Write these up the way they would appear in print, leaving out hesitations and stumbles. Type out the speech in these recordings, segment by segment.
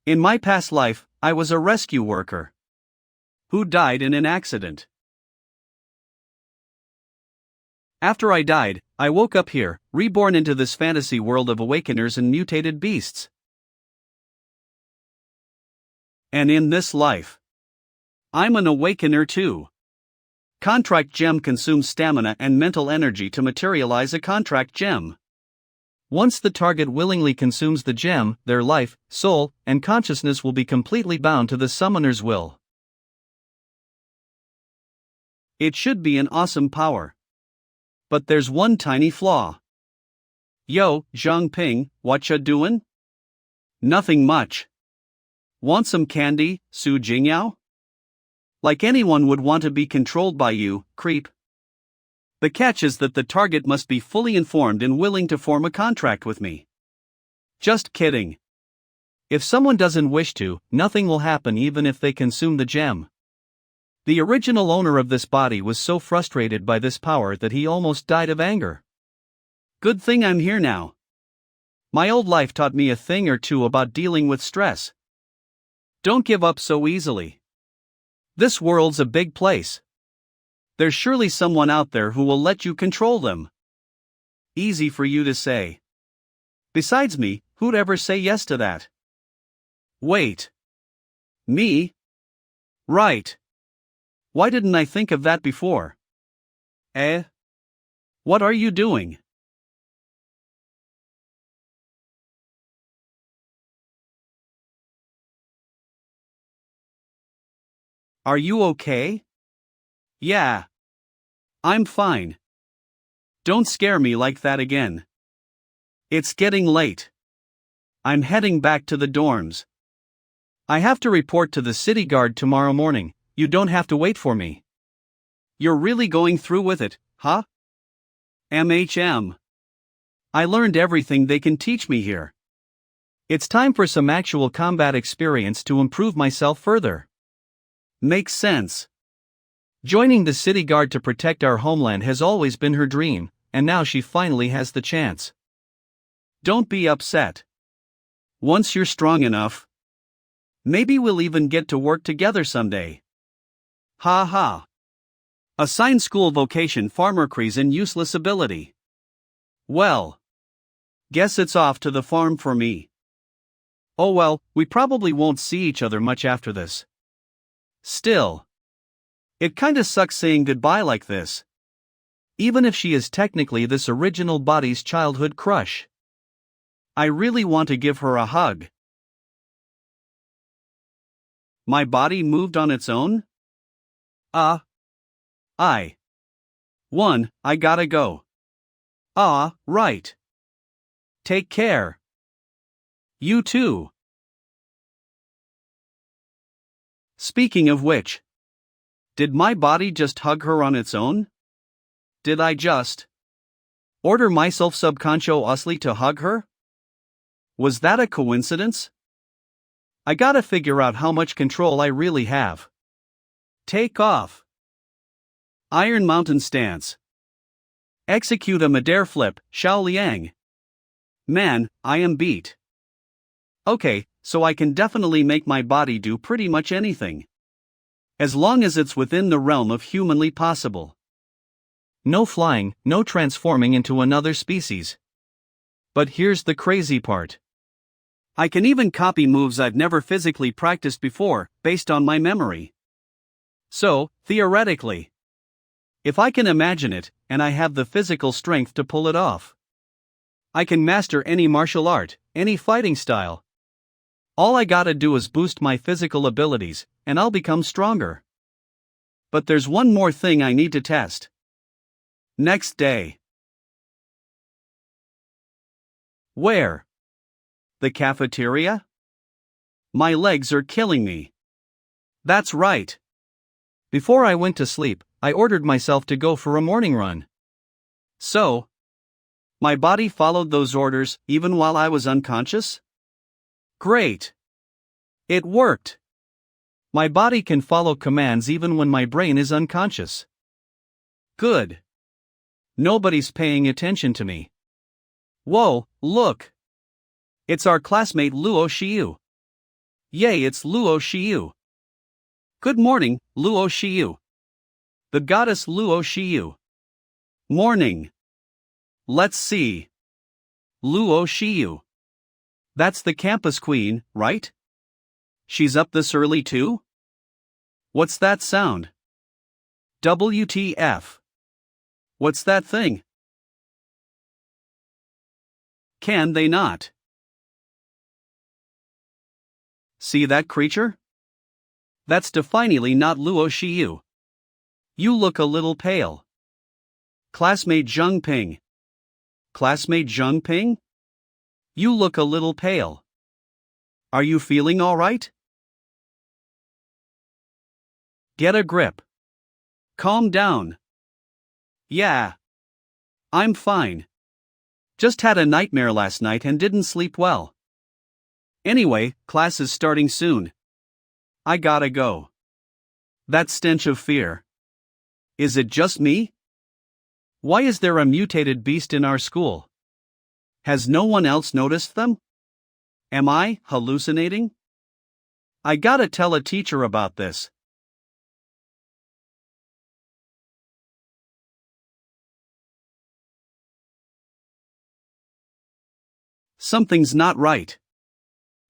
In my past life, I was a rescue worker who died in an accident. After I died, I woke up here, reborn into this fantasy world of awakeners and mutated beasts. And in this life, I'm an awakener too. Contract gem consumes stamina and mental energy to materialize a contract gem. Once the target willingly consumes the gem, their life, soul, and consciousness will be completely bound to the summoner's will. It should be an awesome power. But there's one tiny flaw. Yo, Zhangping, whatcha doin'? Nothing much. Want some candy, Su Jingyao? Like anyone would want to be controlled by you, creep. The catch is that the target must be fully informed and willing to form a contract with me. Just kidding. If someone doesn't wish to, nothing will happen even if they consume the gem. The original owner of this body was so frustrated by this power that he almost died of anger. Good thing I'm here now. My old life taught me a thing or two about dealing with stress. Don't give up so easily. This world's a big place. There's surely someone out there who will let you control them. Easy for you to say. Besides me, who'd ever say yes to that? Wait. Me? Right. Why didn't I think of that before? What are you doing? Are you okay? Yeah. I'm fine. Don't scare me like that again. It's getting late. I'm heading back to the dorms. I have to report to the city guard tomorrow morning. You don't have to wait for me. You're really going through with it, huh? MHM. I learned everything they can teach me here. It's time for some actual combat experience to improve myself further. Makes sense. Joining the city guard to protect our homeland has always been her dream, and now she finally has the chance. Don't be upset. Once you're strong enough, maybe we'll even get to work together someday. Ha ha. Assigned school vocation farmercries and useless ability. Well, guess it's off to the farm for me. Oh well, we probably won't see each other much after this. Still, it kinda sucks saying goodbye like this. Even if she is technically this original body's childhood crush. I really want to give her a hug. My body moved on its own? I gotta go. Right. Take care. You too. Speaking of which, did my body just hug her on its own? Did I just order myself subconsciously to hug her? Was that a coincidence? I gotta figure out how much control I really have. Take off. Iron Mountain stance. Execute a midair flip, Xiao Liang. Man, I am beat. Okay, so I can definitely make my body do pretty much anything. As long as it's within the realm of humanly possible. No flying, no transforming into another species. But here's the crazy part. I can even copy moves I've never physically practiced before, based on my memory. So, theoretically, if I can imagine it, and I have the physical strength to pull it off, I can master any martial art, any fighting style. All I gotta do is boost my physical abilities, and I'll become stronger. But there's one more thing I need to test. Next day. Where? The cafeteria? My legs are killing me. That's right. Before I went to sleep, I ordered myself to go for a morning run. So, my body followed those orders even while I was unconscious? Great. It worked. My body can follow commands even when my brain is unconscious. Good. Nobody's paying attention to me. Whoa, look. It's our classmate Luo Xiu. Yay, it's Luo Shiyu. Good morning, Luo Shiyu. The goddess Luo Shiyu. Morning. Let's see. Luo Shiyu. That's the campus queen, right? She's up this early too? What's that sound? WTF. What's that thing? Can they not? See that creature? That's definitely not Luo Shiyu. You look a little pale. Classmate Zheng Ping. Classmate Zheng Ping? You look a little pale. Are you feeling all right? Get a grip. Calm down. Yeah. I'm fine. Just had a nightmare last night and didn't sleep well. Anyway, class is starting soon. I gotta go. That stench of fear. Is it just me? Why is there a mutated beast in our school? Has no one else noticed them? Am I hallucinating? I gotta tell a teacher about this. Something's not right.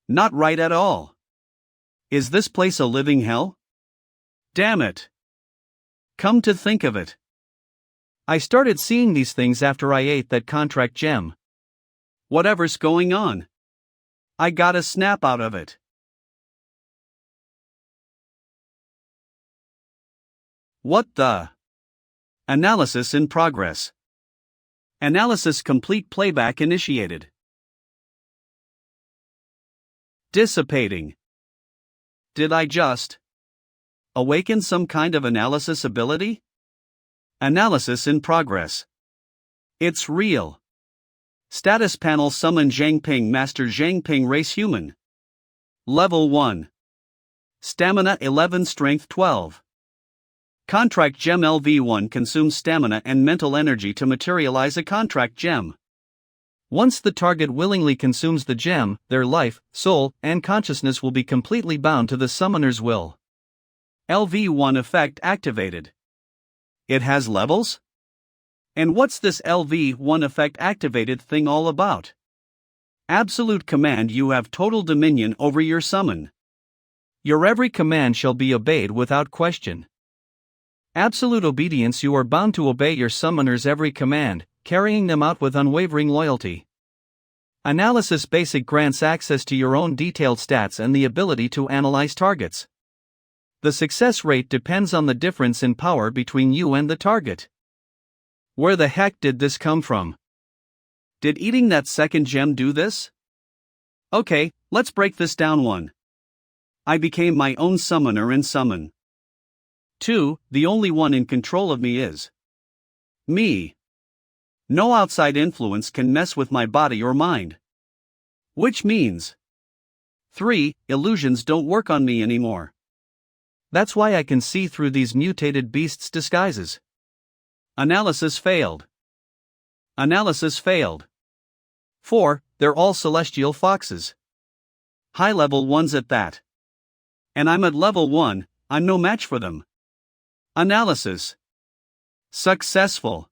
Not right at all. Is this place a living hell? Damn it. Come to think of it. I started seeing these things after I ate that contract gem. Whatever's going on. I got a snap out of it. What the? Analysis in progress. Analysis complete, playback initiated. Dissipating. Did I just awaken some kind of analysis ability? Analysis in progress. It's real. Status panel, summon Zhang Ping, Master Zhang Ping, race human. Level 1. Stamina 11, strength 12. Contract gem LV1 consumes stamina and mental energy to materialize a contract gem. Once the target willingly consumes the gem, their life, soul, and consciousness will be completely bound to the summoner's will. LV1 effect activated. It has levels? And what's this LV1 effect activated thing all about? Absolute command: you have total dominion over your summon. Your every command shall be obeyed without question. Absolute obedience: you are bound to obey your summoner's every command, carrying them out with unwavering loyalty. Analysis basic grants access to your own detailed stats and the ability to analyze targets. The success rate depends on the difference in power between you and the target. Where the heck did this come from? Did eating that second gem do this? Okay, let's break this down. 1. I became my own summoner in summon. 2. The only one in control of me is me. No outside influence can mess with my body or mind. Which means 3. Illusions don't work on me anymore. That's why I can see through these mutated beasts' disguises. Analysis failed. Analysis failed. 4. They're all celestial foxes. High-level ones at that. And I'm at level 1, I'm no match for them. Analysis successful.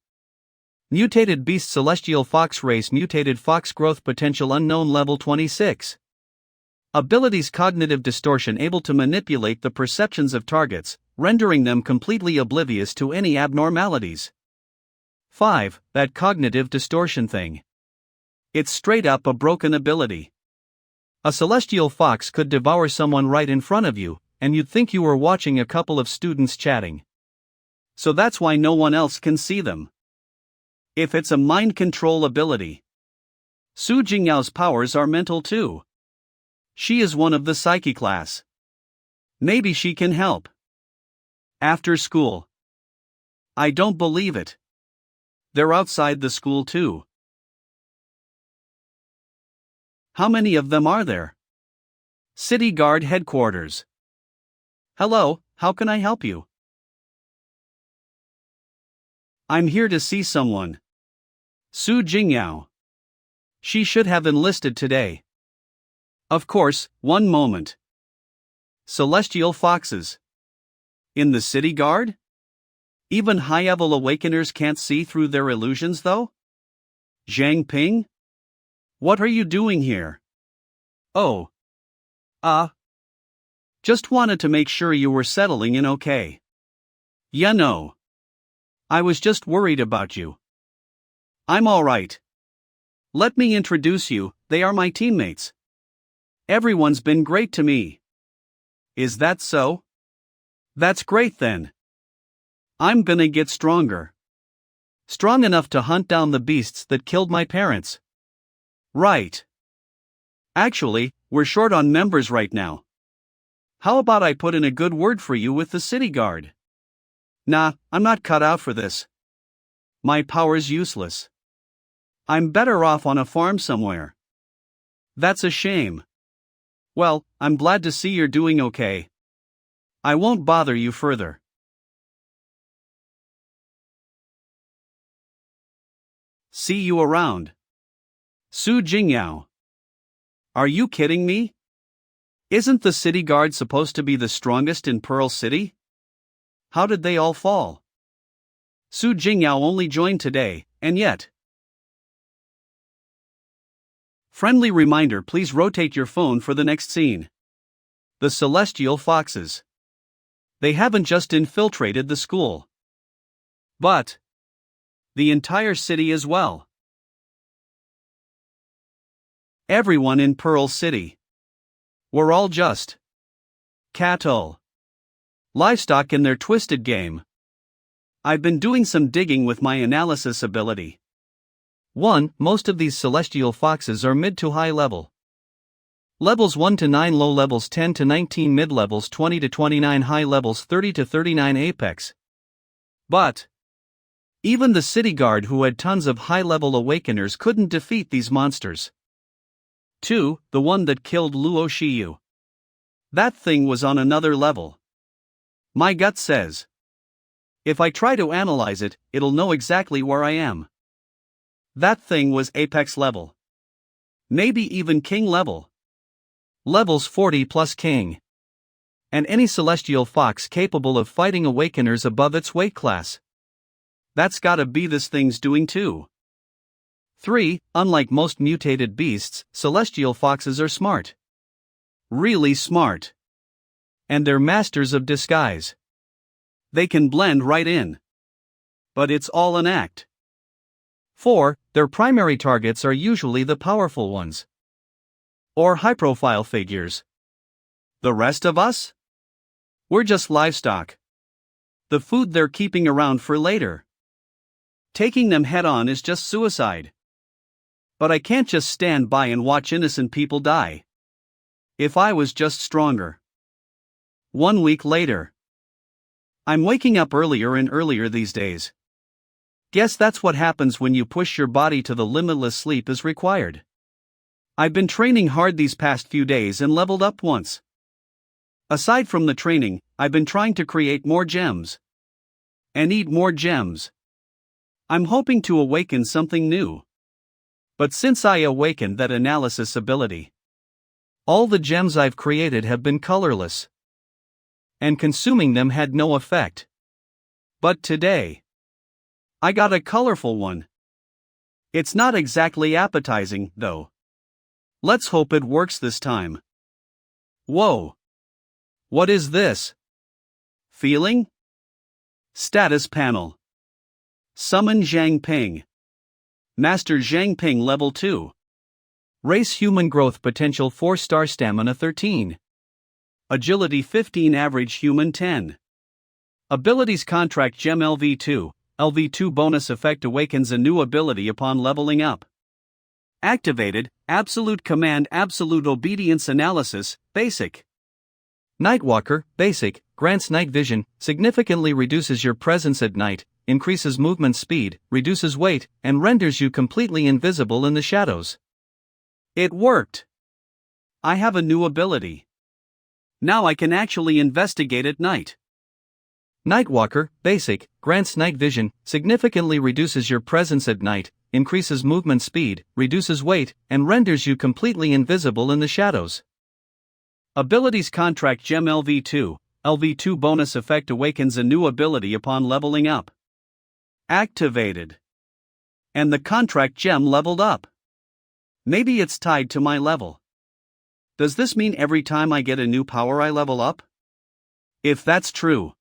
Mutated beast, celestial fox race, mutated fox, growth potential unknown, level 26. Abilities: cognitive distortion, able to manipulate the perceptions of targets, rendering them completely oblivious to any abnormalities. 5. That cognitive distortion thing. It's straight up a broken ability. A celestial fox could devour someone right in front of you, and you'd think you were watching a couple of students chatting. So that's why no one else can see them. If it's a mind control ability, Su Jingyao's powers are mental too. She is one of the psyche class. Maybe she can help. After school. I don't believe it. They're outside the school too. How many of them are there? City Guard Headquarters. Hello, how can I help you? I'm here to see someone. Su Jingyao. She should have enlisted today. Of course, one moment. Celestial foxes. In the city guard? Even high-level awakeners can't see through their illusions though? Zhang Ping? What are you doing here? Oh. Just wanted to make sure you were settling in okay. Yeah, no. I was just worried about you. I'm alright. Let me introduce you, they are my teammates. Everyone's been great to me. Is that so? That's great then. I'm gonna get stronger. Strong enough to hunt down the beasts that killed my parents. Right. Actually, we're short on members right now. How about I put in a good word for you with the city guard? Nah, I'm not cut out for this. My power's useless. I'm better off on a farm somewhere. That's a shame. Well, I'm glad to see you're doing okay. I won't bother you further. See you around. Su Jingyao. Are you kidding me? Isn't the city guard supposed to be the strongest in Pearl City? How did they all fall? Su Jingyao only joined today, and yet. Friendly reminder, please rotate your phone for the next scene. The Celestial Foxes. They haven't just infiltrated the school, but the entire city as well. Everyone in Pearl City. We're all just cattle. Livestock in their twisted game. I've been doing some digging with my analysis ability. 1. Most of these celestial foxes are mid to high level. Levels 1 to 9 low, levels 10 to 19 mid, levels 20 to 29 high, levels 30 to 39 apex. But even the city guard, who had tons of high-level awakeners, couldn't defeat these monsters. 2. The one that killed Luo Shiyu. That thing was on another level. My gut says, if I try to analyze it, it'll know exactly where I am. That thing was apex level. Maybe even king level. Levels 40 plus king. And any celestial fox capable of fighting awakeners above its weight class. That's gotta be this thing's doing too. 3. Unlike most mutated beasts, celestial foxes are smart. Really smart. And they're masters of disguise. They can blend right in. But it's all an act. 4. Their primary targets are usually the powerful ones. Or high-profile figures. The rest of us? We're just livestock. The food they're keeping around for later. Taking them head-on is just suicide. But I can't just stand by and watch innocent people die. If I was just stronger. 1 week later. I'm waking up earlier and earlier these days. Guess that's what happens when you push your body to the limitless sleep is required. I've been training hard these past few days and leveled up once. Aside from the training, I've been trying to create more gems. And eat more gems. I'm hoping to awaken something new. But since I awakened that analysis ability, all the gems I've created have been colorless. And consuming them had no effect. But today, I got a colorful one. It's not exactly appetizing, though. Let's hope it works this time. Whoa. What is this? Feeling? Status panel. Summon Zhang Ping. Master Zhang Ping level 2. Race human, growth potential 4-star, stamina 13. Agility 15, average human 10. Abilities contract gem LV2. LV2 bonus effect awakens a new ability upon leveling up. Activated, absolute command, absolute obedience analysis, basic. Nightwalker, basic, grants night vision, significantly reduces your presence at night, increases movement speed, reduces weight, and renders you completely invisible in the shadows. It worked! I have a new ability. Now I can actually investigate at night. Nightwalker, basic, grants night vision, significantly reduces your presence at night, increases movement speed, reduces weight, and renders you completely invisible in the shadows. Abilities Contract Gem LV2. LV2 bonus effect awakens a new ability upon leveling up. Activated. And the contract gem leveled up. Maybe it's tied to my level. Does this mean every time I get a new power I level up? If that's true,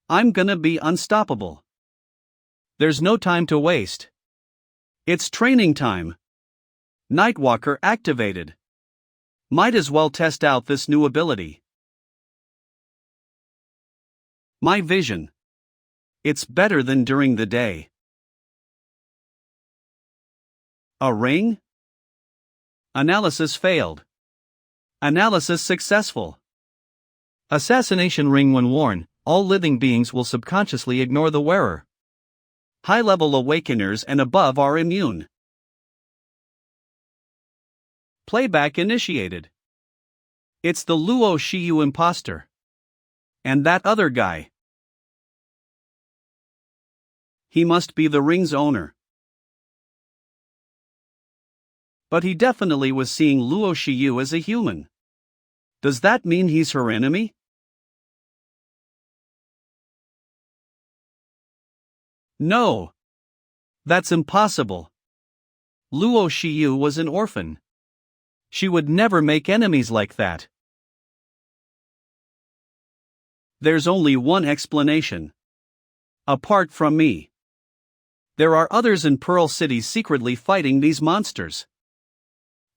I'm gonna be unstoppable. There's no time to waste. It's training time. Nightwalker activated. Might as well test out this new ability. My vision. It's better than during the day. A ring? Analysis failed. Analysis successful. Assassination ring. When worn, all living beings will subconsciously ignore the wearer. High-level awakeners and above are immune. Playback initiated. It's the Luo Shiyu imposter. And that other guy. He must be the ring's owner. But he definitely was seeing Luo Shiyu as a human. Does that mean he's her enemy? No. That's impossible. Luo Shiyu was an orphan. She would never make enemies like that. There's only one explanation. Apart from me. There are others in Pearl City secretly fighting these monsters.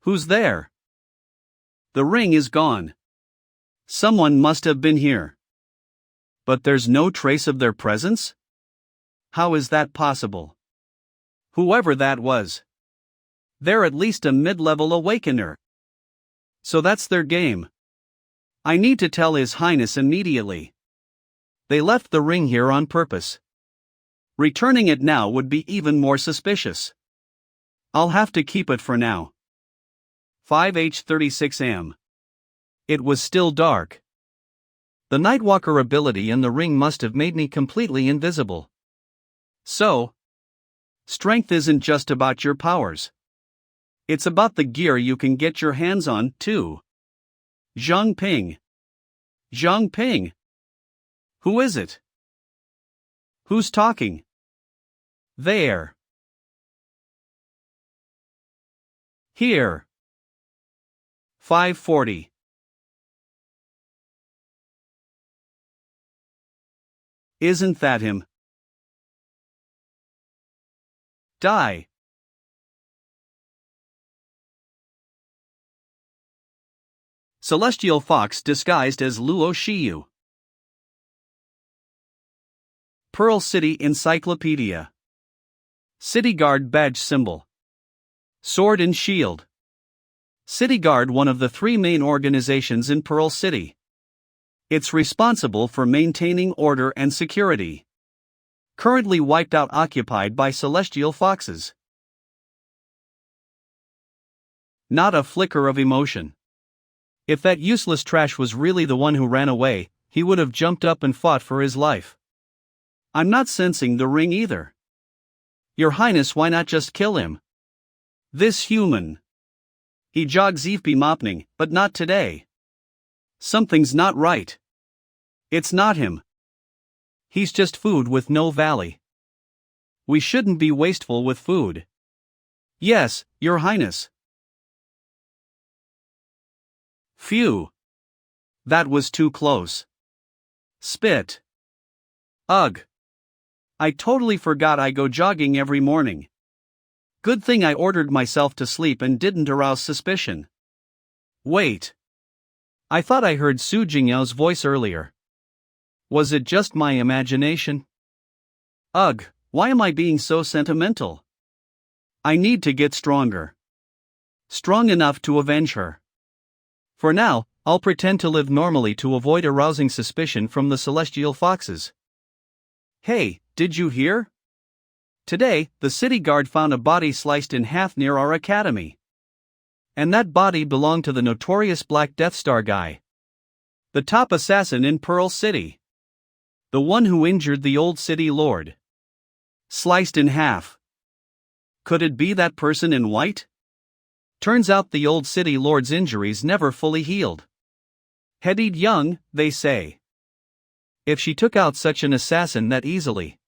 Who's there? The ring is gone. Someone must have been here. But there's no trace of their presence? How is that possible? Whoever that was. They're at least a mid-level awakener. So that's their game. I need to tell His Highness immediately. They left the ring here on purpose. Returning it now would be even more suspicious. I'll have to keep it for now. 5h36 am. It was still dark. The Nightwalker ability in the ring must have made me completely invisible. So, strength isn't just about your powers. It's about the gear you can get your hands on, too. Zhang Ping. Zhang Ping. Who is it? Who's talking? There. Here. 540. Isn't that him? Die. Celestial Fox disguised as Luo Shiyu. Pearl City Encyclopedia. City Guard badge symbol. Sword and shield. City Guard, one of the three main organizations in Pearl City. It's responsible for maintaining order and security. Currently wiped out, occupied by Celestial Foxes. Not a flicker of emotion. If that useless trash was really the one who ran away, he would have jumped up and fought for his life. I'm not sensing the ring either. Your Highness, why not just kill him? This human. He jogs mopning, but not today. Something's not right. It's not him. He's just food with no value. We shouldn't be wasteful with food. Yes, Your Highness. Phew. That was too close. Spit. Ugh. I totally forgot I go jogging every morning. Good thing I ordered myself to sleep and didn't arouse suspicion. Wait. I thought I heard Su Jingyao's voice earlier. Was it just my imagination? Ugh, why am I being so sentimental? I need to get stronger. Strong enough to avenge her. For now, I'll pretend to live normally to avoid arousing suspicion from the Celestial Foxes. Hey, did you hear? Today, the city guard found a body sliced in half near our academy. And that body belonged to the notorious Black Death Star guy. The top assassin in Pearl City. The one who injured the old city lord. Sliced in half. Could it be that person in white? Turns out the old city lord's injuries never fully healed. Headied young, they say. If she took out such an assassin that easily,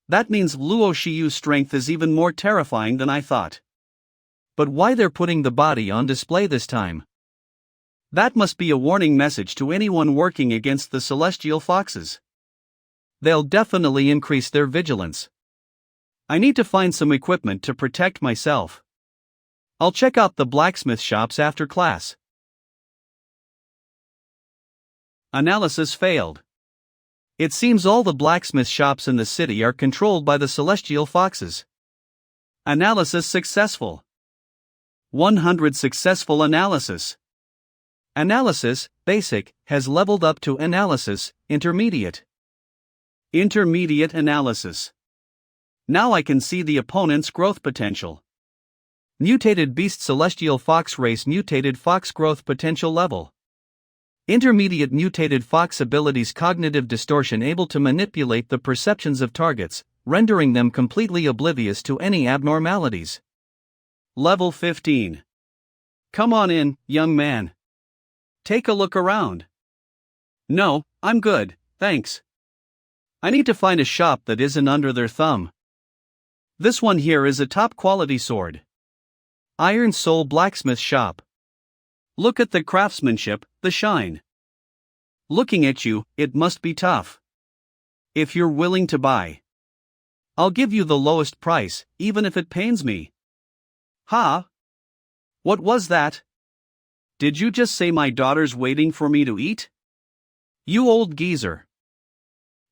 that means Luo Shiyu's strength is even more terrifying than I thought. But why they're putting the body on display this time? That must be a warning message to anyone working against the celestial foxes. They'll definitely increase their vigilance. I need to find some equipment to protect myself. I'll check out the blacksmith shops after class. Analysis failed. It seems all the blacksmith shops in the city are controlled by the celestial foxes. Analysis successful. 100 successful analysis. Analysis, basic, has leveled up to analysis, intermediate. Intermediate analysis. Now I can see the opponent's growth potential. Mutated beast celestial fox race mutated fox growth potential level. Intermediate mutated fox abilities cognitive distortion able to manipulate the perceptions of targets, rendering them completely oblivious to any abnormalities. Level 15. Come on in, young man. Take a look around. No, I'm good, thanks. I need to find a shop that isn't under their thumb. This one here is a top quality sword. Iron Soul Blacksmith Shop. Look at the craftsmanship, the shine. Looking at you, it must be tough. If you're willing to buy, I'll give you the lowest price, even if it pains me. Ha? What was that? Did you just say my daughter's waiting for me to eat? You old geezer.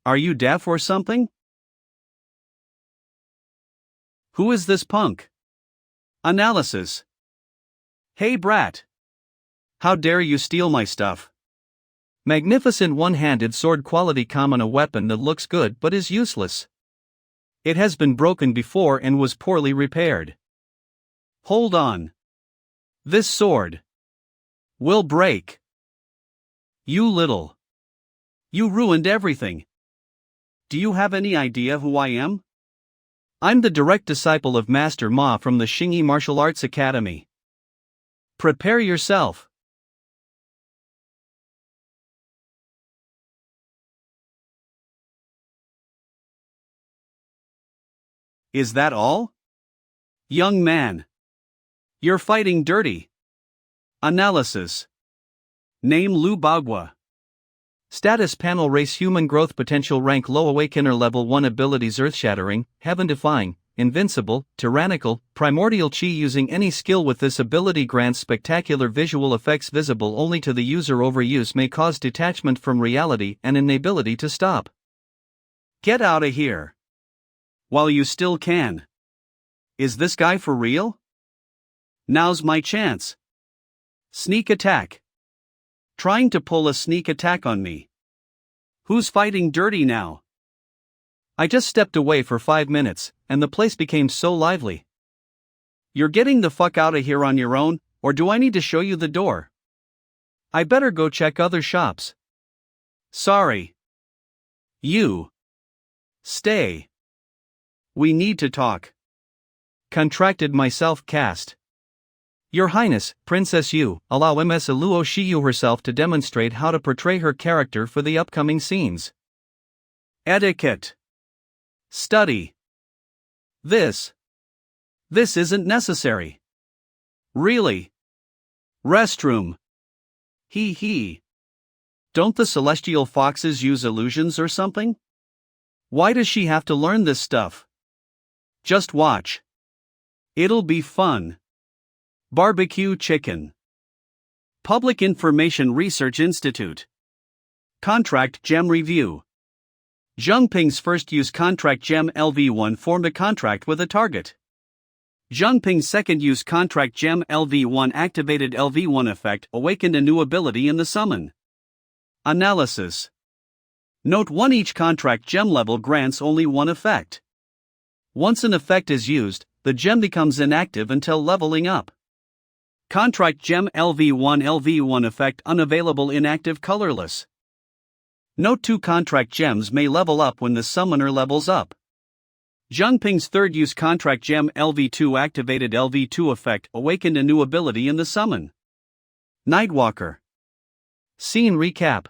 Are you deaf or something? Who is this punk? Analysis. Hey brat. How dare you steal my stuff? Magnificent one-handed sword quality common a weapon that looks good but is useless. It has been broken before and was poorly repaired. Hold on. This sword will break. You little. You ruined everything. Do you have any idea who I am? I'm the direct disciple of Master Ma from the Xingyi Martial Arts Academy. Prepare yourself. Is that all? Young man. You're fighting dirty. Analysis. Name Lu Bagua. Status panel race human growth potential rank low awakener level 1 abilities earth-shattering, heaven-defying, invincible, tyrannical, primordial chi using any skill with this ability grants spectacular visual effects visible only to the user overuse may cause detachment from reality and inability to stop. Get out of here. While you still can. Is this guy for real? Now's my chance. Sneak attack. Trying to pull a sneak attack on me. Who's fighting dirty now? I just stepped away for 5 minutes, and the place became so lively. You're getting the fuck out of here on your own, or do I need to show you the door? I better go check other shops. Sorry. You. Stay. We need to talk. Contracted myself cast. Your Highness, Princess Yu, allow Ms. Luo Shiyu herself to demonstrate how to portray her character for the upcoming scenes. Etiquette. Study. This isn't necessary. Really? Restroom. Hee hee. Don't the celestial foxes use illusions or something? Why does she have to learn this stuff? Just watch. It'll be fun. Barbecue chicken. Public Information Research Institute. Contract Gem Review. Zheng Ping's first use contract gem LV1 formed a contract with a target. Zheng Ping's second use contract gem LV1 activated LV1 effect awakened a new ability in the summon. Analysis. Note 1 each contract gem level grants only one effect. Once an effect is used, the gem becomes inactive until leveling up. Contract gem LV1 effect unavailable inactive colorless. Note 2 contract gems may level up when the summoner levels up. Zheng Ping's third use contract gem LV2 activated LV2 effect awakened a new ability in the summon. Nightwalker. Scene recap.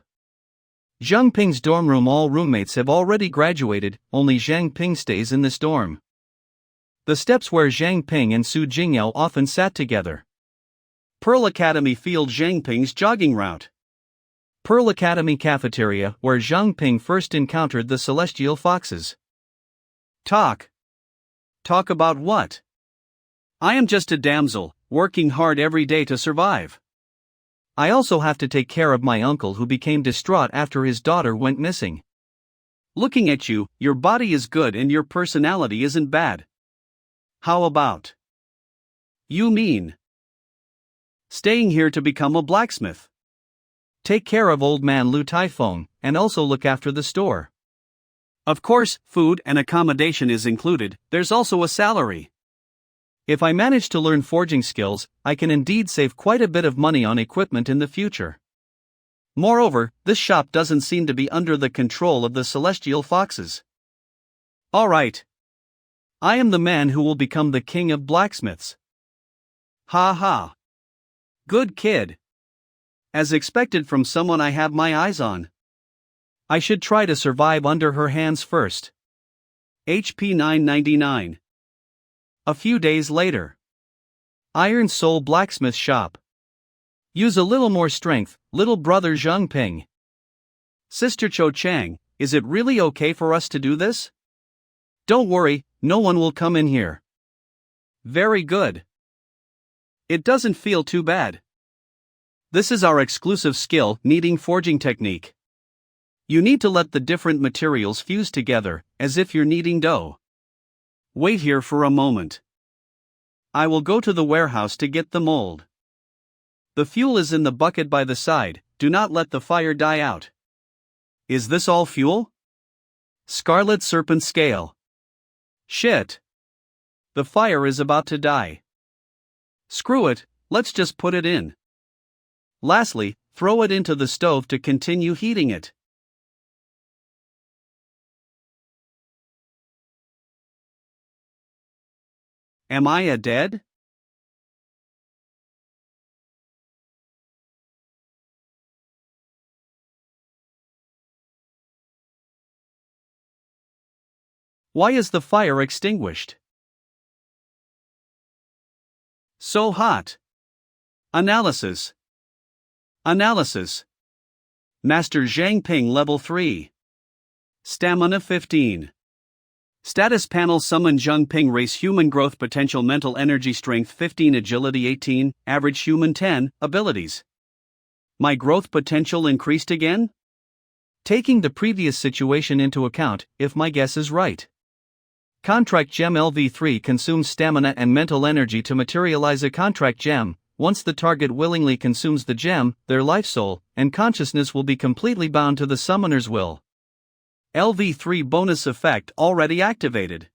Zhang Ping's dorm room. All roommates have already graduated, only Zhang Ping stays in this dorm. The steps where Zhang Ping and Su Jingyao often sat together. Pearl Academy field. Zhang Ping's jogging route. Pearl Academy cafeteria, where Zhang Ping first encountered the celestial foxes. Talk about what? I am just a damsel, working hard every day to survive. I also have to take care of my uncle who became distraught after his daughter went missing. Looking at you, your body is good and your personality isn't bad. How about? You mean staying here to become a blacksmith? Take care of old man Lu Taifeng, and also look after the store. Of course, food and accommodation is included, there's also a salary. If I manage to learn forging skills, I can indeed save quite a bit of money on equipment in the future. Moreover, this shop doesn't seem to be under the control of the celestial foxes. Alright. I am the man who will become the king of blacksmiths. Ha ha. Good kid. As expected from someone I have my eyes on. I should try to survive under her hands first. HP 999. A few days later. Iron Soul Blacksmith Shop. Use a little more strength, little brother Zhang Ping. Sister Cho Chang, is it really okay for us to do this? Don't worry, no one will come in here. Very good. It doesn't feel too bad. This is our exclusive skill, kneading forging technique. You need to let the different materials fuse together, as if you're kneading dough. Wait here for a moment. I will go to the warehouse to get the mold. The fuel is in the bucket by the side, do not let the fire die out. Is this all fuel? Scarlet Serpent Scale. Shit. The fire is about to die. Screw it, let's just put it in. Lastly, throw it into the stove to continue heating it. Am I a dead? Why is the fire extinguished? So hot. Analysis. Master Zhang Ping Level 3. Stamina 15. Status panel. Summon Zhang Ping. Race human. Growth potential. Mental energy. Strength 15. Agility 18. Average human 10. Abilities. My growth potential increased again? Taking the previous situation into account, if my guess is right. Contract Gem LV3 consumes stamina and mental energy to materialize a contract gem. Once the target willingly consumes the gem, their life soul and consciousness will be completely bound to the summoner's will. LV3 bonus effect already activated.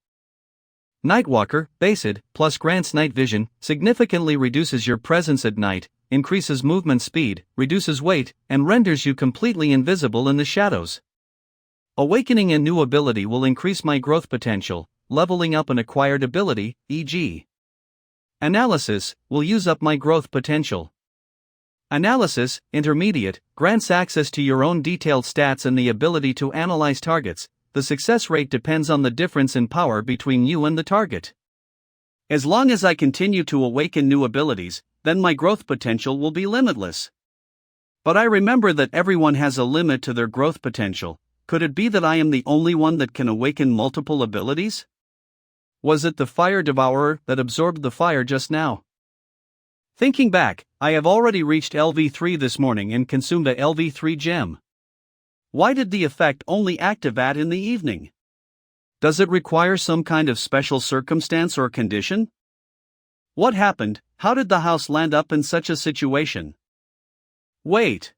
Nightwalker, Based, plus grants night vision, significantly reduces your presence at night, increases movement speed, reduces weight, and renders you completely invisible in the shadows. Awakening a new ability will increase my growth potential, leveling up an acquired ability, e.g. Analysis, will use up my growth potential. Analysis, Intermediate, grants access to your own detailed stats and the ability to analyze targets. The success rate depends on the difference in power between you and the target. As long as I continue to awaken new abilities, then my growth potential will be limitless. But I remember that everyone has a limit to their growth potential. Could it be that I am the only one that can awaken multiple abilities? Was it the fire devourer that absorbed the fire just now? Thinking back, I have already reached LV3 this morning and consumed a LV3 gem. Why did the effect only activate in the evening? Does it require some kind of special circumstance or condition? What happened? How did the house land up in such a situation? Wait.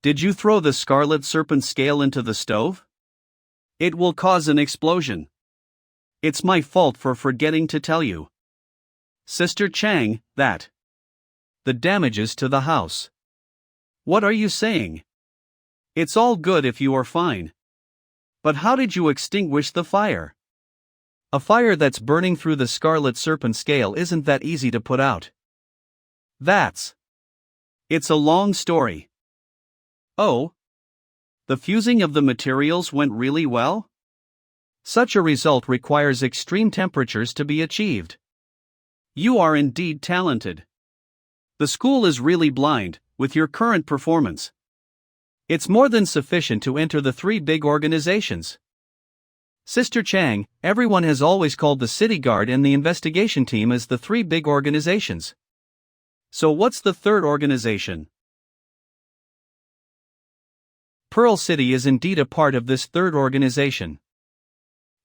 Did you throw the Scarlet Serpent Scale into the stove? It will cause an explosion. It's my fault for forgetting to tell you. Sister Chang, that. The damages to the house. What are you saying? It's all good if you are fine. But how did you extinguish the fire? A fire that's burning through the Scarlet Serpent Scale isn't that easy to put out. It's a long story. Oh, the fusing of the materials went really well? Such a result requires extreme temperatures to be achieved. You are indeed talented. The school is really blind, with your current performance. It's more than sufficient to enter the 3 big organizations. Sister Chang, everyone has always called the City Guard and the investigation team as the 3 big organizations. So what's the 3rd organization? Pearl City is indeed a part of this 3rd organization.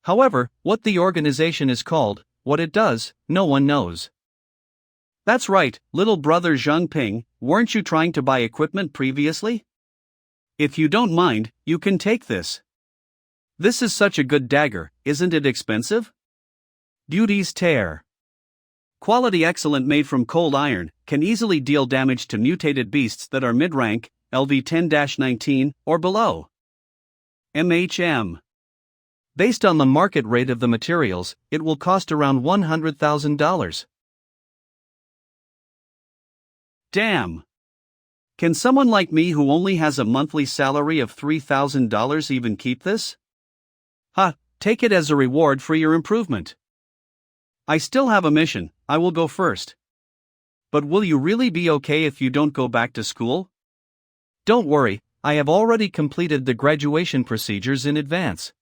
However, what the organization is called, what it does, no one knows. That's right, little brother Zheng Ping, weren't you trying to buy equipment previously? If you don't mind, you can take this. This is such a good dagger, isn't it expensive? Beauty's tear. Quality excellent, made from cold iron, can easily deal damage to mutated beasts that are mid-rank, LV 10-19, or below. Based on the market rate of the materials, it will cost around $100,000. Damn! Can someone like me who only has a monthly salary of $3,000 even keep this? Take it as a reward for your improvement. I still have a mission, I will go first. But will you really be okay if you don't go back to school? Don't worry, I have already completed the graduation procedures in advance.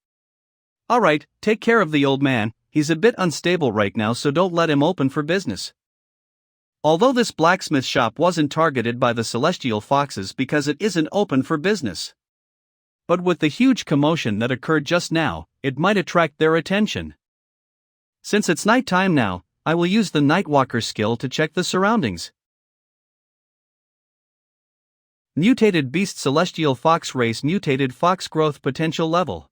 Alright, take care of the old man, he's a bit unstable right now, so don't let him open for business. Although this blacksmith shop wasn't targeted by the celestial foxes because it isn't open for business. But with the huge commotion that occurred just now, it might attract their attention. Since it's night time now, I will use the Nightwalker skill to check the surroundings. Mutated Beast Celestial Fox Race Mutated Fox Growth Potential Level.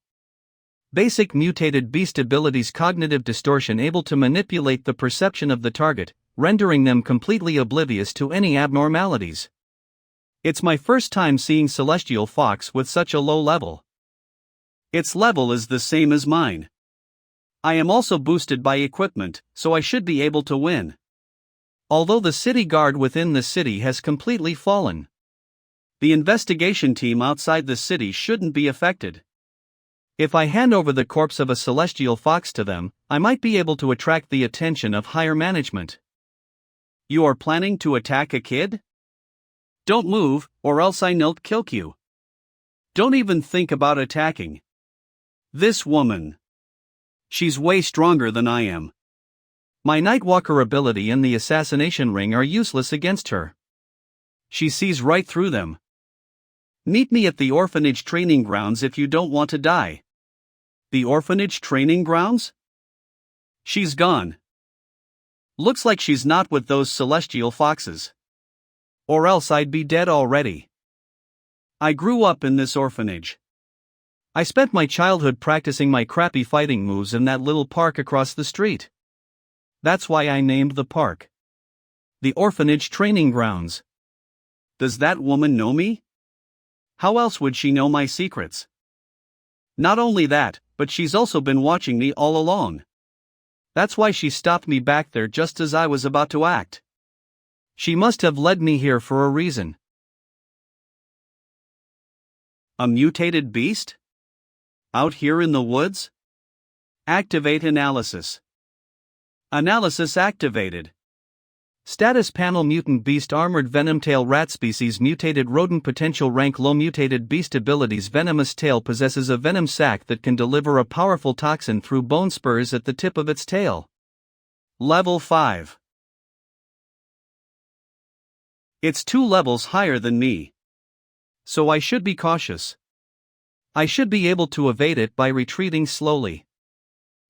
Basic Mutated Beast Abilities: Cognitive Distortion, able to manipulate the perception of the target, rendering them completely oblivious to any abnormalities. It's my first time seeing Celestial Fox with such a low level. Its level is the same as mine. I am also boosted by equipment, so I should be able to win. Although the city guard within the city has completely fallen, the investigation team outside the city shouldn't be affected. If I hand over the corpse of a Celestial Fox to them, I might be able to attract the attention of higher management. You are planning to attack a kid? Don't move, or else I will kill you. Don't even think about attacking this woman. She's way stronger than I am. My Nightwalker ability and the assassination ring are useless against her. She sees right through them. Meet me at the orphanage training grounds if you don't want to die. The orphanage training grounds? She's gone. Looks like she's not with those celestial foxes. Or else I'd be dead already. I grew up in this orphanage. I spent my childhood practicing my crappy fighting moves in that little park across the street. That's why I named the park the Orphanage Training Grounds. Does that woman know me? How else would she know my secrets? Not only that, but she's also been watching me all along. That's why she stopped me back there just as I was about to act. She must have led me here for a reason. A mutated beast? Out here in the woods? Activate analysis. Analysis activated. Status panel: Mutant Beast, Armored Venom Tail, Rat Species, Mutated Rodent, Potential rank low, Mutated Beast abilities: Venomous Tail, possesses a venom sac that can deliver a powerful toxin through bone spurs at the tip of its tail. Level 5. It's 2 levels higher than me. So I should be cautious. I should be able to evade it by retreating slowly.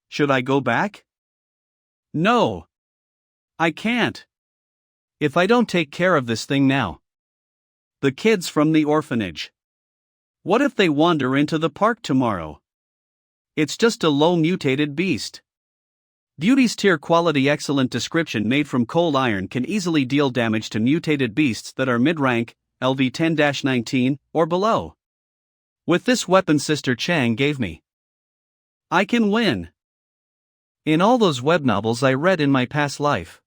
Should I go back? No. I can't. If I don't take care of this thing now. The kids from the orphanage. What if they wander into the park tomorrow? It's just a low mutated beast. Beauty's tier: quality excellent, description: made from cold iron, can easily deal damage to mutated beasts that are mid-rank, LV 10-19, or below. With this weapon Sister Chang gave me, I can win. In all those web novels I read in my past life,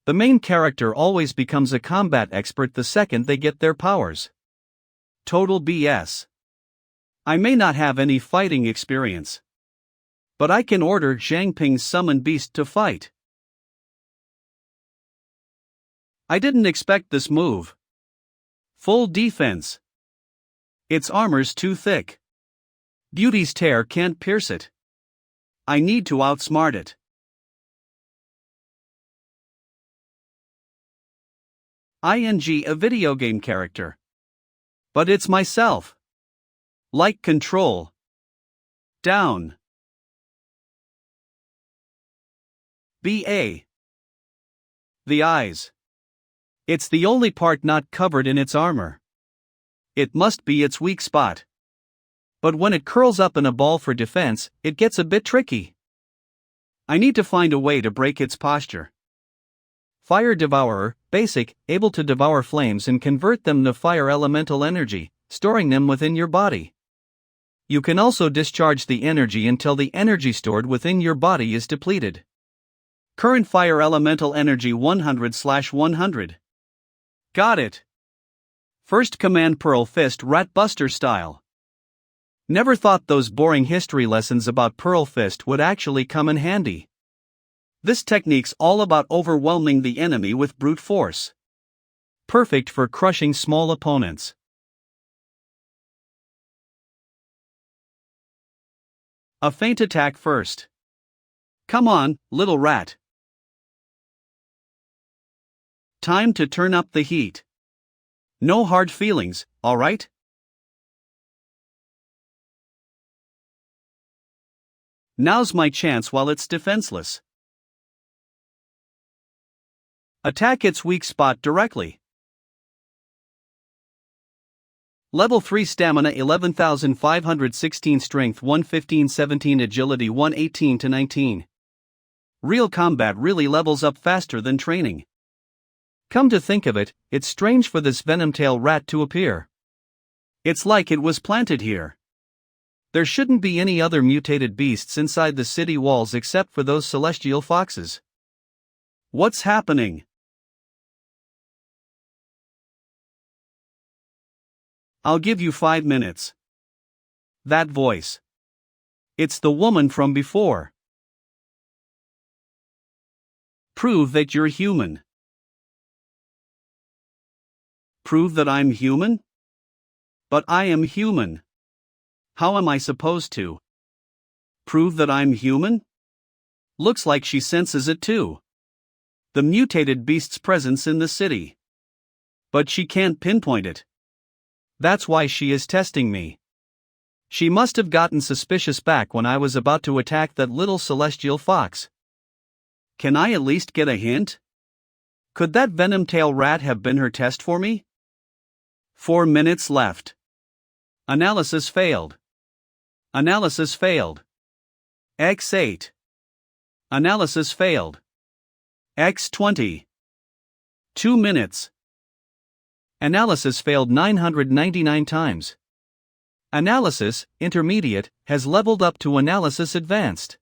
the main character always becomes a combat expert the second they get their powers. Total BS. I may not have any fighting experience, but I can order Zhang Ping's summon beast to fight. I didn't expect this move. Full defense. Its armor's too thick. Beauty's tear can't pierce it. I need to outsmart it. ING a video game character. But it's myself. Like control. Down. BA. The eyes. It's the only part not covered in its armor. It must be its weak spot. But when it curls up in a ball for defense, it gets a bit tricky. I need to find a way to break its posture. Fire Devourer, basic, able to devour flames and convert them to fire elemental energy, storing them within your body. You can also discharge the energy until the energy stored within your body is depleted. Current fire elemental energy 100/100. Got it. First command Pearl Fist Rat Buster style. Never thought those boring history lessons about Pearl Fist would actually come in handy. This technique's all about overwhelming the enemy with brute force. Perfect for crushing small opponents. A feint attack first. Come on, little rat. Time to turn up the heat. No hard feelings, alright? Now's my chance while it's defenseless. Attack its weak spot directly. Level 3 Stamina 11,516 Strength 115-17 Agility 118-19. Real combat really levels up faster than training. Come to think of it, it's strange for this Venomtail rat to appear. It's like it was planted here. There shouldn't be any other mutated beasts inside the city walls except for those celestial foxes. What's happening? I'll give you 5 minutes. That voice. It's the woman from before. Prove that you're human. Prove that I'm human? But I am human. How am I supposed to? Prove that I'm human? Looks like she senses it too. The mutated beast's presence in the city. But she can't pinpoint it. That's why she is testing me. She must have gotten suspicious back when I was about to attack that little celestial fox. Can I at least get a hint? Could that Venomtail rat have been her test for me? 4 minutes left. Analysis failed. Analysis failed. X8. Analysis failed. X20. 2 minutes. Analysis failed 999 times. Analysis, Intermediate, has leveled up to Analysis Advanced.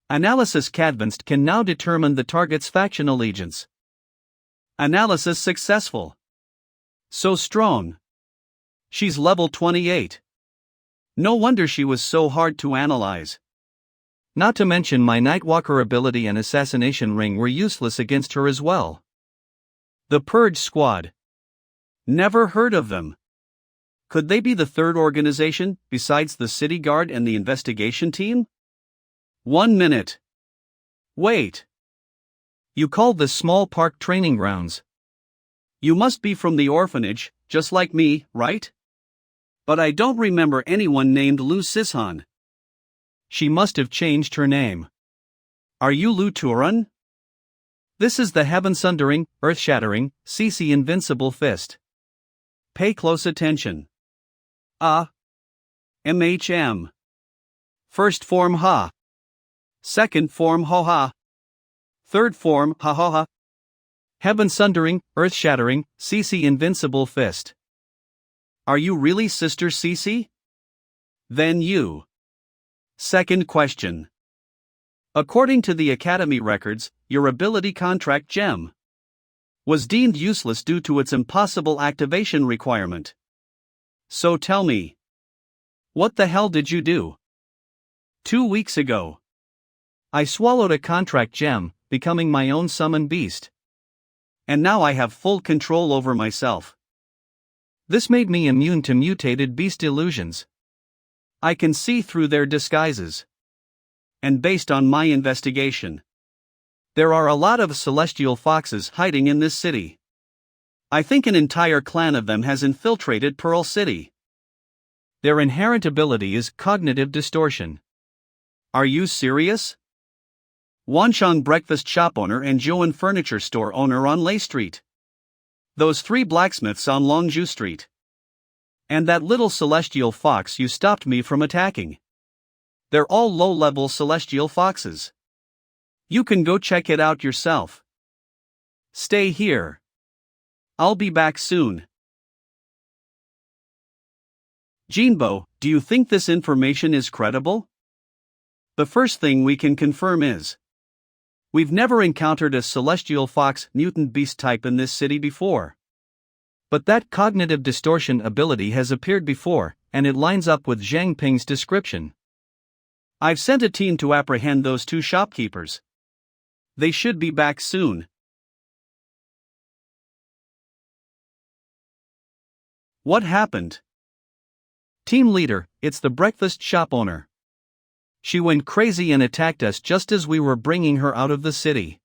Analysis Advanced can now determine the target's faction allegiance. Analysis successful. So strong. She's level 28. No wonder she was so hard to analyze. Not to mention my Nightwalker ability and Assassination Ring were useless against her as well. The Purge Squad. Never heard of them. Could they be the third organization, besides the City Guard and the investigation team? 1 minute. Wait. You called this small park training grounds. You must be from the orphanage, just like me, right? But I don't remember anyone named Lu Sishan. She must have changed her name. Are you Lu Turan? This is the heaven-sundering, earth-shattering, CC Invincible Fist. Pay close attention. MHM. First form Ha. Second form Ho Ha. Third form Ha Ho Ha. Heaven-sundering, earth-shattering, CC Invincible Fist. Are you really Sister CC? Then you. Second question. According to the Academy records, your ability contract gem was deemed useless due to its impossible activation requirement. So tell me, what the hell did you do? 2 weeks ago, I swallowed a contract gem, becoming my own summon beast. And now I have full control over myself. This made me immune to mutated beast illusions. I can see through their disguises. And based on my investigation, there are a lot of celestial foxes hiding in this city. I think an entire clan of them has infiltrated Pearl City. Their inherent ability is cognitive distortion. Are you serious? Wanchang breakfast shop owner and Joan furniture store owner on Lei Street. Those 3 blacksmiths on Longju Street. And that little celestial fox you stopped me from attacking. They're all low-level celestial foxes. You can go check it out yourself. Stay here. I'll be back soon. Jinbo, do you think this information is credible? The first thing we can confirm is, we've never encountered a celestial fox mutant beast type in this city before. But that cognitive distortion ability has appeared before, and it lines up with Zhang Ping's description. I've sent a team to apprehend those 2 shopkeepers. They should be back soon. What happened? Team leader, it's the breakfast shop owner. She went crazy and attacked us just as we were bringing her out of the city.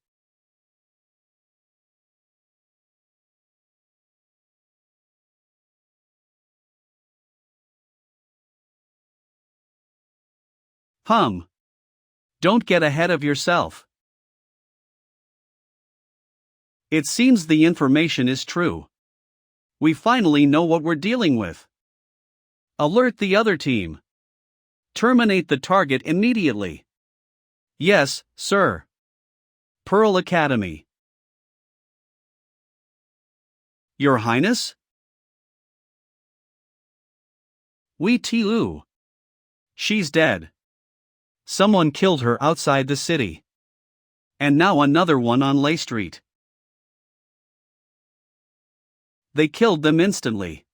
Don't get ahead of yourself. It seems the information is true. We finally know what we're dealing with. Alert the other team. Terminate the target immediately. Yes, sir. Pearl Academy. Your Highness? Wei Tilu. She's dead. Someone killed her outside the city. And now another one on Lei Street. They killed them instantly.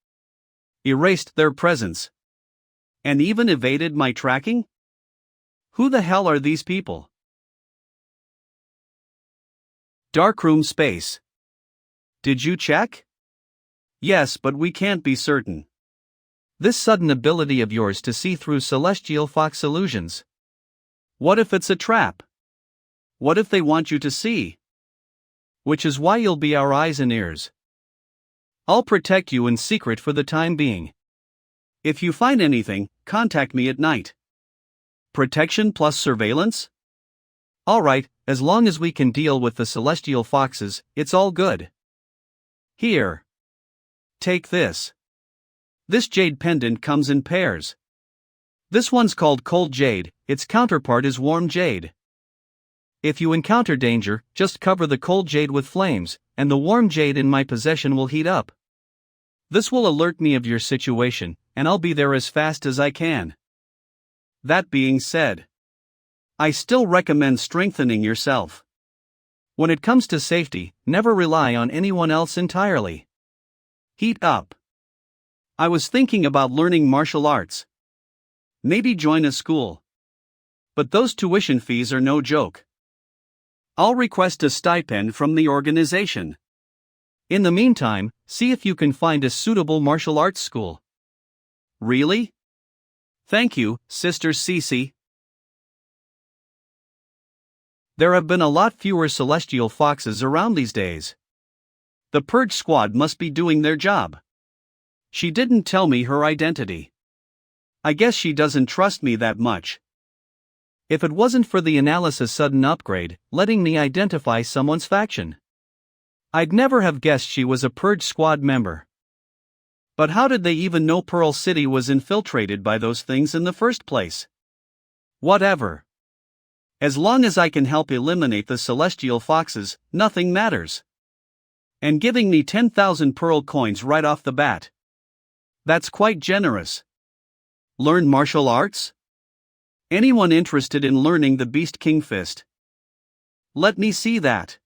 Erased their presence. And even evaded my tracking? Who the hell are these people? Darkroom space. Did you check? Yes, but we can't be certain. This sudden ability of yours to see through celestial fox illusions. What if it's a trap? What if they want you to see? Which is why you'll be our eyes and ears. I'll protect you in secret for the time being. If you find anything, contact me at night. Protection plus surveillance? Alright, as long as we can deal with the celestial foxes, it's all good. Here. Take this. This jade pendant comes in pairs. This one's called cold jade, its counterpart is warm jade. If you encounter danger, just cover the cold jade with flames, and the warm jade in my possession will heat up. This will alert me of your situation, and I'll be there as fast as I can. That being said, I still recommend strengthening yourself. When it comes to safety, never rely on anyone else entirely. Heat up. I was thinking about learning martial arts. Maybe join a school. But those tuition fees are no joke. I'll request a stipend from the organization. In the meantime, see if you can find a suitable martial arts school. Really? Thank you, Sister Cece. There have been a lot fewer celestial foxes around these days. The purge squad must be doing their job. She didn't tell me her identity. I guess she doesn't trust me that much. If it wasn't for the analysis sudden upgrade, letting me identify someone's faction, I'd never have guessed she was a purge squad member. But how did they even know Pearl City was infiltrated by those things in the first place? Whatever. As long as I can help eliminate the celestial foxes, nothing matters. And giving me 10,000 pearl coins right off the bat. That's quite generous. Learn martial arts? Anyone interested in learning the Beast King Fist? Let me see that.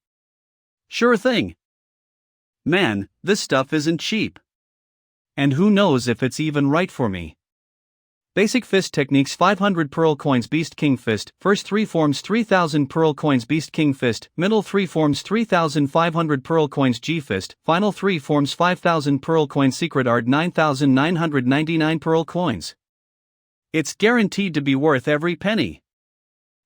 Sure thing. Man, this stuff isn't cheap. And who knows if it's even right for me. Basic fist techniques: 500 pearl coins Beast King Fist, first 3 forms 3000 pearl coins Beast King Fist, middle 3 forms 3500 pearl coins G Fist, final 3 forms 5000 pearl coins Secret Art 9999 pearl coins. It's guaranteed to be worth every penny.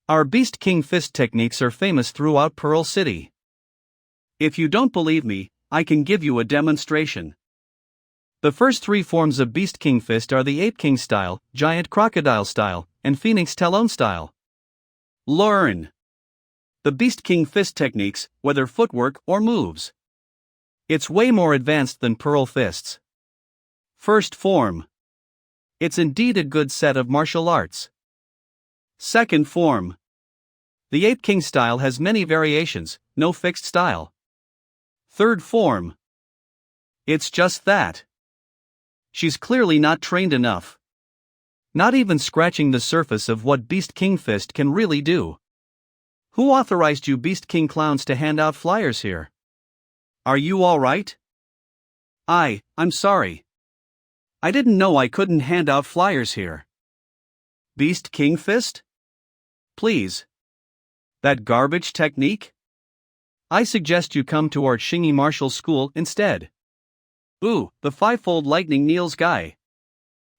Our Beast King Fist techniques are famous throughout Pearl City. If you don't believe me, I can give you a demonstration. The first 3 forms of Beast King Fist are the Ape King style, Giant Crocodile style, and Phoenix Talon style. Learn the Beast King Fist techniques, whether footwork or moves. It's way more advanced than Pearl Fists. First form. It's indeed a good set of martial arts. Second form. The Ape King style has many variations, no fixed style. Third form. It's just that. She's clearly not trained enough. Not even scratching the surface of what Beast King Fist can really do. Who authorized you Beast King clowns to hand out flyers here? Are you alright? I'm sorry. I didn't know I couldn't hand out flyers here. Beast King Fist? Please. That garbage technique? I suggest you come to our Shingi Martial School instead. Ooh, the 5-fold lightning Niels guy.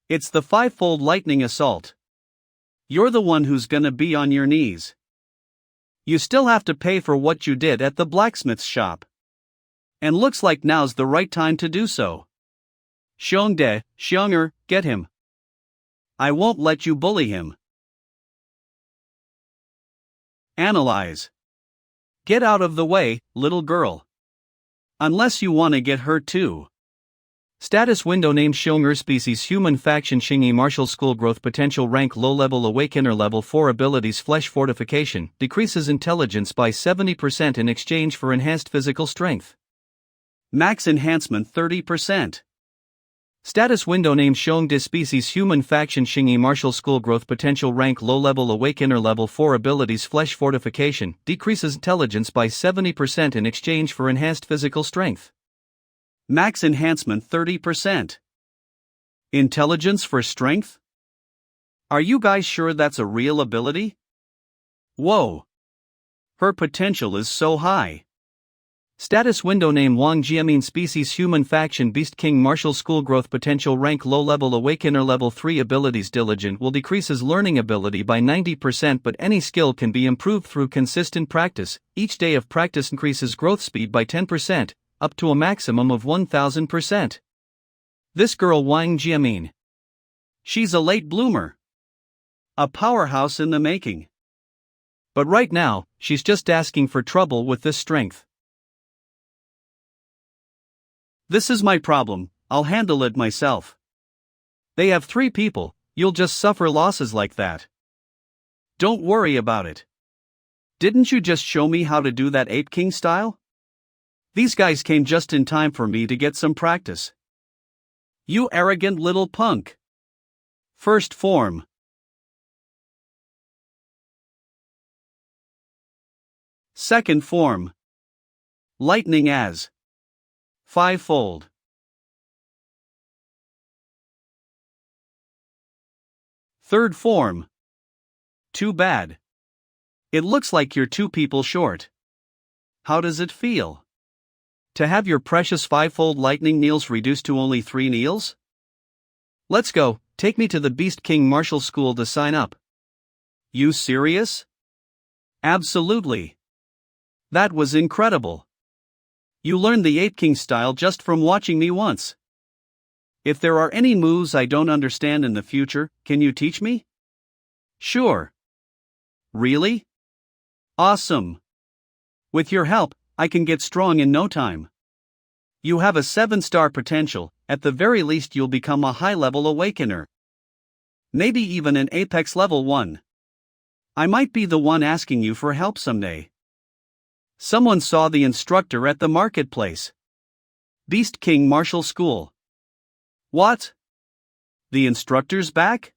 It's the 5-fold lightning assault. You're the one who's gonna be on your knees. You still have to pay for what you did at the blacksmith's shop. And looks like now's the right time to do so. Xiongde, Xionger, get him. I won't let you bully him. Analyze. Get out of the way, little girl. Unless you want to get hurt too. Status window: name Xionger, species human, faction Shingi Martial School, growth potential, rank low level, awakener, level 4 abilities, flesh fortification, decreases intelligence by 70% in exchange for enhanced physical strength. Max enhancement 30%. Status window: name Xiongde, species human, faction Shingi Martial School, growth potential, rank low level, awakener, level 4 abilities, flesh fortification, decreases intelligence by 70% in exchange for enhanced physical strength. Max enhancement 30%. Intelligence for strength? Are you guys sure that's a real ability? Whoa. Her potential is so high. Status window: name Wang Jiamin, species human, faction Beast King Martial School, growth potential, rank low level, awakener, level 3 abilities, diligent will decrease his learning ability by 90%, but any skill can be improved through consistent practice. Each day of practice increases growth speed by 10%, up to a maximum of 1000%. This girl Wang Jiamin. She's a late bloomer. A powerhouse in the making. But right now, she's just asking for trouble with this strength. This is my problem, I'll handle it myself. They have 3 people, you'll just suffer losses like that. Don't worry about it. Didn't you just show me how to do that Ape King style? These guys came just in time for me to get some practice. You arrogant little punk. First form. Second form. Lightning as 5-fold. Third form. Too bad. It looks like you're 2 people short. How does it feel to have your precious 5-fold lightning Niels reduced to only 3 Niels? Let's go, take me to the Beast King Martial School to sign up. You serious? Absolutely. That was incredible. You learned the Ape King style just from watching me once. If there are any moves I don't understand in the future, can you teach me? Sure. Really? Awesome. With your help, I can get strong in no time. You have a 7-star potential, at the very least you'll become a high-level awakener. Maybe even an Apex level 1. I might be the one asking you for help someday. Someone saw the instructor at the marketplace. Beast King Martial School. What? The instructor's back?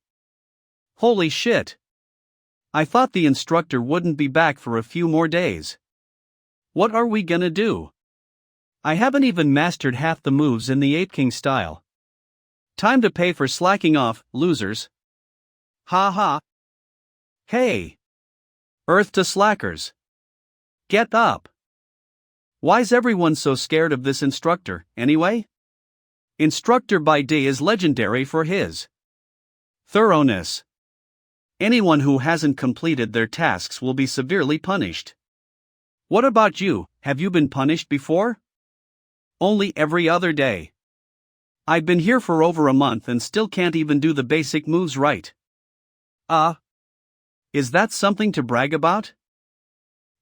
Holy shit. I thought the instructor wouldn't be back for a few more days. What are we gonna do? I haven't even mastered half the moves in the Ape King style. Time to pay for slacking off, losers. Ha ha. Hey. Earth to slackers. Get up. Why's everyone so scared of this instructor, anyway? Instructor by day is legendary for his thoroughness. Anyone who hasn't completed their tasks will be severely punished. What about you? Have you been punished before? Only every other day. I've been here for over a month and still can't even do the basic moves right. Is that something to brag about?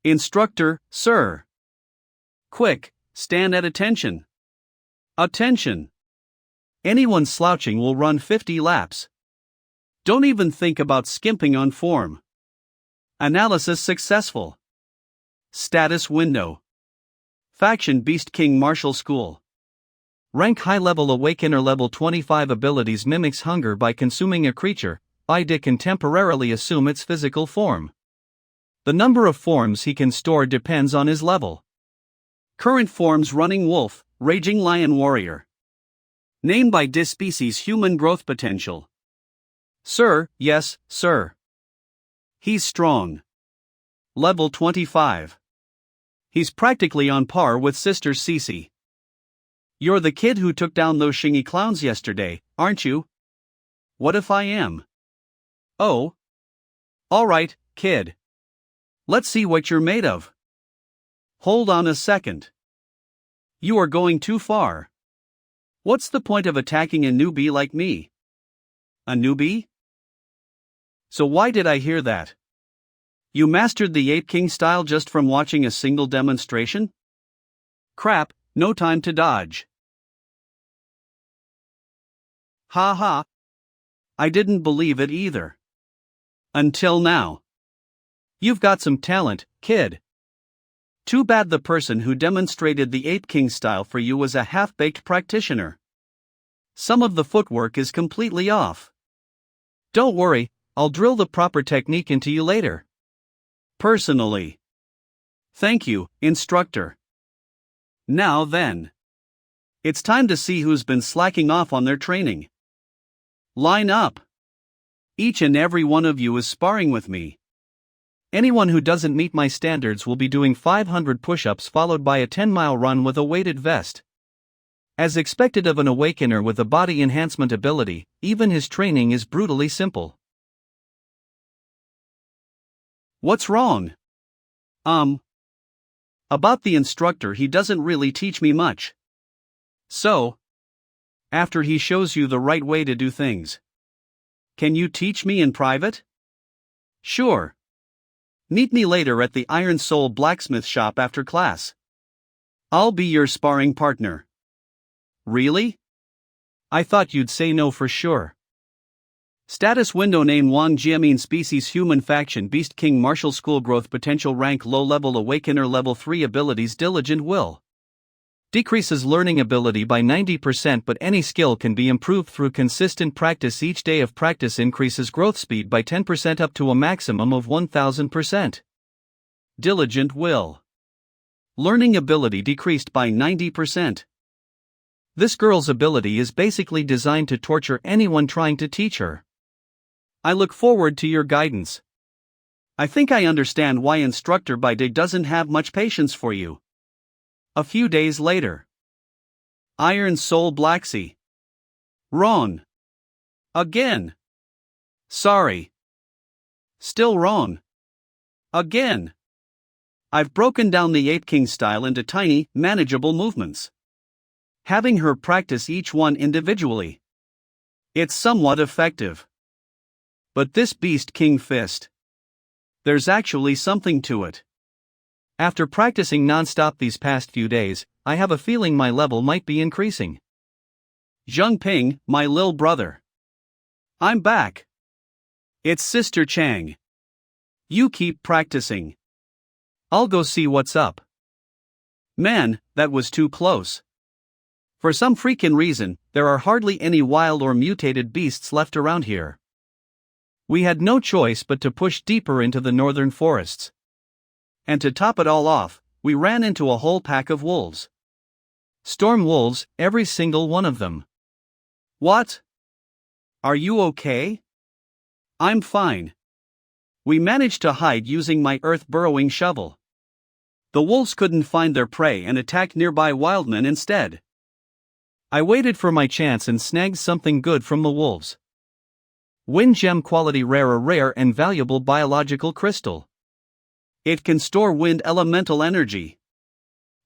Instructor, sir. Quick, stand at attention. Attention. Anyone slouching will run 50 laps. Don't even think about skimping on form. Analysis successful. Status window. Faction Beast King Martial School. Rank High Level Awakener Level 25 Abilities mimics hunger by consuming a creature. Ida can temporarily assume its physical form. The number of forms he can store depends on his level. Current forms: Running Wolf, Raging Lion Warrior. Name by this species: Human Growth Potential. Sir, yes, sir. He's strong. Level 25. He's practically on par with Sister Cece. You're the kid who took down those shingy clowns yesterday, aren't you? What if I am? Oh. Alright, kid. Let's see what you're made of. Hold on a second. You are going too far. What's the point of attacking a newbie like me? A newbie? So why did I hear that? You mastered the Ape King style just from watching a single demonstration? Crap, no time to dodge. Ha ha. I didn't believe it either. Until now. You've got some talent, kid. Too bad the person who demonstrated the Ape King style for you was a half-baked practitioner. Some of the footwork is completely off. Don't worry, I'll drill the proper technique into you later. Personally. Thank you, instructor. Now then. It's time to see who's been slacking off on their training. Line up. Each and every one of you is sparring with me. Anyone who doesn't meet my standards will be doing 500 push-ups followed by a 10-mile run with a weighted vest. As expected of an awakener with a body enhancement ability, even his training is brutally simple. What's wrong? About the instructor, he doesn't really teach me much. So, after he shows you the right way to do things, can you teach me in private? Sure. Meet me later at the Iron Soul blacksmith shop after class. I'll be your sparring partner. Really? I thought you'd say no for sure. Status window: name: Wang Jiamin, species human, faction Beast King Martial School, growth potential, rank low level awakener, level 3 abilities: diligent will. Decreases learning ability by 90%, but any skill can be improved through consistent practice. Each day of practice increases growth speed by 10% up to a maximum of 1000%. Diligent will. Learning ability decreased by 90%. This girl's ability is basically designed to torture anyone trying to teach her. I look forward to your guidance. I think I understand why Instructor by Day doesn't have much patience for you. A few days later. Iron Soul Blacksea. Wrong. Again. Sorry. Still wrong. Again. I've broken down the Ape King style into tiny, manageable movements, having her practice each one individually. It's somewhat effective. But this Beast King fist, there's actually something to it. After practicing non-stop these past few days, I have a feeling my level might be increasing. Zhengping, my lil brother. I'm back. It's Sister Chang. You keep practicing. I'll go see what's up. Man, that was too close. For some freaking reason, there are hardly any wild or mutated beasts left around here. We had no choice but to push deeper into the northern forests. And to top it all off, we ran into a whole pack of wolves. Storm wolves, every single one of them. What? Are you okay? I'm fine. We managed to hide using my earth-burrowing shovel. The wolves couldn't find their prey and attacked nearby wildmen instead. I waited for my chance and snagged something good from the wolves. Wind gem quality rare, a rare and valuable biological crystal. It can store wind elemental energy.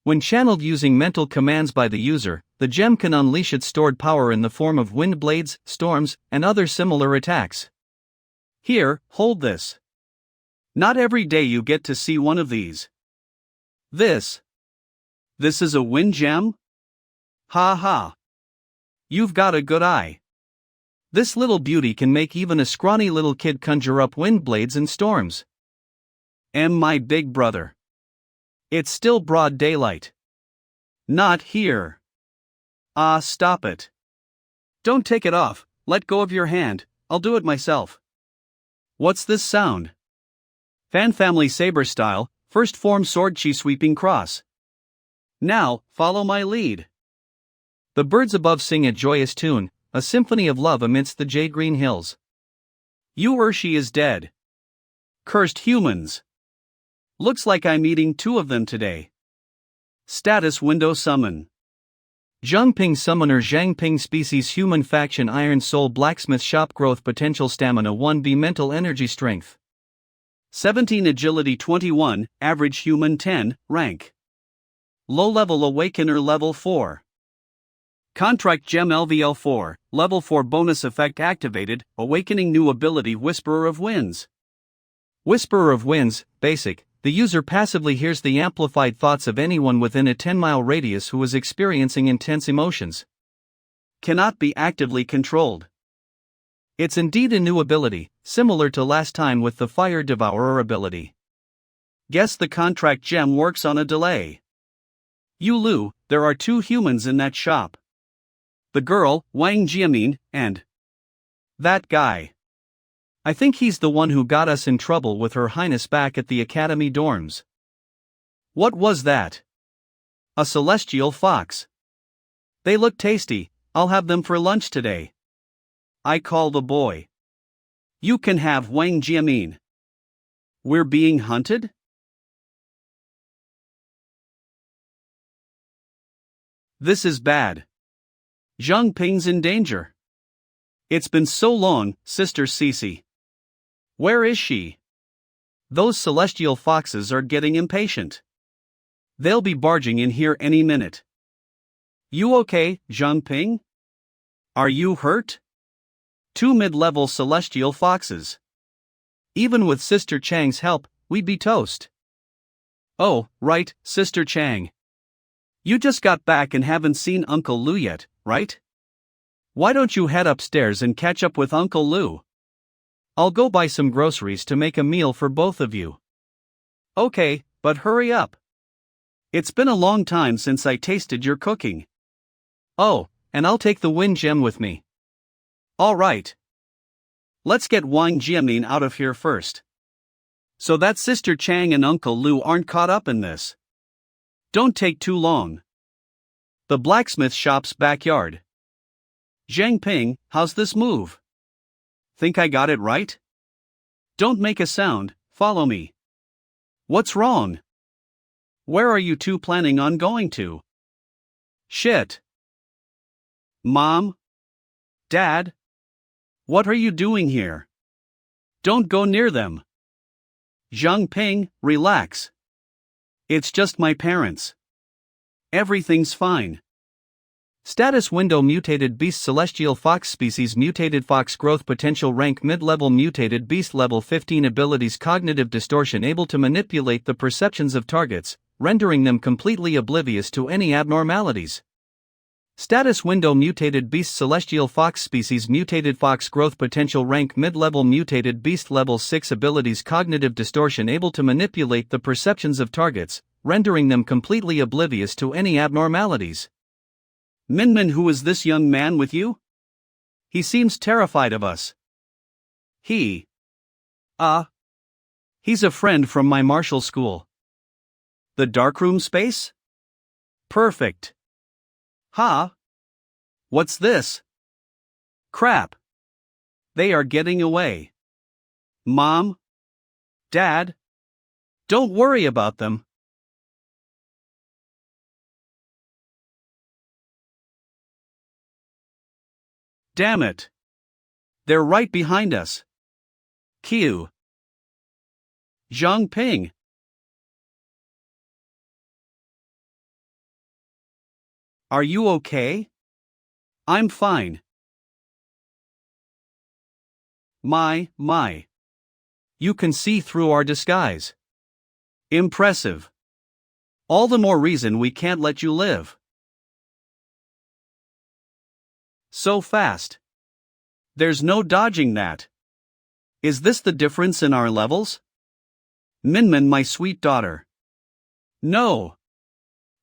When channeled using mental commands by the user, the gem can unleash its stored power in the form of wind blades, storms, and other similar attacks. Here, hold this. Not every day you get to see one of these. This is a wind gem? Ha ha. You've got a good eye. This little beauty can make even a scrawny little kid conjure up wind blades and storms. My big brother. It's still broad daylight. Not here. Stop it. Don't take it off, let go of your hand, I'll do it myself. What's this sound? Fan family saber style, first form sword chi sweeping cross. Now, follow my lead. The birds above sing a joyous tune, a symphony of love amidst the jade green hills. Urshi is dead. Cursed humans. Looks like I'm eating 2 of them today. Status window summon. Zhangping summoner Zhangping species human faction iron soul blacksmith shop growth potential stamina 1b mental energy strength. 17 agility 21, average human 10, rank. Low level awakener level 4. Contract gem LVL4, level 4 bonus effect activated, awakening new ability Whisperer of Winds. Whisperer of Winds, basic, the user passively hears the amplified thoughts of anyone within a 10-mile radius who is experiencing intense emotions. Cannot be actively controlled. It's indeed a new ability, similar to last time with the Fire Devourer ability. Guess the contract gem works on a delay. Yulu, there are 2 humans in that shop. The girl, Wang Jiamin, and that guy. I think he's the one who got us in trouble with Her Highness back at the academy dorms. What was that? A celestial fox. They look tasty, I'll have them for lunch today. I call the boy. You can have Wang Jiamin. We're being hunted? This is bad. Zhang Ping's in danger. It's been so long, Sister Cece. Where is she? Those celestial foxes are getting impatient. They'll be barging in here any minute. You okay, Zhang Ping? Are you hurt? 2 mid-level celestial foxes. Even with Sister Chang's help, we'd be toast. Oh, right, Sister Chang. You just got back and haven't seen Uncle Lu yet, right? Why don't you head upstairs and catch up with Uncle Lu? I'll go buy some groceries to make a meal for both of you. Okay, but hurry up. It's been a long time since I tasted your cooking. Oh, and I'll take the wind gem with me. All right. Let's get Wang Jiamin out of here first. So that Sister Chang and Uncle Lu aren't caught up in this. Don't take too long. The blacksmith shop's backyard. Zhang Ping, how's this move? Think I got it right? Don't make a sound, follow me. What's wrong? Where are you 2 planning on going to? Shit. Mom? Dad? What are you doing here? Don't go near them. Zhang Ping, relax. It's just my parents. Everything's fine. Status window mutated beast celestial fox species mutated fox growth potential rank mid-level mutated beast level 15 abilities cognitive distortion able to manipulate the perceptions of targets, rendering them completely oblivious to any abnormalities. Status window mutated beast celestial fox species mutated fox growth potential rank mid-level mutated beast level 6 abilities cognitive distortion able to manipulate the perceptions of targets, rendering them completely oblivious to any abnormalities. Minmin, who is this young man with you? He seems terrified of us. He's a friend from my martial school. The darkroom space? Perfect. What's this? Crap! They are getting away. Mom? Dad? Don't worry about them. Damn it! They're right behind us. Q. Zhang Ping. Are you okay? I'm fine. My. You can see through our disguise. Impressive. All the more reason we can't let you live. So fast. There's no dodging that. Is this the difference in our levels? Minmin, my sweet daughter. No.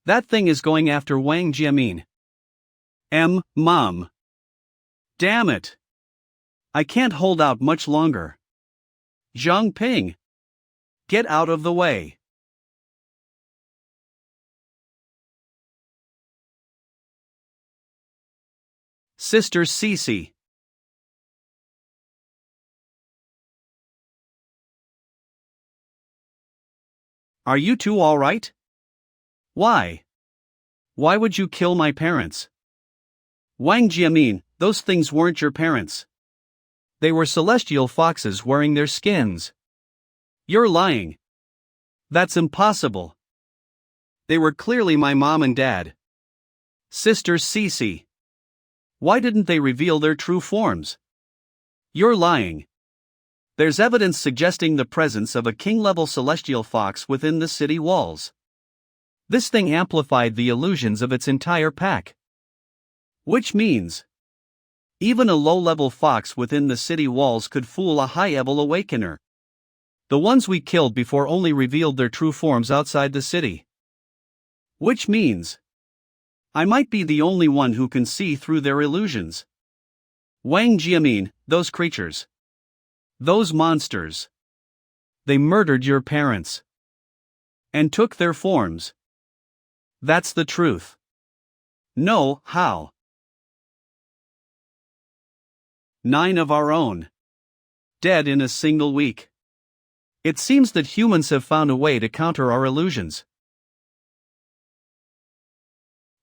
That thing is going after Wang Jiamin. Mom. Damn it. I can't hold out much longer. Zhang Ping. Get out of the way. Sister Cece. Are you two all right? Why? Why would you kill my parents? Wang Jiamin, those things weren't your parents. They were celestial foxes wearing their skins. You're lying. That's impossible. They were clearly my mom and dad. Sister Cece. Why didn't they reveal their true forms? You're lying. There's evidence suggesting the presence of a king-level celestial fox within the city walls. This thing amplified the illusions of its entire pack. Which means, even a low-level fox within the city walls could fool a high-level awakener. The ones we killed before only revealed their true forms outside the city. Which means, I might be the only one who can see through their illusions. Wang Jiamin, those creatures. Those monsters. They murdered your parents. And took their forms. That's the truth. No, how? 9 of our own. Dead in a single week. It seems that humans have found a way to counter our illusions.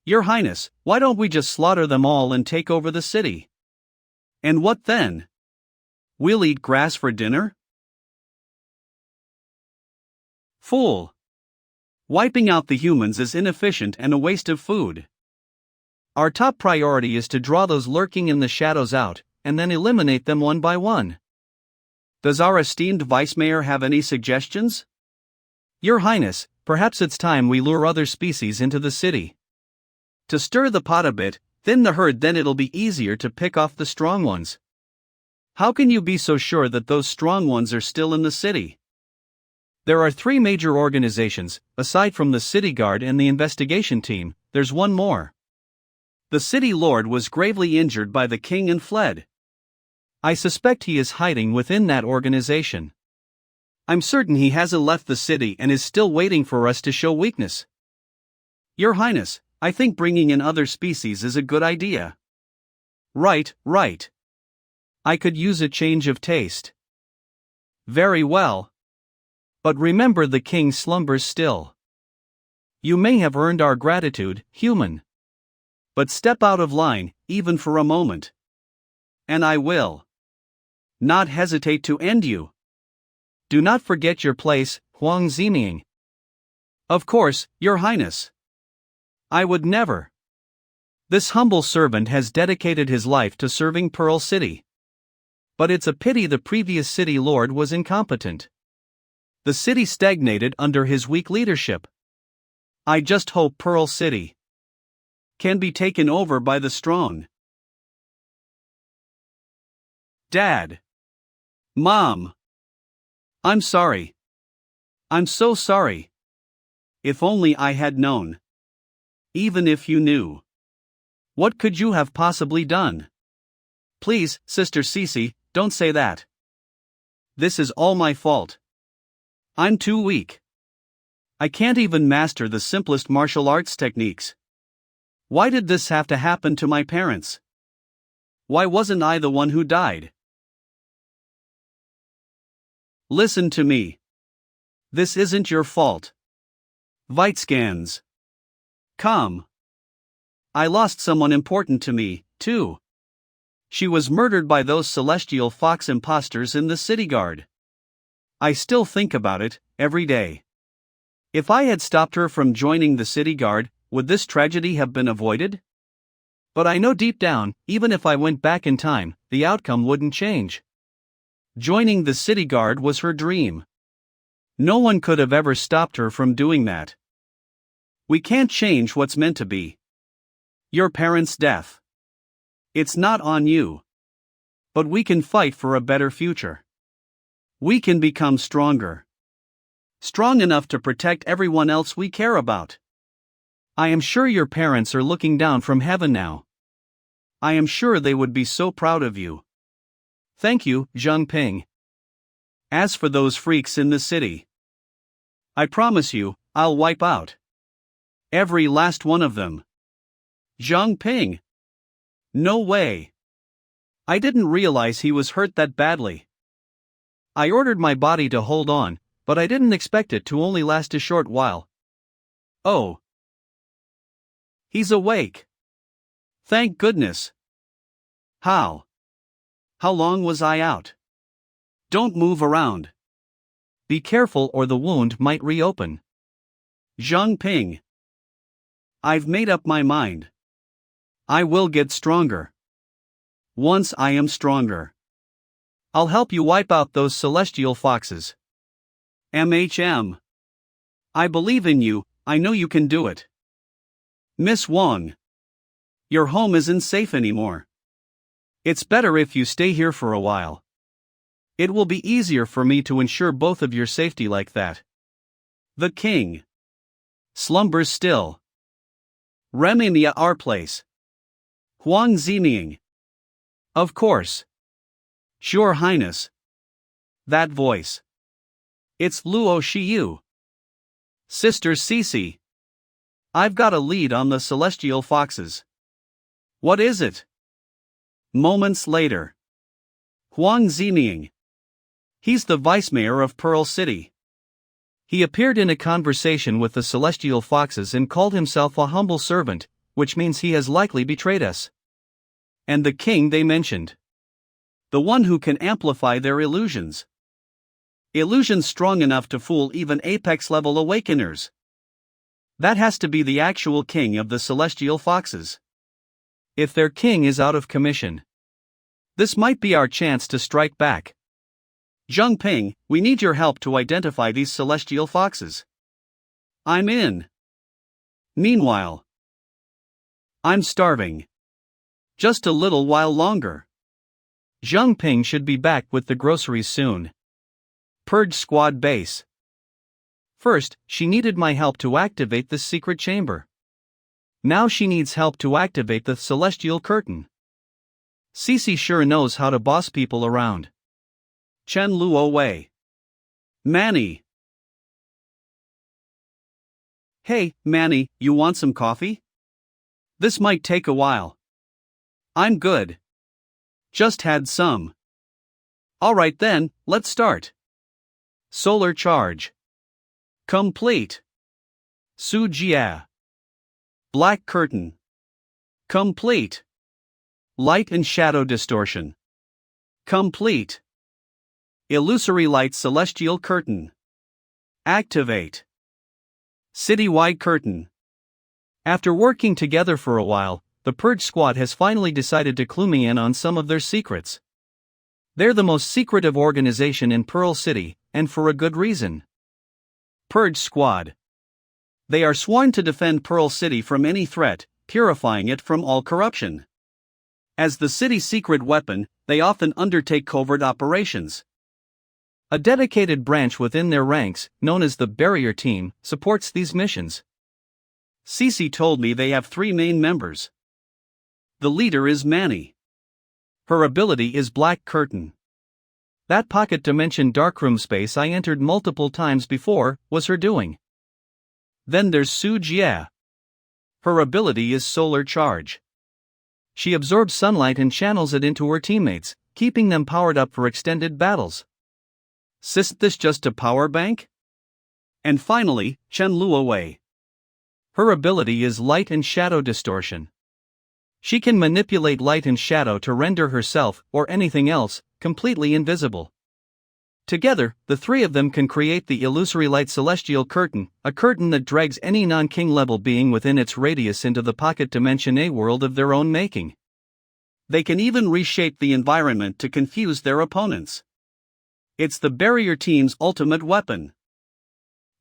Your Highness, why don't we just slaughter them all and take over the city? And what then? We'll eat grass for dinner? Fool. Wiping out the humans is inefficient and a waste of food. Our top priority is to draw those lurking in the shadows out, and then eliminate them one by one. Does our esteemed Vice Mayor have any suggestions? Your Highness, perhaps it's time we lure other species into the city. To stir the pot a bit, thin the herd, then it'll be easier to pick off the strong ones. How can you be so sure that those strong ones are still in the city? There are 3 major organizations, aside from the City Guard and the investigation team, there's one more. The City Lord was gravely injured by the king and fled. I suspect he is hiding within that organization. I'm certain he hasn't left the city and is still waiting for us to show weakness. Your Highness, I think bringing in other species is a good idea. Right. I could use a change of taste. Very well. But remember, the king slumbers still. You may have earned our gratitude, human. But step out of line, even for a moment. And I will not hesitate to end you. Do not forget your place, Huang Ziming. Of course, Your Highness. I would never. This humble servant has dedicated his life to serving Pearl City. But it's a pity the previous city lord was incompetent. The city stagnated under his weak leadership. I just hope Pearl City can be taken over by the strong. Dad. Mom. I'm sorry. I'm so sorry. If only I had known. Even if you knew. What could you have possibly done? Please, Sister Cece, don't say that. This is all my fault. I'm too weak. I can't even master the simplest martial arts techniques. Why did this have to happen to my parents? Why wasn't I the one who died? Listen to me. This isn't your fault. Vitescans. Come. I lost someone important to me, too. She was murdered by those celestial fox imposters in the city guard. I still think about it, every day. If I had stopped her from joining the city guard, would this tragedy have been avoided? But I know deep down, even if I went back in time, the outcome wouldn't change. Joining the city guard was her dream. No one could have ever stopped her from doing that. We can't change what's meant to be. Your parents' death. It's not on you. But we can fight for a better future. We can become stronger. Strong enough to protect everyone else we care about. I am sure your parents are looking down from heaven now. I am sure they would be so proud of you. Thank you, Zheng Ping. As for those freaks in the city, I promise you, I'll wipe out every last one of them. Zheng Ping. No way. I didn't realize he was hurt that badly. I ordered my body to hold on, but I didn't expect it to only last a short while. Oh. He's awake. Thank goodness. How? How long was I out? Don't move around. Be careful or the wound might reopen. Zheng Ping. I've made up my mind. I will get stronger. Once I am stronger, I'll help you wipe out those celestial foxes. MHM. I believe in you, I know you can do it. Miss Wong. Your home isn't safe anymore. It's better if you stay here for a while. It will be easier for me to ensure both of your safety like that. The king slumbers still. Rememia our place. Huang Zining. Of course. Your Highness. That luo It's Luo Shiyu. Sister Cece. I've got a lead on the celestial foxes. What is it? Moments later. Huang Zining. He's the vice mayor of Pearl City. He appeared in a conversation with the celestial foxes and called himself a humble servant, which means he has likely betrayed us. And the king they mentioned. The one who can amplify their illusions. Illusions strong enough to fool even apex-level awakeners. That has to be the actual king of the celestial foxes. If their king is out of commission, this might be our chance to strike back. Zheng Ping, we need your help to identify these celestial foxes. I'm in. Meanwhile, I'm starving. Just a little while longer. Zheng Ping should be back with the groceries soon. Purge Squad base. First, she needed my help to activate the secret chamber. Now she needs help to activate the celestial curtain. Cece sure knows how to boss people around. Chen Luo Wei. Manny. Hey, Manny, you want some coffee? This might take a while. I'm good. Just had some. Alright then, let's start. Solar charge. Complete. Su Jia. Black curtain. Complete. Light and shadow distortion. Complete. Illusory light celestial curtain. Activate. Citywide curtain. After working together for a while, the Purge Squad has finally decided to clue me in on some of their secrets. They're the most secretive organization in Pearl City, and for a good reason. Purge Squad. They are sworn to defend Pearl City from any threat, purifying it from all corruption. As the city's secret weapon, they often undertake covert operations. A dedicated branch within their ranks, known as the Barrier Team, supports these missions. Cece told me they have 3 main members. The leader is Manny. Her ability is Black Curtain. That pocket dimension darkroom space I entered multiple times before was her doing. Then there's Su Jia. Her ability is Solar Charge. She absorbs sunlight and channels it into her teammates, keeping them powered up for extended battles. Isn't this just a power bank? And finally, Chen Lu Wei. Her ability is light and shadow distortion. She can manipulate light and shadow to render herself, or anything else, completely invisible. Together, the three of them can create the illusory light celestial curtain, a curtain that drags any non-king level being within its radius into the pocket dimension A world of their own making. They can even reshape the environment to confuse their opponents. It's the barrier team's ultimate weapon.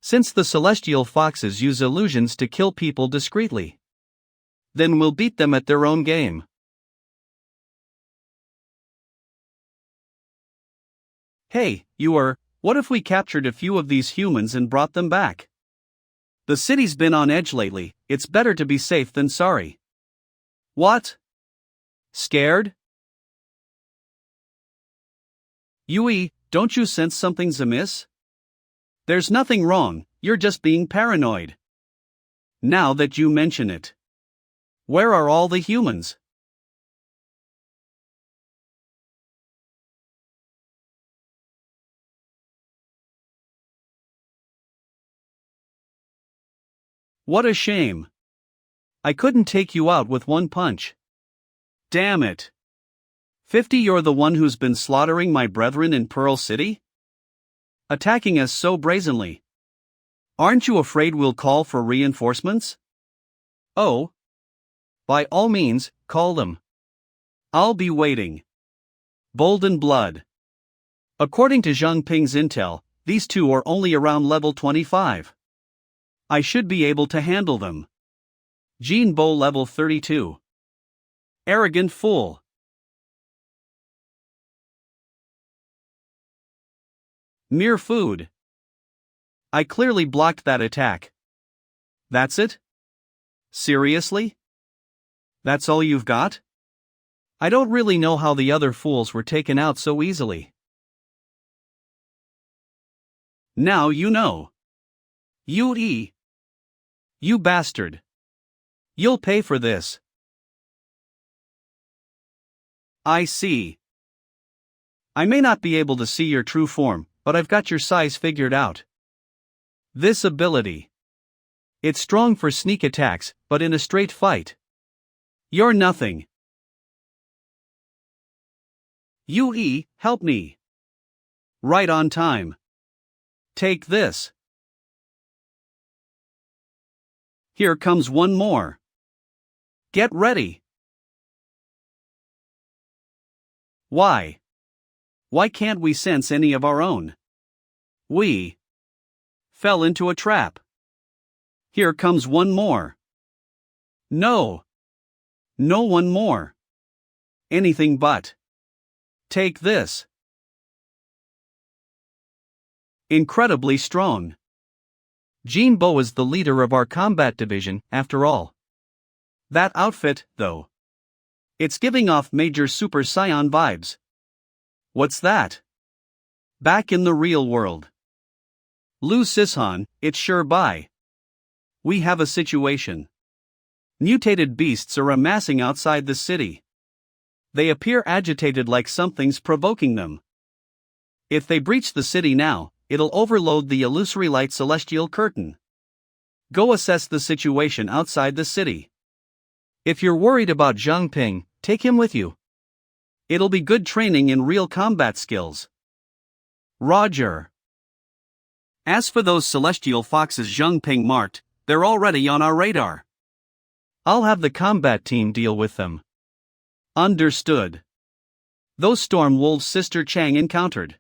Since the celestial foxes use illusions to kill people discreetly, then we'll beat them at their own game. Hey, what if we captured a few of these humans and brought them back? The city's been on edge lately, it's better to be safe than sorry. What? Scared? Yui, don't you sense something's amiss? There's nothing wrong, you're just being paranoid. Now that you mention it. Where are all the humans? What a shame. I couldn't take you out with one punch. Damn it. 50, you're the one who's been slaughtering my brethren in Pearl City? Attacking us so brazenly. Aren't you afraid we'll call for reinforcements? Oh. By all means, call them. I'll be waiting. Bold and Blood. According to Zhang Ping's intel, these two are only around level 25. I should be able to handle them. Jean Bo level 32. Arrogant fool. Mere food. I clearly blocked that attack. That's it? Seriously? That's all you've got? I don't really know how the other fools were taken out so easily. Now you know. Yui. You bastard. You'll pay for this. I see. I may not be able to see your true form, but I've got your size figured out. This ability. It's strong for sneak attacks, but in a straight fight, you're nothing. Yui, help me. Right on time. Take this. Here comes one more. Get ready. Why? Why can't we sense any of our own? We fell into a trap. Here comes one more. No. No one more. Anything but. Take this. Incredibly strong. Jean Bo is the leader of our combat division, after all. That outfit, though. It's giving off major Super Saiyan vibes. What's that? Back in the real world. Lu Sishan, it's sure by. We have a situation. Mutated beasts are amassing outside the city. They appear agitated like something's provoking them. If they breach the city now, it'll overload the illusory light celestial curtain. Go assess the situation outside the city. If you're worried about Zhang Ping, take him with you. It'll be good training in real combat skills. Roger. As for those celestial foxes Zhang Ping marked, they're already on our radar. I'll have the combat team deal with them. Understood. Those storm wolves Sister Chang encountered.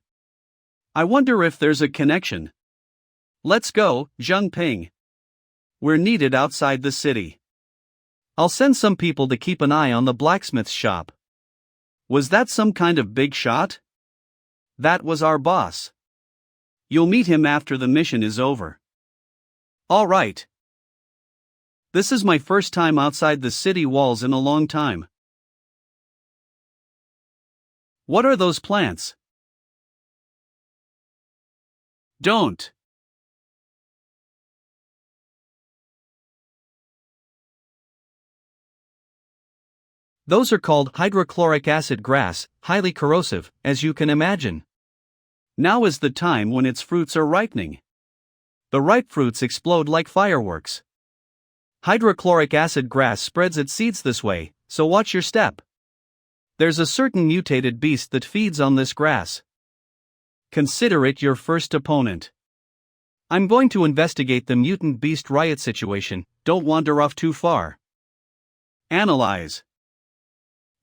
I wonder if there's a connection. Let's go, Zhang Ping. We're needed outside the city. I'll send some people to keep an eye on the blacksmith's shop. Was that some kind of big shot? That was our boss. You'll meet him after the mission is over. All right. This is my first time outside the city walls in a long time. What are those plants? Don't. Those are called hydrochloric acid grass, highly corrosive, as you can imagine. Now is the time when its fruits are ripening. The ripe fruits explode like fireworks. Hydrochloric acid grass spreads its seeds this way, so watch your step. There's a certain mutated beast that feeds on this grass. Consider it your first opponent. I'm going to investigate the mutant beast riot situation, don't wander off too far. Analyze.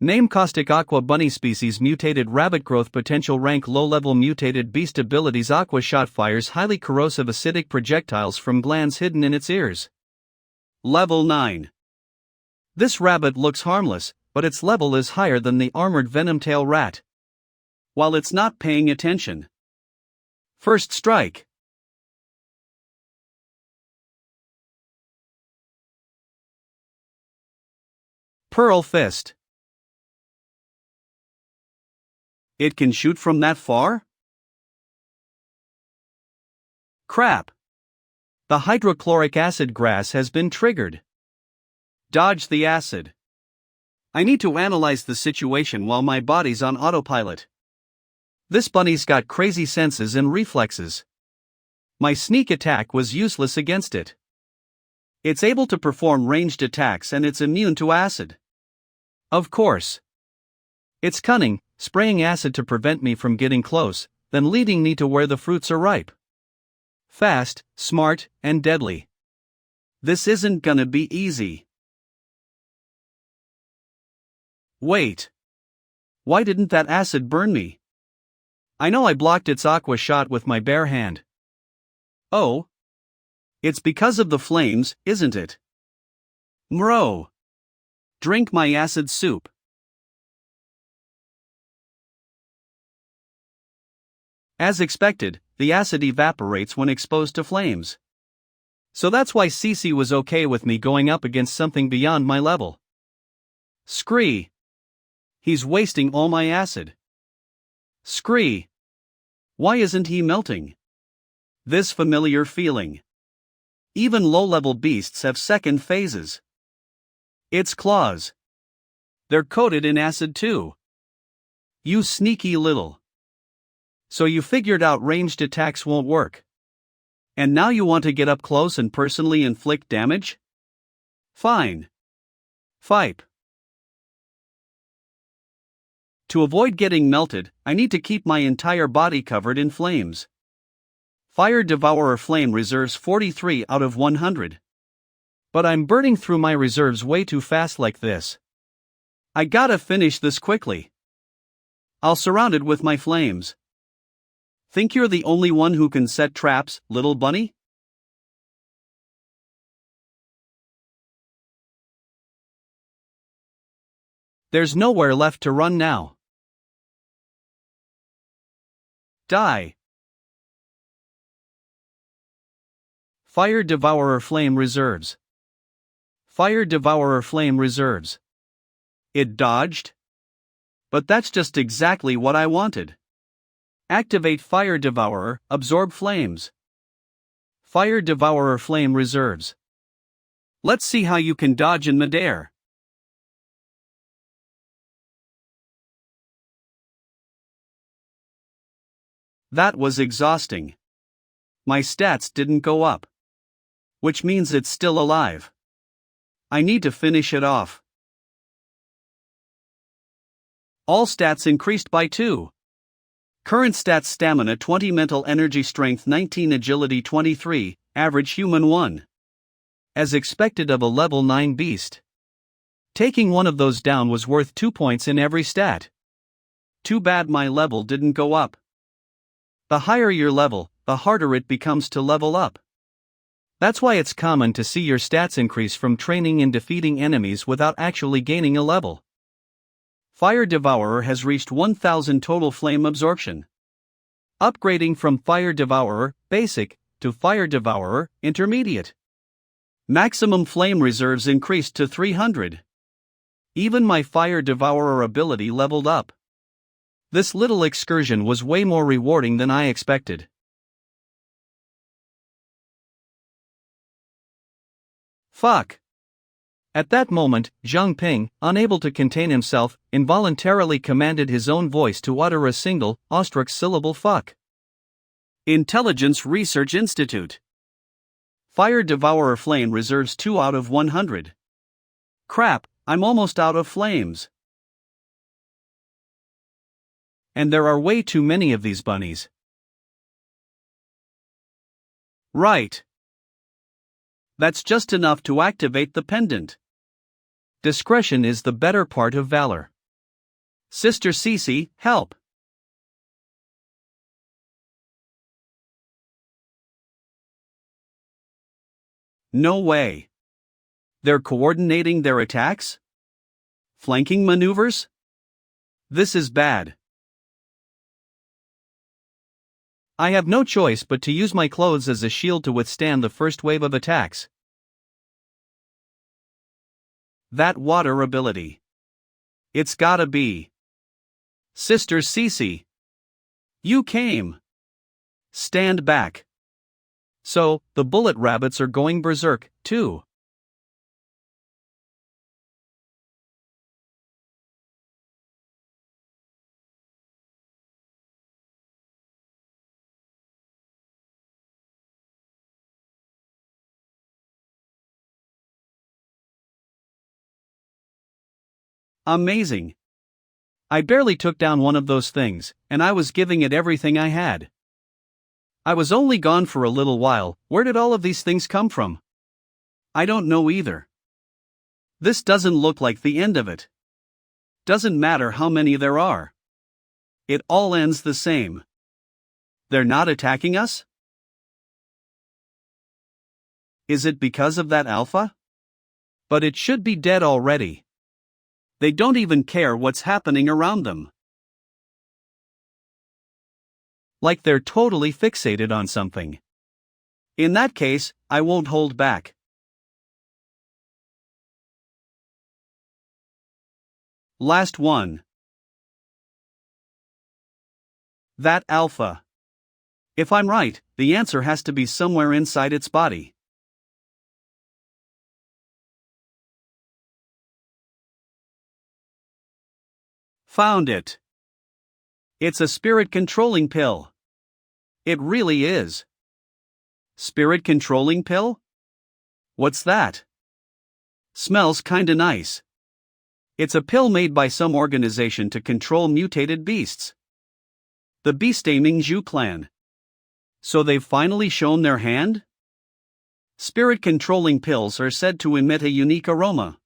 Name caustic aqua bunny species mutated rabbit growth potential rank low-level mutated beast abilities aqua shot fires highly corrosive acidic projectiles from glands hidden in its ears. Level 9. This rabbit looks harmless, but its level is higher than the armored venomtail rat. While it's not paying attention. First strike. Pearl Fist. It can shoot from that far? Crap. The hydrochloric acid grass has been triggered. Dodge the acid. I need to analyze the situation while my body's on autopilot. This bunny's got crazy senses and reflexes. My sneak attack was useless against it. It's able to perform ranged attacks and it's immune to acid. Of course. It's cunning, spraying acid to prevent me from getting close, then leading me to where the fruits are ripe. Fast, smart, and deadly. This isn't gonna be easy. Wait. Why didn't that acid burn me? I know I blocked its aqua shot with my bare hand. Oh. It's because of the flames, isn't it? Mro. Drink my acid soup. As expected, the acid evaporates when exposed to flames. So that's why Cece was okay with me going up against something beyond my level. Scree. He's wasting all my acid. Scree. Why isn't he melting? This familiar feeling. Even low-level beasts have second phases. Its claws. They're coated in acid too. You sneaky little. So you figured out ranged attacks won't work. And now you want to get up close and personally inflict damage? Fine. Fipe. To avoid getting melted, I need to keep my entire body covered in flames. Fire Devourer Flame reserves 43 out of 100. But I'm burning through my reserves way too fast like this. I gotta finish this quickly. I'll surround it with my flames. Think you're the only one who can set traps, little bunny? There's nowhere left to run now. Die. Fire Devourer Flame reserves. Fire Devourer Flame reserves. It dodged? But that's just exactly what I wanted. Activate Fire Devourer, absorb flames. Fire Devourer Flame reserves. Let's see how you can dodge in midair. That was exhausting. My stats didn't go up. Which means it's still alive. I need to finish it off. All stats increased by 2. Current stats: stamina 20, mental energy strength 19, agility 23, average human 1. As expected of a level 9 beast. Taking one of those down was worth 2 points in every stat. Too bad my level didn't go up. The higher your level, the harder it becomes to level up. That's why it's common to see your stats increase from training and defeating enemies without actually gaining a level. Fire Devourer has reached 1000 total flame absorption. Upgrading from Fire Devourer, Basic, to Fire Devourer, Intermediate. Maximum flame reserves increased to 300. Even my Fire Devourer ability leveled up. This little excursion was way more rewarding than I expected. Fuck. At that moment, Zhang Ping, unable to contain himself, involuntarily commanded his own voice to utter a single, ostrich syllable fuck. Intelligence Research Institute. Fire Devourer Flame reserves 2 out of 100. Crap, I'm almost out of flames. And there are way too many of these bunnies. Right. That's just enough to activate the pendant. Discretion is the better part of valor. Sister Cece, help. No way. They're coordinating their attacks? Flanking maneuvers? This is bad. I have no choice but to use my clothes as a shield to withstand the first wave of attacks. That water ability. It's gotta be. Sister Cece. You came. Stand back. So, the bullet rabbits are going berserk, too. Amazing. I barely took down one of those things, and I was giving it everything I had. I was only gone for a little while. Where did all of these things come from? I don't know either. This doesn't look like the end of it. Doesn't matter how many there are. It all ends the same. They're not attacking us? Is it because of that alpha? But it should be dead already. They don't even care what's happening around them. Like they're totally fixated on something. In that case, I won't hold back. Last one. That alpha. If I'm right, the answer has to be somewhere inside its body. Found it. It's a spirit controlling pill. It really is. Spirit controlling pill? What's that? Smells kinda nice. It's a pill made by some organization to control mutated beasts. The beast-aiming Zhu clan. So they've finally shown their hand? Spirit controlling pills are said to emit a unique aroma.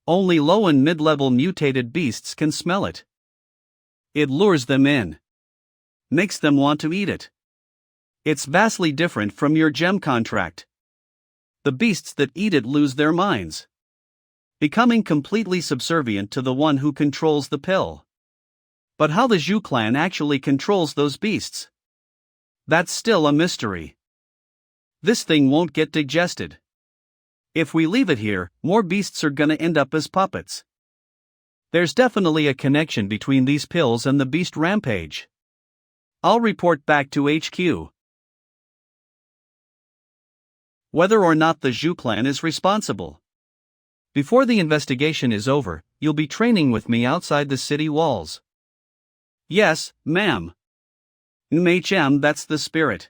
Only low and mid-level mutated beasts can smell it. It lures them in. Makes them want to eat it. It's vastly different from your gem contract. The beasts that eat it lose their minds, becoming completely subservient to the one who controls the pill. But how the Zhu clan actually controls those beasts? That's still a mystery. This thing won't get digested. If we leave it here, more beasts are gonna end up as puppets. There's definitely a connection between these pills and the beast rampage. I'll report back to HQ. Whether or not the Zhu clan is responsible. Before the investigation is over, you'll be training with me outside the city walls. Yes, ma'am. MHM, that's the spirit.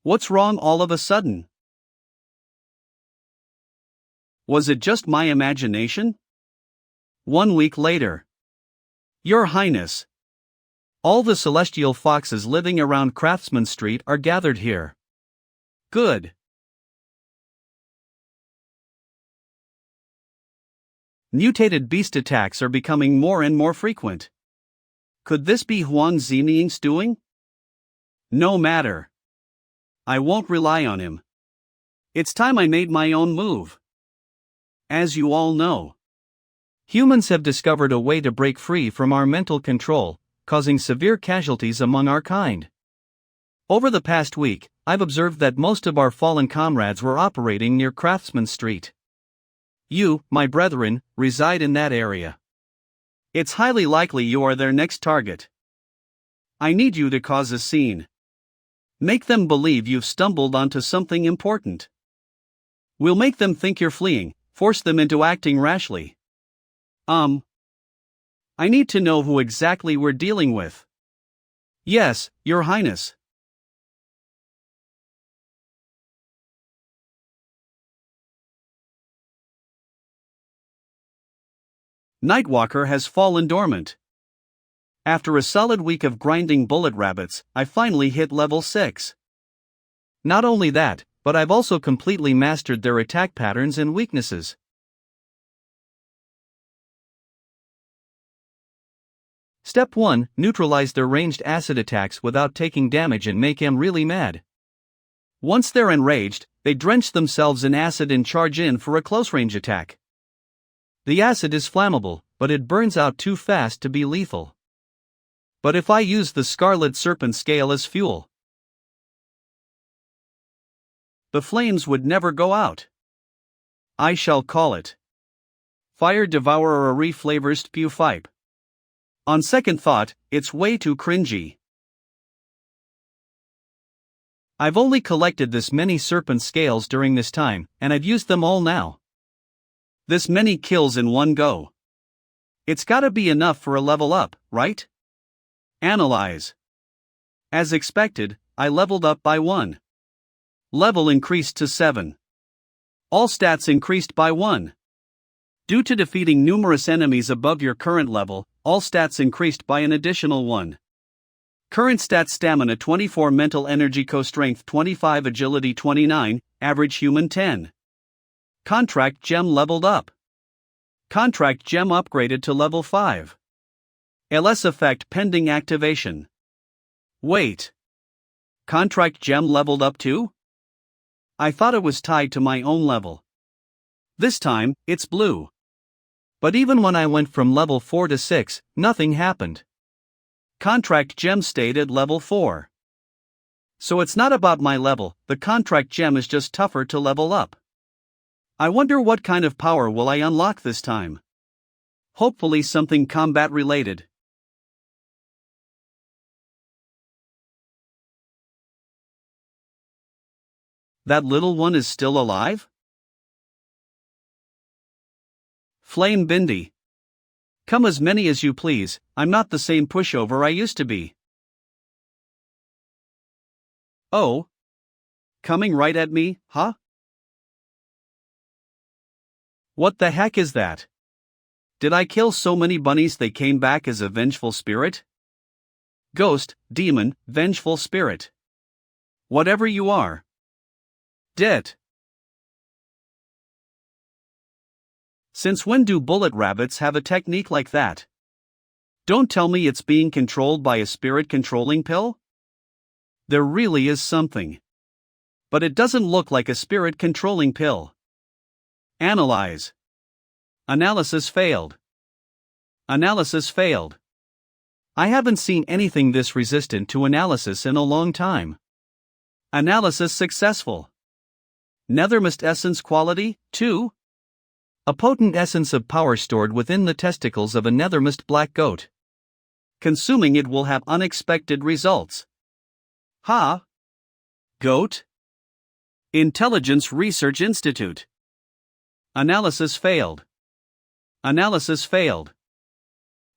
What's wrong all of a sudden? Was it just my imagination? 1 week later. Your Highness. All the celestial foxes living around Craftsman Street are gathered here. Good. Mutated beast attacks are becoming more and more frequent. Could this be Huang Ziming's doing? No matter. I won't rely on him. It's time I made my own move. As you all know, humans have discovered a way to break free from our mental control, causing severe casualties among our kind. Over the past week, I've observed that most of our fallen comrades were operating near Craftsman Street. You, my brethren, reside in that area. It's highly likely you are their next target. I need you to cause a scene. Make them believe you've stumbled onto something important. We'll make them think you're fleeing, force them into acting rashly. I need to know who exactly we're dealing with. Yes, Your Highness. Nightwalker has fallen dormant. After a solid week of grinding bullet rabbits, I finally hit level 6. Not only that, but I've also completely mastered their attack patterns and weaknesses. Step 1. Neutralize their ranged acid attacks without taking damage and make him really mad. Once they're enraged, they drench themselves in acid and charge in for a close-range attack. The acid is flammable, but it burns out too fast to be lethal. But if I use the Scarlet Serpent scale as fuel, the flames would never go out. I shall call it Fire Devourer Reflavor Spew Fipe. On second thought, it's way too cringy. I've only collected this many serpent scales during this time, and I've used them all now. This many kills in one go. It's gotta be enough for a level up, right? Analyze. As expected, I leveled up by 1. Level increased to 7. All stats increased by 1. Due to defeating numerous enemies above your current level, all stats increased by an additional 1. Current stats: Stamina 24, Mental Energy, Co-Strength 25, Agility 29, Average Human 10. Contract Gem leveled up. Contract Gem upgraded to level 5. LS effect pending activation. Wait. Contract Gem leveled up too? I thought it was tied to my own level. This time, it's blue. But even when I went from level 4 to 6, nothing happened. Contract Gem stayed at level 4. So it's not about my level, the Contract Gem is just tougher to level up. I wonder what kind of power will I unlock this time? Hopefully something combat related. That little one is still alive? Flame Bindi. Come as many as you please, I'm not the same pushover I used to be. Oh? Coming right at me, huh? What the heck is that? Did I kill so many bunnies they came back as a vengeful spirit? Ghost, demon, vengeful spirit. Whatever you are. Det. Since when do bullet rabbits have a technique like that? Don't tell me it's being controlled by a spirit controlling pill? There really is something. But it doesn't look like a spirit controlling pill. Analyze. Analysis failed. Analysis failed. I haven't seen anything this resistant to analysis in a long time. Analysis successful. Nethermist essence quality, 2. A potent essence of power stored within the testicles of a nethermist black goat. Consuming it will have unexpected results. Ha! Goat? Intelligence Research Institute. Analysis failed. Analysis failed.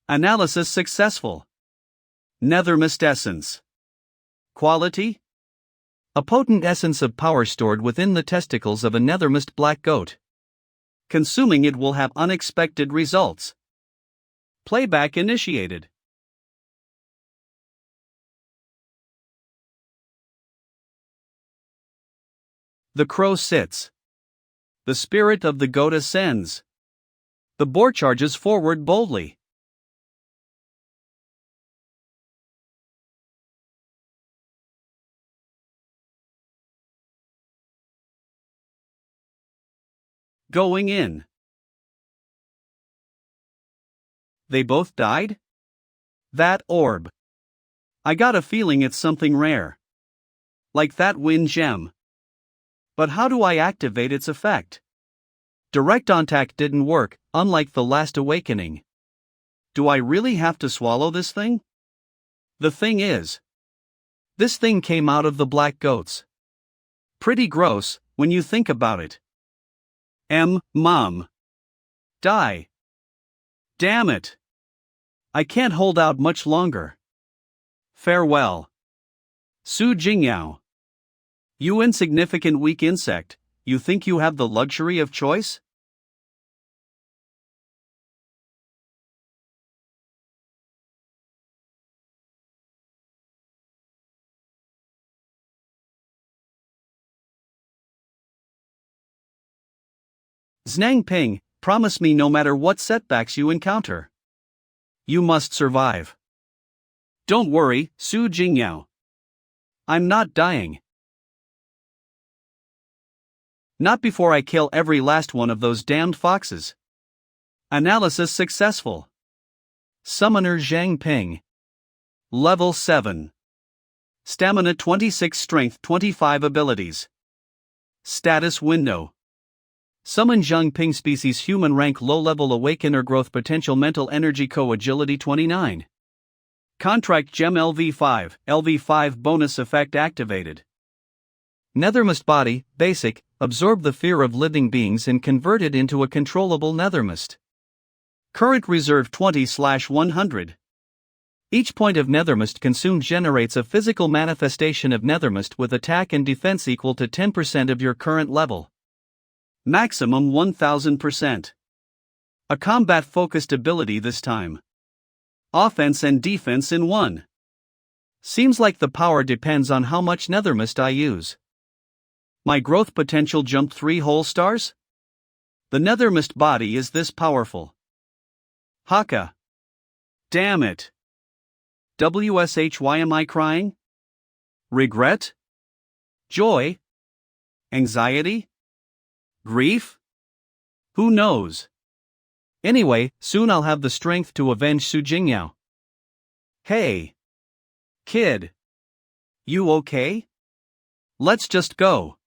Analysis successful. Nethermist essence. Quality? A potent essence of power stored within the testicles of a nethermist black goat. Consuming it will have unexpected results. Playback initiated. The crow sits. The spirit of the goat ascends. The boar charges forward boldly. Going in. They both died? That orb. I got a feeling it's something rare. Like that wind gem. But how do I activate its effect? Direct contact didn't work, unlike the last awakening. Do I really have to swallow this thing? The thing is, This thing came out of the black goats. pretty gross, when you think about it. Mom. Die. Damn it. I can't hold out much longer. Farewell. Su Jingyao. You insignificant weak insect, you think you have the luxury of choice? Znang Ping, promise me no matter what setbacks you encounter, you must survive. Don't worry, Su Jingyao. I'm not dying. Not before I kill every last one of those damned foxes. Analysis successful. Summoner Zhang Ping. Level 7. Stamina 26, Strength 25, Abilities. Status window. Summon Zhang Ping species human rank low level awakener growth potential mental energy agility 29. Contract gem LV5 bonus effect activated. Nethermist body, basic, absorb the fear of living beings and convert it into a controllable nethermist. Current reserve 20/100. Each point of nethermist consumed generates a physical manifestation of nethermist with attack and defense equal to 10% of your current level. Maximum 1000%. A combat-focused ability this time. Offense and defense in one. Seems like the power depends on how much nethermist I use. My growth potential jumped 3 whole stars? The nethermist body is this powerful. Haka. Damn it. Why am I crying? Regret? Joy? Anxiety? Grief? Who knows? Anyway, soon I'll have the strength to avenge Su Jingyao. Hey. Kid. You okay? Let's just go.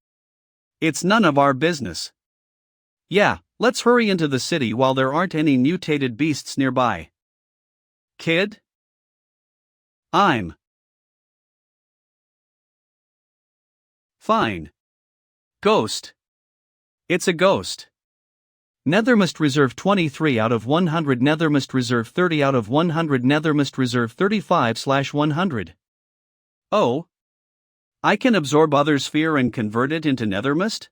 It's none of our business. Yeah, let's hurry into the city while there aren't any mutated beasts nearby. Kid? I'm fine. Ghost. It's a ghost. Nethermist Reserve 23 out of 100. Nethermist Reserve 30 out of 100. Nethermist Reserve 35/100. Oh. I can absorb others' fear and convert it into nethermist?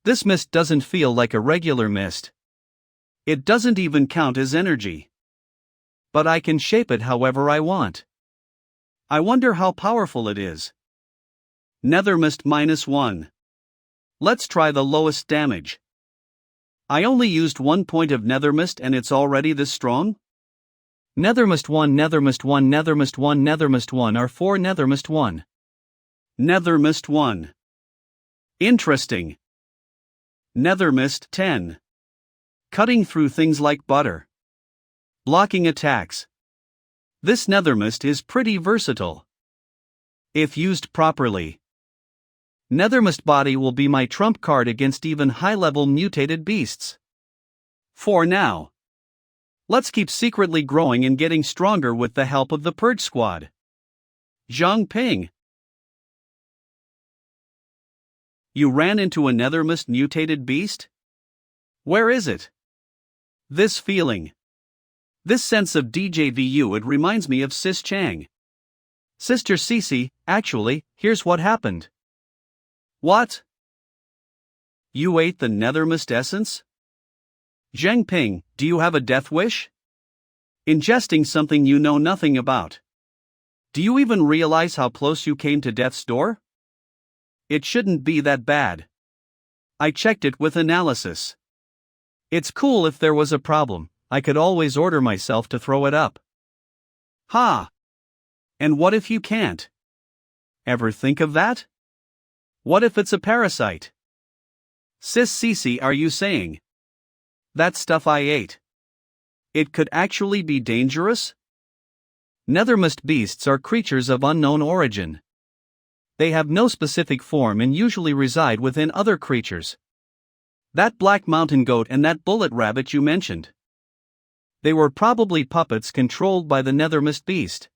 This mist doesn't feel like a regular mist. It doesn't even count as energy. But I can shape it however I want. I wonder how powerful it is. Nethermist -1. Let's try the lowest damage. I only used 1 point of nethermist and it's already this strong? Nethermist 1, Nethermist 1, Nethermist 1, Nethermist 1 are 4 Nethermist 1. Nethermist 1. Interesting. Nethermist 10. Cutting through things like butter. Blocking attacks. This nethermist is pretty versatile. If used properly. Nethermist body will be my trump card against even high-level mutated beasts. For now. Let's keep secretly growing and getting stronger with the help of the Purge Squad. Zhang Ping. You ran into a nethermist mutated beast? Where is it? This feeling. This sense of DJVU, it reminds me of Sis Chang. Sister Cece, actually, here's what happened. What? You ate the nethermist essence? Zhang Ping, do you have a death wish? Ingesting something you know nothing about. Do you even realize how close you came to death's door? It shouldn't be that bad. I checked it with analysis. It's cool if there was a problem, I could always order myself to throw it up. Ha! And what if you can't? Ever think of that? What if it's a parasite? Sis Cece, are you saying? That stuff I ate. It could actually be dangerous? Nethermist beasts are creatures of unknown origin. They have no specific form and usually reside within other creatures. That black mountain goat and that bullet rabbit you mentioned. They were probably puppets controlled by the nethermist beast.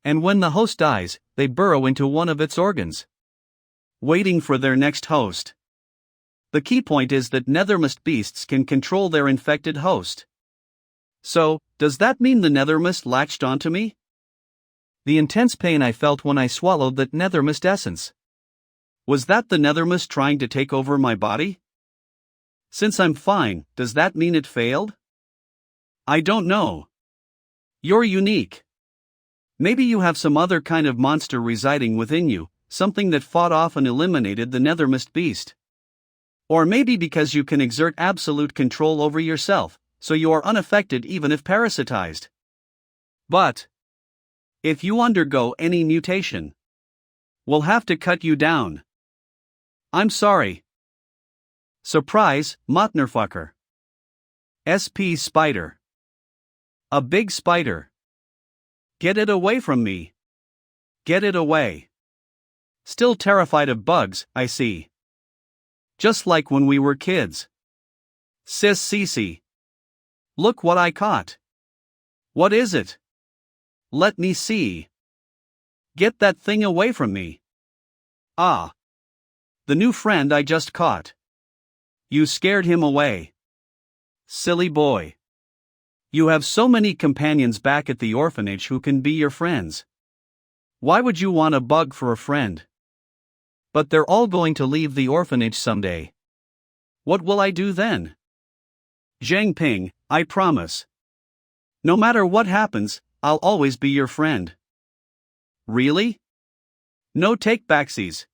And when the host dies, they burrow into one of its organs, waiting for their next host. The key point is that nethermost beasts can control their infected host. So, does that mean the nethermost latched onto me? The intense pain I felt when I swallowed that nethermost essence. Was that the nethermost trying to take over my body? Since I'm fine, does that mean it failed? I don't know. You're unique. Maybe you have some other kind of monster residing within you, something that fought off and eliminated the nethermost beast. Or maybe because you can exert absolute control over yourself, so you are unaffected even if parasitized. But if you undergo any mutation, we'll have to cut you down. I'm sorry. Surprise, Motherfucker. SP Spider. A big spider. Get it away from me. Get it away. Still terrified of bugs, I see. Just like when we were kids. Sis Cece. Look what I caught. What is it? Let me see. Get that thing away from me. Ah. The new friend I just caught. You scared him away. Silly boy. You have so many companions back at the orphanage who can be your friends. Why would you want a bug for a friend? But they're all going to leave the orphanage someday. What will I do then? Zhang Ping, I promise. No matter what happens, I'll always be your friend. Really? No take-backsies.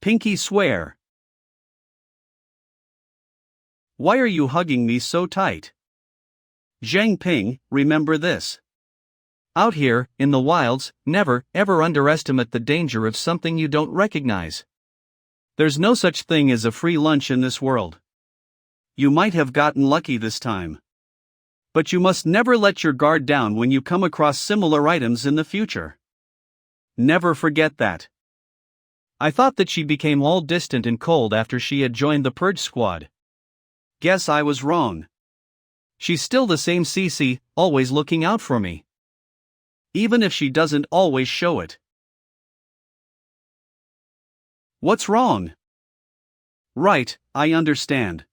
Pinky swear. Why are you hugging me so tight? Zhang Ping, remember this. Out here, in the wilds, never, ever underestimate the danger of something you don't recognize. There's no such thing as a free lunch in this world. You might have gotten lucky this time. But you must never let your guard down when you come across similar items in the future. Never forget that. I thought that she became all distant and cold after she had joined the Purge Squad. Guess I was wrong. She's still the same Cece, always looking out for me. Even if she doesn't always show it. What's wrong? Right, I understand.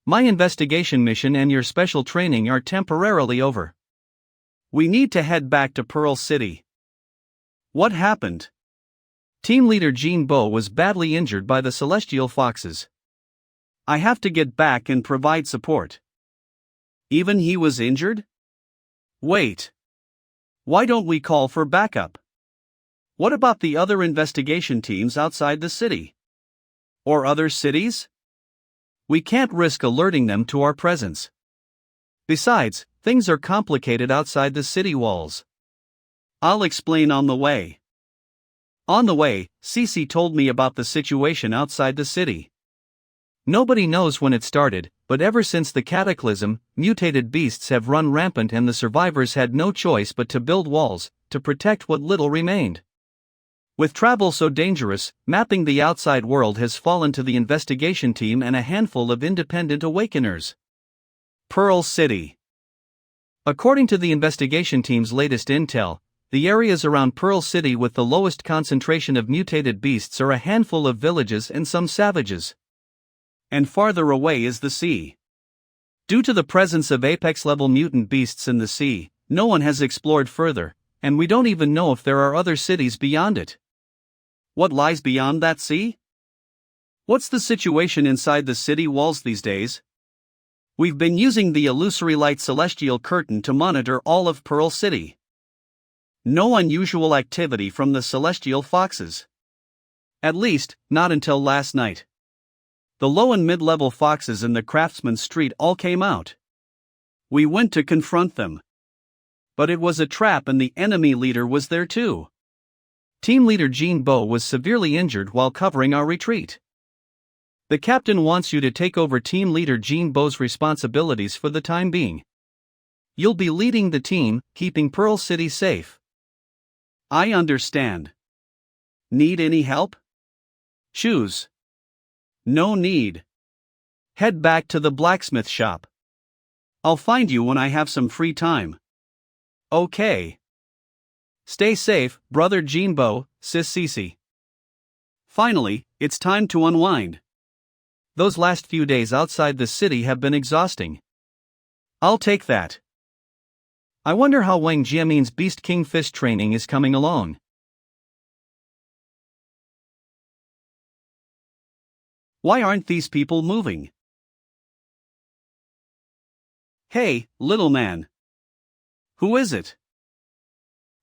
My investigation mission and your special training are temporarily over. We need to head back to Pearl City. What happened? Team leader Jean Bo was badly injured by the Celestial Foxes. I have to get back and provide support. Even he was injured? Wait. Why don't we call for backup? What about the other investigation teams outside the city? Or other cities? We can't risk alerting them to our presence. Besides, things are complicated outside the city walls. I'll explain on the way. On the way, Cece told me about the situation outside the city. Nobody knows when it started, but ever since the cataclysm, mutated beasts have run rampant and the survivors had no choice but to build walls, to protect what little remained. With travel so dangerous, mapping the outside world has fallen to the investigation team and a handful of independent awakeners. Pearl City. According to the investigation team's latest intel, the areas around Pearl City with the lowest concentration of mutated beasts are a handful of villages and some savages. And farther away is the sea. Due to the presence of apex-level mutant beasts in the sea, no one has explored further, and we don't even know if there are other cities beyond it. What lies beyond that sea? What's the situation inside the city walls these days? We've been using the illusory light celestial curtain to monitor all of Pearl City. No unusual activity from the celestial foxes. At least, not until last night. The low and mid-level foxes in the Craftsman Street all came out. We went to confront them. But it was a trap and the enemy leader was there too. Team leader Jean Bo was severely injured while covering our retreat. The captain wants you to take over team leader Jean Bo's responsibilities for the time being. You'll be leading the team, keeping Pearl City safe. I understand. Need any help? Shoes. No need. Head back to the blacksmith shop. I'll find you when I have some free time. Okay. Stay safe, brother Jinbo, sis Cece. Finally, it's time to unwind. Those last few days outside the city have been exhausting. I'll take that. I wonder how Wang Jiamin's Beast King Fish training is coming along. Why aren't these people moving? Hey, little man. Who is it?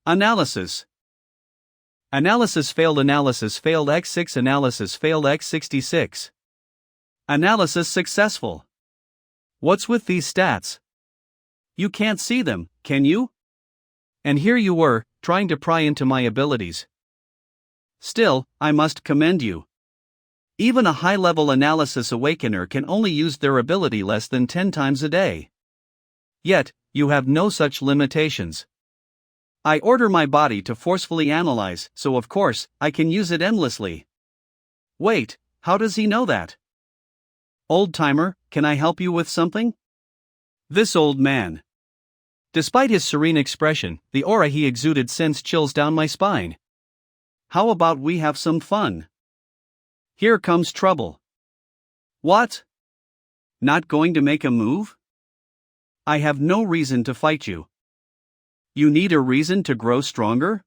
Analysis. Analysis failed X6 analysis failed X66. Analysis successful. What's with these stats? You can't see them, can you? And here you were, trying to pry into my abilities. Still, I must commend you. Even a high-level analysis awakener can only use their ability less than 10 times a day. Yet, you have no such limitations. I order my body to forcefully analyze, so of course, I can use it endlessly. Wait, how does he know that? Old-timer, can I help you with something? This old man. Despite his serene expression, the aura he exuded sends chills down my spine. How about we have some fun? Here comes trouble. What? Not going to make a move? I have no reason to fight you. You need a reason to grow stronger?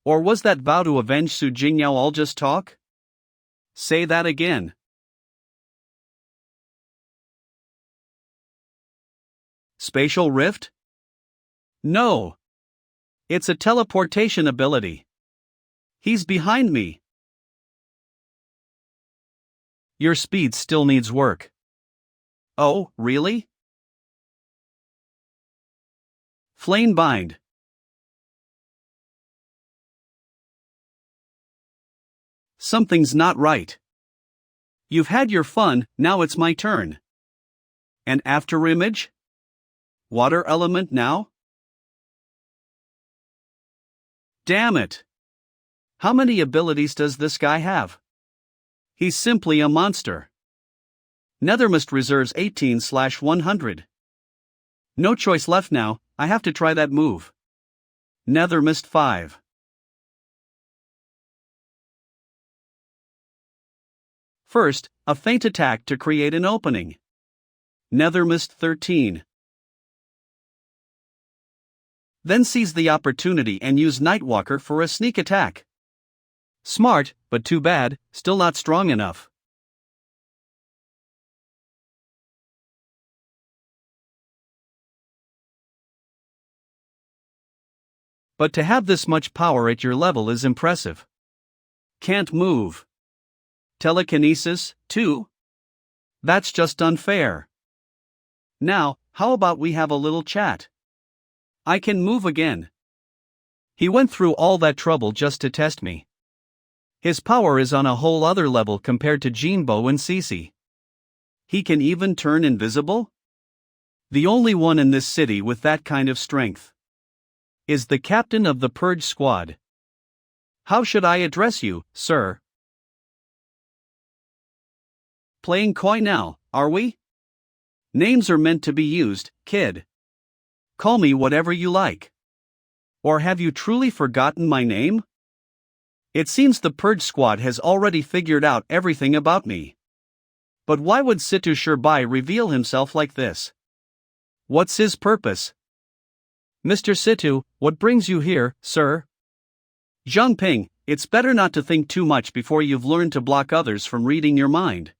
Or was that vow to avenge Su Jingyao all just talk? Say that again. Spatial rift? No. It's a teleportation ability. He's behind me. Your speed still needs work. Oh, really? Flame bind. Something's not right. You've had your fun, now it's my turn. And after image? Water element now? Damn it! How many abilities does this guy have? He's simply a monster. Nethermist reserves 18/100. No choice left now, I have to try that move. Nethermist 5. First, a feint attack to create an opening. Nethermist 13. Then seize the opportunity and use Nightwalker for a sneak attack. Smart, but too bad, still not strong enough. But to have this much power at your level is impressive. Can't move. Telekinesis, too? That's just unfair. Now, how about we have a little chat? I can move again. He went through all that trouble just to test me. His power is on a whole other level compared to Jinbo and Cece. He can even turn invisible? The only one in this city with that kind of strength is the captain of the Purge Squad. How should I address you, sir? Playing coy now, are we? Names are meant to be used, kid. Call me whatever you like. Or have you truly forgotten my name? It seems the Purge Squad has already figured out everything about me. But why would Situ Shirbai reveal himself like this? What's his purpose? Mr. Situ, what brings you here, sir? Zhang Ping, it's better not to think too much before you've learned to block others from reading your mind.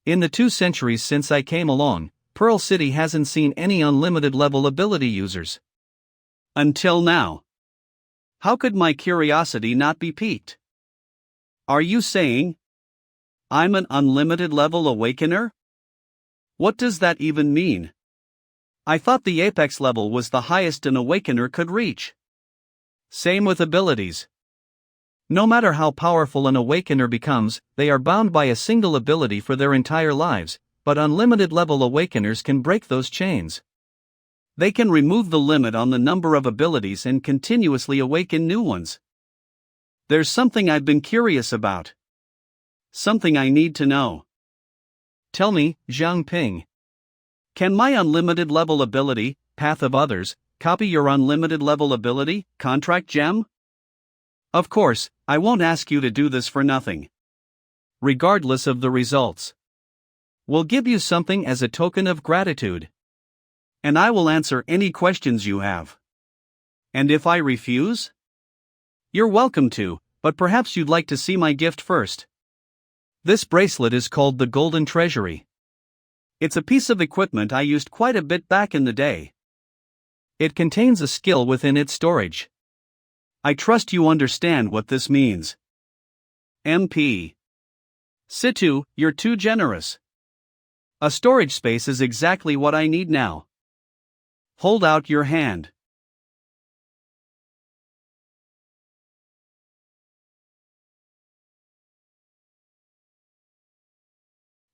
In the 2 centuries since I came along, Pearl City hasn't seen any unlimited level ability users. Until now. How could my curiosity not be piqued? Are you saying I'm an unlimited level awakener? What does that even mean? I thought the apex level was the highest an awakener could reach. Same with abilities. No matter how powerful an awakener becomes, they are bound by a single ability for their entire lives, but unlimited level awakeners can break those chains. They can remove the limit on the number of abilities and continuously awaken new ones. There's something I've been curious about. Something I need to know. Tell me, Zhang Ping. Can my unlimited level ability, Path of Others, copy your unlimited level ability, contract gem? Of course, I won't ask you to do this for nothing. Regardless of the results. We'll give you something as a token of gratitude. And I will answer any questions you have. And if I refuse? You're welcome to, but perhaps you'd like to see my gift first. This bracelet is called the Golden Treasury. It's a piece of equipment I used quite a bit back in the day. It contains a skill within its storage. I trust you understand what this means. MP. Situ, you're too generous. A storage space is exactly what I need now. Hold out your hand.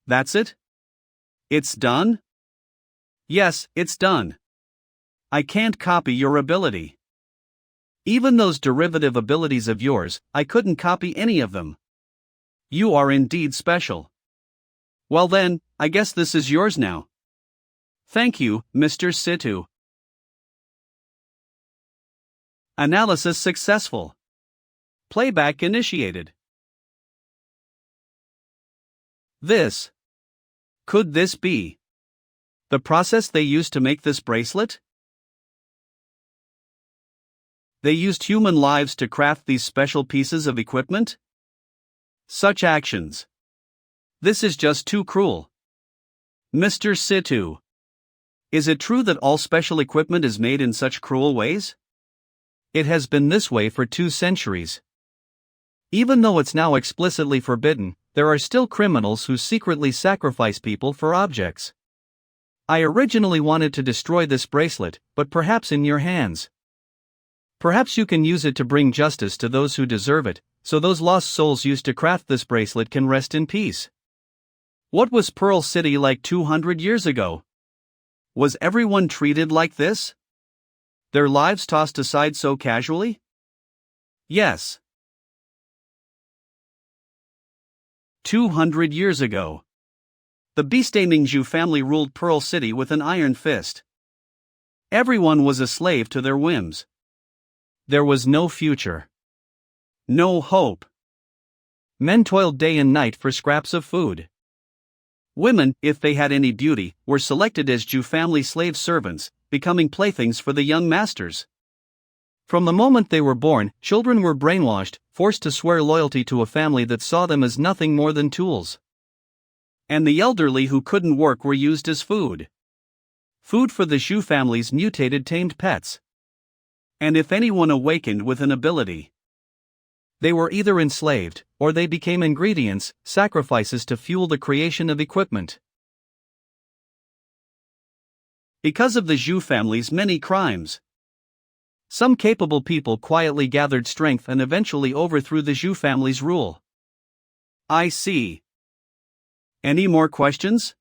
That's it? It's done? Yes, it's done. I can't copy your ability. Even those derivative abilities of yours, I couldn't copy any of them. You are indeed special. Well then, I guess this is yours now. Thank you, Mr. Situ. Analysis successful. Playback initiated. Could this be the process they used to make this bracelet? They used human lives to craft these special pieces of equipment? Such actions. This is just too cruel. Mr. Situ. Is it true that all special equipment is made in such cruel ways? It has been this way for 2 centuries. Even though it's now explicitly forbidden, there are still criminals who secretly sacrifice people for objects. I originally wanted to destroy this bracelet, but perhaps in your hands. Perhaps you can use it to bring justice to those who deserve it, so those lost souls used to craft this bracelet can rest in peace. What was Pearl City like 200 years ago? Was everyone treated like this? Their lives tossed aside so casually? Yes. 200 years ago. The Beastamingzhu family ruled Pearl City with an iron fist. Everyone was a slave to their whims. There was no future. No hope. Men toiled day and night for scraps of food. Women, if they had any beauty, were selected as Zhu family slave servants, becoming playthings for the young masters. From the moment they were born, children were brainwashed, forced to swear loyalty to a family that saw them as nothing more than tools. And the elderly who couldn't work were used as food. Food for the Zhu family's mutated tamed pets. And if anyone awakened with an ability, they were either enslaved, or they became ingredients, sacrifices to fuel the creation of equipment. Because of the Zhu family's many crimes, some capable people quietly gathered strength and eventually overthrew the Zhu family's rule. I see. Any more questions?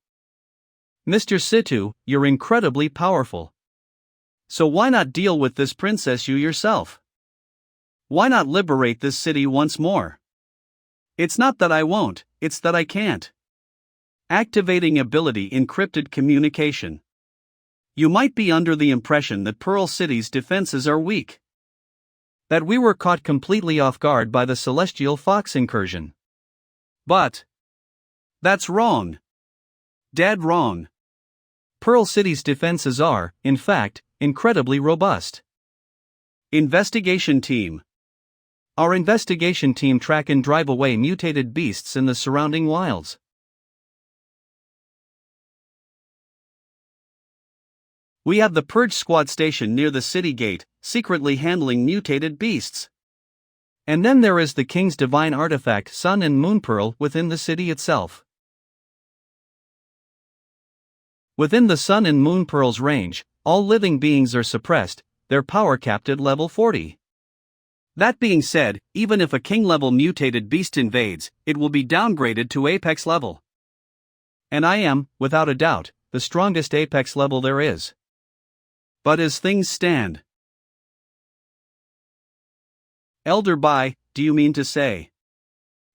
Mr. Situ, you're incredibly powerful. So why not deal with this princess you yourself? Why not liberate this city once more? It's not that I won't, it's that I can't. Activating ability encrypted communication. You might be under the impression that Pearl City's defenses are weak. That we were caught completely off guard by the celestial fox incursion. But that's wrong. Dead wrong. Pearl City's defenses are, in fact, incredibly robust. Investigation team. Our investigation team track and drive away mutated beasts in the surrounding wilds. We have the Purge Squad station near the city gate, secretly handling mutated beasts. And then there is the King's divine artifact Sun and Moon Pearl within the city itself. Within the Sun and Moon Pearl's range, all living beings are suppressed, their power capped at level 40. That being said, even if a king-level mutated beast invades, it will be downgraded to apex level. And I am, without a doubt, the strongest apex level there is. But as things stand, Elder Bai, do you mean to say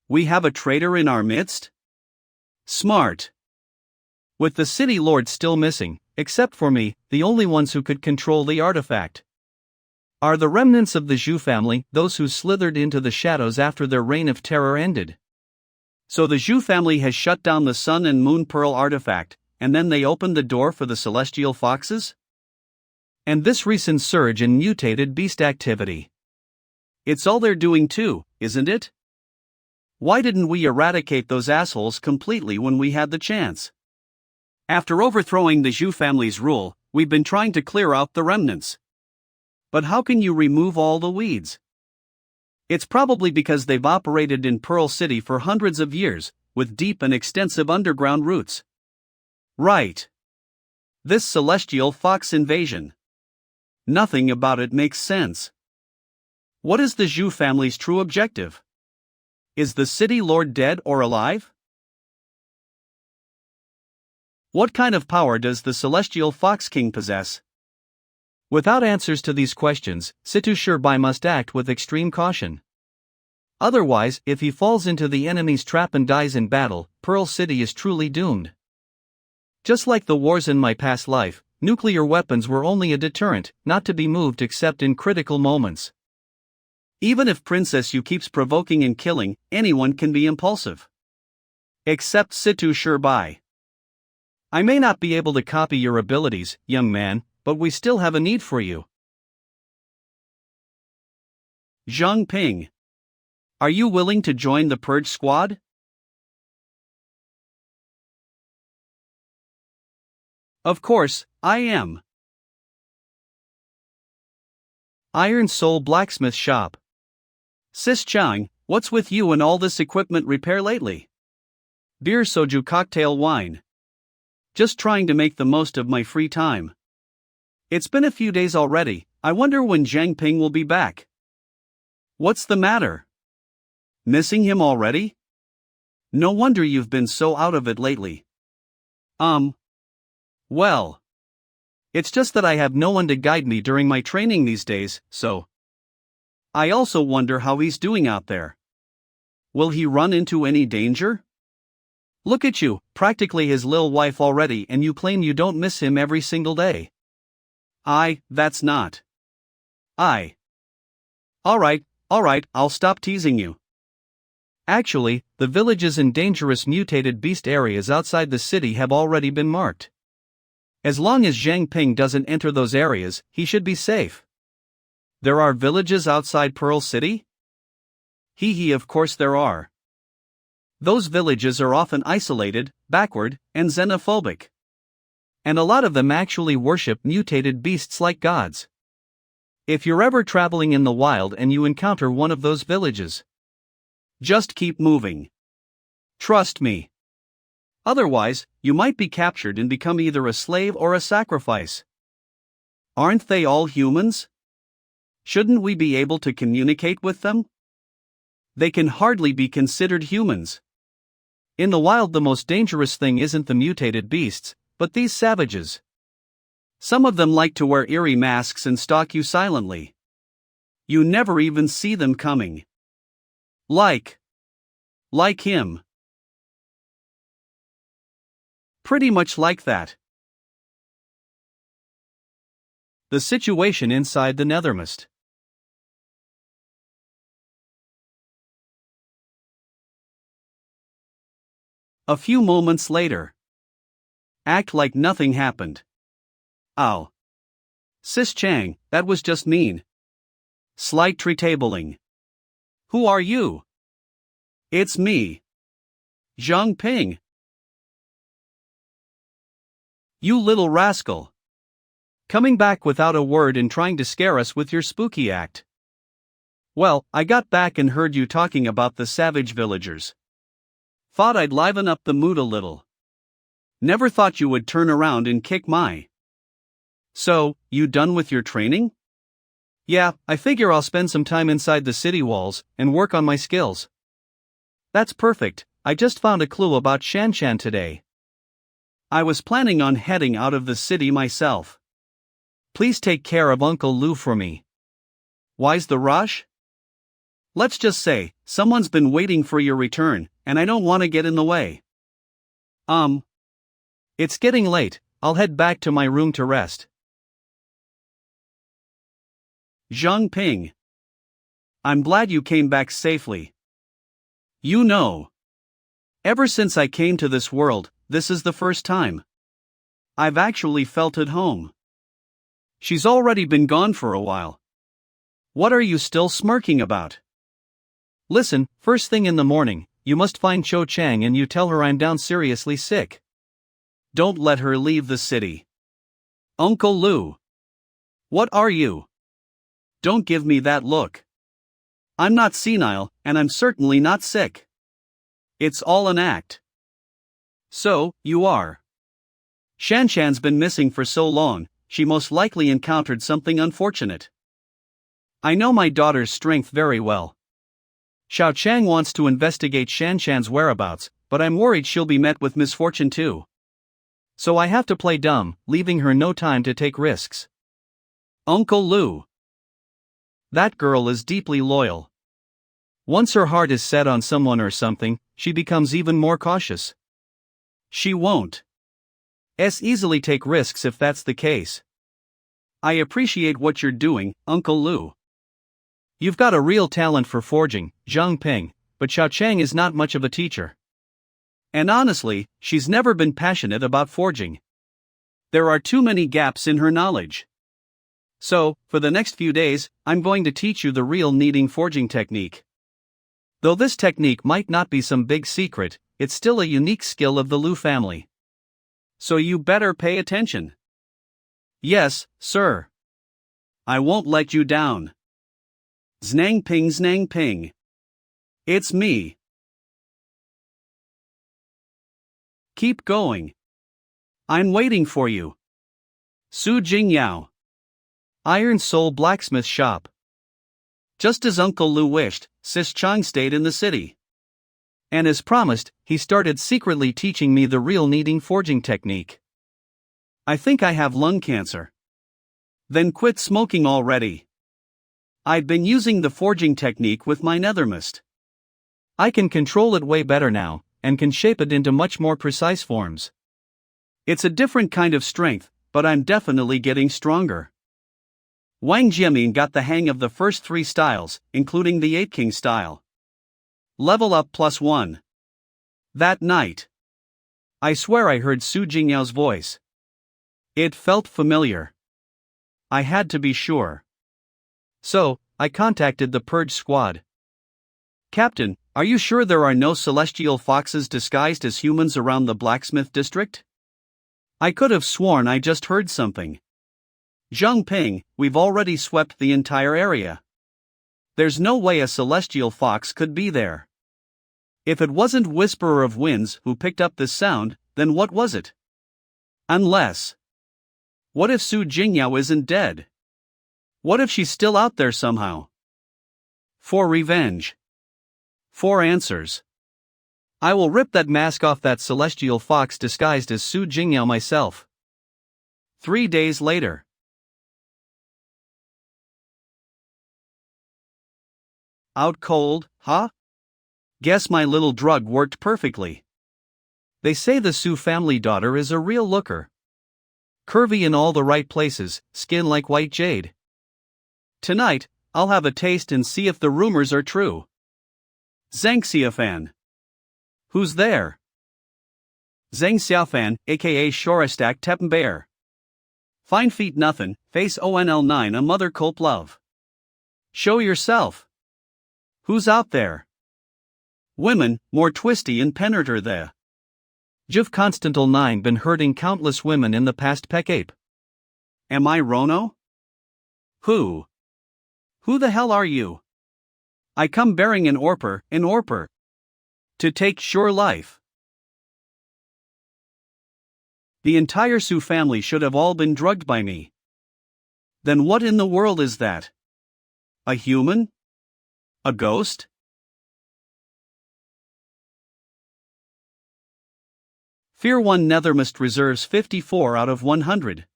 we have a traitor in our midst? Smart. With the city lord still missing, except for me, the only ones who could control the artifact. Are the remnants of the Zhu family, those who slithered into the shadows after their reign of terror ended. So the Zhu family has shut down the Sun and Moon Pearl artifact, and then they opened the door for the celestial foxes? And this recent surge in mutated beast activity. It's all they're doing too, isn't it? Why didn't we eradicate those assholes completely when we had the chance? After overthrowing the Zhu family's rule, we've been trying to clear out the remnants. But how can you remove all the weeds? It's probably because they've operated in Pearl City for hundreds of years, with deep and extensive underground roots. Right. This celestial fox invasion. Nothing about it makes sense. What is the Zhu family's true objective? Is the city lord dead or alive? What kind of power does the celestial fox king possess? Without answers to these questions, Situ Shirbai must act with extreme caution. Otherwise, if he falls into the enemy's trap and dies in battle, Pearl City is truly doomed. Just like the wars in my past life, nuclear weapons were only a deterrent, not to be moved except in critical moments. Even if Princess Yu keeps provoking and killing, anyone can be impulsive. Except Situ Shirbai. I may not be able to copy your abilities, young man, but we still have a need for you. Zhang Ping. Are you willing to join the Purge Squad? Of course, I am. Iron Soul Blacksmith Shop. Sis Chang, what's with you and all this equipment repair lately? Beer, soju, cocktail, wine. Just trying to make the most of my free time. It's been a few days already, I wonder when Zhang Ping will be back. What's the matter? Missing him already? No wonder you've been so out of it lately. Well. It's just that I have no one to guide me during my training these days, so. I also wonder how he's doing out there. Will he run into any danger? Look at you, practically his lil wife already, and you claim you don't miss him every single day. That's not. Alright, I'll stop teasing you. Actually, the villages and dangerous mutated beast areas outside the city have already been marked. As long as Zhang Ping doesn't enter those areas, he should be safe. There are villages outside Pearl City? Of course there are. Those villages are often isolated, backward, and xenophobic. And a lot of them actually worship mutated beasts like gods. If you're ever traveling in the wild and you encounter one of those villages, just keep moving. Trust me. Otherwise, you might be captured and become either a slave or a sacrifice. Aren't they all humans? Shouldn't we be able to communicate with them? They can hardly be considered humans. In the wild, the most dangerous thing isn't the mutated beasts, but these savages. Some of them like to wear eerie masks and stalk you silently. You never even see them coming. Like him. Pretty much like that. The situation inside the Nethermost. A few moments later. Act like nothing happened. Ow. Sis Chang, that was just mean. Slight tree-tabling. Who are you? It's me. Zhang Ping. You little rascal. Coming back without a word and trying to scare us with your spooky act. Well, I got back and heard you talking about the savage villagers. Thought I'd liven up the mood a little. Never thought you would turn around and kick my. So, you done with your training? Yeah, I figure I'll spend some time inside the city walls and work on my skills. That's perfect, I just found a clue about Shanshan today. I was planning on heading out of the city myself. Please take care of Uncle Lu for me. Why's the rush? Let's just say, someone's been waiting for your return, and I don't want to get in the way. It's getting late, I'll head back to my room to rest. Zhang Ping. I'm glad you came back safely. You know, ever since I came to this world, this is the first time I've actually felt at home. She's already been gone for a while. What are you still smirking about? Listen, first thing in the morning, you must find Cho Chang and you tell her I'm down seriously sick. Don't let her leave the city. Uncle Lou. What are you? Don't give me that look. I'm not senile, and I'm certainly not sick. It's all an act. So, you are. Shanshan's been missing for so long, she most likely encountered something unfortunate. I know my daughter's strength very well. Xiao Chang wants to investigate Shanshan's whereabouts, but I'm worried she'll be met with misfortune too. So I have to play dumb, leaving her no time to take risks. Uncle Lou. That girl is deeply loyal. Once her heart is set on someone or something, she becomes even more cautious. She won't easily take risks if that's the case. I appreciate what you're doing, Uncle Lou. You've got a real talent for forging, Zhang Ping, but Xiao Chang is not much of a teacher. And honestly, she's never been passionate about forging. There are too many gaps in her knowledge. So, for the next few days, I'm going to teach you the real kneading forging technique. Though this technique might not be some big secret, it's still a unique skill of the Liu family. So you better pay attention. Yes, sir. I won't let you down. Znang ping znang ping. It's me. Keep going. I'm waiting for you. Su Jingyao. Iron Soul Blacksmith Shop. Just as Uncle Lou wished, Sis Chang stayed in the city. And as promised, he started secretly teaching me the real kneading forging technique. I think I have lung cancer. Then quit smoking already. I've been using the forging technique with my nethermist. I can control it way better now, and can shape it into much more precise forms. It's a different kind of strength, but I'm definitely getting stronger. Wang Jiamin got the hang of the first 3 styles, including the Ape King style. Level up +1. That night, I swear I heard Su Jingyao's voice. It felt familiar. I had to be sure. So, I contacted the Purge Squad. Captain, are you sure there are no celestial foxes disguised as humans around the blacksmith district? I could have sworn I just heard something. Zhang Ping, we've already swept the entire area. There's no way a celestial fox could be there. If it wasn't Whisperer of Winds who picked up this sound, then what was it? Unless. What if Su Jingyao isn't dead? What if she's still out there somehow? For revenge. For answers. I will rip that mask off that celestial fox disguised as Su Jingyao myself. 3 days later. Out cold, huh? Guess my little drug worked perfectly. They say the Su family daughter is a real looker. Curvy in all the right places, skin like white jade. Tonight, I'll have a taste and see if the rumors are true. Zhang Xiaofan. Who's there? Zhang Xiaofan, aka Shorestak Teppenbear. Fine feet nothin', face ONL9 a mother culp love. Show yourself. Who's out there? Women, more twisty and peneter the. Juv Constantal 9 been hurting countless women in the past Pecape. Am I Rono? Who? Who the hell are you? I come bearing an orper. To take sure life. The entire Su family should have all been drugged by me. Then what in the world is that? A human? A ghost? Fear 1 Nethermist reserves 54 out of 100.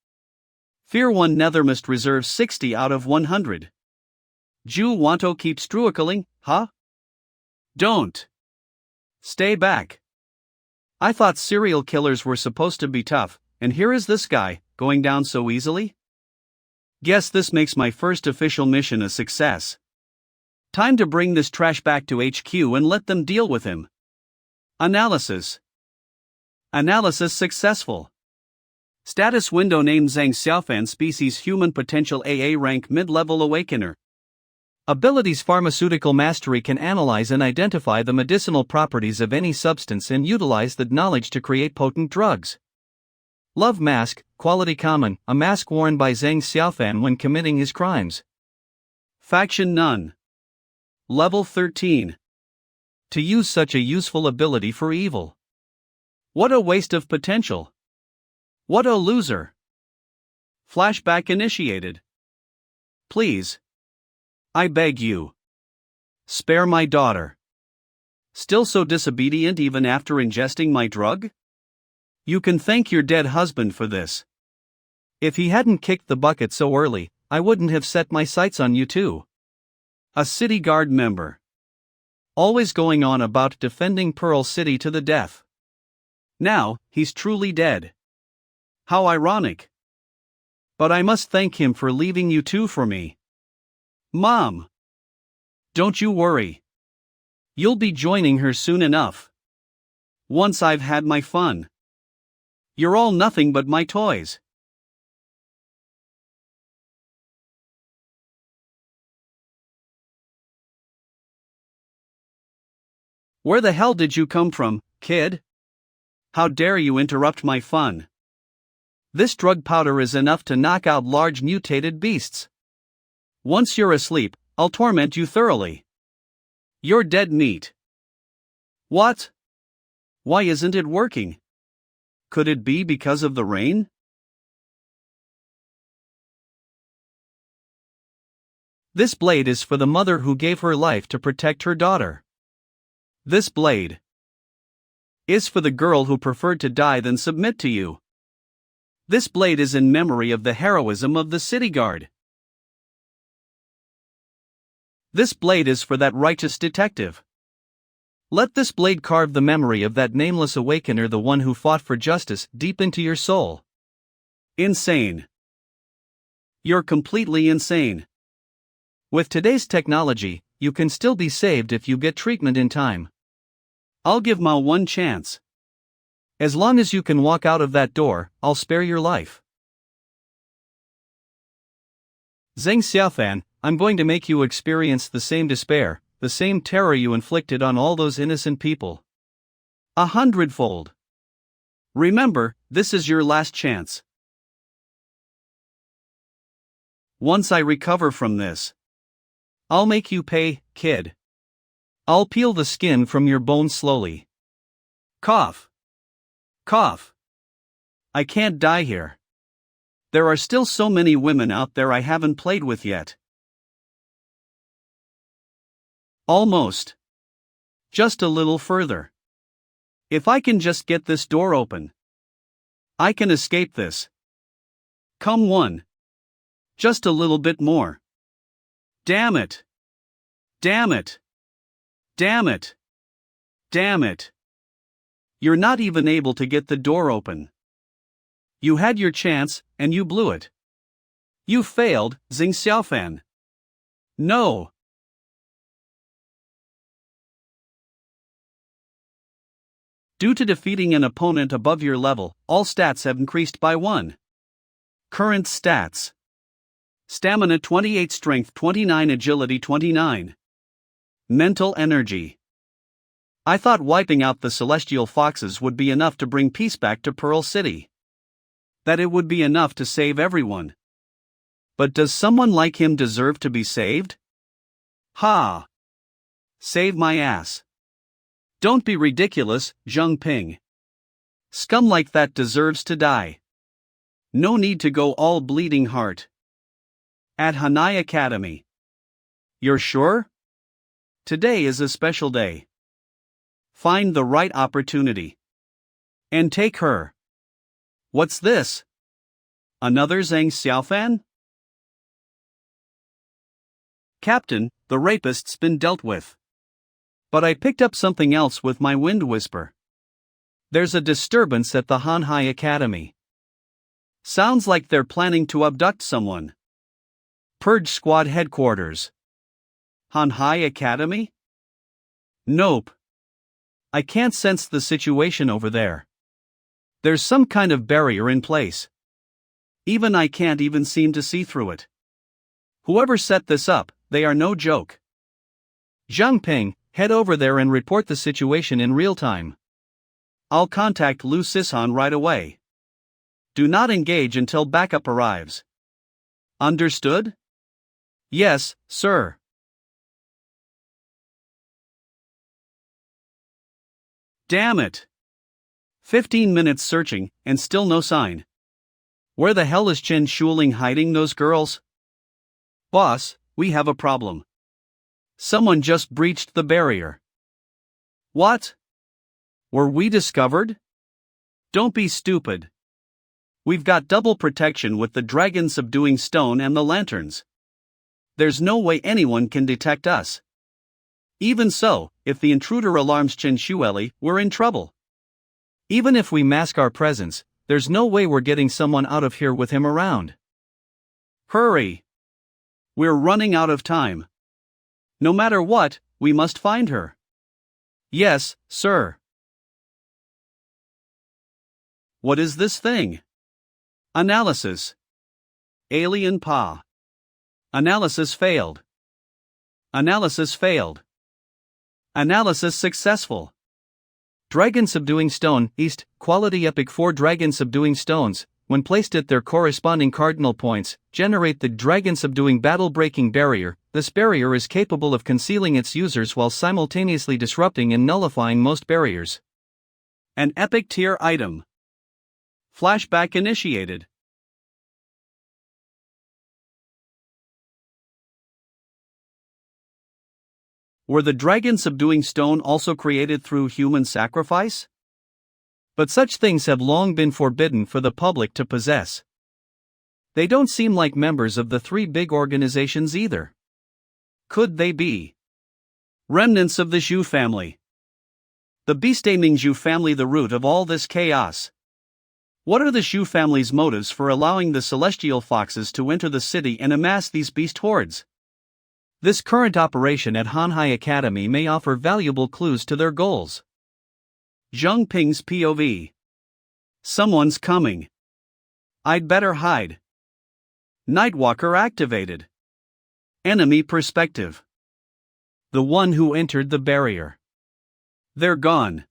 Fear 1 Nethermist reserves 60 out of 100. Ju wanto keep struackling, huh? Don't. Stay back. I thought serial killers were supposed to be tough, and here is this guy, going down so easily? Guess this makes my first official mission a success. Time to bring this trash back to HQ and let them deal with him. Analysis. Analysis successful. Status window name Zhang Xiaofan species human potential AA rank mid-level awakener. Abilities pharmaceutical mastery can analyze and identify the medicinal properties of any substance and utilize the knowledge to create potent drugs. Love mask, quality common, a mask worn by Zhang Xiaofan when committing his crimes. Faction none. Level 13. To use such a useful ability for evil. What a waste of potential. What a loser. Flashback initiated. Please. I beg you. Spare my daughter. Still so disobedient even after ingesting my drug? You can thank your dead husband for this. If he hadn't kicked the bucket so early, I wouldn't have set my sights on you too. A city guard member. Always going on about defending Pearl City to the death. Now, he's truly dead. How ironic. But I must thank him for leaving you two for me. Mom. Don't you worry. You'll be joining her soon enough. Once I've had my fun. You're all nothing but my toys. Where the hell did you come from, kid? How dare you interrupt my fun? This drug powder is enough to knock out large mutated beasts. Once you're asleep, I'll torment you thoroughly. You're dead meat. What? Why isn't it working? Could it be because of the rain? This blade is for the mother who gave her life to protect her daughter. This blade is for the girl who preferred to die than submit to you. This blade is in memory of the heroism of the city guard. This blade is for that righteous detective. Let this blade carve the memory of that nameless awakener, the one who fought for justice, deep into your soul. Insane. You're completely insane. With today's technology, you can still be saved if you get treatment in time. I'll give Ma one chance. As long as you can walk out of that door, I'll spare your life. Zhang Xiaofan, I'm going to make you experience the same despair, the same terror you inflicted on all those innocent people. 100-fold. Remember, this is your last chance. Once I recover from this, I'll make you pay, kid. I'll peel the skin from your bones slowly. Cough. Cough. I can't die here. There are still so many women out there I haven't played with yet. Almost. Just a little further. If I can just get this door open, I can escape this. Come on. Just a little bit more. Damn it. Damn it. Damn it. Damn it. You're not even able to get the door open. You had your chance, and you blew it. You failed, Zhang Xiaofan. No. Due to defeating an opponent above your level, all stats have increased by 1. Current stats: Stamina 28, Strength 29, Agility 29. Mental energy. I thought wiping out the celestial foxes would be enough to bring peace back to Pearl City. That it would be enough to save everyone. But does someone like him deserve to be saved? Ha! Save my ass. Don't be ridiculous, Zheng Ping. Scum like that deserves to die. No need to go all bleeding heart. At Hanai Academy. You're sure? Today is a special day. Find the right opportunity. And take her. What's this? Another Zhang Xiaofan? Captain, the rapist's been dealt with. But I picked up something else with my wind whisper. There's a disturbance at the Hanhai Academy. Sounds like they're planning to abduct someone. Purge Squad Headquarters. Manhwa Academy? Nope. I can't sense the situation over there. There's some kind of barrier in place. Even I can't even seem to see through it. Whoever set this up, they are no joke. Zhang Ping, head over there and report the situation in real time. I'll contact Lu Sisan right away. Do not engage until backup arrives. Understood? Yes, sir. Damn it! 15 minutes searching, and still no sign. Where the hell is Chen Shuling hiding those girls? Boss, we have a problem. Someone just breached the barrier. What? Were we discovered? Don't be stupid. We've got double protection with the dragon subduing stone and the lanterns. There's no way anyone can detect us. Even so, if the intruder alarms Chen Shueli, we're in trouble. Even if we mask our presence, there's no way we're getting someone out of here with him around. Hurry! We're running out of time. No matter what, we must find her. Yes, sir. What is this thing? Analysis. Alien Pa. Analysis failed. Analysis failed. Analysis successful. Dragon Subduing Stone, East, Quality Epic 4 Dragon Subduing Stones, when placed at their corresponding cardinal points, generate the Dragon Subduing Battle Breaking Barrier. This barrier is capable of concealing its users while simultaneously disrupting and nullifying most barriers. An epic tier item. Flashback initiated. Were the Dragon Subduing Stone also created through human sacrifice? But such things have long been forbidden for the public to possess. They don't seem like members of the three big organizations either. Could they be remnants of the Zhu family? The beastaming Zhu family, the root of all this chaos. What are the Zhu family's motives for allowing the celestial foxes to enter the city and amass these beast hordes? This current operation at Manhwa Academy may offer valuable clues to their goals. Zhang Ping's POV. Someone's coming. I'd better hide. Nightwalker activated. Enemy perspective. The one who entered the barrier. They're gone.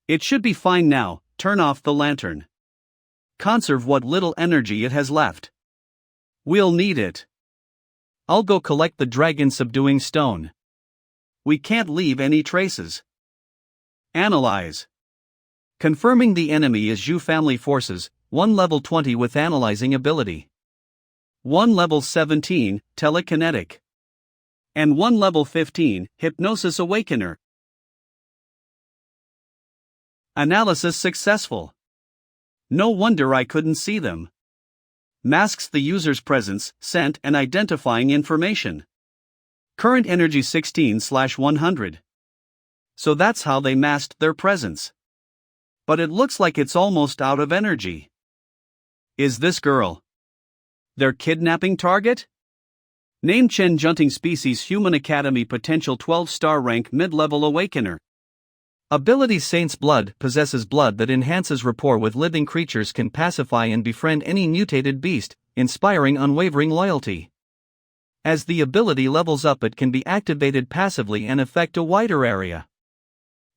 It should be fine now. Turn off the lantern. Conserve what little energy it has left. We'll need it. I'll go collect the Dragon Subduing Stone. We can't leave any traces. Analyze. Confirming the enemy is Zhu family forces, 1 level 20 with analyzing ability. 1 level 17, telekinetic. And 1 level 15, hypnosis awakener. Analysis successful. No wonder I couldn't see them. Masks the user's presence, scent, and identifying information. Current energy 16/100. So that's how they masked their presence. But it looks like it's almost out of energy. Is this girl their kidnapping target? Name Chen Junting Species Human Academy Potential 12-star rank mid-level awakener. Ability Saint's Blood possesses blood that enhances rapport with living creatures, can pacify and befriend any mutated beast, inspiring unwavering loyalty. As the ability levels up, it can be activated passively and affect a wider area.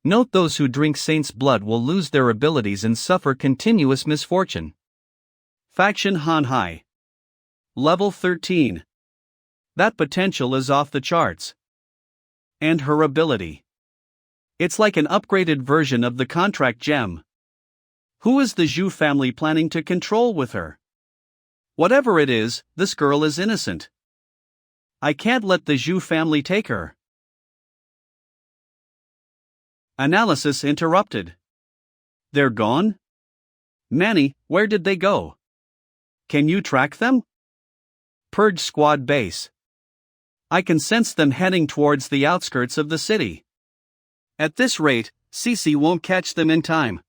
Note those who drink Saint's Blood will lose their abilities and suffer continuous misfortune. Faction Manhwa. Level 13. That potential is off the charts. And her ability. It's like an upgraded version of the contract gem. Who is the Zhu family planning to control with her? Whatever it is, this girl is innocent. I can't let the Zhu family take her. Analysis interrupted. They're gone? Manny, where did they go? Can you track them? Purge Squad base. I can sense them heading towards the outskirts of the city. At this rate, CC won't catch them in time.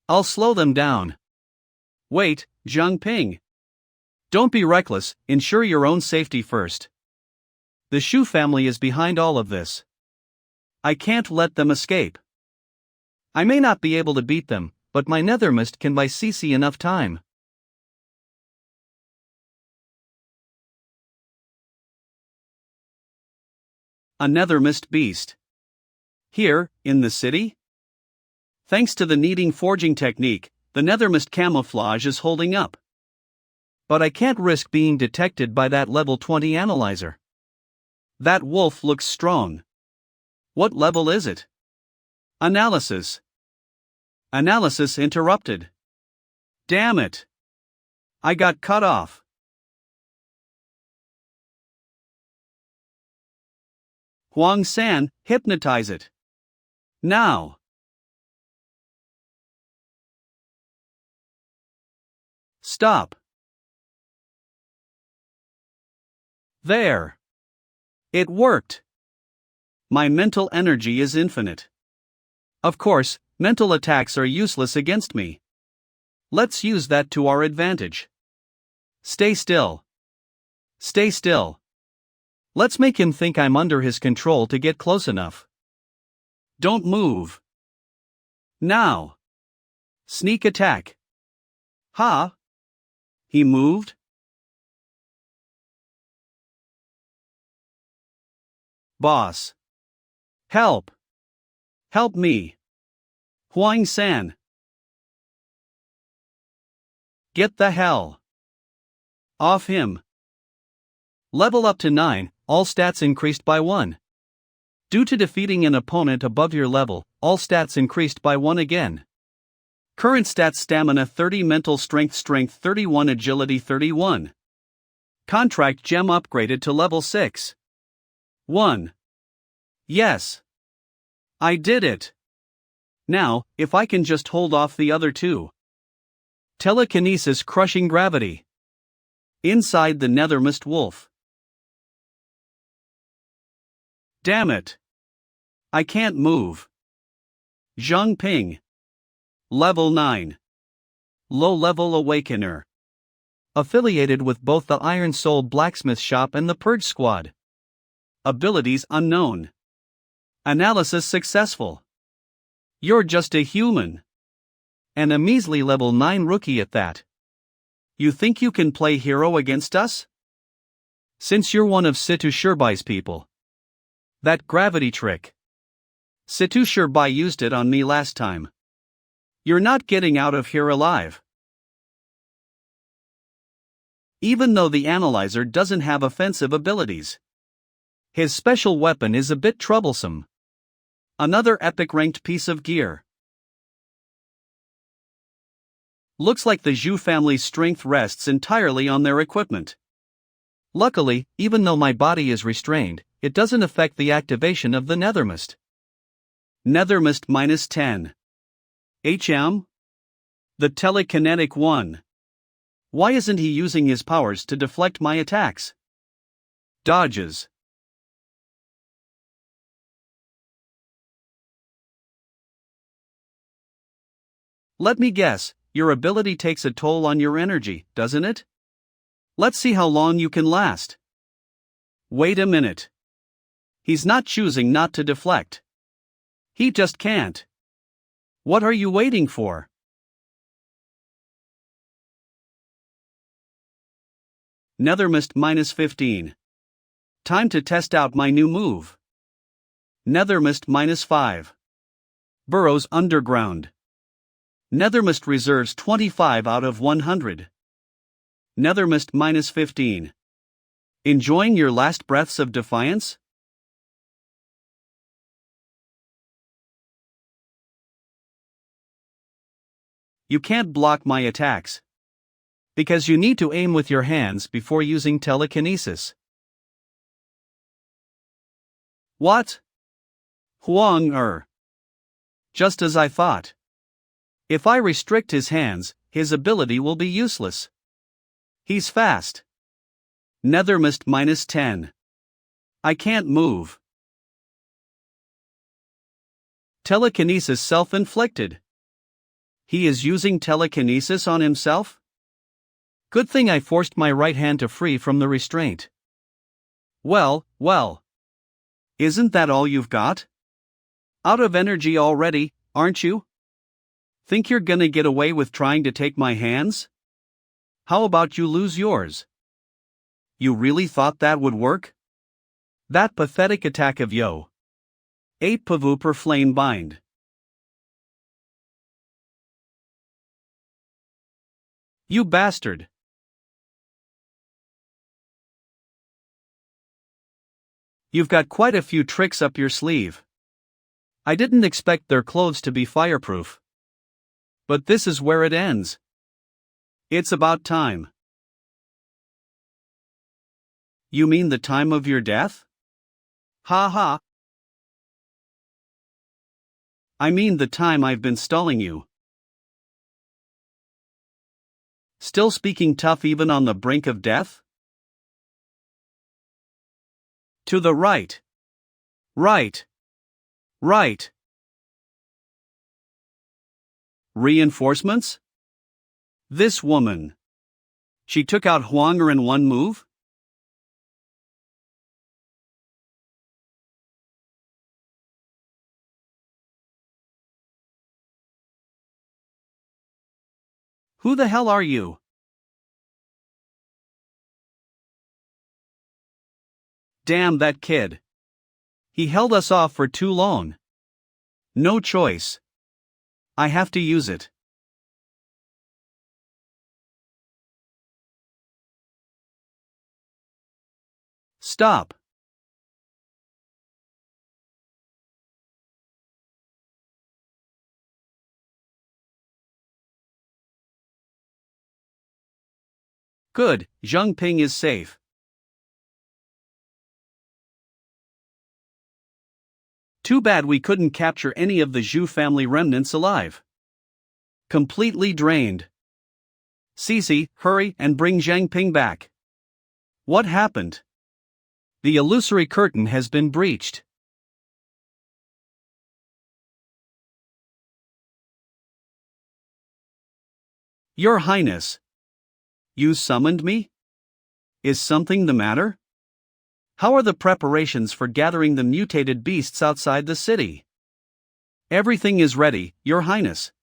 I'll slow them down. Wait, Zhang Ping. Don't be reckless, ensure your own safety first. The Shu family is behind all of this. I can't let them escape. I may not be able to beat them, but my nethermist can buy Cece enough time. A nethermist beast. Here, in the city? Thanks to the kneading forging technique, the nethermist camouflage is holding up. But I can't risk being detected by that level 20 analyzer. That wolf looks strong. What level is it? Analysis. Analysis interrupted. Damn it. I got cut off. Huang San, hypnotize it. Now. Stop. There. It worked. My mental energy is infinite. Of course, mental attacks are useless against me. Let's use that to our advantage. Stay still. Stay still. Let's make him think I'm under his control to get close enough. Don't move. Now. Sneak attack. Ha! He moved? Boss. Help. Help me. Huang San. Get the hell off him. Level up to 9, all stats increased by 1. Due to defeating an opponent above your level, all stats increased by 1 again. Current stats: stamina 30, mental strength 31, agility 31. Contract gem upgraded to level 6. 1. Yes. I did it. Now, if I can just hold off the other two. Telekinesis crushing gravity. Inside the nethermist wolf. Damn it. I can't move. Zhang Ping. Level 9. Low-level awakener. Affiliated with both the Iron Soul Blacksmith Shop and the Purge Squad. Abilities unknown. Analysis successful. You're just a human. And a measly level 9 rookie at that. You think you can play hero against us? Since you're one of Situ Shirbai's people. That gravity trick. Situ Shirbai used it on me last time. You're not getting out of here alive. Even though the analyzer doesn't have offensive abilities. His special weapon is a bit troublesome. Another epic ranked piece of gear. Looks like the Zhu family's strength rests entirely on their equipment. Luckily, even though my body is restrained, it doesn't affect the activation of the nethermist. Nethermist minus 10. HM? The telekinetic one. Why isn't he using his powers to deflect my attacks? Dodges. Let me guess, your ability takes a toll on your energy, doesn't it? Let's see how long you can last. Wait a minute. He's not choosing not to deflect. He just can't. What are you waiting for? Nethermist minus 15. Time to test out my new move. Nethermist minus 5. Burrows underground. Nethermist reserves 25 out of 100. Nethermist minus 15. Enjoying your last breaths of defiance? You can't block my attacks. Because you need to aim with your hands before using telekinesis. What? Huang. Just as I thought. If I restrict his hands, his ability will be useless. He's fast. Nethermist minus 10. I can't move. Telekinesis self-inflicted. He is using telekinesis on himself? Good thing I forced my right hand to free from the restraint. Well, well. Isn't that all you've got? Out of energy already, aren't you? Think you're gonna get away with trying to take my hands? How about you lose yours? You really thought that would work? That pathetic attack of yo. Ape pavu per flame bind. You bastard. You've got quite a few tricks up your sleeve. I didn't expect their clothes to be fireproof. But this is where it ends. It's about time. You mean the time of your death? Ha ha. I mean the time I've been stalling you. Still speaking tough even on the brink of death? To the right. Right. Right. Reinforcements? This woman. She took out Huanger in one move? Who the hell are you? Damn that kid. He held us off for too long. No choice. I have to use it. Stop. Good, Zheng Ping is safe. Too bad we couldn't capture any of the Zhu family remnants alive. Completely drained. Cece, hurry and bring Zhang Ping back. What happened? The illusory curtain has been breached. Your Highness. You summoned me? Is something the matter? How are the preparations for gathering the mutated beasts outside the city? Everything is ready, Your Highness.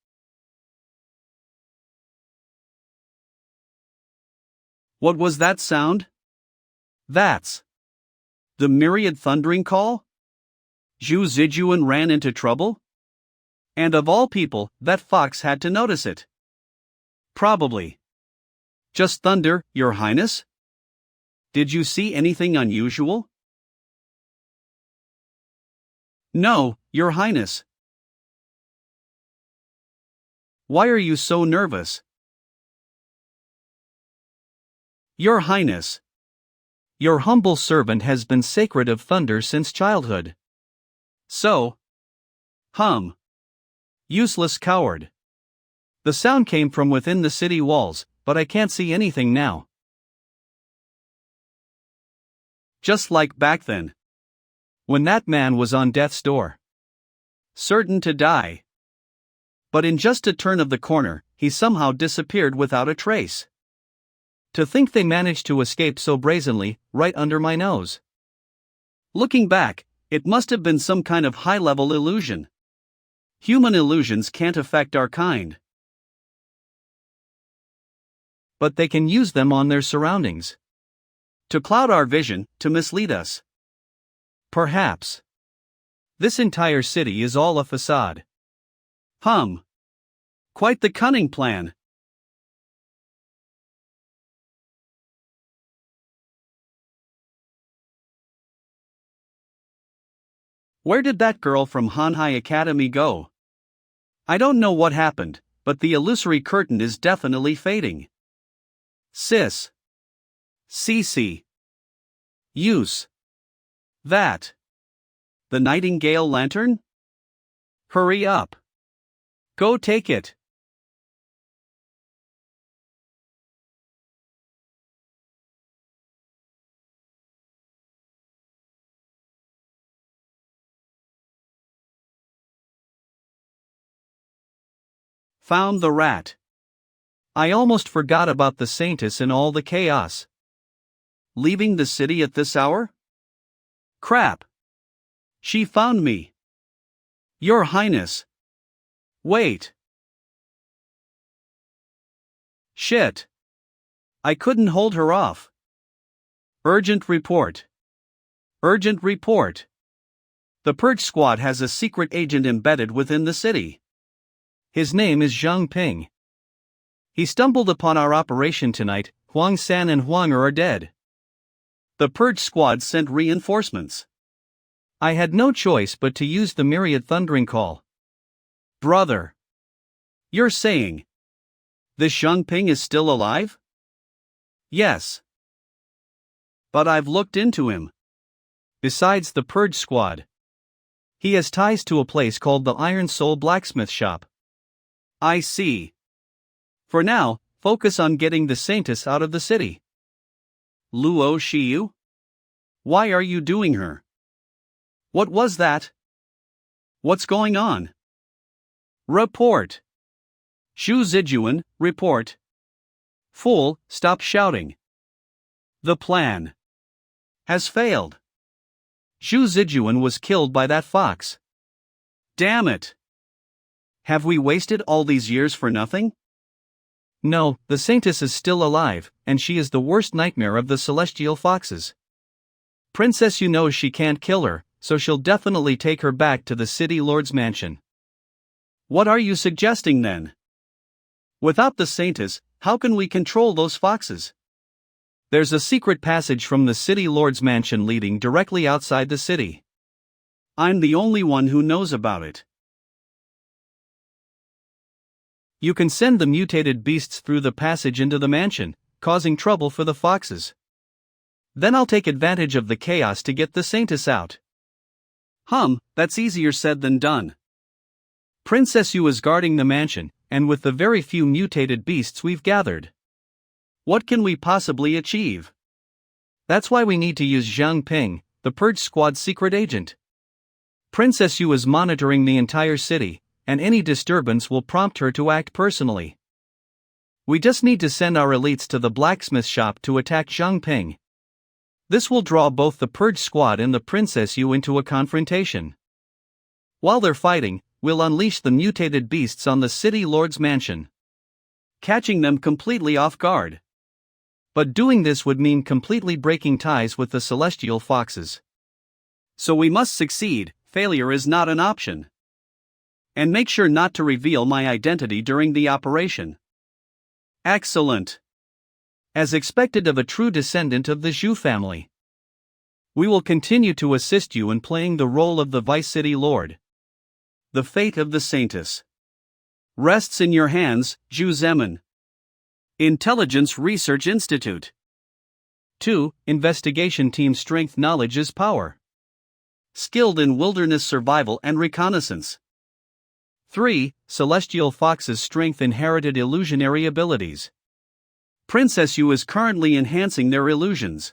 What was that sound? That's the myriad thundering call? Zhu Zijuan ran into trouble? And of all people, that fox had to notice it. Probably. Just thunder, Your Highness? Did you see anything unusual? No, Your Highness. Why are you so nervous? Your Highness. Your humble servant has been sacred of thunder since childhood. So? Useless coward. The sound came from within the city walls, but I can't see anything now. Just like back then. When that man was on death's door. Certain to die. But in just a turn of the corner, he somehow disappeared without a trace. To think they managed to escape so brazenly, right under my nose. Looking back, it must have been some kind of high-level illusion. Human illusions can't affect our kind. But they can use them on their surroundings. To cloud our vision, to mislead us. Perhaps. This entire city is all a facade. Quite the cunning plan. Where did that girl from Manhwa Academy go? I don't know what happened, but the illusory curtain is definitely fading. Sis. Cece. Use. That. The Nightingale lantern? Hurry up. Go take it. Found the rat. I almost forgot about the Saintess in all the chaos. Leaving the city at this hour? Crap. She found me. Your Highness. Wait. Shit. I couldn't hold her off. Urgent report. Urgent report. The Purge Squad has a secret agent embedded within the city. His name is Zhang Ping. He stumbled upon our operation tonight. Huang San and Huang are dead. The Purge Squad sent reinforcements. I had no choice but to use the myriad thundering call. Brother. You're saying this Zhang Ping is still alive? Yes. But I've looked into him. Besides the Purge Squad, he has ties to a place called the Iron Soul Blacksmith Shop. I see. For now, focus on getting the Saintess out of the city. Luo Shiyu? Why are you doing her? What was that? What's going on? Report. Xu Zijuan, report. Fool, stop shouting. The plan has failed. Xu Zijuan was killed by that fox. Damn it. Have we wasted all these years for nothing? No, the Saintess is still alive, and she is the worst nightmare of the celestial foxes. Princess Yu knows she can't kill her, so she'll definitely take her back to the city lord's mansion. What are you suggesting then? Without the Saintess, how can we control those foxes? There's a secret passage from the city lord's mansion leading directly outside the city. I'm the only one who knows about it. You can send the mutated beasts through the passage into the mansion, causing trouble for the foxes. Then I'll take advantage of the chaos to get the Saintess out. That's easier said than done. Princess Yu is guarding the mansion, and with the very few mutated beasts we've gathered, what can we possibly achieve? That's why we need to use Zhang Ping, the Purge Squad's secret agent. Princess Yu is monitoring the entire city, and any disturbance will prompt her to act personally. We just need to send our elites to the blacksmith shop to attack Zhang Ping. This will draw both the Purge Squad and the Princess Yu into a confrontation. While they're fighting, we'll unleash the mutated beasts on the city lord's mansion, catching them completely off guard. But doing this would mean completely breaking ties with the celestial foxes. So we must succeed, failure is not an option. And make sure not to reveal my identity during the operation. Excellent. As expected of a true descendant of the Zhu family. We will continue to assist you in playing the role of the Vice City Lord. The fate of the Saintess rests in your hands, Zhu Zemin. Intelligence Research Institute. 2. Investigation Team Strength Knowledge is Power. Skilled in wilderness survival and reconnaissance. 3. Celestial Fox's Strength Inherited Illusionary Abilities. Princess Yu is currently enhancing their illusions.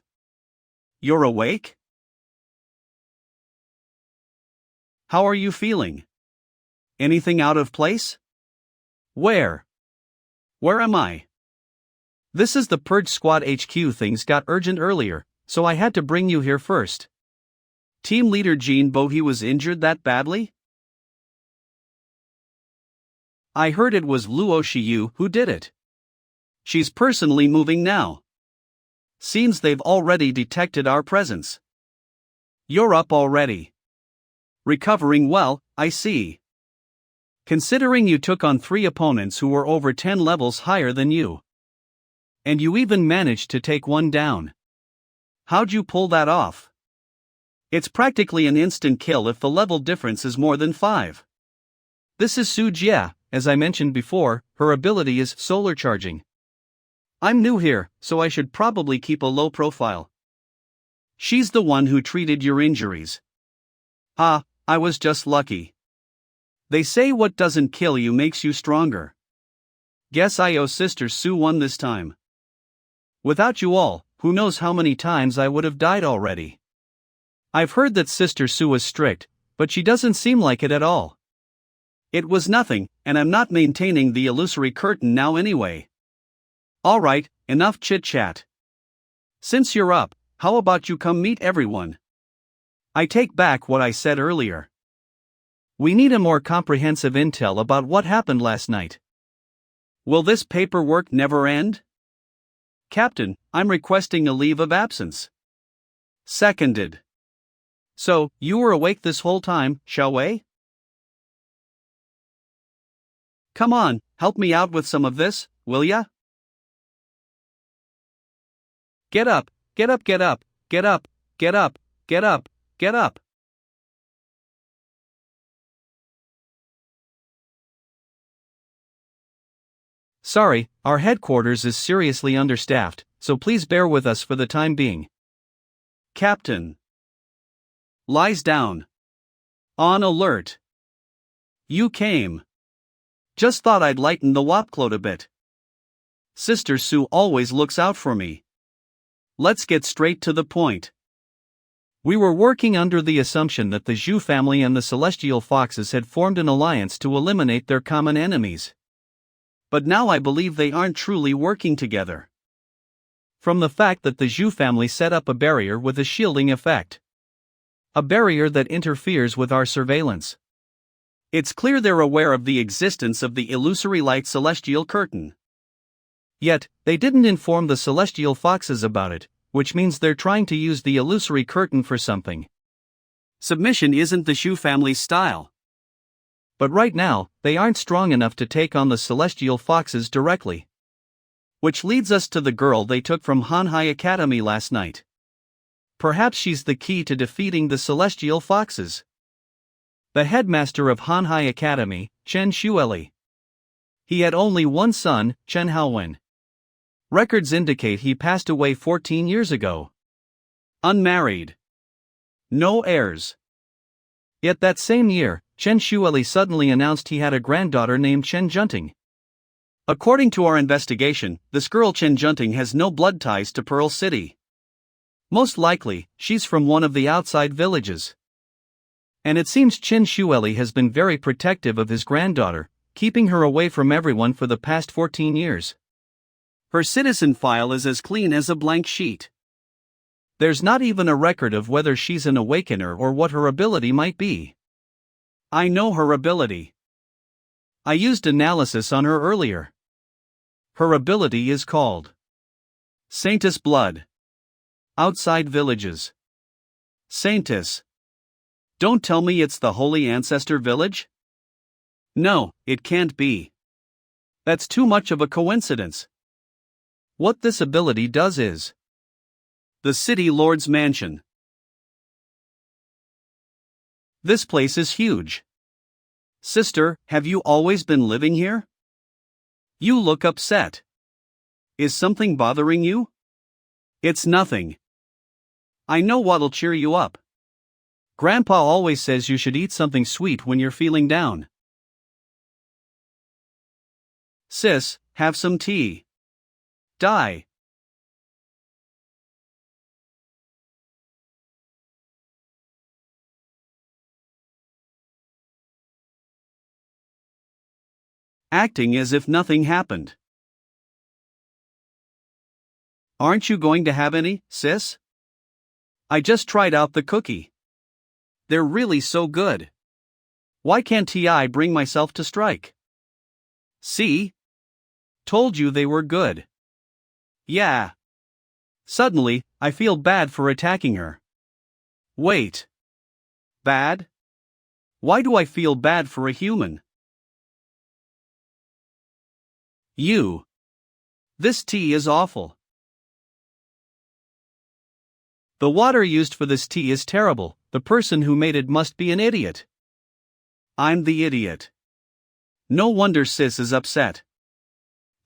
You're awake? How are you feeling? Anything out of place? Where? Where am I? This is the Purge Squad HQ. Things got urgent earlier, so I had to bring you here first. Team leader Jean Bohe was injured that badly? I heard it was Luo Shiyu who did it. She's personally moving now. Seems they've already detected our presence. You're up already. Recovering well, I see. Considering you took on 3 opponents who were over 10 levels higher than you. And you even managed to take one down. How'd you pull that off? It's practically an instant kill if the level difference is more than 5. This is Su Jia. As I mentioned before, her ability is solar charging. I'm new here, so I should probably keep a low profile. She's the one who treated your injuries. I was just lucky. They say what doesn't kill you makes you stronger. Guess I owe Sister Su one this time. Without you all, who knows how many times I would have died already. I've heard that Sister Su is strict, but she doesn't seem like it at all. It was nothing, and I'm not maintaining the illusory curtain now anyway. Alright, enough chit-chat. Since you're up, how about you come meet everyone? I take back what I said earlier. We need a more comprehensive intel about what happened last night. Will this paperwork never end? Captain, I'm requesting a leave of absence. Seconded. So, you were awake this whole time, shall we? Come on, help me out with some of this, will ya? Get up, get up, get up, get up, get up, get up, get up. Sorry, our headquarters is seriously understaffed, so please bear with us for the time being. Captain. Lies down. On alert. You came. Just thought I'd lighten the wopcload a bit. Sister Sue always looks out for me. Let's get straight to the point. We were working under the assumption that the Zhu family and the Celestial Foxes had formed an alliance to eliminate their common enemies. But now I believe they aren't truly working together. From the fact that the Zhu family set up a barrier with a shielding effect. A barrier that interferes with our surveillance. It's clear they're aware of the existence of the illusory light celestial curtain. Yet, they didn't inform the Celestial Foxes about it, which means they're trying to use the illusory curtain for something. Submission isn't the Zhu family's style. But right now, they aren't strong enough to take on the Celestial Foxes directly. Which leads us to the girl they took from Manhwa Academy last night. Perhaps she's the key to defeating the Celestial Foxes. The headmaster of Manhwa Academy, Chen Shueli. He had only one son, Chen Haowen. Records indicate he passed away 14 years ago. Unmarried. No heirs. Yet that same year, Chen Shueli suddenly announced he had a granddaughter named Chen Junting. According to our investigation, this girl Chen Junting has no blood ties to Pearl City. Most likely, she's from one of the outside villages. And it seems Chen Shueli has been very protective of his granddaughter, keeping her away from everyone for the past 14 years. Her citizen file is as clean as a blank sheet. There's not even a record of whether she's an awakener or what her ability might be. I know her ability. I used analysis on her earlier. Her ability is called Saintess Blood. Outside Villages. Saintess. Don't tell me it's the Holy Ancestor Village? No, it can't be. That's too much of a coincidence. What this ability does is the City Lord's Mansion. This place is huge. Sister, have you always been living here? You look upset. Is something bothering you? It's nothing. I know what'll cheer you up. Grandpa always says you should eat something sweet when you're feeling down. Sis, have some tea. Die. Acting as if nothing happened. Aren't you going to have any, sis? I just tried out the cookie. They're really so good. Why can't I bring myself to strike? See? Told you they were good. Yeah. Suddenly, I feel bad for attacking her. Wait. Bad? Why do I feel bad for a human? You. This tea is awful. The water used for this tea is terrible. The person who made it must be an idiot. I'm the idiot. No wonder sis is upset.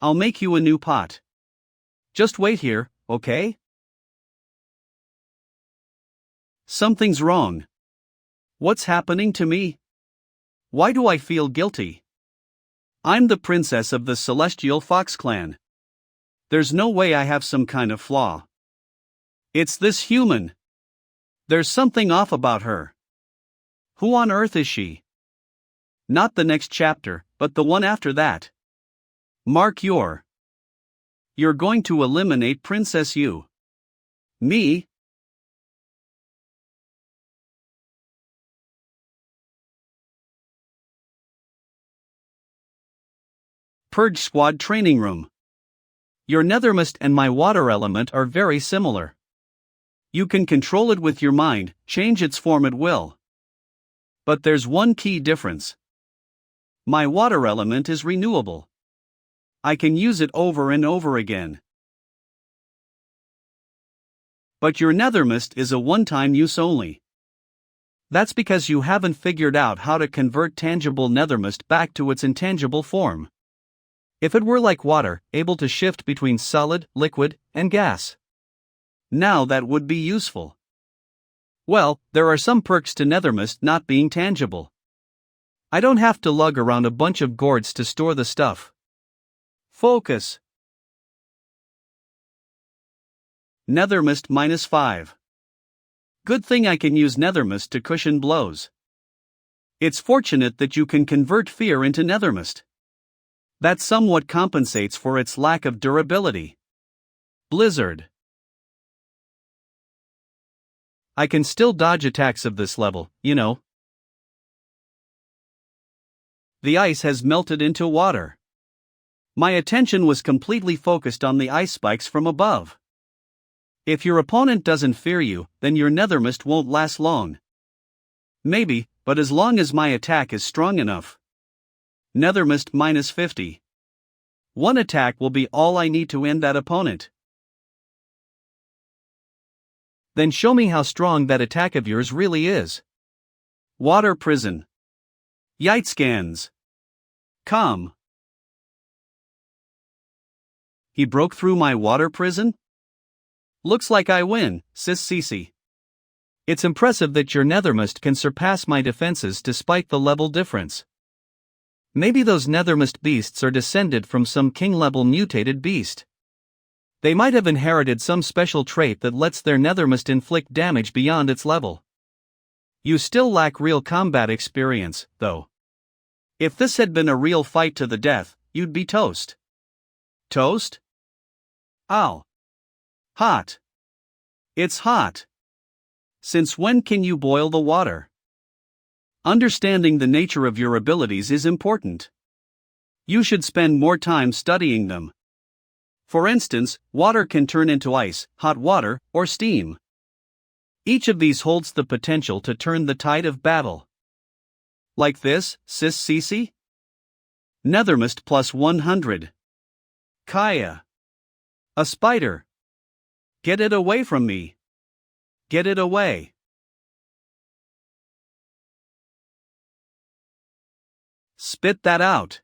I'll make you a new pot. Just wait here, okay? Something's wrong. What's happening to me? Why do I feel guilty? I'm the princess of the Celestial Fox clan. There's no way I have some kind of flaw. It's this human. There's something off about her. Who on earth is she? Not the next chapter, but the one after that. Mark your You're going to eliminate Princess Yu. Me? Purge Squad Training Room. Your nethermist and my water element are very similar. You can control it with your mind, change its form at will. But there's one key difference. My water element is renewable. I can use it over and over again. But your nethermist is a one-time use only. That's because you haven't figured out how to convert tangible nethermist back to its intangible form. If it were like water, able to shift between solid, liquid, and gas. Now that would be useful. Well, there are some perks to nethermist not being tangible. I don't have to lug around a bunch of gourds to store the stuff. Focus. Nethermist -5. Good thing I can use nethermist to cushion blows. It's fortunate that you can convert fear into nethermist. That somewhat compensates for its lack of durability. Blizzard. I can still dodge attacks of this level, you know. The ice has melted into water. My attention was completely focused on the ice spikes from above. If your opponent doesn't fear you, then your nethermist won't last long. Maybe, but as long as my attack is strong enough. Nethermist -50. One attack will be all I need to end that opponent. Then show me how strong that attack of yours really is. Water prison. Yite scans. Come. He broke through my water prison? Looks like I win, sis Cece. It's impressive that your nethermist can surpass my defenses despite the level difference. Maybe those nethermist beasts are descended from some king-level mutated beast. They might have inherited some special trait that lets their nethermist inflict damage beyond its level. You still lack real combat experience, though. If this had been a real fight to the death, you'd be toast. Toast? Ow. Hot. It's hot. Since when can you boil the water? Understanding the nature of your abilities is important. You should spend more time studying them. For instance, water can turn into ice, hot water, or steam. Each of these holds the potential to turn the tide of battle. Like this, sis Cece? Nethermist +100. Kaya. A spider. Get it away from me. Get it away. Spit that out.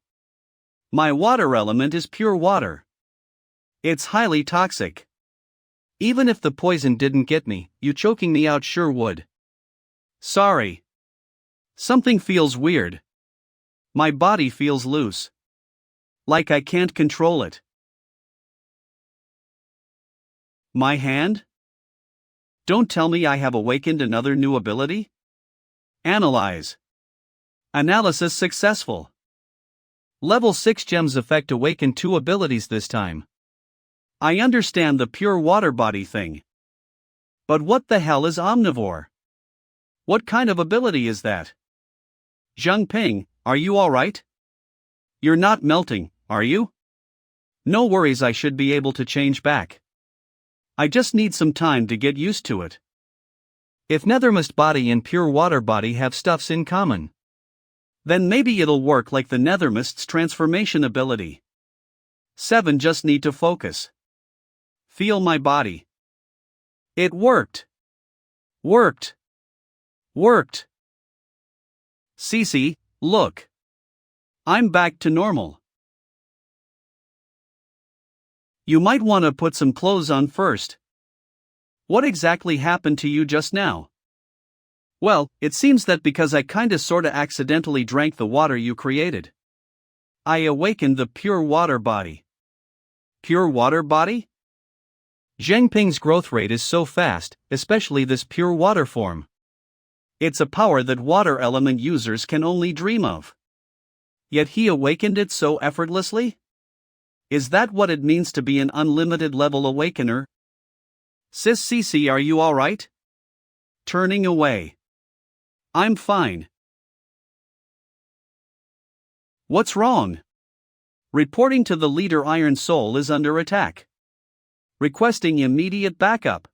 My water element is pure water. It's highly toxic. Even if the poison didn't get me, you choking me out sure would. Sorry. Something feels weird. My body feels loose. Like I can't control it. My hand? Don't tell me I have awakened another new ability? Analyze. Analysis successful. Level 6 gems effect awakened 2 abilities this time. I understand the pure water body thing. But what the hell is omnivore? What kind of ability is that? Zheng Ping, are you alright? You're not melting, are you? No worries, I should be able to change back. I just need some time to get used to it. If nethermist body and pure water body have stuffs in common, then maybe it'll work like the nethermist's transformation ability. 7 just need to focus. Feel my body. It worked. Worked. Worked. Cece, look. I'm back to normal. You might want to put some clothes on first. What exactly happened to you just now? Well, it seems that because I kinda sorta accidentally drank the water you created. I awakened the pure water body. Pure water body? Zheng Ping's growth rate is so fast, especially this pure water form. It's a power that water element users can only dream of. Yet he awakened it so effortlessly? Is that what it means to be an unlimited level awakener? Sis Cece, are you alright? Turning away. I'm fine. What's wrong? Reporting to the leader, Iron Soul is under attack. Requesting immediate backup.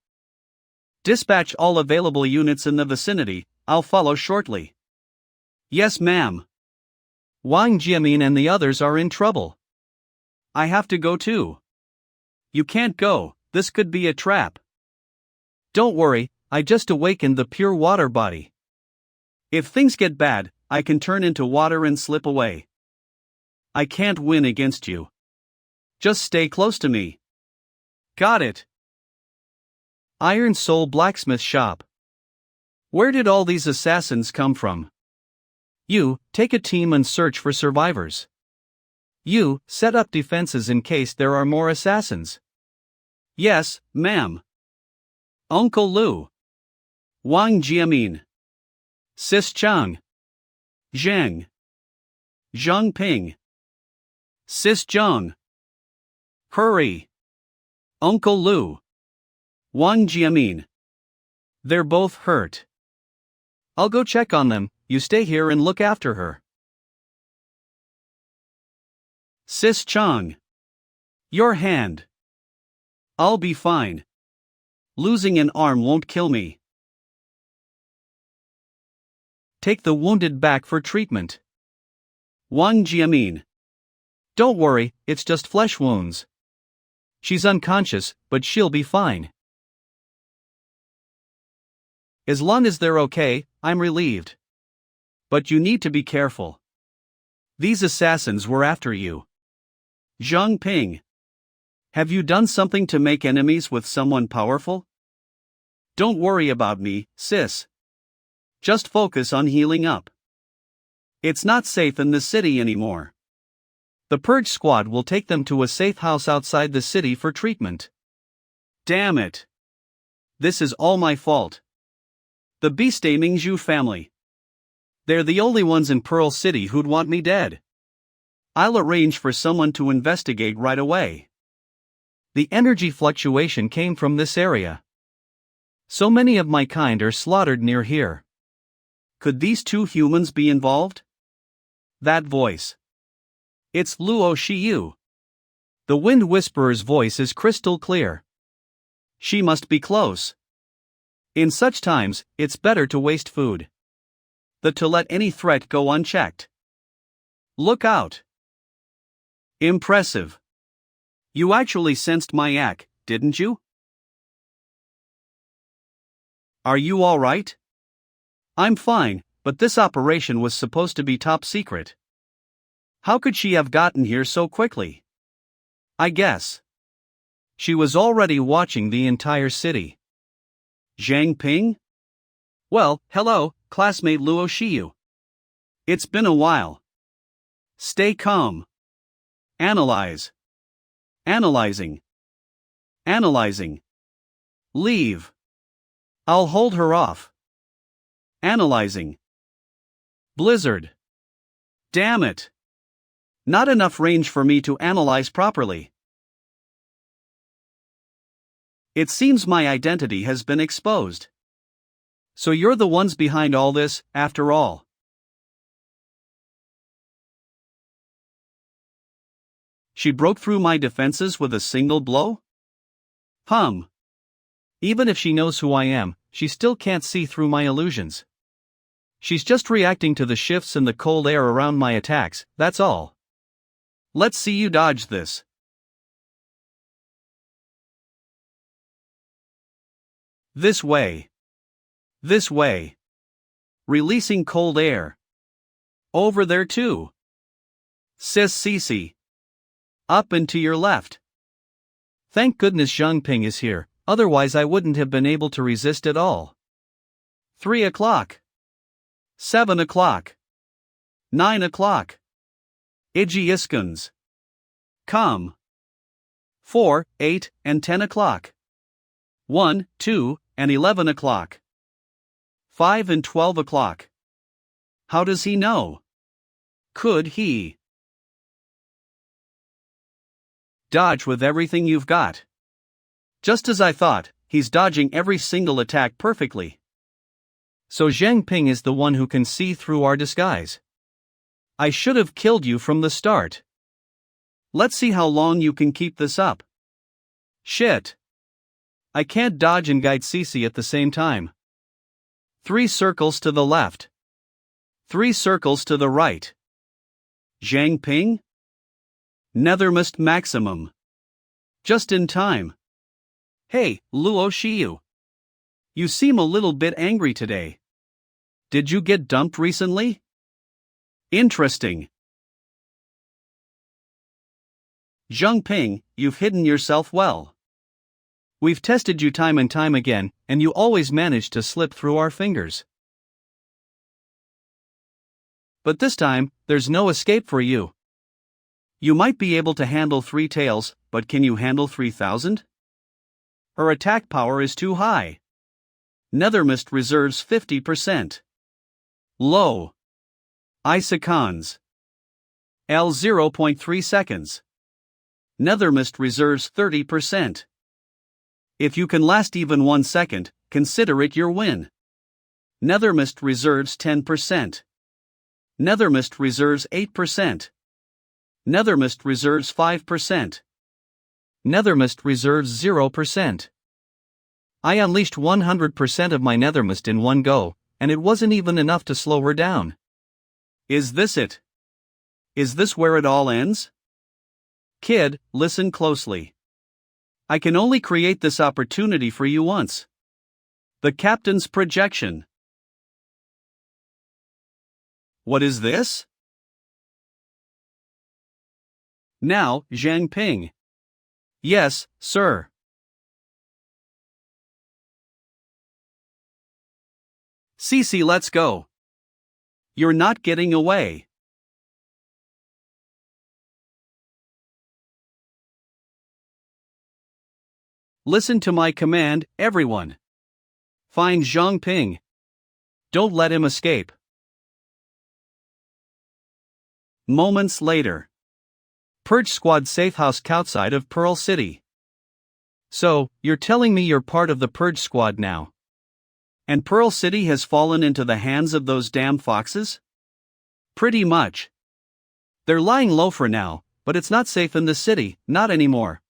Dispatch all available units in the vicinity, I'll follow shortly. Yes, ma'am. Wang Jiamin and the others are in trouble. I have to go too. You can't go, this could be a trap. Don't worry, I just awakened the pure water body. If things get bad, I can turn into water and slip away. I can't win against you. Just stay close to me. Got it. Iron Soul Blacksmith Shop. Where did all these assassins come from? You, take a team and search for survivors. You, set up defenses in case there are more assassins. Yes, ma'am. Uncle Lu. Wang Jiamin. Sis Chang. Zheng. Zhang Ping. Sis Zheng. Hurry. Uncle Lu. Wang Jiamin. They're both hurt. I'll go check on them, you stay here and look after her. Sis Chang. Your hand. I'll be fine. Losing an arm won't kill me. Take the wounded back for treatment. Wang Jiamin. Don't worry, it's just flesh wounds. She's unconscious, but she'll be fine. As long as they're okay, I'm relieved. But you need to be careful. These assassins were after you. Zhang Ping. Have you done something to make enemies with someone powerful? Don't worry about me, sis. Just focus on healing up. It's not safe in the city anymore. The Purge Squad will take them to a safe house outside the city for treatment. Damn it. This is all my fault. The Beastay Mingzhu family. They're the only ones in Pearl City who'd want me dead. I'll arrange for someone to investigate right away. The energy fluctuation came from this area. So many of my kind are slaughtered near here. Could these two humans be involved? That voice. It's Luo Shiyu. The Wind Whisperer's voice is crystal clear. She must be close. In such times, it's better to waste food than to let any threat go unchecked. Look out. Impressive. You actually sensed my act, didn't you? Are you alright? I'm fine, but this operation was supposed to be top secret. How could she have gotten here so quickly? I guess she was already watching the entire city. Zhang Ping? Well, hello, classmate Luo Shiyu. It's been a while. Stay calm. Analyze. Analyzing. Analyzing. Leave. I'll hold her off. Analyzing. Blizzard. Damn it. Not enough range for me to analyze properly. It seems my identity has been exposed. So you're the ones behind all this, after all. She broke through my defenses with a single blow? Even if she knows who I am, she still can't see through my illusions. She's just reacting to the shifts in the cold air around my attacks, that's all. Let's see you dodge this. This way. This way. Releasing cold air. Over there too. Sis Cece. Up and to your left. Thank goodness Zhang Ping is here, otherwise I wouldn't have been able to resist at all. 3 o'clock. 7 o'clock. 9 o'clock. Iji Iskuns. Come. 4, 8, and 10 o'clock. 1, 2, and 11 o'clock. 5 and 12 o'clock. How does he know? Could he? Dodge with everything you've got. Just as I thought, he's dodging every single attack perfectly. So Zhang Ping is the one who can see through our disguise. I should have killed you from the start. Let's see how long you can keep this up. Shit. I can't dodge and guide Cece at the same time. 3 circles to the left. 3 circles to the right. Zhang Ping? Nethermist maximum. Just in time. Hey, Luo Shiyu. You seem a little bit angry today. Did you get dumped recently? Interesting. Zhang Ping, you've hidden yourself well. We've tested you time and time again, and you always manage to slip through our fingers. But this time, there's no escape for you. You might be able to handle 3 tails, but can you handle 3,000? Her attack power is too high. Nethermist reserves 50%. Low. Isacons. L 0.3 seconds. Nethermist reserves 30%. If you can last even 1 second, consider it your win. Nethermist reserves 10%. Nethermist reserves 8%. Nethermist reserves 5%. Nethermist reserves 0%. I unleashed 100% of my Nethermist in one go, and it wasn't even enough to slow her down. Is this it? Is this where it all ends? Kid, listen closely. I can only create this opportunity for you once. The captain's projection. What is this? Now, Zhang Ping. Yes, sir. Cece, let's go. You're not getting away. Listen to my command, everyone. Find Zhang Ping. Don't let him escape. Moments later. Purge Squad safe house outside of Pearl City. So, you're telling me you're part of the Purge Squad now? And Pearl City has fallen into the hands of those damn foxes? Pretty much. They're lying low for now, but it's not safe in the city, not anymore.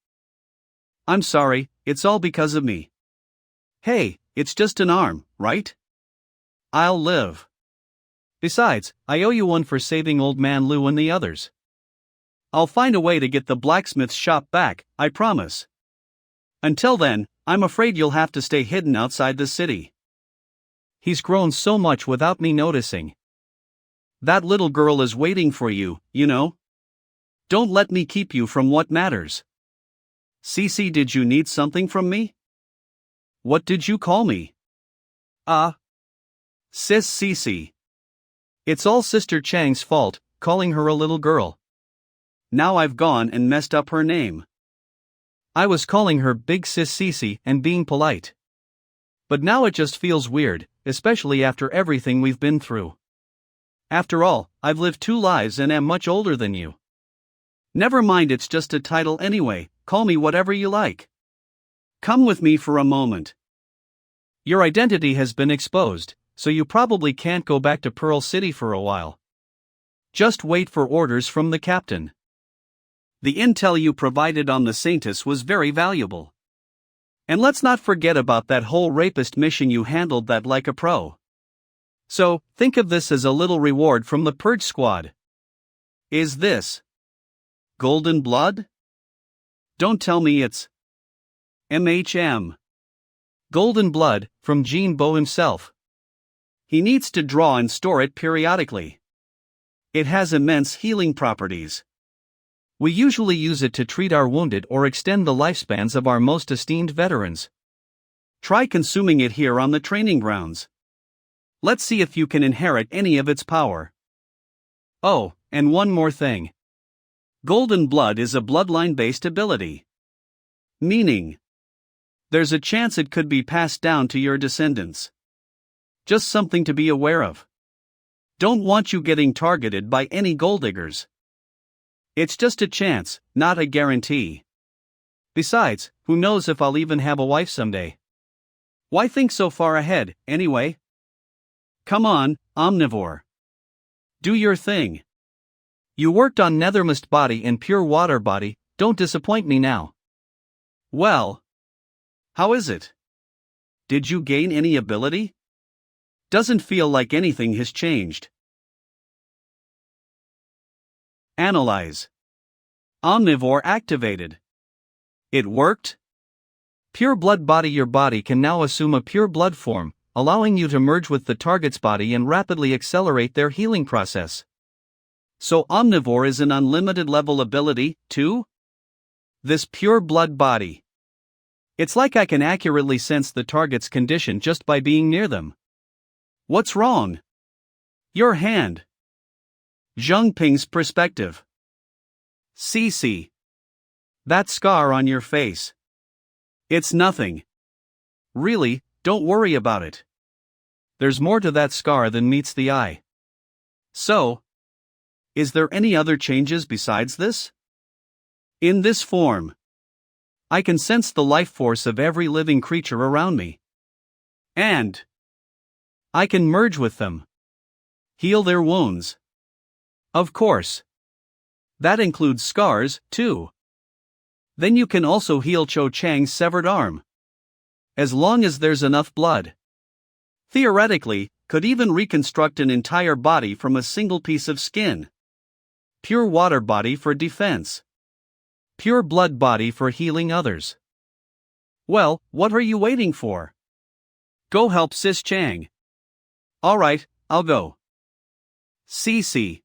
I'm sorry, it's all because of me. Hey, it's just an arm, right? I'll live. Besides, I owe you one for saving Old Man Lu and the others. I'll find a way to get the blacksmith shop back, I promise. Until then, I'm afraid you'll have to stay hidden outside the city. He's grown so much without me noticing. That little girl is waiting for you, you know? Don't let me keep you from what matters. Cece, did you need something from me? What did you call me? Sis Cece. It's all Sister Chang's fault, calling her a little girl. Now I've gone and messed up her name. I was calling her Big Sis Cece and being polite. But now it just feels weird, especially after everything we've been through. After all, I've lived 2 lives and am much older than you. Never mind, it's just a title anyway, call me whatever you like. Come with me for a moment. Your identity has been exposed, so you probably can't go back to Pearl City for a while. Just wait for orders from the captain. The intel you provided on the Saintus was very valuable. And let's not forget about that whole rapist mission, you handled that like a pro. So, think of this as a little reward from the Purge Squad. Is this golden blood? Don't tell me it's MHM. Golden blood, from Jean Bo himself. He needs to draw and store it periodically. It has immense healing properties. We usually use it to treat our wounded or extend the lifespans of our most esteemed veterans. Try consuming it here on the training grounds. Let's see if you can inherit any of its power. Oh, and one more thing. Golden blood is a bloodline-based ability. Meaning, there's a chance it could be passed down to your descendants. Just something to be aware of. Don't want you getting targeted by any gold diggers. It's just a chance, not a guarantee. Besides, who knows if I'll even have a wife someday? Why think so far ahead, anyway? Come on, omnivore. Do your thing. You worked on nethermost body and pure water body, don't disappoint me now. Well, how is it? Did you gain any ability? Doesn't feel like anything has changed. Analyze. Omnivore activated. It worked? Pure blood body. Your body can now assume a pure blood form, allowing you to merge with the target's body and rapidly accelerate their healing process. So omnivore is an unlimited level ability, too? This pure blood body. It's like I can accurately sense the target's condition just by being near them. What's wrong? Your hand. Zheng Ping's perspective. CC. That scar on your face. It's nothing. Really, don't worry about it. There's more to that scar than meets the eye. So, is there any other changes besides this? In this form, I can sense the life force of every living creature around me. And I can merge with them. Heal their wounds. Of course. That includes scars, too. Then you can also heal Cho Chang's severed arm. As long as there's enough blood. Theoretically, could even reconstruct an entire body from a single piece of skin. Pure water body for defense. Pure blood body for healing others. Well, what are you waiting for? Go help Sis Chang. Alright, I'll go. CC.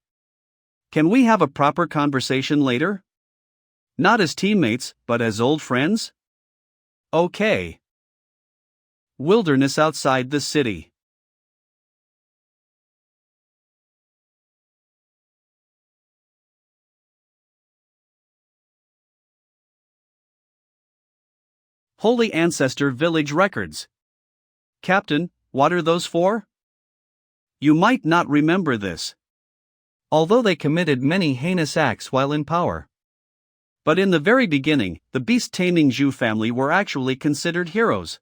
Can we have a proper conversation later? Not as teammates, but as old friends? Okay. Wilderness outside the city. Holy Ancestor Village Records. Captain, what are those for? You might not remember this. Although they committed many heinous acts while in power. But in the very beginning, the beast-taming Zhu family were actually considered heroes.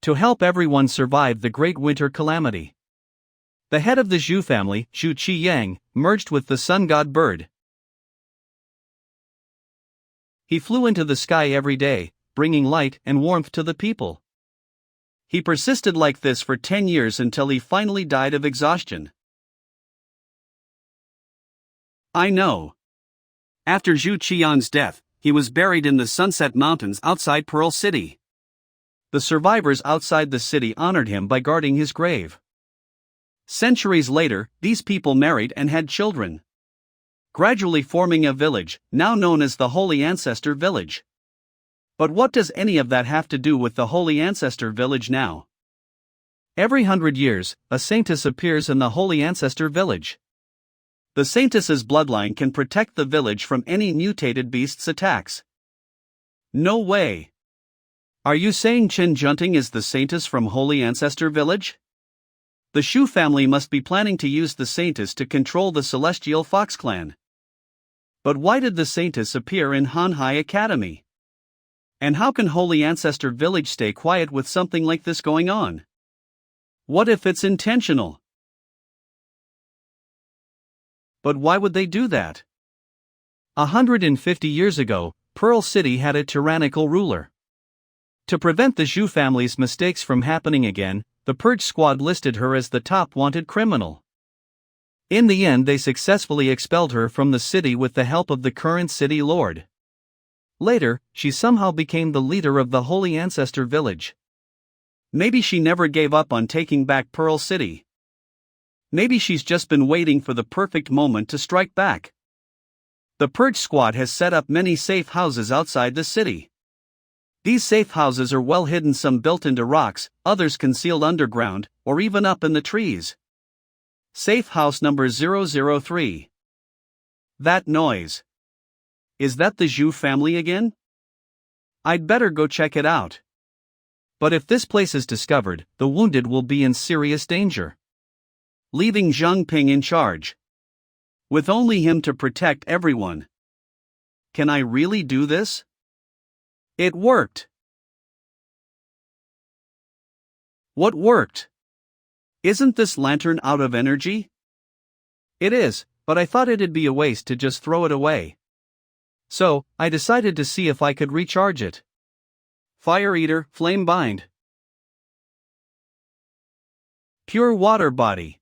To help everyone survive the Great Winter Calamity. The head of the Zhu family, Zhu Qiyang, merged with the sun god bird. He flew into the sky every day, bringing light and warmth to the people. He persisted like this for 10 years until he finally died of exhaustion. I know. After Zhu Qian's death, he was buried in the Sunset Mountains outside Pearl City. The survivors outside the city honored him by guarding his grave. Centuries later, these people married and had children, gradually forming a village, now known as the Holy Ancestor Village. But what does any of that have to do with the Holy Ancestor Village now? Every 100 years, a saintess appears in the Holy Ancestor Village. The saintess's bloodline can protect the village from any mutated beast's attacks. No way. Are you saying Chen Junting is the saintess from Holy Ancestor Village? The Shu family must be planning to use the saintess to control the Celestial Fox clan. But why did the saintess appear in Hanhai Academy? And how can Holy Ancestor Village stay quiet with something like this going on? What if it's intentional? But why would they do that? 150 years ago, Pearl City had a tyrannical ruler. To prevent the Zhu family's mistakes from happening again, the Purge Squad listed her as the top wanted criminal. In the end, they successfully expelled her from the city with the help of the current city lord. Later, she somehow became the leader of the Holy Ancestor Village. Maybe she never gave up on taking back Pearl City. Maybe she's just been waiting for the perfect moment to strike back. The Purge Squad has set up many safe houses outside the city. These safe houses are well hidden, some built into rocks, others concealed underground, or even up in the trees. Safe house number 003. That noise. Is that the Zhu family again? I'd better go check it out. But if this place is discovered, the wounded will be in serious danger. Leaving Zheng Ping in charge. With only him to protect everyone. Can I really do this? It worked. What worked? Isn't this lantern out of energy? It is, but I thought it'd be a waste to just throw it away. So, I decided to see if I could recharge it. Fire Eater, Flame Bind. Pure Water Body.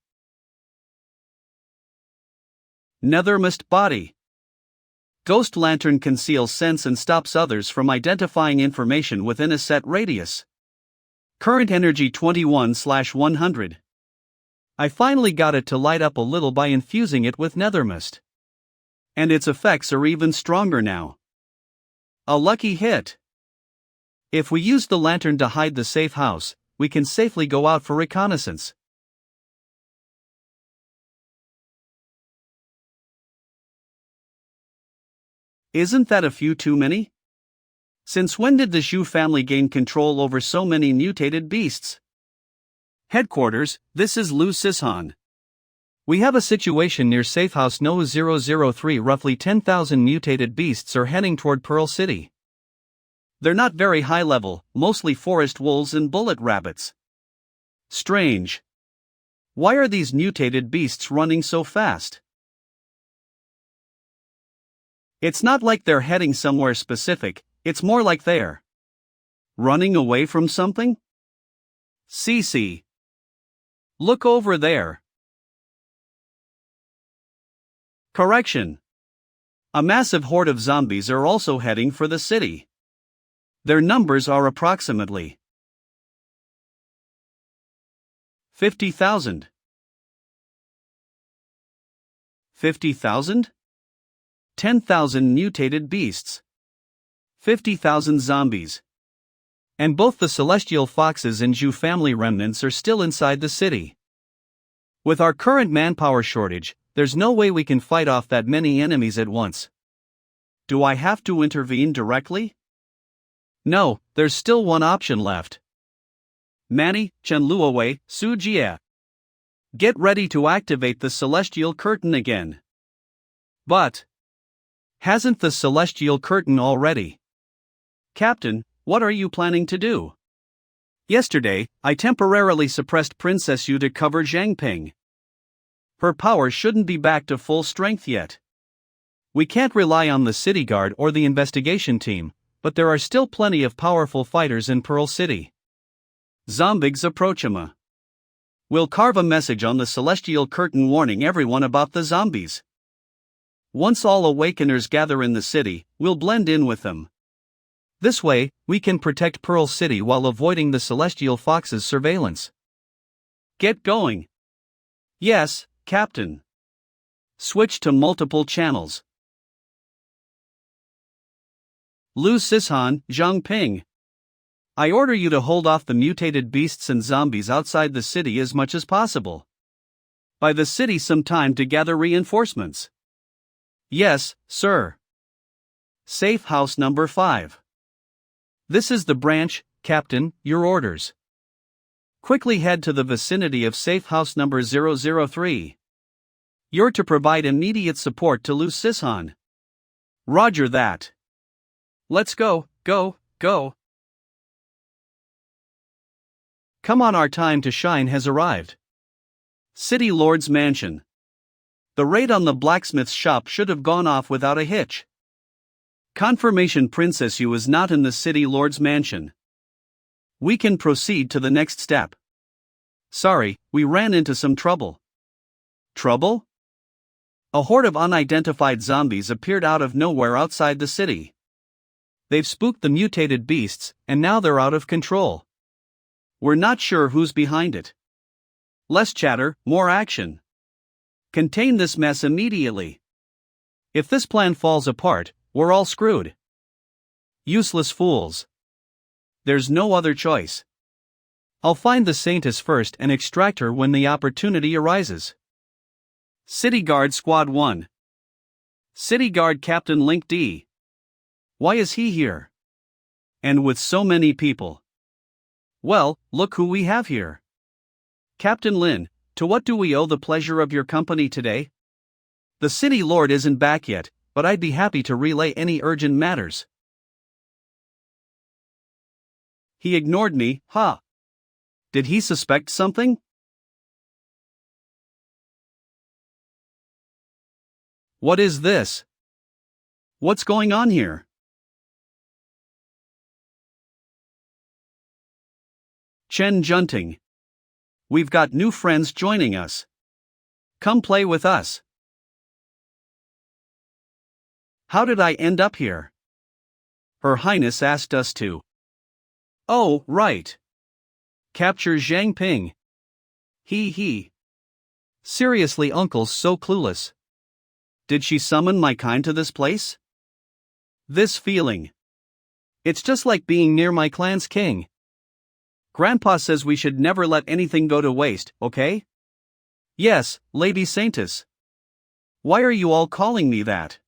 Nethermist Body. Ghost Lantern conceals sense and stops others from identifying information within a set radius. Current energy 21/100. I finally got it to light up a little by infusing it with Nethermist. And its effects are even stronger now. A lucky hit. If we use the lantern to hide the safe house, we can safely go out for reconnaissance. Isn't that a few too many? Since when did the Zhu family gain control over so many mutated beasts? Headquarters, this is Lu Sishan. We have a situation near Safehouse No. 003. Roughly 10,000 mutated beasts are heading toward Pearl City. They're not very high level, mostly forest wolves and bullet rabbits. Strange. Why are these mutated beasts running so fast? It's not like they're heading somewhere specific, it's more like they're running away from something? Cece. Look over there. Correction. A massive horde of zombies are also heading for the city. Their numbers are approximately 50,000. 50,000? 10,000 mutated beasts. 50,000 zombies. And both the celestial foxes and Zhu family remnants are still inside the city. With our current manpower shortage, there's no way we can fight off that many enemies at once. Do I have to intervene directly? No, there's still one option left. Manny, Chenluowei, Su Jie. Get ready to activate the celestial curtain again. But hasn't the celestial curtain already? Captain, what are you planning to do? Yesterday, I temporarily suppressed Princess Yu to cover Zhang Ping. Her power shouldn't be back to full strength yet. We can't rely on the city guard or the investigation team, but there are still plenty of powerful fighters in Pearl City. Zombigs approachima. We'll carve a message on the celestial curtain warning everyone about the zombies. Once all awakeners gather in the city, we'll blend in with them. This way, we can protect Pearl City while avoiding the celestial fox's surveillance. Get going. Yes, Captain. Switch to multiple channels. Lu Sishan, Zhang Ping. I order you to hold off the mutated beasts and zombies outside the city as much as possible. Buy the city some time to gather reinforcements. Yes, sir. Safe House number 5. This is the branch, Captain, your orders. Quickly head to the vicinity of Safe House number 003. You're to provide immediate support to Lu Sishan. Roger that. Let's go, go, go. Come on, our time to shine has arrived. City Lord's Mansion. The raid on the blacksmith's shop should have gone off without a hitch. Confirmation Princess Yu is not in the City Lord's Mansion. We can proceed to the next step. Sorry, we ran into some trouble. Trouble? A horde of unidentified zombies appeared out of nowhere outside the city. They've spooked the mutated beasts, and now they're out of control. We're not sure who's behind it. Less chatter, more action. Contain this mess immediately. If this plan falls apart, we're all screwed. Useless fools. There's no other choice. I'll find the Saintess first and extract her when the opportunity arises. City Guard Squad 1. City Guard Captain Link D. Why is he here? And with so many people. Well, look who we have here. Captain Lin, to what do we owe the pleasure of your company today? The City Lord isn't back yet, but I'd be happy to relay any urgent matters. He ignored me, huh? Did he suspect something? What is this? What's going on here? Chen Junting. We've got new friends joining us. Come play with us. How did I end up here? Her Highness asked us to. Oh, right. Capture Zhang Ping. He. Seriously, Uncle's so clueless. Did she summon my kind to this place? This feeling. It's just like being near my clan's king. Grandpa says we should never let anything go to waste, okay? Yes, Lady Saintess. Why are you all calling me that?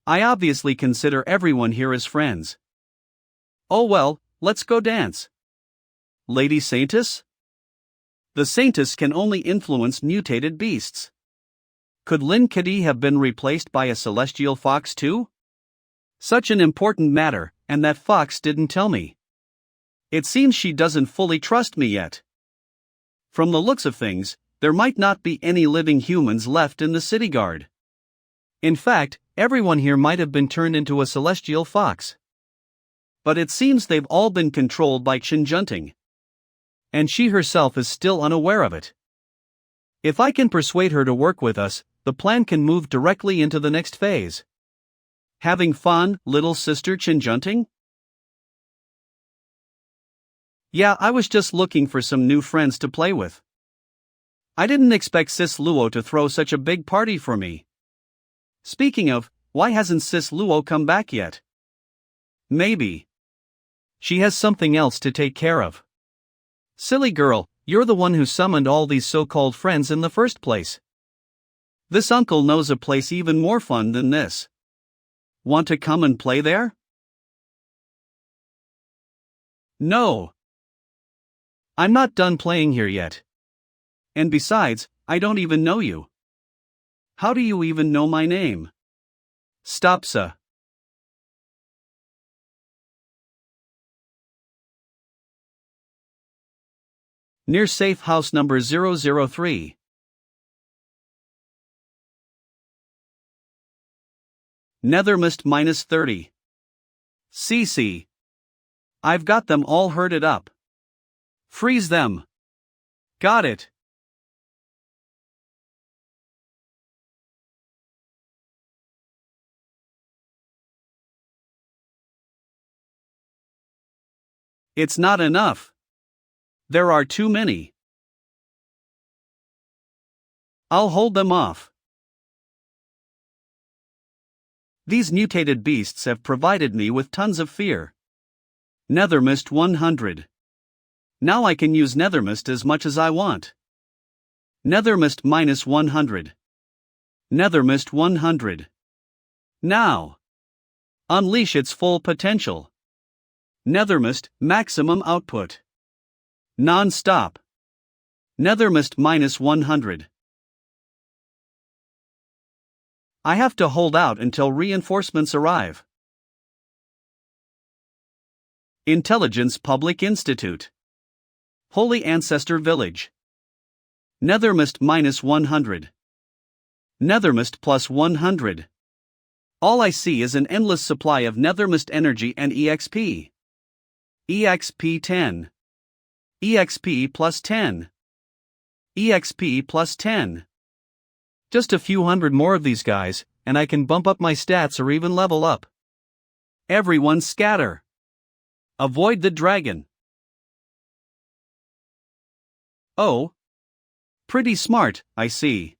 I obviously consider everyone here as friends. Oh well, let's go dance. Lady Saintess? The Saintess can only influence mutated beasts. Could Lin Kadi have been replaced by a celestial fox too? Such an important matter, and that fox didn't tell me. It seems she doesn't fully trust me yet. From the looks of things, there might not be any living humans left in the city guard. In fact, everyone here might have been turned into a celestial fox. But it seems they've all been controlled by Chen Junting. And she herself is still unaware of it. If I can persuade her to work with us, the plan can move directly into the next phase. Having fun, little sister Chen Junting? Yeah, I was just looking for some new friends to play with. I didn't expect Sis Luo to throw such a big party for me. Speaking of, why hasn't Sis Luo come back yet? Maybe she has something else to take care of. Silly girl, you're the one who summoned all these so-called friends in the first place. This uncle knows a place even more fun than this. Want to come and play there? No. I'm not done playing here yet. And besides, I don't even know you. How do you even know my name? Stop, sir. Near safe house number 003. Nethermist -30. CC. I've got them all herded up. Freeze them. Got it. It's not enough. There are too many. I'll hold them off. These mutated beasts have provided me with tons of fear. Nethermist 100. Now I can use Nethermist as much as I want. Nethermist -100. Nethermist 100. Now. Unleash its full potential. Nethermist, maximum output. Non-stop. Nethermist -100. I have to hold out until reinforcements arrive. Intelligence Public Institute. Holy Ancestor Village. Nethermist -100. Nethermist +100. All I see is an endless supply of Nethermist energy and EXP. EXP 10. EXP +10. EXP +10. Just a few hundred more of these guys, and I can bump up my stats or even level up. Everyone scatter. Avoid the dragon. Oh. Pretty smart, I see.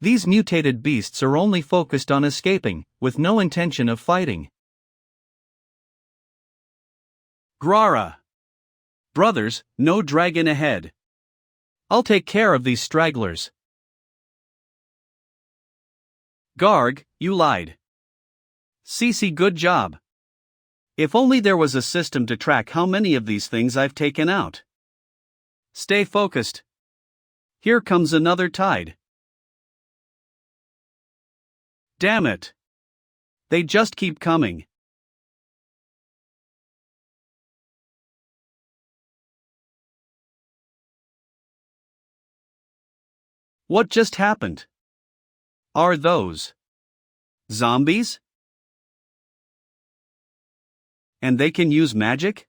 These mutated beasts are only focused on escaping, with no intention of fighting. Grara. Brothers, no dragon ahead. I'll take care of these stragglers. Garg, you lied. Cece, good job. If only there was a system to track how many of these things I've taken out. Stay focused. Here comes another tide. Damn it. They just keep coming. What just happened? Are those zombies? And they can use magic?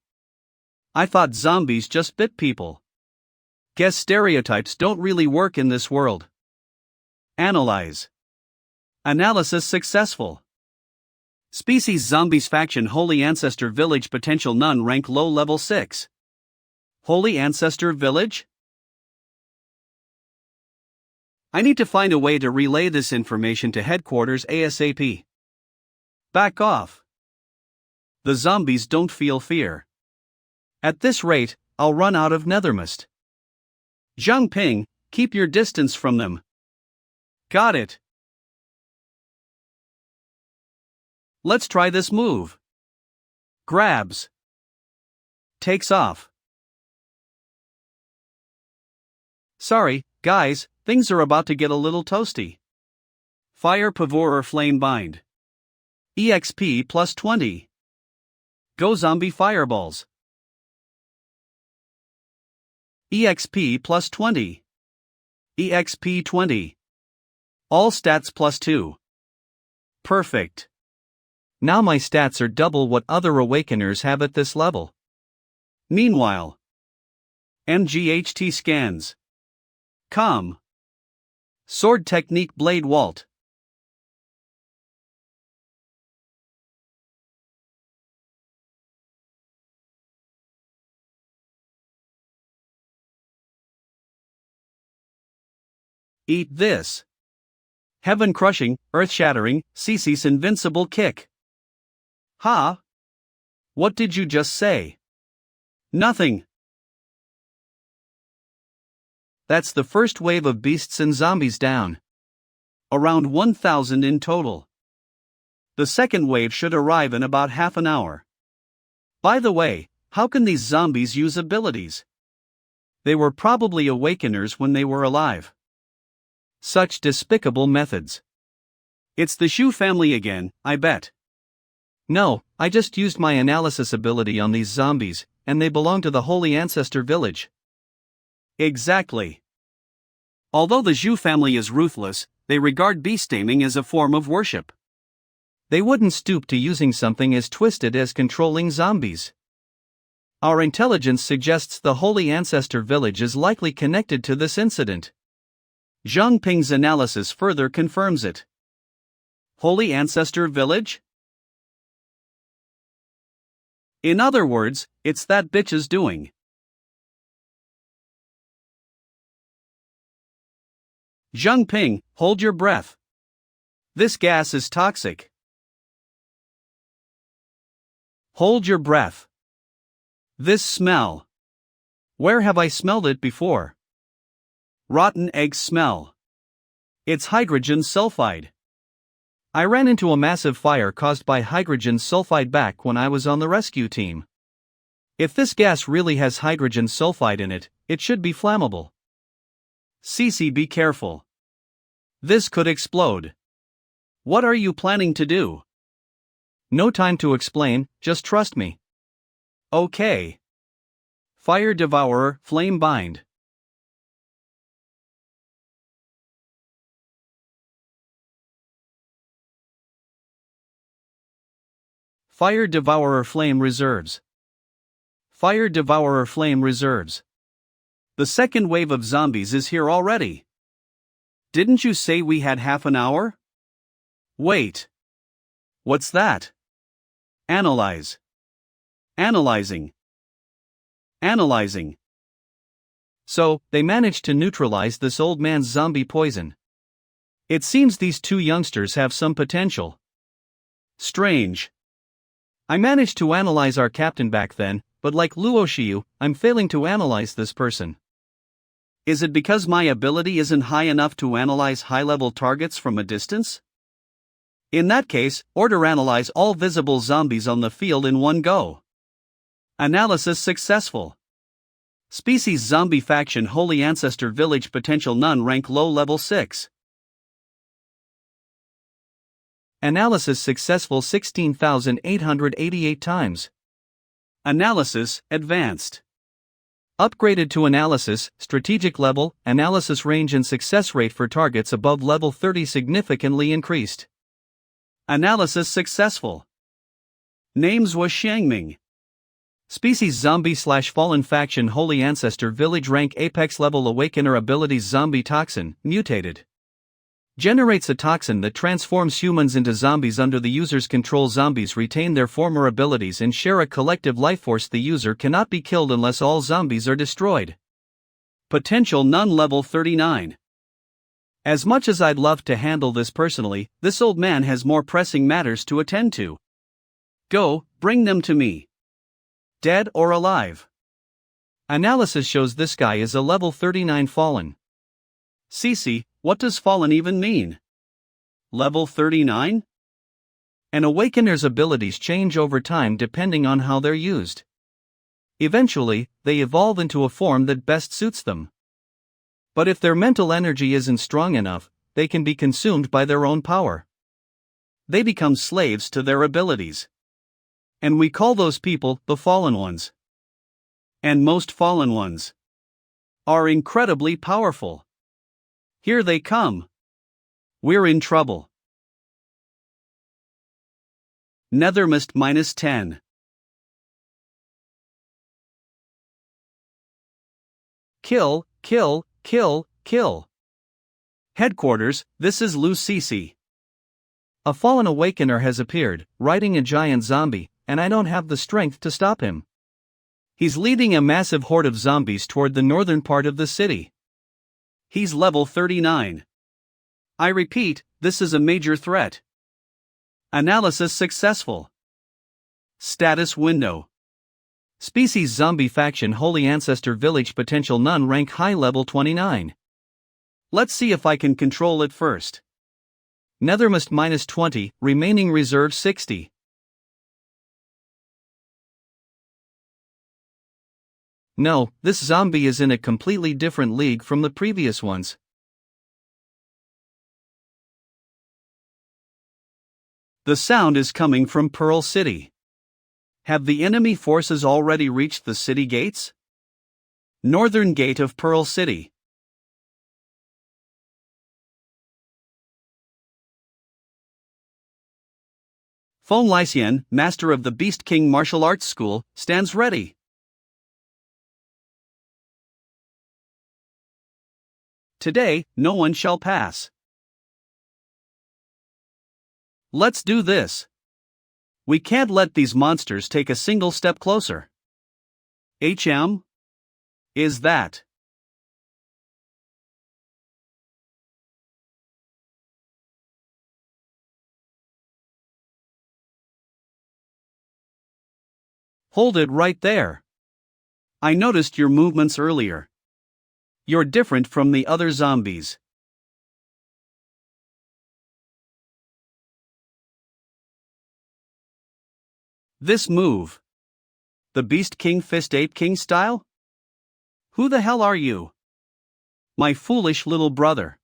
I thought zombies just bit people. Guess stereotypes don't really work in this world. Analyze. Analysis successful. Species Zombies Faction Holy Ancestor Village Potential None Rank Low Level 6. Holy Ancestor Village? I need to find a way to relay this information to headquarters ASAP. Back off. The zombies don't feel fear. At this rate, I'll run out of nethermist. Zhang Ping, keep your distance from them. Got it. Let's try this move. Grabs. Takes off. Sorry, guys, things are about to get a little toasty. Fire Pavor or Flame Bind. EXP plus 20. Go Zombie Fireballs. EXP plus 20. EXP 20. All stats plus 2. Perfect. Now my stats are double what other awakeners have at this level. Meanwhile, MGHT scans. Calm. Sword Technique Blade Walt. Eat this. Heaven Crushing, Earth Shattering, CC's Invincible Kick. Ha? What did you just say? Nothing. That's the first wave of beasts and zombies down. Around 1,000 in total. The second wave should arrive in about half an hour. By the way, how can these zombies use abilities? They were probably awakeners when they were alive. Such despicable methods. It's the Shu family again, I bet. No, I just used my analysis ability on these zombies, and they belong to the Holy Ancestor Village. Exactly. Although the Zhu family is ruthless, they regard beast taming as a form of worship. They wouldn't stoop to using something as twisted as controlling zombies. Our intelligence suggests the Holy Ancestor Village is likely connected to this incident. Zhang Ping's analysis further confirms it. Holy Ancestor Village? In other words, it's that bitch's doing. Zhang Ping, hold your breath. This gas is toxic. Hold your breath. This smell. Where have I smelled it before? Rotten egg smell. It's hydrogen sulfide. I ran into a massive fire caused by hydrogen sulfide back when I was on the rescue team. If this gas really has hydrogen sulfide in it, it should be flammable. Cece, be careful. This could explode. What are you planning to do? No time to explain, just trust me. Okay. Fire Devourer, Flame Bind. Fire Devourer Flame Reserves. Fire Devourer Flame Reserves. The second wave of zombies is here already. Didn't you say we had half an hour? Wait. What's that? Analyze. Analyzing. Analyzing. So, they managed to neutralize this old man's zombie poison. It seems these two youngsters have some potential. Strange. I managed to analyze our captain back then, but like Luo Xiu, I'm failing to analyze this person. Is it because my ability isn't high enough to analyze high-level targets from a distance? In that case, order analyze all visible zombies on the field in one go. Analysis successful. Species Zombie Faction Holy Ancestor Village Potential None Rank Low Level 6. Analysis successful 16,888 times. Analysis Advanced. Upgraded to analysis, strategic level, analysis range and success rate for targets above level 30 significantly increased. Analysis successful. Names was Xiangming. Species Zombie/Fallen Faction Holy Ancestor Village Rank Apex Level Awakener Abilities Zombie Toxin, Mutated. Generates a toxin that transforms humans into zombies under the user's control. Zombies retain their former abilities and share a collective life force. The user cannot be killed unless all zombies are destroyed. Potential None level 39. As much as I'd love to handle this personally, this old man has more pressing matters to attend to. Go, bring them to me. Dead or alive. Analysis shows this guy is a level 39 fallen. Cece, what does fallen even mean? Level 39? An awakener's abilities change over time depending on how they're used. Eventually, they evolve into a form that best suits them. But if their mental energy isn't strong enough, they can be consumed by their own power. They become slaves to their abilities. And we call those people the fallen ones. And most fallen ones are incredibly powerful. Here they come. We're in trouble. Nethermist -10. Kill, kill, kill, kill. Headquarters, this is Lu Cece. A fallen awakener has appeared, riding a giant zombie, and I don't have the strength to stop him. He's leading a massive horde of zombies toward the northern part of the city. He's level 39. I repeat, this is a major threat. Analysis successful. Status window. Species Zombie Faction Holy Ancestor Village Potential None Rank High Level 29. Let's see if I can control it first. Nethermist -20, remaining reserve 60. No, this zombie is in a completely different league from the previous ones. The sound is coming from Pearl City. Have the enemy forces already reached the city gates? Northern gate of Pearl City. Feng Lysian, master of the Beast King Martial Arts School, stands ready. Today, no one shall pass. Let's do this. We can't let these monsters take a single step closer. HM? Is that? Hold it right there. I noticed your movements earlier. You're different from the other zombies. This move. The Beast King Fist Ape King style? Who the hell are you? My foolish little brother.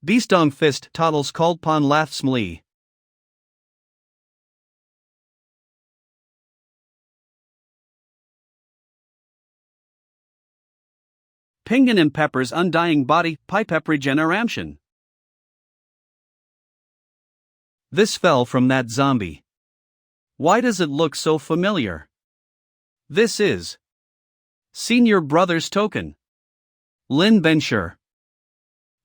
Beastong Fist Toddles called Pon Lathsmlee. Penguin and Pepper's Undying Body Pipep Regeneration. This fell from that zombie. Why does it look so familiar? This is Senior Brother's token. Lin Benshur.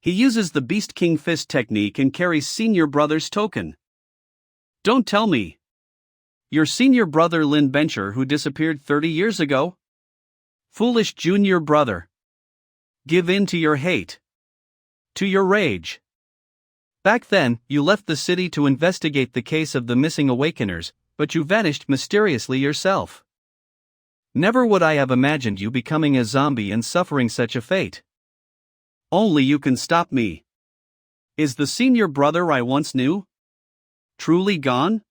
He uses the Beast King Fist technique and carries Senior Brother's token. Don't tell me. Your senior brother Lin Benshur who disappeared 30 years ago? Foolish junior brother. Give in to your hate. To your rage. Back then, you left the city to investigate the case of the missing awakeners, but you vanished mysteriously yourself. Never would I have imagined you becoming a zombie and suffering such a fate. Only you can stop me. Is the senior brother I once knew truly gone?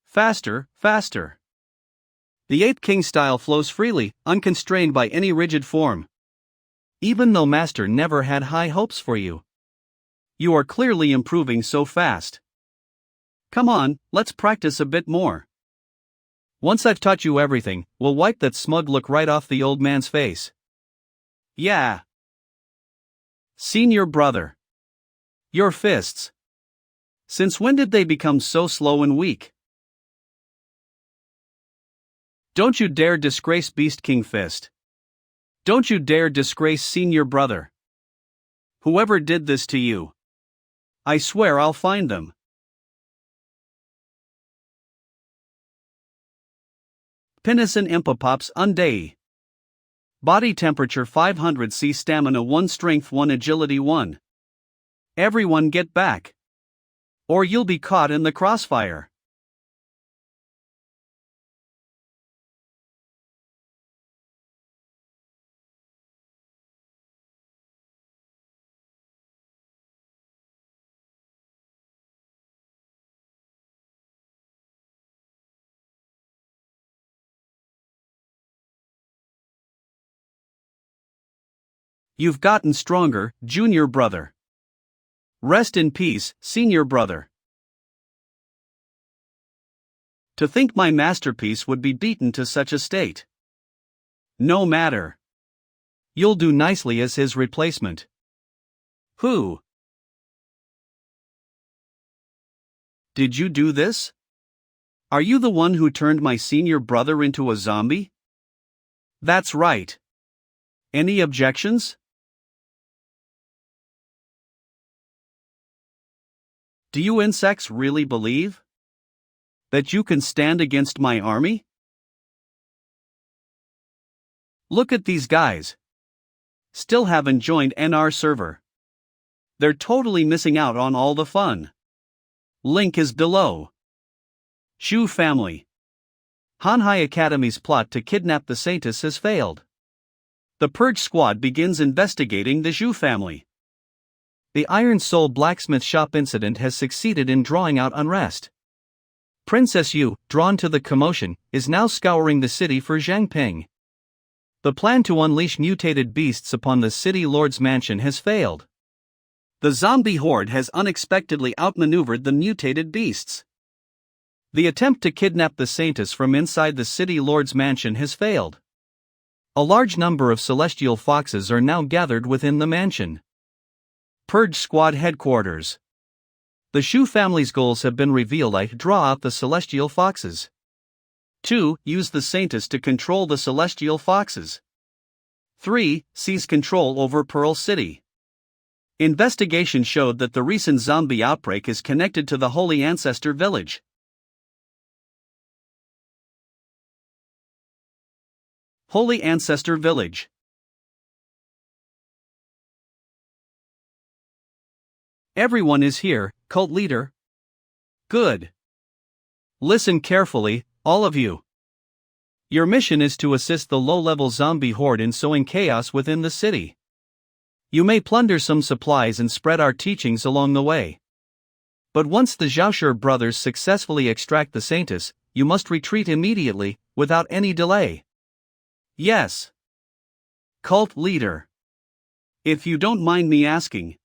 Faster, faster. The Ape King style flows freely, unconstrained by any rigid form. Even though Master never had high hopes for you. You are clearly improving so fast. Come on, let's practice a bit more. Once I've taught you everything, we'll wipe that smug look right off the old man's face. Yeah. Senior brother. Your fists. Since when did they become so slow and weak? Don't you dare disgrace Beast King Fist. Don't you dare disgrace senior brother. Whoever did this to you, I swear I'll find them. Pinison Impopops Unday. Body temperature 500 C, stamina 1, strength 1, agility 1. Everyone get back, or you'll be caught in the crossfire. You've gotten stronger, junior brother. Rest in peace, senior brother. To think my masterpiece would be beaten to such a state. No matter. You'll do nicely as his replacement. Who? Did you do this? Are you the one who turned my senior brother into a zombie? That's right. Any objections? Do you insects really believe that you can stand against my army? Look at these guys. Still haven't joined NR server. They're totally missing out on all the fun. Link is below. Shu family. Manhwa Academy's plot to kidnap the Saints has failed. The Purge Squad begins investigating the Shu family. The Iron Soul blacksmith shop incident has succeeded in drawing out unrest. Princess Yu, drawn to the commotion, is now scouring the city for Zhang Ping. The plan to unleash mutated beasts upon the city lord's mansion has failed. The zombie horde has unexpectedly outmaneuvered the mutated beasts. The attempt to kidnap the Saints from inside the city lord's mansion has failed. A large number of celestial foxes are now gathered within the mansion. Purge Squad headquarters. The Shu family's goals have been revealed. I draw out the celestial foxes. 2. Use the Saints to control the celestial foxes. 3. Seize control over Pearl City. Investigation showed that the recent zombie outbreak is connected to the Holy Ancestor Village. Holy Ancestor Village. Everyone is here, cult leader. Good. Listen carefully, all of you. Your mission is to assist the low-level zombie horde in sowing chaos within the city. You may plunder some supplies and spread our teachings along the way. But once the Zhaoshur brothers successfully extract the Saints, you must retreat immediately, without any delay. Yes. Cult leader. If you don't mind me asking,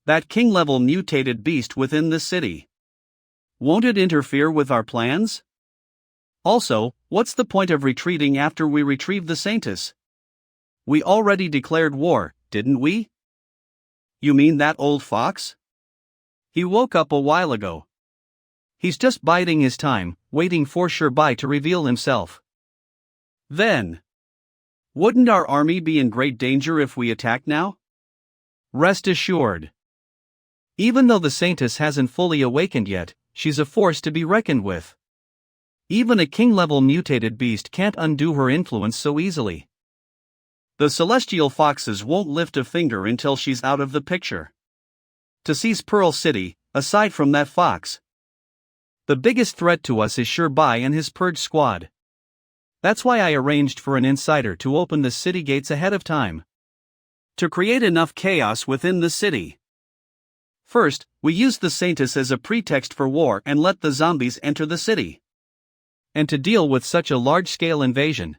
that king-level mutated beast within the city, won't it interfere with our plans? Also, what's the point of retreating after we retrieve the Saints? We already declared war, didn't we? You mean that old fox? He woke up a while ago. He's just biding his time, waiting for Shirbai to reveal himself. Then, wouldn't our army be in great danger if we attack now? Rest assured. Even though the Saintess hasn't fully awakened yet, she's a force to be reckoned with. Even a king-level mutated beast can't undo her influence so easily. The celestial foxes won't lift a finger until she's out of the picture. To seize Pearl City, aside from that fox, the biggest threat to us is Shirbai and his Purge Squad. That's why I arranged for an insider to open the city gates ahead of time. To create enough chaos within the city. First, we used the Saints as a pretext for war and let the zombies enter the city. And to deal with such a large-scale invasion,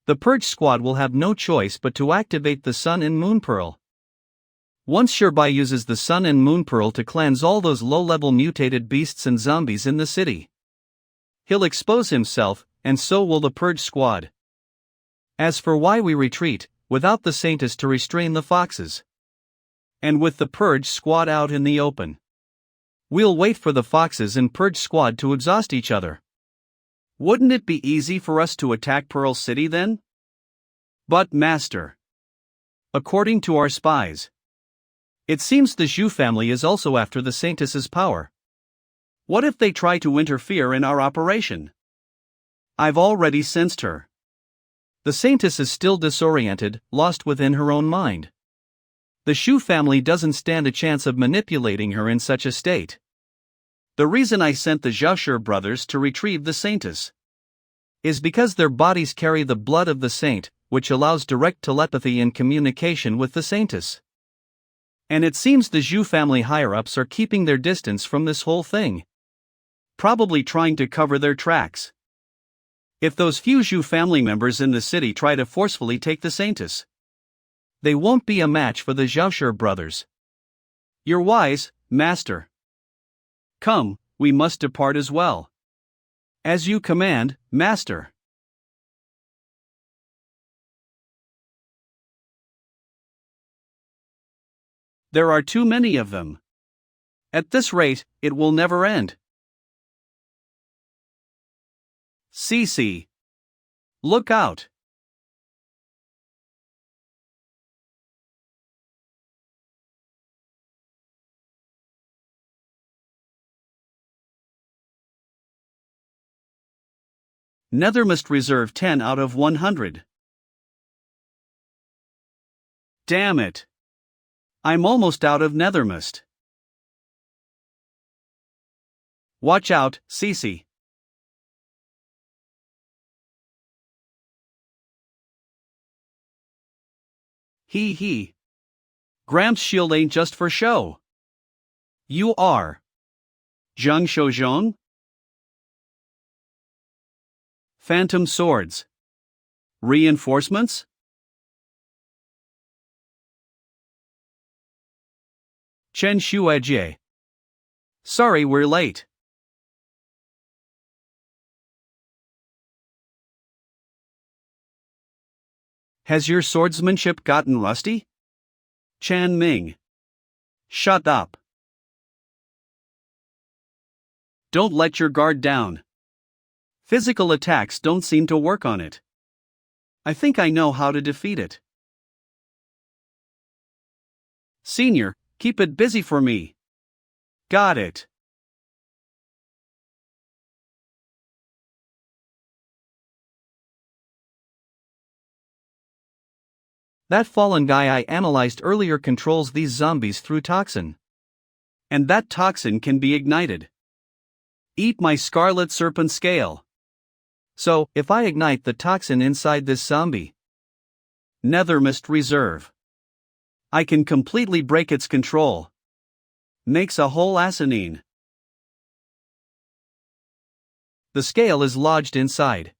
the Purge Squad will have no choice but to activate the Sun and Moon Pearl. Once Shirbai uses the Sun and Moon Pearl to cleanse all those low-level mutated beasts and zombies in the city. He'll expose himself, and so will the Purge Squad. As for why we retreat, without the Saintess to restrain the foxes, and with the Purge Squad out in the open, we'll wait for the foxes and Purge Squad to exhaust each other. Wouldn't it be easy for us to attack Pearl City then? But Master, according to our spies, it seems the Zhu family is also after the Saintess's power. What if they try to interfere in our operation? I've already sensed her. The Saintess is still disoriented, lost within her own mind. The Zhu family doesn't stand a chance of manipulating her in such a state. The reason I sent the Zhaoshi brothers to retrieve the Saintess is because their bodies carry the blood of the Saint, which allows direct telepathy and communication with the Saintess. And it seems the Zhu family higher-ups are keeping their distance from this whole thing, probably trying to cover their tracks. If those few Zhu family members in the city try to forcefully take the Saintess, they won't be a match for the Zhaoshi brothers. You're wise, Master. Come, we must depart as well. As you command, Master. There are too many of them. At this rate, it will never end. Cece. Look out. Nethermist Reserve 10 out of 100. Damn it. I'm almost out of Nethermist. Watch out, Cece. Hee. Gramps' shield ain't just for show. You are. Zhang Shouzhong? Phantom swords. Reinforcements? Chen Shuajie. Sorry we're late. Has your swordsmanship gotten rusty? Chan Ming. Shut up. Don't let your guard down. Physical attacks don't seem to work on it. I think I know how to defeat it. Senior, keep it busy for me. Got it. That fallen guy I analyzed earlier controls these zombies through toxin. And that toxin can be ignited. Eat my scarlet serpent scale. So, if I ignite the toxin inside this zombie, Nethermist Reserve, I can completely break its control. Makes a whole asinine. The scale is lodged inside.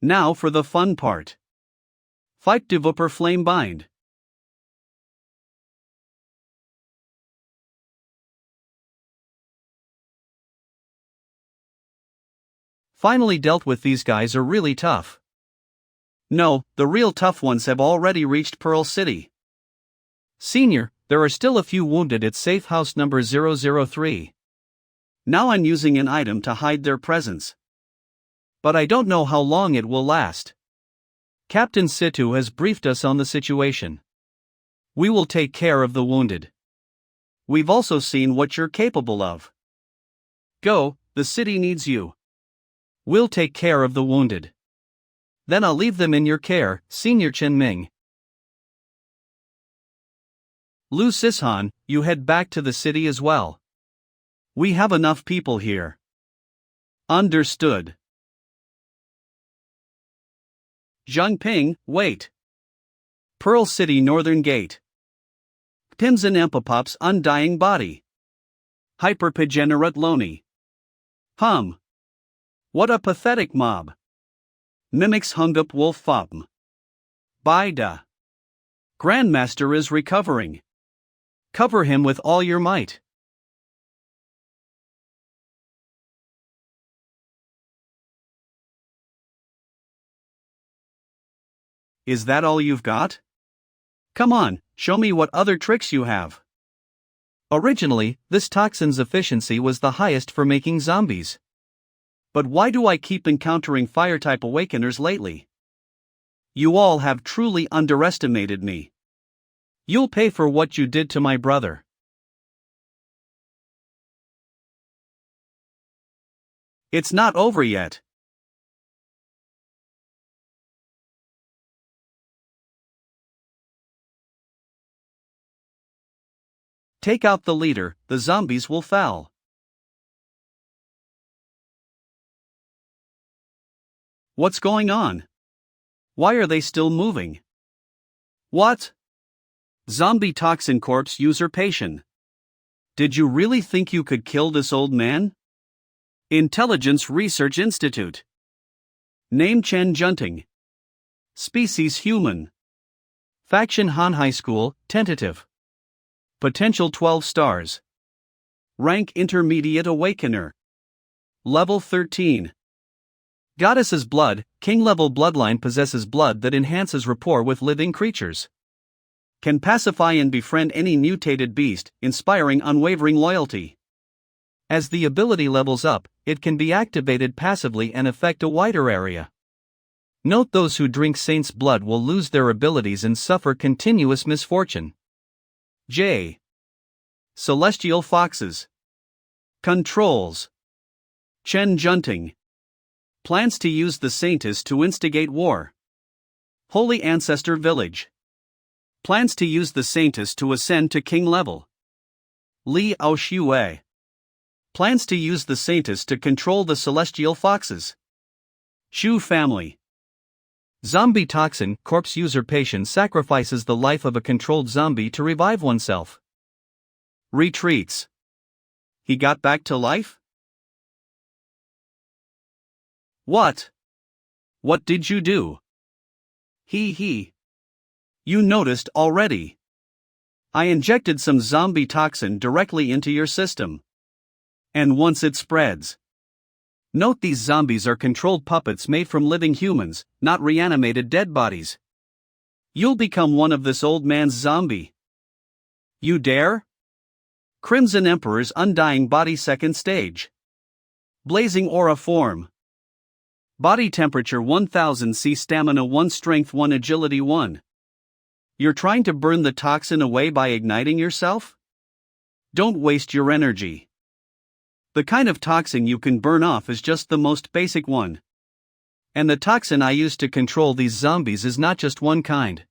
Now for the fun part. Fight Developer Flame Bind. Finally dealt with. These guys are really tough. No, the real tough ones have already reached Pearl City. Senior, there are still a few wounded at safe house number 003. Now I'm using an item to hide their presence. But I don't know how long it will last. Captain Situ has briefed us on the situation. We will take care of the wounded. We've also seen what you're capable of. Go, the city needs you. We'll take care of the wounded. Then I'll leave them in your care, Senior Chen Ming. Lu Sishan, you head back to the city as well. We have enough people here. Understood. Zhang Ping, wait. Pearl City Northern Gate. Pimson Empapop's undying body. Hyperpegenerate Loni. What a pathetic mob. Mimics hung up wolf fopm. Baida. Grandmaster is recovering. Cover him with all your might. Is that all you've got? Come on, show me what other tricks you have. Originally, this toxin's efficiency was the highest for making zombies. But why do I keep encountering fire-type awakeners lately? You all have truly underestimated me. You'll pay for what you did to my brother. It's not over yet. Take out the leader, the zombies will fall. What's going on? Why are they still moving? What? Zombie toxin corpse usurpation. Did you really think you could kill this old man? Intelligence Research Institute. Name Chen Junting. Species human. Faction Han High School, tentative. Potential 12 stars. Rank Intermediate Awakener. Level 13. Goddess's blood, king-level bloodline possesses blood that enhances rapport with living creatures. Can pacify and befriend any mutated beast, inspiring unwavering loyalty. As the ability levels up, it can be activated passively and affect a wider area. Note those who drink Saint's blood will lose their abilities and suffer continuous misfortune. J. Celestial Foxes. Controls. Chen Junting. Plans to use the Saintess to instigate war. Holy Ancestor Village. Plans to use the Saintess to ascend to king level. Li Aoshue. Plans to use the Saintess to control the Celestial Foxes. Shu family. Zombie toxin corpse usurpation sacrifices the life of a controlled zombie to revive oneself. Retreats. He got back to life? What? What did you do? He. You noticed already. I injected some zombie toxin directly into your system. And once it spreads. Note these zombies are controlled puppets made from living humans, not reanimated dead bodies. You'll become one of this old man's zombie. You dare? Crimson Emperor's undying body second stage. Blazing aura form. Body temperature 1000 C, stamina 1, strength 1, agility 1. You're trying to burn the toxin away by igniting yourself? Don't waste your energy. The kind of toxin you can burn off is just the most basic one. And the toxin I use to control these zombies is not just one kind.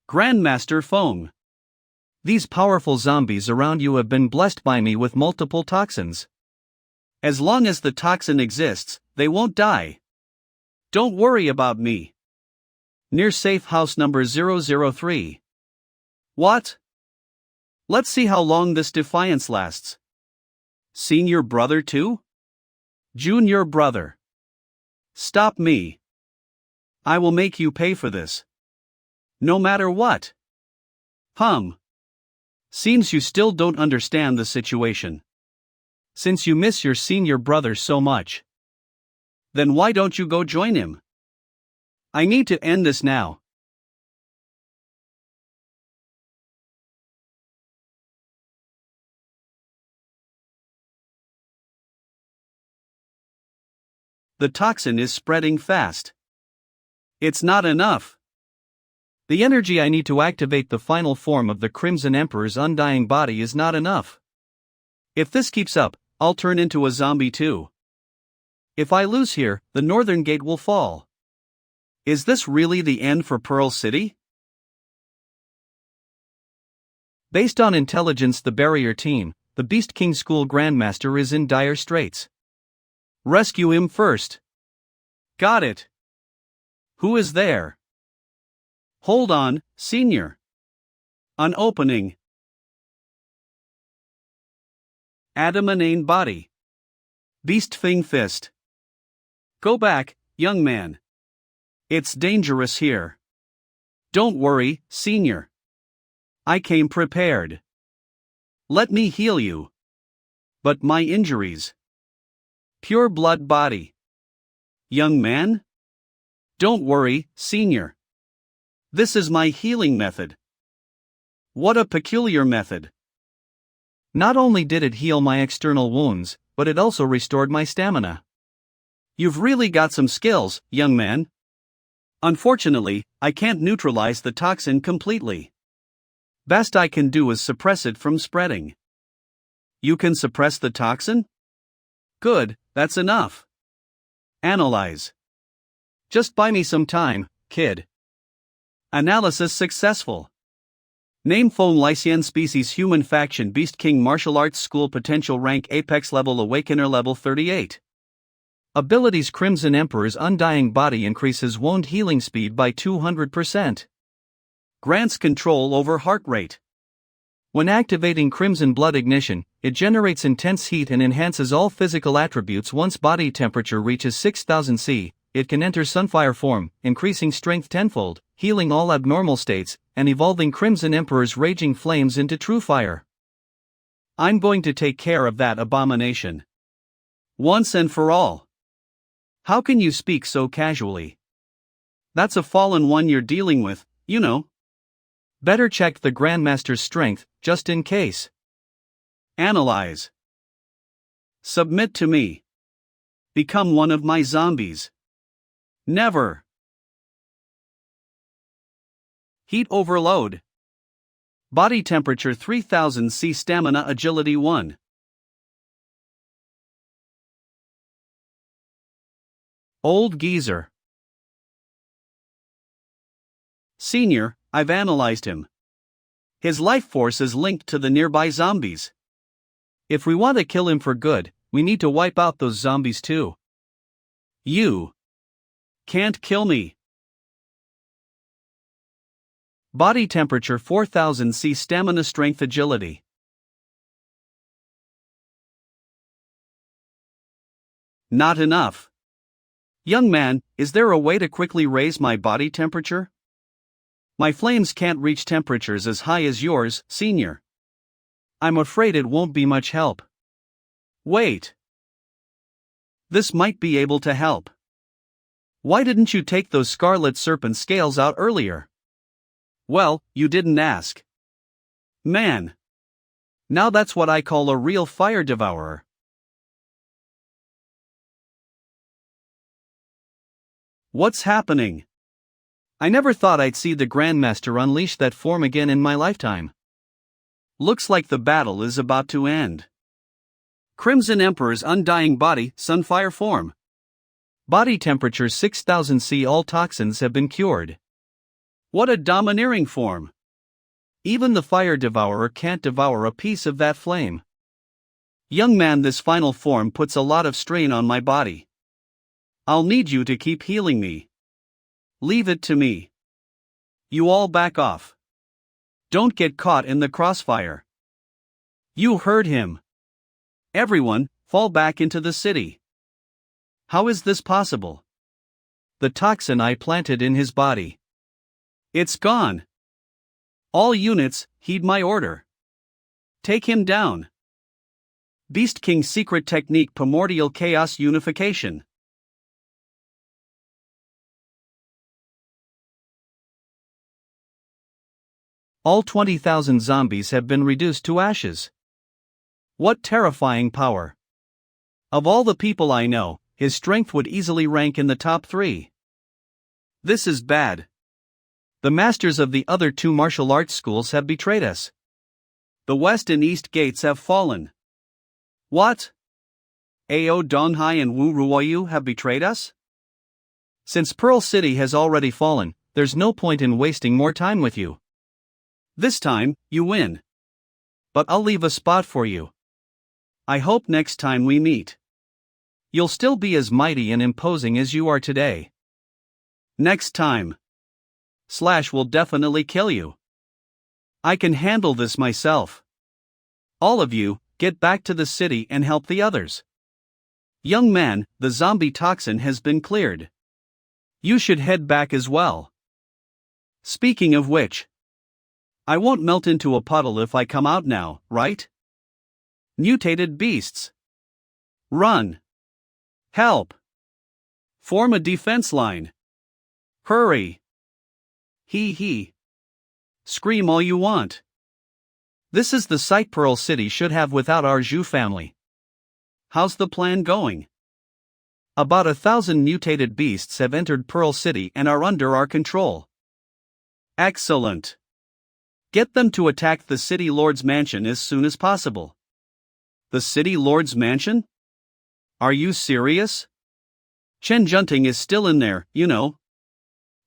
Grandmaster Feng. These powerful zombies around you have been blessed by me with multiple toxins. As long as the toxin exists, they won't die. Don't worry about me. Near safe house number 003. What? Let's see how long this defiance lasts. Senior brother too? Junior brother. Stop me. I will make you pay for this. No matter what. Seems you still don't understand the situation. Since you miss your senior brother so much. Then why don't you go join him? I need to end this now. The toxin is spreading fast. It's not enough. The energy I need to activate the final form of the Crimson Emperor's undying body is not enough. If this keeps up, I'll turn into a zombie too. If I lose here, the northern gate will fall. Is this really the end for Pearl City? Based on intelligence, the barrier team, the Beast King School Grandmaster is in dire straits. Rescue him first. Got it. Who is there? Hold on, Senior. An opening. Adamanane body. Beast Fing fist. Go back, young man. It's dangerous here. Don't worry, Senior. I came prepared. Let me heal you. But my injuries. Pure blood body. Young man? Don't worry, senior. This is my healing method. What a peculiar method. Not only did it heal my external wounds, but it also restored my stamina. You've really got some skills, young man. Unfortunately, I can't neutralize the toxin completely. Best I can do is suppress it from spreading. You can suppress the toxin? Good, that's enough. Analyze. Just buy me some time, kid. Analysis successful. Name Phone Lycian Species Human Faction Beast King Martial Arts School Potential Rank Apex Level Awakener Level 38. Abilities Crimson Emperor's Undying Body increases wound healing speed by 200%. Grants control over heart rate. When activating Crimson Blood Ignition, it generates intense heat and enhances all physical attributes. Once body temperature reaches 6000 C, it can enter Sunfire form, increasing strength tenfold, healing all abnormal states, and evolving Crimson Emperor's raging flames into true fire. I'm going to take care of that abomination. Once and for all. How can you speak so casually? That's a fallen one you're dealing with, you know. Better check the Grandmaster's strength, just in case. Analyze. Submit to me. Become one of my zombies. Never. Heat overload. Body temperature 3000 C. Stamina agility 1. Old geezer. Senior, I've analyzed him. His life force is linked to the nearby zombies. If we want to kill him for good, we need to wipe out those zombies too. You can't kill me. Body temperature 4000 C. Stamina strength agility. Not enough. Young man, is there a way to quickly raise my body temperature? My flames can't reach temperatures as high as yours, senior. I'm afraid it won't be much help. Wait. This might be able to help. Why didn't you take those scarlet serpent scales out earlier? Well, you didn't ask. Man. Now that's what I call a real fire devourer. What's happening? I never thought I'd see the Grandmaster unleash that form again in my lifetime. Looks like the battle is about to end. Crimson Emperor's Undying Body, Sunfire form. Body temperature 6000 C. All toxins have been cured. What a domineering form. Even the fire devourer can't devour a piece of that flame. Young man, this final form puts a lot of strain on my body. I'll need you to keep healing me. Leave it to me. You all back off. Don't get caught in the crossfire. You heard him. Everyone, fall back into the city. How is this possible? The toxin I planted in his body. It's gone. All units, heed my order. Take him down. Beast King's secret technique, Primordial Chaos Unification. All 20,000 zombies have been reduced to ashes. What terrifying power. Of all the people I know, his strength would easily rank in the top 3. This is bad. The masters of the other 2 martial arts schools have betrayed us. The west and east gates have fallen. What? Ao Donghai and Wu Ruoyu have betrayed us? Since Pearl City has already fallen, there's no point in wasting more time with you. This time, you win. But I'll leave a spot for you. I hope next time we meet, you'll still be as mighty and imposing as you are today. Next time. / will definitely kill you. I can handle this myself. All of you, get back to the city and help the others. Young man, the zombie toxin has been cleared. You should head back as well. Speaking of which, I won't melt into a puddle if I come out now, right? Mutated beasts. Run. Help. Form a defense line. Hurry. Hee. Scream all you want. This is the sight Pearl City should have without our Zhu family. How's the plan going? About 1,000 mutated beasts have entered Pearl City and are under our control. Excellent. Get them to attack the City Lord's mansion as soon as possible. The City Lord's mansion? Are you serious? Chen Junting is still in there, you know.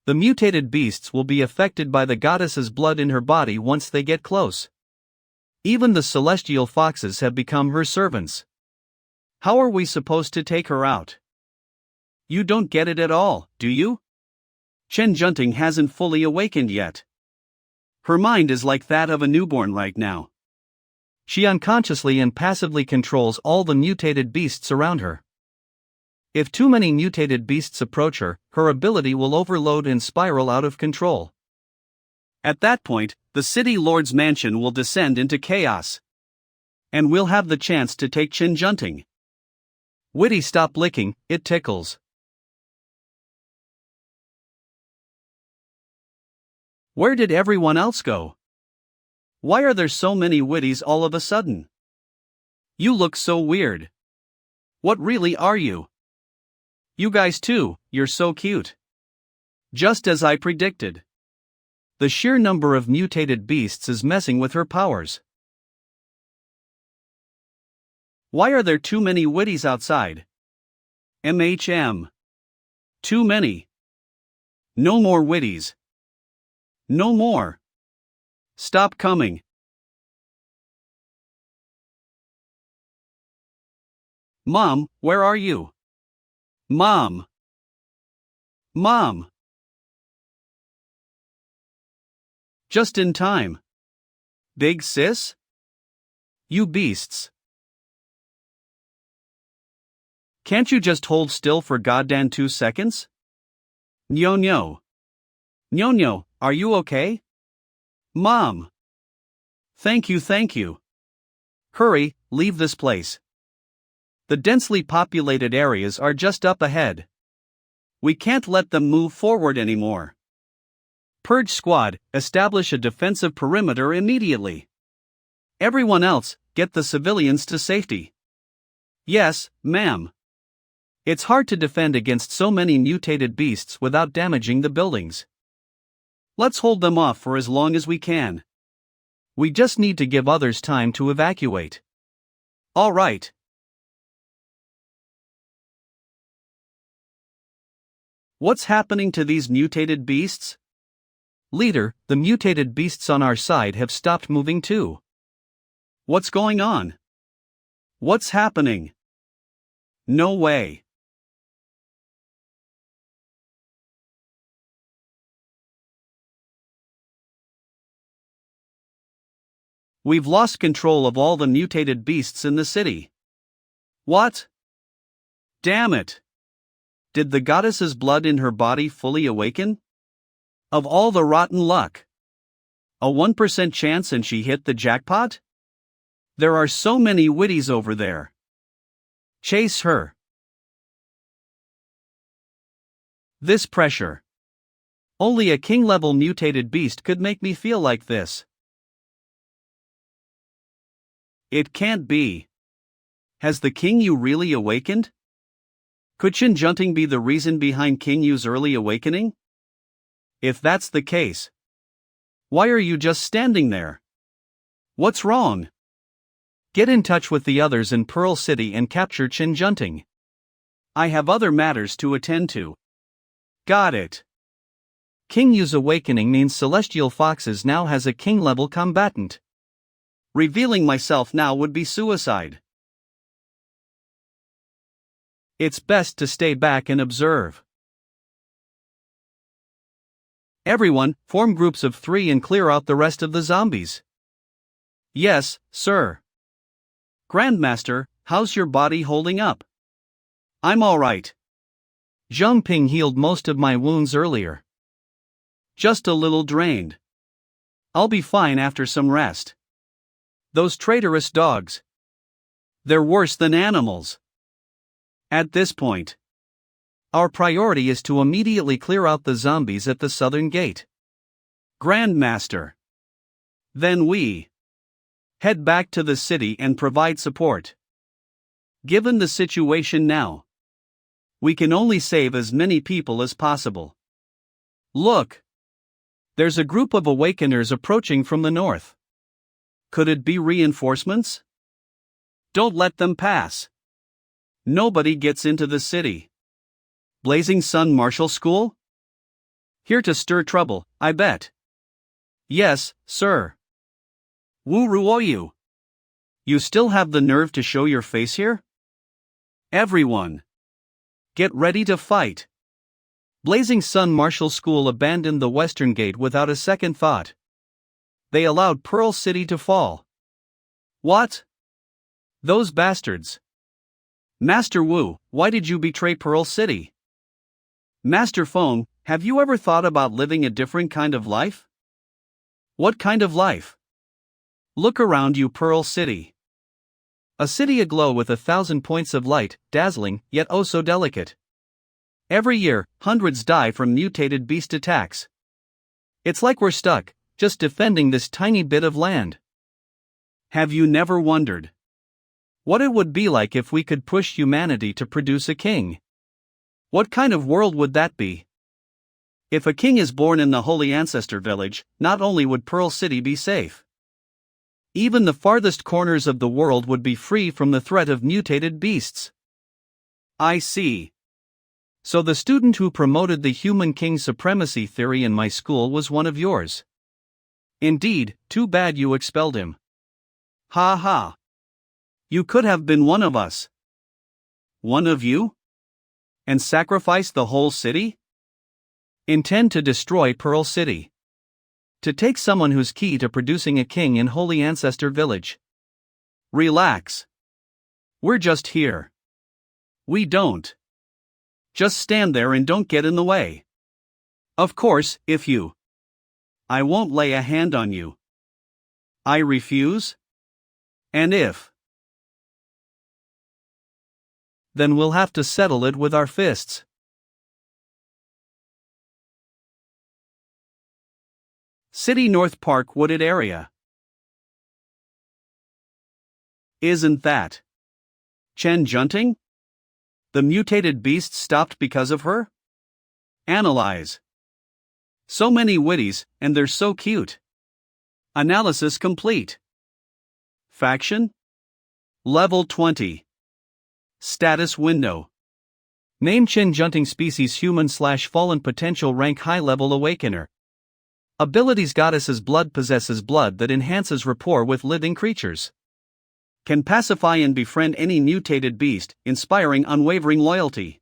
The mutated beasts will be affected by the goddess's blood in her body once they get close. Even the celestial foxes have become her servants. How are we supposed to take her out? You don't get it at all, do you? Chen Junting hasn't fully awakened yet. Her mind is like that of a newborn right now. She unconsciously and passively controls all the mutated beasts around her. If too many mutated beasts approach her, her ability will overload and spiral out of control. At that point, the City Lord's mansion will descend into chaos. And we'll have the chance to take Chen Junting. Witty, stop licking, it tickles. Where did everyone else go? Why are there so many Witties all of a sudden? You look so weird. What really are you? You guys too, you're so cute. Just as I predicted. The sheer number of mutated beasts is messing with her powers. Why are there too many Witties outside? Too many. No more Witties. No more. Stop coming. Mom, where are you? Mom. Just in time. Big sis? You beasts. Can't you just hold still for goddamn 2 seconds? Nyo. Are you okay? Mom. Thank you. Hurry, leave this place. The densely populated areas are just up ahead. We can't let them move forward anymore. Purge squad, establish a defensive perimeter immediately. Everyone else, get the civilians to safety. Yes, ma'am. It's hard to defend against so many mutated beasts without damaging the buildings. Let's hold them off for as long as we can. We just need to give others time to evacuate. All right. What's happening to these mutated beasts? Leader, the mutated beasts on our side have stopped moving too. What's going on? What's happening? No way. We've lost control of all the mutated beasts in the city. What? Damn it. Did the goddess's blood in her body fully awaken? Of all the rotten luck. A 1% chance and she hit the jackpot? There are so many Witties over there. Chase her. This pressure. Only a king-level mutated beast could make me feel like this. It can't be. Has the King Yu really awakened? Could Chen Junting be the reason behind King Yu's early awakening? If that's the case, why are you just standing there? What's wrong? Get in touch with the others in Pearl City and capture Chen Junting. I have other matters to attend to. Got it. King Yu's awakening means Celestial Foxes now has a king-level combatant. Revealing myself now would be suicide. It's best to stay back and observe. Everyone, form groups of 3 and clear out the rest of the zombies. Yes, sir. Grandmaster, how's your body holding up? I'm alright. Zhang Ping healed most of my wounds earlier. Just a little drained. I'll be fine after some rest. Those traitorous dogs. They're worse than animals. At this point, our priority is to immediately clear out the zombies at the southern gate. Grandmaster. Then we head back to the city and provide support. Given the situation now, we can only save as many people as possible. Look! There's a group of awakeners approaching from the north. Could it be reinforcements? Don't let them pass. Nobody gets into the city. Blazing Sun Martial School? Here to stir trouble, I bet. Yes, sir. Wu Ruoyu. You still have the nerve to show your face here? Everyone, get ready to fight. Blazing Sun Martial School abandoned the western gate without a second thought. They allowed Pearl City to fall. What? Those bastards. Master Wu, why did you betray Pearl City? Master Feng, have you ever thought about living a different kind of life? What kind of life? Look around you, Pearl City. A city aglow with 1,000 points of light, dazzling, yet oh so delicate. Every year, hundreds die from mutated beast attacks. It's like we're stuck, just defending this tiny bit of land. Have you never wondered what it would be like if we could push humanity to produce a king? What kind of world would that be? If a king is born in the Holy Ancestor Village, not only would Pearl City be safe, even the farthest corners of the world would be free from the threat of mutated beasts. I see. So the student who promoted the human king supremacy theory in my school was one of yours. Indeed, too bad you expelled him. Ha ha. You could have been one of us. One of you? And sacrifice the whole city? Intend to destroy Pearl City. To take someone who's key to producing a king in Holy Ancestor Village. Relax. We're just here. We don't. Just stand there and don't get in the way. Of course, if you. I won't lay a hand on you. I refuse? And if. Then we'll have to settle it with our fists. City North Park wooded area. Isn't that Chen Junting? The mutated beast stopped because of her? Analyze. So many witties, and they're so cute. Analysis complete. Faction? Level 20. Status window. Name Chen Junting species human/fallen potential rank high level awakener. Abilities Goddess's blood possesses blood that enhances rapport with living creatures. Can pacify and befriend any mutated beast, inspiring unwavering loyalty.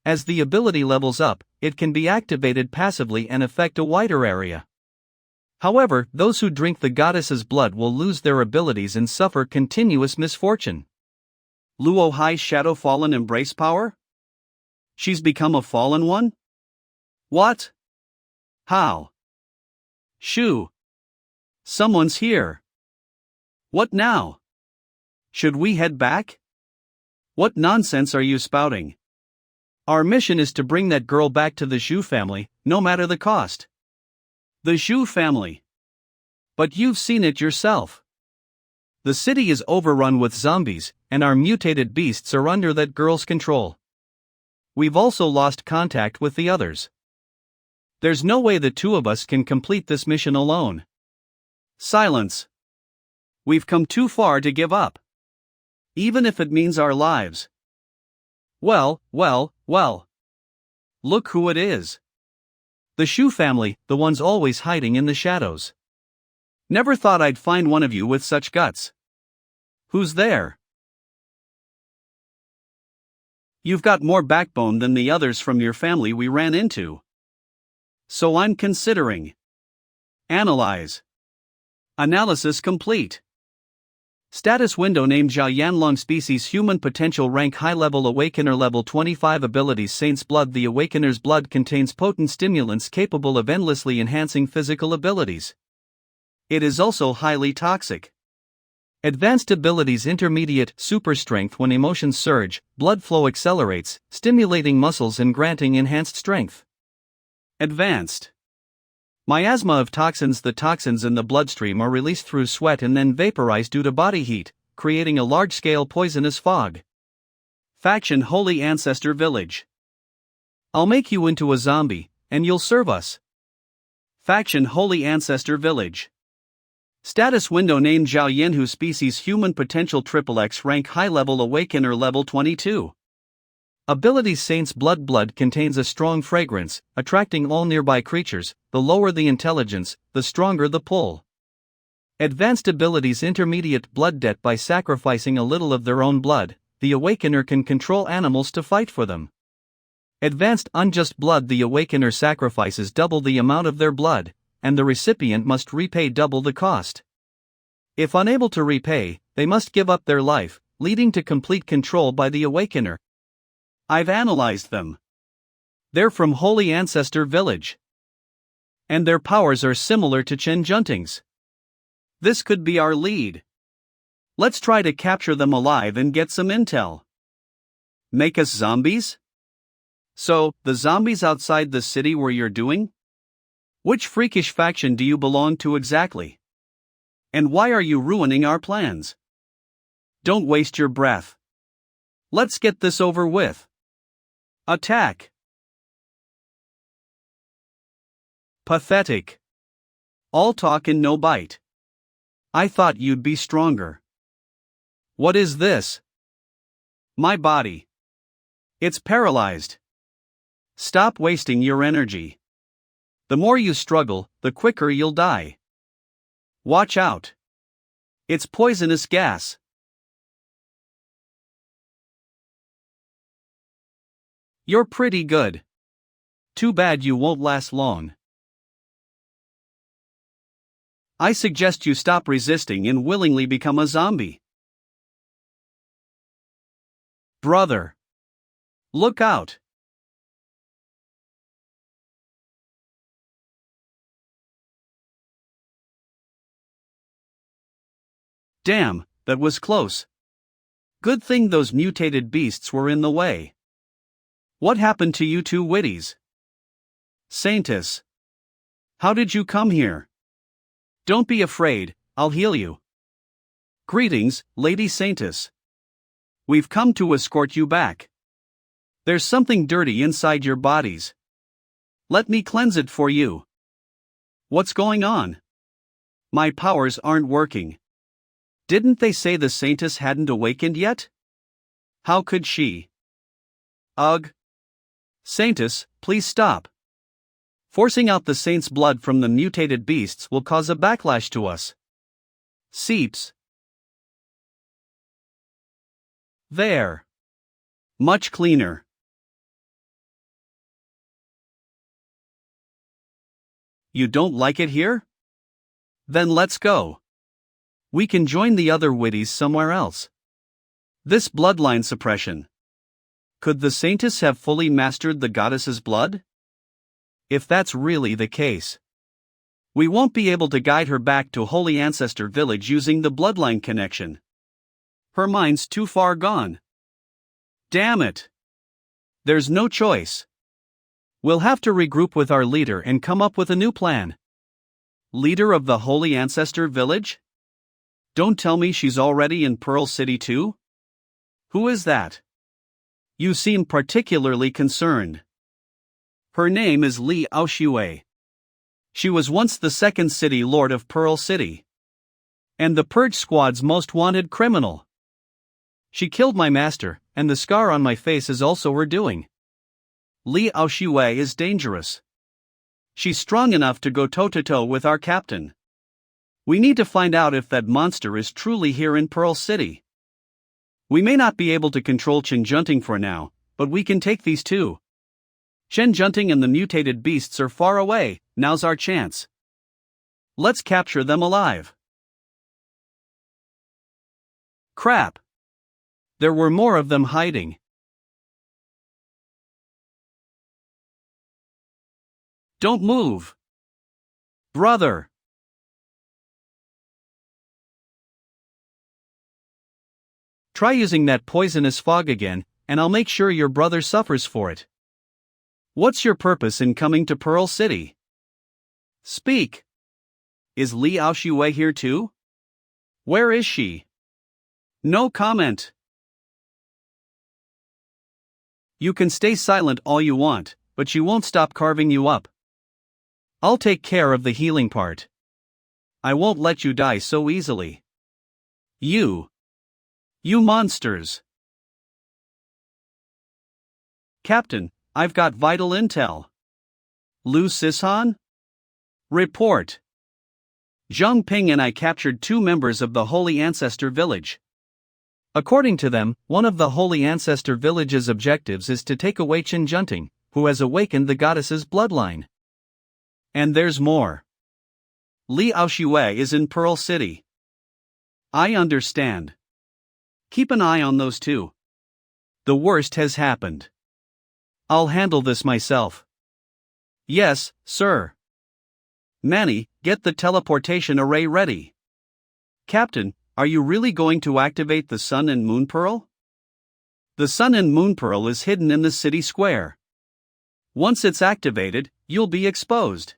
As the ability levels up, it can be activated passively and affect a wider area. However, those who drink the goddess's blood will lose their abilities and suffer continuous misfortune. Luo Hai's Shadow Fallen embrace power? She's become a fallen one? What? How? Shoo! Someone's here. What now? Should we head back? What nonsense are you spouting? Our mission is to bring that girl back to the Zhu family, no matter the cost. The Zhu family. But you've seen it yourself. The city is overrun with zombies, and our mutated beasts are under that girl's control. We've also lost contact with the others. There's no way the two of us can complete this mission alone. Silence. We've come too far to give up. Even if it means our lives. Well. Look who it is. The Zhu family, the ones always hiding in the shadows. Never thought I'd find one of you with such guts. Who's there? You've got more backbone than the others from your family we ran into. So I'm considering. Analyze. Analysis complete. Status window name Zhao Yanlong species human potential rank high level awakener level 25 abilities Saint's blood. The awakener's blood contains potent stimulants capable of endlessly enhancing physical abilities. It is also highly toxic. Advanced abilities intermediate super strength when emotions surge, blood flow accelerates, stimulating muscles and granting enhanced strength. Advanced. Miasma of toxins. The toxins in the bloodstream are released through sweat and then vaporize due to body heat, creating a large-scale poisonous fog. Faction Holy Ancestor Village. I'll make you into a zombie, and you'll serve us. Faction Holy Ancestor Village. Status window name Zhao Yanhu species human potential XXX rank high level awakener level 22. Abilities Saint's blood contains a strong fragrance, attracting all nearby creatures. The lower the intelligence, the stronger the pull. Advanced abilities intermediate blood debt. By sacrificing a little of their own blood, the awakener can control animals to fight for them. Advanced unjust blood. The awakener sacrifices double the amount of their blood, and the recipient must repay double the cost. If unable to repay, they must give up their life, leading to complete control by the awakener. I've analyzed them. They're from Holy Ancestor Village. And their powers are similar to Chen Junting's. This could be our lead. Let's try to capture them alive and get some intel. Make us zombies? So, the zombies outside the city where you're doing? Which freakish faction do you belong to exactly? And why are you ruining our plans? Don't waste your breath. Let's get this over with. Attack. Pathetic. All talk and no bite. I thought you'd be stronger. What is this? My body. It's paralyzed. Stop wasting your energy. The more you struggle, the quicker you'll die. Watch out. It's poisonous gas. You're pretty good. Too bad you won't last long. I suggest you stop resisting and willingly become a zombie. Brother. Look out. Damn, that was close. Good thing those mutated beasts were in the way. What happened to you two witties? Saintess. How did you come here? Don't be afraid, I'll heal you. Greetings, Lady Saintess. We've come to escort you back. There's something dirty inside your bodies. Let me cleanse it for you. What's going on? My powers aren't working. Didn't they say the Saintess hadn't awakened yet? How could she? Ugh. Saintess, please stop. Forcing out the Saint's blood from the mutated beasts will cause a backlash to us. Seeps. There. Much cleaner. You don't like it here? Then let's go. We can join the other witties somewhere else. This bloodline suppression. Could the Saintess have fully mastered the goddess's blood? If that's really the case, we won't be able to guide her back to Holy Ancestor Village using the bloodline connection. Her mind's too far gone. Damn it. There's no choice. We'll have to regroup with our leader and come up with a new plan. Leader of the Holy Ancestor Village? Don't tell me she's already in Pearl City too? Who is that? You seem particularly concerned. Her name is Li Aoxue. She was once the second city lord of Pearl City. And the Purge Squad's most wanted criminal. She killed my master, and the scar on my face is also her doing. Li Aoxue is dangerous. She's strong enough to go toe-to-toe with our captain. We need to find out if that monster is truly here in Pearl City. We may not be able to control Chen Junting for now, but we can take these two. Chen Junting and the mutated beasts are far away, now's our chance. Let's capture them alive. Crap. There were more of them hiding. Don't move. Brother. Try using that poisonous fog again, and I'll make sure your brother suffers for it. What's your purpose in coming to Pearl City? Speak. Is Li Aoshue here too? Where is she? No comment. You can stay silent all you want, but she won't stop carving you up. I'll take care of the healing part. I won't let you die so easily. You monsters. Captain, I've got vital intel. Lu Sishan? Report. Zhang Ping and I captured 2 members of the Holy Ancestor Village. According to them, one of the Holy Ancestor Village's objectives is to take away Qin Junting, who has awakened the goddess's bloodline. And there's more. Li Aoshue is in Pearl City. I understand. Keep an eye on those 2. The worst has happened. I'll handle this myself. Yes, sir. Manny, get the teleportation array ready. Captain, are you really going to activate the Sun and Moon Pearl? The Sun and Moon Pearl is hidden in the city square. Once it's activated, you'll be exposed.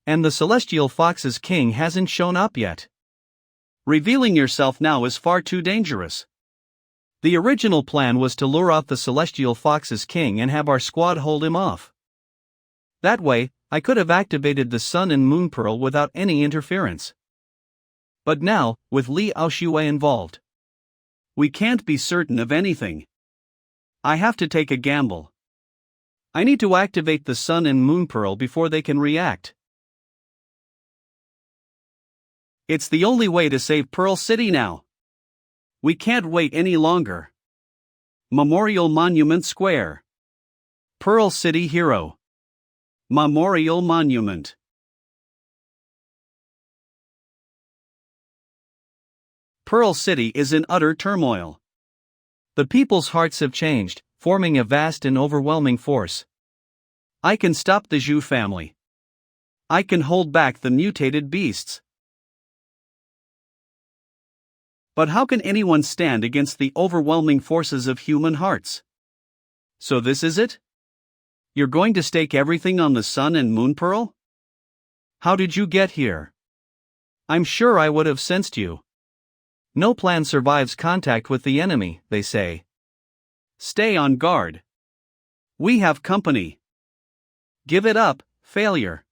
And the Celestial Fox's king hasn't shown up yet. Revealing yourself now is far too dangerous. The original plan was to lure out the Celestial Fox's king and have our squad hold him off. That way, I could have activated the Sun and Moon Pearl without any interference. But now, with Li Aoshue involved, we can't be certain of anything. I have to take a gamble. I need to activate the Sun and Moon Pearl before they can react. It's the only way to save Pearl City now. We can't wait any longer. Memorial Monument Square. Pearl City Hero. Memorial Monument. Pearl City is in utter turmoil. The people's hearts have changed, forming a vast and overwhelming force. I can stop the Zhu family. I can hold back the mutated beasts. But how can anyone stand against the overwhelming forces of human hearts? So this is it? You're going to stake everything on the Sun and Moon Pearl? How did you get here? I'm sure I would have sensed you. No plan survives contact with the enemy, they say. Stay on guard. We have company. Give it up, failure.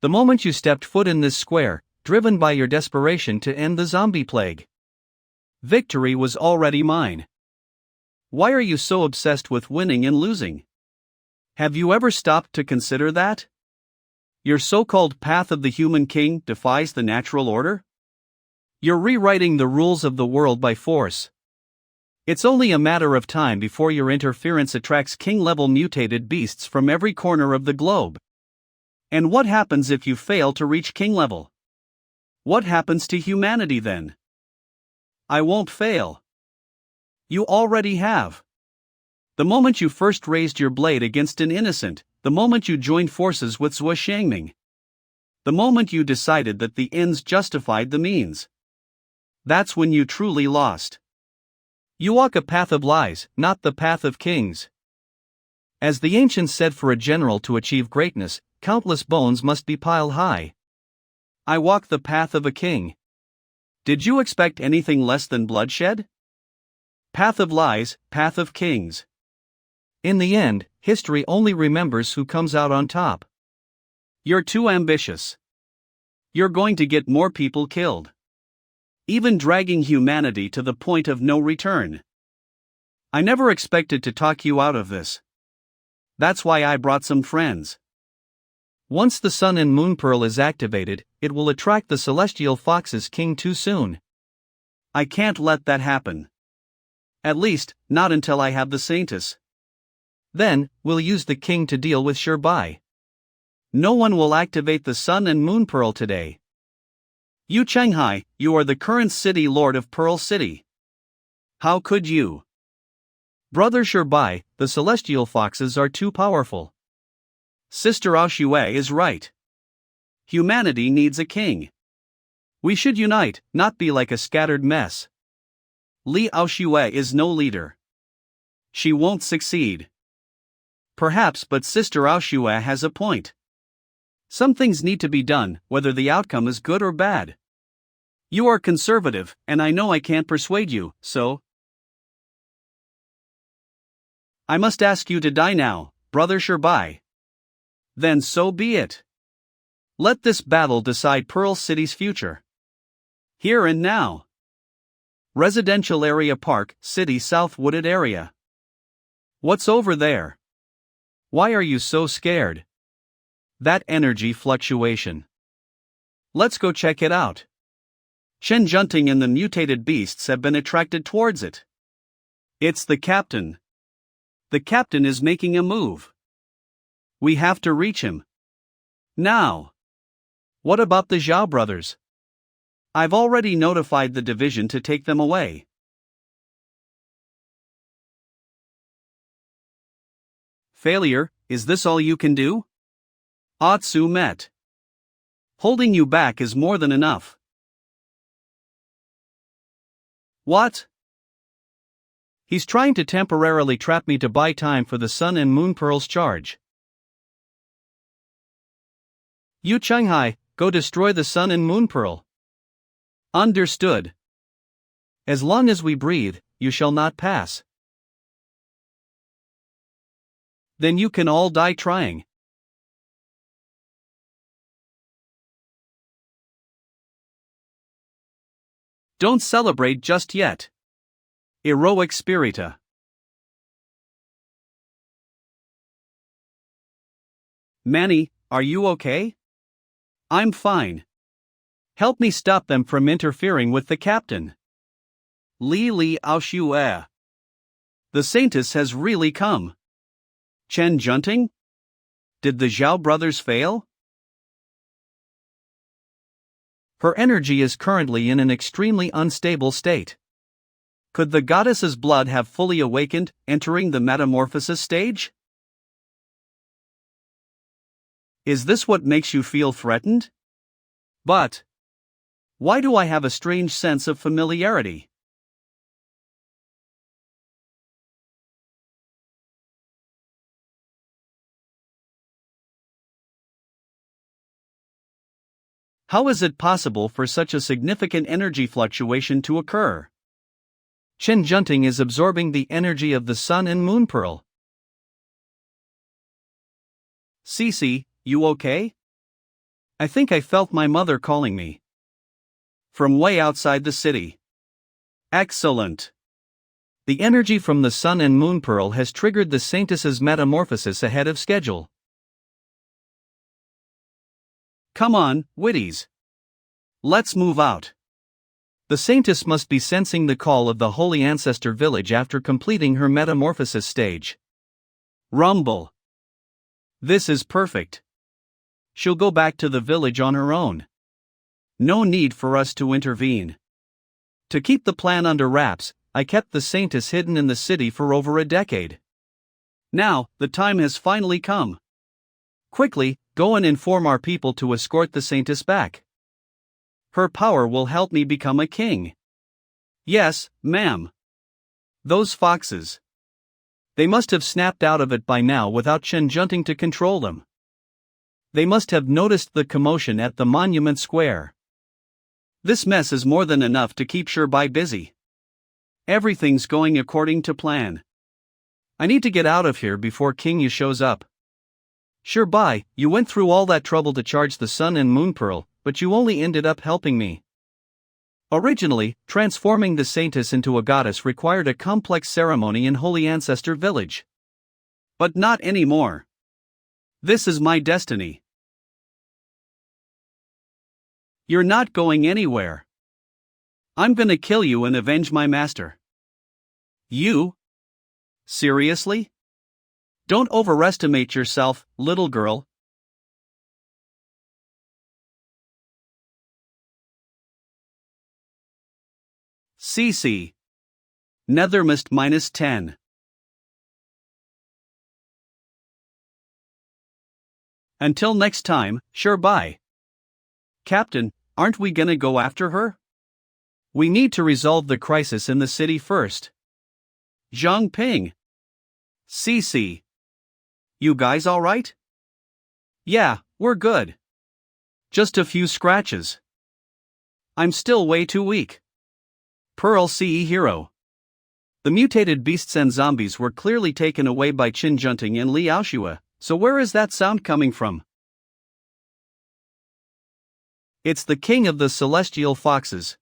The moment you stepped foot in this square, driven by your desperation to end the zombie plague, victory was already mine. Why are you so obsessed with winning and losing? Have you ever stopped to consider that? Your so-called path of the human king defies the natural order? You're rewriting the rules of the world by force. It's only a matter of time before your interference attracts king-level mutated beasts from every corner of the globe. And what happens if you fail to reach king level? What happens to humanity then? I won't fail. You already have. The moment you first raised your blade against an innocent, the moment you joined forces with Zhuo Shangming, the moment you decided that the ends justified the means, that's when you truly lost. You walk a path of lies, not the path of kings. As the ancients said, for a general to achieve greatness, countless bones must be piled high. I walk the path of a king. Did you expect anything less than bloodshed? Path of lies, path of kings. In the end, history only remembers who comes out on top. You're too ambitious. You're going to get more people killed. Even dragging humanity to the point of no return. I never expected to talk you out of this. That's why I brought some friends. Once the Sun and Moon Pearl is activated, it will attract the Celestial Fox's king too soon. I can't let that happen. At least, not until I have the Saintess. Then, we'll use the king to deal with Shirbai. No one will activate the Sun and Moon Pearl today. You Changhai, you are the current city lord of Pearl City. How could you? Brother Shirbai, the Celestial Foxes are too powerful. Sister Aoshue is right. Humanity needs a king. We should unite, not be like a scattered mess. Li Aoshue is no leader. She won't succeed. Perhaps, but Sister Aoshue has a point. Some things need to be done, whether the outcome is good or bad. You are conservative, and I know I can't persuade you, so I must ask you to die now, Brother Shirbai. Then so be it. Let this battle decide Pearl City's future. Here and now. Residential Area Park, City South Wooded Area. What's over there? Why are you so scared? That energy fluctuation. Let's go check it out. Shen Junting and the mutated beasts have been attracted towards it. It's the captain. The captain is making a move. We have to reach him. Now. What about the Zhao brothers? I've already notified the division to take them away. Failure, is this all you can do? Atsu met. Holding you back is more than enough. What? He's trying to temporarily trap me to buy time for the Sun and Moon Pearl's charge. You Changhai, go destroy the Sun and Moon Pearl. Understood. As long as we breathe, you shall not pass. Then you can all die trying. Don't celebrate just yet. Heroic Spirita. Manny, are you okay? I'm fine. Help me stop them from interfering with the captain. Li Aoshue. The Saintess has really come. Chen Junting? Did the Zhao brothers fail? Her energy is currently in an extremely unstable state. Could the goddess's blood have fully awakened, entering the metamorphosis stage? Is this what makes you feel threatened? But why do I have a strange sense of familiarity? How is it possible for such a significant energy fluctuation to occur? Chen Junting is absorbing the energy of the Sun and Moon Pearl. Cece, you okay? I think I felt my mother calling me. From way outside the city. Excellent. The energy from the Sun and Moon Pearl has triggered the Saintess's metamorphosis ahead of schedule. Come on, Witties. Let's move out. The Saintess must be sensing the call of the Holy Ancestor Village after completing her metamorphosis stage. Rumble. This is perfect. She'll go back to the village on her own. No need for us to intervene. To keep the plan under wraps, I kept the Saintess hidden in the city for over a decade. Now, the time has finally come. Quickly, go and inform our people to escort the Saintess back. Her power will help me become a king. Yes, ma'am. Those foxes. They must have snapped out of it by now without Chen Junting to control them. They must have noticed the commotion at the Monument Square. This mess is more than enough to keep Shirbai busy. Everything's going according to plan. I need to get out of here before King Yu shows up. Shirbai, you went through all that trouble to charge the Sun and Moon Pearl, but you only ended up helping me. Originally, transforming the Saintess into a goddess required a complex ceremony in Holy Ancestor Village. But not anymore. This is my destiny. You're not going anywhere. I'm gonna kill you and avenge my master. You? Seriously? Don't overestimate yourself, little girl. CC. Nethermist -10. Until next time, sure bye. Captain, aren't we gonna go after her? We need to resolve the crisis in the city first. Zhang Ping. Cece. You guys alright? Yeah, we're good. Just a few scratches. I'm still way too weak. Pearl CE Hero. The mutated beasts and zombies were clearly taken away by Qin Junting and Li Aoshua, so where is that sound coming from? It's the king of the celestial foxes.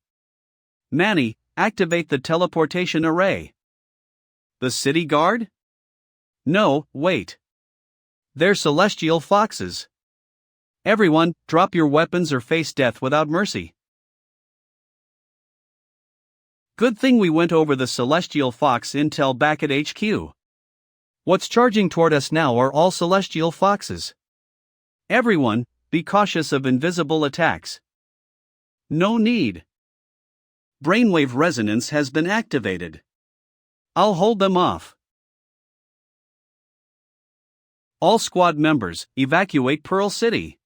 Manny, activate the teleportation array. The city guard? No, wait. They're celestial foxes. Everyone, drop your weapons or face death without mercy. Good thing we went over the celestial fox intel back at HQ. What's charging toward us now are all celestial foxes. Everyone, be cautious of invisible attacks. No need. Brainwave resonance has been activated. I'll hold them off. All squad members, evacuate Pearl City.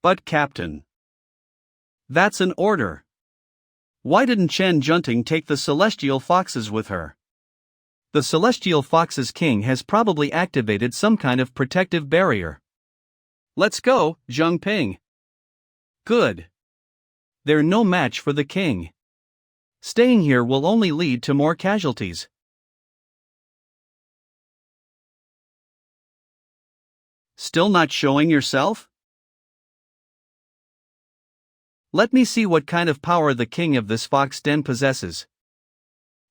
But Captain. That's an order. Why didn't Chen Junting take the celestial foxes with her? The celestial foxes king has probably activated some kind of protective barrier. Let's go, Zhang Ping. Good. They're no match for the king. Staying here will only lead to more casualties. Still not showing yourself? Let me see what kind of power the king of this fox den possesses.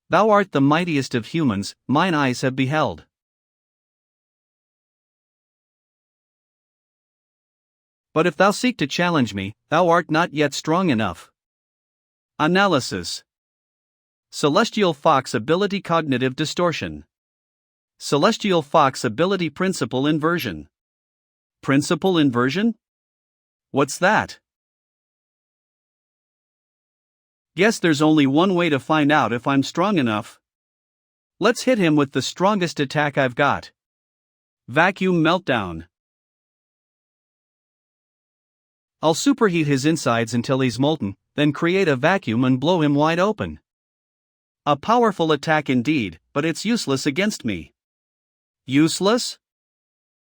Thou art the mightiest of humans, mine eyes have beheld. But if thou seek to challenge me, thou art not yet strong enough. Analysis. Celestial Fox Ability Cognitive Distortion. Celestial Fox Ability Principle Inversion. Principle Inversion? What's that? Guess there's only one way to find out if I'm strong enough. Let's hit him with the strongest attack I've got. Vacuum Meltdown. I'll superheat his insides until he's molten, then create a vacuum and blow him wide open. A powerful attack indeed, but it's useless against me. Useless?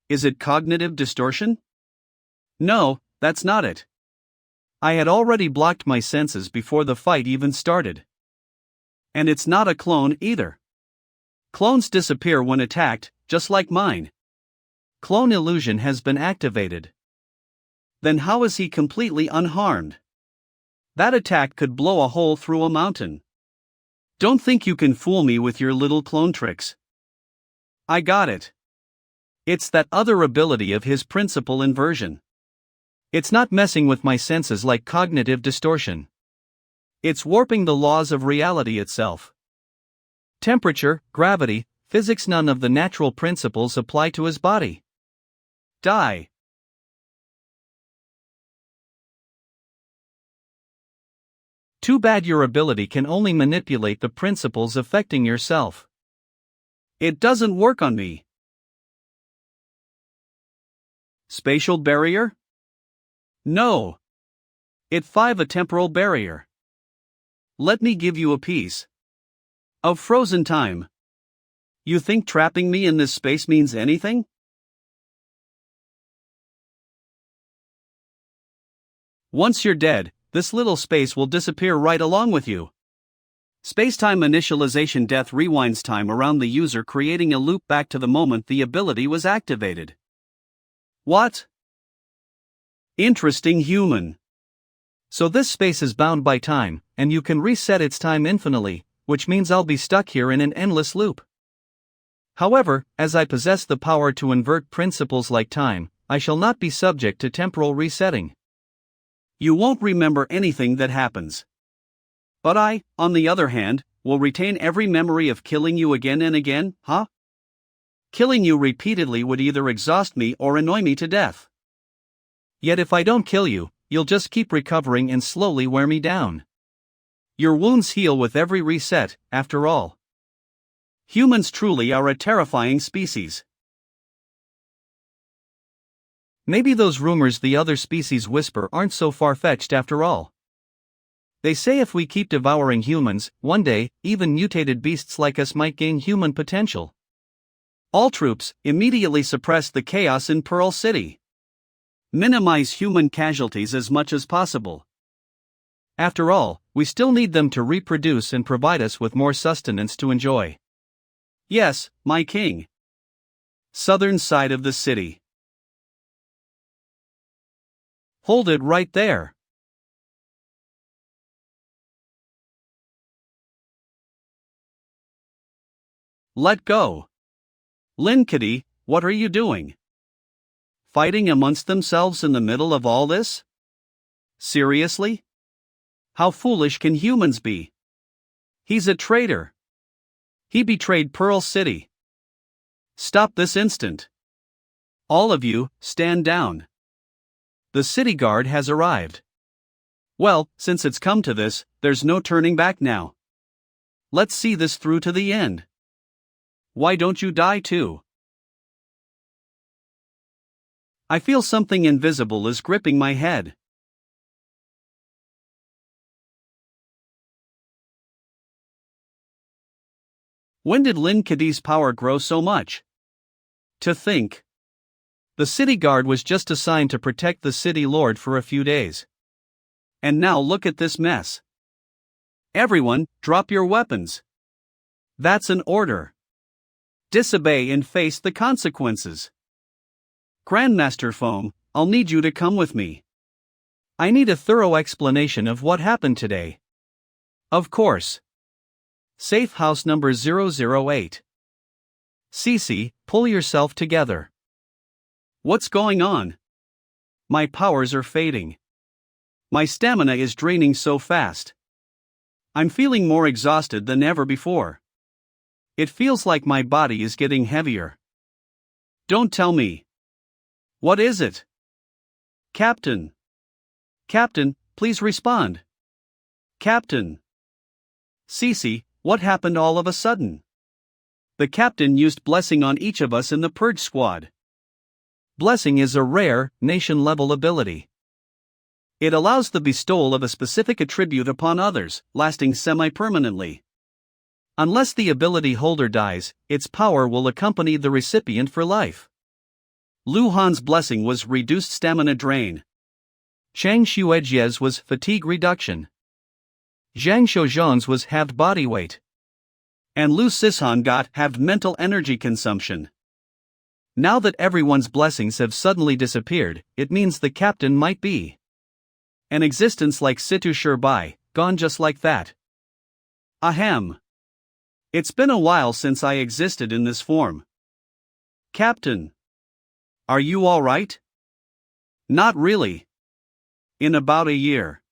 Is it cognitive distortion? No, that's not it. I had already blocked my senses before the fight even started. And it's not a clone either. Clones disappear when attacked, just like mine. Clone illusion has been activated. Then how is he completely unharmed? That attack could blow a hole through a mountain. Don't think you can fool me with your little clone tricks. I got it. It's that other ability of his principle inversion. It's not messing with my senses like cognitive distortion. It's warping the laws of reality itself. Temperature, gravity, physics, none of the natural principles apply to his body. Die. Too bad your ability can only manipulate the principles affecting yourself. It doesn't work on me. Spatial barrier? No. It 5 a temporal barrier. Let me give you a piece of frozen time. You think trapping me in this space means anything? Once you're dead, this little space will disappear right along with you. Spacetime initialization death rewinds time around the user, creating a loop back to the moment the ability was activated. What? Interesting human. So this space is bound by time, and you can reset its time infinitely, which means I'll be stuck here in an endless loop. However, as I possess the power to invert principles like time, I shall not be subject to temporal resetting. You won't remember anything that happens. But I, on the other hand, will retain every memory of killing you again and again, huh? Killing you repeatedly would either exhaust me or annoy me to death. Yet if I don't kill you, you'll just keep recovering and slowly wear me down. Your wounds heal with every reset, after all. Humans truly are a terrifying species. Maybe those rumors the other species whisper aren't so far-fetched after all. They say if we keep devouring humans, one day, even mutated beasts like us might gain human potential. All troops, immediately suppress the chaos in Pearl City. Minimize human casualties as much as possible. After all, we still need them to reproduce and provide us with more sustenance to enjoy. Yes, my king. Southern side of the city. Hold it right there. Let go. Linkity, what are you doing? Fighting amongst themselves in the middle of all this? Seriously? How foolish can humans be? He's a traitor. He betrayed Pearl City. Stop this instant. All of you, stand down. The city guard has arrived. Well, since it's come to this, there's no turning back now. Let's see this through to the end. Why don't you die too? I feel something invisible is gripping my head. When did Lin Kadi's power grow so much? To think. The city guard was just assigned to protect the city lord for a few days. And now look at this mess. Everyone, drop your weapons. That's an order. Disobey and face the consequences. Grandmaster Foam, I'll need you to come with me. I need a thorough explanation of what happened today. Of course. Safe house number 008. Cece, pull yourself together. What's going on? My powers are fading. My stamina is draining so fast. I'm feeling more exhausted than ever before. It feels like my body is getting heavier. Don't tell me. What is it? Captain. Captain, please respond. Captain. Cece, what happened all of a sudden? The captain used blessing on each of us in the purge squad. Blessing is a rare, nation-level ability. It allows the bestowal of a specific attribute upon others, lasting semi-permanently. Unless the ability holder dies, its power will accompany the recipient for life. Lu Han's blessing was reduced stamina drain. Chang Xuejie's was fatigue reduction. Zhang Shouzhan's was halved body weight. And Lu Sishan got halved mental energy consumption. Now that everyone's blessings have suddenly disappeared, it means the captain might be an existence like Situ Shurbai, gone just like that. Ahem. It's been a while since I existed in this form. Captain. Are you all right? Not really. In about a year.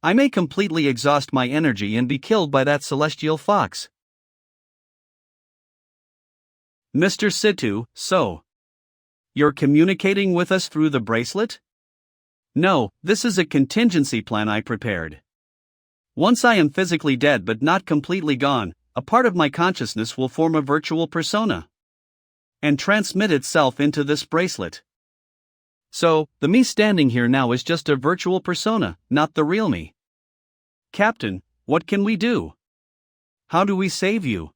I may completely exhaust my energy and be killed by that celestial fox. Mr. Situ, so. You're communicating with us through the bracelet? No, this is a contingency plan I prepared. Once I am physically dead but not completely gone, a part of my consciousness will form a virtual persona and transmit itself into this bracelet. So, the me standing here now is just a virtual persona, not the real me. Captain, what can we do? How do we save you?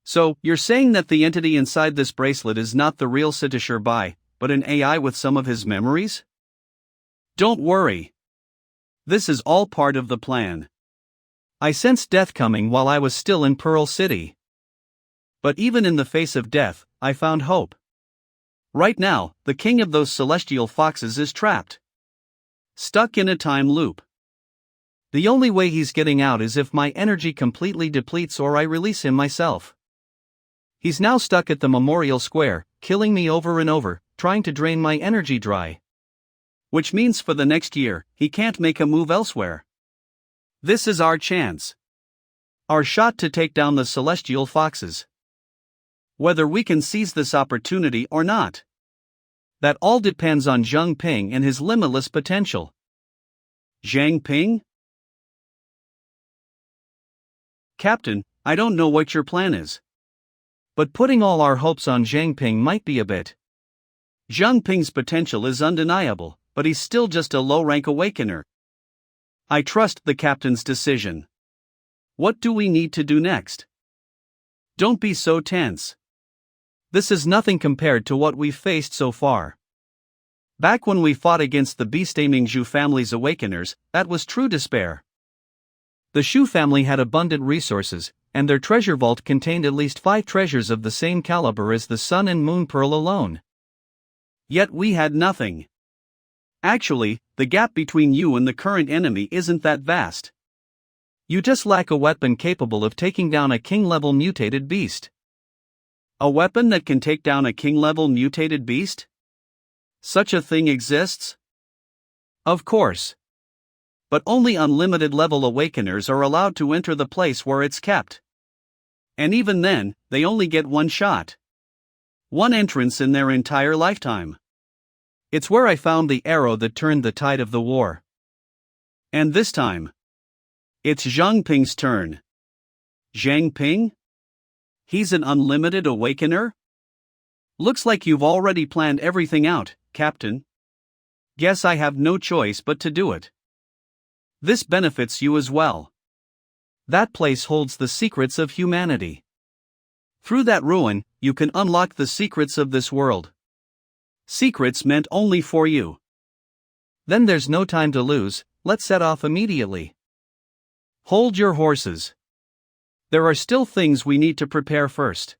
So, you're saying that the entity inside this bracelet is not the real Siddheshwar Bai, but an AI with some of his memories? Don't worry. This is all part of the plan. I sensed death coming while I was still in Pearl City. But even in the face of death, I found hope. Right now, the king of those celestial foxes is trapped. Stuck in a time loop. The only way he's getting out is if my energy completely depletes or I release him myself. He's now stuck at the Memorial Square, killing me over and over, trying to drain my energy dry. Which means for the next year, he can't make a move elsewhere. This is our chance. Our shot to take down the celestial foxes. Whether we can seize this opportunity or not. That all depends on Zhang Ping and his limitless potential. Zhang Ping? Captain, I don't know what your plan is. But putting all our hopes on Zhang Ping might be a bit. Zhang Ping's potential is undeniable, but he's still just a low-rank awakener. I trust the captain's decision. What do we need to do next? Don't be so tense. This is nothing compared to what we've faced so far. Back when we fought against the beast-aiming Zhu family's awakeners, that was true despair. The Shu family had abundant resources, and their treasure vault contained at least 5 treasures of the same caliber as the Sun and Moon Pearl alone. Yet we had nothing. Actually, the gap between you and the current enemy isn't that vast. You just lack a weapon capable of taking down a king-level mutated beast. A weapon that can take down a king-level mutated beast? Such a thing exists? Of course. But only unlimited level awakeners are allowed to enter the place where it's kept. And even then, they only get one shot. One entrance in their entire lifetime. It's where I found the arrow that turned the tide of the war. And this time, it's Zhang Ping's turn. Zhang Ping? He's an unlimited awakener? Looks like you've already planned everything out, Captain. Guess I have no choice but to do it. This benefits you as well. That place holds the secrets of humanity. Through that ruin, you can unlock the secrets of this world. Secrets meant only for you. Then there's no time to lose, let's set off immediately. Hold your horses. There are still things we need to prepare first.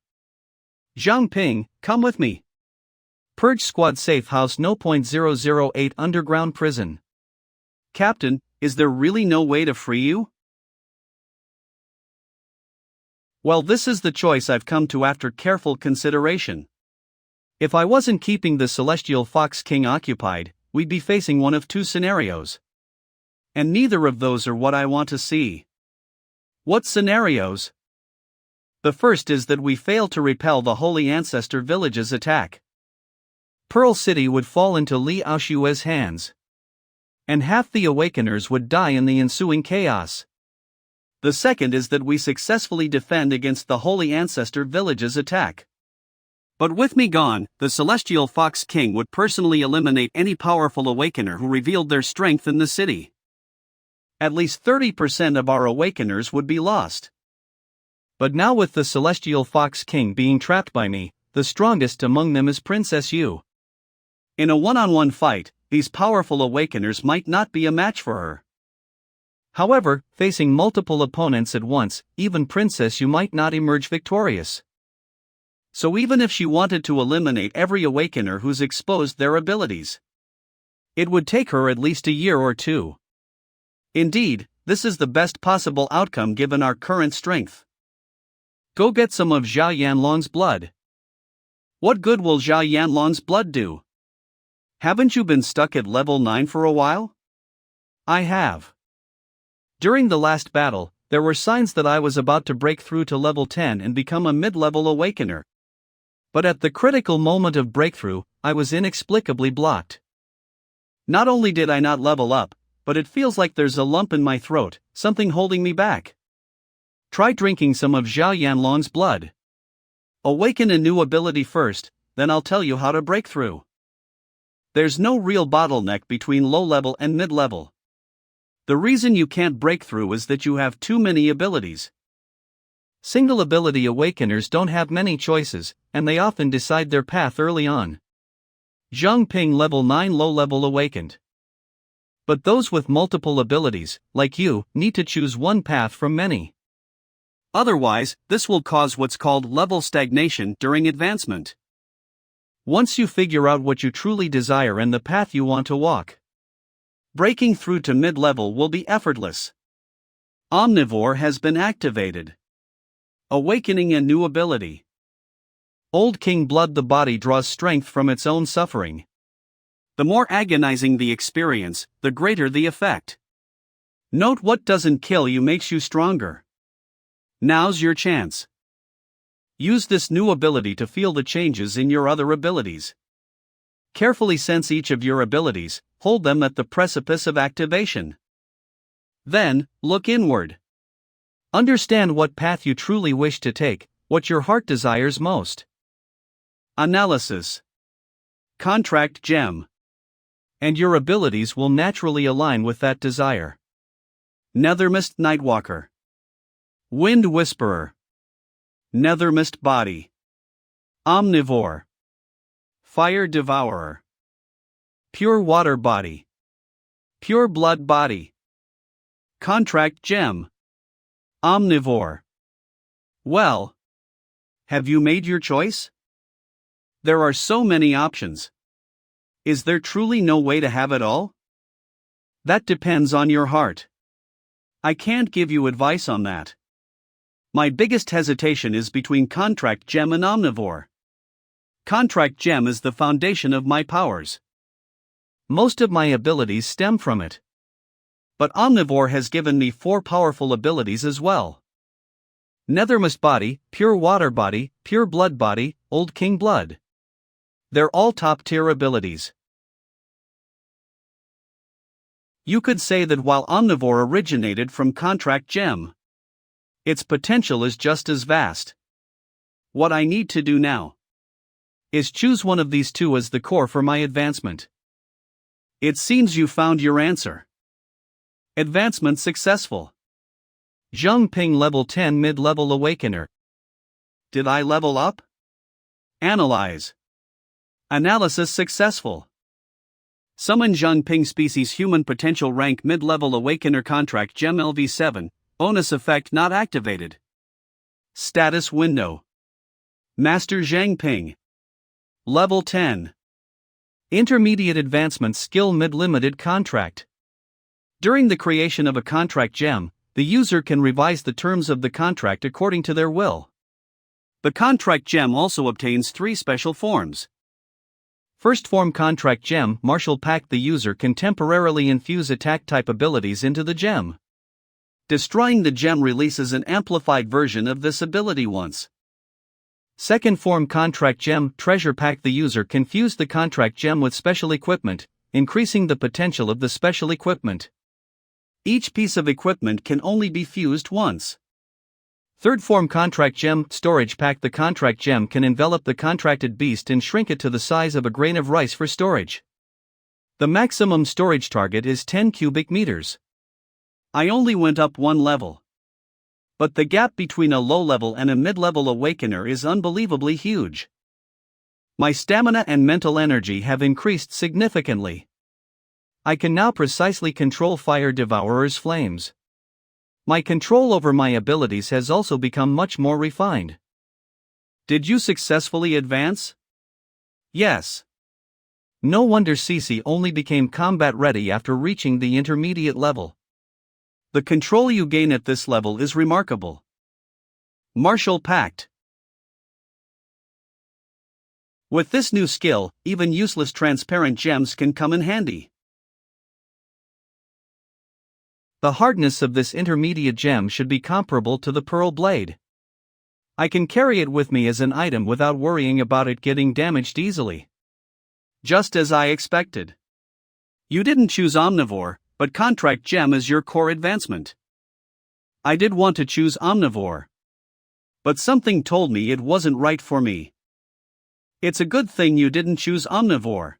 Zhang Ping, come with me. Purge Squad Safe House No. 008 Underground Prison. Captain, is there really no way to free you? Well, this is the choice I've come to after careful consideration. If I wasn't keeping the Celestial Fox King occupied, we'd be facing one of 2 scenarios. And neither of those are what I want to see. What scenarios? The first is that we fail to repel the Holy Ancestor Village's attack. Pearl City would fall into Li Aoshue's hands. And half the Awakeners would die in the ensuing chaos. The second is that we successfully defend against the Holy Ancestor Village's attack. But with me gone, the Celestial Fox King would personally eliminate any powerful Awakener who revealed their strength in the city. At least 30% of our Awakeners would be lost. But now with the Celestial Fox King being trapped by me, the strongest among them is Princess Yu. In a one-on-one fight, these powerful Awakeners might not be a match for her. However, facing multiple opponents at once, even Princess Yu might not emerge victorious. So even if she wanted to eliminate every Awakener who's exposed their abilities, it would take her at least a year or 2. Indeed, this is the best possible outcome given our current strength. Go get some of Zhao Yanlong's blood. What good will Zhao Yanlong's blood do? Haven't you been stuck at level 9 for a while? I have. During the last battle, there were signs that I was about to break through to level 10 and become a mid-level Awakener. But at the critical moment of breakthrough, I was inexplicably blocked. Not only did I not level up, but it feels like there's a lump in my throat, something holding me back. Try drinking some of Zhao Yanlong's blood. Awaken a new ability first, then I'll tell you how to break through. There's no real bottleneck between low level and mid level. The reason you can't break through is that you have too many abilities. Single ability Awakeners don't have many choices, and they often decide their path early on. Zhang Ping level 9 low level awakened. But those with multiple abilities, like you, need to choose one path from many. Otherwise, this will cause what's called level stagnation during advancement. Once you figure out what you truly desire and the path you want to walk, breaking through to mid-level will be effortless. Omnivore has been activated. Awakening a new ability. Old King Blood. The body draws strength from its own suffering. The more agonizing the experience, the greater the effect. Note what doesn't kill you makes you stronger. Now's your chance. Use this new ability to feel the changes in your other abilities. Carefully sense each of your abilities, hold them at the precipice of activation. Then, look inward. Understand what path you truly wish to take, what your heart desires most. Analysis. Contract gem. And your abilities will naturally align with that desire. Nethermist Nightwalker. Wind Whisperer. Nethermist Body. Omnivore. Fire Devourer. Pure Water Body. Pure Blood Body. Contract Gem. Omnivore. Well, have you made your choice? There are so many options. Is there truly no way to have it all? That depends on your heart. I can't give you advice on that. My biggest hesitation is between Contract Gem and Omnivore. Contract Gem is the foundation of my powers. Most of my abilities stem from it. But Omnivore has given me 4 powerful abilities as well. Nethermist Body, Pure Water Body, Pure Blood Body, Old King Blood. They're all top-tier abilities. You could say that while Omnivore originated from Contract Gem, its potential is just as vast. What I need to do now is choose one of these two as the core for my advancement. It seems you found your answer. Advancement successful. Zheng Ping Level 10 Mid-Level Awakener. Did I level up? Analyze. Analysis successful. Summon Zheng Ping Species Human Potential Rank Mid-Level Awakener Contract Gem LV7, bonus effect not activated. Status window. Master Zheng Ping. Level 10. Intermediate Advancement Skill Mid-Limited Contract. During the creation of a contract gem, the user can revise the terms of the contract according to their will. The contract gem also obtains 3 special forms. First form Contract Gem Martial Pact. The user can temporarily infuse attack type abilities into the gem. Destroying the gem releases an amplified version of this ability once. Second form Contract Gem Treasure Pack. The user can fuse the contract gem with special equipment, increasing the potential of the special equipment. Each piece of equipment can only be fused once. Third form Contract Gem Storage Pack. The contract gem can envelop the contracted beast and shrink it to the size of a grain of rice for storage. The maximum storage target is 10 cubic meters. I only went up 1 level. But the gap between a low-level and a mid-level awakener is unbelievably huge. My stamina and mental energy have increased significantly. I can now precisely control Fire Devourer's flames. My control over my abilities has also become much more refined. Did you successfully advance? Yes. No wonder Cece only became combat ready after reaching the intermediate level. The control you gain at this level is remarkable. Martial Pact. With this new skill, even useless transparent gems can come in handy. The hardness of this intermediate gem should be comparable to the Pearl Blade. I can carry it with me as an item without worrying about it getting damaged easily. Just as I expected. You didn't choose Omnivore, but Contract Gem is your core advancement. I did want to choose Omnivore. But something told me it wasn't right for me. It's a good thing you didn't choose Omnivore.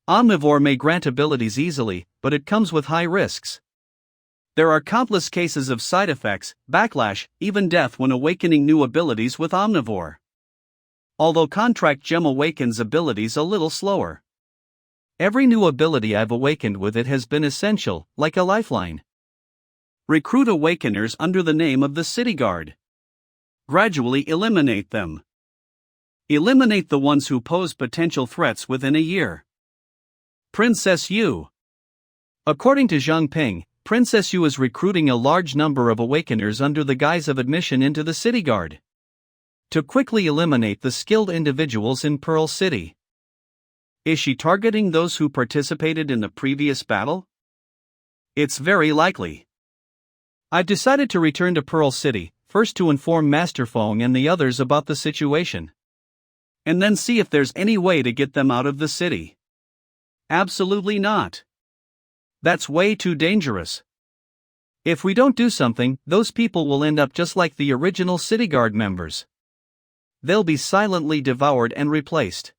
Omnivore may grant abilities easily, but it comes with high risks. There are countless cases of side effects, backlash, even death when awakening new abilities with Omnivore. Although Contract Gem awakens abilities a little slower. Every new ability I've awakened with it has been essential, like a lifeline. Recruit awakeners under the name of the City Guard. Gradually eliminate them. Eliminate the ones who pose potential threats within a year. Princess Yu. According to Zheng Ping, Princess Yu is recruiting a large number of awakeners under the guise of admission into the City Guard. To quickly eliminate the skilled individuals in Pearl City. Is she targeting those who participated in the previous battle? It's very likely. I've decided to return to Pearl City, first to inform Master Feng and the others about the situation. And then see if there's any way to get them out of the city. Absolutely not. That's way too dangerous. If we don't do something, those people will end up just like the original City Guard members. They'll be silently devoured and replaced.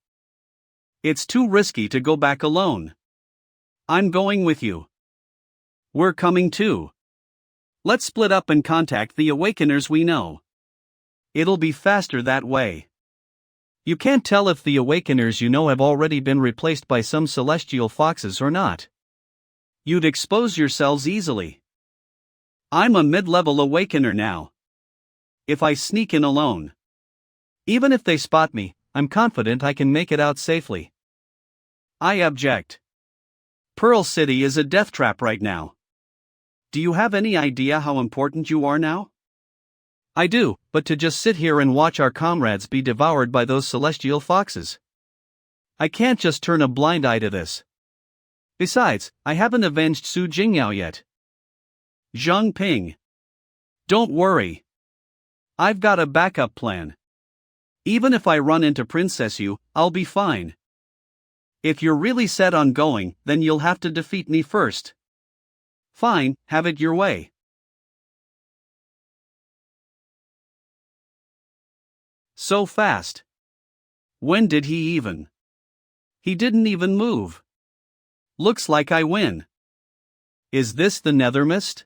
It's too risky to go back alone. I'm going with you. We're coming too. Let's split up and contact the awakeners we know. It'll be faster that way. You can't tell if the awakeners you know have already been replaced by some celestial foxes or not. You'd expose yourselves easily. I'm a mid-level awakener now. If I sneak in alone, even if they spot me, I'm confident I can make it out safely. I object. Pearl City is a death trap right now. Do you have any idea how important you are now? I do, but to just sit here and watch our comrades be devoured by those celestial foxes. I can't just turn a blind eye to this. Besides, I haven't avenged Su Jingyao yet. Zhang Ping. Don't worry. I've got a backup plan. Even if I run into Princess Yu, I'll be fine. If you're really set on going, then you'll have to defeat me first. Fine, have it your way. So fast. When did he even? He didn't even move. Looks like I win. Is this the Nether Mist?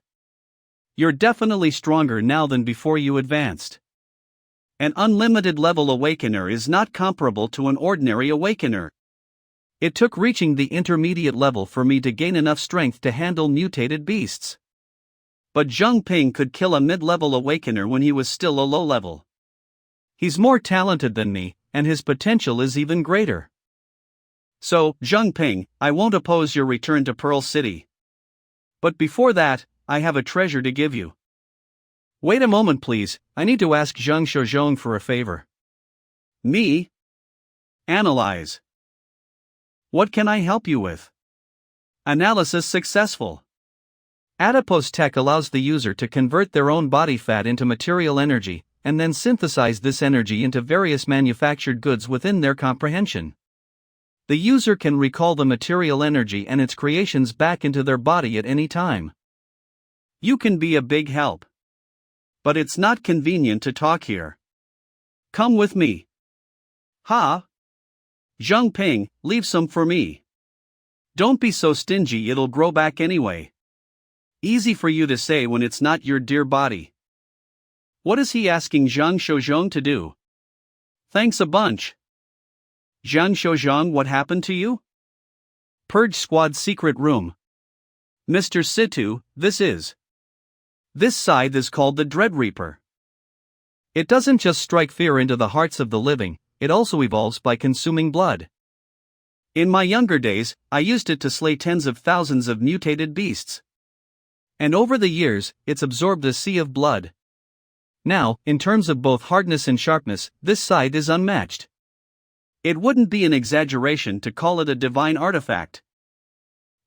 You're definitely stronger now than before you advanced. An unlimited level awakener is not comparable to an ordinary awakener. It took reaching the intermediate level for me to gain enough strength to handle mutated beasts. But Zhang Ping could kill a mid-level awakener when he was still a low level. He's more talented than me, and his potential is even greater. So, Zhang Ping, I won't oppose your return to Pearl City. But before that, I have a treasure to give you. Wait a moment please, I need to ask Zhang Shozhong for a favor. Me? Analyze. What can I help you with? Analysis successful. Adipose tech allows the user to convert their own body fat into material energy, and then synthesize this energy into various manufactured goods within their comprehension. The user can recall the material energy and its creations back into their body at any time. You can be a big help. But it's not convenient to talk here. Come with me. Ha! Zhang Ping, leave some for me. Don't be so stingy, it'll grow back anyway. Easy for you to say when it's not your dear body. What is he asking Zhang Shozhong to do? Thanks a bunch. Zhang Shozhong, what happened to you? Purge Squad secret room. Mr. Situ, This scythe is called the Dread Reaper. It doesn't just strike fear into the hearts of the living, it also evolves by consuming blood. In my younger days, I used it to slay tens of thousands of mutated beasts. And over the years, it's absorbed a sea of blood. Now, in terms of both hardness and sharpness, this scythe is unmatched. It wouldn't be an exaggeration to call it a divine artifact.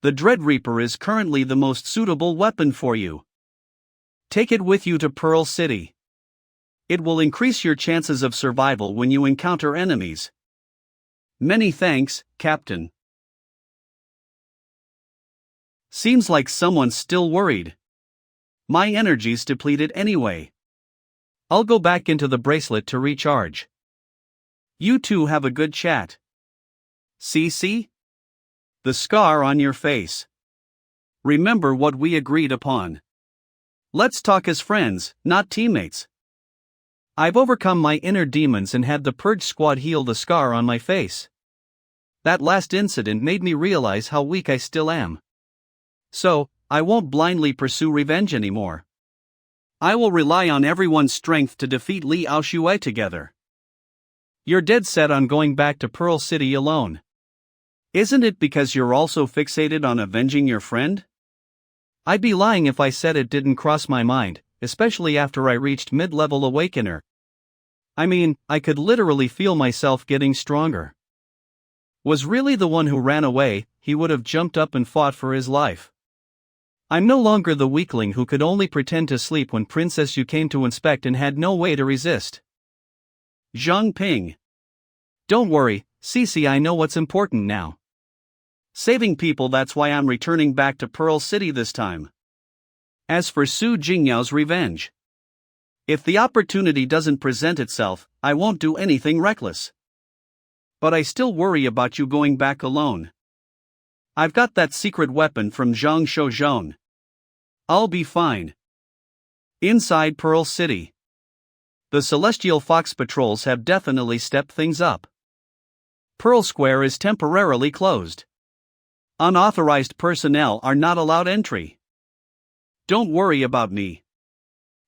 The Dread Reaper is currently the most suitable weapon for you. Take it with you to Pearl City. It will increase your chances of survival when you encounter enemies. Many thanks, Captain. Seems like someone's still worried. My energy's depleted anyway. I'll go back into the bracelet to recharge. You two have a good chat. See? The scar on your face. Remember what we agreed upon. Let's talk as friends, not teammates. I've overcome my inner demons and had the Purge Squad heal the scar on my face. That last incident made me realize how weak I still am. So, I won't blindly pursue revenge anymore. I will rely on everyone's strength to defeat Li Aoxue together. You're dead set on going back to Pearl City alone. Isn't it because you're also fixated on avenging your friend? I'd be lying if I said it didn't cross my mind, especially after I reached mid-level awakener. I mean, I could literally feel myself getting stronger. Was really the one who ran away, he would have jumped up and fought for his life. I'm no longer the weakling who could only pretend to sleep when Princess Yu came to inspect and had no way to resist. Zhang Ping. Don't worry, Cici, I know what's important now. Saving people, that's why I'm returning back to Pearl City this time. As for Su Jingyao's revenge, if the opportunity doesn't present itself, I won't do anything reckless. But I still worry about you going back alone. I've got that secret weapon from Zhang Shozhong. I'll be fine. Inside Pearl City. The Celestial Fox patrols have definitely stepped things up. Pearl Square is temporarily closed. Unauthorized personnel are not allowed entry. Don't worry about me.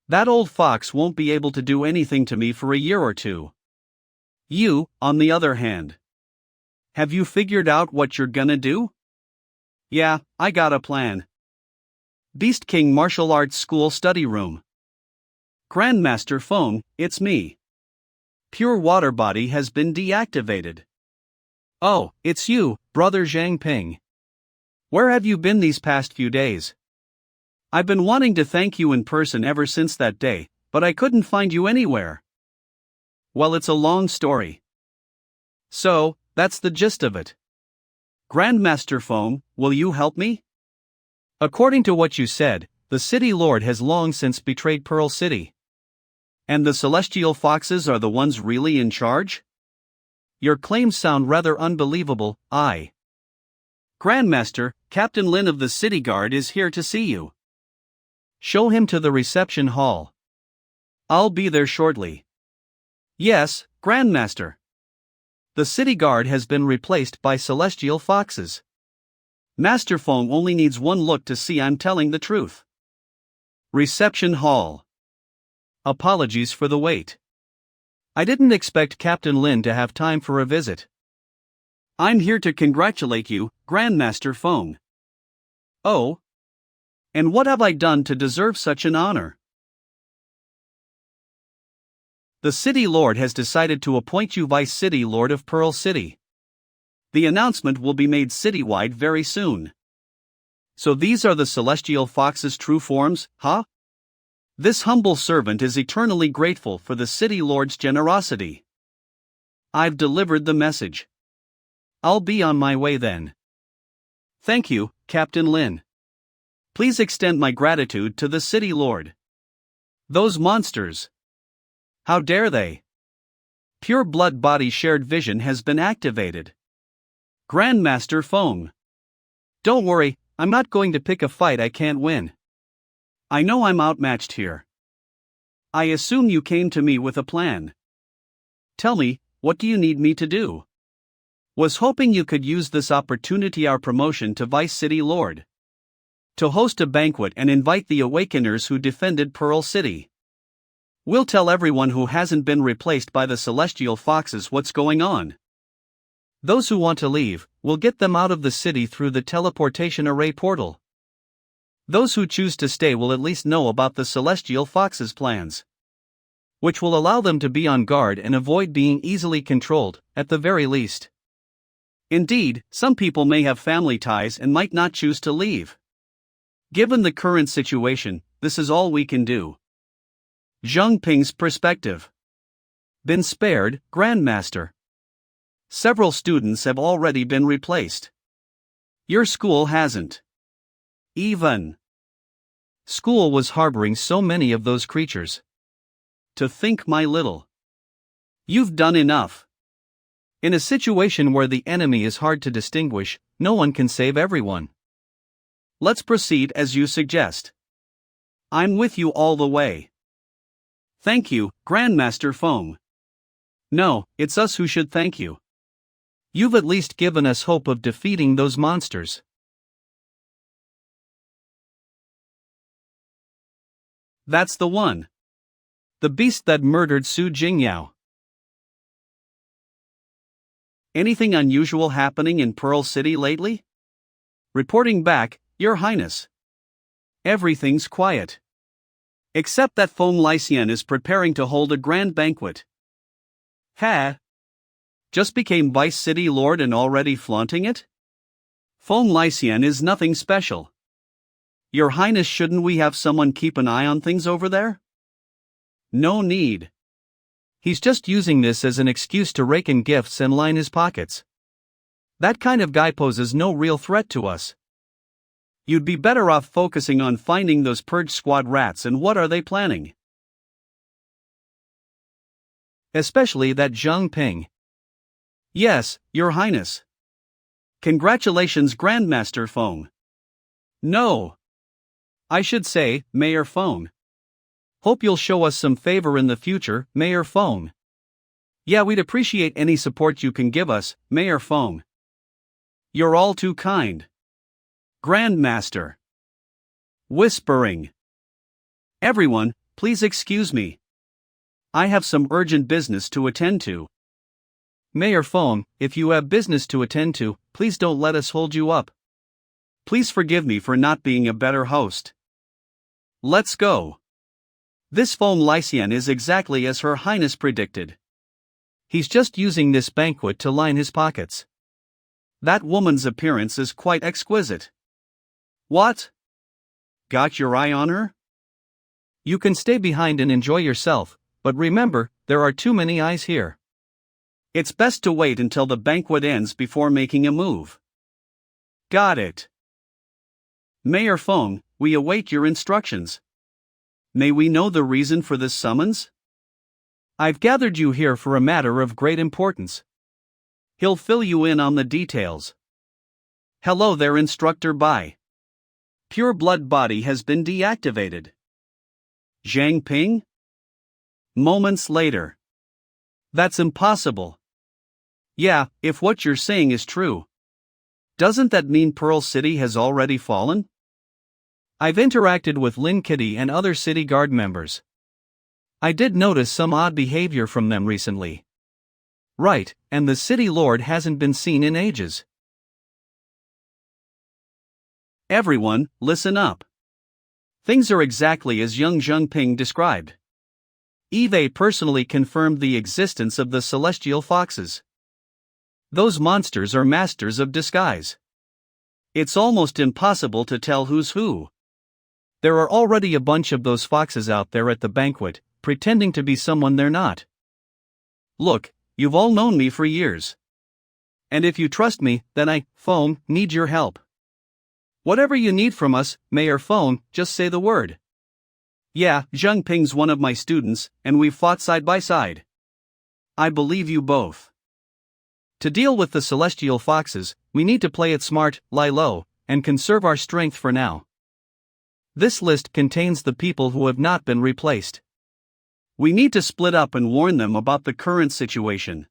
That old fox won't be able to do anything to me for a year or two. You, on the other hand. Have you figured out what you're gonna do? Yeah, I got a plan. Beast King Martial Arts School Study Room. Grandmaster Feng, it's me. Pure Water Body has been deactivated. Oh, it's you, Brother Zhang Ping. Where have you been these past few days? I've been wanting to thank you in person ever since that day, but I couldn't find you anywhere. Well, it's a long story. So, that's the gist of it. Grandmaster Feng, will you help me? According to what you said, the City Lord has long since betrayed Pearl City. And the Celestial Foxes are the ones really in charge? Your claims sound rather unbelievable. Grandmaster, Captain Lin of the City Guard is here to see you. Show him to the reception hall. I'll be there shortly. Yes, Grandmaster. The City Guard has been replaced by Celestial Foxes. Master Feng only needs one look to see I'm telling the truth. Reception hall. Apologies for the wait. I didn't expect Captain Lin to have time for a visit. I'm here to congratulate you, Grandmaster Feng. Oh? And what have I done to deserve such an honor? The City Lord has decided to appoint you Vice City Lord of Pearl City. The announcement will be made citywide very soon. So these are the Celestial Fox's true forms, huh? This humble servant is eternally grateful for the City Lord's generosity. I've delivered the message. I'll be on my way then. Thank you, Captain Lin. Please extend my gratitude to the City Lord. Those monsters. How dare they? Pure Blood Body Shared Vision has been activated. Grandmaster Feng. Don't worry, I'm not going to pick a fight I can't win. I know I'm outmatched here. I assume you came to me with a plan. Tell me, what do you need me to do? Was hoping you could use this opportunity, our promotion to Vice City Lord, to host a banquet and invite the Awakeners who defended Pearl City. We'll tell everyone who hasn't been replaced by the Celestial Foxes what's going on. Those who want to leave, we'll get them out of the city through the teleportation array portal. Those who choose to stay will at least know about the Celestial Fox's plans, which will allow them to be on guard and avoid being easily controlled, at the very least. Indeed, some people may have family ties and might not choose to leave. Given the current situation, this is all we can do. Zhang Ping's perspective. Been spared, Grandmaster. Several students have already been replaced. Your school hasn't. Even. School was harboring so many of those creatures. To think, my little. You've done enough. In a situation where the enemy is hard to distinguish, no one can save everyone. Let's proceed as you suggest. I'm with you all the way. Thank you, Grandmaster Feng. No, it's us who should thank you. You've at least given us hope of defeating those monsters. That's the one. The beast that murdered Su Jingyao. Anything unusual happening in Pearl City lately? Reporting back, Your Highness. Everything's quiet. Except that Feng Lycian is preparing to hold a grand banquet. Just became Vice City Lord and already flaunting it? Feng Lycian is nothing special. Your Highness, shouldn't we have someone keep an eye on things over there? No need. He's just using this as an excuse to rake in gifts and line his pockets. That kind of guy poses no real threat to us. You'd be better off focusing on finding those Purge Squad rats, and what are they planning? Especially that Zhang Ping. Yes, Your Highness. Congratulations, Grandmaster Feng. No. I should say, Mayor Feng. Hope you'll show us some favor in the future, Mayor Feng. Yeah, we'd appreciate any support you can give us, Mayor Feng. You're all too kind. Grandmaster. Whispering. Everyone, please excuse me. I have some urgent business to attend to. Mayor Feng, if you have business to attend to, please don't let us hold you up. Please forgive me for not being a better host. Let's go. This Feng Lycian is exactly as Her Highness predicted. He's just using this banquet to line his pockets. That woman's appearance is quite exquisite. What? Got your eye on her? You can stay behind and enjoy yourself, but remember, there are too many eyes here. It's best to wait until the banquet ends before making a move. Got it. Mayor Feng, we await your instructions. May we know the reason for this summons? I've gathered you here for a matter of great importance. He'll fill you in on the details. Hello there, Instructor Bai. Pure blood body has been deactivated. Zhang Ping? Moments later. That's impossible. Yeah, if what you're saying is true. Doesn't that mean Pearl City has already fallen? I've interacted with Lin Kitty and other city guard members. I did notice some odd behavior from them recently. Right, and the city lord hasn't been seen in ages. Everyone, listen up. Things are exactly as young Zhang Ping described. Eve personally confirmed the existence of the celestial foxes. Those monsters are masters of disguise. It's almost impossible to tell who's who. There are already a bunch of those foxes out there at the banquet, pretending to be someone they're not. Look, you've all known me for years. And if you trust me, then I, Feng, need your help. Whatever you need from us, Mayor Feng, just say the word. Yeah, Zhang Ping's one of my students, and we've fought side by side. I believe you both. To deal with the celestial foxes, we need to play it smart, lie low, and conserve our strength for now. This list contains the people who have not been replaced. We need to split up and warn them about the current situation.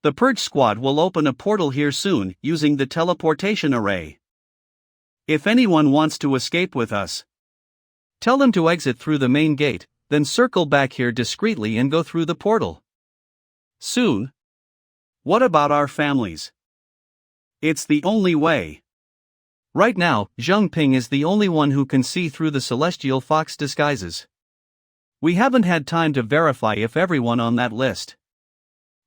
The Purge Squad will open a portal here soon using the teleportation array. If anyone wants to escape with us, tell them to exit through the main gate, then circle back here discreetly and go through the portal. Soon? What about our families? It's the only way. Right now, Zhang Ping is the only one who can see through the celestial fox disguises. We haven't had time to verify if everyone on that list.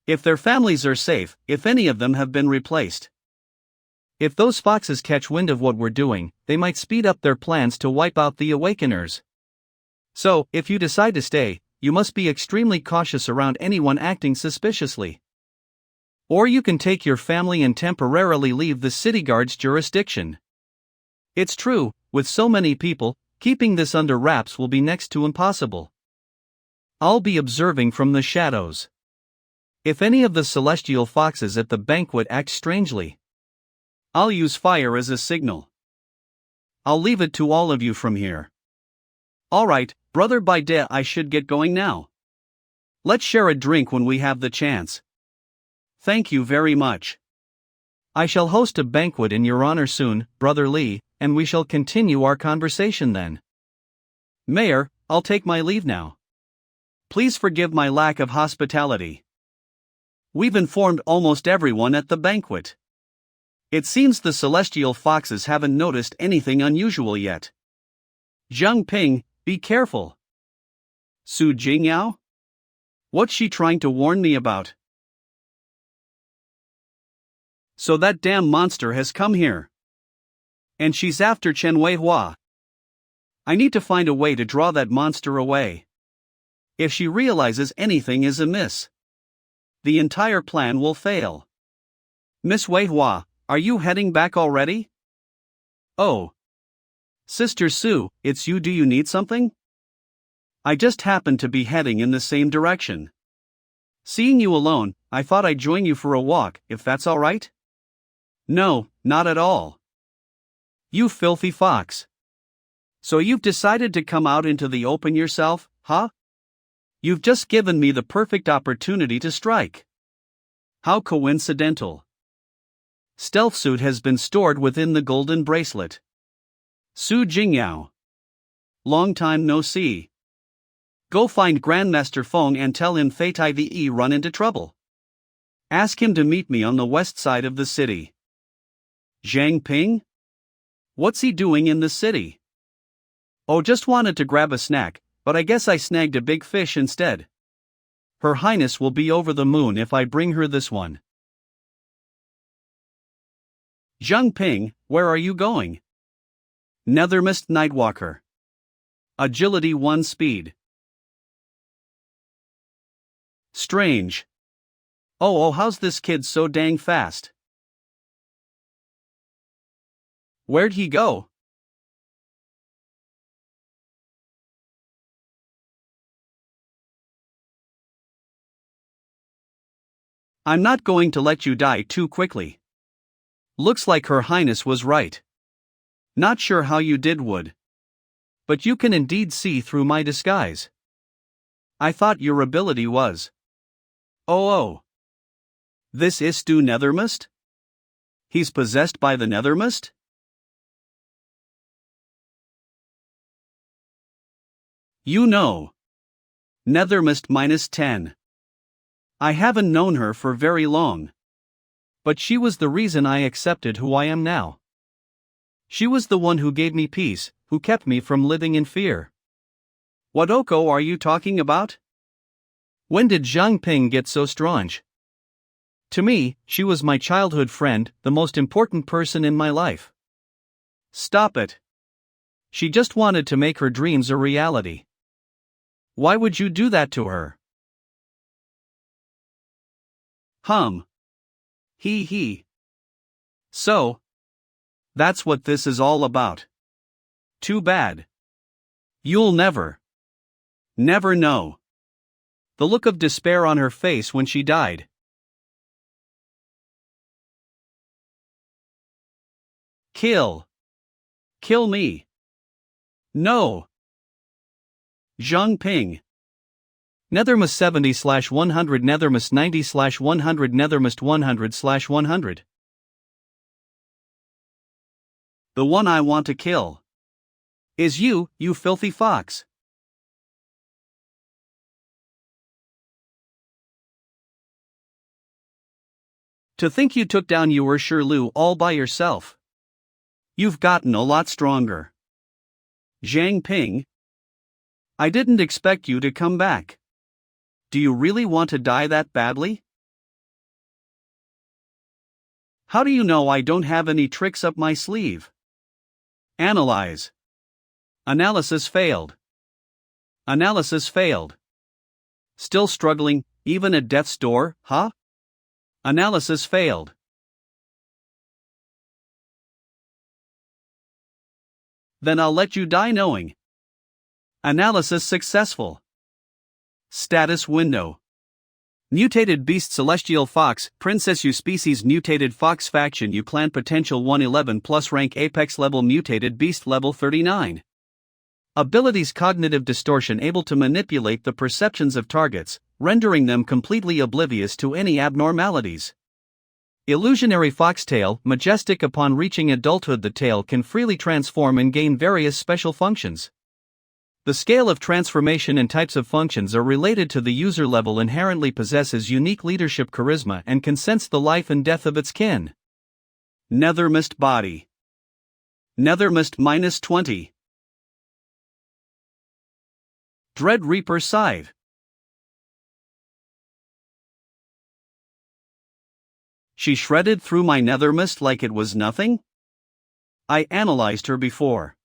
If their families are safe, if any of them have been replaced. If those foxes catch wind of what we're doing, they might speed up their plans to wipe out the Awakeners. So, if you decide to stay, you must be extremely cautious around anyone acting suspiciously. Or you can take your family and temporarily leave the city guard's jurisdiction. It's true, with so many people, keeping this under wraps will be next to impossible. I'll be observing from the shadows. If any of the celestial foxes at the banquet act strangely, I'll use fire as a signal. I'll leave it to all of you from here. Alright, Brother Baide, I should get going now. Let's share a drink when we have the chance. Thank you very much. I shall host a banquet in your honor soon, Brother Li, and we shall continue our conversation then. Mayor, I'll take my leave now. Please forgive my lack of hospitality. We've informed almost everyone at the banquet. It seems the celestial foxes haven't noticed anything unusual yet. Zhang Ping, be careful. Su Jingyao? What's she trying to warn me about? So that damn monster has come here. And she's after Chen Weihua. I need to find a way to draw that monster away. If she realizes anything is amiss, the entire plan will fail. Miss Weihua, are you heading back already? Oh. Sister Su, it's you. Do you need something? I just happened to be heading in the same direction. Seeing you alone, I thought I'd join you for a walk, if that's alright? No, not at all. You filthy fox. So you've decided to come out into the open yourself, huh? You've just given me the perfect opportunity to strike. How coincidental. Stealth suit has been stored within the golden bracelet. Su Jingyao. Long time no see. Go find Grandmaster Feng and tell him Fei Tai the run into trouble. Ask him to meet me on the west side of the city. Zhang Ping? What's he doing in the city? Oh, just wanted to grab a snack, but I guess I snagged a big fish instead. Her Highness will be over the moon if I bring her this one. Zhang Ping, where are you going? Nethermist Nightwalker. Agility 1 speed. Strange. Oh, how's this kid so dang fast? Where'd he go? I'm not going to let you die too quickly. Looks like Her Highness was right. Not sure how you did would. But you can indeed see through my disguise. I thought your ability was. Oh. This is Stu Nethermist? He's possessed by the Nethermist? You know. Nethermist -10. I haven't known her for very long. But she was the reason I accepted who I am now. She was the one who gave me peace, who kept me from living in fear. What Oko are you talking about? When did Zhang Ping get so strange? To me, she was my childhood friend, the most important person in my life. Stop it. She just wanted to make her dreams a reality. Why would you do that to her? He. So, that's what this is all about. Too bad. You'll never know. The look of despair on her face when she died. Kill me. No. Zhang Ping. Nethermist 70/100 Nethermist 90/100 Nethermist 100/100. The one I want to kill is you filthy fox. To think you took down your Shirlu all by yourself. You've gotten a lot stronger. Zhang Ping. I didn't expect you to come back. Do you really want to die that badly? How do you know I don't have any tricks up my sleeve? Analyze. Analysis failed. Still struggling, even at death's door, huh? Analysis failed. Then I'll let you die knowing. Analysis successful. Status window. Mutated beast celestial fox, princess U species mutated fox faction U clan potential 111 plus rank apex level mutated beast level 39. Abilities cognitive distortion able to manipulate the perceptions of targets, rendering them completely oblivious to any abnormalities. Illusionary foxtail, majestic upon reaching adulthood the tail can freely transform and gain various special functions. The scale of transformation and types of functions are related to the user level inherently possesses unique leadership charisma and can sense the life and death of its kin. Nethermist body. Nethermist -20. Dread Reaper scythe. She shredded through my Nethermist like it was nothing? I analyzed her before.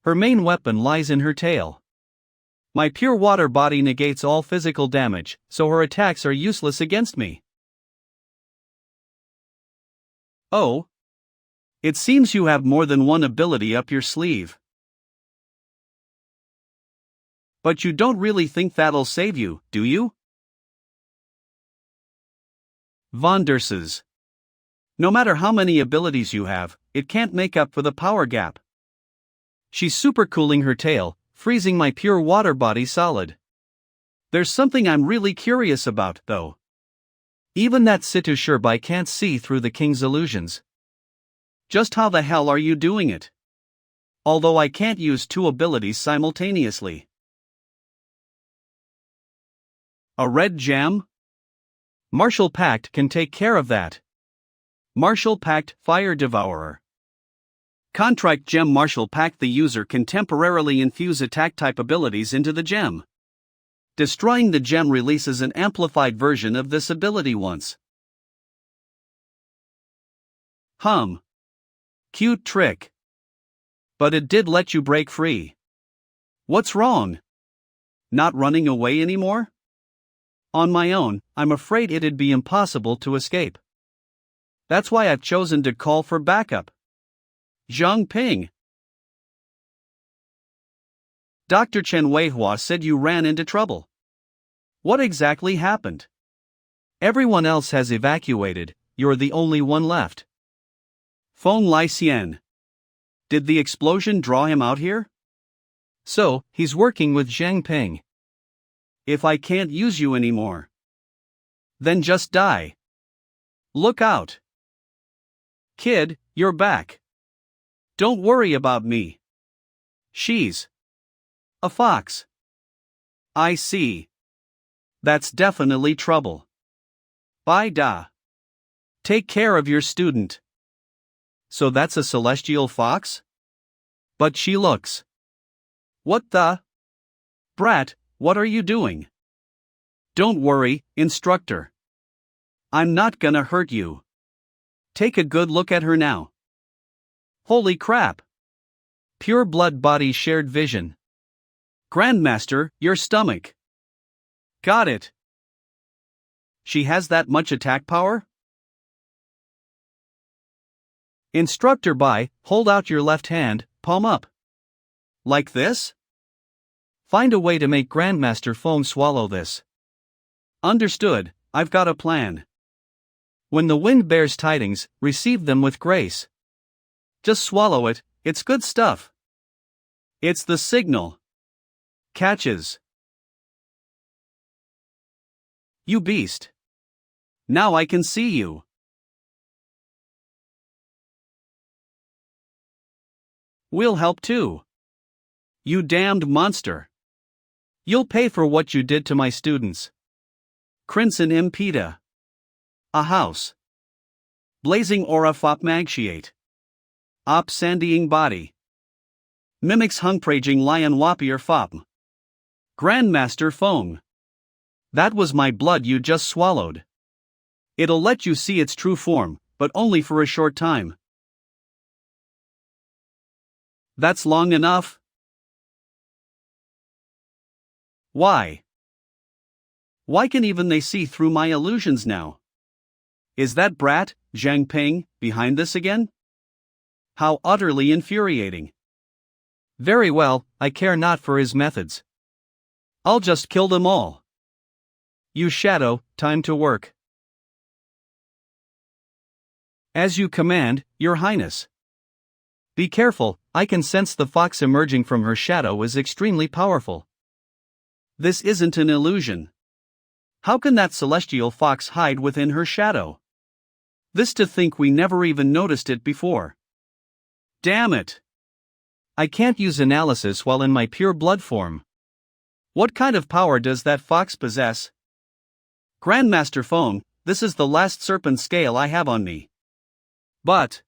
Her main weapon lies in her tail. My pure water body negates all physical damage, so her attacks are useless against me. Oh. It seems you have more than one ability up your sleeve. But you don't really think that'll save you, do you? Vonderses. No matter how many abilities you have, it can't make up for the power gap. She's supercooling her tail, freezing my pure water body solid. There's something I'm really curious about, though. Even that Situ Shirbai can't see through the king's illusions. Just how the hell are you doing it? Although I can't use two abilities simultaneously. A red gem? Martial Pact can take care of that. Martial Pact Fire Devourer. Contract Gem Martial Pact. The user can temporarily infuse attack type abilities into the gem. Destroying the gem releases an amplified version of this ability once. Cute trick. But it did let you break free. What's wrong? Not running away anymore? On my own, I'm afraid it'd be impossible to escape. That's why I've chosen to call for backup. Zhang Ping. Dr. Chen Weihua said you ran into trouble. What exactly happened? Everyone else has evacuated, you're the only one left. Feng Lai Xian. Did the explosion draw him out here? So, he's working with Zhang Ping. If I can't use you anymore, then just die. Look out. Kid, you're back. Don't worry about me. She's a fox. I see. That's definitely trouble. Bye da. Take care of your student. So that's a celestial fox? But she looks. What the? Brat, what are you doing? Don't worry, instructor. I'm not gonna hurt you. Take a good look at her now. Holy crap. Pure blood body shared vision. Grandmaster, your stomach. Got it. She has that much attack power? Instructor Bai, hold out your left hand, palm up. Like this? Find a way to make Grandmaster Feng swallow this. Understood, I've got a plan. When the wind bears tidings, receive them with grace. Just swallow it, it's good stuff. It's the signal. Catches. You beast. Now I can see you. We'll help too. You damned monster. You'll pay for what you did to my students. Crimson Impeda. A house. Blazing aura fop magtiate. Op sandying body. Mimics hung praging lion wapier fop. Grandmaster Feng. That was my blood you just swallowed. It'll let you see its true form, but only for a short time. That's long enough? Why? Why can even they see through my illusions now? Is that brat, Zhang Ping, behind this again? How utterly infuriating. Very well, I care not for his methods. I'll just kill them all. You shadow, time to work. As you command, Your Highness. Be careful, I can sense the fox emerging from her shadow is extremely powerful. This isn't an illusion. How can that celestial fox hide within her shadow? This to think we never even noticed it before. Damn it! I can't use analysis while in my pure blood form. What kind of power does that fox possess? Grandmaster Feng, this is the last serpent scale I have on me. But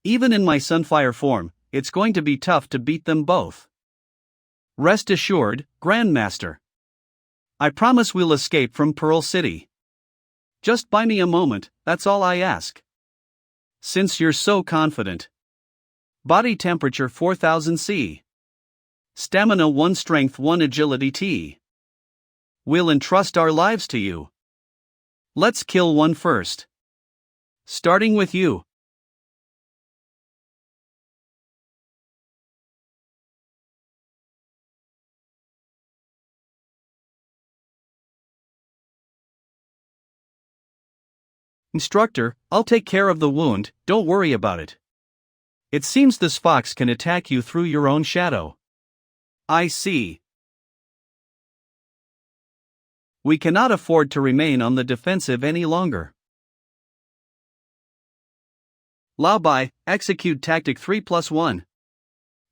even in my Sunfire form, it's going to be tough to beat them both. Rest assured, Grandmaster. I promise we'll escape from Pearl City. Just buy me a moment, that's all I ask. Since you're so confident. Body temperature 4000 C. Stamina 1, strength 1, agility T. We'll entrust our lives to you. Let's kill one first. Starting with you. Instructor, I'll take care of the wound, don't worry about it. It seems this fox can attack you through your own shadow. I see. We cannot afford to remain on the defensive any longer. Lao Bai, execute tactic 3+1.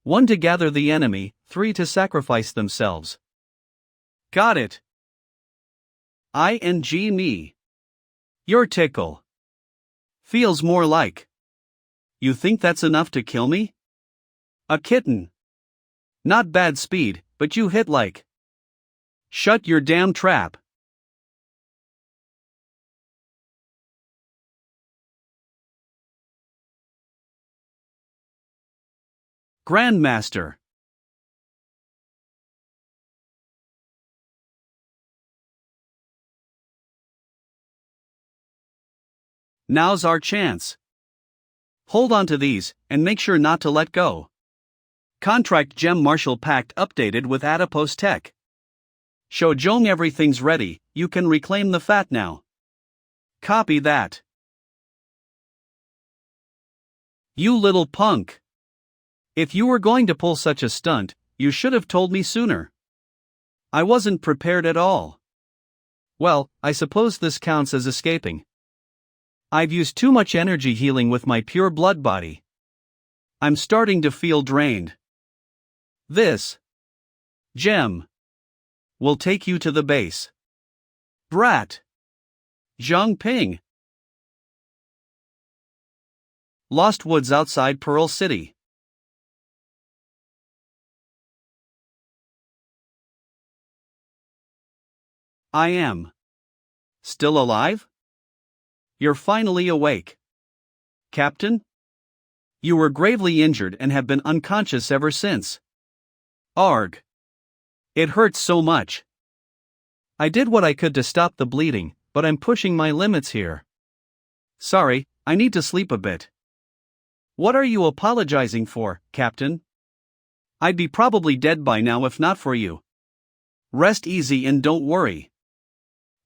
1 to gather the enemy, 3 to sacrifice themselves. Got it. ING me. Your tickle. Feels more like. You think that's enough to kill me? A kitten. Not bad speed, but you hit like. Shut your damn trap. Grandmaster. Now's our chance. Hold on to these, and make sure not to let go. Contract Gem Marshall Pact updated with Adipose Tech. Show Jong everything's ready, you can reclaim the fat now. Copy that. You little punk. If you were going to pull such a stunt, you should have told me sooner. I wasn't prepared at all. Well, I suppose this counts as escaping. I've used too much energy healing with my pure blood body. I'm starting to feel drained. This gem will take you to the base. Brat. Zhang Ping. Lost Woods outside Pearl City. I am still alive? You're finally awake. Captain? You were gravely injured and have been unconscious ever since. Arg. It hurts so much. I did what I could to stop the bleeding, but I'm pushing my limits here. Sorry, I need to sleep a bit. What are you apologizing for, Captain? I'd be probably dead by now if not for you. Rest easy and don't worry.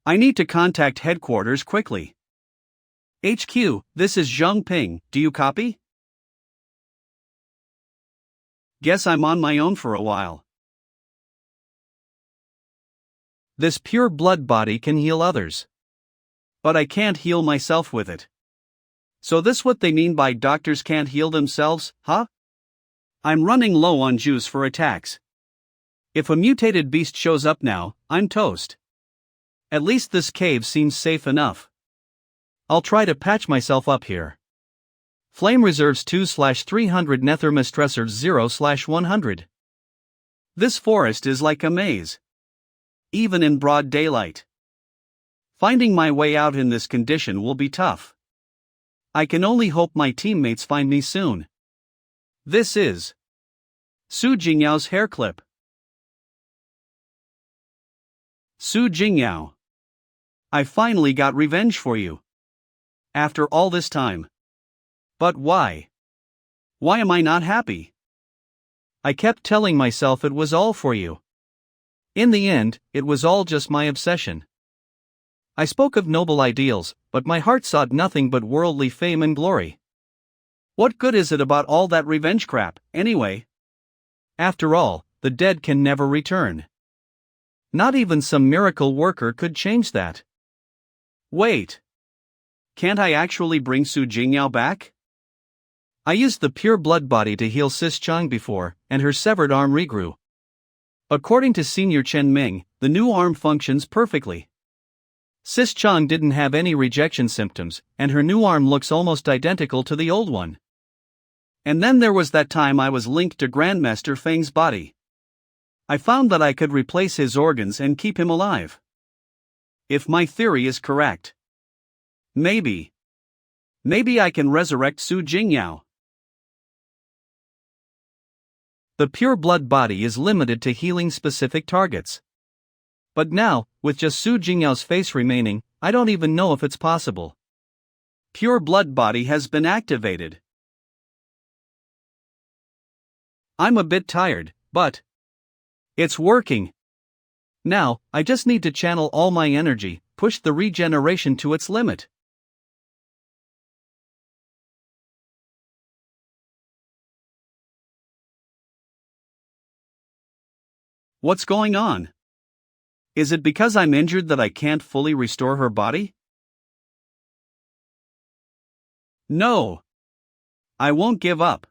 I need to contact headquarters quickly. HQ, this is Zhang Ping, do you copy? Guess I'm on my own for a while. This pure blood body can heal others. But I can't heal myself with it. So this what they mean by doctors can't heal themselves, huh? I'm running low on juice for attacks. If a mutated beast shows up now, I'm toast. At least this cave seems safe enough. I'll try to patch myself up here. Flame reserves 2/300 Nethermistressors 0/100. This forest is like a maze. Even in broad daylight. Finding my way out in this condition will be tough. I can only hope my teammates find me soon. This is Su Jingyao's hair clip. Su Jingyao. I finally got revenge for you. After all this time. But why? Why am I not happy? I kept telling myself it was all for you. In the end, it was all just my obsession. I spoke of noble ideals, but my heart sought nothing but worldly fame and glory. What good is it about all that revenge crap, anyway? After all, the dead can never return. Not even some miracle worker could change that. Wait. Can't I actually bring Su Jingyao back? I used the pure blood body to heal Sis Chang before, and her severed arm regrew. According to Senior Chen Ming, the new arm functions perfectly. Sis Chang didn't have any rejection symptoms, and her new arm looks almost identical to the old one. And then there was that time I was linked to Grandmaster Feng's body. I found that I could replace his organs and keep him alive. If my theory is correct. Maybe I can resurrect Su Jingyao. The pure blood body is limited to healing specific targets. But now, with just Su Jingyao's face remaining, I don't even know if it's possible. Pure blood body has been activated. I'm a bit tired, but it's working. Now, I just need to channel all my energy, push the regeneration to its limit. What's going on? Is it because I'm injured that I can't fully restore her body? No. I won't give up.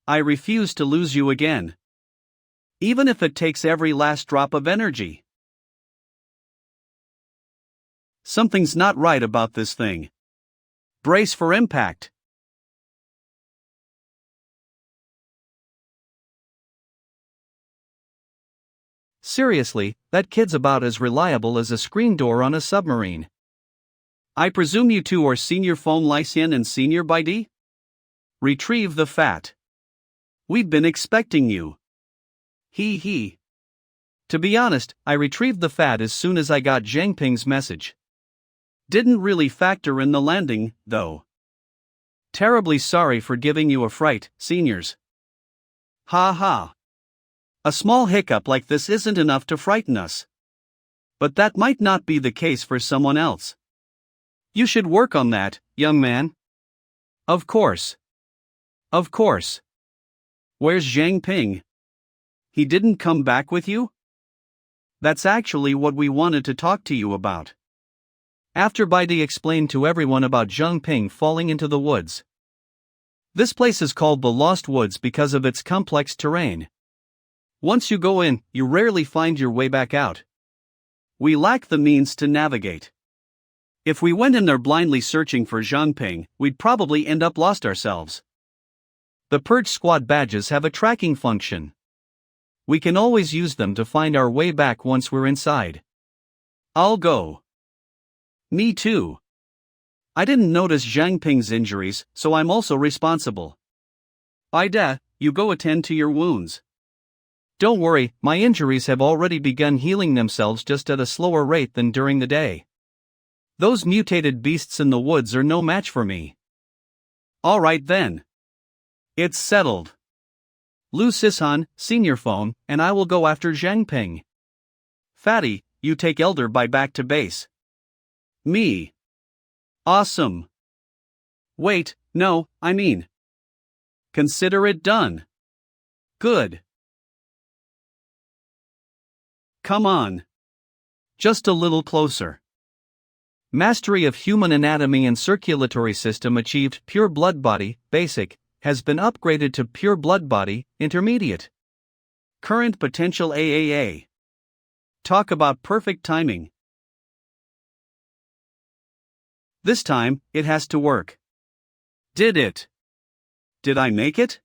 I refuse to lose you again. Even if it takes every last drop of energy. Something's not right about this thing. Brace for impact. Seriously, that kid's about as reliable as a screen door on a submarine. I presume you two are senior phone Lycian and senior Bidi? Retrieve the fat. We've been expecting you. He. To be honest, I retrieved the fat as soon as I got Zhang Ping's message. Didn't really factor in the landing, though. Terribly sorry for giving you a fright, seniors. Ha ha. A small hiccup like this isn't enough to frighten us. But that might not be the case for someone else. You should work on that, young man. Of course. Of course. Where's Zhang Ping? He didn't come back with you? That's actually what we wanted to talk to you about. After Bidi explained to everyone about Zhang Ping falling into the woods. This place is called the Lost Woods because of its complex terrain. Once you go in, you rarely find your way back out. We lack the means to navigate. If we went in there blindly searching for Zhang Ping, we'd probably end up lost ourselves. The Purge Squad badges have a tracking function. We can always use them to find our way back once we're inside. I'll go. Me too. I didn't notice Zhang Ping's injuries, so I'm also responsible. Ida, you go attend to your wounds. Don't worry, my injuries have already begun healing themselves just at a slower rate than during the day. Those mutated beasts in the woods are no match for me. All right then. It's settled. Lu Sisan, senior phone, and I will go after Zhang Ping. Fatty, you take Elder by back to base. Me. Awesome. Wait, no, I mean. Consider it done. Good. Come on. Just a little closer. Mastery of human anatomy and circulatory system achieved Pure Blood Body, Basic, has been upgraded to Pure Blood Body, Intermediate. Current potential AAA. Talk about perfect timing. This time, it has to work. Did it? Did I make it?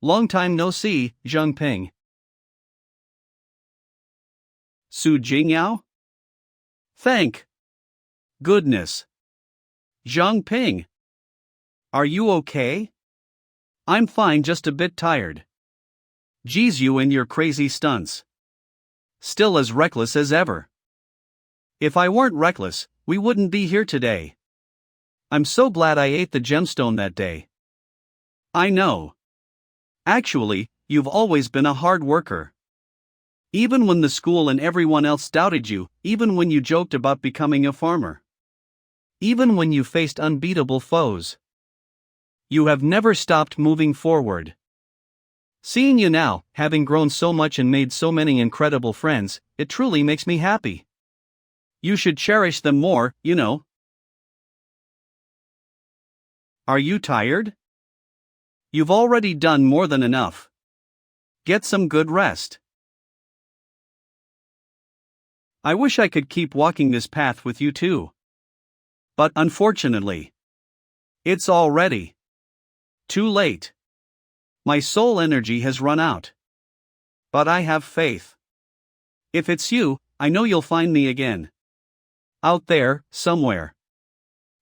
Long time no see, Zhang Ping. Su Jingyao? Thank goodness. Zhang Ping. Are you okay? I'm fine, just a bit tired. Geez, you and your crazy stunts. Still as reckless as ever. If I weren't reckless, we wouldn't be here today. I'm so glad I ate the gemstone that day. I know. Actually, you've always been a hard worker. Even when the school and everyone else doubted you, even when you joked about becoming a farmer. Even when you faced unbeatable foes. You have never stopped moving forward. Seeing you now, having grown so much and made so many incredible friends, it truly makes me happy. You should cherish them more, you know. Are you tired? You've already done more than enough. Get some good rest. I wish I could keep walking this path with you too. But unfortunately, it's already too late. My soul energy has run out. But I have faith. If it's you, I know you'll find me again. Out there, somewhere.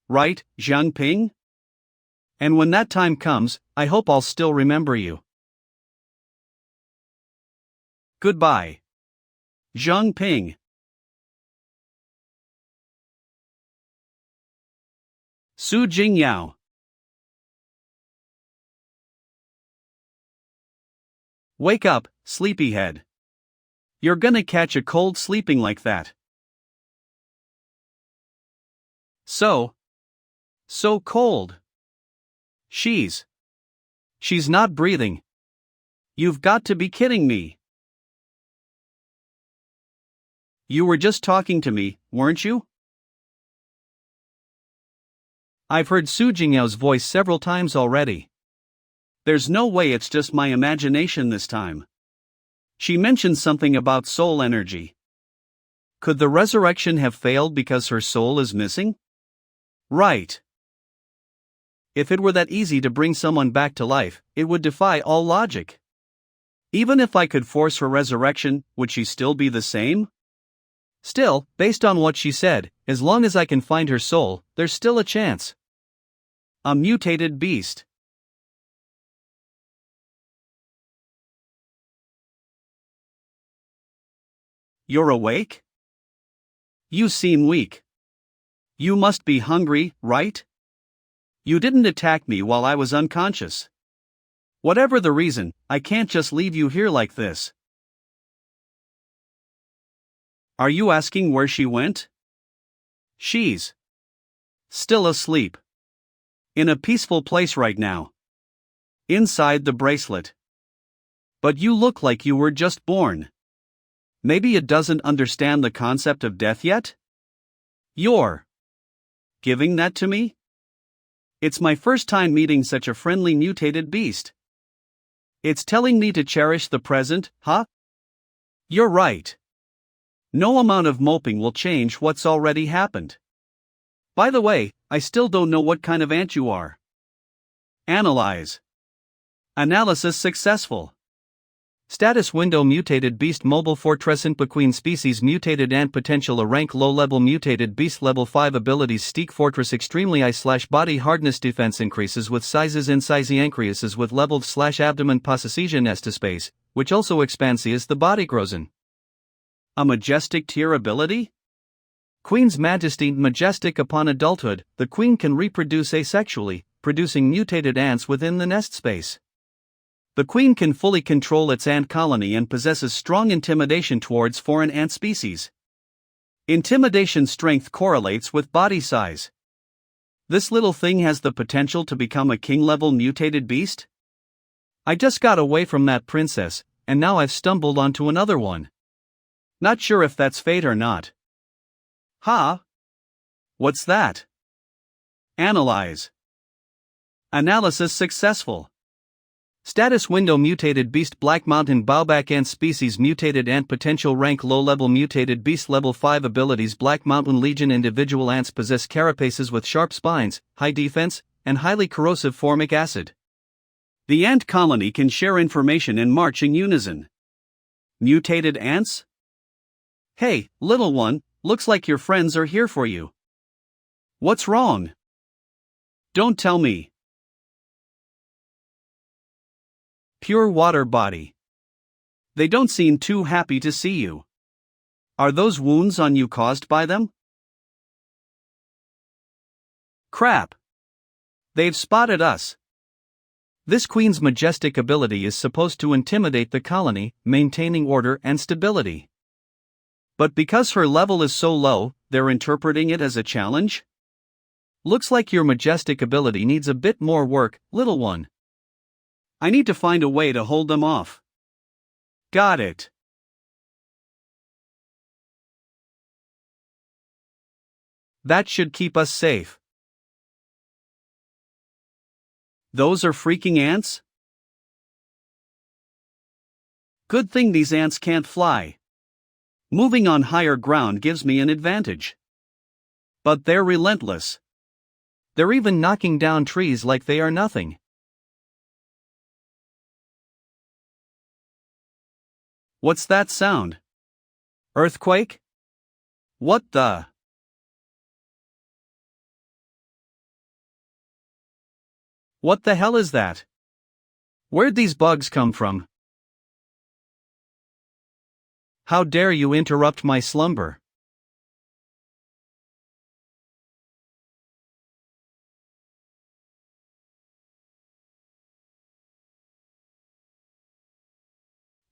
Right, Zhang Ping? And when that time comes, I hope I'll still remember you. Goodbye. Zhang Ping. Su Jingyao. Wake up, sleepyhead. You're gonna catch a cold sleeping like that. So cold. She's She's not breathing. You've got to be kidding me. You were just talking to me, weren't you? I've heard Su Jingyao's voice several times already. There's no way it's just my imagination this time. She mentioned something about soul energy. Could the resurrection have failed because her soul is missing? Right. If it were that easy to bring someone back to life, it would defy all logic. Even if I could force her resurrection, would she still be the same? Still, based on what she said, as long as I can find her soul, there's still a chance. A mutated beast. You're awake? You seem weak. You must be hungry, right? You didn't attack me while I was unconscious. Whatever the reason, I can't just leave you here like this. Are you asking where she went? She's still asleep. In a peaceful place right now. Inside the bracelet. But you look like you were just born. Maybe it doesn't understand the concept of death yet? You're giving that to me? It's my first time meeting such a friendly mutated beast. It's telling me to cherish the present, huh? You're right. No amount of moping will change what's already happened. By the way, I still don't know what kind of ant you are. Analyze. Analysis successful. Status window mutated beast mobile fortressant between species mutated ant potential a rank low level mutated beast level 5 abilities steak fortress extremely eye/body hardness defense increases with sizes and size increases with leveled/abdomen passagesian space, which also expands as the body grows in. A majestic tier ability? Queen's Majesty majestic upon adulthood, the queen can reproduce asexually, producing mutated ants within the nest space. The queen can fully control its ant colony and possesses strong intimidation towards foreign ant species. Intimidation strength correlates with body size. This little thing has the potential to become a king-level mutated beast? I just got away from that princess, and now I've stumbled onto another one. Not sure if that's fate or not. Huh? What's that? Analyze. Analysis successful. Status window mutated beast Black Mountain Bowback ant species mutated ant potential rank low level mutated beast level 5 abilities Black Mountain Legion individual ants possess carapaces with sharp spines, high defense, and highly corrosive formic acid. The ant colony can share information and march in unison. Mutated ants? Hey, little one, looks like your friends are here for you. What's wrong? Don't tell me. Pure water body. They don't seem too happy to see you. Are those wounds on you caused by them? Crap. They've spotted us. This queen's majestic ability is supposed to intimidate the colony, maintaining order and stability. But because her level is so low, they're interpreting it as a challenge? Looks like your majestic ability needs a bit more work, little one. I need to find a way to hold them off. Got it. That should keep us safe. Those are freaking ants? Good thing these ants can't fly. Moving on higher ground gives me an advantage. But they're relentless. They're even knocking down trees like they are nothing. What's that sound? Earthquake? What the? What the hell is that? Where'd these bugs come from? How dare you interrupt my slumber?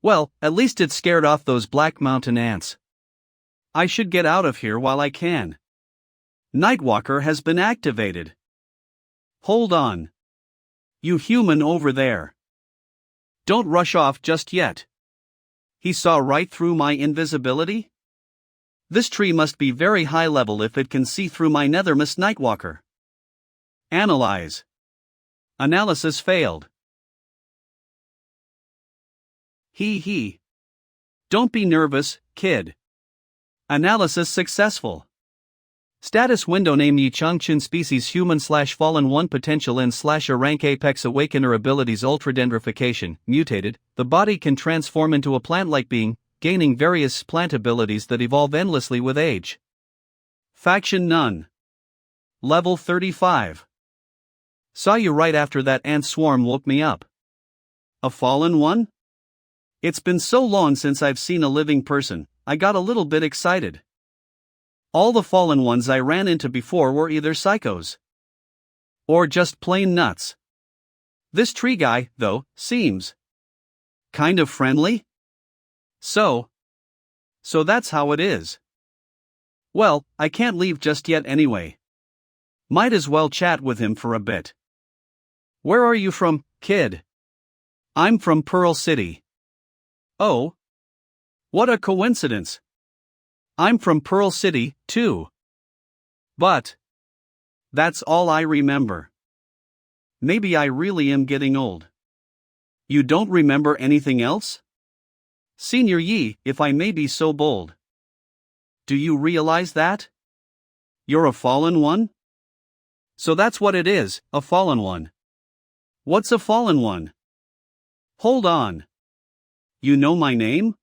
Well, at least it scared off those Black Mountain ants. I should get out of here while I can. Nightwalker has been activated. Hold on. You human over there. Don't rush off just yet. He saw right through my invisibility? This tree must be very high level if it can see through my nethermost nightwalker. Analyze. Analysis failed. He. Don't be nervous, kid. Analysis successful. Status window name Yi Changchun species human/fallen 1 potential N/rank apex awakener abilities ultradendrification, mutated, the body can transform into a plant-like being, gaining various plant abilities that evolve endlessly with age. Faction none. Level 35. Saw you right after that ant swarm woke me up. A fallen one? It's been so long since I've seen a living person, I got a little bit excited. All the fallen ones I ran into before were either psychos or just plain nuts. This tree guy, though, seems kind of friendly. So that's how it is. Well, I can't leave just yet anyway. Might as well chat with him for a bit. Where are you from, kid? I'm from Pearl City. Oh. What a coincidence. I'm from Pearl City, too. But that's all I remember. Maybe I really am getting old. You don't remember anything else? Senior Yi, if I may be so bold. Do you realize that? You're a fallen one? So that's what it is, a fallen one. What's a fallen one? Hold on. You know my name?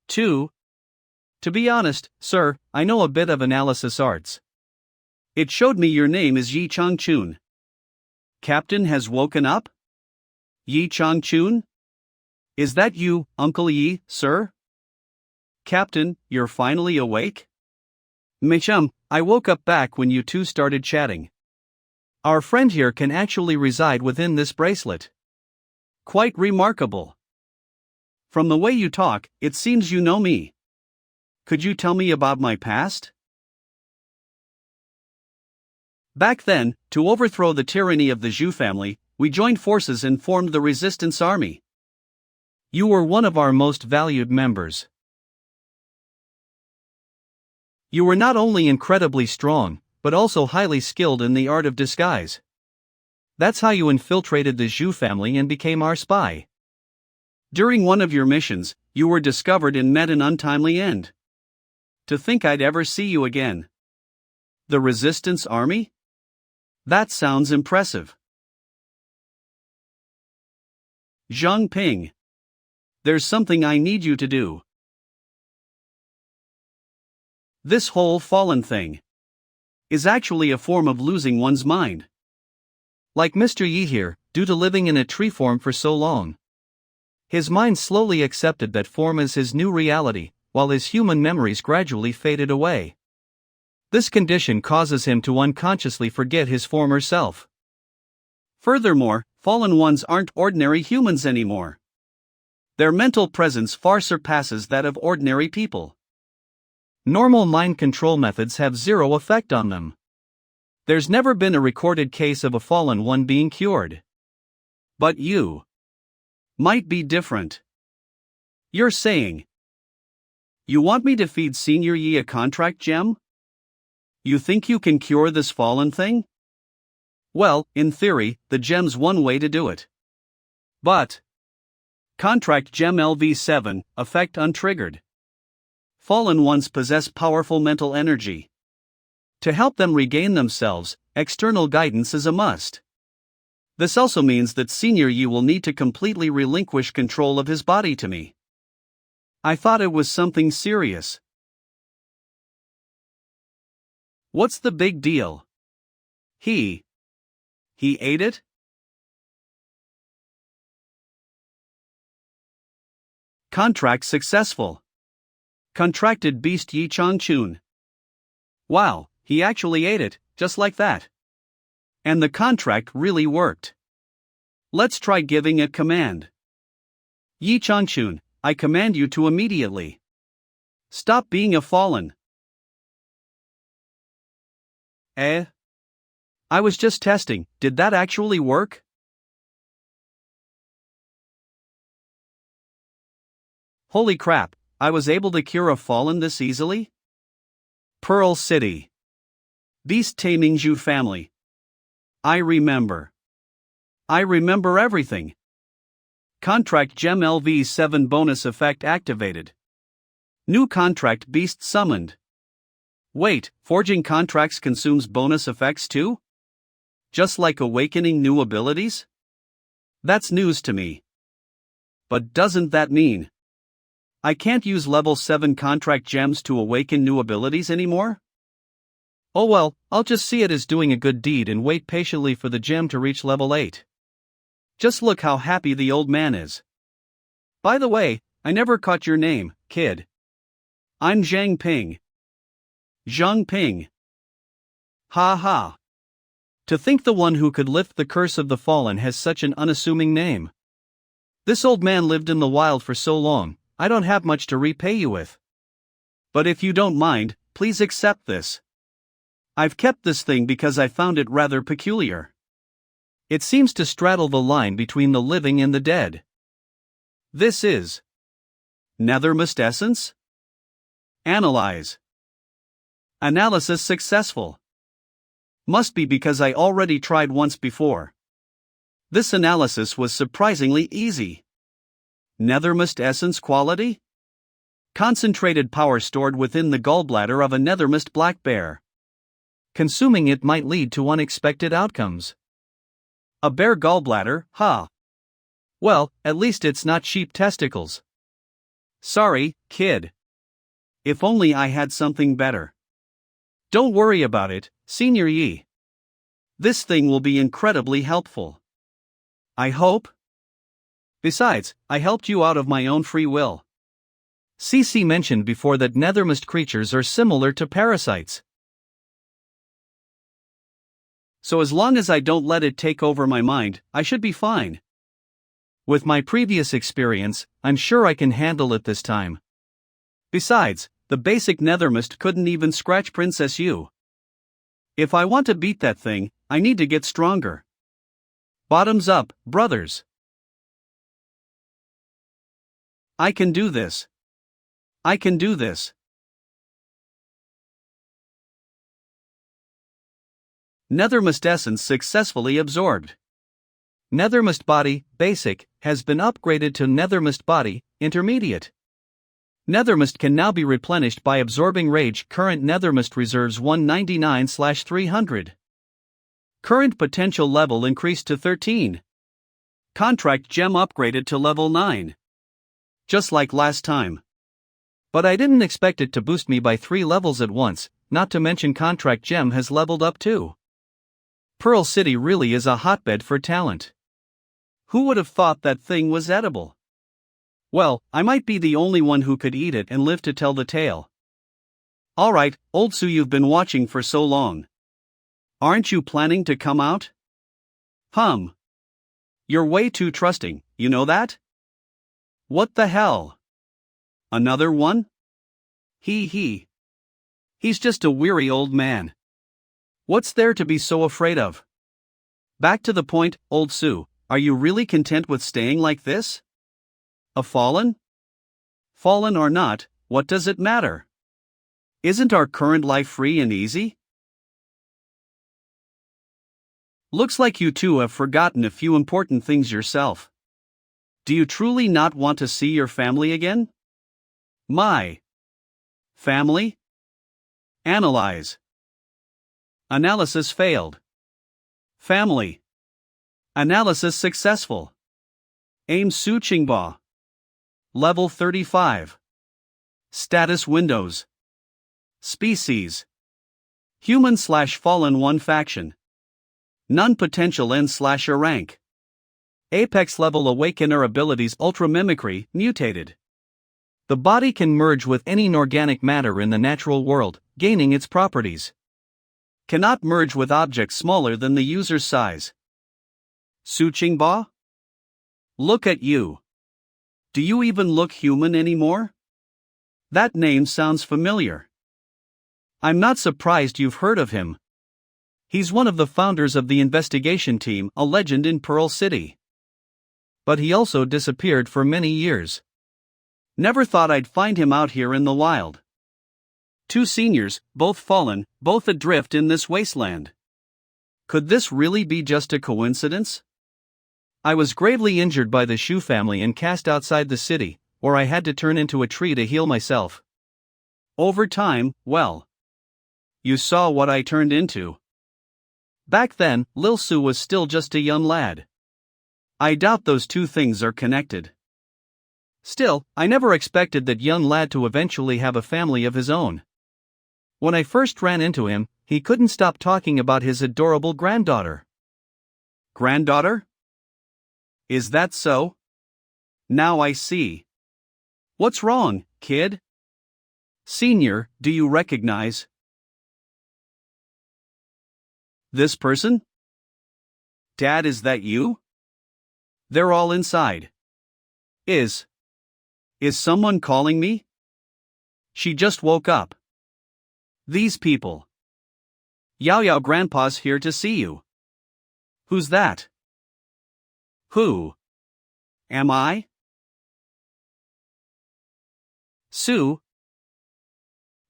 To be honest, sir, I know a bit of analysis arts. It showed me your name is Yi Changchun. Captain has woken up? Yi Changchun? Is that you, Uncle Yi, sir? Captain, you're finally awake? Mechum, I woke up back when you two started chatting. Our friend here can actually reside within this bracelet. Quite remarkable. From the way you talk, it seems you know me. Could you tell me about my past? Back then, to overthrow the tyranny of the Zhu family, we joined forces and formed the resistance army. You were one of our most valued members. You were not only incredibly strong, but also highly skilled in the art of disguise. That's how you infiltrated the Zhu family and became our spy. During one of your missions, you were discovered and met an untimely end. To think I'd ever see you again. The resistance army? That sounds impressive. Zhang Ping. There's something I need you to do. This whole fallen thing is actually a form of losing one's mind. Like Mr. Yi here, due to living in a tree form for so long. His mind slowly accepted that form as his new reality, while his human memories gradually faded away. This condition causes him to unconsciously forget his former self. Furthermore, fallen ones aren't ordinary humans anymore. Their mental presence far surpasses that of ordinary people. Normal mind control methods have zero effect on them. There's never been a recorded case of a fallen one being cured. But you might be different. You're saying you want me to feed Senior Yi a contract gem? You think you can cure this fallen thing? Well, in theory, the gem's one way to do it. But contract gem LV7, effect untriggered. Fallen ones possess powerful mental energy. To help them regain themselves, external guidance is a must. This also means that Senior Yi will need to completely relinquish control of his body to me. I thought it was something serious. What's the big deal? He ate it? Contract successful. Contracted beast Yi Changchun. Wow, he actually ate it, just like that. And the contract really worked. Let's try giving a command. Yi Changchun, I command you to immediately stop being a fallen. I was just testing, did that actually work? Holy crap, I was able to cure a fallen this easily? Pearl City. Beast Taming Zhu family. I remember. I remember everything. Contract Gem LV7 bonus effect activated. New contract beast summoned. Wait, forging contracts consumes bonus effects too? Just like awakening new abilities? That's news to me. But doesn't that mean I can't use level 7 contract gems to awaken new abilities anymore? Oh well, I'll just see it as doing a good deed and wait patiently for the gem to reach level 8. Just look how happy the old man is. By the way, I never caught your name, kid. I'm Zhang Ping. Zhang Ping. Ha ha. To think the one who could lift the curse of the fallen has such an unassuming name. This old man lived in the wild for so long, I don't have much to repay you with. But if you don't mind, please accept this. I've kept this thing because I found it rather peculiar. It seems to straddle the line between the living and the dead. This is Nethermist Essence? Analyze. Analysis successful. Must be because I already tried once before. This analysis was surprisingly easy. Nethermist Essence quality? Concentrated power stored within the gallbladder of a Nethermist black bear. Consuming it might lead to unexpected outcomes. A bear gallbladder, huh? Well, at least it's not sheep testicles. Sorry, kid. If only I had something better. Don't worry about it, Senior Yi. This thing will be incredibly helpful. I hope. Besides, I helped you out of my own free will. CC mentioned before that Nethermist creatures are similar to parasites. So as long as I don't let it take over my mind, I should be fine. With my previous experience, I'm sure I can handle it this time. Besides, the basic Nethermist couldn't even scratch Princess Yu. If I want to beat that thing, I need to get stronger. Bottoms up, brothers. I can do this. I can do this. Nethermist Essence successfully absorbed. Nethermist Body, Basic, has been upgraded to Nethermist Body, Intermediate. Nethermist can now be replenished by absorbing Rage. Current Nethermist reserves 199/300. Current potential level increased to 13. Contract Gem upgraded to level 9. Just like last time. But I didn't expect it to boost me by 3 levels at once, not to mention Contract Gem has leveled up too. Pearl City really is a hotbed for talent. Who would have thought that thing was edible? Well, I might be the only one who could eat it and live to tell the tale. Alright, Old Su, you've been watching for so long. Aren't you planning to come out? You're way too trusting, you know that? What the hell? Another one? He. He's just a weary old man. What's there to be so afraid of? Back to the point, Old Su, are you really content with staying like this? A fallen? Fallen or not, what does it matter? Isn't our current life free and easy? Looks like you two have forgotten a few important things yourself. Do you truly not want to see your family again? My family? Analyze. Analysis failed. Family. Analysis successful. Aim Su Qingba. Level 35. Status windows. Species. Human/Fallen 1 faction. None potential N/A rank. Apex level Awakener abilities Ultra Mimicry, mutated. The body can merge with any inorganic matter in the natural world, gaining its properties. Cannot merge with objects smaller than the user's size. Su Qingba? Look at you. Do you even look human anymore? That name sounds familiar. I'm not surprised you've heard of him. He's one of the founders of the investigation team, a legend in Pearl City. But he also disappeared for many years. Never thought I'd find him out here in the wild. Two seniors, both fallen, both adrift in this wasteland. Could this really be just a coincidence? I was gravely injured by the Shu family and cast outside the city, where I had to turn into a tree to heal myself. Over time, well. You saw what I turned into. Back then, Lil Su was still just a young lad. I doubt those two things are connected. Still, I never expected that young lad to eventually have a family of his own. When I first ran into him, he couldn't stop talking about his adorable granddaughter. Granddaughter? Is that so? Now I see. What's wrong, kid? Senior, do you recognize this person? Dad, is that you? They're all inside. Is someone calling me? She just woke up. These people. Yao Grandpa's here to see you. Who's that? Who? Am I? Sue?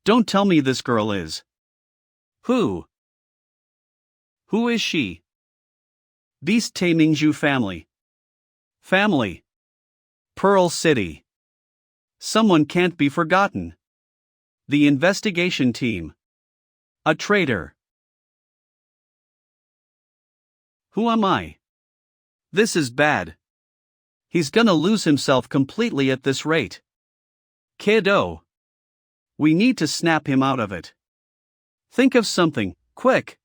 Don't tell me this girl is. Who? Who is she? Beast Tamingju family. Family. Pearl City. Someone can't be forgotten. The investigation team. A traitor. Who am I? This is bad. He's gonna lose himself completely at this rate. Kiddo. We need to snap him out of it. Think of something, quick.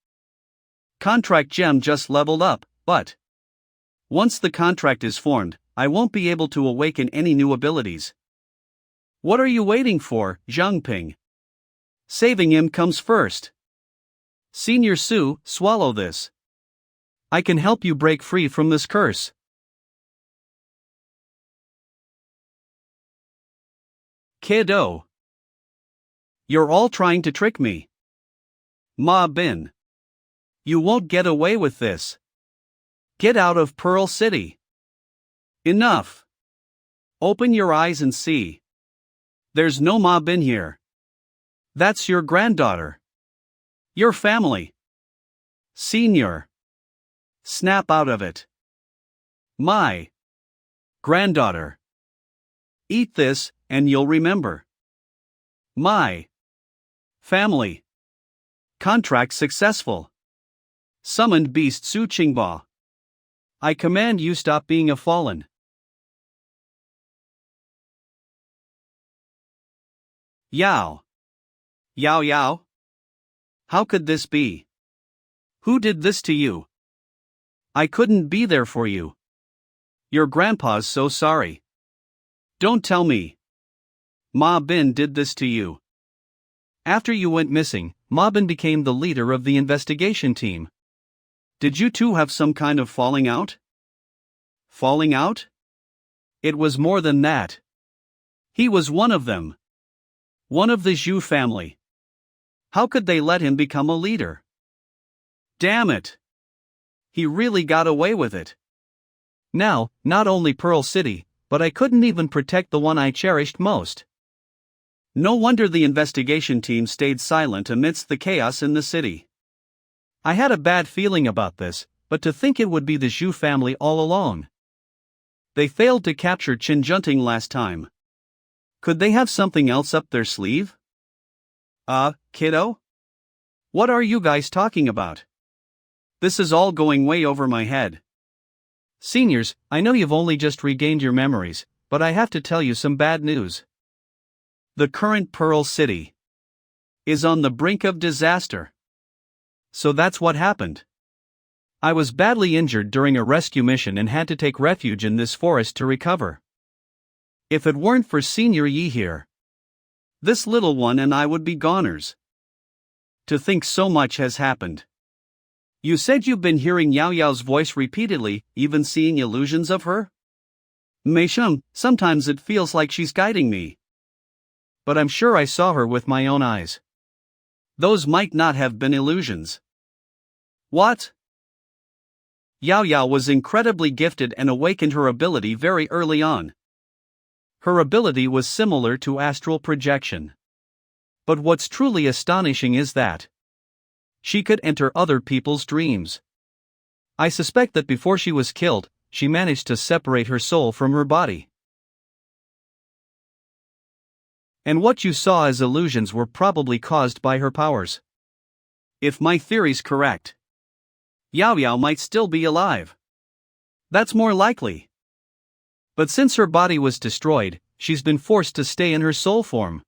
Contract gem just leveled up, but once the contract is formed, I won't be able to awaken any new abilities. What are you waiting for, Zhangping? Saving him comes first. Senior Su, swallow this. I can help you break free from this curse. Kiddo. You're all trying to trick me. Ma Bin. You won't get away with this. Get out of Pearl City. Enough. Open your eyes and see. There's no Ma Bin here. That's your granddaughter. Your family. Senior. Snap out of it. My granddaughter. Eat this, and you'll remember. My family. Contract successful. Summoned Beast Su Qingba. I command you stop being a fallen. Yao. Yao? How could this be? Who did this to you? I couldn't be there for you. Your grandpa's so sorry. Don't tell me. Ma Bin did this to you. After you went missing, Ma Bin became the leader of the investigation team. Did you two have some kind of falling out? Falling out? It was more than that. He was one of them. One of the Zhu family. How could they let him become a leader? Damn it! He really got away with it. Now, not only Pearl City, but I couldn't even protect the one I cherished most. No wonder the investigation team stayed silent amidst the chaos in the city. I had a bad feeling about this, but to think it would be the Zhu family all along. They failed to capture Qin Junting last time. Could they have something else up their sleeve? Kiddo? What are you guys talking about? This is all going way over my head. Seniors, I know you've only just regained your memories, but I have to tell you some bad news. The current Pearl City is on the brink of disaster. So that's what happened. I was badly injured during a rescue mission and had to take refuge in this forest to recover. If it weren't for Senior Yi here, this little one and I would be goners. To think so much has happened. You said you've been hearing Yao Yao's voice repeatedly, even seeing illusions of her? Mei Sheng, sometimes it feels like she's guiding me. But I'm sure I saw her with my own eyes. Those might not have been illusions. What? Yao Yao was incredibly gifted and awakened her ability very early on. Her ability was similar to astral projection. But what's truly astonishing is that she could enter other people's dreams. I suspect that before she was killed, she managed to separate her soul from her body. And what you saw as illusions were probably caused by her powers. If my theory's correct, Yao Yao might still be alive. That's more likely. But since her body was destroyed, she's been forced to stay in her soul form.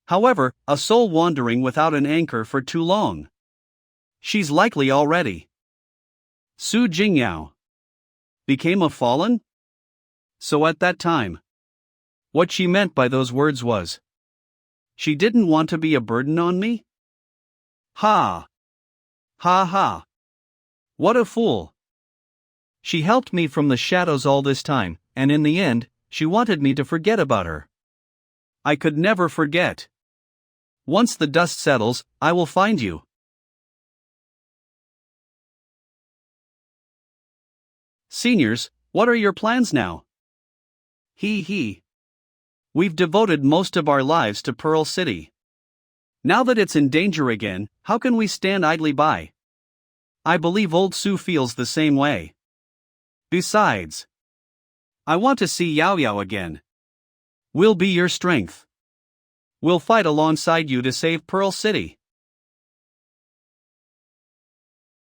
However, a soul wandering without an anchor for too long. She's likely already Su Jingyao became a fallen? So at that time, what she meant by those words was, she didn't want to be a burden on me? Ha! Ha ha! What a fool! She helped me from the shadows all this time, and in the end, she wanted me to forget about her. I could never forget. Once the dust settles, I will find you. Seniors, what are your plans now? He. We've devoted most of our lives to Pearl City. Now that it's in danger again, how can we stand idly by? I believe old Su feels the same way. Besides, I want to see Yao Yao again. We'll be your strength. We'll fight alongside you to save Pearl City.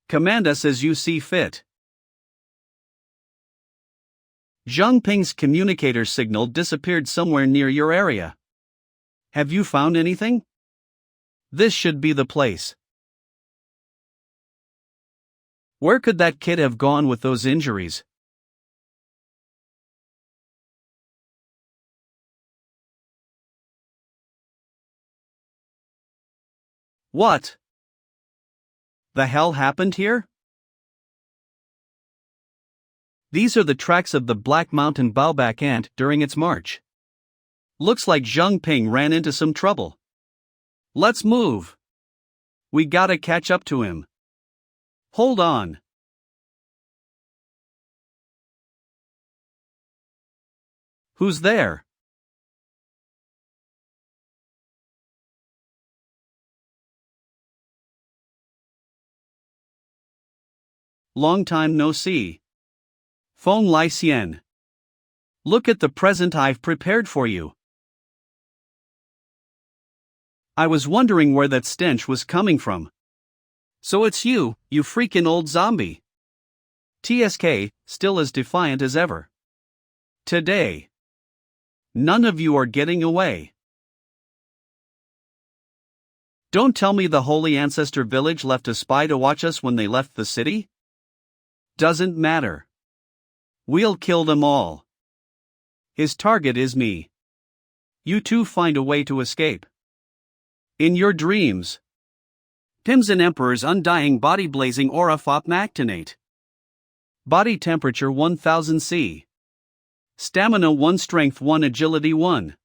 Command us as you see fit. Zhang Ping's communicator signal disappeared somewhere near your area. Have you found anything? This should be the place. Where could that kid have gone with those injuries? What the hell happened here? These are the tracks of the Black Mountain bowback ant during its march. Looks like Zhang Ping ran into some trouble. Let's move. We gotta catch up to him. Hold on. Who's there? Long time no see. Feng Lai Xian. Look at the present I've prepared for you. I was wondering where that stench was coming from. So it's you freaking old zombie. TSK, still as defiant as ever. Today, none of you are getting away. Don't tell me the Holy Ancestor Village left a spy to watch us when they left the city? Doesn't matter. We'll kill them all. His target is me. You two find a way to escape. In your dreams. Timson Emperor's undying body blazing aura Fopmactinate. Body temperature 1000 C. Stamina 1, strength 1, agility 1.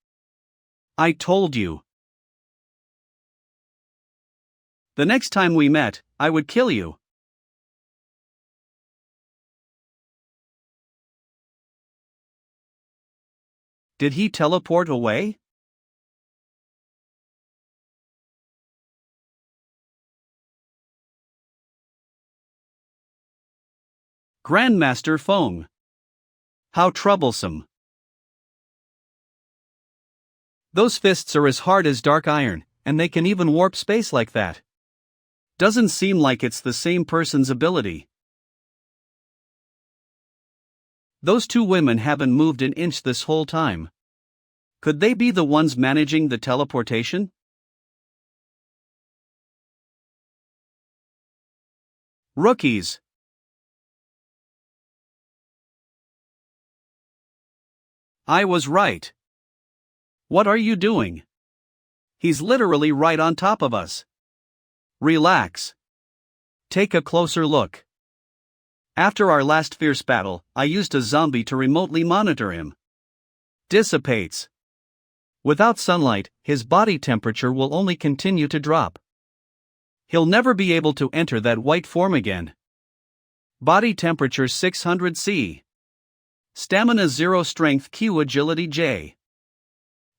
I told you. The next time we met, I would kill you. Did he teleport away? Grandmaster Feng. How troublesome. Those fists are as hard as dark iron, and they can even warp space like that. Doesn't seem like it's the same person's ability. Those two women haven't moved an inch this whole time. Could they be the ones managing the teleportation? Rookies. I was right. What are you doing? He's literally right on top of us. Relax. Take a closer look. After our last fierce battle, I used a zombie to remotely monitor him. Dissipates. Without sunlight, his body temperature will only continue to drop. He'll never be able to enter that white form again. Body temperature 600 C. Stamina 0, Strength Q, Agility J.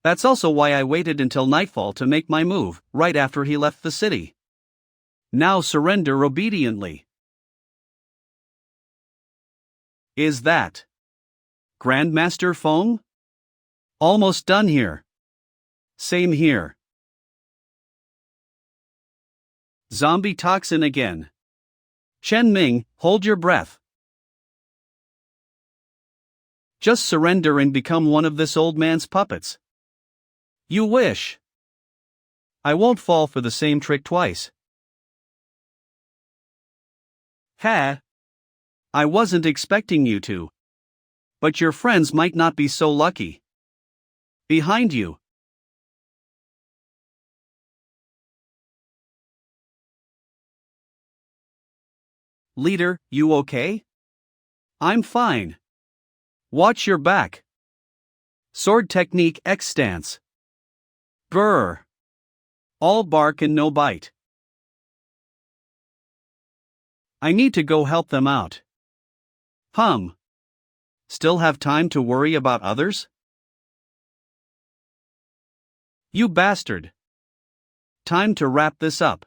That's also why I waited until nightfall to make my move, right after he left the city. Now surrender obediently. Is that Grandmaster Feng? Almost done here. Same here. Zombie toxin again. Chen Ming, hold your breath. Just surrender and become one of this old man's puppets. You wish. I won't fall for the same trick twice. Ha! I wasn't expecting you to. But your friends might not be so lucky. Behind you. Leader, you okay? I'm fine. Watch your back. Sword technique X stance. Brr. All bark and no bite. I need to go help them out. Still have time to worry about others? You bastard. Time to wrap this up.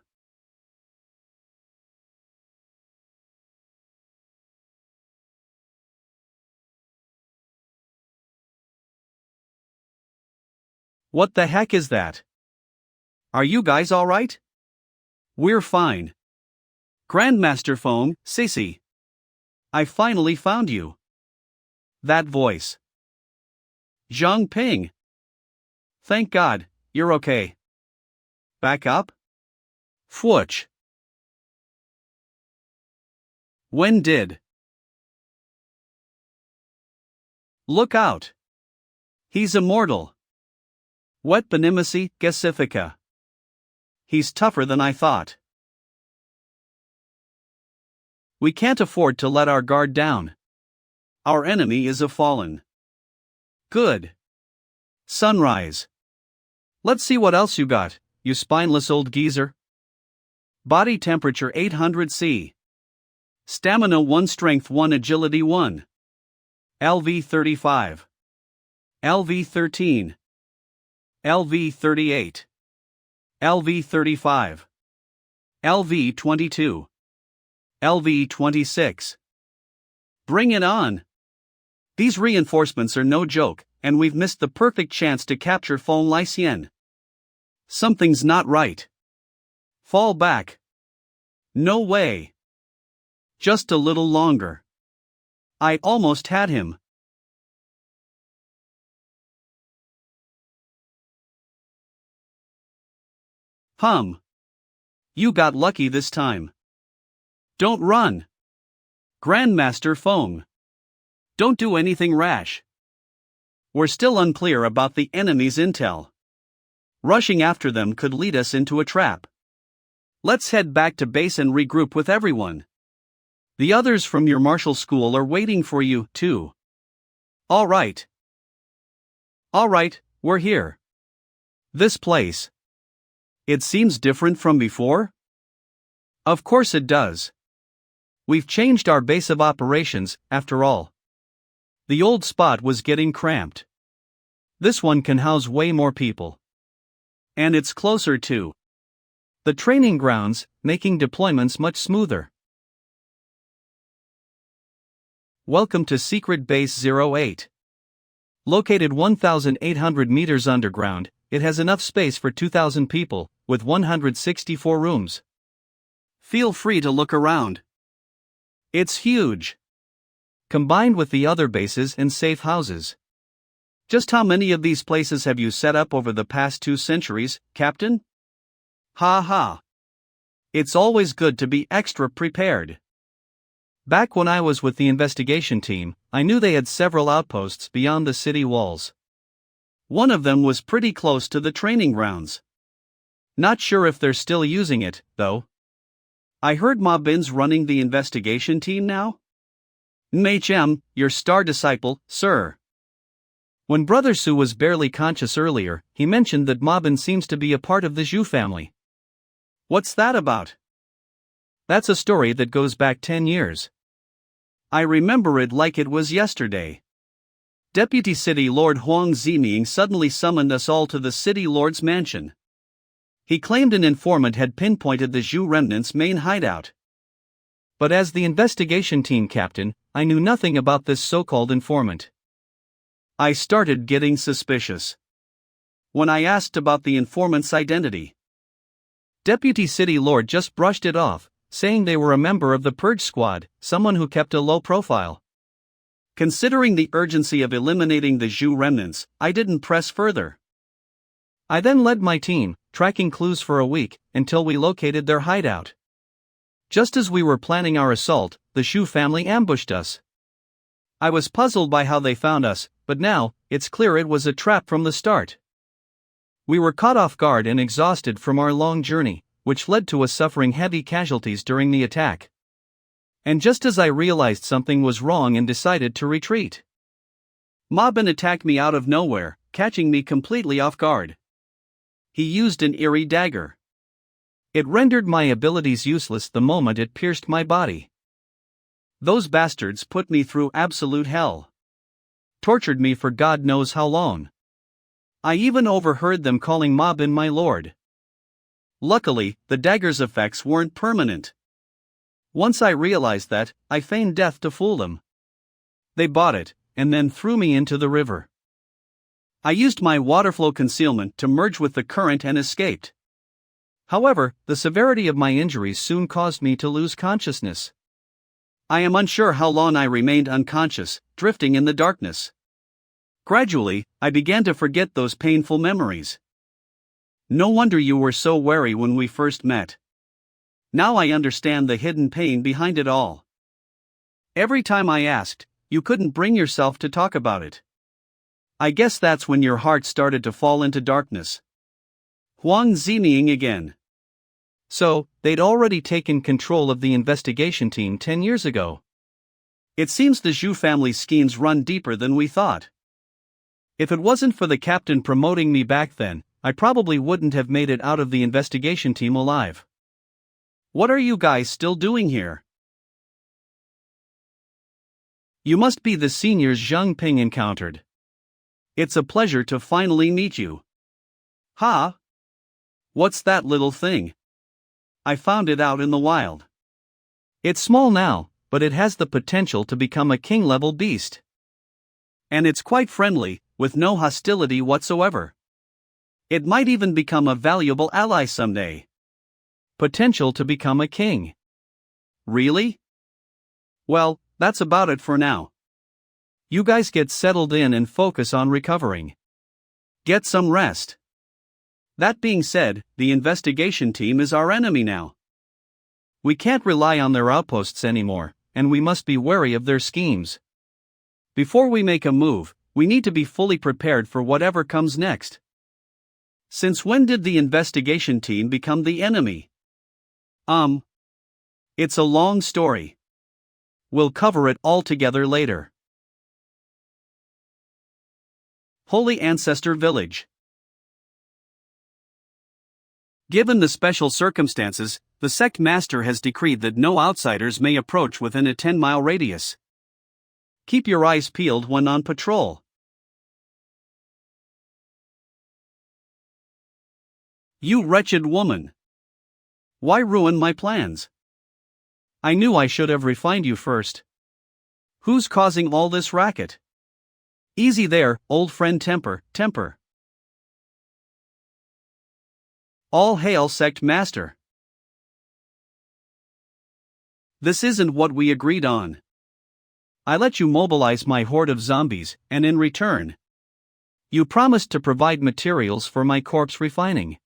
What the heck is that? Are you guys alright? We're fine. Grandmaster Feng, Sissy. I finally found you. That voice. Zhang Ping. Thank God, you're okay. Back up? Fwooch. When did? Look out. He's immortal. Wet Benimacy, Gesifica. He's tougher than I thought. We can't afford to let our guard down. Our enemy is a fallen. Good. Sunrise. Let's see what else you got, you spineless old geezer. Body temperature 800 C. Stamina 1, Strength 1, Agility 1. LV 35. LV 13. LV 38. LV 35. LV 22. LV 26. Bring it on! These reinforcements are no joke, and we've missed the perfect chance to capture Feng Lysian. Something's not right. Fall back. No way. Just a little longer. I almost had him. You got lucky this time. Don't run. Grandmaster Feng. Don't do anything rash. We're still unclear about the enemy's intel. Rushing after them could lead us into a trap. Let's head back to base and regroup with everyone. The others from your martial school are waiting for you, too. Alright, we're here. This place. It seems different from before? Of course it does. We've changed our base of operations, after all. The old spot was getting cramped. This one can house way more people. And it's closer to the training grounds, making deployments much smoother. Welcome to Secret Base 08. Located 1,800 meters underground, it has enough space for 2,000 people, with 164 rooms. Feel free to look around. It's huge. Combined with the other bases and safe houses. Just how many of these places have you set up over the past 2 centuries, Captain? Ha ha. It's always good to be extra prepared. Back when I was with the investigation team, I knew they had several outposts beyond the city walls. One of them was pretty close to the training grounds. Not sure if they're still using it, though. I heard Ma Bin's running the investigation team now? MHM, your star disciple, sir. When Brother Su was barely conscious earlier, he mentioned that Ma Bin seems to be a part of the Zhu family. What's that about? That's a story that goes back 10 years. I remember it like it was yesterday. Deputy City Lord Huang Ziming suddenly summoned us all to the City Lord's mansion. He claimed an informant had pinpointed the Zhu remnant's main hideout. But as the investigation team captain, I knew nothing about this so-called informant. I started getting suspicious when I asked about the informant's identity. Deputy City Lord just brushed it off, saying they were a member of the Purge Squad, someone who kept a low profile. Considering the urgency of eliminating the Zhu remnants, I didn't press further. I then led my team, tracking clues for a week, until we located their hideout. Just as we were planning our assault, the Zhu family ambushed us. I was puzzled by how they found us, but now, it's clear it was a trap from the start. We were caught off guard and exhausted from our long journey, which led to us suffering heavy casualties during the attack. And just as I realized something was wrong and decided to retreat, Ma Bin attacked me out of nowhere, catching me completely off guard. He used an eerie dagger. It rendered my abilities useless the moment it pierced my body. Those bastards put me through absolute hell. Tortured me for God knows how long. I even overheard them calling Ma Bin my lord. Luckily, the dagger's effects weren't permanent. Once I realized that, I feigned death to fool them. They bought it, and then threw me into the river. I used my waterflow concealment to merge with the current and escaped. However, the severity of my injuries soon caused me to lose consciousness. I am unsure how long I remained unconscious, drifting in the darkness. Gradually, I began to forget those painful memories. No wonder you were so wary when we first met. Now I understand the hidden pain behind it all. Every time I asked, you couldn't bring yourself to talk about it. I guess that's when your heart started to fall into darkness. Huang Ziming again. So, they'd already taken control of the investigation team 10 years ago. It seems the Zhu family's schemes run deeper than we thought. If it wasn't for the captain promoting me back then, I probably wouldn't have made it out of the investigation team alive. What are you guys still doing here? You must be the seniors Zheng Ping encountered. It's a pleasure to finally meet you. Ha! What's that little thing? I found it out in the wild. It's small now, but it has the potential to become a king-level beast. And it's quite friendly, with no hostility whatsoever. It might even become a valuable ally someday. Potential to become a king. Really? Well, that's about it for now. You guys get settled in and focus on recovering. Get some rest. That being said, the investigation team is our enemy now. We can't rely on their outposts anymore, and we must be wary of their schemes. Before we make a move, we need to be fully prepared for whatever comes next. Since when did the investigation team become the enemy? It's a long story. We'll cover it all together later. Holy Ancestor Village. Given the special circumstances, the sect master has decreed that no outsiders may approach within a 10-mile radius. Keep your eyes peeled when on patrol. You wretched woman! Why ruin my plans? I knew I should have refined you first. Who's causing all this racket? Easy there, old friend. Temper. All hail sect master. This isn't what we agreed on. I let you mobilize my horde of zombies, and in return, you promised to provide materials for my corpse refining.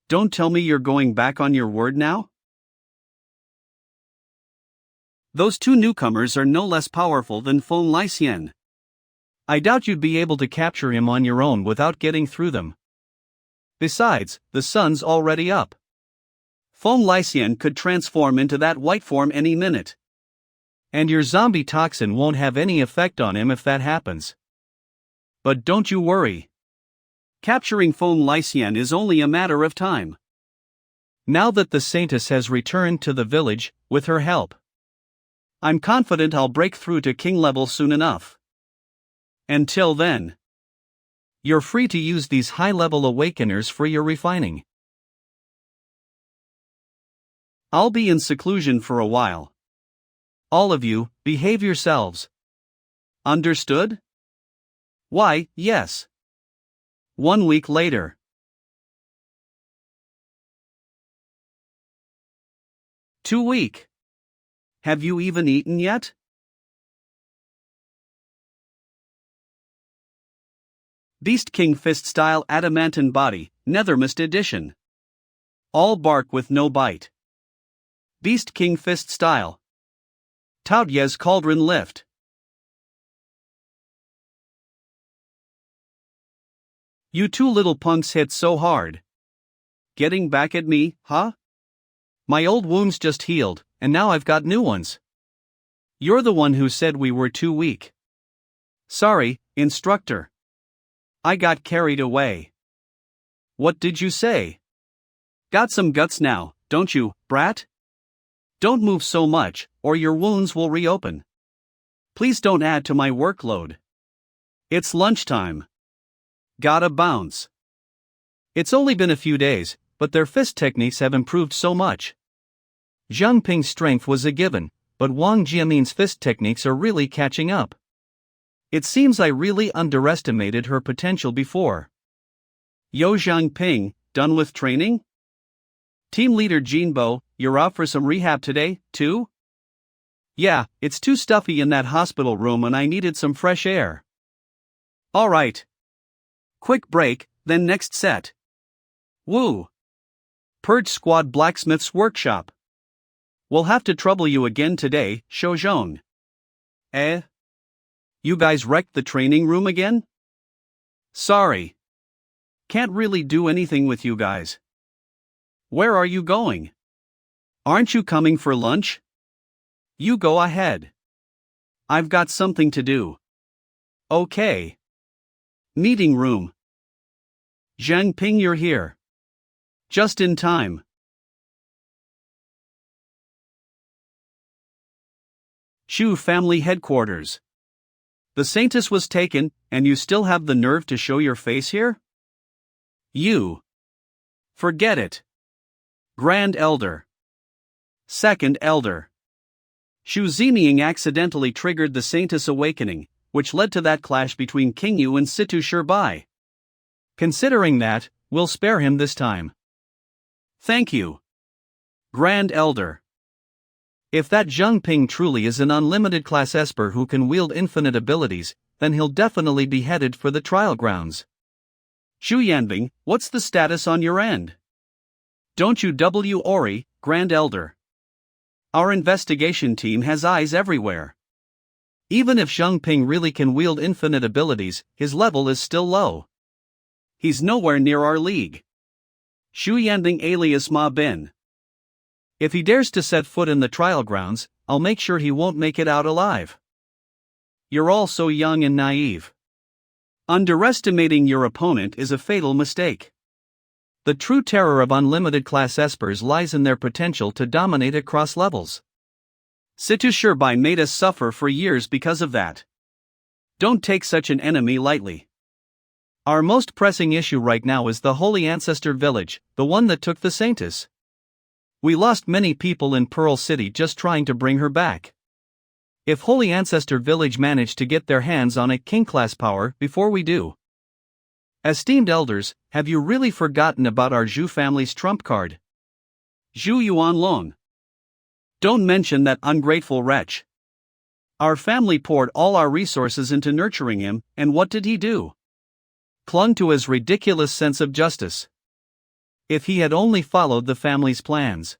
Don't tell me you're going back on your word now? Those two newcomers are no less powerful than Feng Laixian. I doubt you'd be able to capture him on your own without getting through them. Besides, the sun's already up. Feng Laixian could transform into that white form any minute. And your zombie toxin won't have any effect on him if that happens. But don't you worry. Capturing Feng Laixian is only a matter of time. Now that the Saintess has returned to the village, with her help, I'm confident I'll break through to king level soon enough. Until then, you're free to use these high-level awakeners for your refining. I'll be in seclusion for a while. All of you, behave yourselves. Understood? Why, yes. 1 week later. Two-week. Have you even eaten yet? Beast King Fist Style Adamantine Body, Nethermist Edition. All bark with no bite. Beast King Fist Style. Taoyes Cauldron Lift. You two little punks hit so hard. Getting back at me, huh? My old wounds just healed, and now I've got new ones. You're the one who said we were too weak. Sorry, instructor. I got carried away. What did you say? Got some guts now, don't you, brat? Don't move so much, or your wounds will reopen. Please don't add to my workload. It's lunchtime. Gotta bounce. It's only been a few days, but their fist techniques have improved so much. Zhang Ping's strength was a given, but Wang Jiamin's fist techniques are really catching up. It seems I really underestimated her potential before. Yo Zhang Ping, done with training? Team leader Jinbo, you're off for some rehab today, too? Yeah, it's too stuffy in that hospital room and I needed some fresh air. Alright. Quick break, then next set. Woo! Purge Squad Blacksmith's Workshop. We'll have to trouble you again today, Shouzhong. Eh? You guys wrecked the training room again? Sorry. Can't really do anything with you guys. Where are you going? Aren't you coming for lunch? You go ahead. I've got something to do. Okay. Meeting room. Zhang Ping, you're here. Just in time. Shu family headquarters. The Saintess was taken, and you still have the nerve to show your face here? You. Forget it. Grand Elder. Second Elder. Shu Ziming accidentally triggered the Saintess awakening, which led to that clash between King Yu and Situ Shirbai. Considering that, we'll spare him this time. Thank you. Grand Elder. If that Zhang Ping truly is an unlimited class Esper who can wield infinite abilities, then he'll definitely be headed for the trial grounds. Shu Yanbing, what's the status on your end? Don't you worry, Grand Elder. Our investigation team has eyes everywhere. Even if Zhang Ping really can wield infinite abilities, his level is still low. He's nowhere near our league. Shu Yanbing alias Ma Bin. If he dares to set foot in the trial grounds, I'll make sure he won't make it out alive. You're all so young and naive. Underestimating your opponent is a fatal mistake. The true terror of unlimited class Espers lies in their potential to dominate across levels. Situ Shirbai made us suffer for years because of that. Don't take such an enemy lightly. Our most pressing issue right now is the Holy Ancestor Village, the one that took the Saintess. We lost many people in Pearl City just trying to bring her back. If Holy Ancestor Village manage to get their hands on a king-class power before we do. Esteemed elders, have you really forgotten about our Zhu family's trump card? Zhu Yuanlong. Don't mention that ungrateful wretch. Our family poured all our resources into nurturing him, and what did he do? Clung to his ridiculous sense of justice. If he had only followed the family's plans,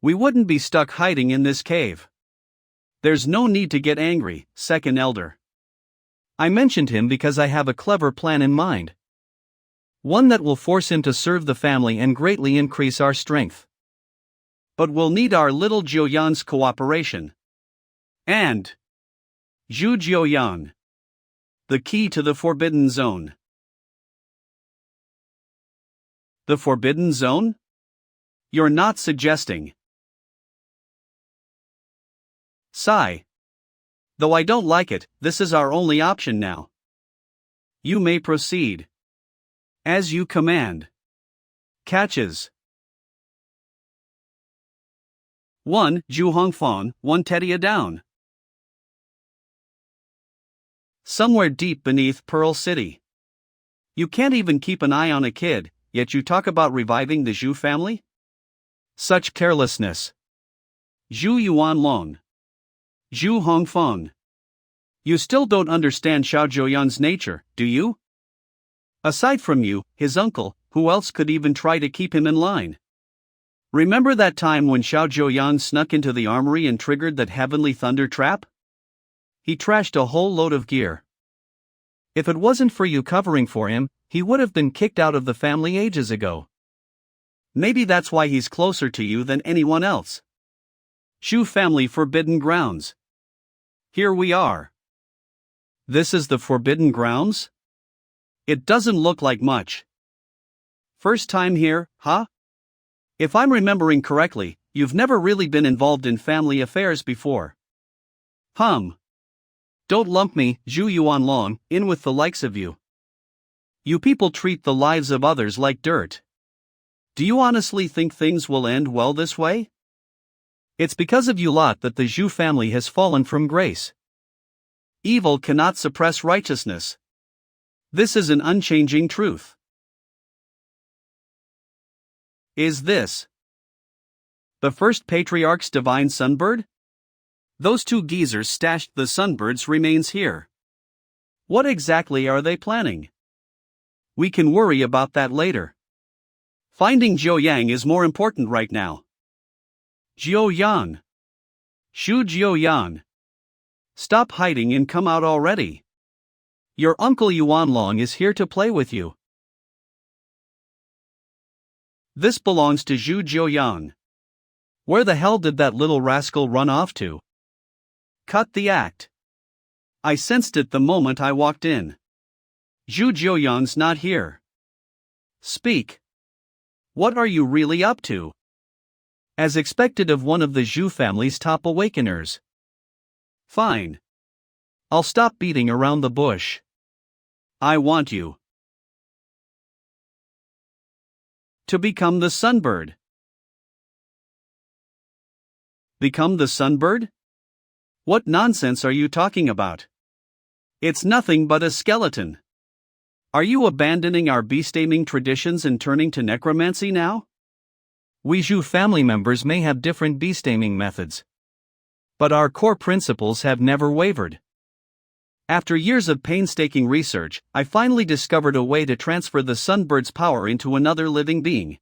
we wouldn't be stuck hiding in this cave. There's no need to get angry, Second Elder. I mentioned him because I have a clever plan in mind. One that will force him to serve the family and greatly increase our strength. But we'll need our little Jiuyan's cooperation. And Zhu Jiuyang. The key to the Forbidden Zone. The Forbidden Zone? You're not suggesting. Sigh. Though I don't like it, this is our only option now. You may proceed. As you command. Catches. 1. Ju Hongfon, 1 Tetia down. Somewhere deep beneath Pearl City. You can't even keep an eye on a kid, yet you talk about reviving the Zhu family? Such carelessness. Zhu Yuanlong. Zhu Hongfeng. You still don't understand Xiao Zhouyan's nature, do you? Aside from you, his uncle, who else could even try to keep him in line? Remember that time when Xiao Zhouyan snuck into the armory and triggered that heavenly thunder trap? He trashed a whole load of gear. If it wasn't for you covering for him, he would have been kicked out of the family ages ago. Maybe that's why he's closer to you than anyone else. Shu family forbidden grounds. Here we are. This is the forbidden grounds? It doesn't look like much. First time here, huh? If I'm remembering correctly, you've never really been involved in family affairs before. Don't lump me, Zhu Yuanlong, in with the likes of you. You people treat the lives of others like dirt. Do you honestly think things will end well this way? It's because of you lot that the Zhu family has fallen from grace. Evil cannot suppress righteousness. This is an unchanging truth. Is this the first patriarch's divine sunbird? Those two geezers stashed the sunbird's remains here. What exactly are they planning? We can worry about that later. Finding Zhou Yang is more important right now. Zhou Yan. Shu Zhou Yan. Stop hiding and come out already. Your uncle Yuanlong is here to play with you. This belongs to Zhu Zhouyan. Where the hell did that little rascal run off to? Cut the act. I sensed it the moment I walked in. Zhu Zhouyan's not here. Speak. What are you really up to? As expected of one of the Zhu family's top awakeners. Fine. I'll stop beating around the bush. I want you to become the sunbird. Become the sunbird? What nonsense are you talking about? It's nothing but a skeleton. Are you abandoning our beast-taming traditions and turning to necromancy now? We Zhu family members may have different beast-taming methods, but our core principles have never wavered. After years of painstaking research, I finally discovered a way to transfer the sunbird's power into another living being.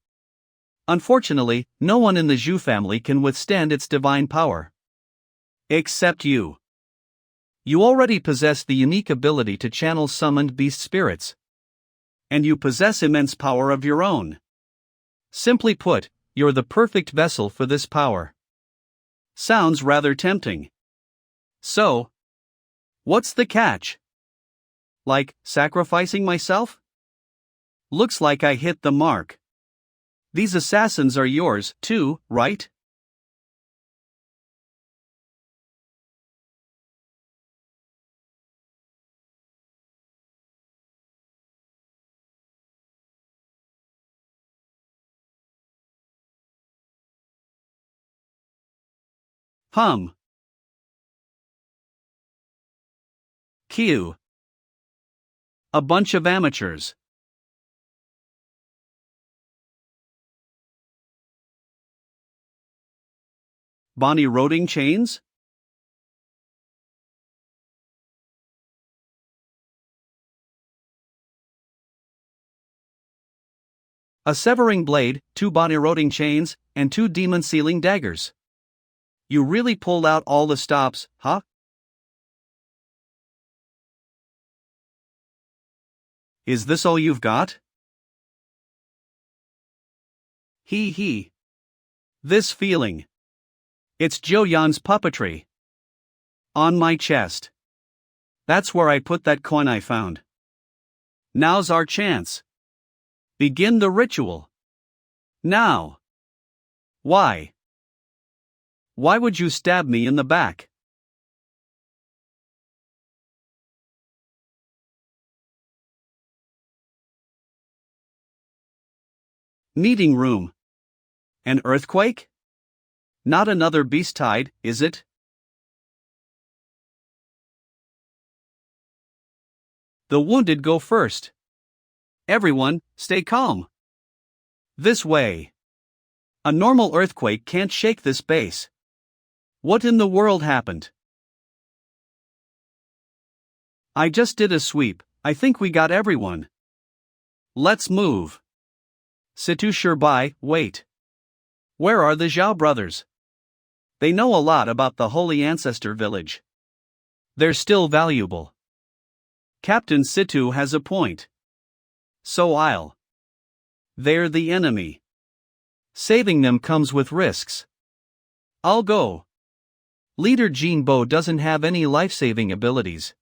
Unfortunately, no one in the Zhu family can withstand its divine power. Except you. You already possess the unique ability to channel summoned beast spirits. And you possess immense power of your own. Simply put, you're the perfect vessel for this power. Sounds rather tempting. So, what's the catch? Like, sacrificing myself? Looks like I hit the mark. These assassins are yours, too, right? Q. A bunch of amateurs. Bonnie roding chains? A severing blade, 2 Bonnie roding chains, and 2 demon sealing daggers. You really pulled out all the stops, huh? Is this all you've got? He. This feeling. It's Zhou Yan's puppetry. On my chest. That's where I put that coin I found. Now's our chance. Begin the ritual. Now. Why? Why would you stab me in the back? Meeting room. An earthquake? Not another beast tide, is it? The wounded go first. Everyone, stay calm. This way. A normal earthquake can't shake this base. What in the world happened? I just did a sweep, I think we got everyone. Let's move. Situ Shirbai, wait. Where are the Zhao brothers? They know a lot about the Holy Ancestor Village. They're still valuable. Captain Situ has a point. So I'll. They're the enemy. Saving them comes with risks. I'll go. Leader Jinbo doesn't have any life-saving abilities.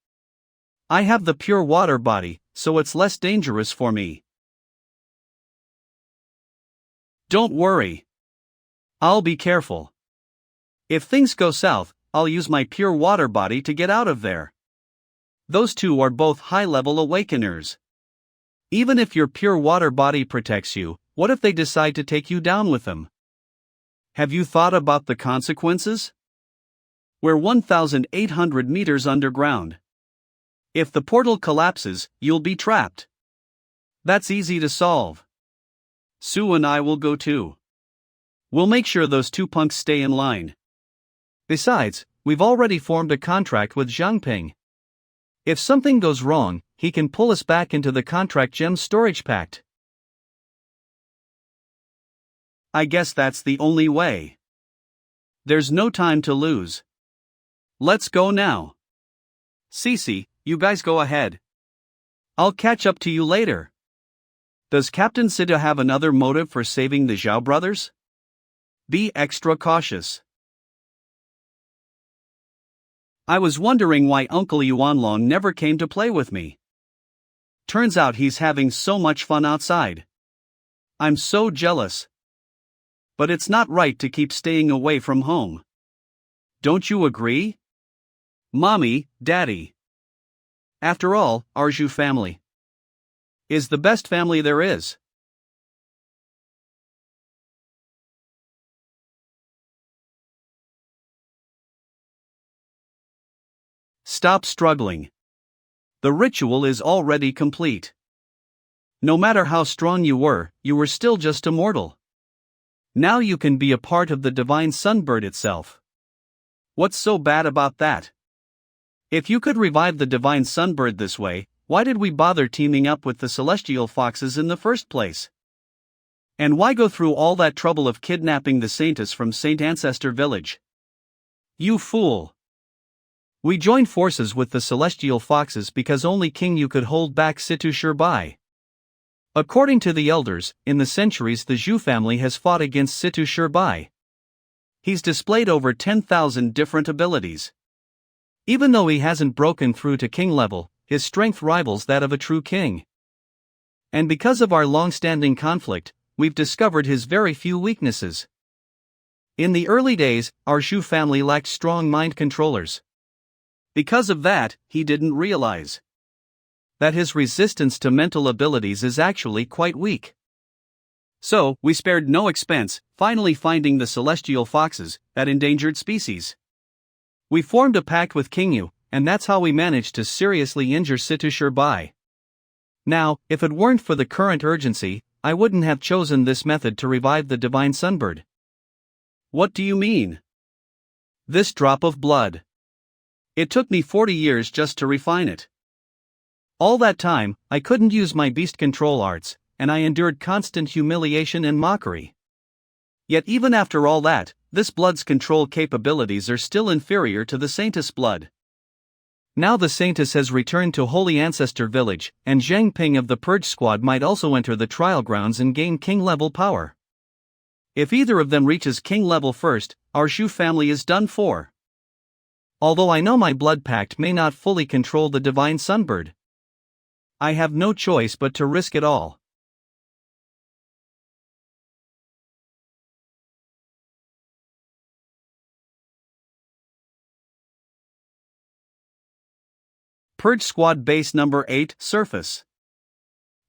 I have the pure water body, so it's less dangerous for me. Don't worry. I'll be careful. If things go south, I'll use my pure water body to get out of there. Those two are both high-level awakeners. Even if your pure water body protects you, what if they decide to take you down with them? Have you thought about the consequences? We're 1,800 meters underground. If the portal collapses, you'll be trapped. That's easy to solve. Sue and I will go too. We'll make sure those two punks stay in line. Besides, we've already formed a contract with Zhangping. If something goes wrong, he can pull us back into the contract gem storage pact. I guess that's the only way. There's no time to lose. Let's go now. Cece, you guys go ahead. I'll catch up to you later. Does Captain Sita have another motive for saving the Zhao brothers? Be extra cautious. I was wondering why Uncle Yuanlong never came to play with me. Turns out he's having so much fun outside. I'm so jealous. But it's not right to keep staying away from home. Don't you agree? Mommy, Daddy. After all, our Zhu family is the best family there is. Stop struggling. The ritual is already complete. No matter how strong you were still just a mortal. Now you can be a part of the divine sunbird itself. What's so bad about that? If you could revive the divine sunbird this way, why did we bother teaming up with the celestial foxes in the first place? And why go through all that trouble of kidnapping the Saintess from Saint Ancestor Village? You fool! We joined forces with the celestial foxes because only King Yu could hold back Situ Shirbai. According to the elders, in the centuries the Zhu family has fought against Situ Shirbai. He's displayed over 10,000 different abilities. Even though he hasn't broken through to king level, his strength rivals that of a true king. And because of our long-standing conflict, we've discovered his very few weaknesses. In the early days, our Zhu family lacked strong mind controllers. Because of that, he didn't realize that his resistance to mental abilities is actually quite weak. So, we spared no expense, finally finding the celestial foxes, that endangered species. We formed a pact with King Yu, and that's how we managed to seriously injure Situ Shirbai. Now, if it weren't for the current urgency, I wouldn't have chosen this method to revive the divine sunbird. What do you mean? This drop of blood. It took me 40 years just to refine it. All that time, I couldn't use my beast control arts, and I endured constant humiliation and mockery. Yet even after all that, this blood's control capabilities are still inferior to the Saintess blood. Now the Saintess has returned to Holy Ancestor Village, and Zhang Ping of the Purge Squad might also enter the trial grounds and gain king-level power. If either of them reaches king level first, our Zhu family is done for. Although I know my blood pact may not fully control the divine sunbird, I have no choice but to risk it all. Purge Squad Base Number 8, Surface.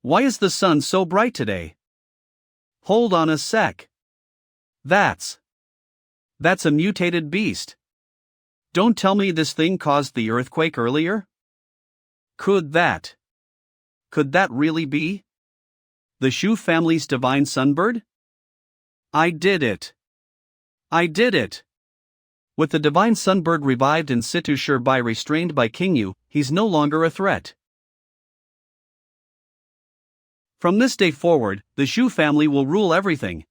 Why is the sun so bright today? Hold on a sec. That's a mutated beast. Don't tell me this thing caused the earthquake earlier? Could that really be the Shu family's divine sunbird? I did it. With the divine sunbird revived and Situ Shirbai restrained by King Yu, he's no longer a threat. From this day forward, the Shu family will rule everything.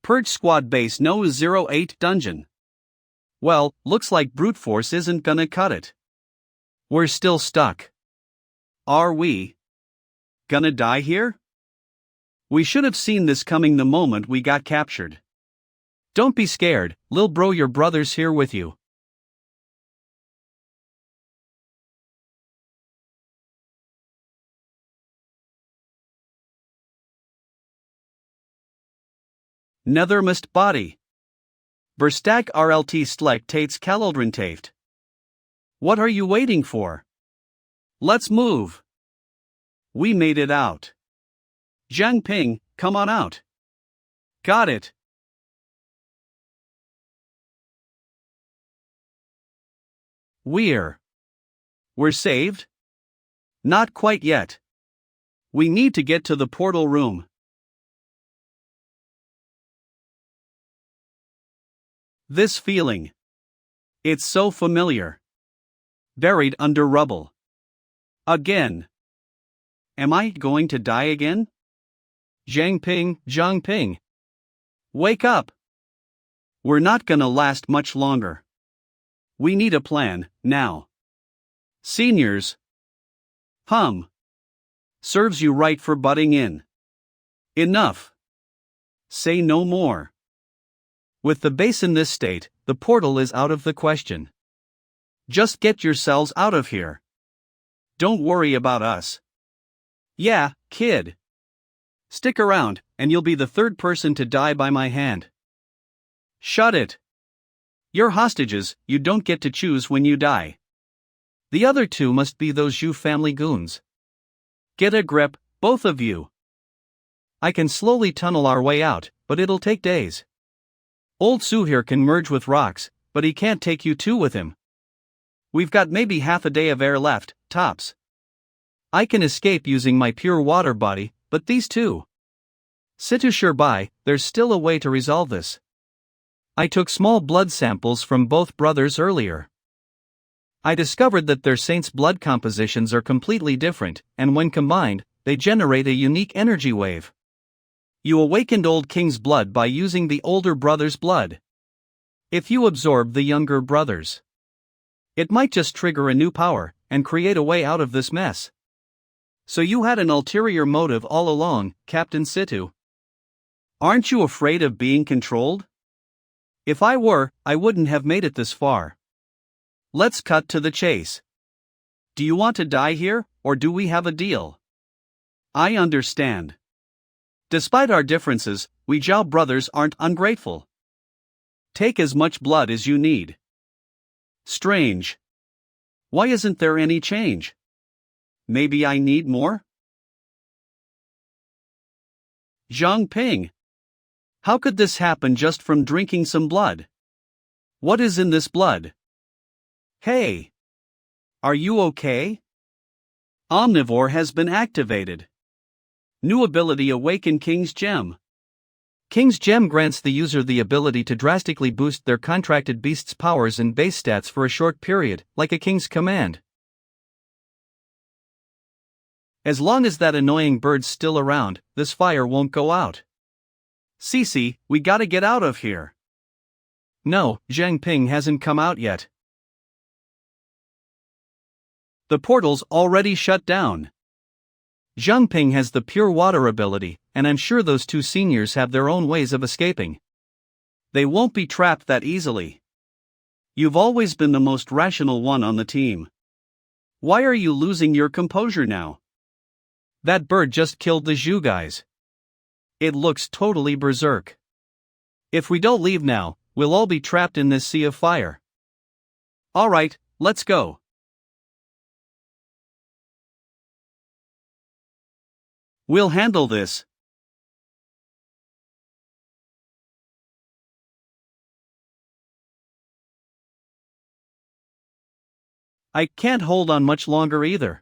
Purge Squad Base No. 08 Dungeon. Well, looks like brute force isn't gonna cut it. We're still stuck. Are we gonna die here? We should have seen this coming the moment we got captured. Don't be scared, lil bro, your brother's here with you. Nethermist body. Verstak RLT Slek Tates Kaloldrentaft. What are you waiting for? Let's move. We made it out. Zhang Ping, come on out. Got it. We're saved? Not quite yet. We need to get to the portal room. This feeling. It's so familiar. Buried under rubble. Again. Am I going to die again? Zhang Ping. Wake up. We're not gonna last much longer. We need a plan, now. Seniors. Serves you right for butting in. Enough. Say no more. With the base in this state, the portal is out of the question. Just get yourselves out of here. Don't worry about us. Yeah, kid. Stick around, and you'll be the third person to die by my hand. Shut it. You're hostages, you don't get to choose when you die. The other two must be those Zhu family goons. Get a grip, both of you. I can slowly tunnel our way out, but it'll take days. Old Su here can merge with rocks, but he can't take you two with him. We've got maybe half a day of air left, tops. I can escape using my pure water body, but these two. Situ Shirbai, there's still a way to resolve this. I took small blood samples from both brothers earlier. I discovered that their saints' blood compositions are completely different, and when combined, they generate a unique energy wave. You awakened old king's blood by using the older brother's blood. If you absorb the younger brother's, it might just trigger a new power, and create a way out of this mess. So you had an ulterior motive all along, Captain Situ. Aren't you afraid of being controlled? If I were, I wouldn't have made it this far. Let's cut to the chase. Do you want to die here, or do we have a deal? I understand. Despite our differences, we Zhao brothers aren't ungrateful. Take as much blood as you need. Strange. Why isn't there any change? Maybe I need more? Zhang Ping. How could this happen just from drinking some blood? What is in this blood? Hey. Are you okay? Omnivore has been activated. New ability Awaken King's Gem. King's Gem grants the user the ability to drastically boost their contracted beast's powers and base stats for a short period, like a king's command. As long as that annoying bird's still around, this fire won't go out. Cece, we gotta get out of here. No, Zhang Ping hasn't come out yet. The portal's already shut down. Zhang Ping has the pure water ability, and I'm sure those two seniors have their own ways of escaping. They won't be trapped that easily. You've always been the most rational one on the team. Why are you losing your composure now? That bird just killed the Zhu guys. It looks totally berserk. If we don't leave now, we'll all be trapped in this sea of fire. Alright, let's go. We'll handle this. I can't hold on much longer either.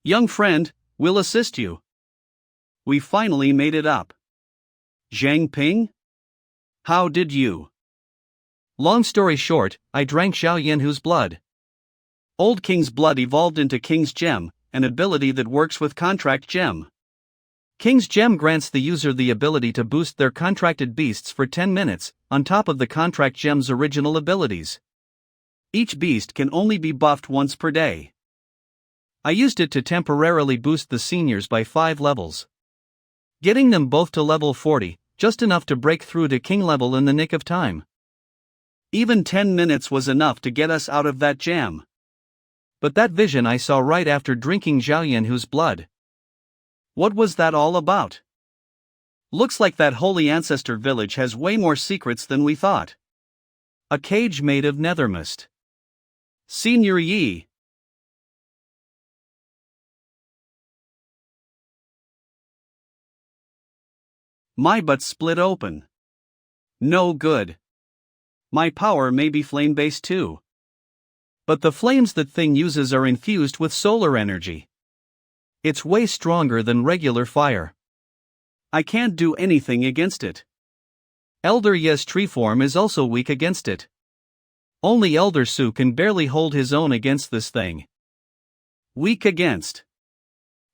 Young friend, we'll assist you. We finally made it up. Zhang Ping? How did you? Long story short, I drank Xiao Yanhu's blood. Old King's blood evolved into King's Gem, an ability that works with Contract Gem. King's Gem grants the user the ability to boost their contracted beasts for 10 minutes, on top of the Contract Gem's original abilities. Each beast can only be buffed once per day. I used it to temporarily boost the seniors by 5 levels. Getting them both to level 40, just enough to break through to king level in the nick of time. Even 10 minutes was enough to get us out of that jam. But that vision I saw right after drinking Zhao Yanhu's blood. What was that all about? Looks like that holy ancestor village has way more secrets than we thought. A cage made of nethermist. Senior Yi. My butt split open. No good. My power may be flame-based too. But the flames that thing uses are infused with solar energy. It's way stronger than regular fire. I can't do anything against it. Elder Ye's tree form is also weak against it. Only Elder Su can barely hold his own against this thing. Weak against.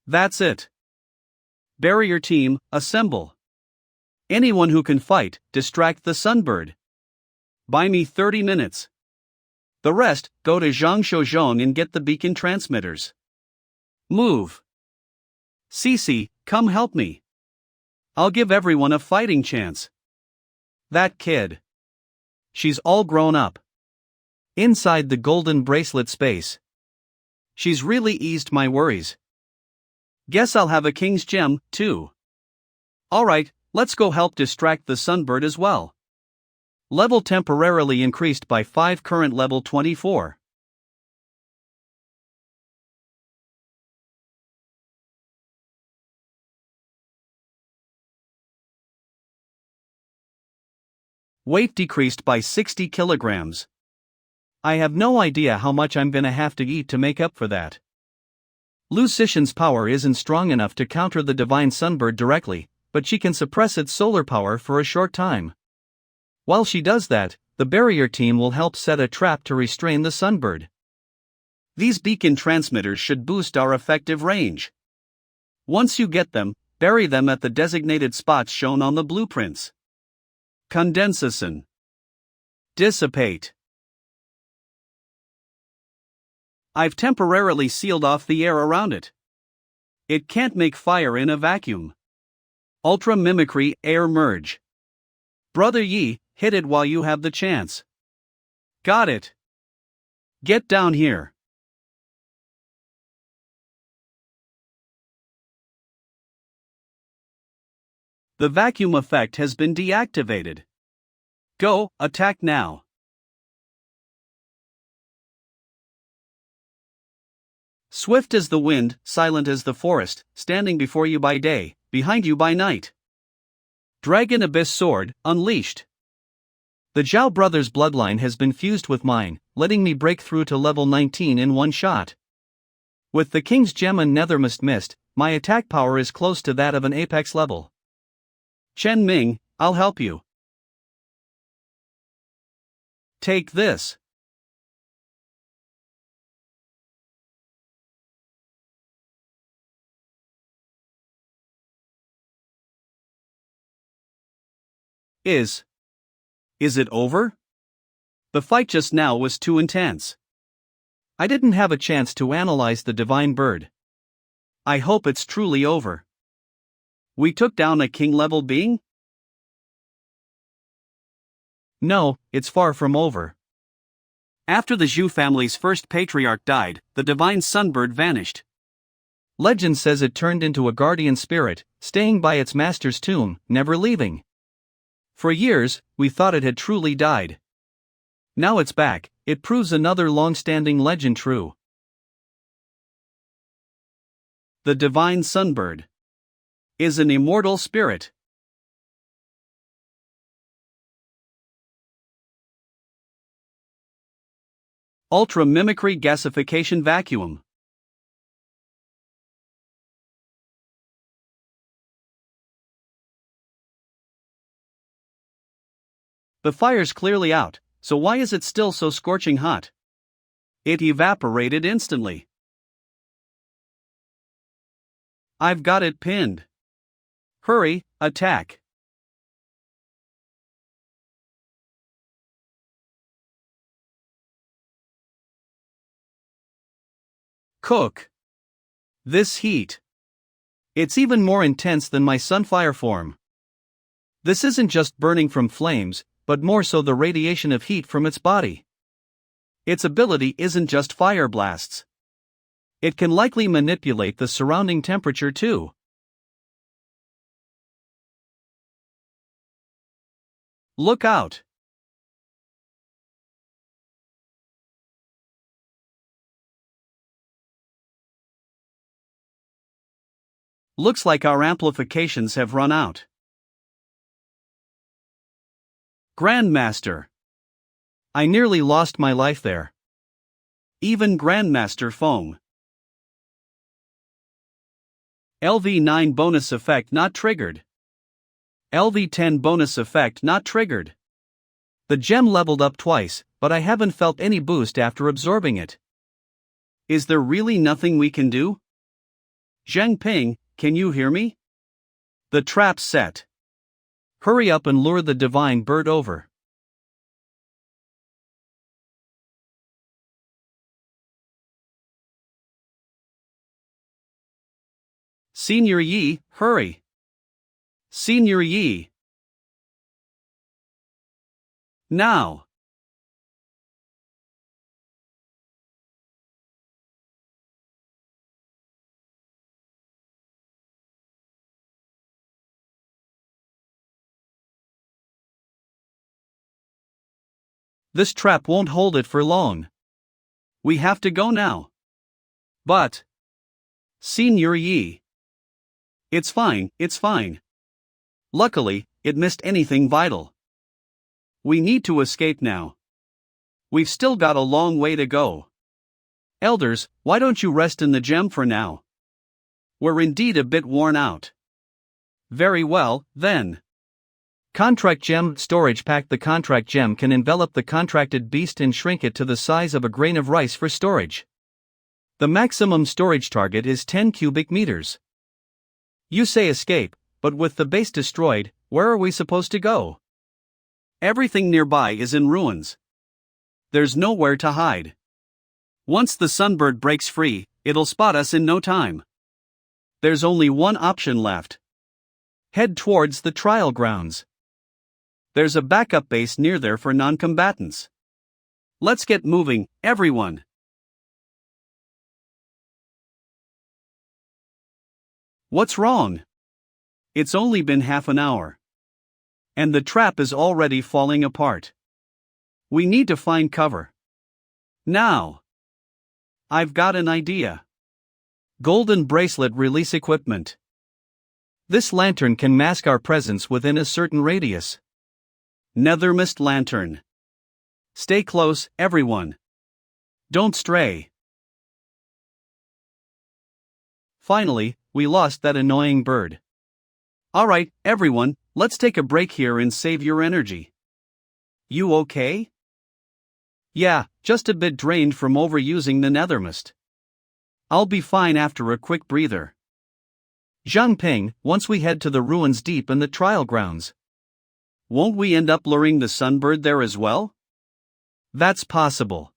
That's it. Barrier team, assemble. Anyone who can fight, distract the Sunbird. Buy me 30 minutes. The rest, go to Zhangshozhong and get the beacon transmitters. Move. Cece, come help me. I'll give everyone a fighting chance. That kid. She's all grown up. Inside the golden bracelet space. She's really eased my worries. Guess I'll have a King's Gem, too. Alright, let's go help distract the Sunbird as well. Level temporarily increased by 5, current level 24. Weight decreased by 60 kilograms. I have no idea how much I'm gonna have to eat to make up for that. Lu Sishan's power isn't strong enough to counter the divine Sunbird directly, but she can suppress its solar power for a short time. While she does that, the barrier team will help set a trap to restrain the Sunbird. These beacon transmitters should boost our effective range. Once you get them, bury them at the designated spots shown on the blueprints. Condensation. Dissipate. I've temporarily sealed off the air around it. It can't make fire in a vacuum. Ultra Mimicry Air Merge. Brother Yi, hit it while you have the chance. Got it. Get down here. The vacuum effect has been deactivated. Go, attack now. Swift as the wind, silent as the forest, standing before you by day, behind you by night. Dragon Abyss Sword, unleashed. The Zhao brothers' bloodline has been fused with mine, letting me break through to level 19 in one shot. With the King's Gem and Nethermist Mist, my attack power is close to that of an apex level. Chen Ming, I'll help you. Take this. Is it over? The fight just now was too intense. I didn't have a chance to analyze the divine bird. I hope it's truly over. We took down a king-level being? No, it's far from over. After the Zhu family's first patriarch died, the divine Sunbird vanished. Legend says it turned into a guardian spirit, staying by its master's tomb, never leaving. For years, we thought it had truly died. Now it's back, it proves another long-standing legend true. The divine sunbird is an immortal spirit. Ultra mimicry gasification vacuum. The fire's clearly out, so why is it still so scorching hot? It evaporated instantly. I've got it pinned. Hurry, attack. Cook. This heat. It's even more intense than my sunfire form. This isn't just burning from flames, but more so the radiation of heat from its body. Its ability isn't just fire blasts. It can likely manipulate the surrounding temperature too. Look out! Looks like our amplifications have run out. Grandmaster. I nearly lost my life there. Even Grandmaster foam. LV9 bonus effect not triggered. LV10 bonus effect not triggered. The gem leveled up twice, but I haven't felt any boost after absorbing it. Is there really nothing we can do? Zhengping, can you hear me? The trap's set. Hurry up and lure the divine bird over. Senior Yi, hurry. Senior Yi. Now. This trap won't hold it for long. We have to go now. But. Senior Yi. It's fine, it's fine. Luckily, it missed anything vital. We need to escape now. We've still got a long way to go. Elders, why don't you rest in the gem for now? We're indeed a bit worn out. Very well, then. Contract gem storage pack. The contract gem can envelop the contracted beast and shrink it to the size of a grain of rice for storage. The maximum storage target is 10 cubic meters. You say escape, but with the base destroyed, where are we supposed to go? Everything nearby is in ruins. There's nowhere to hide. Once the sunbird breaks free, it'll spot us in no time. There's only one option left. Head towards the trial grounds. There's a backup base near there for non-combatants. Let's get moving, everyone. What's wrong? It's only been half an hour. And the trap is already falling apart. We need to find cover. Now. I've got an idea. Golden bracelet release equipment. This lantern can mask our presence within a certain radius. Nethermist lantern. Stay close, everyone. Don't stray. Finally, we lost that annoying bird. Alright, everyone, let's take a break here and save your energy. You okay? Yeah, just a bit drained from overusing the nethermist. I'll be fine after a quick breather. Zhangping, once we head to the ruins deep in the trial grounds, won't we end up luring the sunbird there as well? That's possible.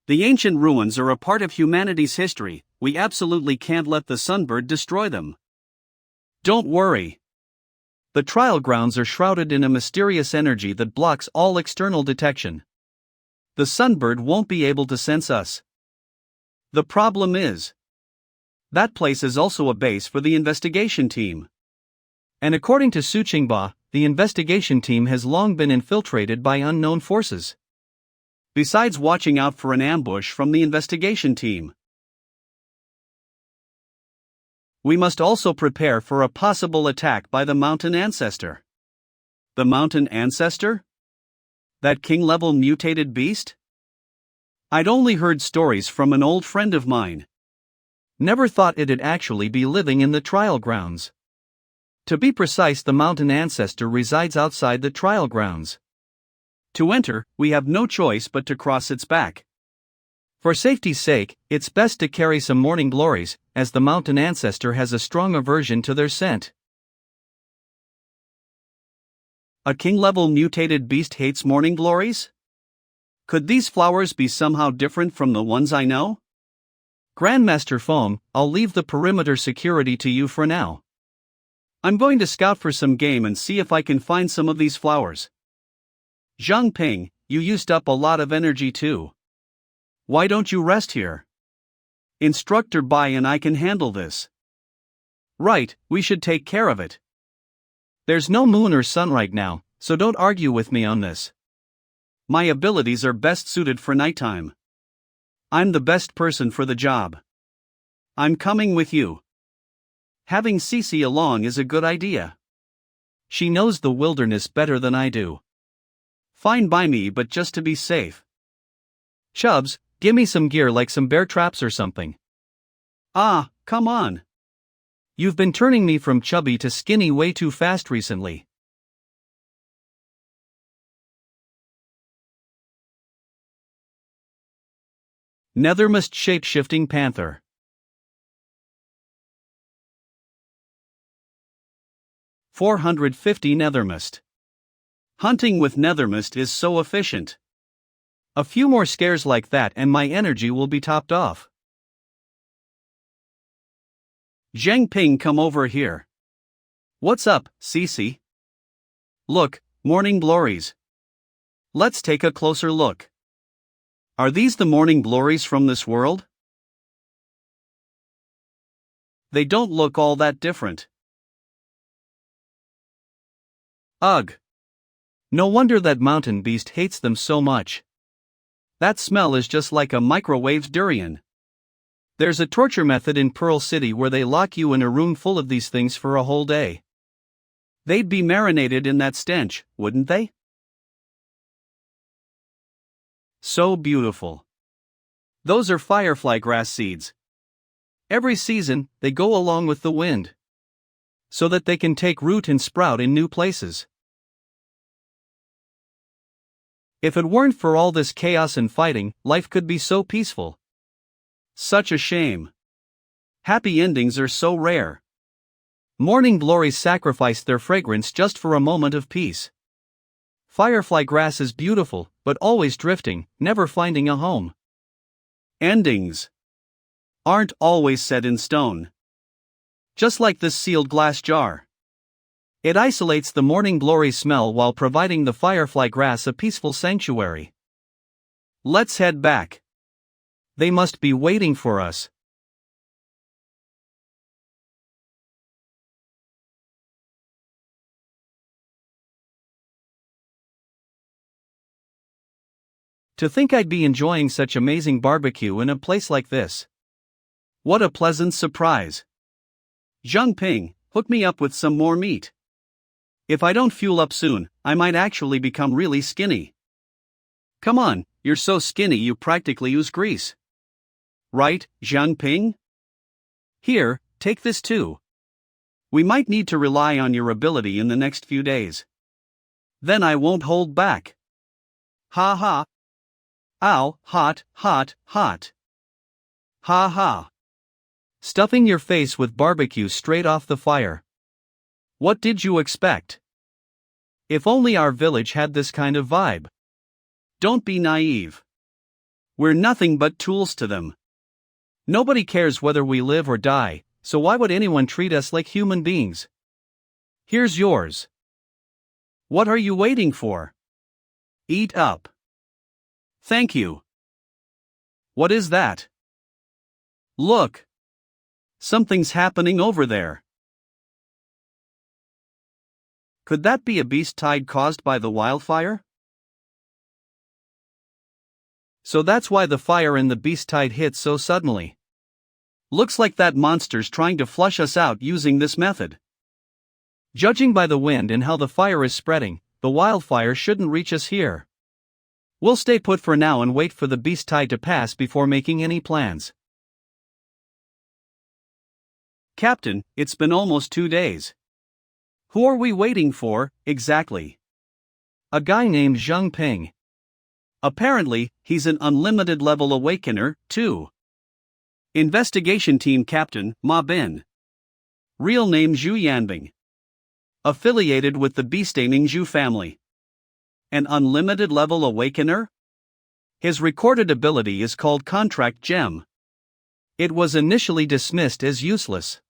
The ancient ruins are a part of humanity's history. We absolutely can't let the sunbird destroy them. Don't worry. The trial grounds are shrouded in a mysterious energy that blocks all external detection. The sunbird won't be able to sense us. The problem is, that place is also a base for the investigation team. And according to Su Qingba, The investigation team has long been infiltrated by unknown forces. Besides watching out for an ambush from the investigation team, we must also prepare for a possible attack by the mountain ancestor. The mountain ancestor? That king-level mutated beast? I'd only heard stories from an old friend of mine. Never thought it'd actually be living in the trial grounds. To be precise, the mountain ancestor resides outside the trial grounds. To enter, we have no choice but to cross its back. For safety's sake, it's best to carry some morning glories, as the mountain ancestor has a strong aversion to their scent. A king-level mutated beast hates morning glories? Could these flowers be somehow different from the ones I know? Grandmaster Feng, I'll leave the perimeter security to you for now. I'm going to scout for some game and see if I can find some of these flowers. Zhang Ping, you used up a lot of energy too. Why don't you rest here? Instructor Bai and I can handle this. Right, we should take care of it. There's no moon or sun right now, so don't argue with me on this. My abilities are best suited for nighttime. I'm the best person for the job. I'm coming with you. Having Cece along is a good idea. She knows the wilderness better than I do. Fine by me, but just to be safe. Chubs, gimme some gear like some bear traps or something. Ah, come on. You've been turning me from chubby to skinny way too fast recently. Nethermist shape-shifting panther. $450 Nethermist. Hunting with Nethermist is so efficient. A few more scares like that and my energy will be topped off. Zhang Ping, come over here. What's up, Cece? Look, morning glories. Let's take a closer look. Are these the morning glories from this world? They don't look all that different. Ugh. No wonder that mountain beast hates them so much. That smell is just like a microwave durian. There's a torture method in Pearl City where they lock you in a room full of these things for a whole day. They'd be marinated in that stench, wouldn't they? So beautiful. Those are firefly grass seeds. Every season, they go along with the wind, so that they can take root and sprout in new places. If it weren't for all this chaos and fighting, life could be so peaceful. Such a shame. Happy endings are so rare. Morning glories sacrifice their fragrance just for a moment of peace. Firefly grass is beautiful, but always drifting, never finding a home. Endings aren't always set in stone. Just like this sealed glass jar. It isolates the morning glory smell while providing the firefly grass a peaceful sanctuary. Let's head back. They must be waiting for us. To think I'd be enjoying such amazing barbecue in a place like this. What a pleasant surprise. Zhang Ping, hook me up with some more meat. If I don't fuel up soon, I might actually become really skinny. Come on, you're so skinny you practically use grease. Right, Zhang Ping? Here, take this too. We might need to rely on your ability in the next few days. Then I won't hold back. Ha ha. Ow, hot, hot, hot. Ha ha. Stuffing your face with barbecue straight off the fire. What did you expect? If only our village had this kind of vibe. Don't be naive. We're nothing but tools to them. Nobody cares whether we live or die, so why would anyone treat us like human beings? Here's yours. What are you waiting for? Eat up. Thank you. What is that? Look. Something's happening over there. Could that be a beast tide caused by the wildfire? So that's why the fire in the beast tide hit so suddenly. Looks like that monster's trying to flush us out using this method. Judging by the wind and how the fire is spreading, the wildfire shouldn't reach us here. We'll stay put for now and wait for the beast tide to pass before making any plans. Captain, it's been almost 2 days. Who are we waiting for, exactly? A guy named Zheng Ping. Apparently, he's an unlimited level awakener, too. Investigation Team Captain, Ma Bin. Real name Zhu Yanbing. Affiliated with the Beastaining Zhu family. An unlimited level awakener? His recorded ability is called Contract Gem. It was initially dismissed as useless.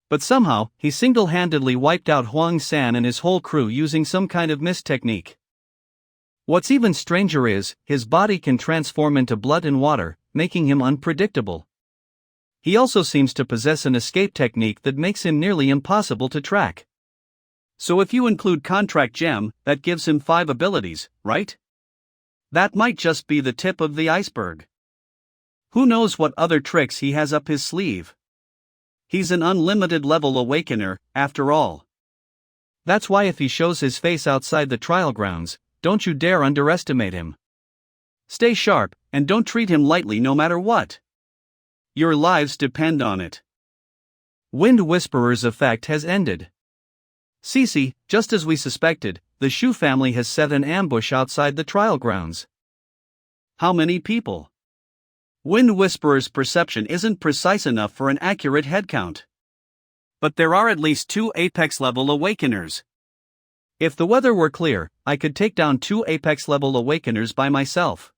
But somehow, he single-handedly wiped out Huang San and his whole crew using some kind of mist technique. What's even stranger is, his body can transform into blood and water, making him unpredictable. He also seems to possess an escape technique that makes him nearly impossible to track. So if you include Contract Gem, that gives him 5 abilities, right? That might just be the tip of the iceberg. Who knows what other tricks he has up his sleeve? He's an unlimited level awakener, after all. That's why if he shows his face outside the trial grounds, don't you dare underestimate him. Stay sharp, and don't treat him lightly no matter what. Your lives depend on it. Wind Whisperer's effect has ended. Cece, just as we suspected, the Shu family has set an ambush outside the trial grounds. How many people? Wind Whisperer's perception isn't precise enough for an accurate headcount. But there are at least 2 Apex-level Awakeners. If the weather were clear, I could take down 2 Apex-level Awakeners by myself.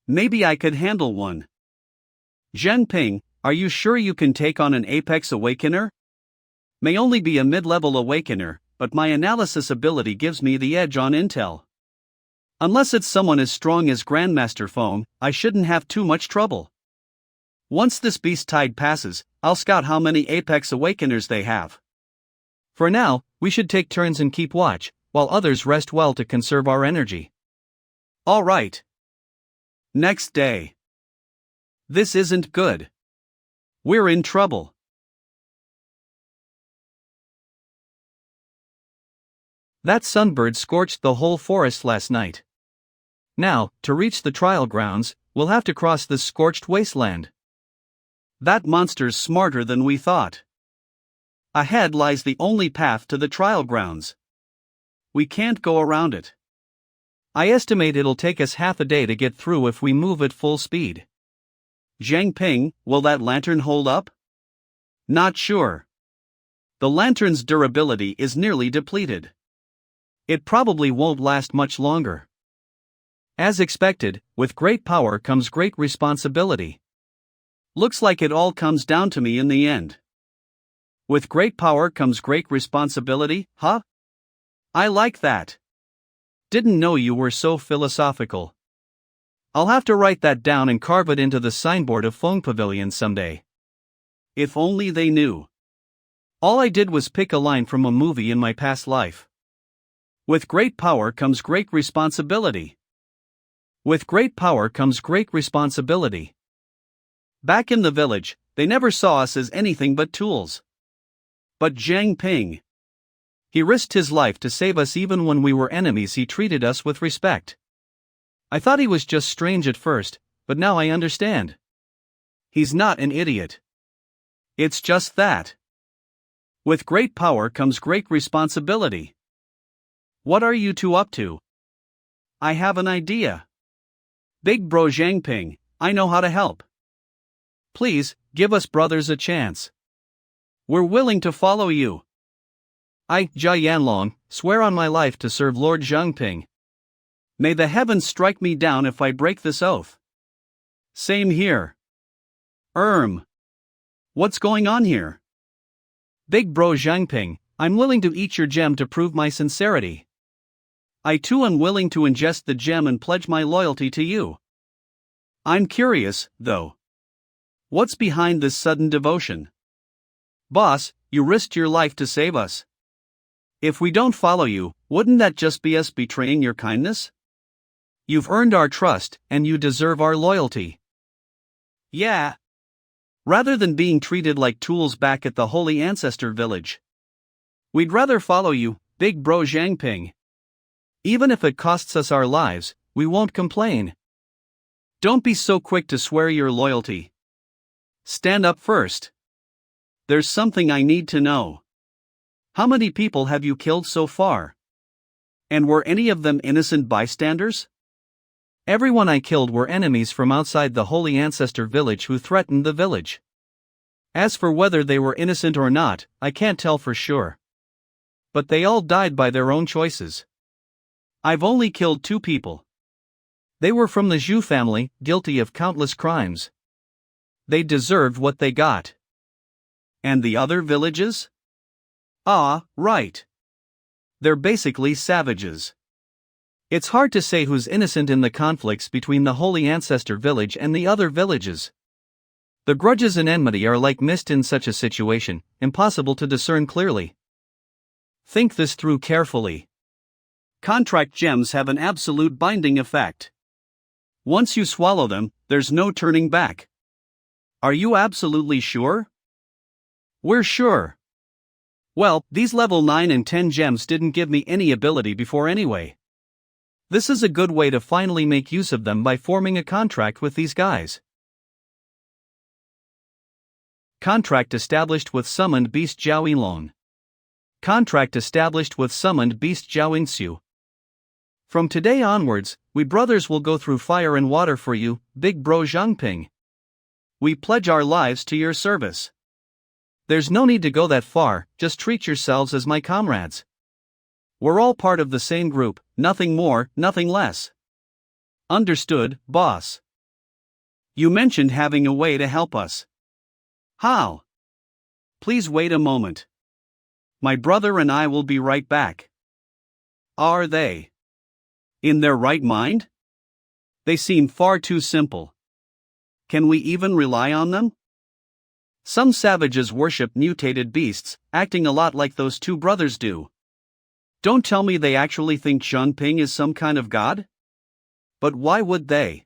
Maybe I could handle one. Zheng Ping, are you sure you can take on an Apex Awakener? May only be a mid-level Awakener, but my analysis ability gives me the edge on intel. Unless it's someone as strong as Grandmaster Foam, I shouldn't have too much trouble. Once this beast tide passes, I'll scout how many Apex Awakeners they have. For now, we should take turns and keep watch, while others rest well to conserve our energy. All right. Next day. This isn't good. We're in trouble. That sunbird scorched the whole forest last night. Now, to reach the trial grounds, we'll have to cross this scorched wasteland. That monster's smarter than we thought. Ahead lies the only path to the trial grounds. We can't go around it. I estimate it'll take us half a day to get through if we move at full speed. Zheng Ping, will that lantern hold up? Not sure. The lantern's durability is nearly depleted. It probably won't last much longer. As expected, with great power comes great responsibility. Looks like it all comes down to me in the end. With great power comes great responsibility, huh? I like that. Didn't know you were so philosophical. I'll have to write that down and carve it into the signboard of Feng Pavilion someday. If only they knew. All I did was pick a line from a movie in my past life. With great power comes great responsibility. With great power comes great responsibility. Back in the village, they never saw us as anything but tools. But Zheng Ping. He risked his life to save us even when we were enemies. He treated us with respect. I thought he was just strange at first, but now I understand. He's not an idiot. It's just that. With great power comes great responsibility. What are you two up to? I have an idea. Big bro Zheng Ping, I know how to help. Please, give us brothers a chance. We're willing to follow you. I, Jia Yanlong, swear on my life to serve Lord Zheng Ping. May the heavens strike me down if I break this oath. Same here. What's going on here? Big bro Zheng Ping, I'm willing to eat your gem to prove my sincerity. I too am willing to ingest the gem and pledge my loyalty to you. I'm curious, though. What's behind this sudden devotion? Boss, you risked your life to save us. If we don't follow you, wouldn't that just be us betraying your kindness? You've earned our trust, and you deserve our loyalty. Yeah. Rather than being treated like tools back at the Holy Ancestor Village. We'd rather follow you, Big Bro Zhangping. Even if it costs us our lives, we won't complain. Don't be so quick to swear your loyalty. Stand up first. There's something I need to know. How many people have you killed so far? And were any of them innocent bystanders? Everyone I killed were enemies from outside the Holy Ancestor Village who threatened the village. As for whether they were innocent or not, I can't tell for sure. But they all died by their own choices. I've only killed 2 people. They were from the Zhu family, guilty of countless crimes. They deserved what they got. And the other villages? Ah, right. They're basically savages. It's hard to say who's innocent in the conflicts between the Holy Ancestor Village and the other villages. The grudges and enmity are like mist in such a situation, impossible to discern clearly. Think this through carefully. Contract gems have an absolute binding effect. Once you swallow them, there's no turning back. Are you absolutely sure? We're sure. Well, these level 9 and 10 gems didn't give me any ability before anyway. This is a good way to finally make use of them by forming a contract with these guys. Contract established with summoned beast Zhao Yinlong. Contract established with summoned beast Zhao Yingxiu. From today onwards, we brothers will go through fire and water for you, Big Bro Zhangping. We pledge our lives to your service. There's no need to go that far, just treat yourselves as my comrades. We're all part of the same group, nothing more, nothing less. Understood, boss. You mentioned having a way to help us. How? Please wait a moment. My brother and I will be right back. Are they in their right mind? They seem far too simple. Can we even rely on them? Some savages worship mutated beasts, acting a lot like those 2 brothers do. Don't tell me they actually think Zhangping is some kind of god? But why would they?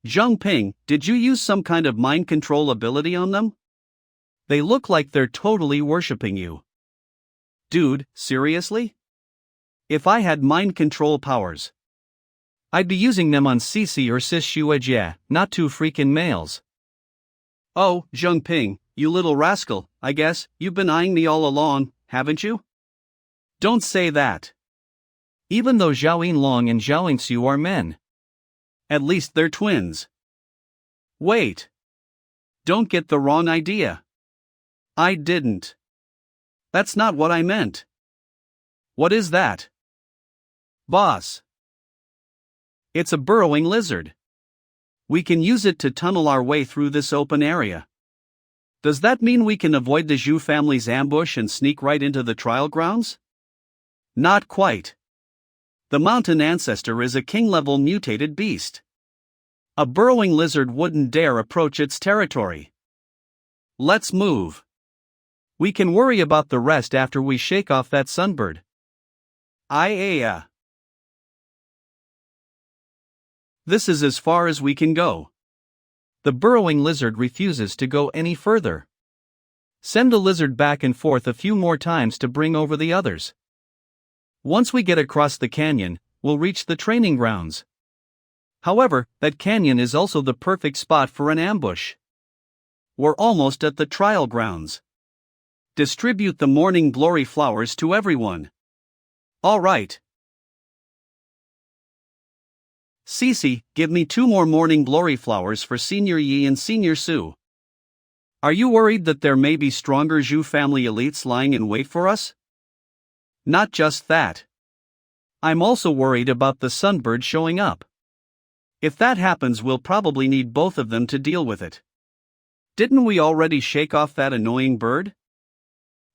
Zhangping, did you use some kind of mind control ability on them? They look like they're totally worshipping you. Dude, seriously? If I had mind control powers, I'd be using them on Cici or Sis Shuejie, not 2 freaking males. Oh, Zhangping, you little rascal, I guess you've been eyeing me all along, haven't you? Don't say that. Even though Zhao Yinlong and Zhao Yingxiu are men. At least they're twins. Wait. Don't get the wrong idea. I didn't. That's not what I meant. What is that? Boss. It's a burrowing lizard. We can use it to tunnel our way through this open area. Does that mean we can avoid the Zhu family's ambush and sneak right into the trial grounds? Not quite. The mountain ancestor is a king-level mutated beast. A burrowing lizard wouldn't dare approach its territory. Let's move. We can worry about the rest after we shake off that sunbird. This is as far as we can go. The burrowing lizard refuses to go any further. Send the lizard back and forth a few more times to bring over the others. Once we get across the canyon, we'll reach the training grounds. However, that canyon is also the perfect spot for an ambush. We're almost at the trial grounds. Distribute the morning glory flowers to everyone. All right. Cici, give me 2 more morning glory flowers for Senior Yi and Senior Su. Are you worried that there may be stronger Zhu family elites lying in wait for us? Not just that. I'm also worried about the sunbird showing up. If that happens, we'll probably need both of them to deal with it. Didn't we already shake off that annoying bird?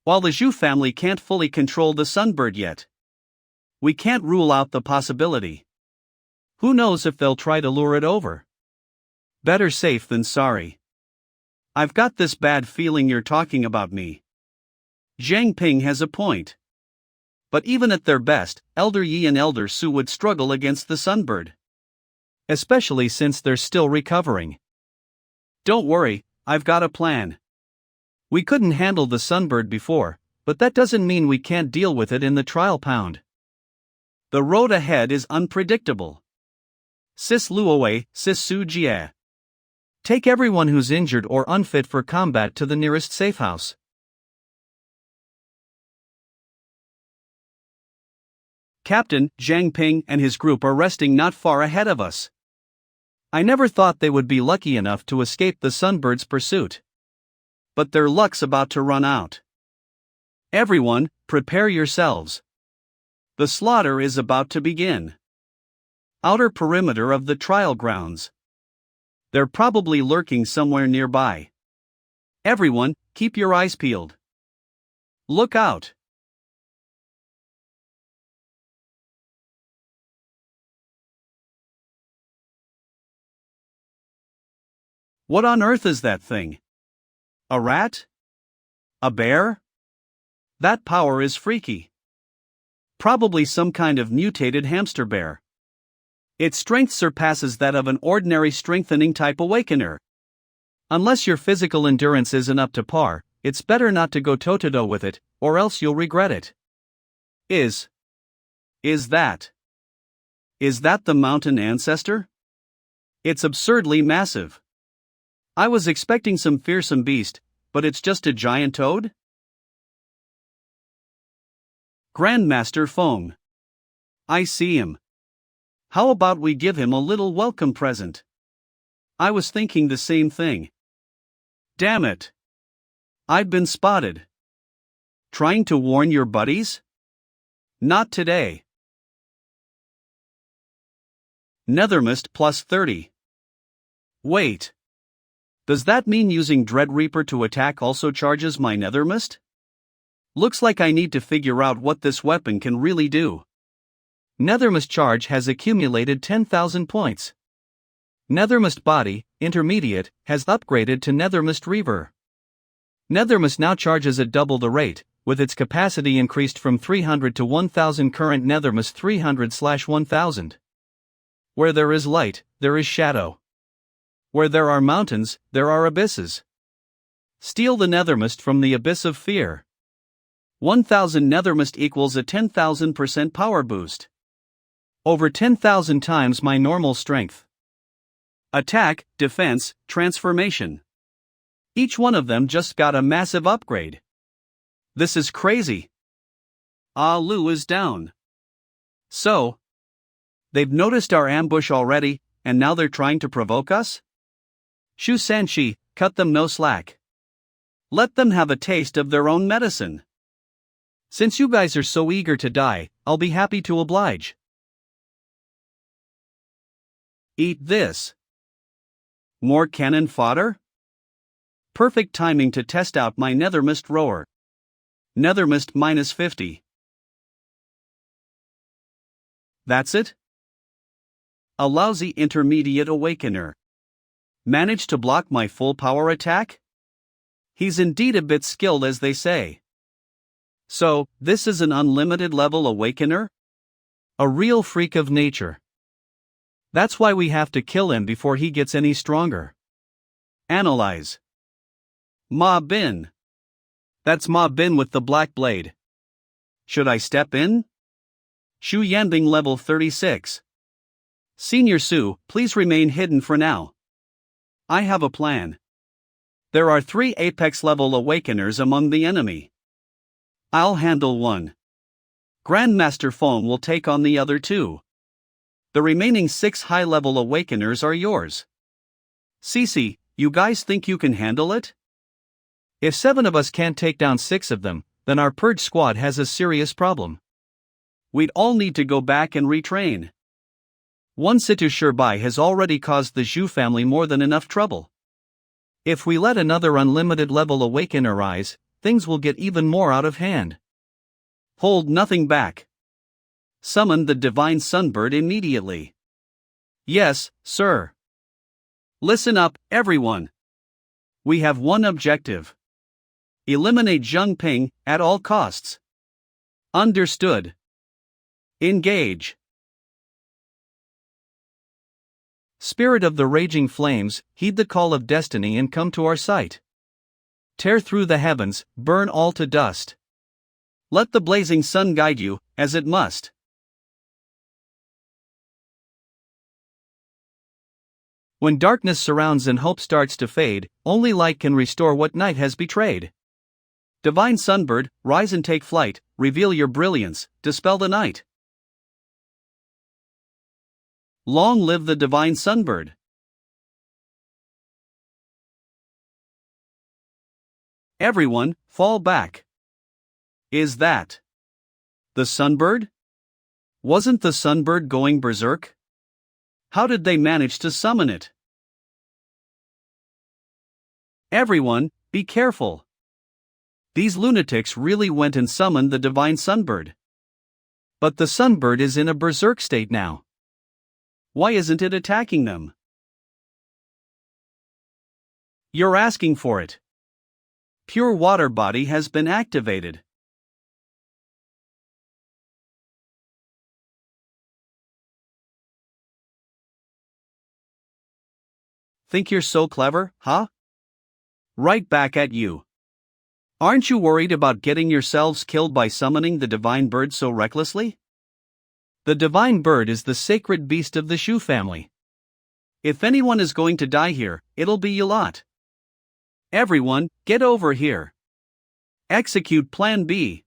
While the Zhu family can't fully control the sunbird yet, we can't rule out the possibility. Who knows if they'll try to lure it over? Better safe than sorry. I've got this bad feeling you're talking about me. Zhang Ping has a point. But even at their best, Elder Yi and Elder Su would struggle against the Sunbird. Especially since they're still recovering. Don't worry, I've got a plan. We couldn't handle the Sunbird before, but that doesn't mean we can't deal with it in the trial pound. The road ahead is unpredictable. Sis Luowei, Sis Su Jie. Take everyone who's injured or unfit for combat to the nearest safe house. Captain Zhang Ping and his group are resting not far ahead of us. I never thought they would be lucky enough to escape the Sunbird's pursuit. But their luck's about to run out. Everyone, prepare yourselves. The slaughter is about to begin. Outer perimeter of the trial grounds. They're probably lurking somewhere nearby. Everyone, keep your eyes peeled. Look out. What on earth is that thing? A rat? A bear? That power is freaky. Probably some kind of mutated hamster bear. Its strength surpasses that of an ordinary strengthening type awakener. Unless your physical endurance isn't up to par, it's better not to go toe-to-toe with it, or else you'll regret it. Is that the mountain ancestor? It's absurdly massive. I was expecting some fearsome beast, but it's just a giant toad? Grandmaster Feng. I see him. How about we give him a little welcome present? I was thinking the same thing. Damn it. I've been spotted. Trying to warn your buddies? Not today. Nethermist plus 30. Wait. Does that mean using Dread Reaper to attack also charges my Nethermist? Looks like I need to figure out what this weapon can really do. Nethermist charge has accumulated 10,000 points. Nethermist body, intermediate, has upgraded to Nethermist Reaver. Nethermist now charges at double the rate, with its capacity increased from 300 to 1000. Current Nethermist 300/1000. Where there is light, there is shadow. Where there are mountains, there are abysses. Steal the Nethermist from the abyss of fear. 1000 Nethermist equals a 10,000% power boost. Over 10,000 times my normal strength. Attack, defense, transformation. Each one of them just got a massive upgrade. This is crazy. Ah Lu is down. So, they've noticed our ambush already, and now they're trying to provoke us? Shu Sanshi, cut them no slack. Let them have a taste of their own medicine. Since you guys are so eager to die, I'll be happy to oblige. Eat this. More cannon fodder? Perfect timing to test out my Nethermist roar. Nethermist minus 50. That's it? A lousy intermediate awakener. Managed to block my full power attack? He's indeed a bit skilled, as they say. So, this is an unlimited level awakener? A real freak of nature. That's why we have to kill him before he gets any stronger. Analyze. Ma Bin. That's Ma Bin with the black blade. Should I step in? Shu Yanbing level 36. Senior Su, please remain hidden for now. I have a plan. There are 3 apex level awakeners among the enemy. I'll handle one. Grandmaster Feng will take on the other 2. The remaining 6 high-level awakeners are yours. Cece, you guys think you can handle it? If 7 of us can't take down 6 of them, then our purge squad has a serious problem. We'd all need to go back and retrain. One Situ Shirbai has already caused the Zhu family more than enough trouble. If we let another unlimited level awakener rise, things will get even more out of hand. Hold nothing back. Summon the Divine Sunbird immediately. Yes, sir. Listen up, everyone. We have one objective. Eliminate Zheng Ping at all costs. Understood. Engage. Spirit of the raging flames, heed the call of destiny and come to our sight. Tear through the heavens, burn all to dust. Let the blazing sun guide you, as it must. When darkness surrounds and hope starts to fade, only light can restore what night has betrayed. Divine sunbird, rise and take flight, reveal your brilliance, dispel the night. Long live the divine sunbird. Everyone, fall back. Is that the sunbird? Wasn't the sunbird going berserk? How did they manage to summon it? Everyone, be careful. These lunatics really went and summoned the divine sunbird. But the sunbird is in a berserk state now. Why isn't it attacking them? You're asking for it. Pure water body has been activated. Think you're so clever, huh? Right back at you. Aren't you worried about getting yourselves killed by summoning the divine bird so recklessly? The divine bird is the sacred beast of the Shu family. If anyone is going to die here, it'll be you lot. Everyone, get over here. Execute Plan B.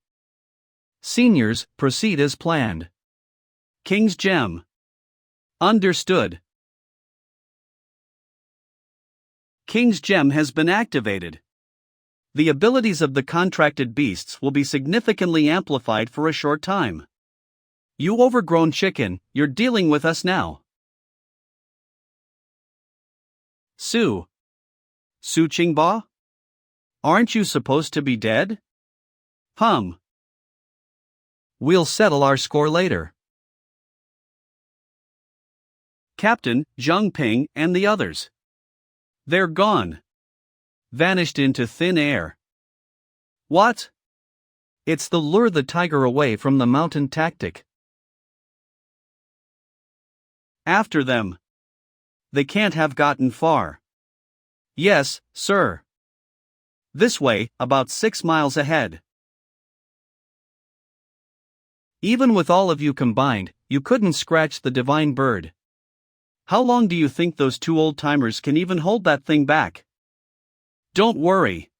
Seniors, proceed as planned. King's Gem. Understood. King's Gem has been activated. The abilities of the contracted beasts will be significantly amplified for a short time. You overgrown chicken, you're dealing with us now. Su Qingba? Aren't you supposed to be dead? We'll settle our score later. Captain, Zhang Ping, and the others. They're gone. Vanished into thin air. What? It's the lure the tiger away from the mountain tactic. After them. They can't have gotten far. Yes, sir. This way, about 6 miles ahead. Even with all of you combined, you couldn't scratch the divine bird. How long do you think those two old-timers can even hold that thing back? Don't worry.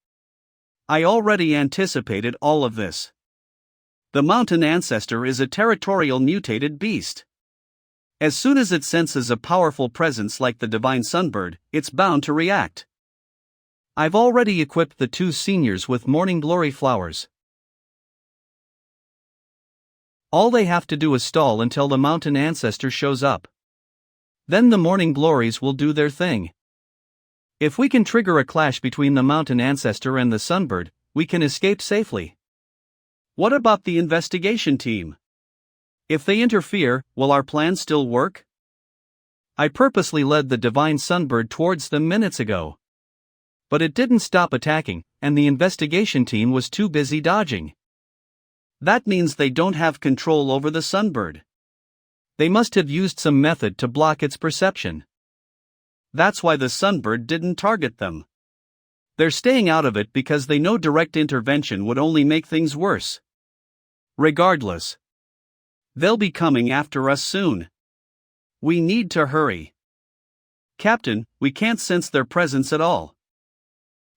I already anticipated all of this. The mountain ancestor is a territorial mutated beast. As soon as it senses a powerful presence like the divine sunbird, it's bound to react. I've already equipped the two seniors with morning glory flowers. All they have to do is stall until the mountain ancestor shows up. Then the morning glories will do their thing. If we can trigger a clash between the mountain ancestor and the sunbird, we can escape safely. What about the investigation team? If they interfere, will our plan still work? I purposely led the divine sunbird towards them minutes ago. But it didn't stop attacking, and the investigation team was too busy dodging. That means they don't have control over the sunbird. They must have used some method to block its perception. That's why the sunbird didn't target them. They're staying out of it because they know direct intervention would only make things worse. Regardless, they'll be coming after us soon. We need to hurry. Captain, we can't sense their presence at all.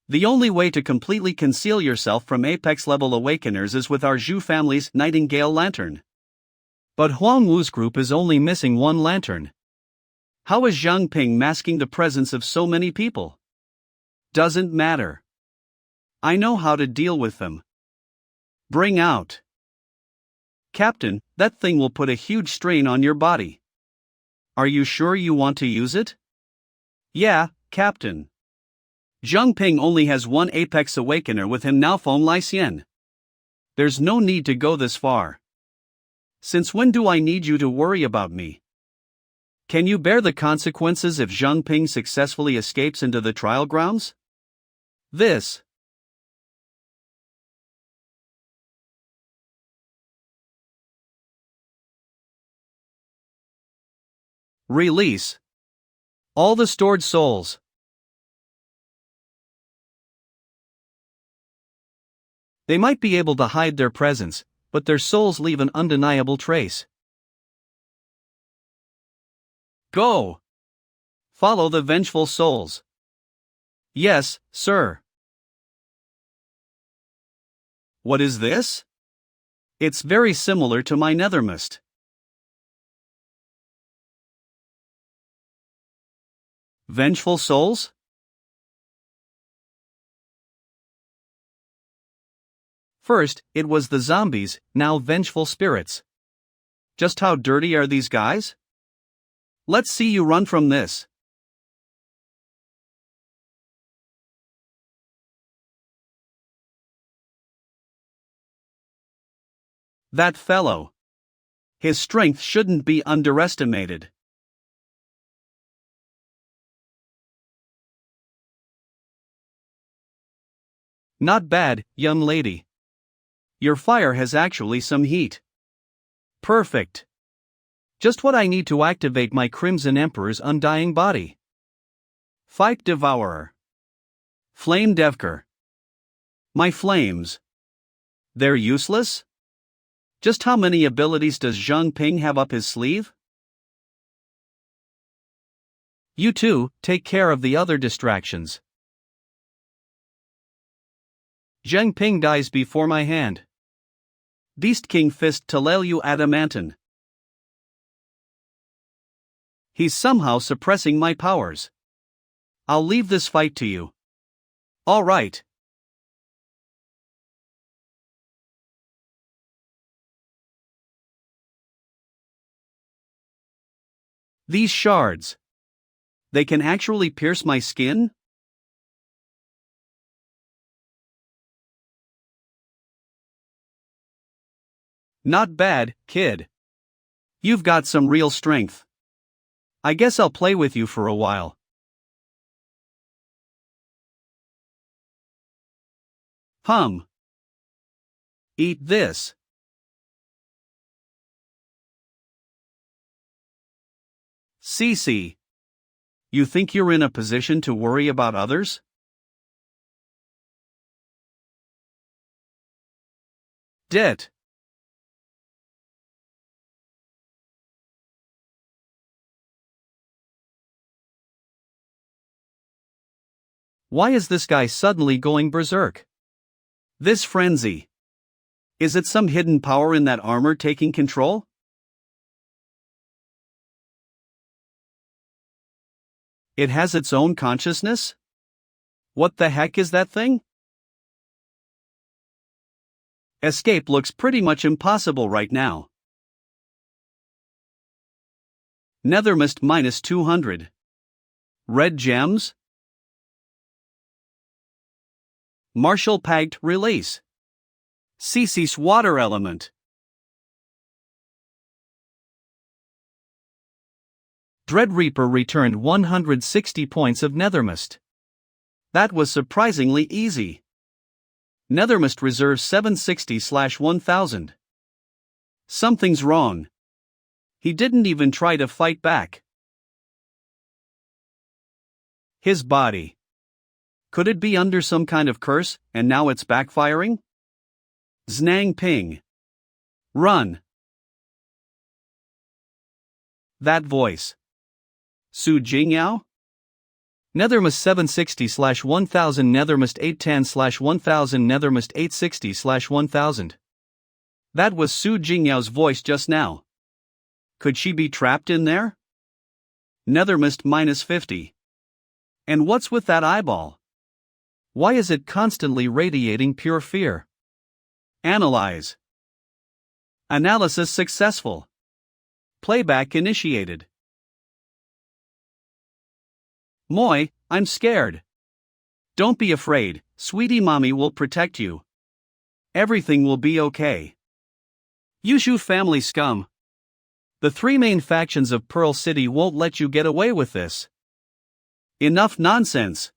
The only way to completely conceal yourself from apex-level awakeners is with our Zhu family's Nightingale Lantern. But Huang Wu's group is only missing one lantern. How is Zhang Ping masking the presence of so many people? Doesn't matter. I know how to deal with them. Bring out. Captain, that thing will put a huge strain on your body. Are you sure you want to use it? Yeah, Captain. Zhang Ping only has one Apex Awakener with him now, Feng Lysian. There's no need to go this far. Since when do I need you to worry about me? Can you bear the consequences if Zhang Ping successfully escapes into the trial grounds? This Release all the stored souls. They might be able to hide their presence, but their souls leave an undeniable trace. Go. Follow the vengeful souls. Yes, sir. What is this? It's very similar to my nethermost. Vengeful souls? First, it was the zombies, now vengeful spirits. Just how dirty are these guys? Let's see you run from this. That fellow. His strength shouldn't be underestimated. Not bad, young lady. Your fire has actually some heat. Perfect. Just what I need to activate my Crimson Emperor's undying body. Fight Devourer. Flame Devker. My flames. They're useless? Just how many abilities does Zhang Ping have up his sleeve? You two, take care of the other distractions. Zhang Ping dies before my hand. Beast King Fist Telelu Adamantin. He's somehow suppressing my powers. I'll leave this fight to you. All right. These shards. They can actually pierce my skin? Not bad, kid. You've got some real strength. I guess I'll play with you for a while. Eat this. Cece. You think you're in a position to worry about others? Debt. Why is this guy suddenly going berserk? This frenzy. Is it some hidden power in that armor taking control? It has its own consciousness? What the heck is that thing? Escape looks pretty much impossible right now. Nethermist minus 200. Red gems? Martial Pact release. Cece's water element. Dread Reaper returned 160 points of Nethermist. That was surprisingly easy. Nethermist reserves 760/1000. Something's wrong. He didn't even try to fight back. His body. Could it be under some kind of curse, and now it's backfiring? Znang Ping. Run. That voice. Su Jingyao? Nethermist 760/1000 Nethermist 810/1000 Nethermist 860/1000. That was Su Jingyao's voice just now. Could she be trapped in there? Nethermist minus 50. And what's with that eyeball? Why is it constantly radiating pure fear? Analyze. Analysis successful. Playback initiated. Moi, I'm scared. Don't be afraid, sweetie mommy will protect you. Everything will be okay. Yushu family scum. The three main factions of Pearl City won't let you get away with this. Enough nonsense.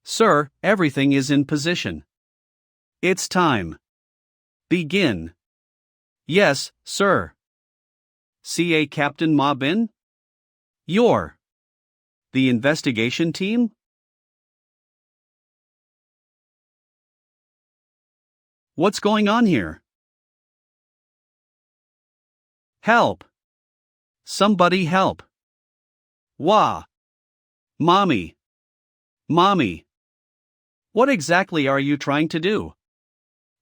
Sir, everything is in position. It's time. Begin. Yes, sir. CA Captain Ma Bin? You're the investigation team? What's going on here? Help! Somebody help! Wah! Mommy! Mommy! What exactly are you trying to do?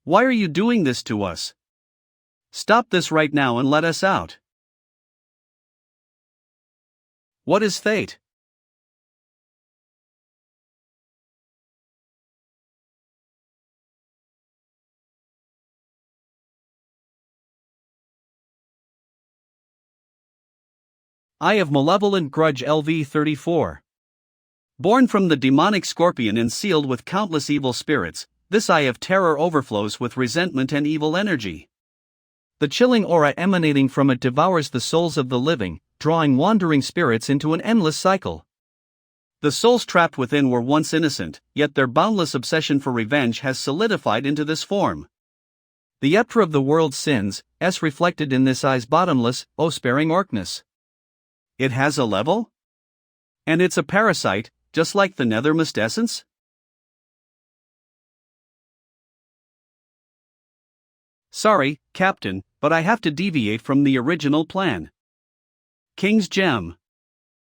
Why are you doing this to us? Stop this right now and let us out. What is fate? Eye of Malevolent Grudge LV34. Born from the demonic scorpion and sealed with countless evil spirits, this eye of terror overflows with resentment and evil energy. The chilling aura emanating from it devours the souls of the living, drawing wandering spirits into an endless cycle. The souls trapped within were once innocent, yet their boundless obsession for revenge has solidified into this form. The Epter of the world's sins, as reflected in this eye's bottomless, sparing orcness. It has a level? And it's a parasite, just like the Nethermist essence? Sorry, Captain, but I have to deviate from the original plan. King's Gem.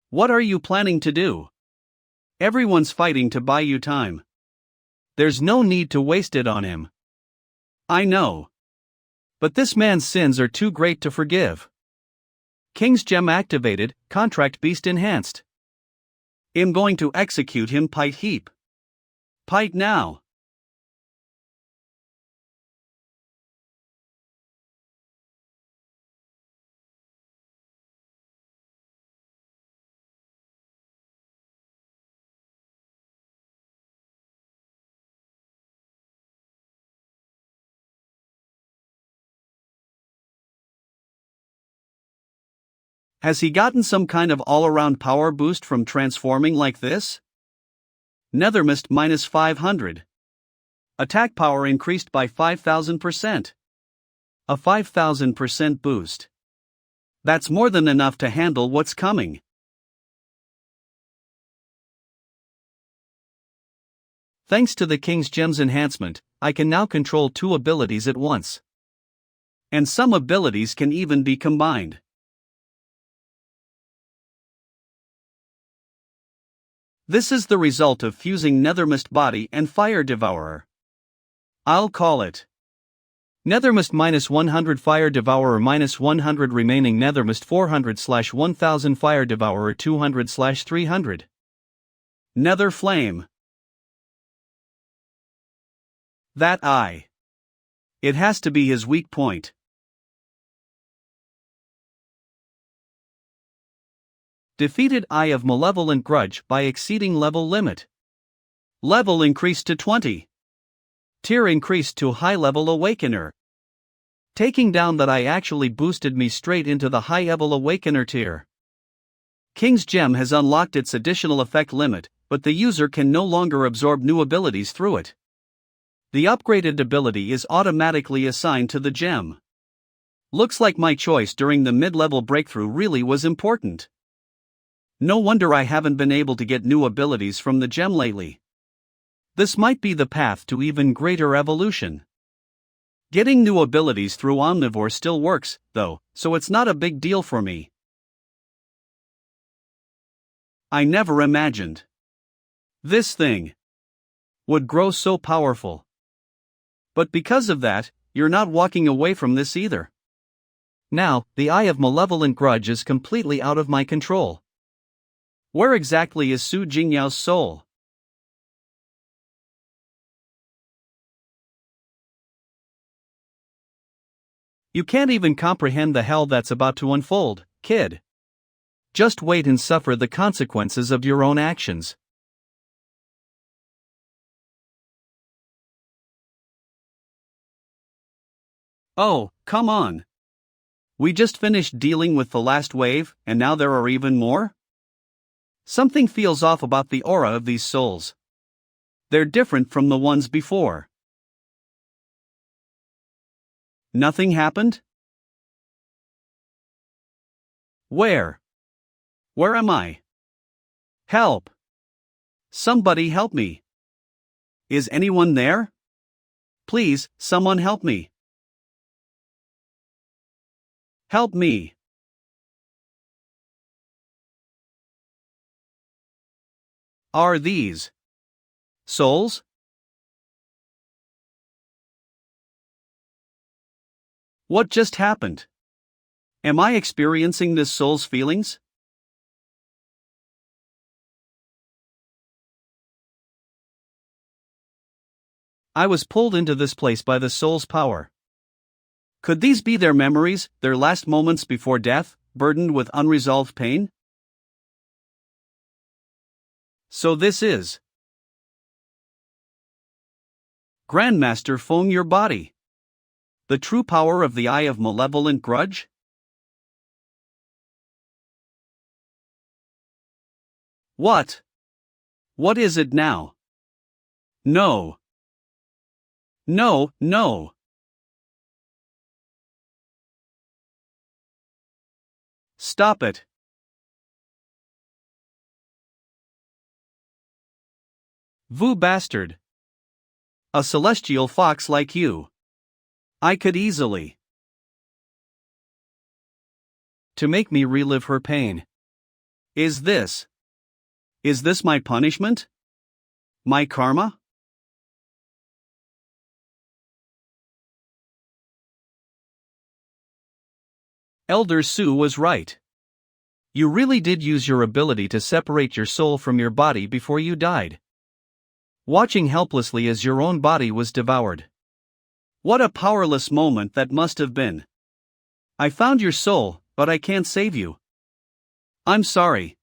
What are you planning to do? Everyone's fighting to buy you time. There's no need to waste it on him. I know. But this man's sins are too great to forgive. King's Gem activated, contract beast enhanced. I'm going to execute him pite heap. Pite now. Has he gotten some kind of all-around power boost from transforming like this? Nethermist minus 500. Attack power increased by 5,000%. A 5,000% boost. That's more than enough to handle what's coming. Thanks to the King's Gem's enhancement, I can now control 2 abilities at once. And some abilities can even be combined. This is the result of fusing Nethermist Body and Fire Devourer. I'll call it Nethermist minus 100 Fire Devourer minus 100 remaining Nethermist 400/1000 Fire Devourer 200/300. Nether Flame. That eye. It has to be his weak point. Defeated Eye of Malevolent Grudge by exceeding level limit. Level increased to 20. Tier increased to High Level Awakener. Taking down that eye actually boosted me straight into the High Level Awakener tier. King's Gem has unlocked its additional effect limit, but the user can no longer absorb new abilities through it. The upgraded ability is automatically assigned to the gem. Looks like my choice during the mid-level breakthrough really was important. No wonder I haven't been able to get new abilities from the gem lately. This might be the path to even greater evolution. Getting new abilities through Omnivore still works, though, so it's not a big deal for me. I never imagined this thing would grow so powerful. But because of that, you're not walking away from this either. Now, the Eye of Malevolent Grudge is completely out of my control. Where exactly is Su Jingyao's soul? You can't even comprehend the hell that's about to unfold, kid. Just wait and suffer the consequences of your own actions. Oh, come on. We just finished dealing with the last wave, and now there are even more? Something feels off about the aura of these souls. They're different from the ones before. Nothing happened? Where? Where am I? Help! Somebody help me! Is anyone there? Please, someone help me! Help me! Are these souls? What just happened? Am I experiencing this soul's feelings? I was pulled into this place by the soul's power. Could these be their memories, their last moments before death, burdened with unresolved pain? So this is Grandmaster Feng your body. The true power of the Eye of Malevolent Grudge? What? What is it now? No. No, no. Stop it. Vu bastard. A celestial fox like you. I could easily. To make me relive her pain. Is this my punishment? My karma? Elder Su was right. You really did use your ability to separate your soul from your body before you died, watching helplessly as your own body was devoured. What a powerless moment that must have been. I found your soul, but I can't save you. I'm sorry.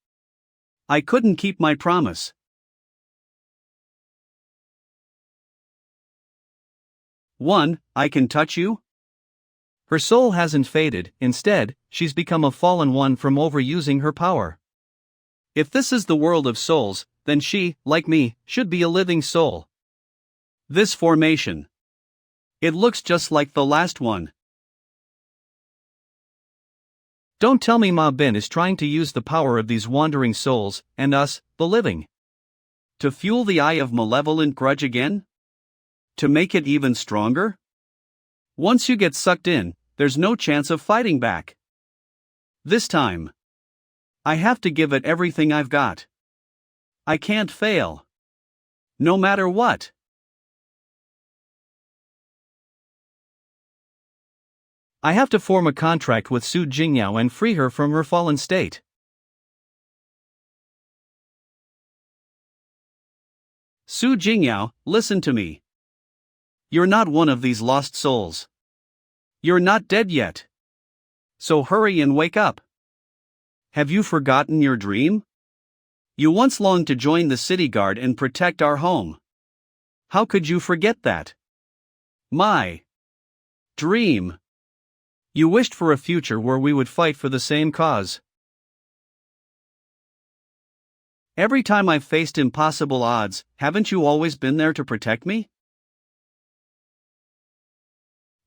I couldn't keep my promise. I can touch you? Her soul hasn't faded, instead, she's become a fallen one from overusing her power. If this is the world of souls, then she, like me, should be a living soul. This formation. It looks just like the last one. Don't tell me Ma Bin is trying to use the power of these wandering souls, and us, the living, to fuel the Eye of Malevolent Grudge again? To make it even stronger? Once you get sucked in, there's no chance of fighting back. This time, I have to give it everything I've got. I can't fail. No matter what. I have to form a contract with Su Jingyao and free her from her fallen state. Su Jingyao, listen to me. You're not one of these lost souls. You're not dead yet. So hurry and wake up. Have you forgotten your dream? You once longed to join the city guard and protect our home. How could you forget that? My dream. You wished for a future where we would fight for the same cause. Every time I've faced impossible odds, haven't you always been there to protect me?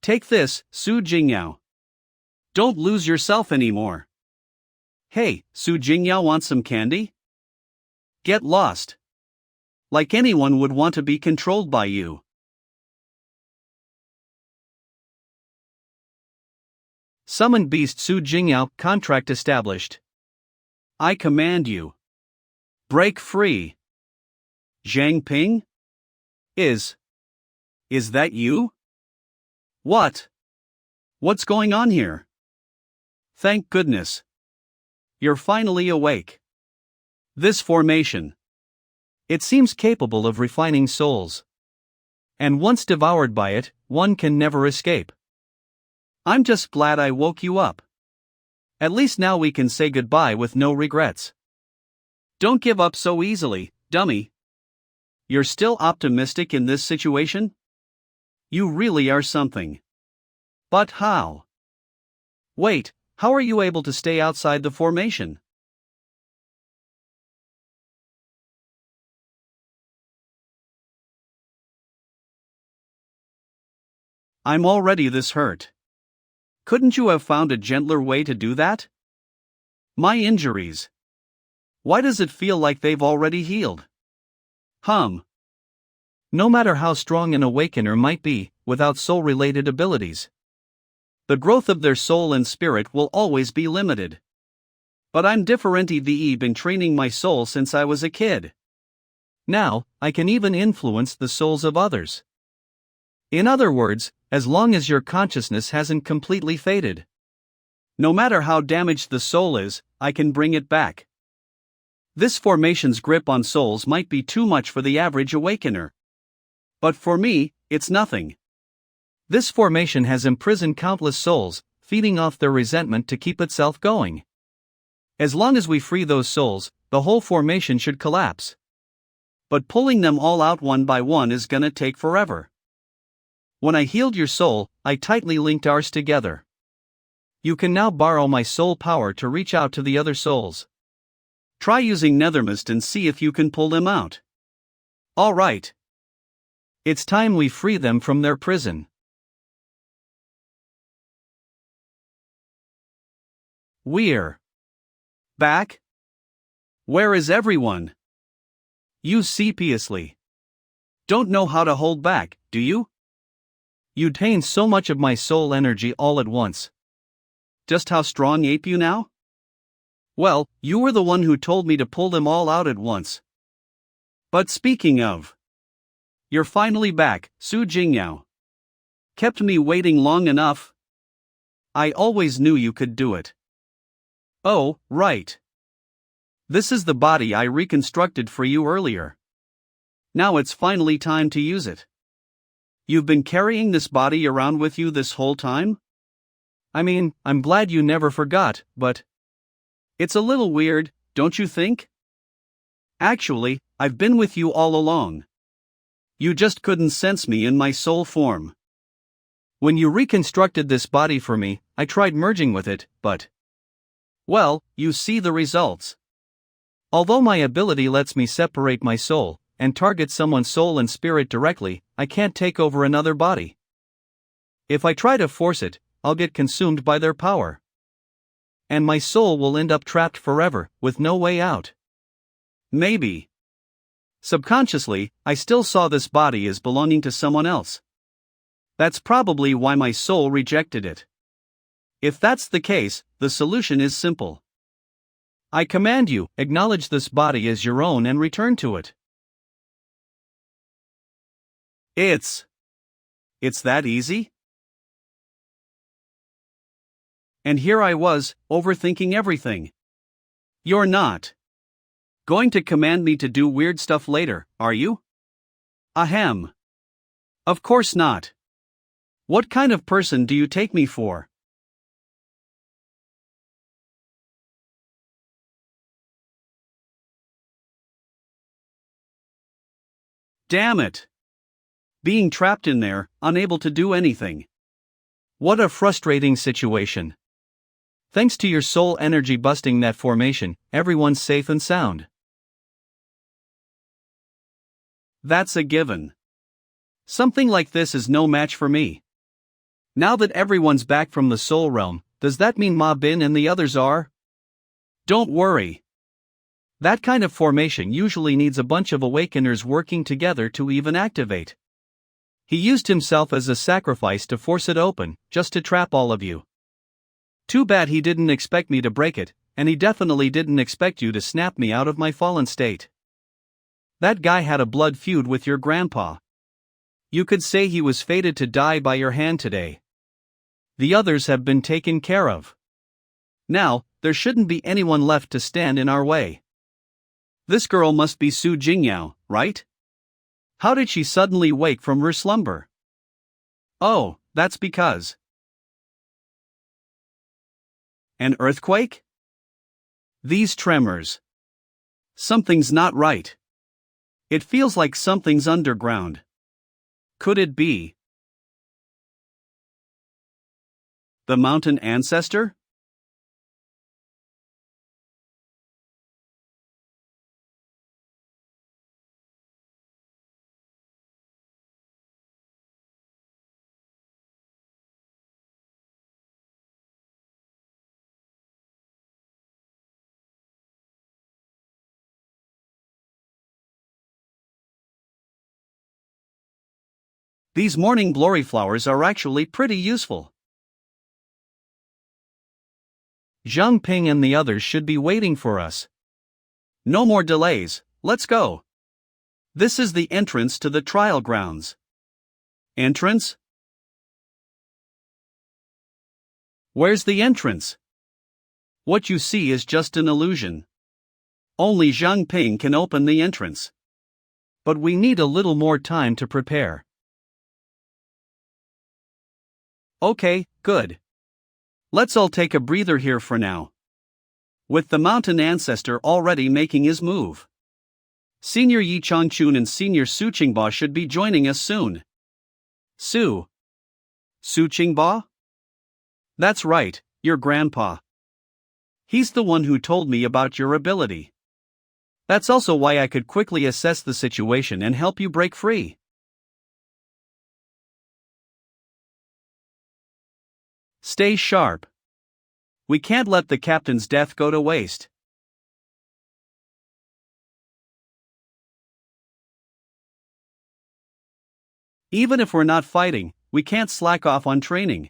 Take this, Su Jingyao. Don't lose yourself anymore. Hey, Su Jingyao wants some candy? Get lost. Like anyone would want to be controlled by you. Summoned beast Su Jingyao, contract established. I command you. Break free. Zhang Ping? Is that you? What? What's going on here? Thank goodness. You're finally awake. This formation. It seems capable of refining souls. And once devoured by it, one can never escape. I'm just glad I woke you up. At least now we can say goodbye with no regrets. Don't give up so easily, dummy. You're still optimistic in this situation? You really are something. But how? Wait, how are you able to stay outside the formation? I'm already this hurt. Couldn't you have found a gentler way to do that? My injuries. Why does it feel like they've already healed? No matter how strong an awakener might be, without soul-related abilities, The growth of their soul and spirit will always be limited. But I'm been training my soul since I was a kid. Now, I can even influence the souls of others. In other words, as long as your consciousness hasn't completely faded. No matter how damaged the soul is, I can bring it back. This formation's grip on souls might be too much for the average awakener. But for me, it's nothing. This formation has imprisoned countless souls, feeding off their resentment to keep itself going. As long as we free those souls, the whole formation should collapse. But pulling them all out one by one is gonna take forever. When I healed your soul, I tightly linked ours together. You can now borrow my soul power to reach out to the other souls. Try using Nethermist and see if you can pull them out. Alright. It's time we free them from their prison. We're back? Where is everyone? You sepiously don't know how to hold back, do you? You drain so much of my soul energy all at once. Just how strong ape you now? Well, you were the one who told me to pull them all out at once. But speaking of, you're finally back, Su Jingyao. Kept me waiting long enough? I always knew you could do it. Oh, right. This is the body I reconstructed for you earlier. Now it's finally time to use it. You've been carrying this body around with you this whole time? I mean, I'm glad you never forgot, but it's a little weird, don't you think? Actually, I've been with you all along. You just couldn't sense me in my soul form. When you reconstructed this body for me, I tried merging with it, but well, you see the results. Although my ability lets me separate my soul and target someone's soul and spirit directly, I can't take over another body. If I try to force it, I'll get consumed by their power. And my soul will end up trapped forever, with no way out. Maybe. Subconsciously, I still saw this body as belonging to someone else. That's probably why my soul rejected it. If that's the case, the solution is simple. I command you, acknowledge this body as your own and return to it. It's that easy? And here I was, overthinking everything. You're not going to command me to do weird stuff later, are you? Ahem. Of course not. What kind of person do you take me for? Damn it. Being trapped in there, unable to do anything. What a frustrating situation. Thanks to your soul energy busting that formation, everyone's safe and sound. That's a given. Something like this is no match for me. Now that everyone's back from the soul realm, does that mean Ma Bin and the others are? Don't worry. That kind of formation usually needs a bunch of awakeners working together to even activate. He used himself as a sacrifice to force it open, just to trap all of you. Too bad he didn't expect me to break it, and he definitely didn't expect you to snap me out of my fallen state. That guy had a blood feud with your grandpa. You could say he was fated to die by your hand today. The others have been taken care of. Now, there shouldn't be anyone left to stand in our way. This girl must be Su Jingyao, right? How did she suddenly wake from her slumber? Oh, that's because. An earthquake? These tremors. Something's not right. It feels like something's underground. Could it be the mountain ancestor? These morning glory flowers are actually pretty useful. Zhang Ping and the others should be waiting for us. No more delays, let's go. This is the entrance to the trial grounds. Entrance? Where's the entrance? What you see is just an illusion. Only Zhang Ping can open the entrance. But we need a little more time to prepare. Okay, good. Let's all take a breather here for now. With the mountain ancestor already making his move. Senior Yi Changchun and Senior Su Qingba should be joining us soon. Su Qingba? That's right, your grandpa. He's the one who told me about your ability. That's also why I could quickly assess the situation and help you break free. Stay sharp. We can't let the captain's death go to waste. Even if we're not fighting, we can't slack off on training.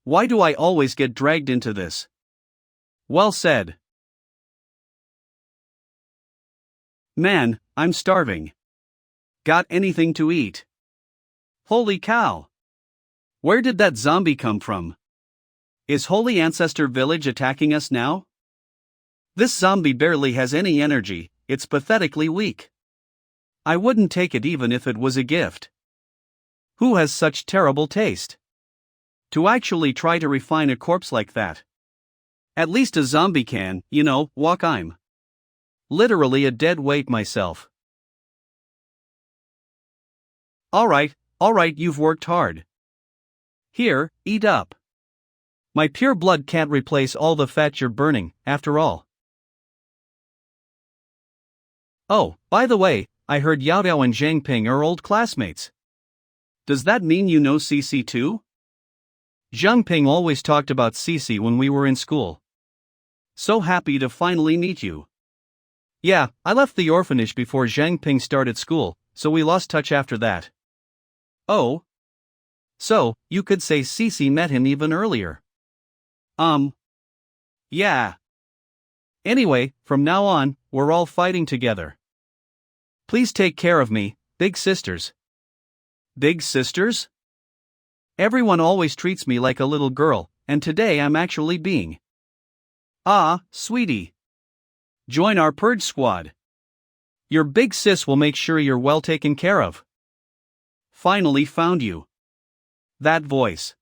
Why do I always get dragged into this? Well said. Man, I'm starving. Got anything to eat? Holy cow! Where did that zombie come from? Is Holy Ancestor Village attacking us now? This zombie barely has any energy, it's pathetically weak. I wouldn't take it even if it was a gift. Who has such terrible taste? To actually try to refine a corpse like that. At least a zombie can, walk. I'm literally a dead weight myself. Alright, you've worked hard. Here, eat up. My pure blood can't replace all the fat you're burning, after all. Oh, by the way, I heard Yao Yao and Zhang Ping are old classmates. Does that mean you know Cece too? Zhang Ping always talked about Cece when we were in school. So happy to finally meet you. Yeah, I left the orphanage before Zhang Ping started school, so we lost touch after that. Oh? So, you could say Cece met him even earlier. Yeah. Anyway, from now on, we're all fighting together. Please take care of me, big sisters. Big sisters? Everyone always treats me like a little girl, and today I'm actually being. Ah, sweetie. Join our purge squad. Your big sis will make sure you're well taken care of. Finally found you. That voice.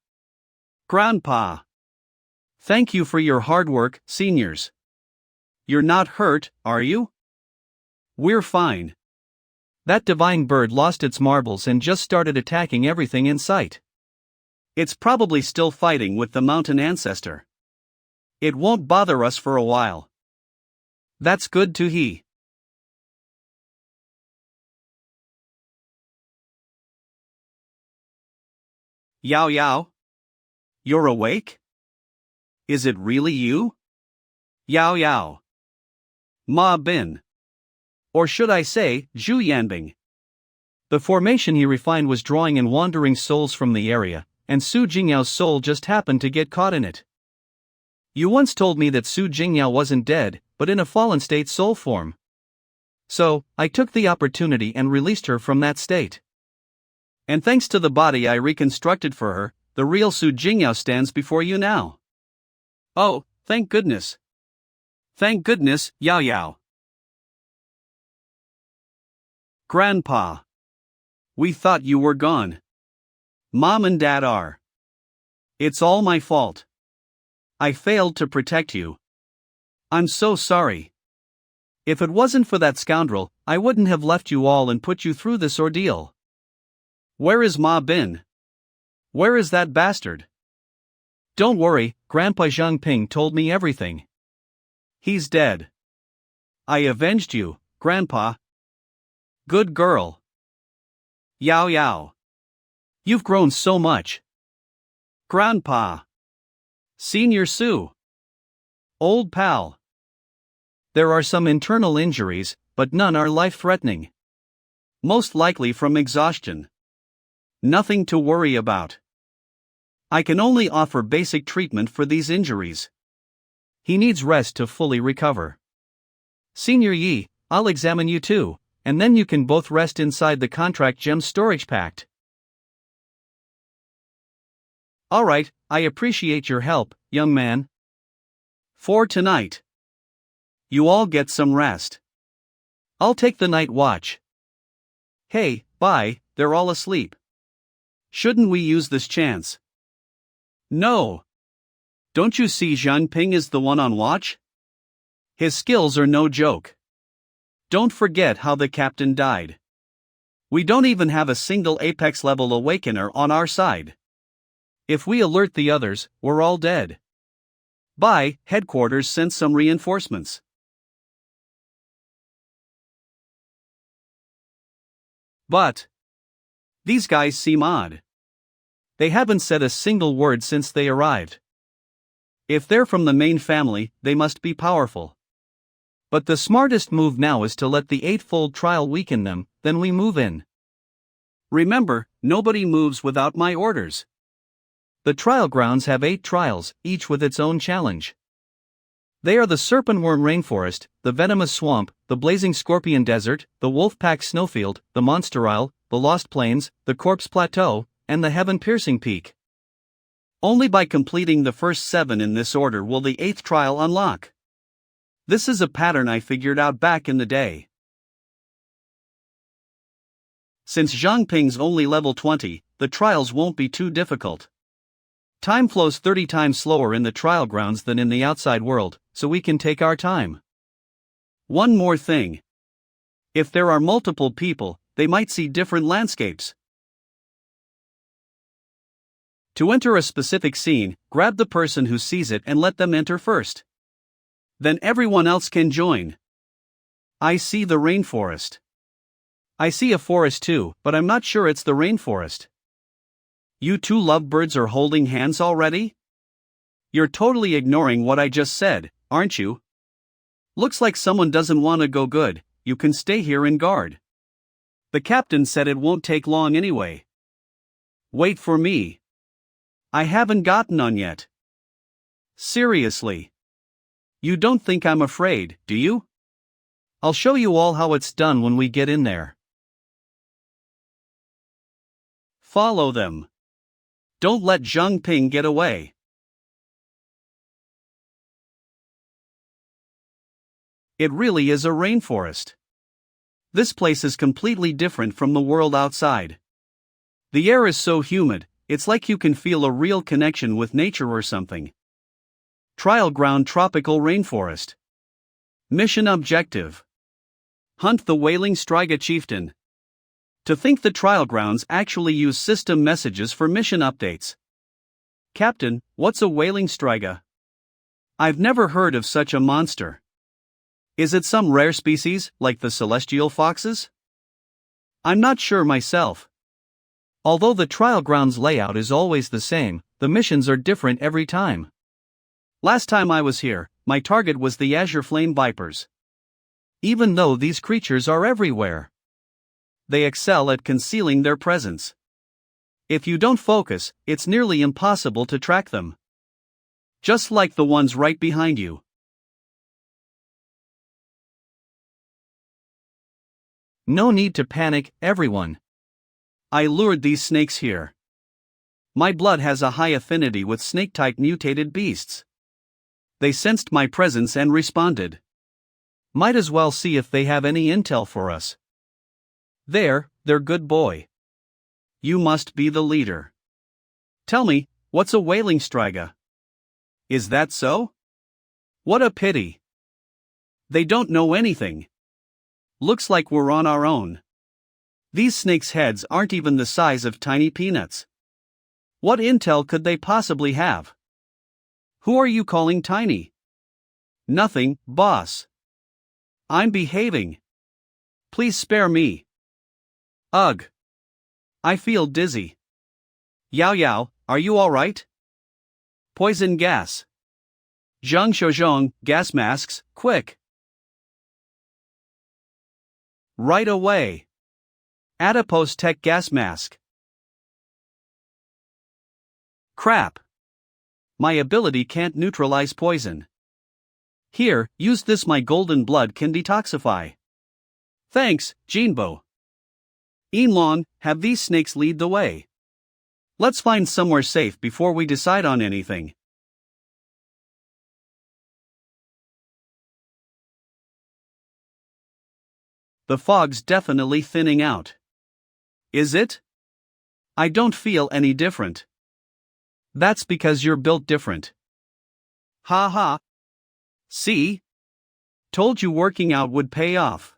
Grandpa. Thank you for your hard work, seniors. You're not hurt, are you? We're fine. That divine bird lost its marbles and just started attacking everything in sight. It's probably still fighting with the mountain ancestor. It won't bother us for a while. That's good to hear. Yao Yao? You're awake? Is it really you? Yao Yao. Ma Bin. Or should I say, Zhu Yanbing. The formation he refined was drawing in wandering souls from the area, and Su Jingyao's soul just happened to get caught in it. You once told me that Su Jingyao wasn't dead, but in a fallen state soul form. So, I took the opportunity and released her from that state. And thanks to the body I reconstructed for her, the real Su Jingyao stands before you now. Oh, thank goodness. Thank goodness, Yao Yao. Grandpa. We thought you were gone. Mom and Dad are. It's all my fault. I failed to protect you. I'm so sorry. If it wasn't for that scoundrel, I wouldn't have left you all and put you through this ordeal. Where is Ma Bin? Where is that bastard? Don't worry, Grandpa Zhang Ping told me everything. He's dead. I avenged you, Grandpa. Good girl. Yao Yao. You've grown so much. Grandpa. Senior Su. Old pal. There are some internal injuries, but none are life-threatening. Most likely from exhaustion. Nothing to worry about. I can only offer basic treatment for these injuries. He needs rest to fully recover. Senior Yi, I'll examine you too, and then you can both rest inside the contract gem storage pact. Alright, I appreciate your help, young man. For tonight, you all get some rest. I'll take the night watch. Hey, bye, they're all asleep. Shouldn't we use this chance? No. Don't you see Zhang Ping is the one on watch? His skills are no joke. Don't forget how the captain died. We don't even have a single apex level awakener on our side. If we alert the others, we're all dead. Bye, headquarters sent some reinforcements. But these guys seem odd. They haven't said a single word since they arrived. If they're from the main family, they must be powerful. But the smartest move now is to let the eightfold trial weaken them, then we move in. Remember, nobody moves without my orders. The trial grounds have 8 trials, each with its own challenge. They are the Serpentworm Rainforest, the Venomous Swamp, the Blazing Scorpion Desert, the Wolfpack Snowfield, the Monster Isle, the Lost Plains, the Corpse Plateau, and the Heaven-Piercing Peak. Only by completing the first 7 in this order will the 8th trial unlock. This is a pattern I figured out back in the day. Since Zhang Ping's only level 20, the trials won't be too difficult. Time flows 30 times slower in the trial grounds than in the outside world, so we can take our time. One more thing. If there are multiple people, they might see different landscapes. To enter a specific scene, grab the person who sees it and let them enter first. Then everyone else can join. I see the rainforest. I see a forest too, but I'm not sure it's the rainforest. You 2 lovebirds are holding hands already? You're totally ignoring what I just said, aren't you? Looks like someone doesn't want to go good. You can stay here and guard. The captain said it won't take long anyway. Wait for me. I haven't gotten on yet. Seriously. You don't think I'm afraid, do you? I'll show you all how it's done when we get in there. Follow them. Don't let Zhang Ping get away. It really is a rainforest. This place is completely different from the world outside. The air is so humid, it's like you can feel a real connection with nature or something. Trial ground tropical rainforest. Mission objective. Hunt the Wailing Striga chieftain. To think the trial grounds actually use system messages for mission updates. Captain, what's a Wailing Striga? I've never heard of such a monster. Is it some rare species, like the celestial foxes? I'm not sure myself. Although the trial grounds layout is always the same, the missions are different every time. Last time I was here, my target was the Azure Flame Vipers. Even though these creatures are everywhere, they excel at concealing their presence. If you don't focus, it's nearly impossible to track them. Just like the ones right behind you. No need to panic, everyone. I lured these snakes here. My blood has a high affinity with snake-type mutated beasts. They sensed my presence and responded. Might as well see if they have any intel for us. They're good boy. You must be the leader. Tell me, what's a Wailing Striga? Is that so? What a pity. They don't know anything. Looks like we're on our own. These snakes' heads aren't even the size of tiny peanuts. What intel could they possibly have? Who are you calling tiny? Nothing, boss. I'm behaving. Please spare me. Ugh. I feel dizzy. Yao Yao, are you alright? Poison gas. Zhang Shozhong, gas masks, quick. Right away. Adipose Tech gas mask. Crap. My ability can't neutralize poison. Here, use this. My golden blood can detoxify. Thanks, Jinbo. Inlon, have these snakes lead the way. Let's find somewhere safe before we decide on anything. The fog's definitely thinning out. Is it? I don't feel any different. That's because you're built different. Ha ha. See? Told you working out would pay off.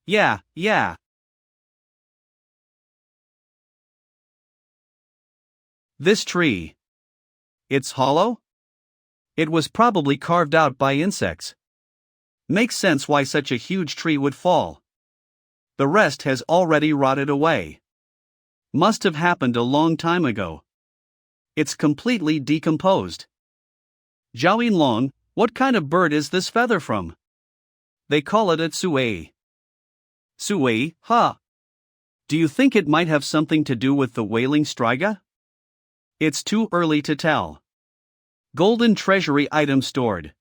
Yeah. This tree. It's hollow? It was probably carved out by insects. Makes sense why such a huge tree would fall. The rest has already rotted away. Must have happened a long time ago. It's completely decomposed. Zhao Yinlong, what kind of bird is this feather from? They call it a tsui. Tsui, huh? Do you think it might have something to do with the wailing striga? It's too early to tell. Golden treasury item stored.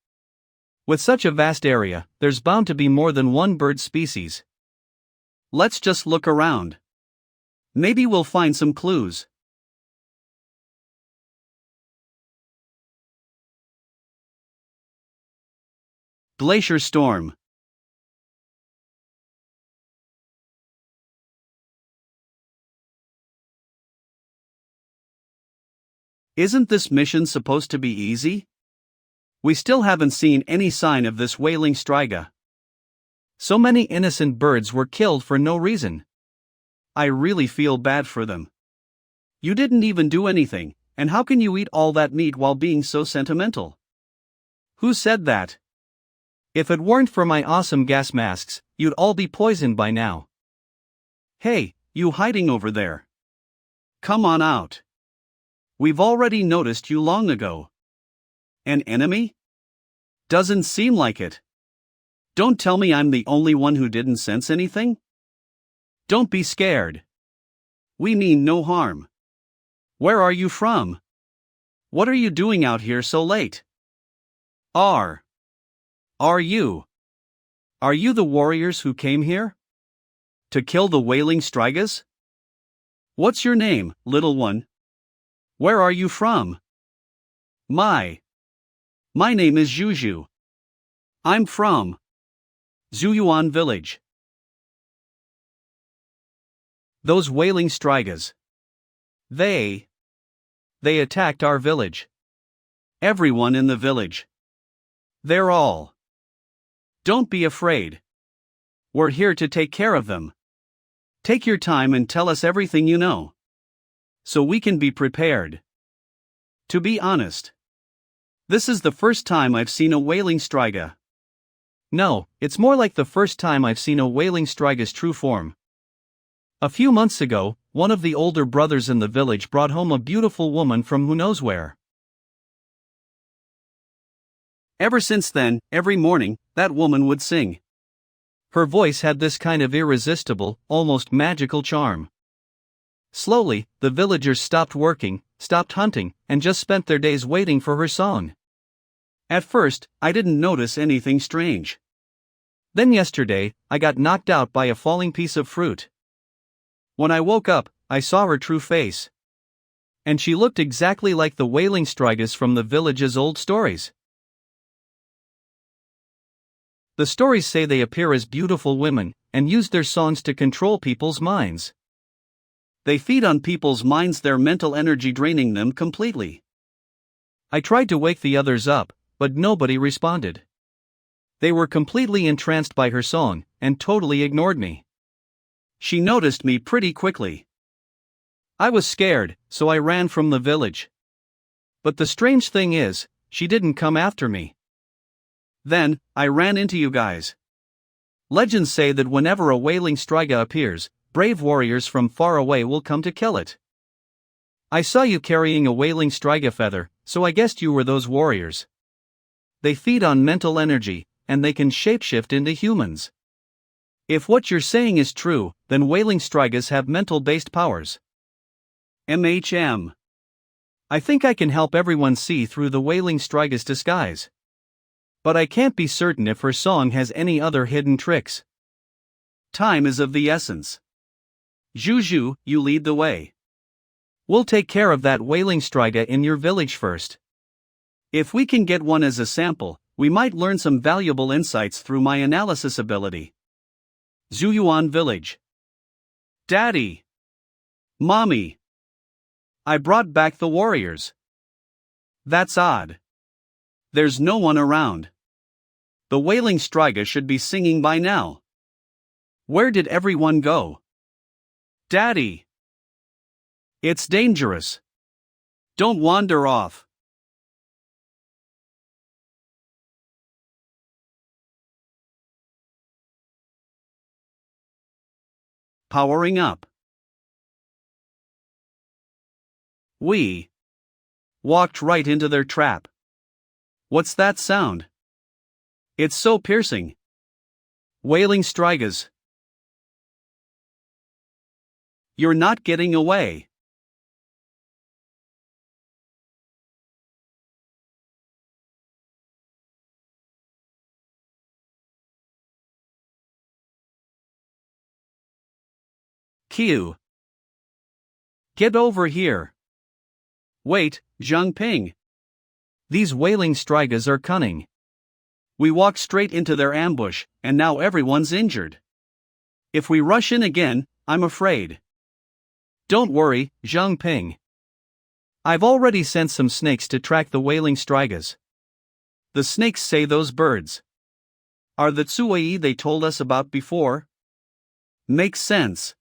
With such a vast area, there's bound to be more than one bird species. Let's just look around. Maybe we'll find some clues. Glacier storm. Isn't this mission supposed to be easy? We still haven't seen any sign of this wailing striga. So many innocent birds were killed for no reason. I really feel bad for them. You didn't even do anything, and how can you eat all that meat while being so sentimental? Who said that? If it weren't for my awesome gas masks, you'd all be poisoned by now. Hey, you hiding over there. Come on out. We've already noticed you long ago. An enemy? Doesn't seem like it. Don't tell me I'm the only one who didn't sense anything? Don't be scared. We mean no harm. Where are you from? What are you doing out here so late? Are you the warriors who came here? To kill the wailing strigas? What's your name, little one? Where are you from? My name is Juju. I'm from Zuyuan village. Those wailing strigas. They attacked our village. Everyone in the village. They're all. Don't be afraid. We're here to take care of them. Take your time and tell us everything you know, so we can be prepared. To be honest, this is the first time I've seen a wailing striga. No, it's more like the first time I've seen a wailing striga's true form. A few months ago, one of the older brothers in the village brought home a beautiful woman from who knows where. Ever since then, every morning, that woman would sing. Her voice had this kind of irresistible, almost magical charm. Slowly, the villagers stopped working, stopped hunting, and just spent their days waiting for her song. At first, I didn't notice anything strange. Then yesterday, I got knocked out by a falling piece of fruit. When I woke up, I saw her true face. And she looked exactly like the wailing strigas from the village's old stories. The stories say they appear as beautiful women, and use their songs to control people's minds. They feed on people's minds, their mental energy draining them completely. I tried to wake the others up, but nobody responded. They were completely entranced by her song, and totally ignored me. She noticed me pretty quickly. I was scared, so I ran from the village. But the strange thing is, she didn't come after me. Then, I ran into you guys. Legends say that whenever a wailing striga appears, brave warriors from far away will come to kill it. I saw you carrying a wailing striga feather, so I guessed you were those warriors. They feed on mental energy, and they can shapeshift into humans. If what you're saying is true, then wailing strigas have mental-based powers. I think I can help everyone see through the wailing Striga's disguise. But I can't be certain if her song has any other hidden tricks. Time is of the essence. Juju, you lead the way. We'll take care of that wailing Striga in your village first. If we can get one as a sample, we might learn some valuable insights through my analysis ability. Zuyuan Village. Daddy! Mommy! I brought back the warriors. That's odd. There's no one around. The wailing Striga should be singing by now. Where did everyone go? Daddy! It's dangerous. Don't wander off. Powering up. We walked right into their trap. What's that sound? It's so piercing. Wailing Strigas. You're not getting away. Q. Get over here. Wait, Zhang Ping. These wailing Strigas are cunning. We walked straight into their ambush, and now everyone's injured. If we rush in again, I'm afraid. Don't worry, Zhang Ping. I've already sent some snakes to track the wailing Strigas. The snakes say those birds are the Tsuei they told us about before? Makes sense.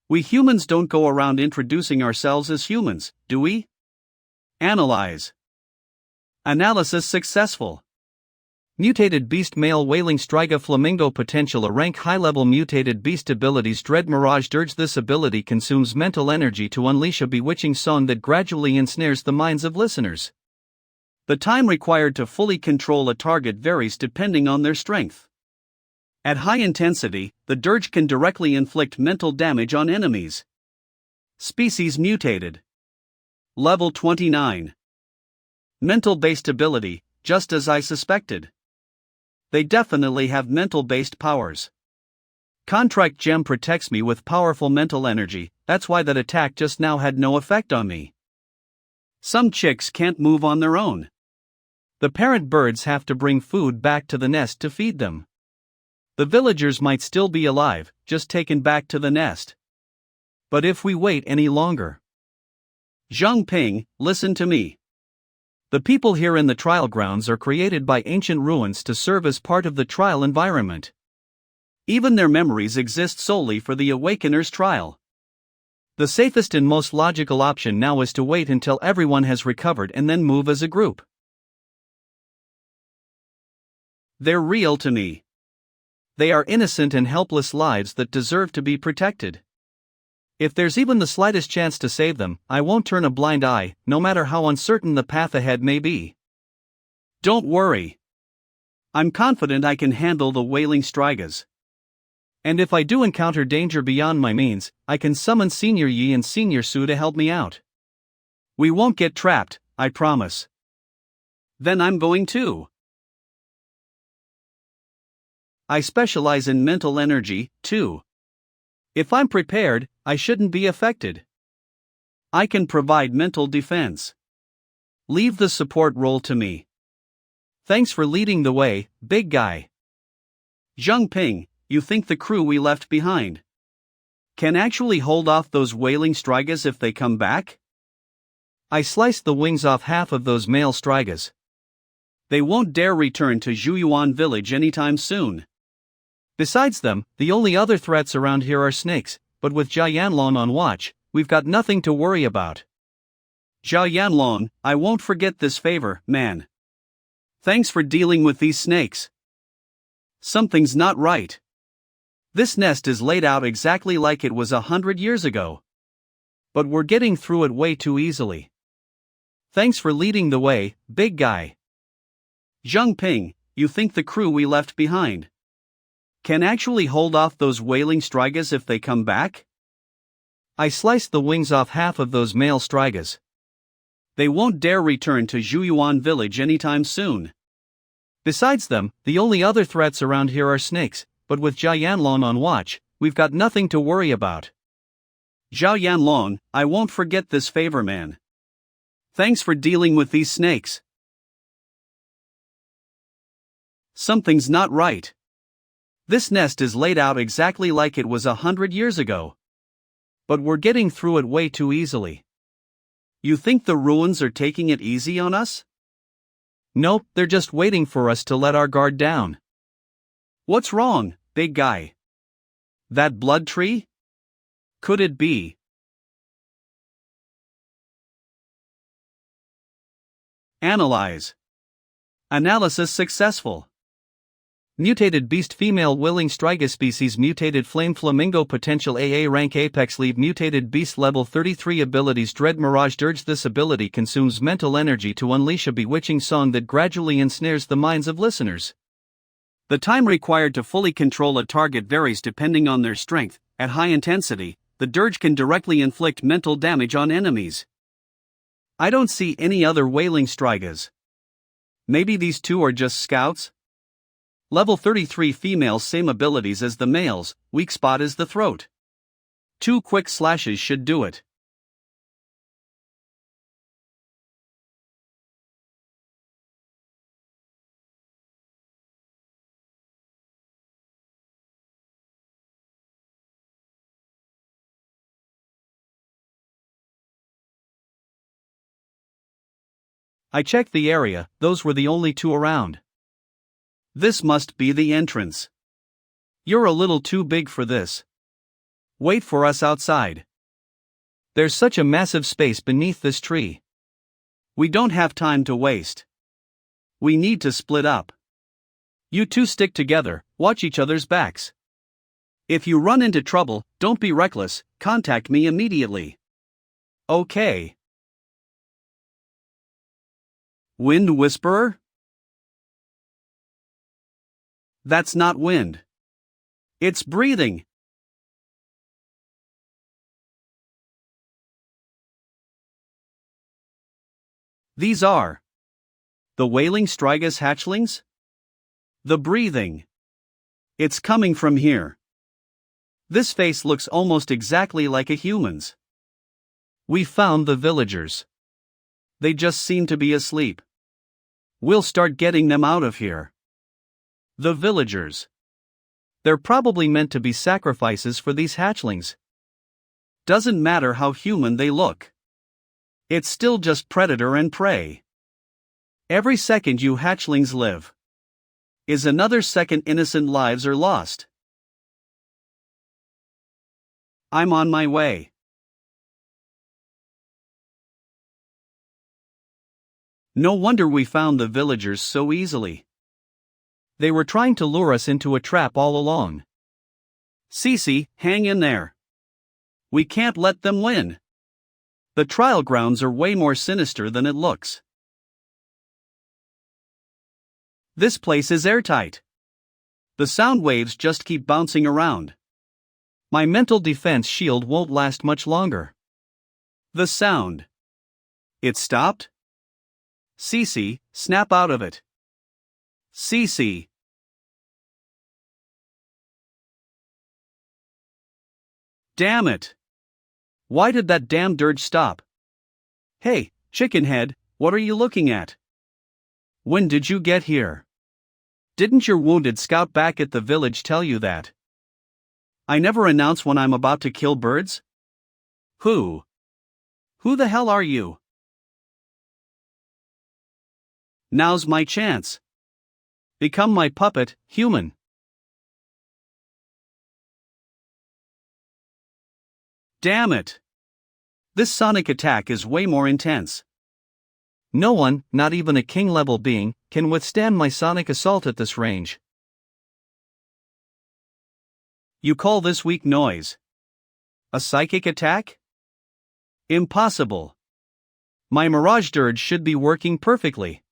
We humans don't go around introducing ourselves as humans, do we? Analyze. Analysis successful. Mutated Beast Male Wailing Striga Flamingo Potential A rank high-level Mutated Beast Abilities Dread Mirage Dirge. This ability consumes mental energy to unleash a bewitching song that gradually ensnares the minds of listeners. The time required to fully control a target varies depending on their strength. At high intensity, the dirge can directly inflict mental damage on enemies. Species mutated. Level 29. Mental-based ability, just as I suspected. They definitely have mental-based powers. Contract Gem protects me with powerful mental energy, that's why that attack just now had no effect on me. Some chicks can't move on their own. The parent birds have to bring food back to the nest to feed them. The villagers might still be alive, just taken back to the nest. But if we wait any longer... Zhang Ping, listen to me. The people here in the trial grounds are created by ancient ruins to serve as part of the trial environment. Even their memories exist solely for the Awakener's trial. The safest and most logical option now is to wait until everyone has recovered and then move as a group. They're real to me. They are innocent and helpless lives that deserve to be protected. If there's even the slightest chance to save them, I won't turn a blind eye, no matter how uncertain the path ahead may be. Don't worry. I'm confident I can handle the wailing Strigas. And if I do encounter danger beyond my means, I can summon Senior Yi and Senior Su to help me out. We won't get trapped, I promise. Then I'm going too. I specialize in mental energy, too. If I'm prepared, I shouldn't be affected. I can provide mental defense. Leave the support role to me. Thanks for leading the way, big guy. Zhang Ping, you think the crew we left behind can actually hold off those wailing Strigas if they come back? I sliced the wings off half of those male Strigas. They won't dare return to Zuyuan Village anytime soon. Besides them, the only other threats around here are snakes, but with Jia Yanlong on watch, we've got nothing to worry about. Jia Yanlong, I won't forget this favor, man. Thanks for dealing with these snakes. Something's not right. This nest is laid out exactly like it was 100 years ago. But we're getting through it way too easily. Thanks for leading the way, big guy. Zhang Ping, you think the crew we left behind can actually hold off those wailing Strigas if they come back? I sliced the wings off half of those male Strigas. They won't dare return to Zhuyuan village anytime soon. Besides them, the only other threats around here are snakes, but with Jia Yanlong on watch, we've got nothing to worry about. Zhao Yanlong, I won't forget this favor, man. Thanks for dealing with these snakes. Something's not right. This nest is laid out exactly like it was 100 years ago. But we're getting through it way too easily. You think the ruins are taking it easy on us? Nope, they're just waiting for us to let our guard down. What's wrong, big guy? That blood tree? Could it be? Analyze. Analysis successful. Mutated beast female willing striga species mutated flame flamingo potential AA rank apex leave mutated beast level 33 abilities dread mirage dirge. This ability consumes mental energy to unleash a bewitching song that gradually ensnares the minds of listeners. The time required to fully control a target varies depending on their strength. At high intensity, the dirge can directly inflict mental damage on enemies. I don't see any other wailing strigas. Maybe these two are just scouts? Level 33 females same abilities as the males, weak spot is the throat. 2 quick slashes should do it. I checked the area, those were the only two around. This must be the entrance. You're a little too big for this. Wait for us outside. There's such a massive space beneath this tree. We don't have time to waste. We need to split up. You two stick together, watch each other's backs. If you run into trouble, don't be reckless, contact me immediately. Okay. Wind Whisperer? That's not wind. It's breathing. These are the wailing strigas hatchlings? The breathing. It's coming from here. This face looks almost exactly like a human's. We found the villagers. They just seem to be asleep. We'll start getting them out of here. The villagers. They're probably meant to be sacrifices for these hatchlings. Doesn't matter how human they look. It's still just predator and prey. Every second you hatchlings live is another second innocent lives are lost. I'm on my way. No wonder we found the villagers so easily. They were trying to lure us into a trap all along. Cece, hang in there. We can't let them win. The trial grounds are way more sinister than it looks. This place is airtight. The sound waves just keep bouncing around. My mental defense shield won't last much longer. The sound. It stopped? Cece, snap out of it. Cece. Damn it. Why did that damn dirge stop? Hey, chickenhead, what are you looking at? When did you get here? Didn't your wounded scout back at the village tell you that? I never announce when I'm about to kill birds? Who? Who the hell are you? Now's my chance. Become my puppet, human. Damn it. This sonic attack is way more intense. No one, not even a king-level being, can withstand my sonic assault at this range. You call this weak noise a psychic attack? Impossible. My Mirage Dirge should be working perfectly.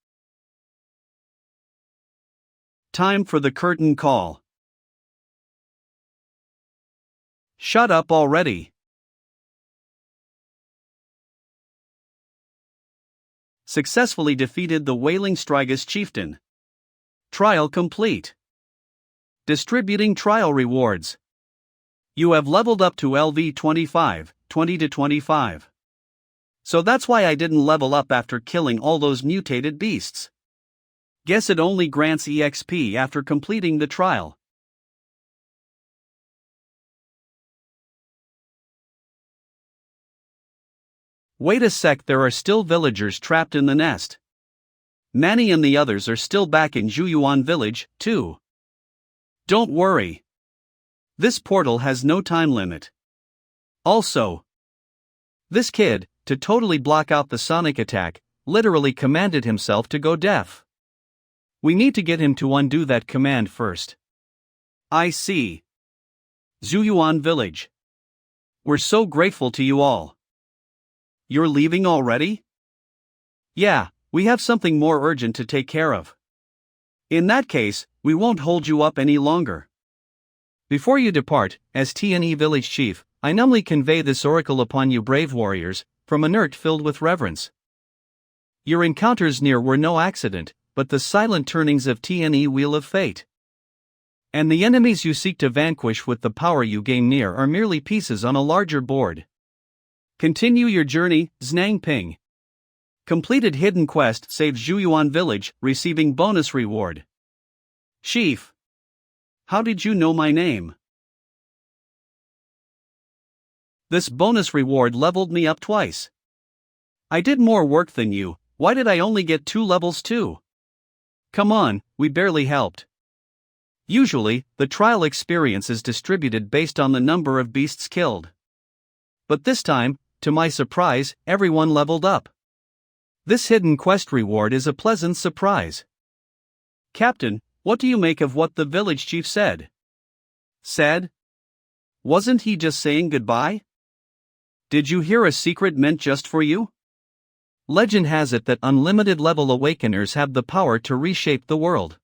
Time for the curtain call. Shut up already. Successfully defeated the Wailing Strigus chieftain. Trial complete. Distributing trial rewards. You have leveled up to LV 25, 20 to 25. So that's why I didn't level up after killing all those mutated beasts. Guess it only grants EXP after completing the trial. Wait a sec, there are still villagers trapped in the nest. Manny and the others are still back in Zhuyuan village, too. Don't worry. This portal has no time limit. Also, this kid, to totally block out the sonic attack, literally commanded himself to go deaf. We need to get him to undo that command first. I see. Zhuyuan village. We're so grateful to you all. You're leaving already? Yeah, we have something more urgent to take care of. In that case, we won't hold you up any longer. Before you depart, as TNE village chief, I numbly convey this oracle upon you brave warriors, from a nert filled with reverence. Your encounters near were no accident, but the silent turnings of TNE Wheel of Fate. And the enemies you seek to vanquish with the power you gain near are merely pieces on a larger board. Continue your journey, Znang Ping. Completed hidden quest saves Zhuyuan village, receiving bonus reward. Chief. How did you know my name? This bonus reward leveled me up twice. I did more work than you, why did I only get 2 levels too? Come on, we barely helped. Usually, the trial experience is distributed based on the number of beasts killed. But this time, to my surprise, everyone leveled up. This hidden quest reward is a pleasant surprise. Captain, what do you make of what the village chief said? Said? Wasn't he just saying goodbye? Did you hear a secret meant just for you? Legend has it that unlimited level awakeners have the power to reshape the world.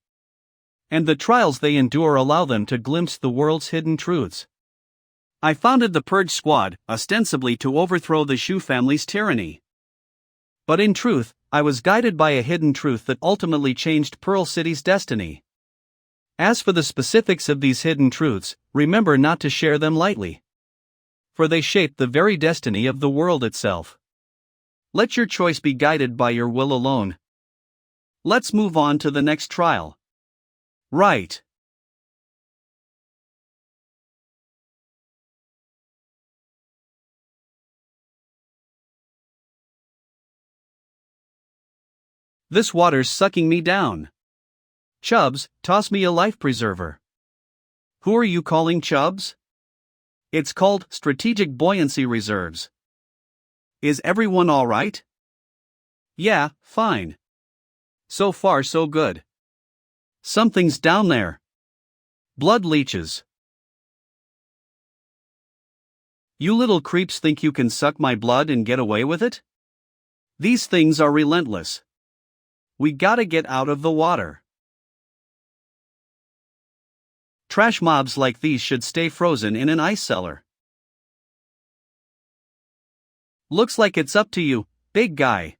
And the trials they endure allow them to glimpse the world's hidden truths. I founded the Purge Squad, ostensibly to overthrow the Shu family's tyranny. But in truth, I was guided by a hidden truth that ultimately changed Pearl City's destiny. As for the specifics of these hidden truths, remember not to share them lightly. For they shape the very destiny of the world itself. Let your choice be guided by your will alone. Let's move on to the next trial. Right. This water's sucking me down. Chubbs, toss me a life preserver. Who are you calling Chubbs? It's called Strategic Buoyancy Reserves. Is everyone alright? Yeah, fine. So far so good. Something's down there. Blood leeches. You little creeps think you can suck my blood and get away with it? These things are relentless. We gotta get out of the water. Trash mobs like these should stay frozen in an ice cellar. Looks like it's up to you, big guy.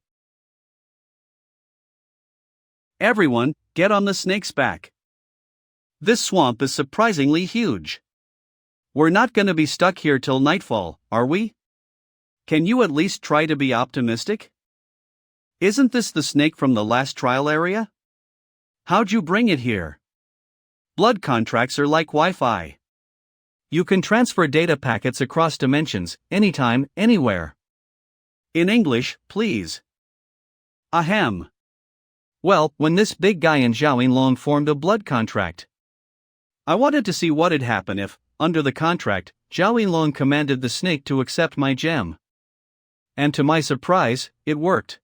Everyone, get on the snake's back. This swamp is surprisingly huge. We're not gonna be stuck here till nightfall, are we? Can you at least try to be optimistic? Isn't this the snake from the last trial area? How'd you bring it here? Blood contracts are like Wi-Fi. You can transfer data packets across dimensions, anytime, anywhere. In English, please. Ahem. Well, when this big guy and Zhao Yinlong formed a blood contract. I wanted to see what'd happen if, under the contract, Zhao Yinlong commanded the snake to accept my gem. And to my surprise, it worked.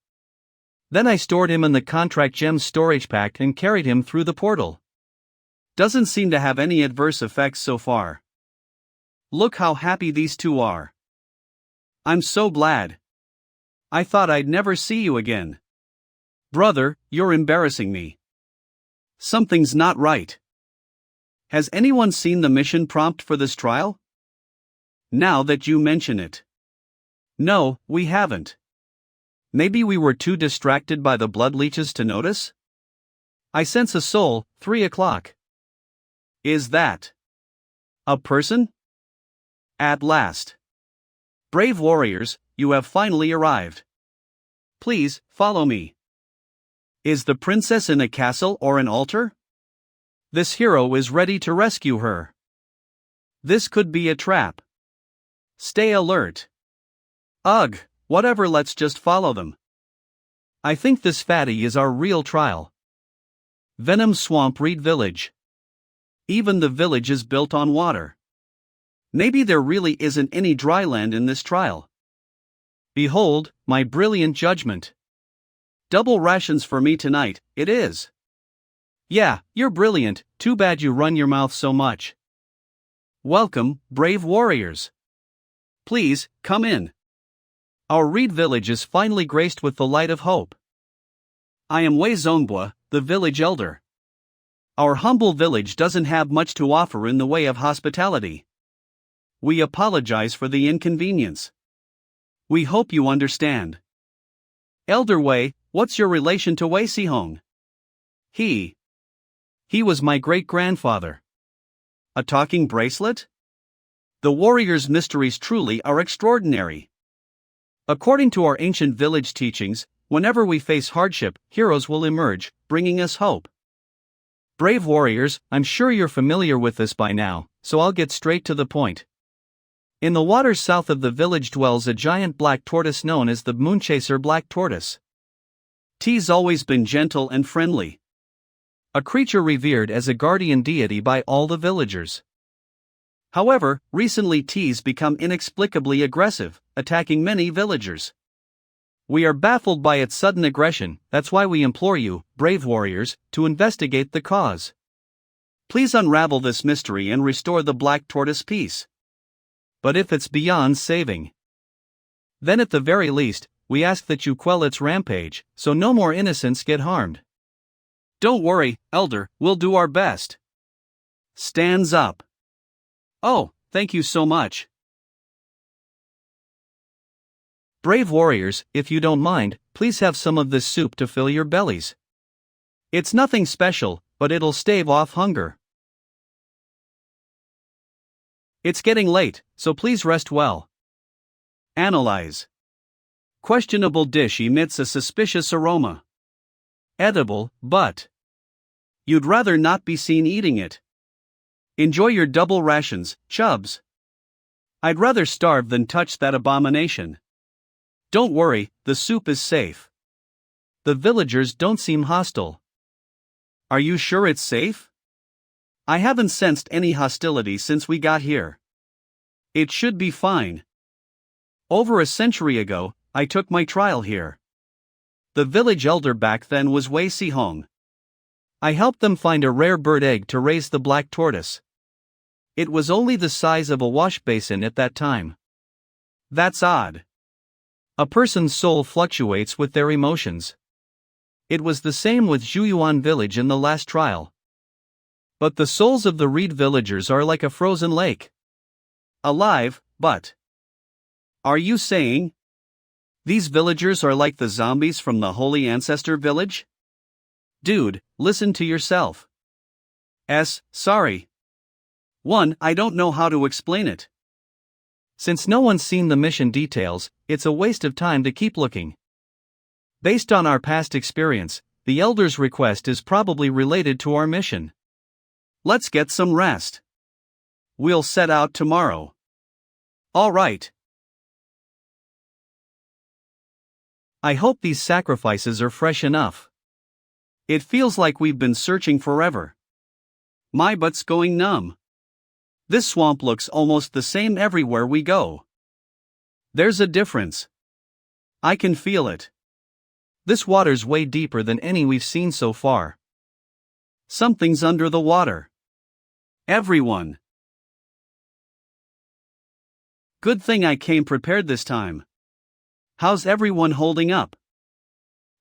Then I stored him in the contract gem's storage pack and carried him through the portal. Doesn't seem to have any adverse effects so far. Look how happy these two are. I'm so glad. I thought I'd never see you again. Brother, you're embarrassing me. Something's not right. Has anyone seen the mission prompt for this trial? Now that you mention it. No, we haven't. Maybe we were too distracted by the blood leeches to notice? I sense a soul, 3 o'clock. Is that a person? At last. Brave warriors, you have finally arrived. Please, follow me. Is the princess in a castle or an altar? This hero is ready to rescue her. This could be a trap. Stay alert. Ugh, whatever, let's just follow them. I think this fatty is our real trial. Venom Swamp Reed Village. Even the village is built on water. Maybe there really isn't any dry land in this trial. Behold, my brilliant judgment. Double rations for me tonight, it is. Yeah, you're brilliant, too bad you run your mouth so much. Welcome, brave warriors. Please, come in. Our Reed village is finally graced with the light of hope. I am Wei Zongbua, the village elder. Our humble village doesn't have much to offer in the way of hospitality. We apologize for the inconvenience. We hope you understand. Elder Wei, what's your relation to Wei Sihong? He was my great-grandfather. A talking bracelet? The warrior's mysteries truly are extraordinary. According to our ancient village teachings, whenever we face hardship, heroes will emerge, bringing us hope. Brave warriors, I'm sure you're familiar with this by now, so I'll get straight to the point. In the waters south of the village dwells a giant black tortoise known as the Moonchaser Black Tortoise. T's always been gentle and friendly. A creature revered as a guardian deity by all the villagers. However, recently T's become inexplicably aggressive, attacking many villagers. We are baffled by its sudden aggression, that's why we implore you, brave warriors, to investigate the cause. Please unravel this mystery and restore the black tortoise peace. But if it's beyond saving, then at the very least, we ask that you quell its rampage, so no more innocents get harmed. Don't worry, Elder, we'll do our best. Stands up. Oh, thank you so much. Brave warriors, if you don't mind, please have some of this soup to fill your bellies. It's nothing special, but it'll stave off hunger. It's getting late, so please rest well. Analyze. Questionable dish emits a suspicious aroma. Edible, but you'd rather not be seen eating it. Enjoy your double rations, chubs. I'd rather starve than touch that abomination. Don't worry, the soup is safe. The villagers don't seem hostile. Are you sure it's safe? I haven't sensed any hostility since we got here. It should be fine. Over a century ago, I took my trial here. The village elder back then was Wei Sihong. I helped them find a rare bird egg to raise the black tortoise. It was only the size of a wash basin at that time. That's odd. A person's soul fluctuates with their emotions. It was the same with Zhuyuan village in the last trial. But the souls of the Reed villagers are like a frozen lake. Alive, but are you saying these villagers are like the zombies from the Holy Ancestor village? Dude, listen to yourself. Sorry. 1. I don't know how to explain it. Since no one's seen the mission details, it's a waste of time to keep looking. Based on our past experience, the Elder's request is probably related to our mission. Let's get some rest. We'll set out tomorrow. All right. I hope these sacrifices are fresh enough. It feels like we've been searching forever. My butt's going numb. This swamp looks almost the same everywhere we go. There's a difference. I can feel it. This water's way deeper than any we've seen so far. Something's under the water. Everyone. Good thing I came prepared this time. How's everyone holding up?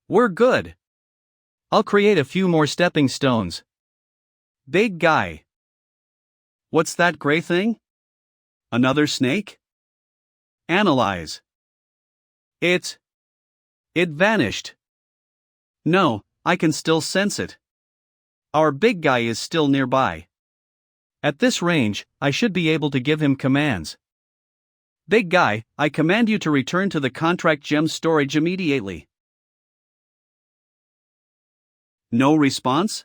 We're good. I'll create a few more stepping stones. Big guy. What's that gray thing? Another snake? Analyze. It's It vanished. No, I can still sense it. Our big guy is still nearby. At this range, I should be able to give him commands. Big guy, I command you to return to the contract gem storage immediately. No response?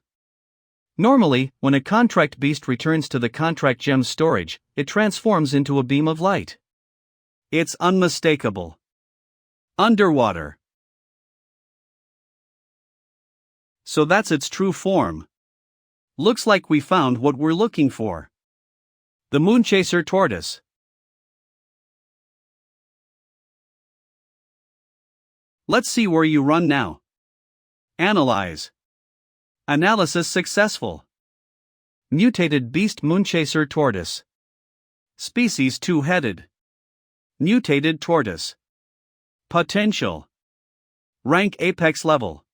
Normally, when a contract beast returns to the contract gem storage, it transforms into a beam of light. It's unmistakable. Underwater. So that's its true form. Looks like we found what we're looking for. The Moonchaser Tortoise. Let's see where you run now. Analyze. Analysis successful. Mutated beast Moonchaser Tortoise. Species two-headed. Mutated tortoise. Potential. Rank apex level.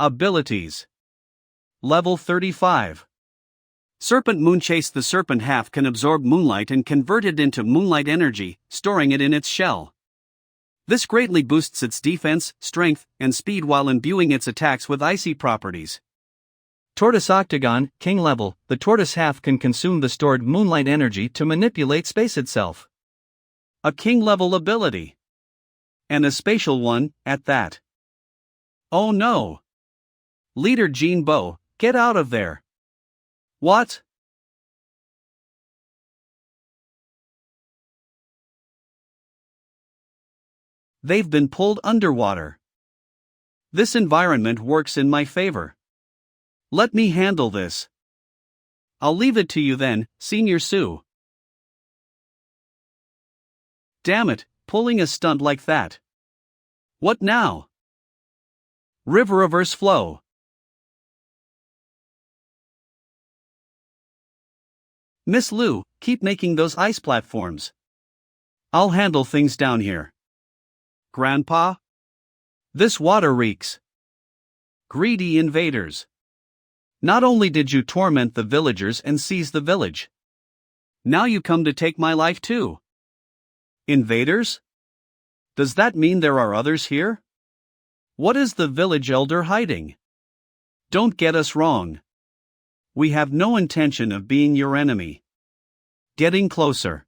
Abilities. Level 35. Serpent Moonchase. The serpent half can absorb moonlight and convert it into moonlight energy, storing it in its shell. This greatly boosts its defense, strength, and speed while imbuing its attacks with icy properties. Tortoise Octagon, King level. The tortoise half can consume the stored moonlight energy to manipulate space itself. A king level ability. And a spatial one, at that. Oh no! Leader Jean Bo, get out of there! What? They've been pulled underwater. This environment works in my favor. Let me handle this. I'll leave it to you then, Senior Sue. Damn it, pulling a stunt like that. What now? River reverse flow. Miss Lou, keep making those ice platforms. I'll handle things down here. Grandpa? This water reeks. Greedy invaders. Not only did you torment the villagers and seize the village, now you come to take my life too. Invaders? Does that mean there are others here? What is the village elder hiding? Don't get us wrong. We have no intention of being your enemy. Getting closer.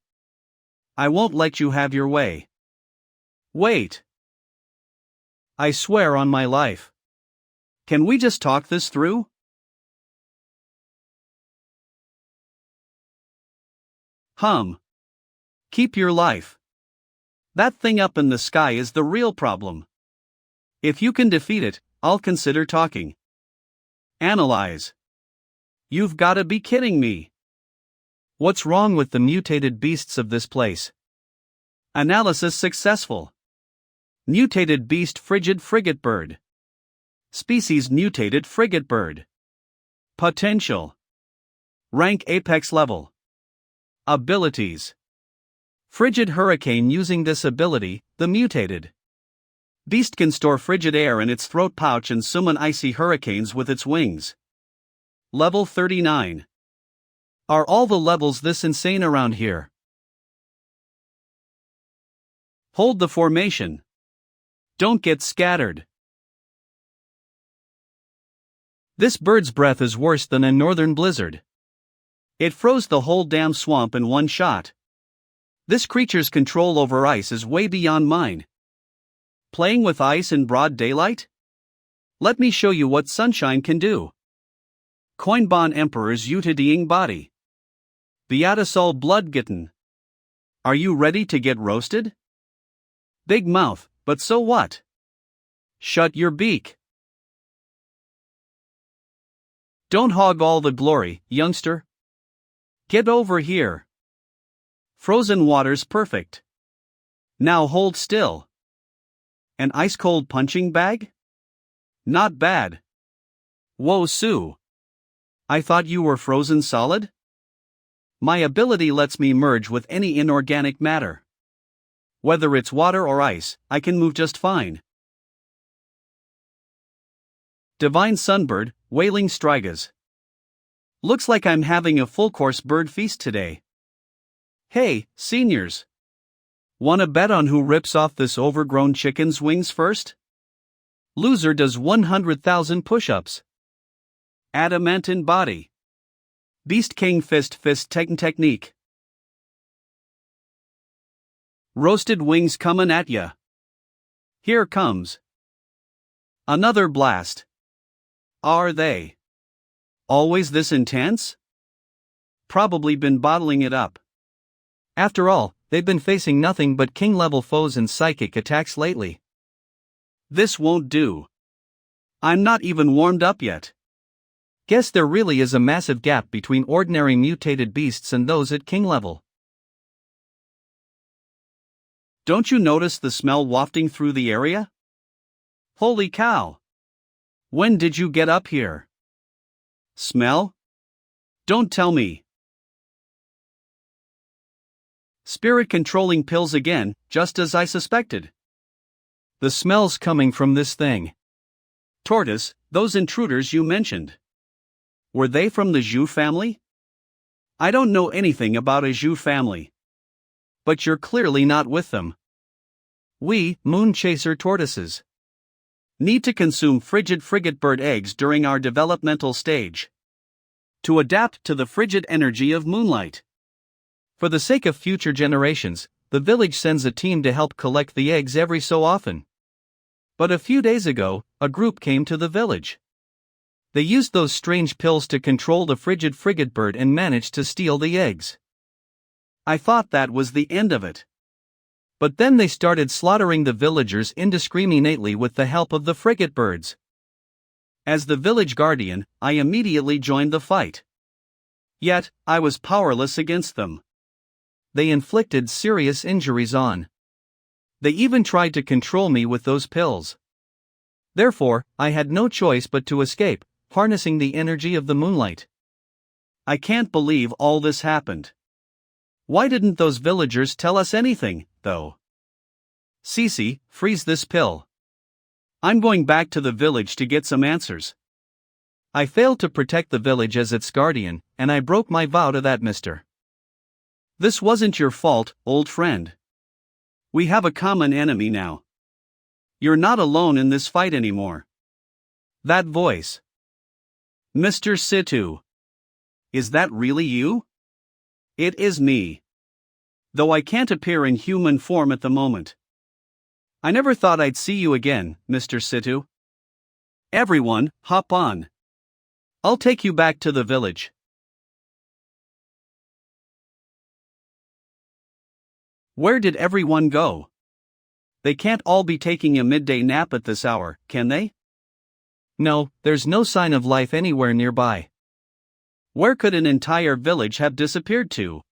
I won't let you have your way. Wait. I swear on my life. Can we just talk this through? Keep your life. That thing up in the sky is the real problem. If you can defeat it, I'll consider talking. Analyze. You've gotta be kidding me. What's wrong with the mutated beasts of this place? Analysis successful. Mutated beast frigid frigate bird. Species mutated frigate bird. Potential. Rank apex level. Abilities. Frigid hurricane. Using this ability, the mutated beast can store frigid air in its throat pouch and summon icy hurricanes with its wings. Level 39. Are all the levels this insane around here? Hold the formation. Don't get scattered. This bird's breath is worse than a northern blizzard. It froze the whole damn swamp in one shot. This creature's control over ice is way beyond mine. Playing with ice in broad daylight? Let me show you what sunshine can do. Coinbon Emperor's Yutading body. Beatasol Bloodgitten. Are you ready to get roasted? Big mouth, but so what? Shut your beak. Don't hog all the glory, youngster. Get over here. Frozen water's perfect. Now hold still. An ice-cold punching bag? Not bad. Whoa, Sue. I thought you were frozen solid? My ability lets me merge with any inorganic matter. Whether it's water or ice, I can move just fine. Divine Sunbird, Wailing Strigas. Looks like I'm having a full-course bird feast today. Hey, seniors. Wanna bet on who rips off this overgrown chicken's wings first? Loser does 100,000 push-ups. Adamantine body. Beast King fist technique. Roasted wings comin' at ya. Here comes another blast. Are they always this intense? Probably been bottling it up. After all, they've been facing nothing but king-level foes and psychic attacks lately. This won't do. I'm not even warmed up yet. Guess there really is a massive gap between ordinary mutated beasts and those at king level. Don't you notice the smell wafting through the area? Holy cow! When did you get up here? Smell? Don't tell me. Spirit controlling pills again, just as I suspected. The smell's coming from this thing. Tortoise, those intruders you mentioned. Were they from the Zhu family? I don't know anything about a Zhu family. But you're clearly not with them. We, moon chaser tortoises, need to consume frigid frigate bird eggs during our developmental stage. To adapt to the frigid energy of moonlight. For the sake of future generations, the village sends a team to help collect the eggs every so often. But a few days ago, a group came to the village. They used those strange pills to control the frigid frigate bird and managed to steal the eggs. I thought that was the end of it. But then they started slaughtering the villagers indiscriminately with the help of the frigate birds. As the village guardian, I immediately joined the fight. Yet, I was powerless against them. They inflicted serious injuries on. They even tried to control me with those pills. Therefore, I had no choice but to escape, harnessing the energy of the moonlight. I can't believe all this happened. Why didn't those villagers tell us anything, though? Cece, freeze this pill. I'm going back to the village to get some answers. I failed to protect the village as its guardian, and I broke my vow to that mister. This wasn't your fault, old friend. We have a common enemy now. You're not alone in this fight anymore. That voice. Mr. Situ. Is that really you? It is me. Though I can't appear in human form at the moment. I never thought I'd see you again, Mr. Situ. Everyone, hop on. I'll take you back to the village. Where did everyone go? They can't all be taking a midday nap at this hour, can they? No, there's no sign of life anywhere nearby. Where could an entire village have disappeared to?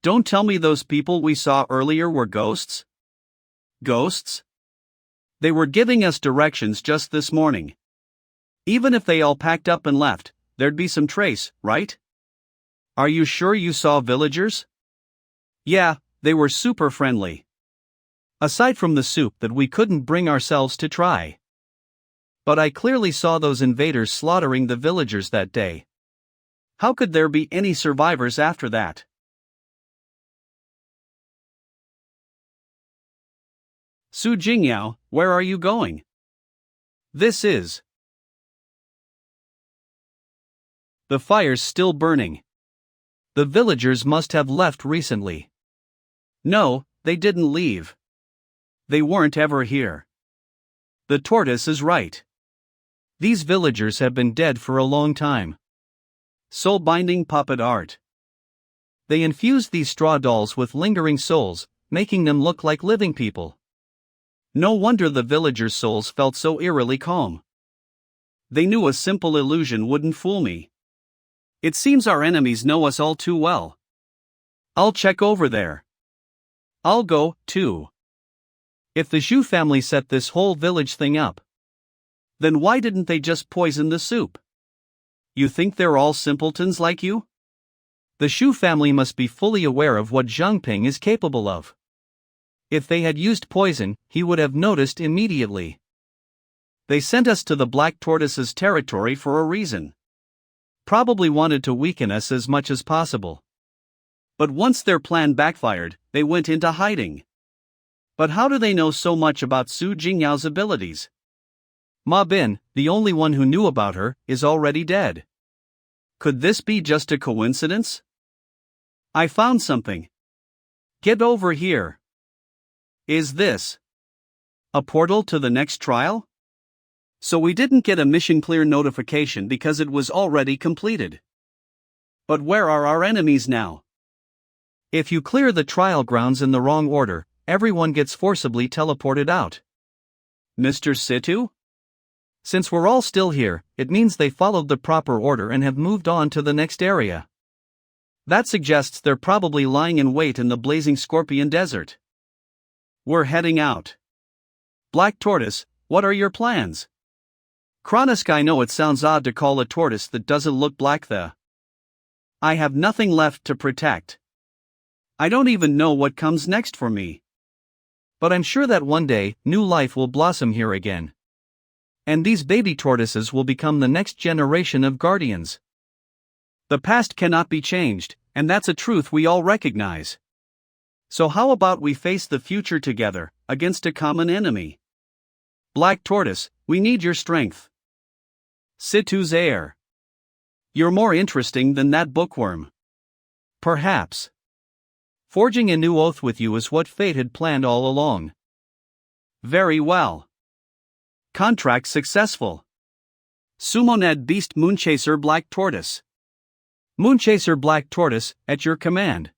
Don't tell me those people we saw earlier were ghosts? Ghosts? They were giving us directions just this morning. Even if they all packed up and left, there'd be some trace, right? Are you sure you saw villagers? Yeah, they were super friendly. Aside from the soup that we couldn't bring ourselves to try. But I clearly saw those invaders slaughtering the villagers that day. How could there be any survivors after that? Su Jingyao, where are you going? This is. The fire's still burning. The villagers must have left recently. No, they didn't leave. They weren't ever here. The tortoise is right. These villagers have been dead for a long time. Soul-binding puppet art. They infused these straw dolls with lingering souls, making them look like living people. No wonder the villagers' souls felt so eerily calm. They knew a simple illusion wouldn't fool me. It seems our enemies know us all too well. I'll check over there. I'll go, too. If the Zhu family set this whole village thing up, then why didn't they just poison the soup? You think they're all simpletons like you? The Zhu family must be fully aware of what Zhang Ping is capable of. If they had used poison, he would have noticed immediately. They sent us to the Black Tortoise's territory for a reason. Probably wanted to weaken us as much as possible. But once their plan backfired, they went into hiding. But how do they know so much about Su Jingyao's abilities? Ma Bin, the only one who knew about her, is already dead. Could this be just a coincidence? I found something. Get over here. Is this a portal to the next trial? So we didn't get a mission clear notification because it was already completed. But where are our enemies now? If you clear the trial grounds in the wrong order, everyone gets forcibly teleported out. Mr. Situ? Since we're all still here, it means they followed the proper order and have moved on to the next area. That suggests they're probably lying in wait in the blazing Scorpion Desert. We're heading out. Black Tortoise, what are your plans? Kronisk, I know it sounds odd to call a tortoise that doesn't look black the. I have nothing left to protect. I don't even know what comes next for me. But I'm sure that one day, new life will blossom here again. And these baby tortoises will become the next generation of guardians. The past cannot be changed, and that's a truth we all recognize. So how about we face the future together, against a common enemy? Black Tortoise, we need your strength. Situ's heir. You're more interesting than that bookworm. Perhaps. Forging a new oath with you is what fate had planned all along. Very well. Contract successful. Sumoned Beast Moonchaser Black Tortoise. Moonchaser Black Tortoise, at your command.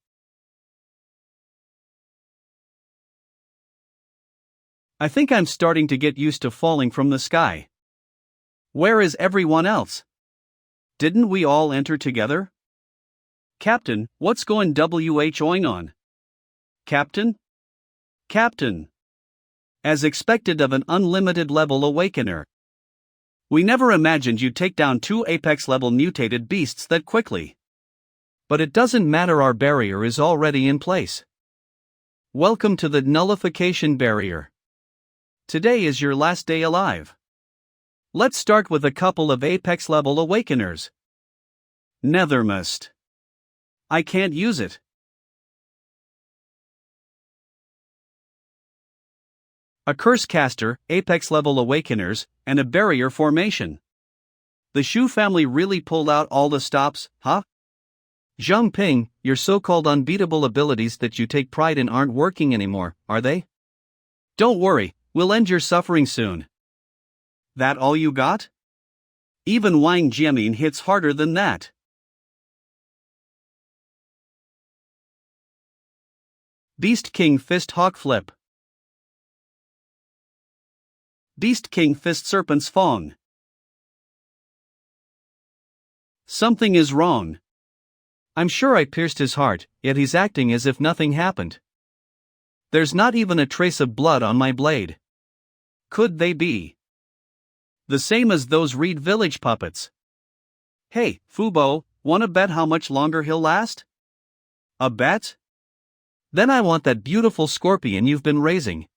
I think I'm starting to get used to falling from the sky. Where is everyone else? Didn't we all enter together? Captain, what's going on? Captain? Captain. As expected of an unlimited level awakener. We never imagined you'd take down 2 apex level mutated beasts that quickly. But it doesn't matter, our barrier is already in place. Welcome to the nullification barrier. Today is your last day alive. Let's start with a couple of apex level awakeners. Nethermist. I can't use it. A curse caster, apex level awakeners, and a barrier formation. The Shu family really pulled out all the stops, huh? Zhang Ping, your so-called unbeatable abilities that you take pride in aren't working anymore, are they? Don't worry, we'll end your suffering soon. That all you got? Even Wang Jiamin hits harder than that. Beast King Fist Hawk Flip. Beast King Fist Serpent's Fong. Something is wrong. I'm sure I pierced his heart, yet he's acting as if nothing happened. There's not even a trace of blood on my blade. Could they be the same as those Reed Village puppets? Hey, Fubo, wanna bet how much longer he'll last? A bet? Then I want that beautiful scorpion you've been raising.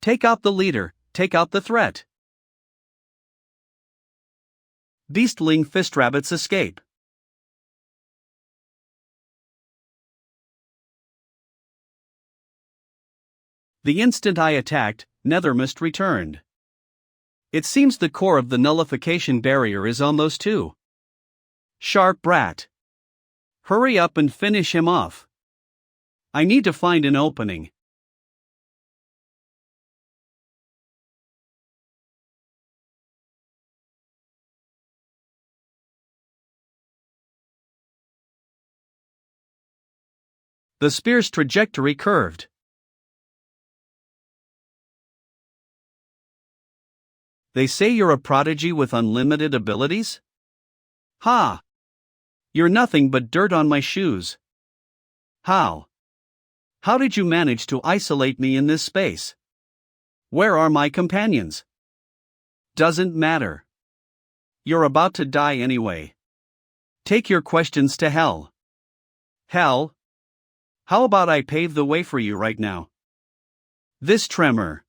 Take out the leader, take out the threat. Beastling Fist Rabbits escape. The instant I attacked, Nethermist returned. It seems the core of the nullification barrier is on those two. Sharp brat. Hurry up and finish him off. I need to find an opening. The spear's trajectory curved. They say you're a prodigy with unlimited abilities? Ha! You're nothing but dirt on my shoes. How? How did you manage to isolate me in this space? Where are my companions? Doesn't matter. You're about to die anyway. Take your questions to hell. Hell? How about I pave the way for you right now? This tremor.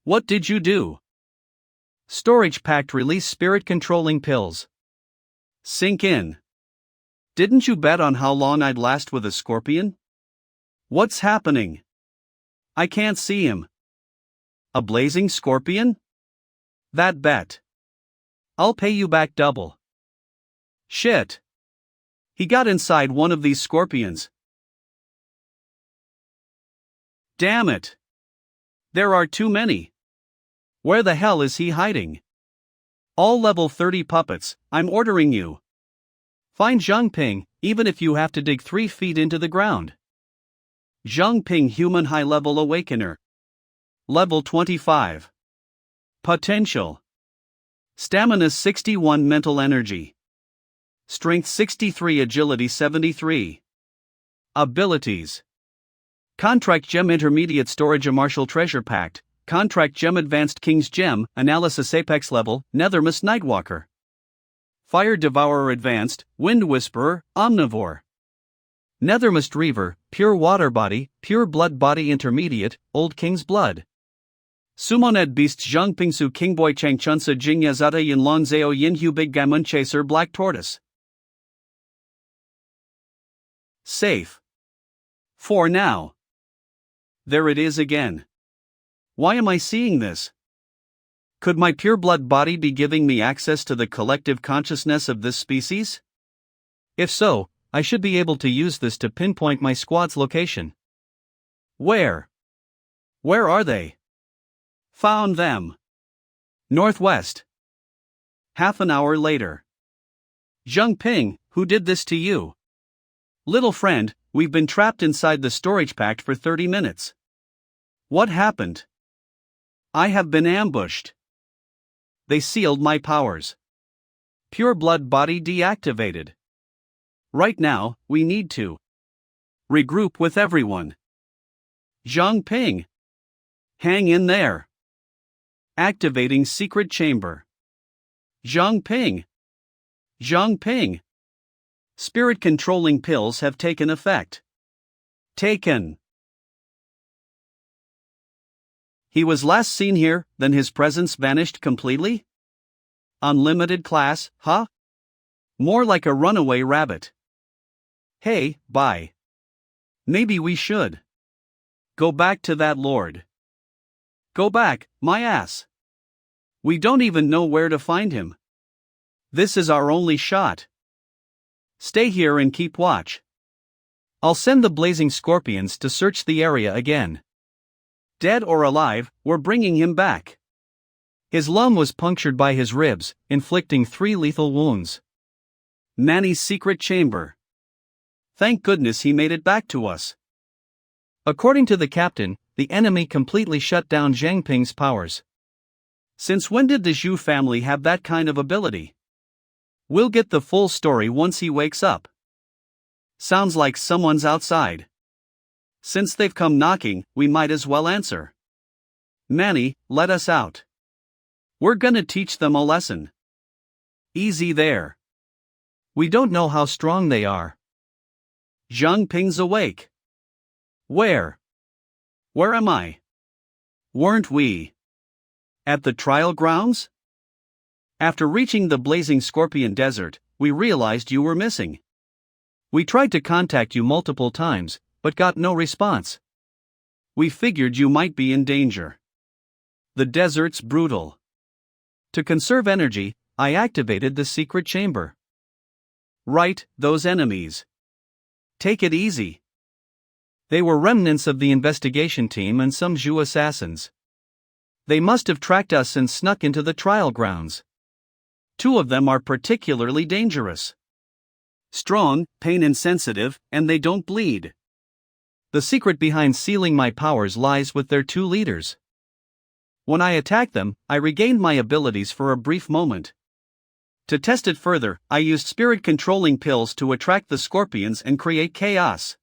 What did you do? Storage packed release spirit controlling pills. Sink in. Didn't you bet on how long I'd last with a scorpion? What's happening? I can't see him. A blazing scorpion? That bet. I'll pay you back double. Shit. He got inside one of these scorpions. Damn it. There are too many. Where the hell is he hiding? All level 30 puppets, I'm ordering you. Find Zhang Ping, even if you have to dig 3 feet into the ground. Zhang Ping Human High Level Awakener. Level 25. Potential. Stamina 61, Mental Energy. Strength 63, Agility 73. Abilities. Contract Gem Intermediate Storage, a Martial Treasure Pact. Contract Gem Advanced King's Gem, Analysis Apex Level, Nethermist Nightwalker. Fire Devourer Advanced, Wind Whisperer, Omnivore. Nethermist Reaver, Pure Water Body, Pure Blood Body Intermediate, Old King's Blood. Sumoned Beasts Zhang Pingsu Kingboy Chang Chunsa Jingya Zata Yin Lon Zao Yin Hu Big Gamun Chaser Black Tortoise. Safe. For now. There it is again. Why am I seeing this? Could my pure blood body be giving me access to the collective consciousness of this species? If so, I should be able to use this to pinpoint my squad's location. Where? Where are they? Found them. Northwest. Half an hour later. Zhang Ping, who did this to you? Little friend, we've been trapped inside the storage pact for 30 minutes. What happened? I have been ambushed. They sealed my powers. Pure blood body deactivated. Right now, we need to regroup with everyone. Zhang Ping. Hang in there. Activating secret chamber. Zhang Ping. Zhang Ping. Spirit controlling pills have taken effect. Taken. He was last seen here, then his presence vanished completely? Unlimited class, huh? More like a runaway rabbit. Hey, bye. Maybe we should go back to that lord. Go back, my ass. We don't even know where to find him. This is our only shot. Stay here and keep watch. I'll send the blazing scorpions to search the area again. Dead or alive, we're bringing him back. His lung was punctured by his ribs, inflicting 3 lethal wounds. Manny's secret chamber. Thank goodness he made it back to us. According to the captain, the enemy completely shut down Zhang Ping's powers. Since when did the Zhu family have that kind of ability? We'll get the full story once he wakes up. Sounds like someone's outside. Since they've come knocking, we might as well answer. Manny, let us out. We're gonna teach them a lesson. Easy there. We don't know how strong they are. Zhang Ping's awake. Where? Where am I? Weren't we at the trial grounds? After reaching the blazing scorpion desert, we realized you were missing. We tried to contact you multiple times, but got no response. We figured you might be in danger. The desert's brutal. To conserve energy, I activated the secret chamber. Right, those enemies. Take it easy. They were remnants of the investigation team and some Zhu assassins. They must have tracked us and snuck into the trial grounds. 2 of them are particularly dangerous. Strong, pain insensitive, and they don't bleed. The secret behind sealing my powers lies with their 2 leaders. When I attacked them, I regained my abilities for a brief moment. To test it further, I used spirit-controlling pills to attract the scorpions and create chaos.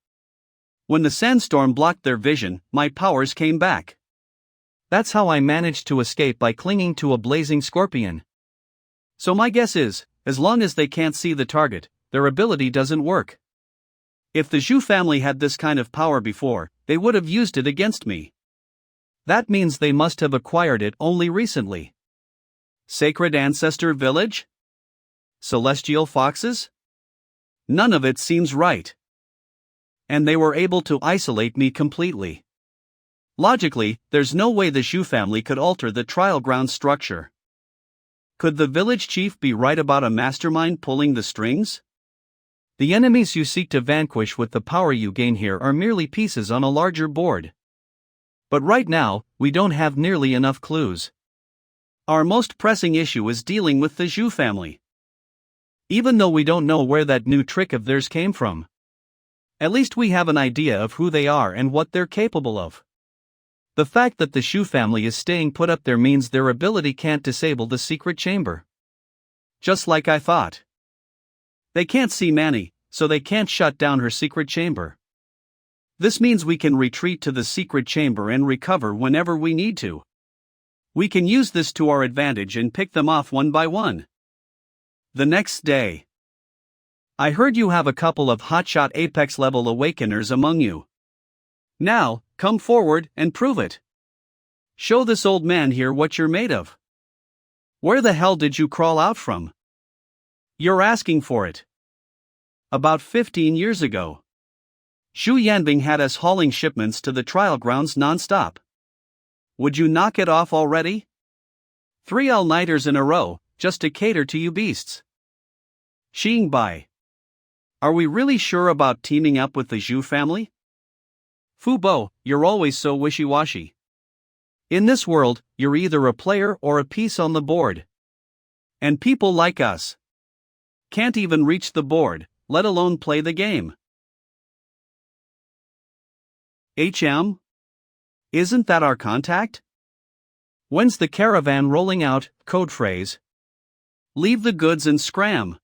When the sandstorm blocked their vision, my powers came back. That's how I managed to escape by clinging to a blazing scorpion. So my guess is, as long as they can't see the target, their ability doesn't work. If the Zhu family had this kind of power before, they would have used it against me. That means they must have acquired it only recently. Sacred Ancestor Village? Celestial Foxes? None of it seems right. And they were able to isolate me completely. Logically, there's no way the Shu family could alter the trial ground structure. Could the village chief be right about a mastermind pulling the strings? The enemies you seek to vanquish with the power you gain here are merely pieces on a larger board. But right now, we don't have nearly enough clues. Our most pressing issue is dealing with the Zhu family. Even though we don't know where that new trick of theirs came from, at least we have an idea of who they are and what they're capable of. The fact that the Shu family is staying put up there means their ability can't disable the secret chamber. Just like I thought. They can't see Manny, so they can't shut down her secret chamber. This means we can retreat to the secret chamber and recover whenever we need to. We can use this to our advantage and pick them off one by one. The next day. I heard you have a couple of hotshot Apex level awakeners among you. Now, come forward and prove it. Show this old man here what you're made of. Where the hell did you crawl out from? You're asking for it. About 15 years ago. Xu Yanbing had us hauling shipments to the trial grounds non-stop. Would you knock it off already? 3 all-nighters in a row, just to cater to you beasts. Xing Bai. Are we really sure about teaming up with the Zhu family? Fu Bo, you're always so wishy-washy. In this world, you're either a player or a piece on the board. And people like us can't even reach the board, let alone play the game. HM? Isn't that our contact? When's the caravan rolling out? Code phrase. Leave the goods and scram.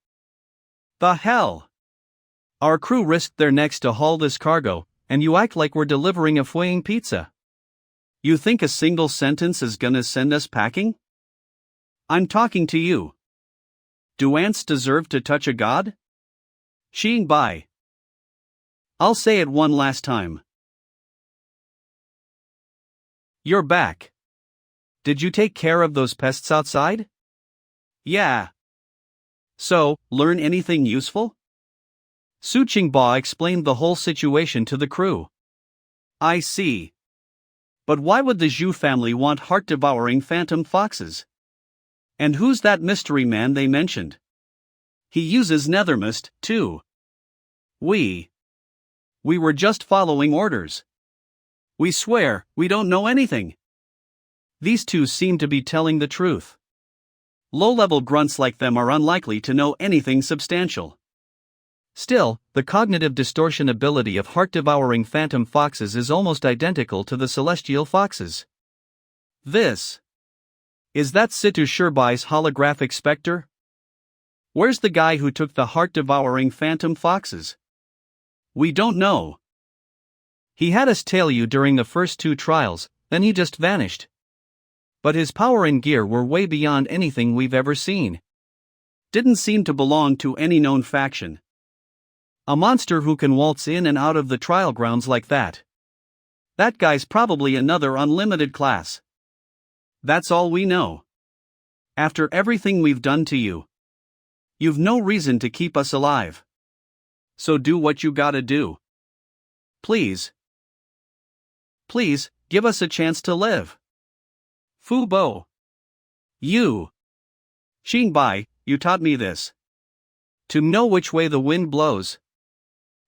The hell? Our crew risked their necks to haul this cargo, and you act like we're delivering a fwaying pizza. You think a single sentence is gonna send us packing? I'm talking to you. Do ants deserve to touch a god? Xing Bai. I'll say it one last time. You're back. Did you take care of those pests outside? Yeah. So, learn anything useful? Su Qingba explained the whole situation to the crew. I see. But why would the Zhu family want heart-devouring phantom foxes? And who's that mystery man they mentioned? He uses nethermist, too. We were just following orders. We swear, we don't know anything. These two seem to be telling the truth. Low-level grunts like them are unlikely to know anything substantial. Still, the cognitive distortion ability of heart-devouring phantom foxes is almost identical to the celestial foxes. Is that Situ Shirbai's holographic specter? Where's the guy who took the heart-devouring phantom foxes? We don't know. He had us tail you during the first 2 trials, then he just vanished. But his power and gear were way beyond anything we've ever seen. Didn't seem to belong to any known faction. A monster who can waltz in and out of the trial grounds like that. That guy's probably another unlimited class. That's all we know. After everything we've done to you, you've no reason to keep us alive. So do what you gotta do. Please. Please, give us a chance to live. Fu Bo. You. Xing Bai, you taught me this. To know which way the wind blows.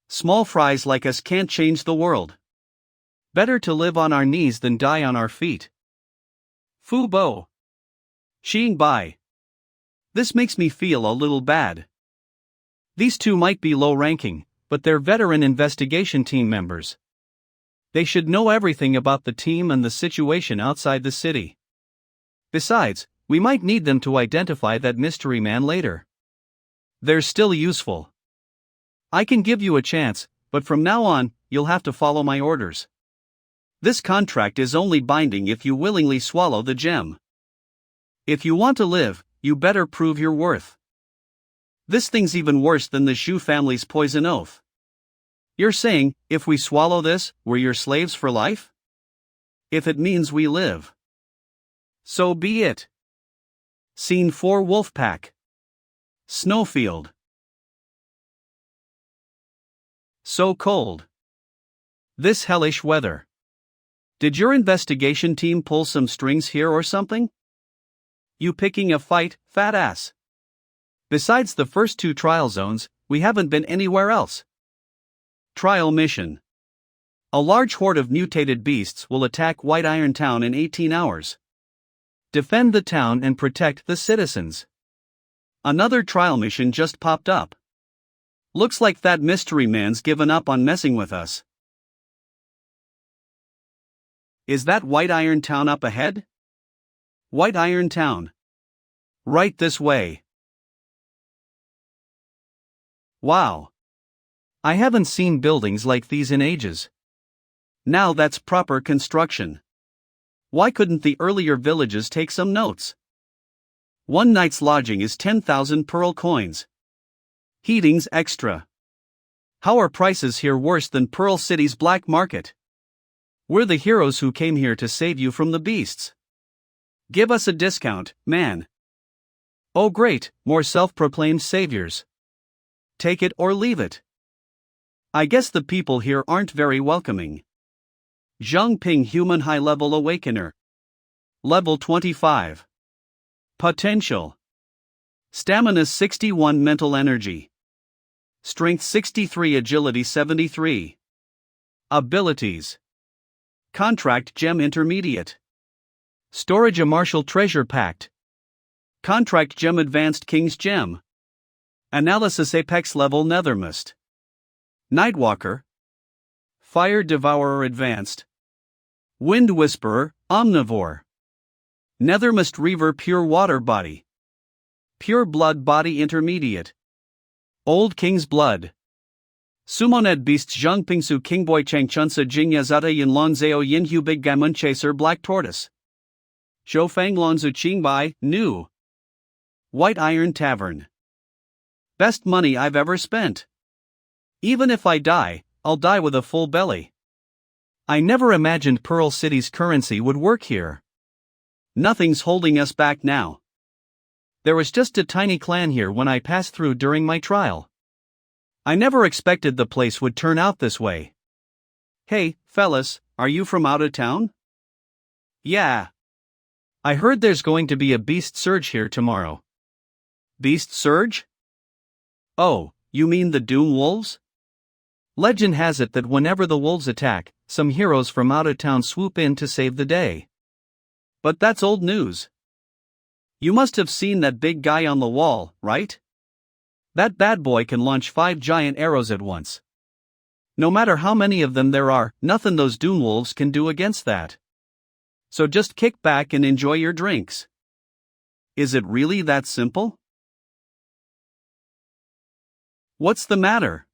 Small fries like us can't change the world. Better to live on our knees than die on our feet. Fu Bo. Xing Bai. This makes me feel a little bad. These two might be low-ranking, but they're veteran investigation team members. They should know everything about the team and the situation outside the city. Besides, we might need them to identify that mystery man later. They're still useful. I can give you a chance, but from now on, you'll have to follow my orders. This contract is only binding if you willingly swallow the gem. If you want to live, you better prove your worth. This thing's even worse than the Shu family's poison oath. You're saying, if we swallow this, we're your slaves for life? If it means we live, so be it. Scene 4 Wolfpack. Snowfield. So cold. This hellish weather. Did your investigation team pull some strings here or something? You picking a fight, fat ass? Besides the first 2 trial zones, we haven't been anywhere else. Trial mission. A large horde of mutated beasts will attack White Iron Town in 18 hours. Defend the town and protect the citizens. Another trial mission just popped up. Looks like that mystery man's given up on messing with us. Is that White Iron Town up ahead? White Iron Town. Right this way. Wow. I haven't seen buildings like these in ages. Now that's proper construction. Why couldn't the earlier villages take some notes? 1 night's lodging is 10,000 pearl coins. Heating's extra. How are prices here worse than Pearl City's black market? We're the heroes who came here to save you from the beasts. Give us a discount, man. Oh great, more self-proclaimed saviors. Take it or leave it. I guess the people here aren't very welcoming. Zhang Ping Human High-Level Awakener. Level 25. Potential. Stamina 61, Mental Energy. Strength 63, Agility 73. Abilities. Contract Gem Intermediate. Storage a Martial Treasure Pact. Contract Gem Advanced King's Gem. Analysis Apex Level Nethermist. Nightwalker. Fire Devourer Advanced. Wind Whisperer, Omnivore. Nethermist Reaver Pure Water Body. Pure Blood Body Intermediate. Old King's Blood. Sumoned Beasts Zhangpingsu Kingboy Changchunsa Jingya Zata Yin Lonzeo Yin Hu Big Gamun Chaser Black Tortoise. Zhou Lonzu Qingbai, New. White Iron Tavern. Best money I've ever spent. Even if I die, I'll die with a full belly. I never imagined Pearl City's currency would work here. Nothing's holding us back now. There was just a tiny clan here when I passed through during my trial. I never expected the place would turn out this way. Hey, fellas, are you from out of town? Yeah. I heard there's going to be a beast surge here tomorrow. Beast surge? Oh, you mean the Doom Wolves? Legend has it that whenever the wolves attack, some heroes from out of town swoop in to save the day. But that's old news. You must have seen that big guy on the wall, right? That bad boy can launch 5 giant arrows at once. No matter how many of them there are, nothing those Doom Wolves can do against that. So just kick back and enjoy your drinks. Is it really that simple? What's the matter?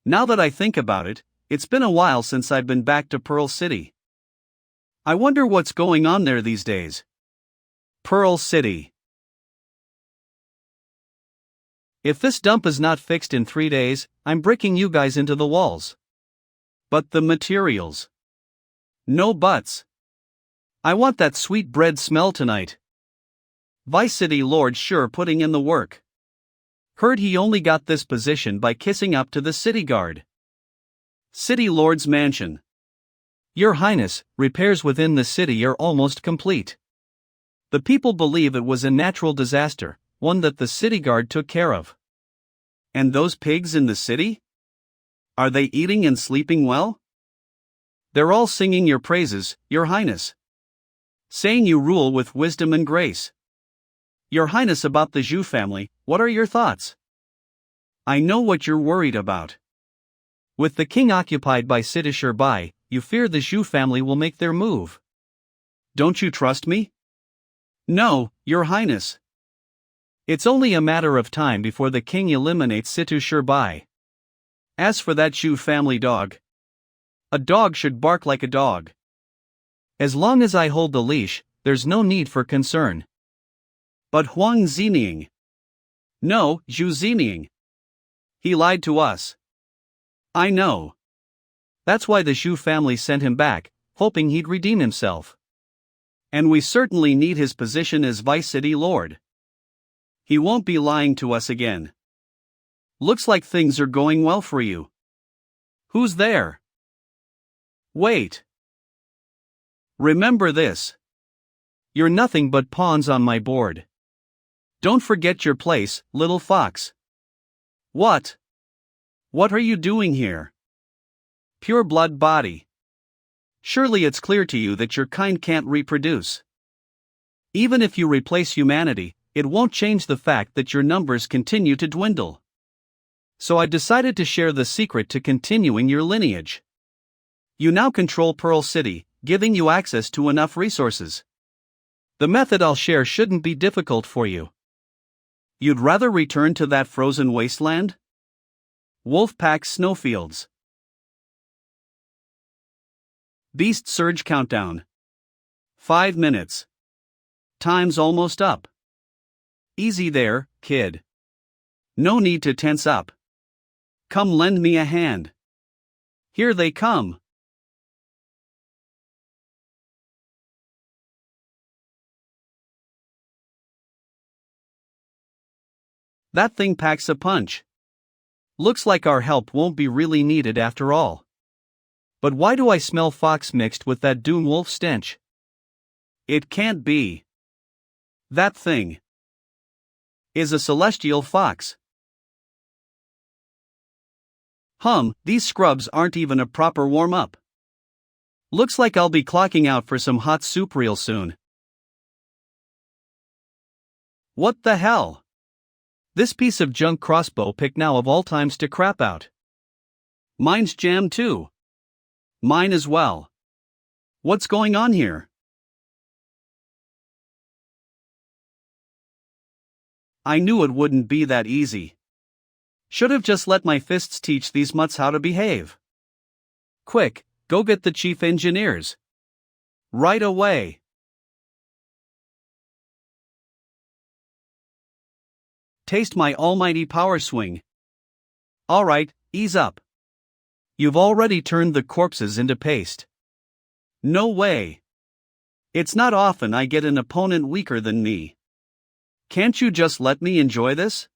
Now that I think about it, it's been a while since I've been back to Pearl City. I wonder what's going on there these days. Pearl City. If this dump is not fixed in 3 days, I'm bricking you guys into the walls. But the materials. No buts. I want that sweet bread smell tonight. Vice City Lord sure putting in the work. Heard he only got this position by kissing up to the city guard. City Lord's mansion. Your Highness, repairs within the city are almost complete. The people believe it was a natural disaster, one that the city guard took care of. And those pigs in the city? Are they eating and sleeping well? They're all singing your praises, Your Highness. Saying you rule with wisdom and grace. Your Highness, about the Zhu family, what are your thoughts? I know what you're worried about. With the king occupied by Siddheshwar Bai, you fear the Zhu family will make their move. Don't you trust me? No, Your Highness. It's only a matter of time before the king eliminates Siddheshwar Bai. As for that Zhu family dog, a dog should bark like a dog. As long as I hold the leash, there's no need for concern. But Huang Zining. No, Zhu Zining. He lied to us. I know. That's why the Zhu family sent him back, hoping he'd redeem himself. And we certainly need his position as Vice City Lord. He won't be lying to us again. Looks like things are going well for you. Who's there? Wait. Remember this. You're nothing but pawns on my board. Don't forget your place, little fox. What? What are you doing here? Pure blood body. Surely it's clear to you that your kind can't reproduce. Even if you replace humanity, it won't change the fact that your numbers continue to dwindle. So I decided to share the secret to continuing your lineage. You now control Pearl City, giving you access to enough resources. The method I'll share shouldn't be difficult for you. You'd rather return to that frozen wasteland? Wolfpack snowfields. Beast Surge Countdown. 5 minutes. Time's almost up. Easy there, kid. No need to tense up. Come lend me a hand. Here they come. That thing packs a punch. Looks like our help won't be really needed after all. But why do I smell fox mixed with that doom wolf stench? It can't be. That thing is a celestial fox. These scrubs aren't even a proper warm-up. Looks like I'll be clocking out for some hot soup real soon. What the hell? This piece of junk crossbow pick now of all times to crap out. Mine's jammed too. Mine as well. What's going on here? I knew it wouldn't be that easy. Should have just let my fists teach these mutts how to behave. Quick, go get the chief engineers. Right away. Taste my almighty power swing. Alright, ease up. You've already turned the corpses into paste. No way. It's not often I get an opponent weaker than me. Can't you just let me enjoy this?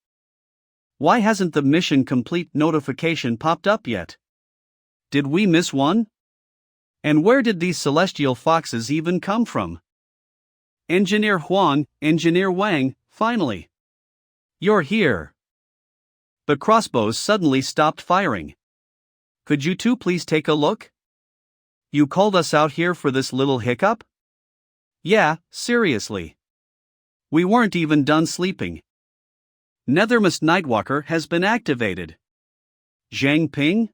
Why hasn't the mission complete notification popped up yet? Did we miss one? And where did these celestial foxes even come from? Engineer Huang, Engineer Wang, finally. You're here. The crossbows suddenly stopped firing. Could you two please take a look? You called us out here for this little hiccup? Yeah, seriously. We weren't even done sleeping. Nethermist Nightwalker has been activated. Zhang Ping?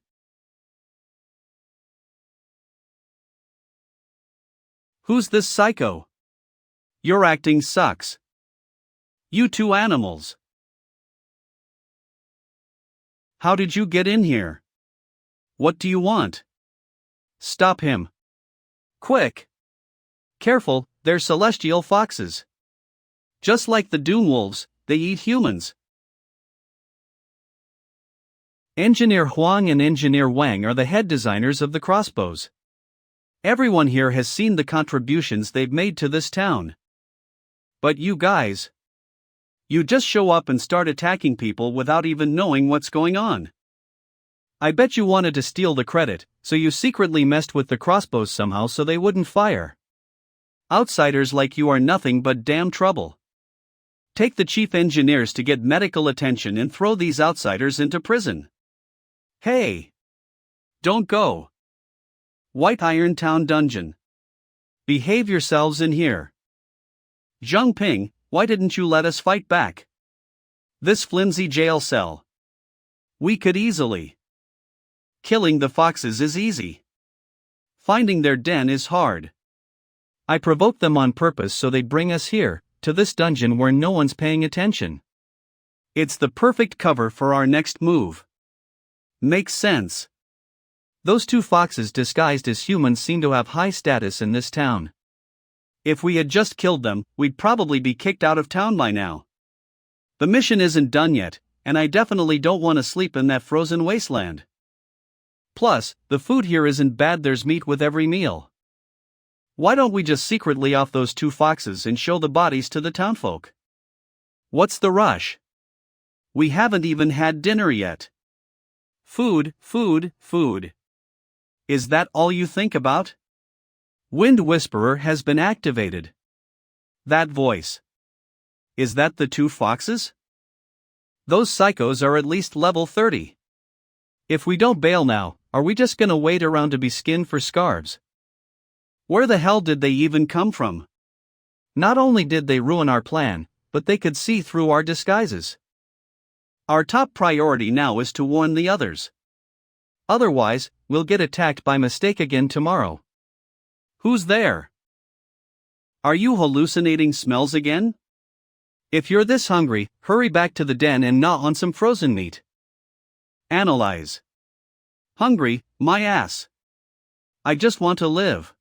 Who's this psycho? Your acting sucks. You two animals. How did you get in here? What do you want? Stop him. Quick. Careful, they're celestial foxes. Just like the Doom Wolves, they eat humans. Engineer Huang and Engineer Wang are the head designers of the crossbows. Everyone here has seen the contributions they've made to this town. But you guys, you just show up and start attacking people without even knowing what's going on. I bet you wanted to steal the credit, so you secretly messed with the crossbows somehow so they wouldn't fire. Outsiders like you are nothing but damn trouble. Take the chief engineers to get medical attention and throw these outsiders into prison. Hey! Don't go. White Iron Town Dungeon. Behave yourselves in here. Zhang Ping, why didn't you let us fight back? This flimsy jail cell. We could easily. Killing the foxes is easy. Finding their den is hard. I provoked them on purpose so they'd bring us here, to this dungeon where no one's paying attention. It's the perfect cover for our next move. Makes sense. Those two foxes disguised as humans seem to have high status in this town. If we had just killed them, we'd probably be kicked out of town by now. The mission isn't done yet, and I definitely don't want to sleep in that frozen wasteland. Plus, the food here isn't bad, there's meat with every meal. Why don't we just secretly off those two foxes and show the bodies to the townfolk? What's the rush? We haven't even had dinner yet. Food, food, food. Is that all you think about? Wind Whisperer has been activated. That voice. Is that the two foxes? Those psychos are at least level 30. If we don't bail now, are we just gonna wait around to be skinned for scarves? Where the hell did they even come from? Not only did they ruin our plan, but they could see through our disguises. Our top priority now is to warn the others. Otherwise, we'll get attacked by mistake again tomorrow. Who's there? Are you hallucinating smells again? If you're this hungry, hurry back to the den and gnaw on some frozen meat. Analyze. Hungry, my ass. I just want to live.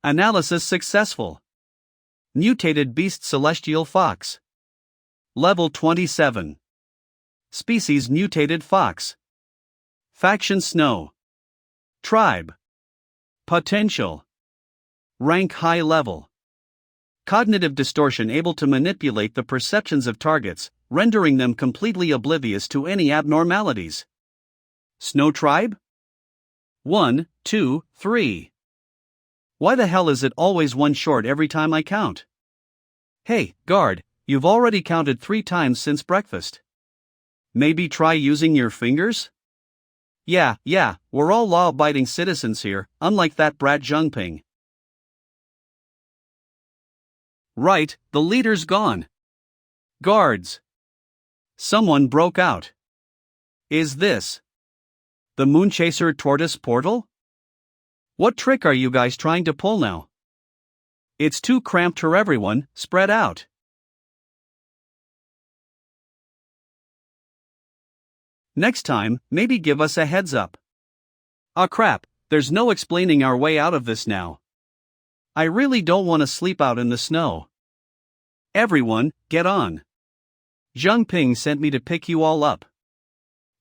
Analysis successful. Mutated beast celestial fox. Level 27. Species mutated fox. Faction snow. Tribe. Potential. Rank high level. Cognitive distortion able to manipulate the perceptions of targets, rendering them completely oblivious to any abnormalities. Snow tribe? 1, 2, 3. Why the hell is it always one short every time I count? Hey, guard, you've already counted 3 times since breakfast. Maybe try using your fingers? Yeah, we're all law-abiding citizens here, unlike that brat Zhengping. Right, the leader's gone. Guards. Someone broke out. Is this the Moonchaser Tortoise portal? What trick are you guys trying to pull now? It's too cramped for everyone, spread out. Next time, maybe give us a heads up. Ah crap, there's no explaining our way out of this now. I really don't want to sleep out in the snow. Everyone, get on. Zhengping sent me to pick you all up.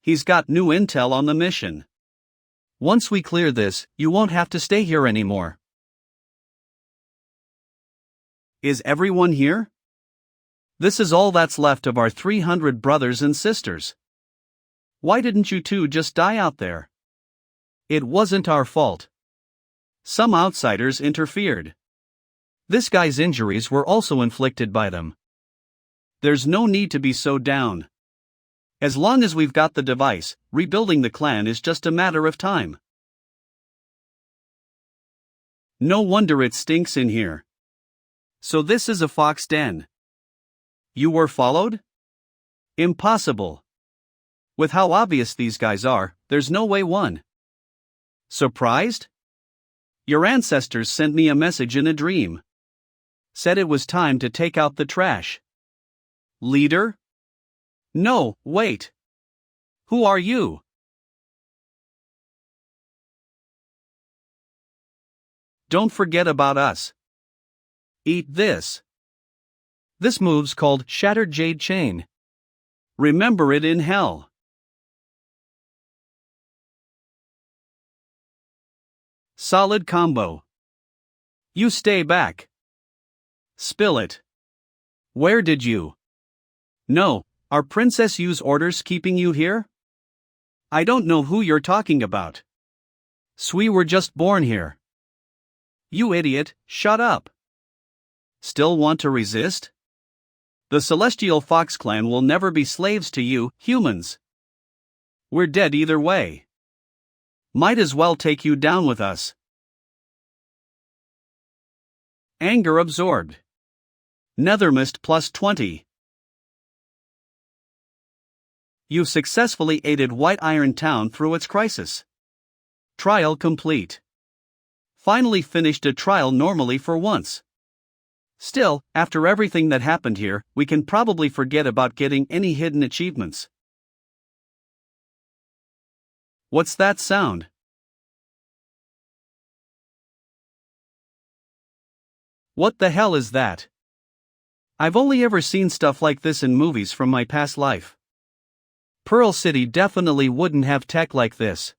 He's got new intel on the mission. Once we clear this, you won't have to stay here anymore. Is everyone here? This is all that's left of our 300 brothers and sisters. Why didn't you two just die out there? It wasn't our fault. Some outsiders interfered. This guy's injuries were also inflicted by them. There's no need to be so down. As long as we've got the device, rebuilding the clan is just a matter of time. No wonder it stinks in here. So this is a fox den. You were followed? Impossible. With how obvious these guys are, there's no way one. Surprised? Your ancestors sent me a message in a dream. Said it was time to take out the trash. Leader? No, wait. Who are you? Don't forget about us. Eat this. This move's called Shattered Jade Chain. Remember it in hell. Solid combo. You stay back. Spill it. Where did you? No, are Princess Yu's orders keeping you here? I don't know who you're talking about. Sui were just born here. You idiot, shut up. Still want to resist? The Celestial Fox Clan will never be slaves to you, humans. We're dead either way. Might as well take you down with us. Anger absorbed. Nethermist plus 20. You've successfully aided White Iron Town through its crisis. Trial complete. Finally finished a trial normally for once. Still, after everything that happened here, we can probably forget about getting any hidden achievements. What's that sound? What the hell is that? I've only ever seen stuff like this in movies from my past life. Pearl City definitely wouldn't have tech like this.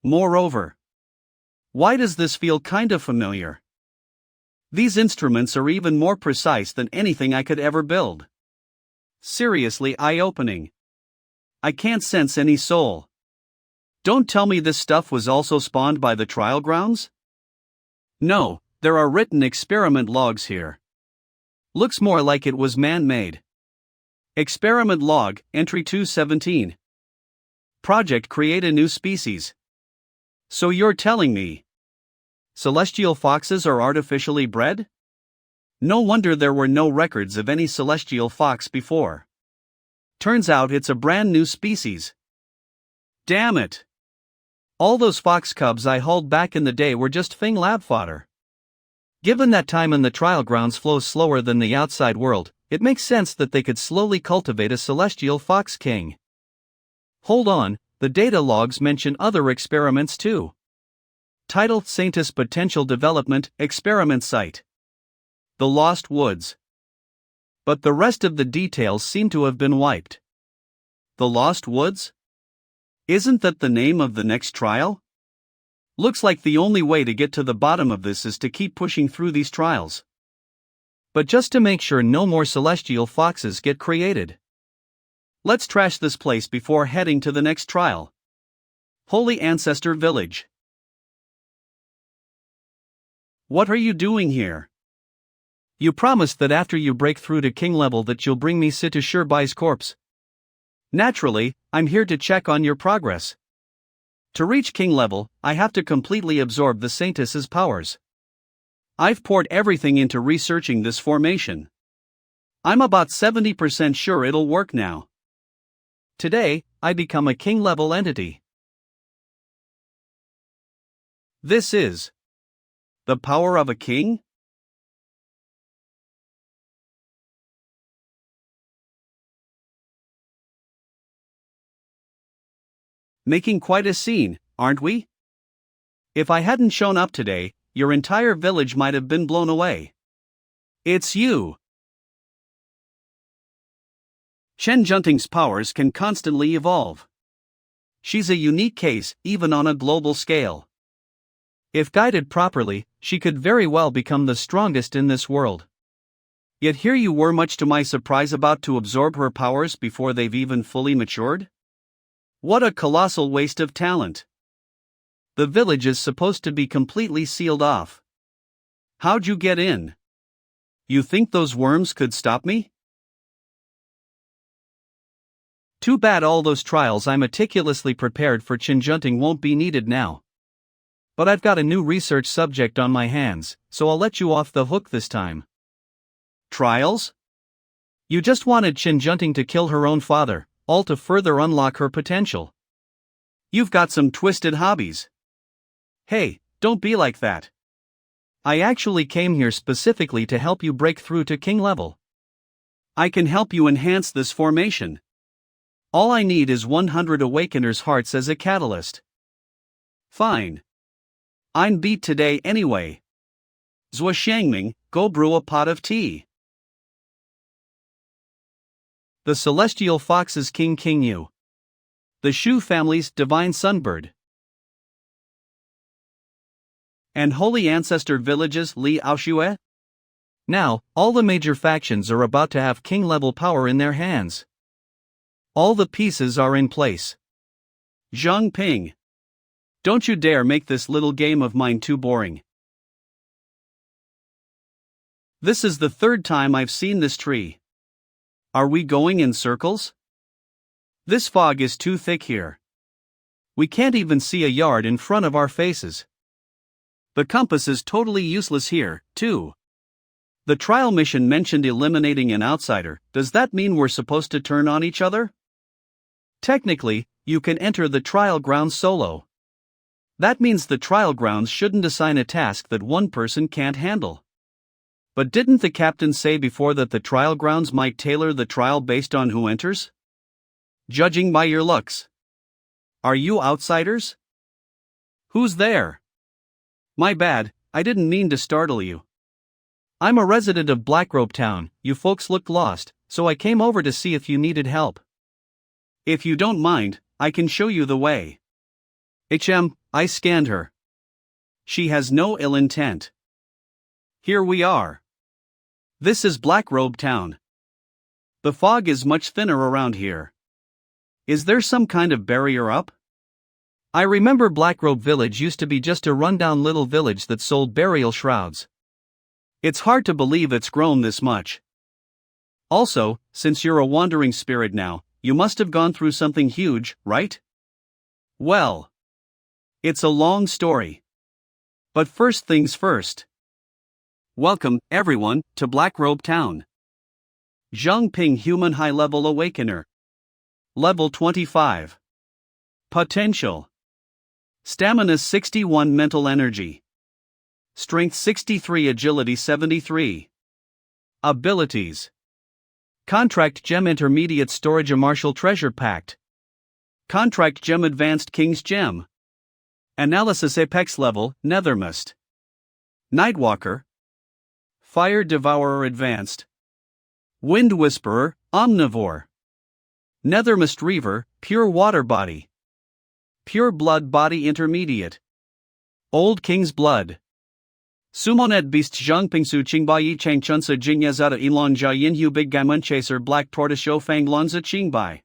Moreover, why does this feel kind of familiar? These instruments are even more precise than anything I could ever build. Seriously eye-opening. I can't sense any soul. Don't tell me this stuff was also spawned by the trial grounds? No, there are written experiment logs here. Looks more like it was man-made. Experiment log, entry 217. Project create a new species. So you're telling me celestial foxes are artificially bred? No wonder there were no records of any celestial fox before. Turns out it's a brand new species. Damn it! All those fox cubs I hauled back in the day were just Fing lab fodder. Given that time in the trial grounds flows slower than the outside world, it makes sense that they could slowly cultivate a celestial fox king. Hold on, the data logs mention other experiments too. Title: Saintus Potential Development Experiment Site. The Lost Woods. But the rest of the details seem to have been wiped. The Lost Woods? Isn't that the name of the next trial? Looks like the only way to get to the bottom of this is to keep pushing through these trials. But just to make sure no more celestial foxes get created. Let's trash this place before heading to the next trial. Holy Ancestor Village. What are you doing here? You promised that after you break through to king level that you'll bring me Situ Shirbai's corpse. Naturally, I'm here to check on your progress. To reach king level, I have to completely absorb the Saintus's powers. I've poured everything into researching this formation. I'm about 70% sure it'll work now. Today, I become a king level entity. This is the power of a king? Making quite a scene, aren't we? If I hadn't shown up today, your entire village might have been blown away. It's you! Chen Junting's powers can constantly evolve. She's a unique case, even on a global scale. If guided properly, she could very well become the strongest in this world. Yet here you were, much to my surprise, about to absorb her powers before they've even fully matured? What a colossal waste of talent. The village is supposed to be completely sealed off. How'd you get in? You think those worms could stop me? Too bad all those trials I meticulously prepared for Chen Junting won't be needed now. But I've got a new research subject on my hands, so I'll let you off the hook this time. Trials? You just wanted Chen Junting to kill her own father, all to further unlock her potential. You've got some twisted hobbies. Hey, don't be like that. I actually came here specifically to help you break through to king level. I can help you enhance this formation. All I need is 100 Awakeners' hearts as a catalyst. Fine. I'm beat today anyway. Zhua Xiangming, go brew a pot of tea. The Celestial Fox's King Yu. The Shu family's Divine Sunbird. And Holy Ancestor Village's Li Aoshue? Now, all the major factions are about to have king-level power in their hands. All the pieces are in place. Zhang Ping. Don't you dare make this little game of mine too boring. This is the third time I've seen this tree. Are we going in circles? This fog is too thick here. We can't even see a yard in front of our faces. The compass is totally useless here, too. The trial mission mentioned eliminating an outsider. Does that mean we're supposed to turn on each other? Technically, you can enter the trial grounds solo. That means the trial grounds shouldn't assign a task that one person can't handle. But didn't the captain say before that the trial grounds might tailor the trial based on who enters? Judging by your looks. Are you outsiders? Who's there? My bad, I didn't mean to startle you. I'm a resident of Blackrobe Town. You folks looked lost, so I came over to see if you needed help. If you don't mind, I can show you the way. I scanned her. She has no ill intent. Here we are. This is Blackrobe Town. The fog is much thinner around here. Is there some kind of barrier up? I remember Blackrobe Village used to be just a rundown little village that sold burial shrouds. It's hard to believe it's grown this much. Also, since you're a wandering spirit now, you must have gone through something huge, right? Well, it's a long story. But first things first. Welcome, everyone, to Blackrobe Town. Zhangping Human High Level Awakener. Level 25. Potential. Stamina 61, Mental Energy. Strength 63, Agility 73. Abilities. Contract Gem Intermediate Storage, a Martial Treasure Pact. Contract Gem Advanced King's Gem. Analysis Apex Level, Nethermist. Nightwalker. Fire Devourer Advanced. Wind Whisperer, Omnivore. Nethermist Reaver, Pure Water Body. Pure Blood Body Intermediate. Old King's Blood. Sumonet Beast Zhangpingsu Qingbai Yi Chang Chunsa Jingyazada Ilon Jia Yinhu Big Gaimon Chaser Black Tortoise Shou Fang Lonza Qingbai.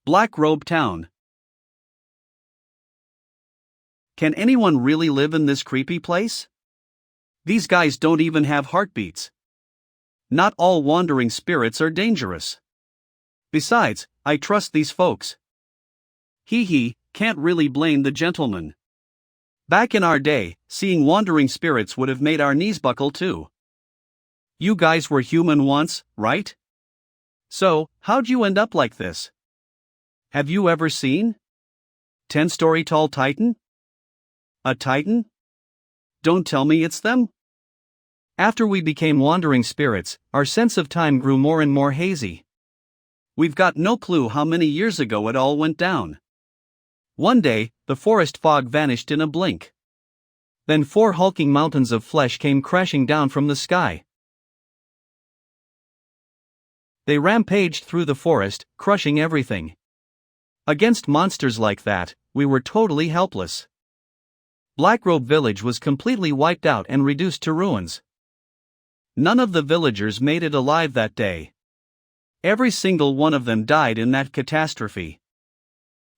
Blackrobe Town. Can anyone really live in this creepy place? These guys don't even have heartbeats. Not all wandering spirits are dangerous. Besides, I trust these folks. Can't really blame the gentleman. Back in our day, seeing wandering spirits would have made our knees buckle too. You guys were human once, right? So, how'd you end up like this? Have you ever seen 10-story tall Titan? A Titan? Don't tell me it's them? After we became wandering spirits, our sense of time grew more and more hazy. We've got no clue how many years ago it all went down. One day, the forest fog vanished in a blink. Then 4 hulking mountains of flesh came crashing down from the sky. They rampaged through the forest, crushing everything. Against monsters like that, we were totally helpless. Blackrobe Village was completely wiped out and reduced to ruins. None of the villagers made it alive that day. Every single one of them died in that catastrophe.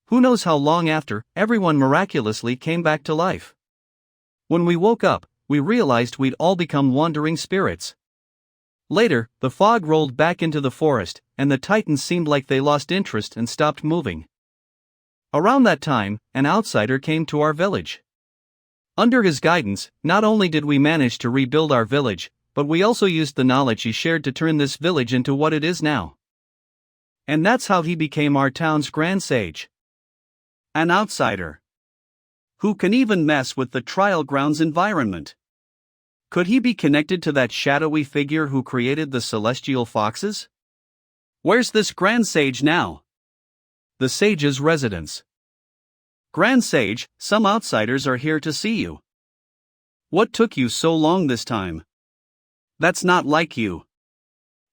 Who knows how long after, everyone miraculously came back to life. When we woke up, we realized we'd all become wandering spirits. Later, the fog rolled back into the forest, and the Titans seemed like they lost interest and stopped moving. Around that time, an outsider came to our village. Under his guidance, not only did we manage to rebuild our village, but we also used the knowledge he shared to turn this village into what it is now. And that's how he became our town's Grand Sage. An outsider. Who can even mess with the trial grounds environment? Could he be connected to that shadowy figure who created the celestial foxes? Where's this Grand Sage now? The Sage's residence. Grand Sage, some outsiders are here to see you. What took you so long this time? That's not like you.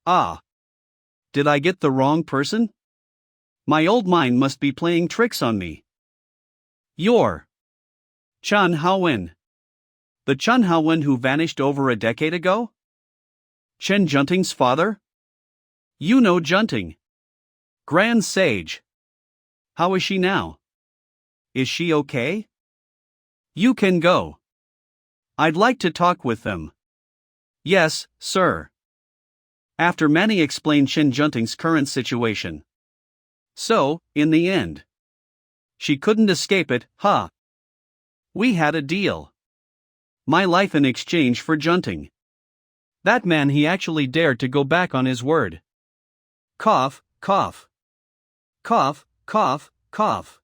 Ah. Did I get the wrong person? My old mind must be playing tricks on me. You're Chun Haowen. The Chun Haowen who vanished over a decade ago? Chen Junting's father? You know Junting. Grand Sage. How is she now? Is she okay? You can go. I'd like to talk with them. Yes, sir. After Manny explained Chen Junting's current situation. So, in the end, she couldn't escape it, huh? We had a deal. My life in exchange for Junting. That man, he actually dared to go back on his word. Cough, cough. Cough, cough, cough.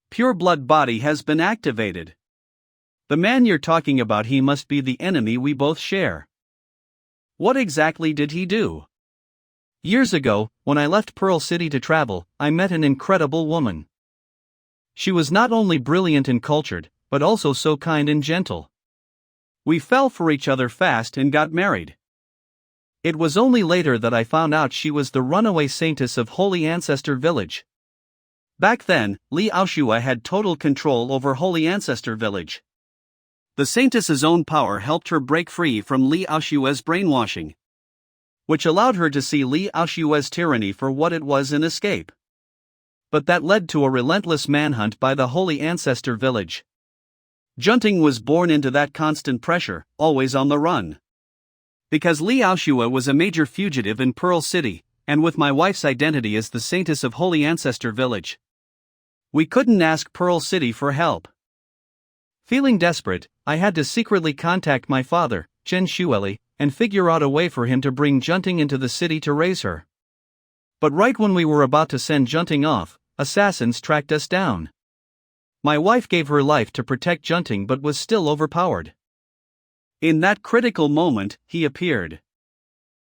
Pure blood body has been activated. The man you're talking about, he must be the enemy we both share. What exactly did he do? Years ago, when I left Pearl City to travel, I met an incredible woman. She was not only brilliant and cultured, but also so kind and gentle. We fell for each other fast and got married. It was only later that I found out she was the runaway saintess of Holy Ancestor Village. Back then, Li Aoshua had total control over Holy Ancestor Village. The saintess's own power helped her break free from Li Aoshua's brainwashing, which allowed her to see Li Aoshua's tyranny for what it was and escape. But that led to a relentless manhunt by the Holy Ancestor village. Junting was born into that constant pressure, always on the run. Because Liao Shua was a major fugitive in Pearl City, and with my wife's identity as the Saintess of Holy Ancestor Village, we couldn't ask Pearl City for help. Feeling desperate, I had to secretly contact my father, Chen Shueli, and figure out a way for him to bring Junting into the city to raise her. But right when we were about to send Junting off, assassins tracked us down. My wife gave her life to protect Junting but was still overpowered. In that critical moment, he appeared.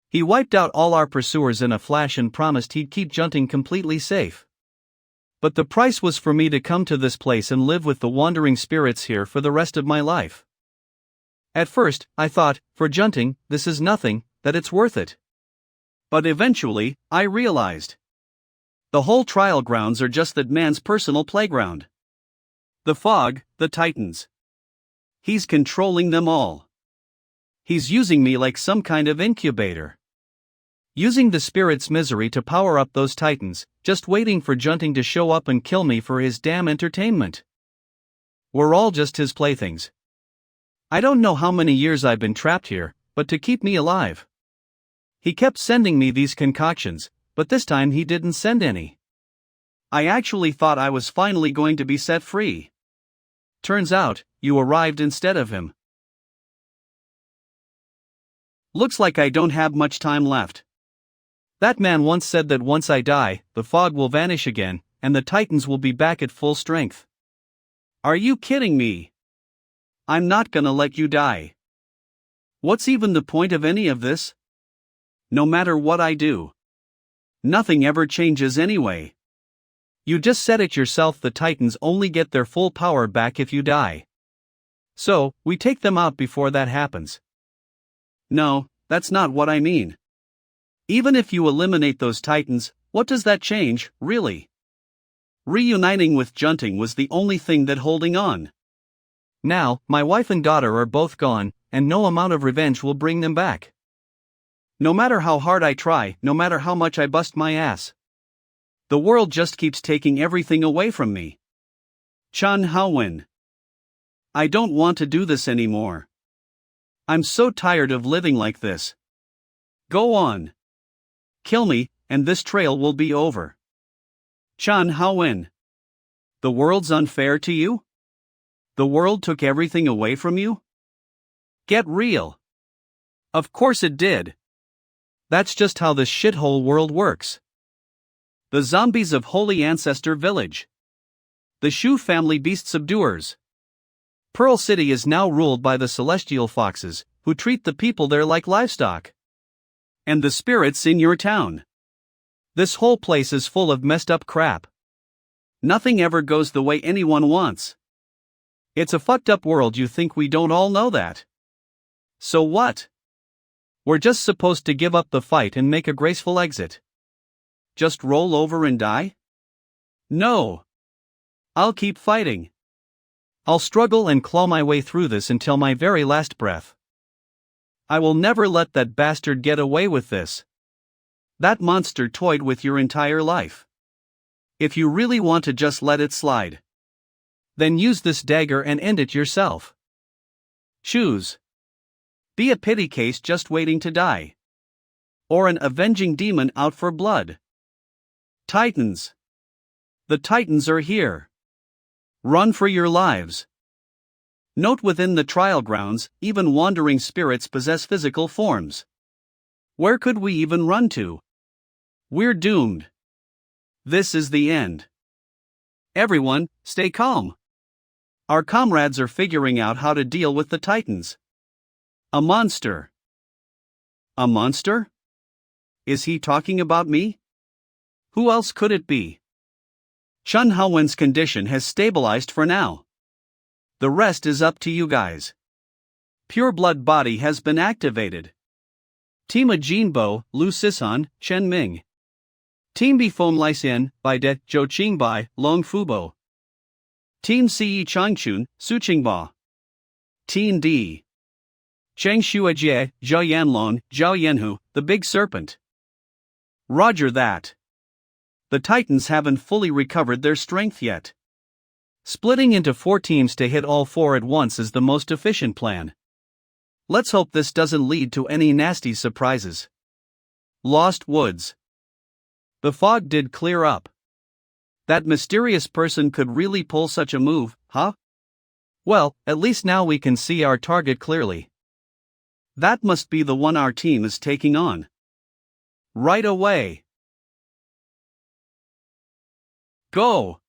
He wiped out all our pursuers in a flash and promised he'd keep Junting completely safe. But the price was for me to come to this place and live with the wandering spirits here for the rest of my life. At first, I thought, for Junting, this is nothing, that it's worth it. But eventually, I realized. The whole trial grounds are just that man's personal playground. The fog, the titans. He's controlling them all. He's using me like some kind of incubator. Using the spirit's misery to power up those titans, just waiting for Junting to show up and kill me for his damn entertainment. We're all just his playthings. I don't know how many years I've been trapped here, but to keep me alive. He kept sending me these concoctions, but this time he didn't send any. I actually thought I was finally going to be set free. Turns out, you arrived instead of him. Looks like I don't have much time left. That man once said that once I die, the fog will vanish again, and the titans will be back at full strength. Are you kidding me? I'm not gonna let you die. What's even the point of any of this? No matter what I do, nothing ever changes anyway. You just said it yourself, the titans only get their full power back if you die. So, we take them out before that happens. No, that's not what I mean. Even if you eliminate those titans, what does that change, really? Reuniting with Junting was the only thing that holding on. Now, my wife and daughter are both gone, and no amount of revenge will bring them back. No matter how hard I try, no matter how much I bust my ass, the world just keeps taking everything away from me. Chan Haowen. I don't want to do this anymore. I'm so tired of living like this. Go on. Kill me, and this trail will be over. Chan Haowen. The world's unfair to you? The world took everything away from you? Get real. Of course it did. That's just how this shithole world works. The zombies of Holy Ancestor Village. The Shu family beast subduers. Pearl City is now ruled by the celestial foxes, who treat the people there like livestock. And the spirits in your town. This whole place is full of messed up crap. Nothing ever goes the way anyone wants. It's a fucked up world. You think we don't all know that? So what? We're just supposed to give up the fight and make a graceful exit. Just roll over and die? No. I'll keep fighting. I'll struggle and claw my way through this until my very last breath. I will never let that bastard get away with this. That monster toyed with your entire life. If you really want to just let it slide, then use this dagger and end it yourself. Choose. Be a pity case just waiting to die. Or an avenging demon out for blood. Titans. The Titans are here. Run for your lives. Note within the trial grounds, even wandering spirits possess physical forms. Where could we even run to? We're doomed. This is the end. Everyone, stay calm. Our comrades are figuring out how to deal with the Titans. A monster. A monster? Is he talking about me? Who else could it be? Chun Haowen's condition has stabilized for now. The rest is up to you guys. Pure blood body has been activated. Team Jinbo, Lu Sisan, Chen Ming. Team Bifeng Lysian, Bai De, Zhou Qingbai, Long Fubo. Team Ce Changchun, Su Qingba. Team D. Cheng Shuajie, Zhao Yanlong, Zhao Yanhu, the Big Serpent. Roger that. The Titans haven't fully recovered their strength yet. Splitting into 4 teams to hit all 4 at once is the most efficient plan. Let's hope this doesn't lead to any nasty surprises. Lost Woods. The fog did clear up. That mysterious person could really pull such a move, huh? Well, at least now we can see our target clearly. That must be the one our team is taking on. Right away. Go!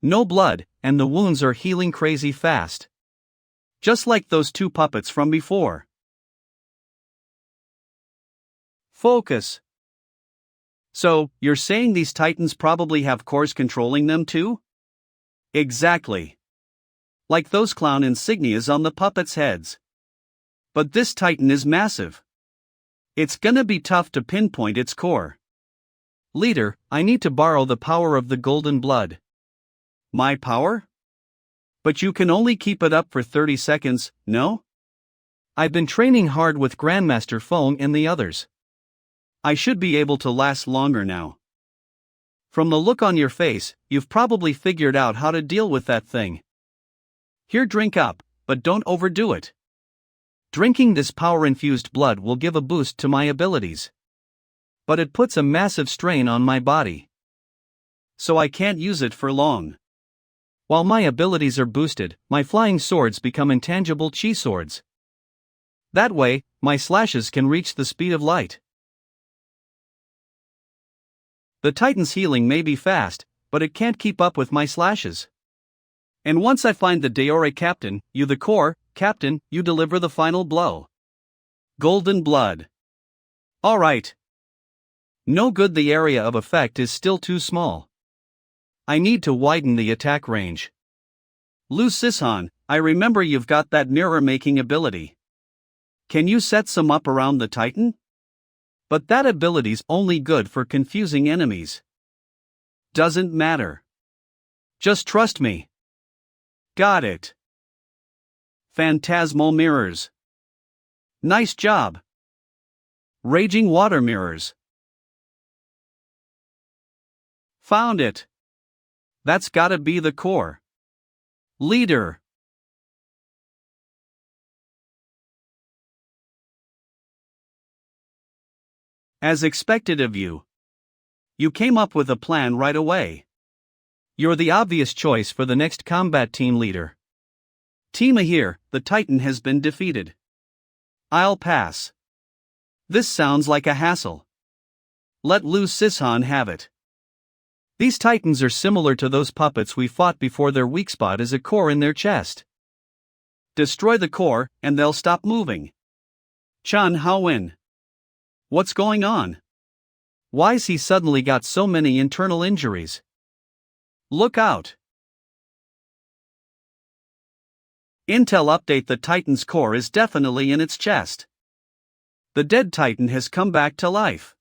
No blood, and the wounds are healing crazy fast. Just like those 2 puppets from before. Focus. So, you're saying these Titans probably have cores controlling them too? Exactly. Like those clown insignias on the puppets' heads. But this Titan is massive. It's gonna be tough to pinpoint its core. Leader, I need to borrow the power of the golden blood. My power? But you can only keep it up for 30 seconds, no? I've been training hard with Grandmaster Feng and the others. I should be able to last longer now. From the look on your face, you've probably figured out how to deal with that thing. Here, drink up, but don't overdo it. Drinking this power-infused blood will give a boost to my abilities. But it puts a massive strain on my body. So I can't use it for long. While my abilities are boosted, my flying swords become intangible chi swords. That way, my slashes can reach the speed of light. The Titan's healing may be fast, but it can't keep up with my slashes. And once I find the Daore Captain, you the core, Captain, you deliver the final blow. Golden blood. Alright. No good, the area of effect is still too small. I need to widen the attack range. Lu Sishan, I remember you've got that mirror-making ability. Can you set some up around the Titan? But that ability's only good for confusing enemies. Doesn't matter. Just trust me. Got it. Phantasmal mirrors. Nice job. Raging water mirrors. Found it. That's gotta be the core. Leader. As expected of you. You came up with a plan right away. You're the obvious choice for the next combat team leader. Team Ahir, the Titan has been defeated. I'll pass. This sounds like a hassle. Let Lu Sishan have it. These Titans are similar to those puppets we fought before. Their weak spot is a core in their chest. Destroy the core, and they'll stop moving. Chan Haowen. What's going on? Why's he suddenly got so many internal injuries? Look out. Intel update: the Titan's core is definitely in its chest. The dead Titan has come back to life.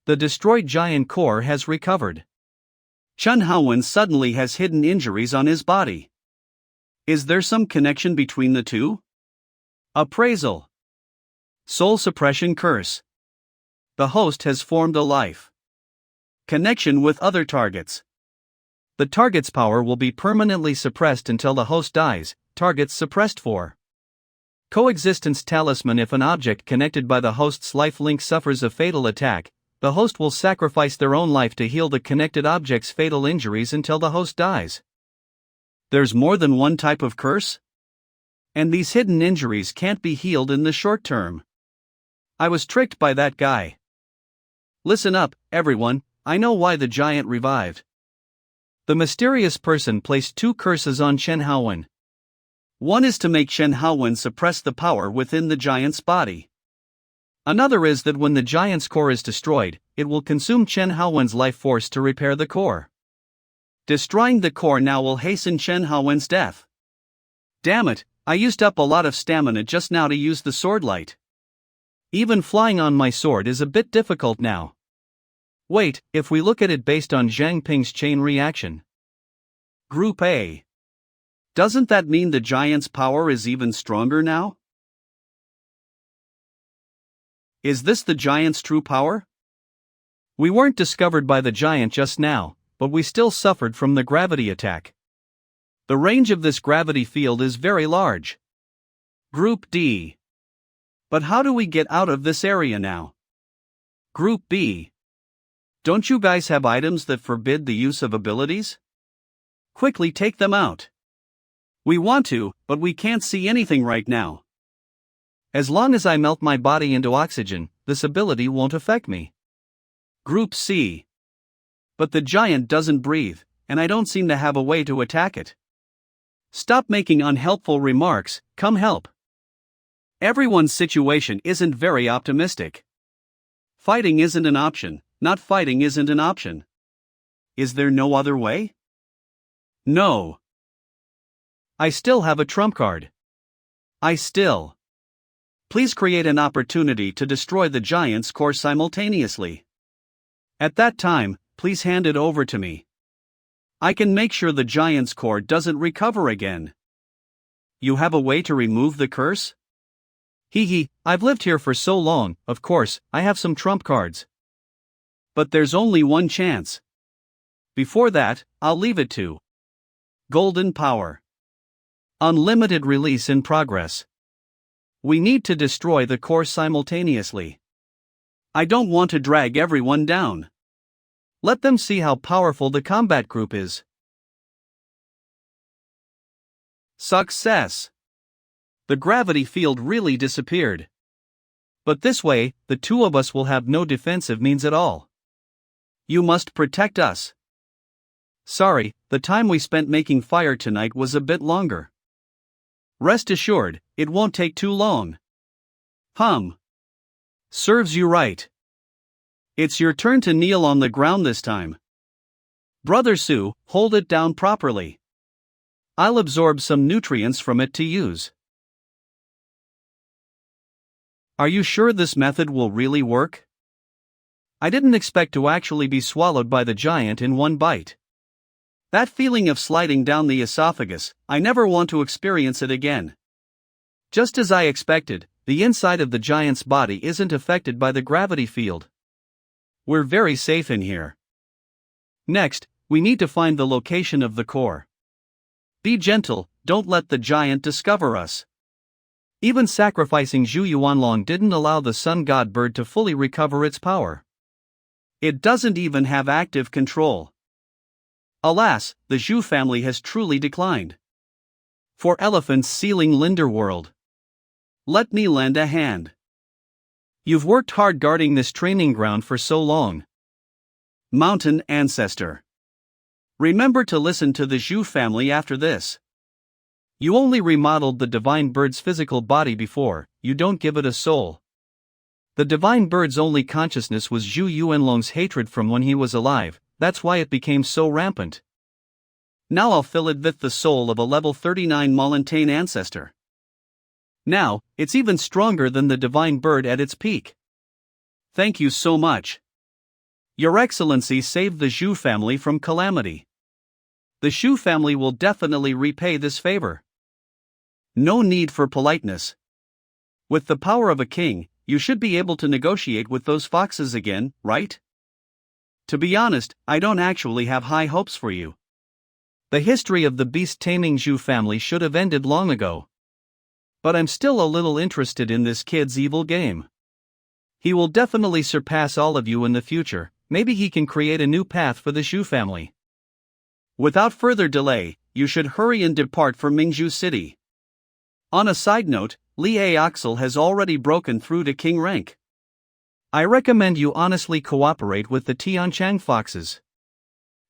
The destroyed giant core has recovered. Chun Haowen suddenly has hidden injuries on his body. Is there some connection between the two? Appraisal. Soul suppression curse. The host has formed a life connection with other targets. The target's power will be permanently suppressed until the host dies. Targets suppressed for coexistence talisman. If an object connected by the host's life link suffers a fatal attack, the host will sacrifice their own life to heal the connected object's fatal injuries until the host dies. There's more than one type of curse? And these hidden injuries can't be healed in the short term. I was tricked by that guy. Listen up, everyone, I know why the giant revived. The mysterious person placed 2 curses on Shen Haowen. One is to make Shen Haowen suppress the power within the giant's body. Another is that when the giant's core is destroyed, it will consume Shen Haowen's life force to repair the core. Destroying the core now will hasten Shen Haowen's death. Damn it, I used up a lot of stamina just now to use the sword light. Even flying on my sword is a bit difficult now. Wait, if we look at it based on Zhang Ping's chain reaction. Group A. Doesn't that mean the giant's power is even stronger now? Is this the giant's true power? We weren't discovered by the giant just now, but we still suffered from the gravity attack. The range of this gravity field is very large. Group D. But how do we get out of this area now? Group B. Don't you guys have items that forbid the use of abilities? Quickly take them out. We want to, but we can't see anything right now. As long as I melt my body into oxygen, this ability won't affect me. Group C. But the giant doesn't breathe, and I don't seem to have a way to attack it. Stop making unhelpful remarks, come help. Everyone's situation isn't very optimistic. Fighting isn't an option, not fighting isn't an option. Is there no other way? No. I still have a trump card. Please create an opportunity to destroy the giant's core simultaneously. At that time, please hand it over to me. I can make sure the giant's core doesn't recover again. You have a way to remove the curse? I've lived here for so long, of course, I have some trump cards. But there's only one chance. Before that, I'll leave it to Golden Power. Unlimited release in progress. We need to destroy the core simultaneously. I don't want to drag everyone down. Let them see how powerful the combat group is. Success! The gravity field really disappeared. But this way, the two of us will have no defensive means at all. You must protect us. Sorry, the time we spent making fire tonight was a bit longer. Rest assured, it won't take too long. Serves you right. It's your turn to kneel on the ground this time. Brother Sue, hold it down properly. I'll absorb some nutrients from it to use. Are you sure this method will really work? I didn't expect to actually be swallowed by the giant in one bite. That feeling of sliding down the esophagus, I never want to experience it again. Just as I expected, the inside of the giant's body isn't affected by the gravity field. We're very safe in here. Next, we need to find the location of the core. Be gentle, don't let the giant discover us. Even sacrificing Zhu Yuanlong didn't allow the sun god bird to fully recover its power. It doesn't even have active control. Alas, the Zhu family has truly declined. For elephants sealing Linderworld. Let me lend a hand. You've worked hard guarding this training ground for so long. Mountain Ancestor. Remember to listen to the Zhu family after this. You only remodeled the divine bird's physical body before, you don't give it a soul. The divine bird's only consciousness was Zhu Yuanlong's hatred from when he was alive, that's why it became so rampant. Now I'll fill it with the soul of a level 39 Mountain Ancestor. Now, it's even stronger than the divine bird at its peak. Thank you so much. Your Excellency saved the Zhu family from calamity. The Zhu family will definitely repay this favor. No need for politeness. With the power of a king, you should be able to negotiate with those foxes again, right? To be honest, I don't actually have high hopes for you. The history of the beast-taming Zhu family should have ended long ago. But I'm still a little interested in this kid's evil game. He will definitely surpass all of you in the future, maybe he can create a new path for the Zhu family. Without further delay, you should hurry and depart for Mingzhu City. On a side note, Li Axel has already broken through to king rank. I recommend you honestly cooperate with the Tianchang foxes.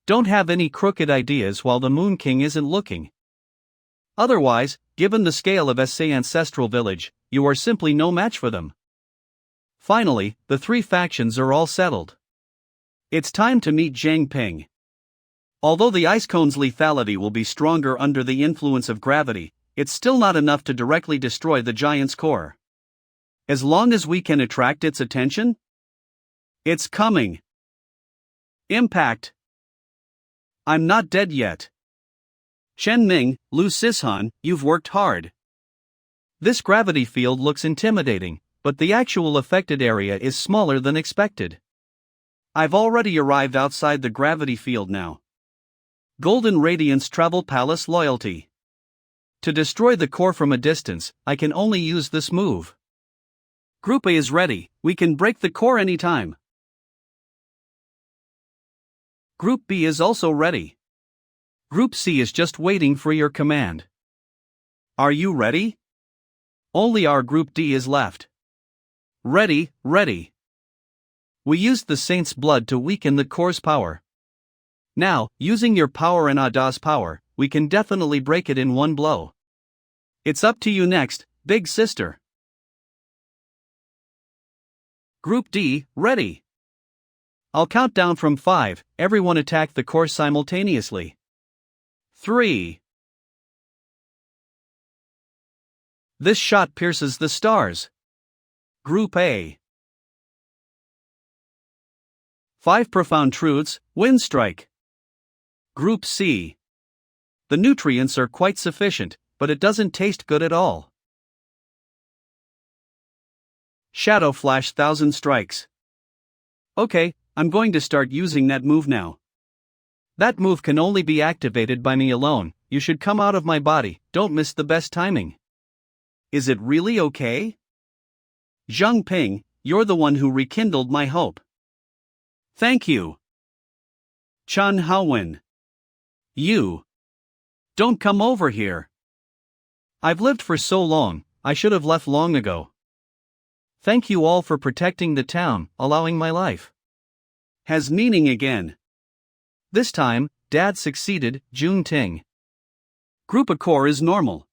Don't have any crooked ideas while the Moon King isn't looking. Otherwise, given the scale of SA Ancestral Village, you are simply no match for them. Finally, the three factions are all settled. It's time to meet Zhang Ping. Although the ice cone's lethality will be stronger under the influence of gravity, it's still not enough to directly destroy the giant's core. As long as we can attract its attention? It's coming. Impact. I'm not dead yet. Shen Ming, Lu Sishan, you've worked hard. This gravity field looks intimidating, but the actual affected area is smaller than expected. I've already arrived outside the gravity field now. Golden Radiance Travel Palace Loyalty. To destroy the core from a distance, I can only use this move. Group A is ready, we can break the core anytime. Group B is also ready. Group C is just waiting for your command. Are you ready? Only our Group D is left. Ready, ready. We used the Saint's blood to weaken the core's power. Now, using your power and Ada's power, we can definitely break it in one blow. It's up to you next, big sister. Group D, ready. I'll count down from 5, everyone attack the core simultaneously. 3. This shot pierces the stars. Group A. 5 profound truths, wind strike. Group C. The nutrients are quite sufficient, but it doesn't taste good at all. Shadow Flash 1000 strikes. Okay, I'm going to start using that move now. That move can only be activated by me alone. You should come out of my body, don't miss the best timing. Is it really okay? Zhang Ping, you're the one who rekindled my hope. Thank you. Chun Haowen. You. Don't come over here. I've lived for so long, I should have left long ago. Thank you all for protecting the town, allowing my life. Has meaning again. This time, Dad succeeded, Jun Ting. Group A core is normal.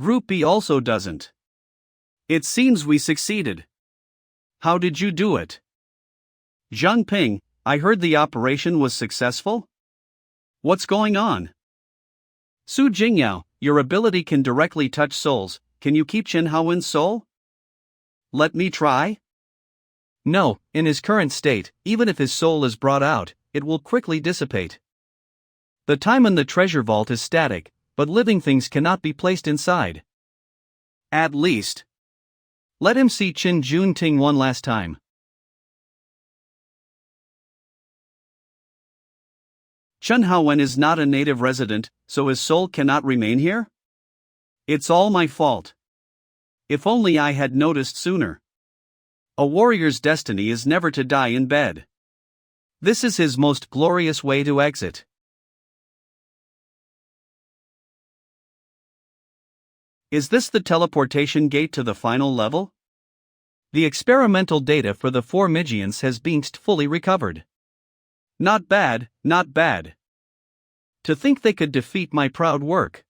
Group B also doesn't. It seems we succeeded. How did you do it? Zhang Ping, I heard the operation was successful? What's going on? Su Jingyao, your ability can directly touch souls, can you keep Chen Haowen's soul? Let me try? No, in his current state, even if his soul is brought out, it will quickly dissipate. The time in the treasure vault is static, but living things cannot be placed inside. At least. Let him see Qin Jun Ting one last time. Chen Haowen is not a native resident, so his soul cannot remain here? It's all my fault. If only I had noticed sooner. A warrior's destiny is never to die in bed. This is his most glorious way to exit. Is this the teleportation gate to the final level? The experimental data for the 4 Migians has been fully recovered. Not bad, not bad. To think they could defeat my proud work.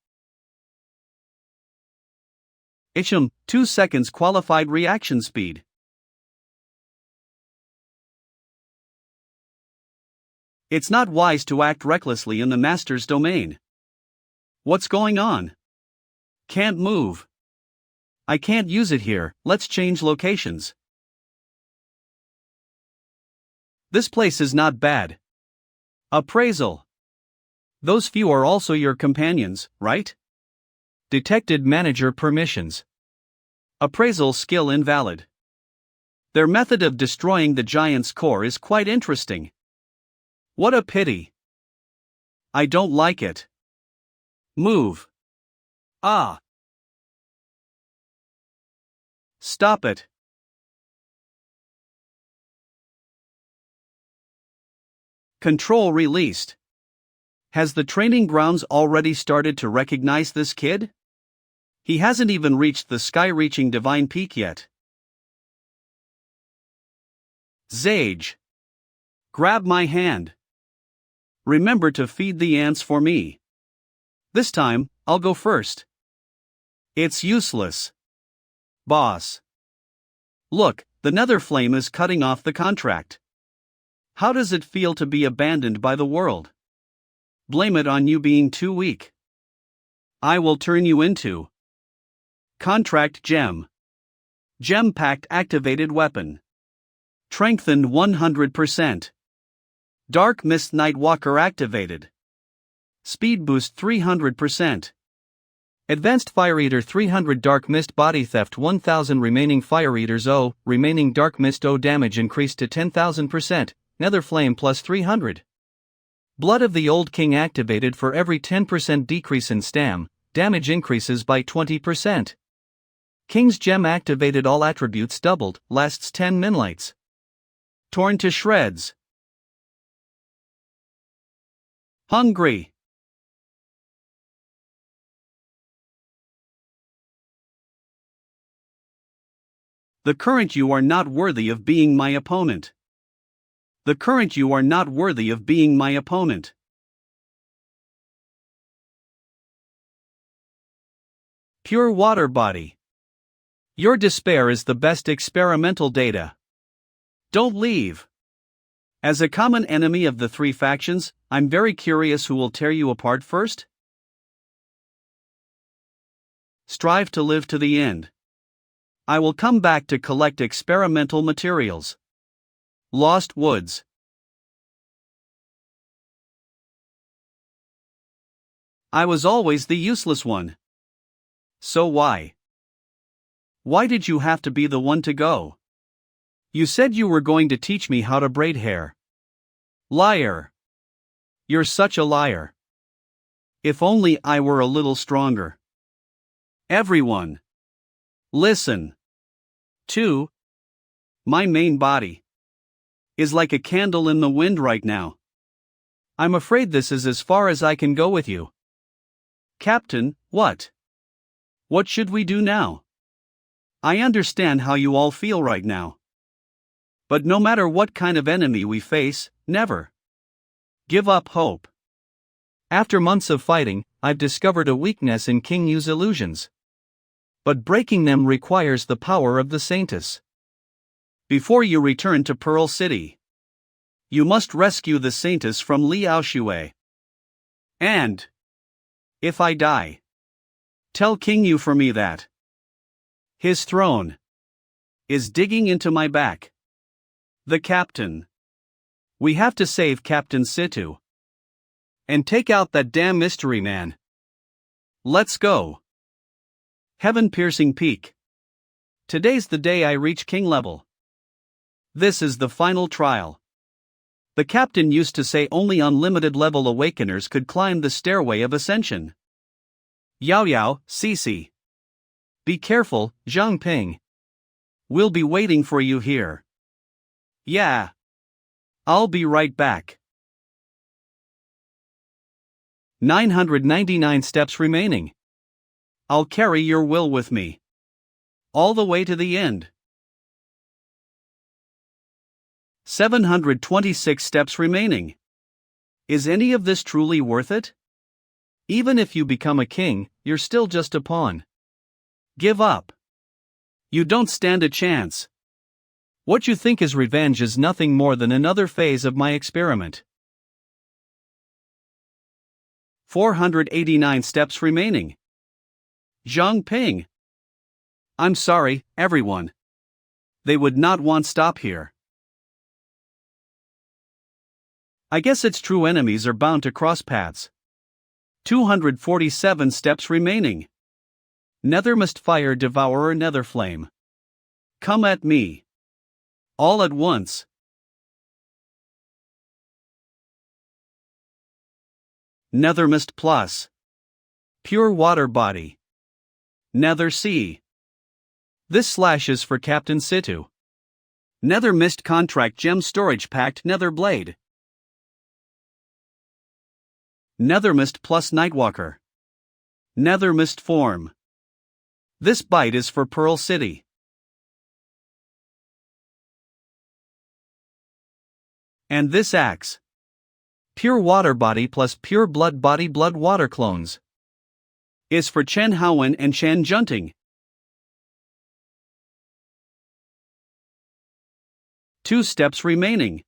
Isham, 2 seconds qualified reaction speed. It's not wise to act recklessly in the master's domain. What's going on? Can't move. I can't use it here, let's change locations. This place is not bad. Appraisal. Those few are also your companions, right? Detected manager permissions. Appraisal skill invalid. Their method of destroying the giant's core is quite interesting. What a pity. I don't like it. Move. Ah. Stop it. Control released. Has the training grounds already started to recognize this kid? He hasn't even reached the sky-reaching divine peak yet. Zage. Grab my hand. Remember to feed the ants for me. This time, I'll go first. It's useless. Boss. Look, the nether flame is cutting off the contract. How does it feel to be abandoned by the world? Blame it on you being too weak. I will turn you into Contract Gem. Gem Pact activated weapon. Strengthened 100%. Dark Mist Nightwalker activated. Speed boost 300%. Advanced Fire Eater 300 Dark Mist Body Theft 1000 Remaining Fire Eaters O, Remaining Dark Mist O damage increased to 10,000%, Nether Flame plus 300. Blood of the Old King activated for every 10% decrease in stam, damage increases by 20%. King's Gem activated all attributes doubled, lasts 10 minlights. Torn to shreds. Hungry. The current you are not worthy of being my opponent. The current you are not worthy of being my opponent. Pure water body. Your despair is the best experimental data. Don't leave. As a common enemy of the three factions, I'm very curious who will tear you apart first. Strive to live to the end. I will come back to collect experimental materials. Lost Woods. I was always the useless one. So why? Why did you have to be the one to go? You said you were going to teach me how to braid hair. Liar. You're such a liar. If only I were a little stronger. Everyone. Listen. 2. My main body is like a candle in the wind right now. I'm afraid this is as far as I can go with you. Captain, what? What should we do now? I understand how you all feel right now. But no matter what kind of enemy we face, never give up hope. After months of fighting, I've discovered a weakness in King Yu's illusions. But breaking them requires the power of the Saintess. Before you return to Pearl City, you must rescue the Saintess from Liao Shui. And if I die, tell King Yu for me that his throne is digging into my back. The captain. We have to save Captain Situ. And take out that damn mystery man. Let's go. Heaven-piercing peak. Today's the day I reach king level. This is the final trial. The captain used to say only unlimited level awakeners could climb the stairway of ascension. Yao Yao, Cici. Be careful, Zhang Ping. We'll be waiting for you here. Yeah. I'll be right back. 999 steps remaining. I'll carry your will with me. All the way to the end. 726 steps remaining. Is any of this truly worth it? Even if you become a king, you're still just a pawn. Give up. You don't stand a chance. What you think is revenge is nothing more than another phase of my experiment. 489 steps remaining. Zhang Ping. I'm sorry, everyone. They would not want stop here. I guess it's true enemies are bound to cross paths. 247 steps remaining. Nethermist Fire Devourer Netherflame. Come at me. All at once. Nethermist Plus. Pure Water Body. Nether Sea. This slash is for Captain Situ. Nether Mist Contract Gem Storage Pact Nether Blade. Nethermist plus Nightwalker. Nethermist Form. This bite is for Pearl City. And this axe. Pure Water Body plus Pure Blood Body Blood Water Clones. Is for Chen Haowen and Chen Junting. 2 steps remaining.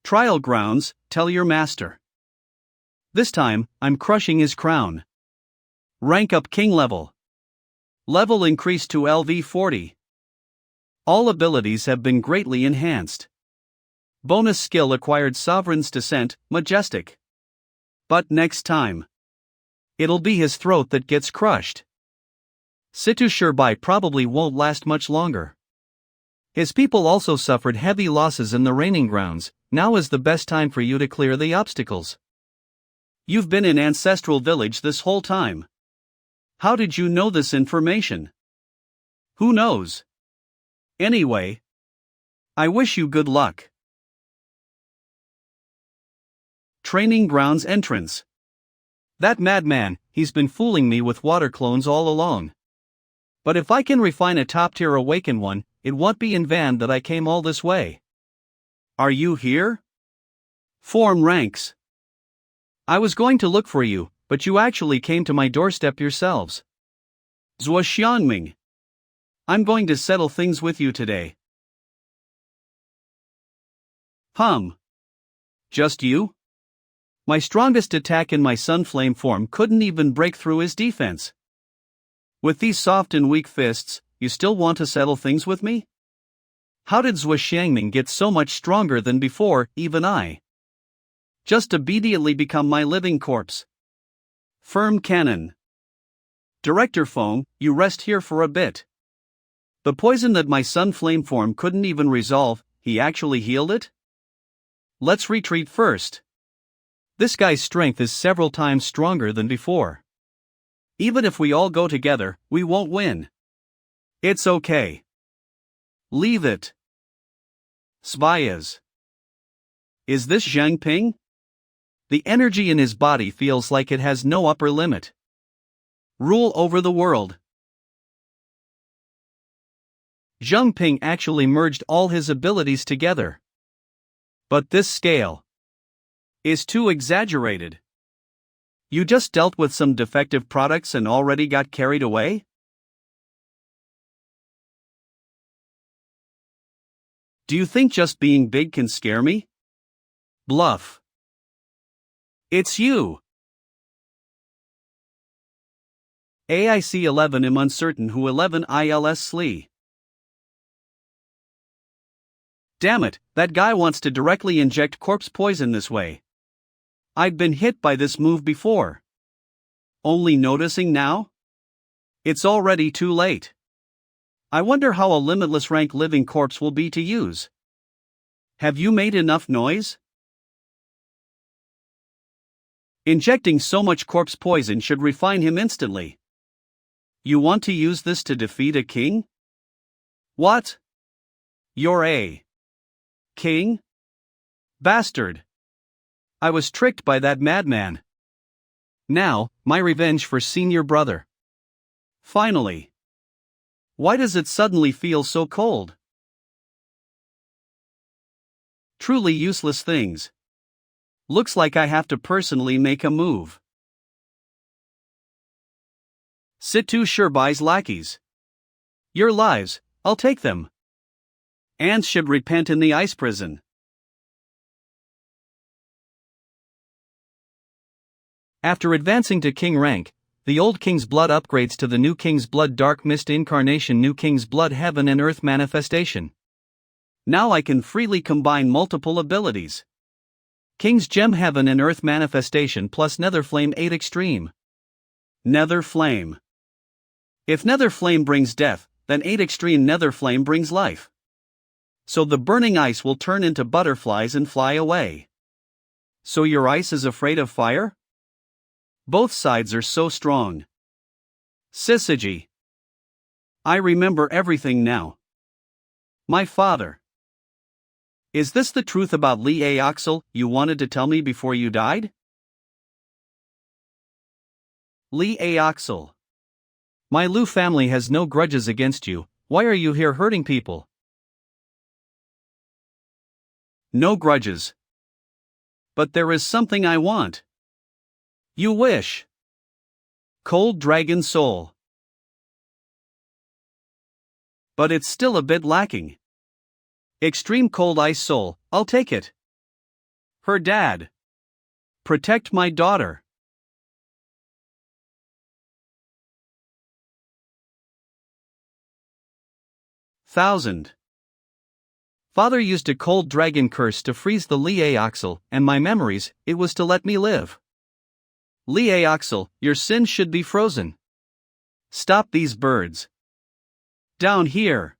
Trial grounds, tell your master. This time, I'm crushing his crown. Rank up king level. Level increased to LV 40. All abilities have been greatly enhanced. Bonus skill acquired Sovereign's Descent, Majestic. But next time. It'll be his throat that gets crushed. Situ Shirbai probably won't last much longer. His people also suffered heavy losses in the raining grounds. Now is the best time for you to clear the obstacles. You've been in ancestral village this whole time. How did you know this information? Who knows? Anyway, I wish you good luck. Training grounds entrance. That madman, he's been fooling me with water clones all along. But if I can refine a top-tier awakened one, it won't be in vain that I came all this way. Are you here? Form ranks. I was going to look for you, but you actually came to my doorstep yourselves. Zhuo Xiangming. I'm going to settle things with you today. Just you? My strongest attack in my Sunflame form couldn't even break through his defense. With these soft and weak fists, you still want to settle things with me? How did Zhuo Xiangming get so much stronger than before, even I? Just immediately become my living corpse. Firm cannon. Director Foam, you rest here for a bit. The poison that my Sunflame form couldn't even resolve, he actually healed it? Let's retreat first. This guy's strength is several times stronger than before. Even if we all go together, we won't win. It's okay. Leave it. Svias. Is this Zhang Ping? The energy in his body feels like it has no upper limit. Rule over the world. Zhang Ping actually merged all his abilities together. But this scale is too exaggerated. You just dealt with some defective products and already got carried away? Do you think just being big can scare me? Bluff. It's you. AIC 11 am uncertain who 11 ILS Slee. Damn it, that guy wants to directly inject corpse poison this way. I've been hit by this move before. Only noticing now? It's already too late. I wonder how a limitless rank living corpse will be to use. Have you made enough noise? Injecting so much corpse poison should refine him instantly. You want to use this to defeat a king? What? You're a king? Bastard. I was tricked by that madman. Now, my revenge for senior brother. Finally. Why does it suddenly feel so cold? Truly useless things. Looks like I have to personally make a move. Situ Shirbai's lackeys. Your lives, I'll take them. Ants should repent in the ice prison. After advancing to king rank, the old king's blood upgrades to the new king's blood dark mist incarnation, new king's blood heaven and earth manifestation. Now I can freely combine multiple abilities. King's gem heaven and earth manifestation plus nether flame 8 extreme. Nether flame. If nether flame brings death, then 8 extreme nether flame brings life. So the burning ice will turn into butterflies and fly away. So your ice is afraid of fire? Both sides are so strong. Syzygy. I remember everything now. My father. Is this the truth about Li Aoxel you wanted to tell me before you died? Li Aoxel. My Lu family has no grudges against you. Why are you here hurting people? No grudges. But there is something I want. You wish. Cold Dragon Soul. But it's still a bit lacking. Extreme Cold Ice Soul, I'll take it. Her dad. Protect my daughter. Thousand. Father used a cold dragon curse to freeze the Li Aoxel, and my memories, it was to let me live. Li Aoxel, your sins should be frozen. Stop these birds. Down here.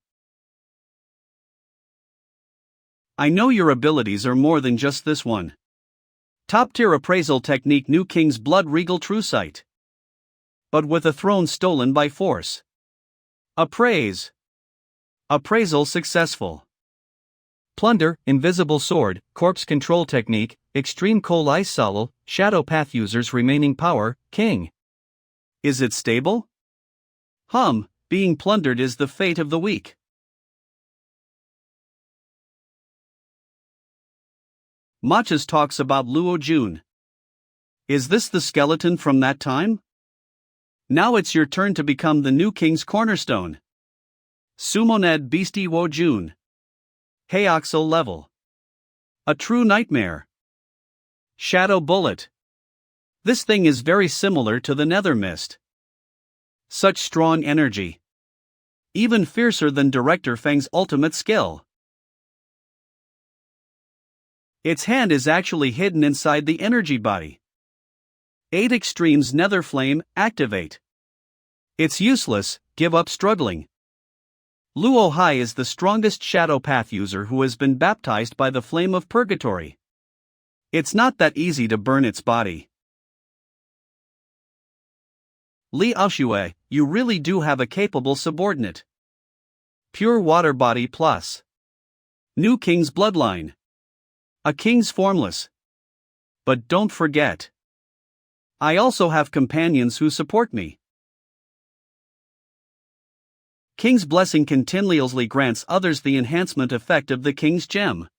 I know your abilities are more than just this one. Top-tier appraisal technique, new king's blood, regal true sight. But with a throne stolen by force. Appraise. Appraisal successful. Plunder, invisible sword, corpse control technique, extreme coal ice solal, shadow path users remaining power, king. Is it stable? Being plundered is the fate of the weak. Machas talks about Luo Jun. Is this the skeleton from that time? Now it's your turn to become the new king's cornerstone. Sumoned Beastie Wo Jun. Heoxel level. A true nightmare. Shadow bullet. This thing is very similar to the Nether Mist. Such strong energy. Even fiercer than Director Feng's ultimate skill. Its hand is actually hidden inside the energy body. 8 extremes Nether Flame, activate. It's useless, give up struggling. Luo Hai is the strongest shadow path user who has been baptized by the flame of purgatory. It's not that easy to burn its body. Li Aoxue, you really do have a capable subordinate. Pure water body plus. New king's bloodline. A king's formless. But don't forget. I also have companions who support me. King's blessing continuously grants others the enhancement effect of the king's gem.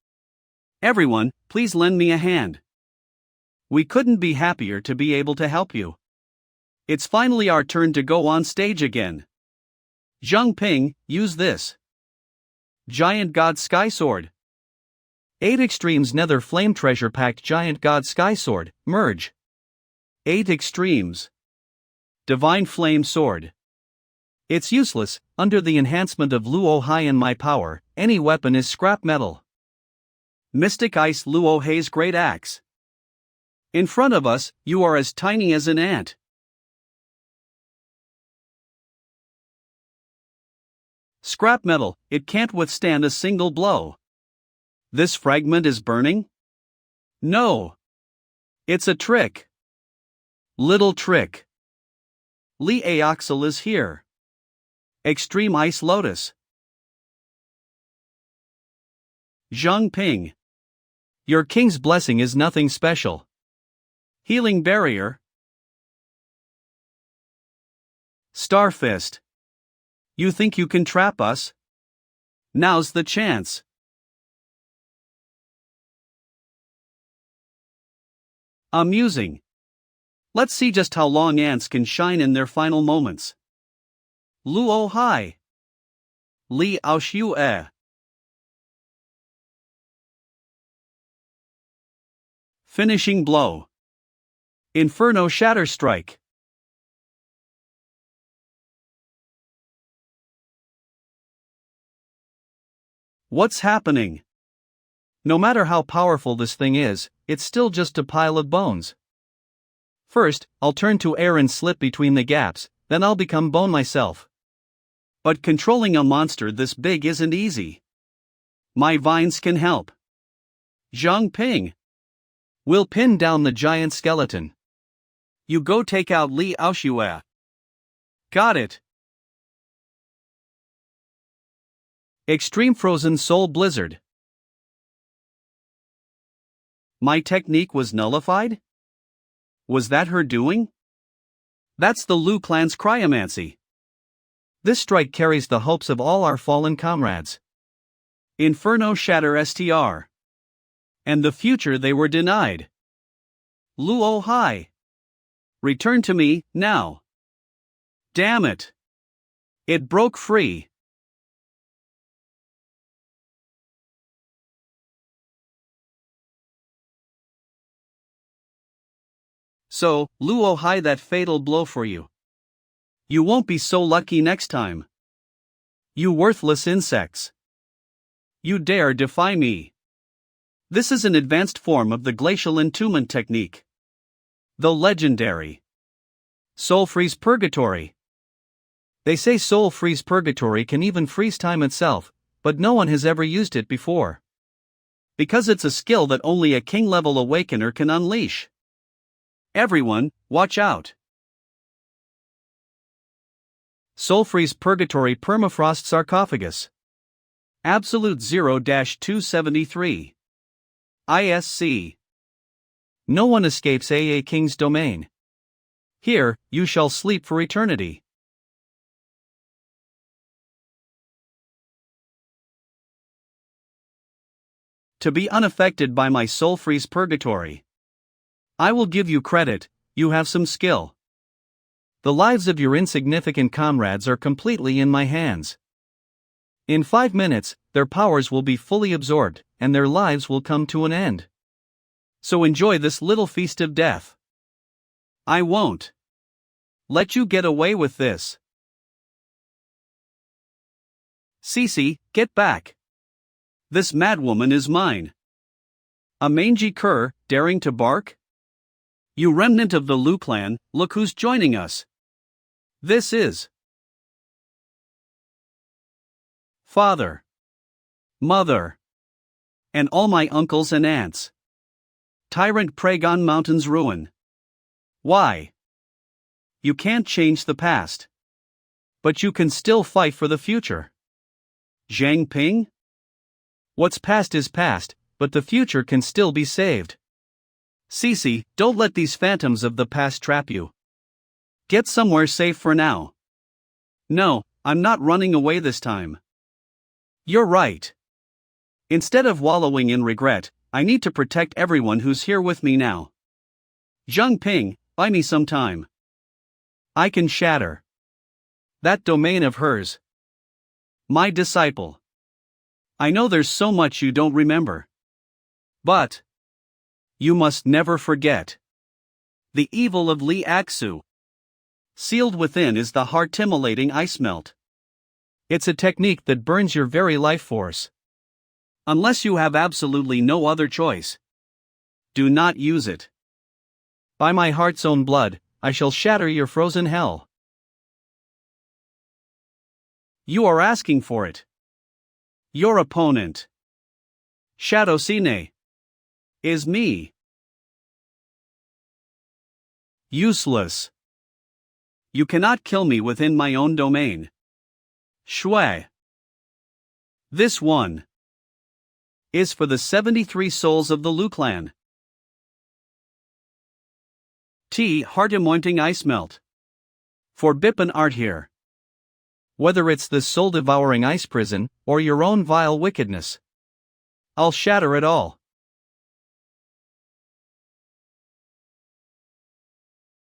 Everyone, please lend me a hand. We couldn't be happier to be able to help you. It's finally our turn to go on stage again. Zheng Ping, use this. Giant God Sky Sword. 8 extremes Nether Flame Treasure Packed Giant God Sky Sword, merge. 8 extremes. Divine Flame Sword. It's useless, under the enhancement of Luo Hai and my power, any weapon is scrap metal. Mystic Ice Luo Hei's Great Axe. In front of us, you are as tiny as an ant. Scrap metal, it can't withstand a single blow. This fragment is burning? No. It's a trick. Little trick. Li Aoxel is here. Extreme Ice Lotus. Zheng Ping. Your king's blessing is nothing special. Healing Barrier. Star Fist. You think you can trap us? Now's the chance. Amusing. Let's see just how long ants can shine in their final moments. Luo Hai. Li Aoxue. Finishing blow. Inferno Shatter Strike. What's happening? No matter how powerful this thing is, it's still just a pile of bones. First, I'll turn to air and slip between the gaps, then I'll become bone myself. But controlling a monster this big isn't easy. My vines can help. Zheng Ping. We'll pin down the giant skeleton. You go take out Li Aoxue. Got it. Extreme Frozen Soul Blizzard. My technique was nullified? Was that her doing? That's the Lu clan's cryomancy. This strike carries the hopes of all our fallen comrades. Inferno Shatter STR. And the future they were denied. Luo Hai. Return to me, now. Damn it. It broke free. So, Luo Hai, that fatal blow for you. You won't be so lucky next time. You worthless insects. You dare defy me. This is an advanced form of the glacial entombment technique. The legendary Soul Freeze Purgatory. They say Soul Freeze Purgatory can even freeze time itself, but no one has ever used it before. Because it's a skill that only a king-level awakener can unleash. Everyone, watch out. Soul Freeze Purgatory Permafrost Sarcophagus. Absolute 0-273. ISC. No one escapes AA King's domain. Here, you shall sleep for eternity. To be unaffected by my Soul Freeze Purgatory. I will give you credit, you have some skill. The lives of your insignificant comrades are completely in my hands. In 5 minutes, their powers will be fully absorbed, and their lives will come to an end. So enjoy this little feast of death. I won't let you get away with this. Cece, get back. This madwoman is mine. A mangy cur, daring to bark? You remnant of the Lu clan, look who's joining us. This is father, mother, and all my uncles and aunts. Tyrant Pragon Mountain's ruin. Why? You can't change the past. But you can still fight for the future. Zhang Ping? What's past is past, but the future can still be saved. Cece, don't let these phantoms of the past trap you. Get somewhere safe for now. No, I'm not running away this time. You're right. Instead of wallowing in regret, I need to protect everyone who's here with me now. Zhang Ping, buy me some time. I can shatter that domain of hers. My disciple. I know there's so much you don't remember. But you must never forget the evil of Li Axu. Sealed within is the heart-immolating ice melt. It's a technique that burns your very life force. Unless you have absolutely no other choice, do not use it. By my heart's own blood, I shall shatter your frozen hell. You are asking for it. Your opponent, Shadow Sine, is me. Useless. You cannot kill me within my own domain. Shui. This one is for the 73 souls of the Lu clan. T. Heart-anointing ice melt. For Bipin art here. Whether it's this soul-devouring ice prison, or your own vile wickedness, I'll shatter it all.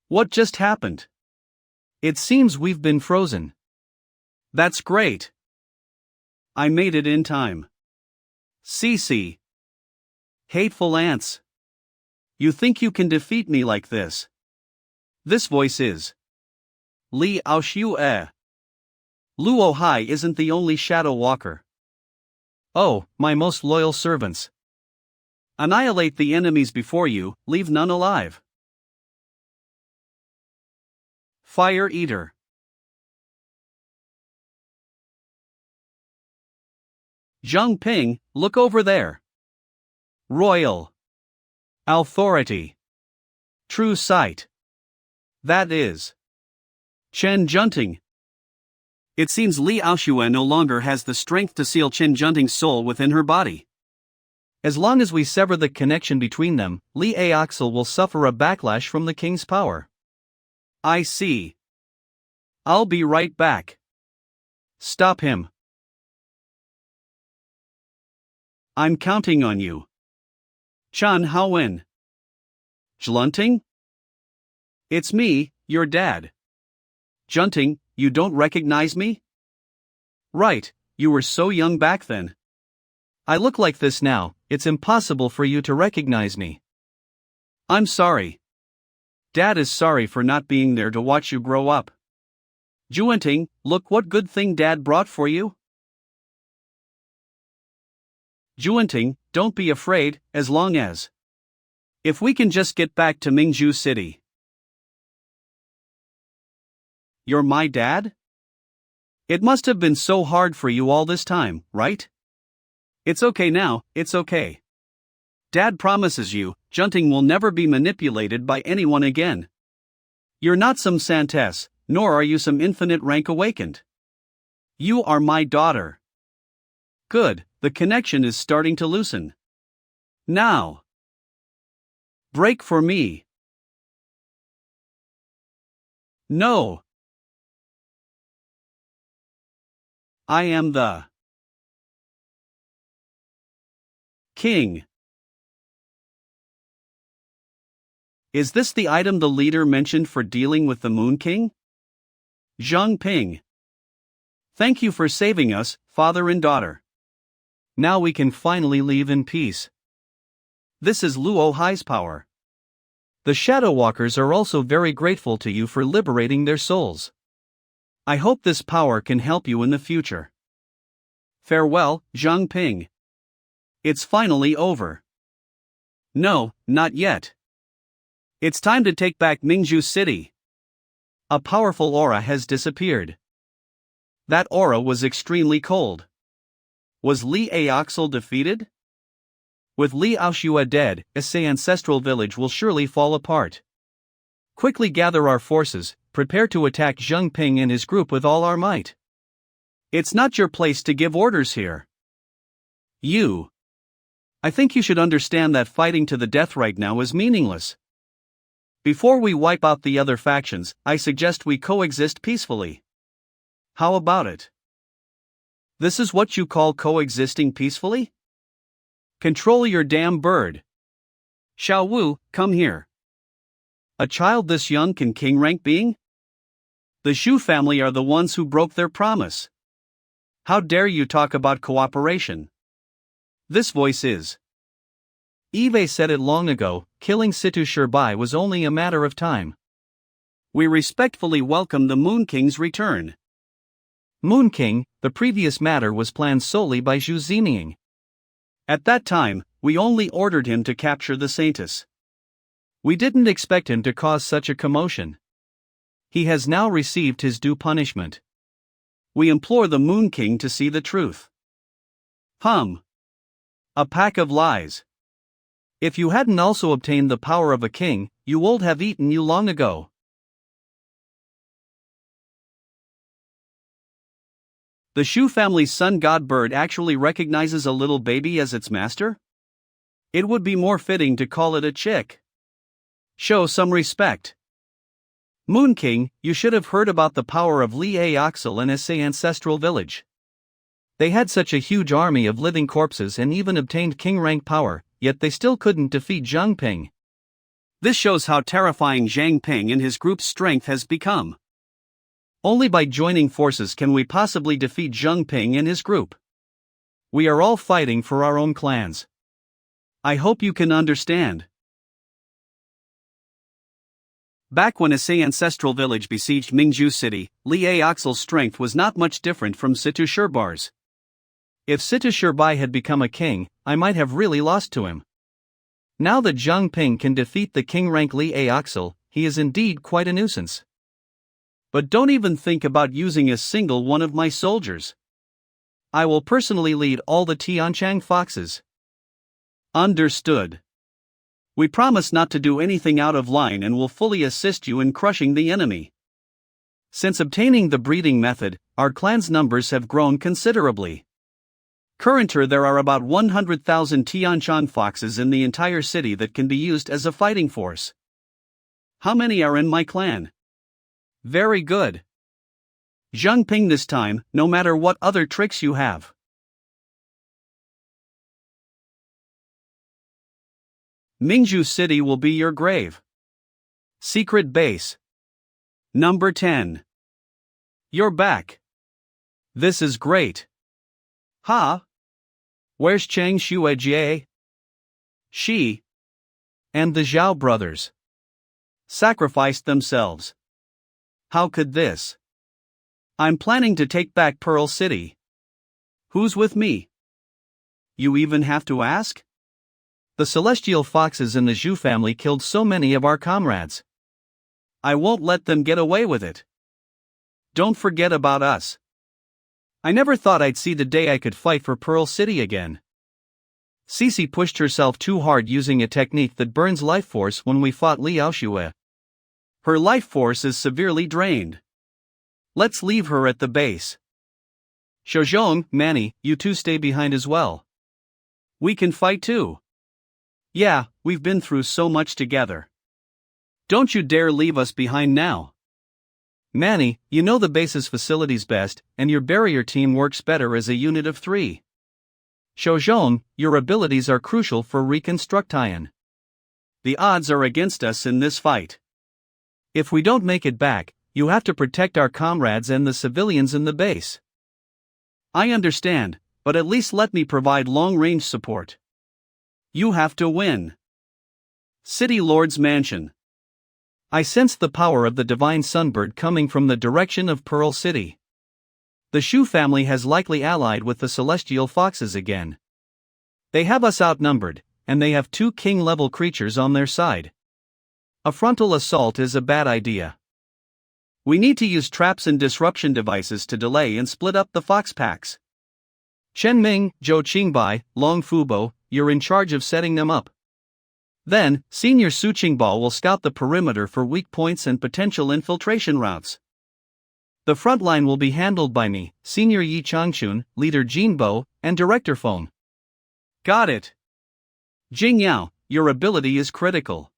What just happened? It seems we've been frozen. That's great. I made it in time. Cece. Hateful ants. You think you can defeat me like this? This voice is Li Aoxiu. Luo Hai isn't the only shadow walker. Oh, my most loyal servants. Annihilate the enemies before you, leave none alive. Fire Eater. Zhang Ping, look over there. Royal authority. True sight. That is Chen Junting. It seems Li Aoxuan no longer has the strength to seal Chen Junting's soul within her body. As long as we sever the connection between them, Li Axel will suffer a backlash from the king's power. I see. I'll be right back. Stop him. I'm counting on you. Chan Haowen. Junting? It's me, your dad. Junting, you don't recognize me? Right, you were so young back then. I look like this now, it's impossible for you to recognize me. I'm sorry. Dad is sorry for not being there to watch you grow up. Junting, look what good thing Dad brought for you. Junting, don't be afraid, as long as If we can just get back to Mingju City. You're my dad? It must have been so hard for you all this time, right? It's okay now, it's okay. Dad promises you, Junting will never be manipulated by anyone again. You're not some Santess, nor are you some infinite rank awakened. You are my daughter. Good, the connection is starting to loosen. Now. Break for me. No. I am the king. Is this the item the leader mentioned for dealing with the Moon King? Zhang Ping. Thank you for saving us, father and daughter. Now we can finally leave in peace. This is Luo Hai's power. The Shadow Walkers are also very grateful to you for liberating their souls. I hope this power can help you in the future. Farewell, Zhang Ping. It's finally over. No, not yet. It's time to take back Mingju City. A powerful aura has disappeared. That aura was extremely cold. Was Li Aoxel defeated? With Li Aoxue dead, Issei ancestral village will surely fall apart. Quickly gather our forces, prepare to attack Zhang Ping and his group with all our might. It's not your place to give orders here. I think you should understand that fighting to the death right now is meaningless. Before we wipe out the other factions, I suggest we coexist peacefully. How about it? This is what you call coexisting peacefully? Control your damn bird. Xiao Wu, come here. A child this young can king rank being? The Xu family are the ones who broke their promise. How dare you talk about cooperation? This voice is. Eve said it long ago, killing Situ Shirbai was only a matter of time. We respectfully welcome the Moon King's return. Moon King, the previous matter was planned solely by Zhu Zining. At that time, we only ordered him to capture the Saintess. We didn't expect him to cause such a commotion. He has now received his due punishment. We implore the Moon King to see the truth. A pack of lies. If you hadn't also obtained the power of a king, you would have eaten you long ago. The Xu family's sun god bird actually recognizes a little baby as its master? It would be more fitting to call it a chick. Show some respect. Moon King, you should have heard about the power of Li Aoxel and Issei ancestral village. They had such a huge army of living corpses and even obtained king rank power, yet they still couldn't defeat Zhang Ping. This shows how terrifying Zhang Ping and his group's strength has become. Only by joining forces can we possibly defeat Zhang Ping and his group. We are all fighting for our own clans. I hope you can understand. Back when Issei ancestral village besieged Mingju City, Li Aoxel's strength was not much different from Situ Shirbar's. If Situ Shirbai had become a king, I might have really lost to him. Now that Zhang Ping can defeat the king rank Li Aoxel, he is indeed quite a nuisance. But don't even think about using a single one of my soldiers. I will personally lead all the Tianchang foxes. Understood. We promise not to do anything out of line and will fully assist you in crushing the enemy. Since obtaining the breeding method, our clan's numbers have grown considerably. Currently there are about 100,000 Tianchan foxes in the entire city that can be used as a fighting force. How many are in my clan? Very good. Zhang Ping this time, no matter what other tricks you have. Mingju City will be your grave. Secret Base. Number 10. You're back. This is great. Where's Chang Xuejie? She and the Zhao brothers sacrificed themselves. How could this? I'm planning to take back Pearl City. Who's with me? You even have to ask? The celestial foxes in the Zhu family killed so many of our comrades. I won't let them get away with it. Don't forget about us. I never thought I'd see the day I could fight for Pearl City again. Cece pushed herself too hard using a technique that burns life force when we fought Liao Xue. Her life force is severely drained. Let's leave her at the base. Shouzhong, Manny, you two stay behind as well. We can fight too. Yeah, we've been through so much together. Don't you dare leave us behind now. Manny, you know the base's facilities best, and your barrier team works better as a unit of 3. Shouzhong, your abilities are crucial for reconstruction. The odds are against us in this fight. If we don't make it back, you have to protect our comrades and the civilians in the base. I understand, but at least let me provide long-range support. You have to win. City Lord's Mansion. I sense the power of the divine sunbird coming from the direction of Pearl City. The Shu family has likely allied with the celestial foxes again. They have us outnumbered, and they have 2 king-level creatures on their side. A frontal assault is a bad idea. We need to use traps and disruption devices to delay and split up the fox packs. Chen Ming, Zhou Qingbai, Long Fubo, you're in charge of setting them up. Then, Senior Su Qingbao will scout the perimeter for weak points and potential infiltration routes. The front line will be handled by me, Senior Yi Changchun, Leader Jinbo, and Director Feng. Got it. Jing Yao, your ability is critical.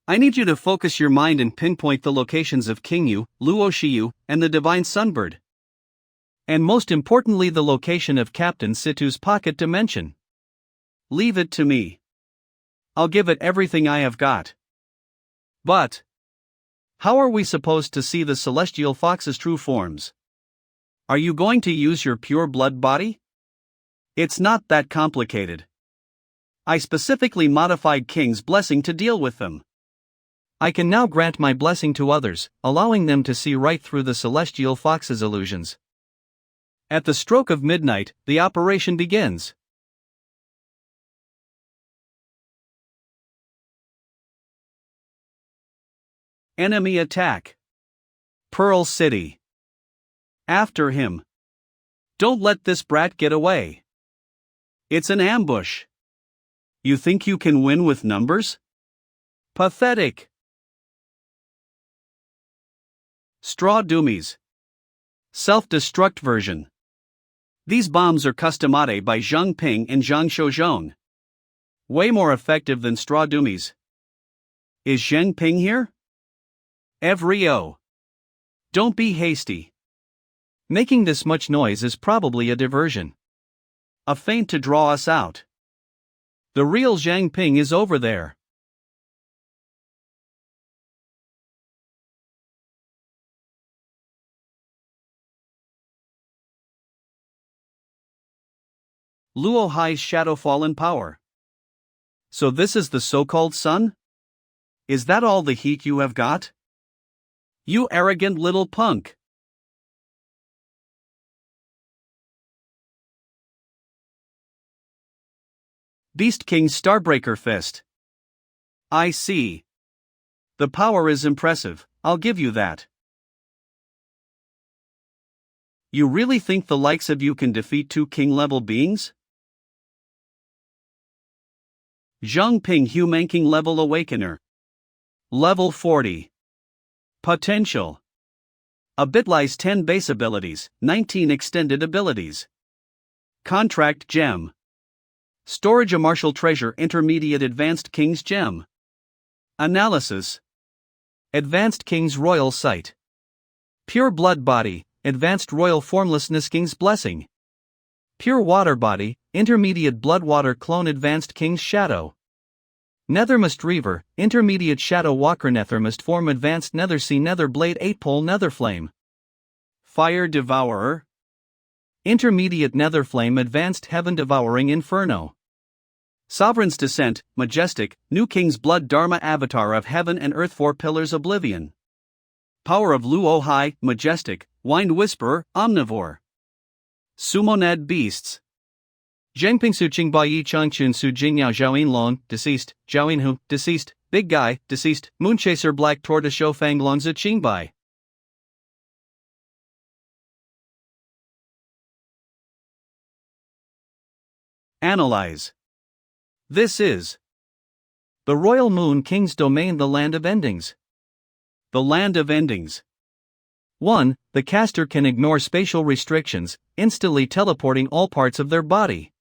I need you to focus your mind and pinpoint the locations of King Yu, Luo Shiyu, and the Divine Sunbird. And most importantly, the location of Captain Situ's pocket dimension. Leave it to me. I'll give it everything I have got. But how are we supposed to see the celestial fox's true forms? Are you going to use your pure blood body? It's not that complicated. I specifically modified King's blessing to deal with them. I can now grant my blessing to others, allowing them to see right through the celestial fox's illusions. At the stroke of midnight, the operation begins. Enemy attack. Pearl City. After him. Don't let this brat get away. It's an ambush. You think you can win with numbers? Pathetic. Straw Doomies. Self-destruct version. These bombs are custom-made by Zhang Ping and Zhang Shouzhong. Way more effective than straw doomies. Is Zhang Ping here? Evrio. Don't be hasty. Making this much noise is probably a diversion. A feint to draw us out. The real Zhang Ping is over there. Luo Hai's shadowfall in power. So this is the so-called sun? Is that all the heat you have got? You arrogant little punk. Beast King's Starbreaker Fist. I see. The power is impressive, I'll give you that. You really think the likes of you can defeat 2 king-level beings? Zhang Ping Humanking Level Awakener. Level 40. Potential. Abilities 10 base abilities, 19 extended abilities. Contract Gem. Storage a Martial Treasure Intermediate Advanced King's Gem. Analysis. Advanced King's Royal Sight. Pure Blood Body, Advanced Royal Formlessness King's Blessing. Pure Water Body, Intermediate Blood Water Clone Advanced King's Shadow. Nethermist Reaver, Intermediate Shadow Walker Nethermist Form Advanced Nethersea Nether Blade 8-Pole Nether Flame. Fire Devourer. Intermediate Nether Flame Advanced Heaven Devouring Inferno. Sovereign's Descent, Majestic, New King's Blood Dharma Avatar of Heaven and Earth 4 Pillars Oblivion. Power of Luo Hai, Majestic, Wind Whisperer, Omnivore. Sumonad Beasts. Zhangping Su Qing Bai Yi Chang Chun Su Jingyao Zhaoyin Long, deceased, Zhaoyin Hu, deceased, Big Guy, deceased, Moonchaser Black Tortoise Shou Fang Lonza Qing Bai. Analyze. This is the Royal Moon King's domain, the Land of Endings. the Land of Endings. 1. The caster can ignore spatial restrictions, instantly teleporting all parts of their body.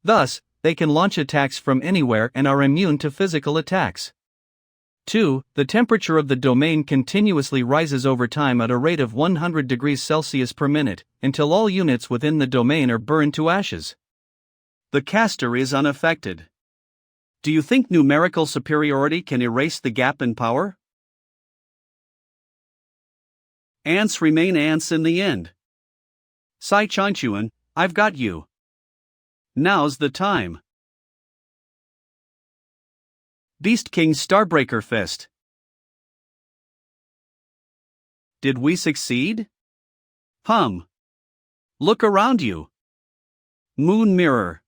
Thus, they can launch attacks from anywhere and are immune to physical attacks. 2. The temperature of the domain continuously rises over time at a rate of 100 degrees Celsius per minute, until all units within the domain are burned to ashes. The caster is unaffected. Do you think numerical superiority can erase the gap in power? Ants remain ants in the end. Sai Chanchuan, I've got you. Now's the time. Beast King Starbreaker Fist. Did we succeed? Look around you. Moon Mirror.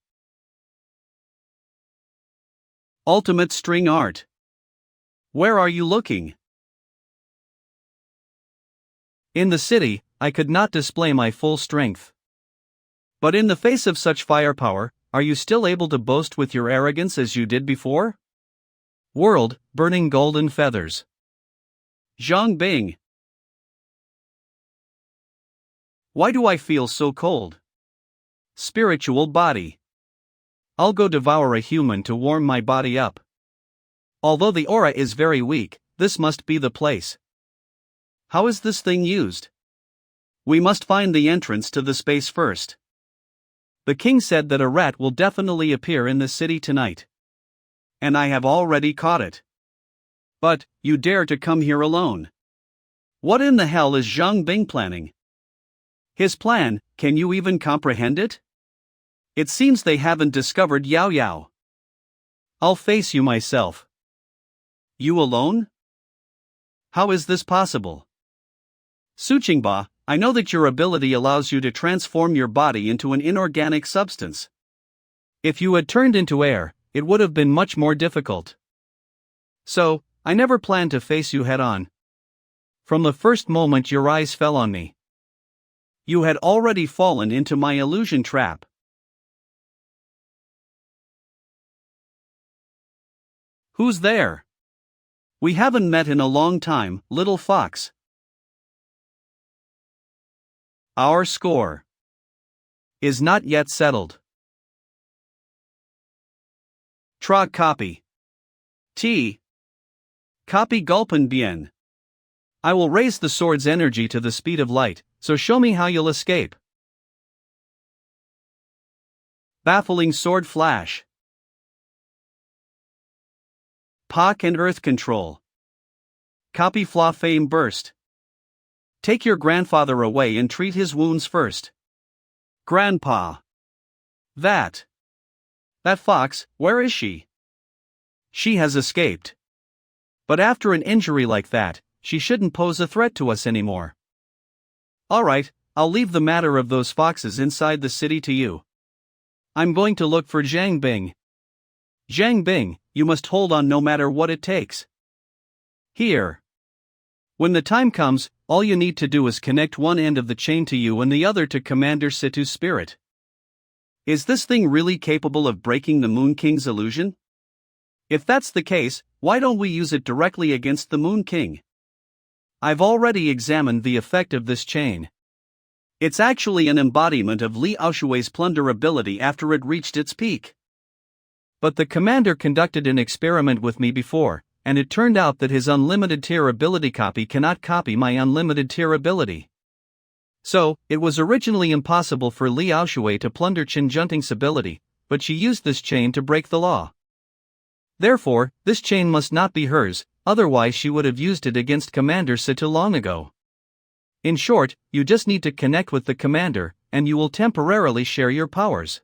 Ultimate String Art. Where are you looking? In the city, I could not display my full strength. But in the face of such firepower, are you still able to boast with your arrogance as you did before? World, Burning Golden Feathers. Zhang Bing. Why do I feel so cold? Spiritual body. I'll go devour a human to warm my body up. Although the aura is very weak, this must be the place. How is this thing used? We must find the entrance to the space first. The king said that a rat will definitely appear in the city tonight. And I have already caught it. But, you dare to come here alone? What in the hell is Zhang Bing planning? His plan, can you even comprehend it? It seems they haven't discovered Yao Yao. I'll face you myself. You alone? How is this possible? Su Qingba, I know that your ability allows you to transform your body into an inorganic substance. If you had turned into air, it would have been much more difficult. So, I never planned to face you head on. From the first moment your eyes fell on me. You had already fallen into my illusion trap. Who's there? We haven't met in a long time, little fox. Our score is not yet settled. Tra copy. T. Copy Gulpin Bien. I will raise the sword's energy to the speed of light, so show me how you'll escape. Baffling sword flash. Pak and earth control. Copy Fla Fame burst. Take your grandfather away and treat his wounds first. Grandpa. That fox, where is she? She has escaped. But after an injury like that, she shouldn't pose a threat to us anymore. Alright, I'll leave the matter of those foxes inside the city to you. I'm going to look for Zhang Bing. Zhang Bing, you must hold on no matter what it takes. Here. When the time comes, all you need to do is connect one end of the chain to you and the other to Commander Situ's spirit. Is this thing really capable of breaking the Moon King's illusion? If that's the case, why don't we use it directly against the Moon King? I've already examined the effect of this chain. It's actually an embodiment of Li Aoshui's plunder ability after it reached its peak. But the commander conducted an experiment with me before, and it turned out that his unlimited tier ability copy cannot copy my unlimited tier ability. So, it was originally impossible for Li Aoshui to plunder Qin Junting's ability, but she used this chain to break the law. Therefore, this chain must not be hers, otherwise she would have used it against Commander Situ long ago. In short, you just need to connect with the commander, and you will temporarily share your powers.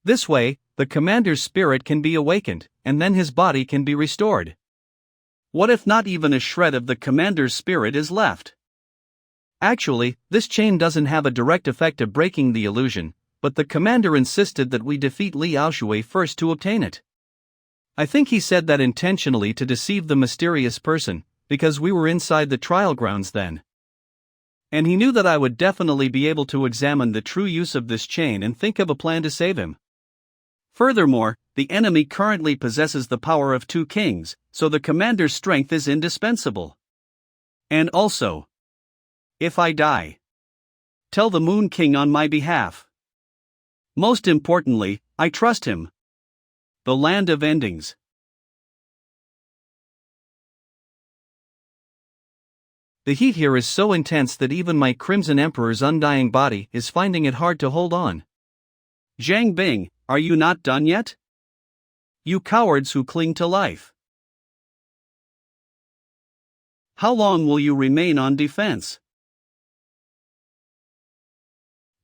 This way, the commander's spirit can be awakened, and then his body can be restored. What if not even a shred of the commander's spirit is left? Actually, this chain doesn't have a direct effect of breaking the illusion, but the commander insisted that we defeat Li Aoshui first to obtain it. I think he said that intentionally to deceive the mysterious person, because we were inside the trial grounds then. And he knew that I would definitely be able to examine the true use of this chain and think of a plan to save him. Furthermore, the enemy currently possesses the power of 2 kings, so the commander's strength is indispensable. And also, if I die, tell the Moon King on my behalf. Most importantly, I trust him. The Land of Endings. The heat here is so intense that even my Crimson Emperor's undying body is finding it hard to hold on. Zhang Bing, are you not done yet? You cowards who cling to life. How long will you remain on defense?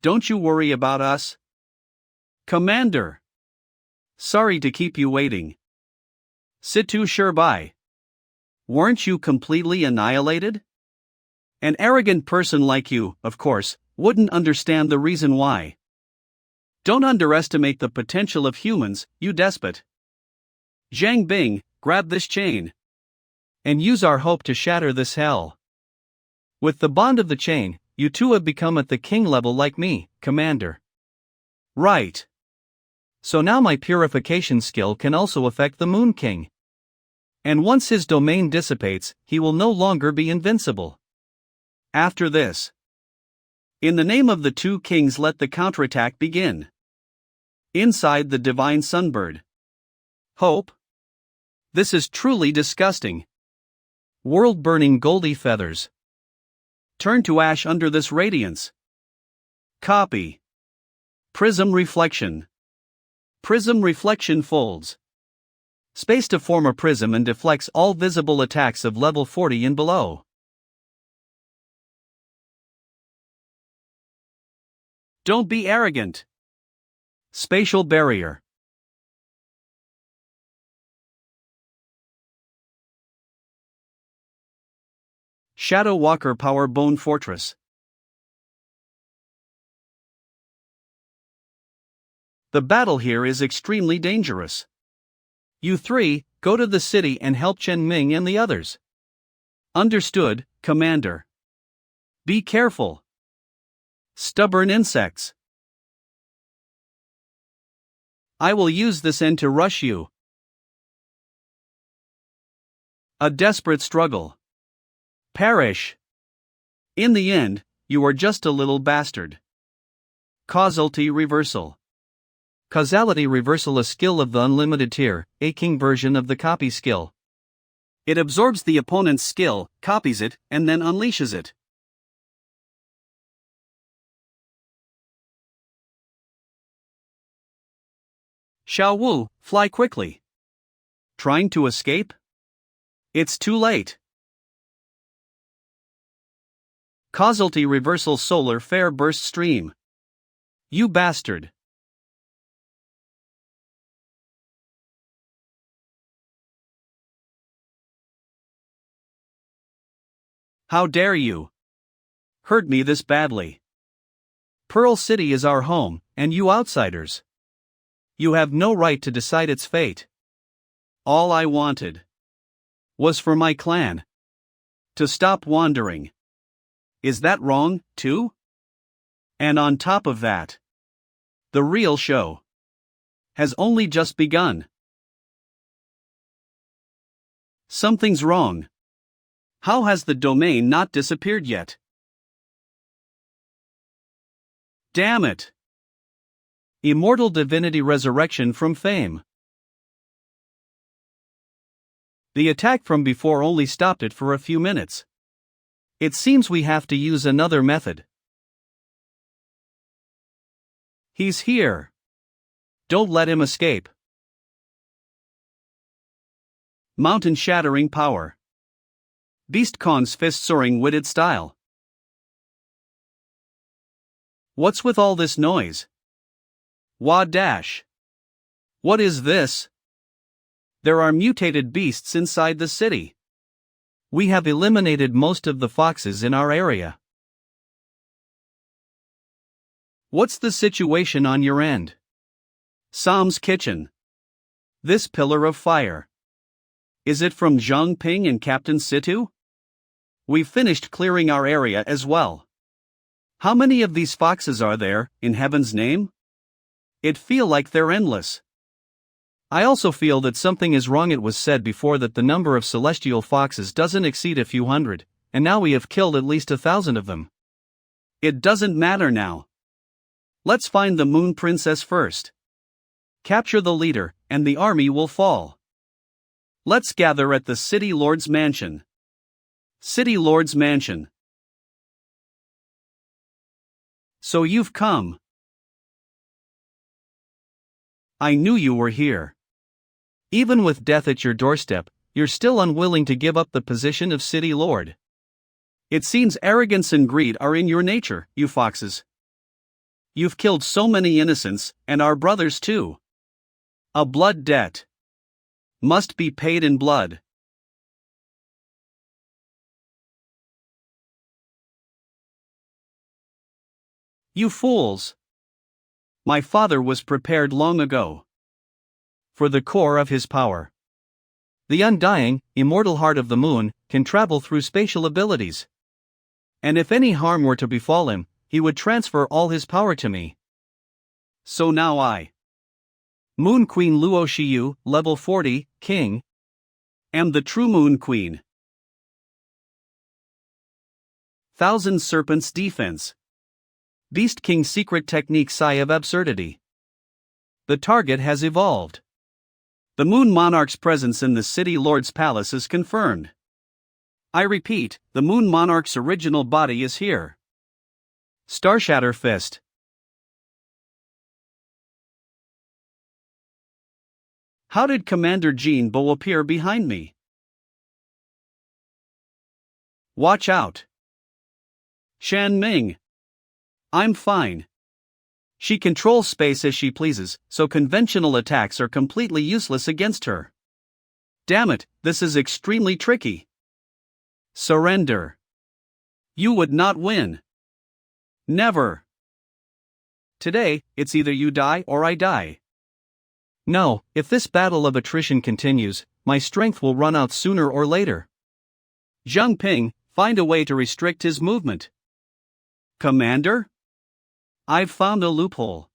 Don't you worry about us? Commander. Sorry to keep you waiting. Situ Shirbai. Weren't you completely annihilated? An arrogant person like you, of course, wouldn't understand the reason why. Don't underestimate the potential of humans, you despot. Zhang Bing, grab this chain. And use our hope to shatter this hell. With the bond of the chain, you too have become at the king level like me, Commander. Right. So now my purification skill can also affect the Moon King. And once his domain dissipates, he will no longer be invincible. After this, in the name of the 2 kings, let the counterattack begin. Inside the divine sunbird. Hope? This is truly disgusting. World-burning goldy feathers. Turn to ash under this radiance. Copy. Prism reflection. Prism reflection folds space to form a prism and deflects all visible attacks of level 40 and below. Don't be arrogant. Spatial barrier. Shadow Walker Power Bone Fortress. The battle here is extremely dangerous. You 3, go to the city and help Chen Ming and the others. Understood, Commander. Be careful. Stubborn insects. I will use this end to rush you. A desperate struggle. Perish. In the end, you are just a little bastard. Causality reversal. Causality reversal, a skill of the unlimited tier, a king version of the copy skill. It absorbs the opponent's skill, copies it, and then unleashes it. Xiao Wu, fly quickly. Trying to escape? It's too late. Causality reversal solar flare burst stream. You bastard. How dare you? Hurt me this badly. Pearl City is our home, and you outsiders. You have no right to decide its fate. All I wanted was for my clan to stop wandering. Is that wrong, too? And on top of that, the real show has only just begun. Something's wrong. How has the domain not disappeared yet? Damn it! Immortal divinity resurrection from fame. The attack from before only stopped it for a few minutes. It seems we have to use another method. He's here. Don't let him escape. Mountain shattering power. Beast Khan's fist soaring witted style. What's with all this noise? Wah dash. What is this? There are mutated beasts inside the city. We have eliminated most of the foxes in our area. What's the situation on your end? Sam's kitchen. This pillar of fire. Is it from Zhang Ping and Captain Situ? We've finished clearing our area as well. How many of these foxes are there, in heaven's name? It feel like they're endless. I also feel that something is wrong. It was said before that the number of celestial foxes doesn't exceed a few hundred, and now we have killed at least 1,000 of them. It doesn't matter now. Let's find the Moon Princess first. Capture the leader, and the army will fall. Let's gather at the City Lord's mansion. City Lord's mansion. So you've come. I knew you were here. Even with death at your doorstep, you're still unwilling to give up the position of City Lord. It seems arrogance and greed are in your nature, you foxes. You've killed so many innocents, and our brothers too. A blood debt must be paid in blood. You fools! My father was prepared long ago for the core of his power. The undying, immortal heart of the moon can travel through spatial abilities. And if any harm were to befall him, he would transfer all his power to me. So now I, Moon Queen Luo Shiyu, level 40, King, am the true Moon Queen. Thousand Serpents Defense. Beast King Secret Technique Sigh of Absurdity. The target has evolved. The Moon Monarch's presence in the City Lord's palace is confirmed. I repeat, the Moon Monarch's original body is here. Starshatter Fist. How did Commander Jean Bo appear behind me? Watch out. Shan Ming. I'm fine. She controls space as she pleases, so conventional attacks are completely useless against her. Damn it, this is extremely tricky. Surrender. You would not win. Never. Today, it's either you die or I die. No, if this battle of attrition continues, my strength will run out sooner or later. Zhang Ping, find a way to restrict his movement. Commander? I've found a loophole.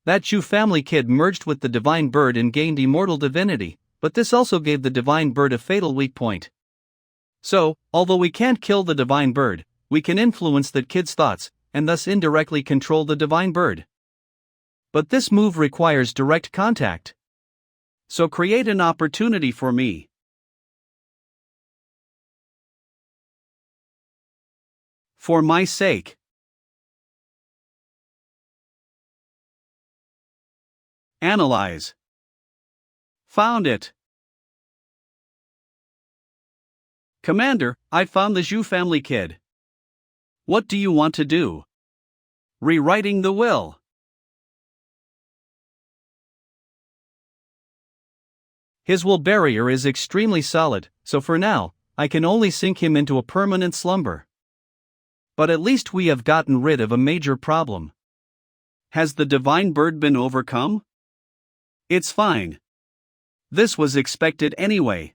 That Chu family kid merged with the divine bird and gained immortal divinity, but this also gave the divine bird a fatal weak point. So, although we can't kill the divine bird, we can influence that kid's thoughts, and thus indirectly control the divine bird. But this move requires direct contact. So create an opportunity for me. For my sake. Analyze. Found it. Commander, I found the Zhu family kid. What do you want to do? Rewriting the will. His will barrier is extremely solid, so for now, I can only sink him into a permanent slumber. But at least we have gotten rid of a major problem. Has the divine bird been overcome? It's fine. This was expected anyway.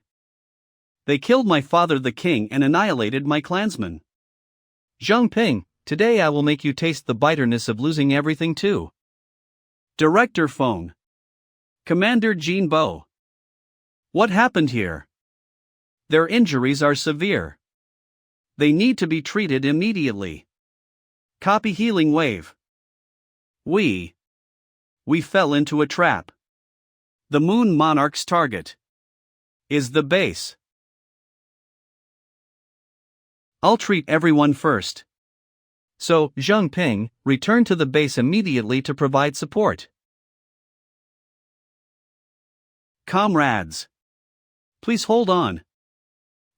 They killed my father the king and annihilated my clansmen. Zhang Ping, today I will make you taste the bitterness of losing everything too. Director phone. Commander Jean Bo. What happened here? Their injuries are severe. They need to be treated immediately. Copy healing wave. We fell into a trap. The Moon Monarch's target is the base. I'll treat everyone first. So, Zhang Ping, return to the base immediately to provide support. Comrades, please hold on.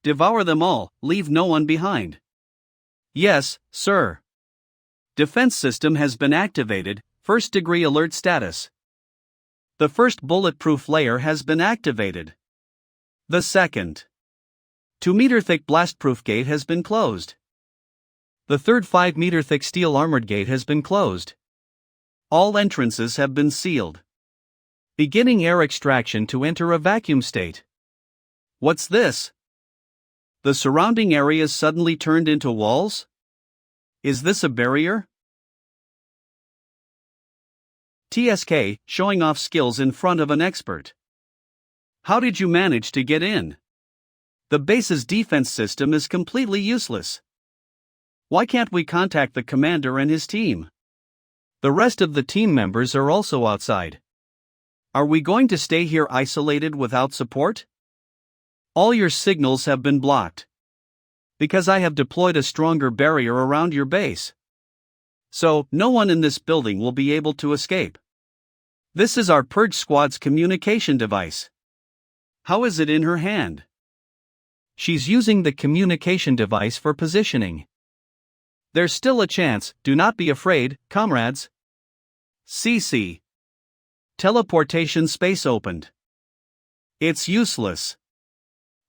Devour them all, leave no one behind. Yes, sir. Defense system has been activated, first degree alert status. The first bulletproof layer has been activated. The second 2-meter thick blastproof gate has been closed. The third 5-meter thick steel armored gate has been closed. All entrances have been sealed. Beginning air extraction to enter a vacuum state. What's this? The surrounding areas suddenly turned into walls? Is this a barrier? TSK, showing off skills in front of an expert. How did you manage to get in? The base's defense system is completely useless. Why can't we contact the commander and his team? The rest of the team members are also outside. Are we going to stay here isolated without support? All your signals have been blocked. Because I have deployed a stronger barrier around your base. So, no one in this building will be able to escape. This is our Purge Squad's communication device. How is it in her hand? She's using the communication device for positioning. There's still a chance, do not be afraid, comrades. CC. Teleportation space opened. It's useless.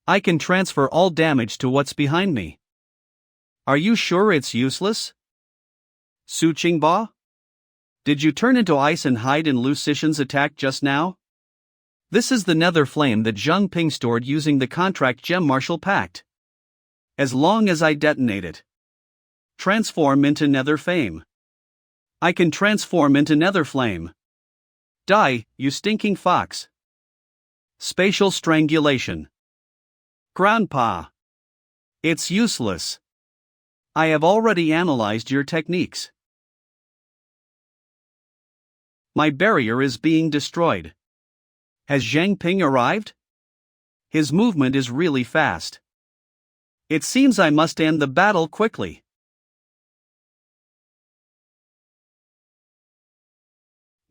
I can transfer all damage to what's behind me. Are you sure it's useless? Su Qingba? Did you turn into ice and hide in Lu Sishan's attack just now? This is the nether flame that Zhang Ping stored using the contract Gem Martial Pact. As long as I detonate it. Transform into nether flame. I can transform into nether flame. Die, you stinking fox. Spatial strangulation. Grandpa. It's useless. I have already analyzed your techniques. My barrier is being destroyed. Has Zhang Ping arrived? His movement is really fast. It seems I must end the battle quickly.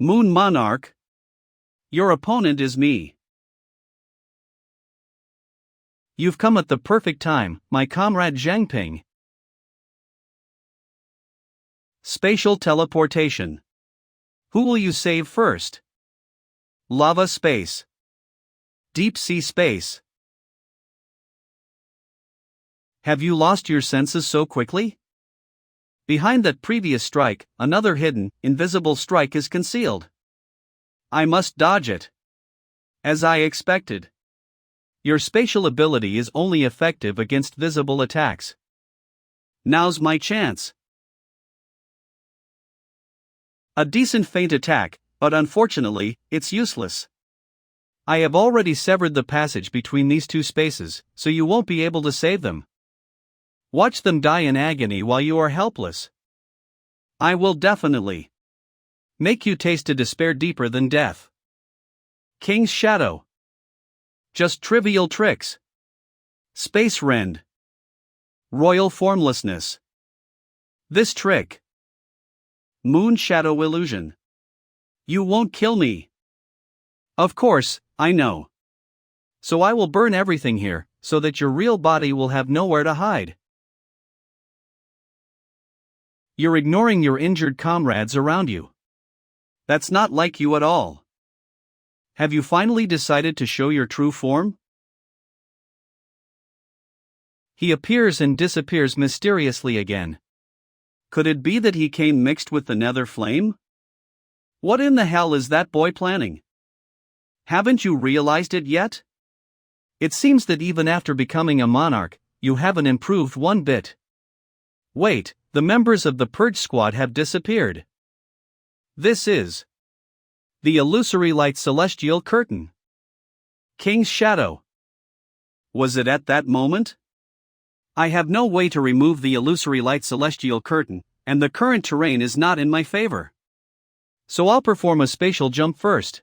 Moon Monarch. Your opponent is me. You've come at the perfect time, my comrade Zhang Ping. Spatial teleportation. Who will you save first? Lava space. Deep sea space. Have you lost your senses so quickly? Behind that previous strike, another hidden, invisible strike is concealed. I must dodge it. As I expected. Your spatial ability is only effective against visible attacks. Now's my chance. A decent feint attack, but unfortunately, it's useless. I have already severed the passage between these two spaces, so you won't be able to save them. Watch them die in agony while you are helpless. I will definitely make you taste a despair deeper than death. King's Shadow. Just trivial tricks. Space Rend. Royal Formlessness. This trick. Moon Shadow Illusion. You won't kill me. Of course, I know. So I will burn everything here, so that your real body will have nowhere to hide. You're ignoring your injured comrades around you. That's not like you at all. Have you finally decided to show your true form? He appears and disappears mysteriously again. Could it be that he came mixed with the nether flame? What in the hell is that boy planning? Haven't you realized it yet? It seems that even after becoming a monarch, you haven't improved one bit. Wait, the members of the Purge Squad have disappeared. This is the illusory light celestial curtain. King's Shadow. Was it at that moment? I have no way to remove the illusory light celestial curtain, and the current terrain is not in my favor. So I'll perform a spatial jump first.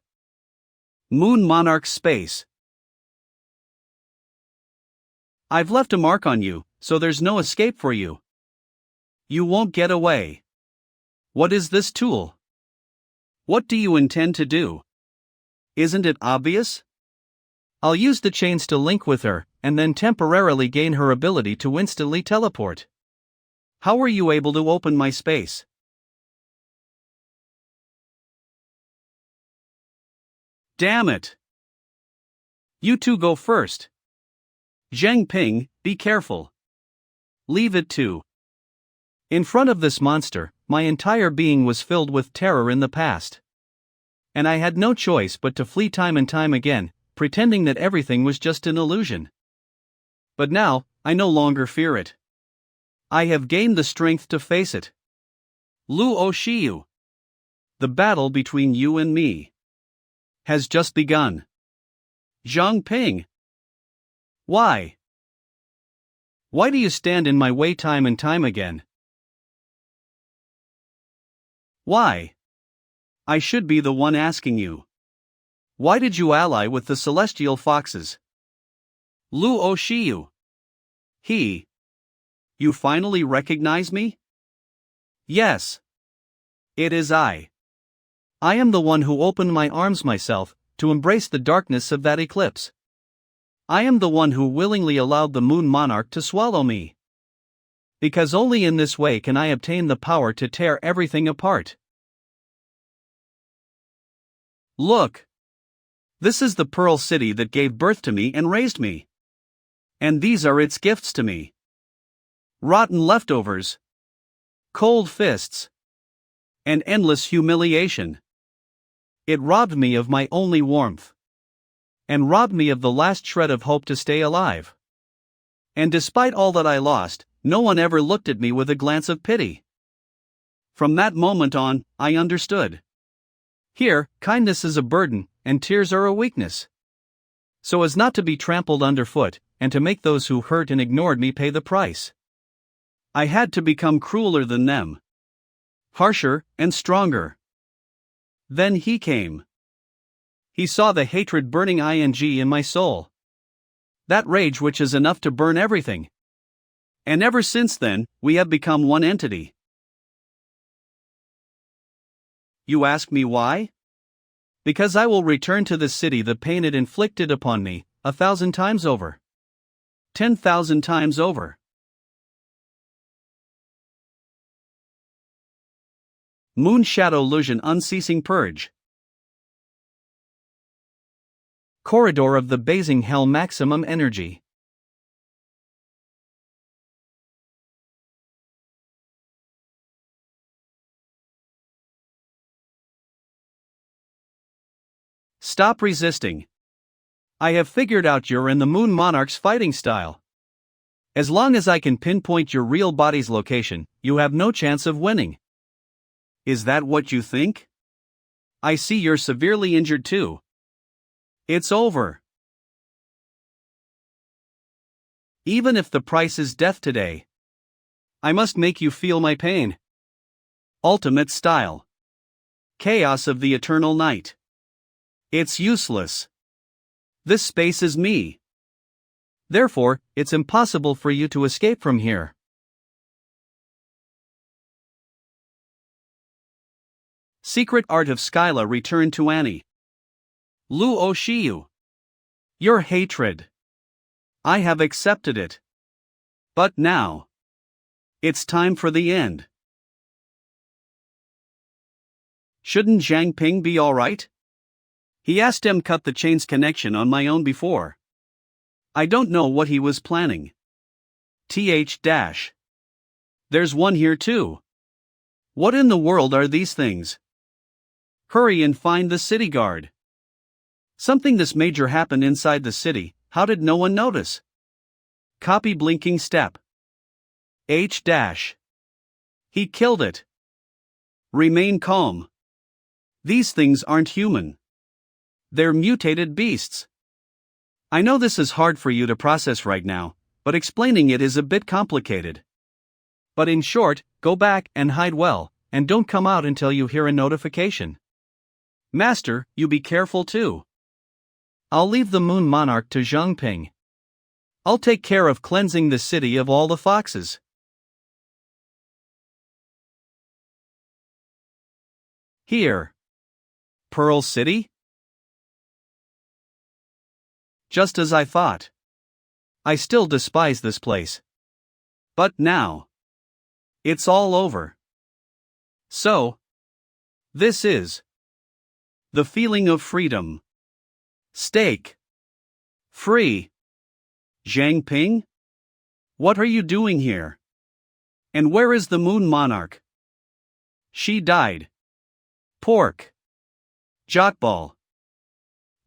Moon Monarch Space. I've left a mark on you, so there's no escape for you. You won't get away. What is this tool? What do you intend to do? Isn't it obvious? I'll use the chains to link with her, and then temporarily gain her ability to instantly teleport. How were you able to open my space? Damn it! You two go first. Zhang Ping, be careful. Leave it to. In front of this monster, my entire being was filled with terror in the past. And I had no choice but to flee time and time again, pretending that everything was just an illusion. But now, I no longer fear it. I have gained the strength to face it. Lu Oshiyu. The battle between you and me has just begun. Zhang Ping. Why? Why do you stand in my way time and time again? Why? I should be the one asking you. Why did you ally with the celestial foxes? Lu Oshiyu. You finally recognize me? Yes. It is I. I am the one who opened my arms myself, to embrace the darkness of that eclipse. I am the one who willingly allowed the moon monarch to swallow me. Because only in this way can I obtain the power to tear everything apart. Look. This is the Pearl City that gave birth to me and raised me. And these are its gifts to me. Rotten leftovers. Cold fists. And endless humiliation. It robbed me of my only warmth. And robbed me of the last shred of hope to stay alive. And despite all that I lost, no one ever looked at me with a glance of pity. From that moment on, I understood. Here, kindness is a burden, and tears are a weakness. So as not to be trampled underfoot, and to make those who hurt and ignored me pay the price. I had to become crueler than them. Harsher and stronger. Then he came. He saw the hatred burning in my soul. That rage which is enough to burn everything. And ever since then, we have become one entity. You ask me why? Because I will return to the city the pain it inflicted upon me, 1,000 times over. 10,000 times over. Moon Shadow Illusion Unceasing Purge. Corridor of the Basing Hell Maximum Energy. Stop resisting. I have figured out your and the Moon Monarch's fighting style. As long as I can pinpoint your real body's location, you have no chance of winning. Is that what you think? I see you're severely injured too. It's over. Even if the price is death today, I must make you feel my pain. Ultimate style. Chaos of the eternal night. It's useless. This space is me. Therefore, it's impossible for you to escape from here. Secret Art of Skyla returned to Annie. Lu Oshiyu. Your hatred. I have accepted it. But now, it's time for the end. Shouldn't Zhang Ping be alright? He asked him cut the chain's connection on my own before. I don't know what he was planning. There's one here too. What in the world are these things? Hurry and find the city guard. Something this major happened inside the city, how did no one notice? Copy blinking step. He killed it. Remain calm. These things aren't human. They're mutated beasts. I know this is hard for you to process right now, but explaining it is a bit complicated. But in short, go back and hide well, and don't come out until you hear a notification. Master, you be careful too. I'll leave the Moon Monarch to Zhang Ping. I'll take care of cleansing the city of all the foxes. Here. Pearl City? Just as I thought. I still despise this place. But now, it's all over. So, this is the feeling of freedom. Stake. Free. Zhang Ping? What are you doing here? And where is the Moon Monarch? She died. Pork. Jockball.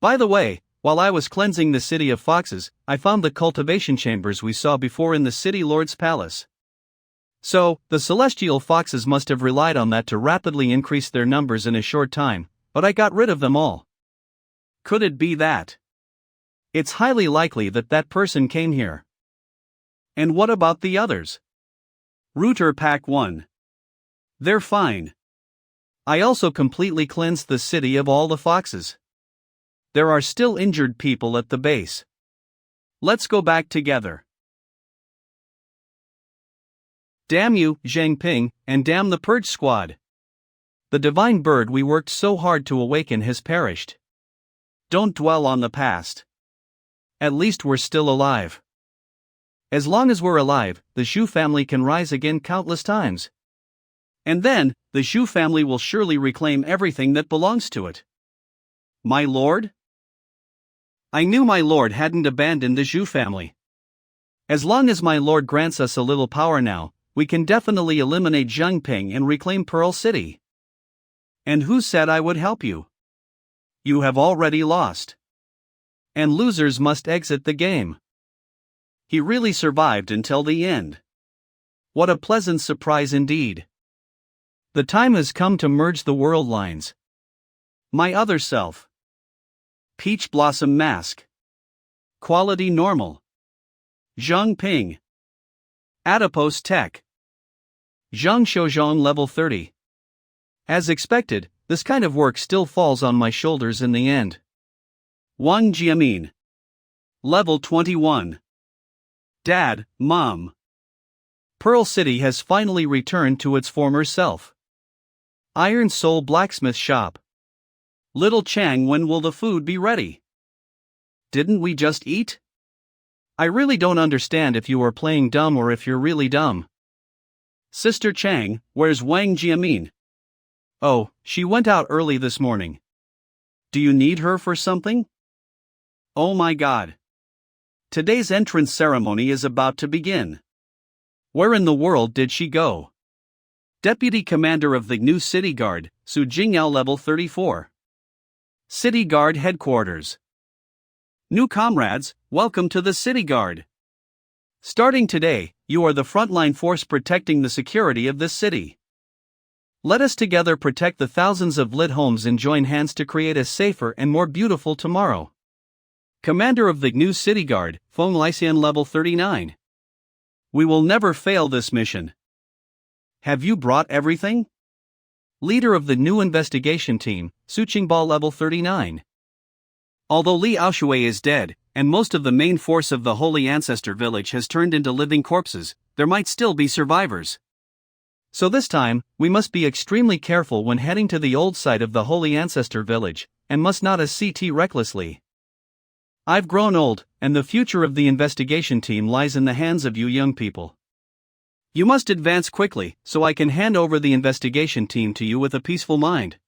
By the way, while I was cleansing the city of foxes, I found the cultivation chambers we saw before in the city lord's palace. So, the celestial foxes must have relied on that to rapidly increase their numbers in a short time, but I got rid of them all. Could it be that? It's highly likely that that person came here. And what about the others? Router Pack 1. They're fine. I also completely cleansed the city of all the foxes. There are still injured people at the base. Let's go back together. Damn you, Zhang Ping, and damn the Purge Squad. The divine bird we worked so hard to awaken has perished. Don't dwell on the past. At least we're still alive. As long as we're alive, the Zhu family can rise again countless times. And then, the Zhu family will surely reclaim everything that belongs to it. My lord? I knew my lord hadn't abandoned the Zhu family. As long as my lord grants us a little power now, we can definitely eliminate Zhang Ping and reclaim Pearl City. And who said I would help you? You have already lost. And losers must exit the game. He really survived until the end. What a pleasant surprise indeed. The time has come to merge the world lines. My other self. Peach Blossom Mask. Quality Normal. Zhang Ping. Adipose Tech. Zhang Shouzhong Level 30. As expected, this kind of work still falls on my shoulders in the end. Wang Jiamin. Level 21. Dad, Mom. Pearl City has finally returned to its former self. Iron Soul Blacksmith Shop. Little Chang, when will the food be ready? Didn't we just eat? I really don't understand if you are playing dumb or if you're really dumb. Sister Chang, where's Wang Jiamin? Oh, she went out early this morning. Do you need her for something? Oh my god. Today's entrance ceremony is about to begin. Where in the world did she go? Deputy Commander of the new City Guard, Su Jingyao Level 34. City Guard Headquarters. New comrades, welcome to the City Guard. Starting today, you are the frontline force protecting the security of this city. Let us together protect the thousands of lit homes and join hands to create a safer and more beautiful tomorrow. Commander of the new City Guard, Feng Lysian Level 39. We will never fail this mission. Have you brought everything? Leader of the new investigation team, Su Qingba Level 39. Although Li Aoshui is dead, and most of the main force of the Holy Ancestor Village has turned into living corpses, there might still be survivors. So this time, we must be extremely careful when heading to the old site of the Holy Ancestor Village, and must not SCT recklessly. I've grown old, and the future of the investigation team lies in the hands of you young people. You must advance quickly, so I can hand over the investigation team to you with a peaceful mind.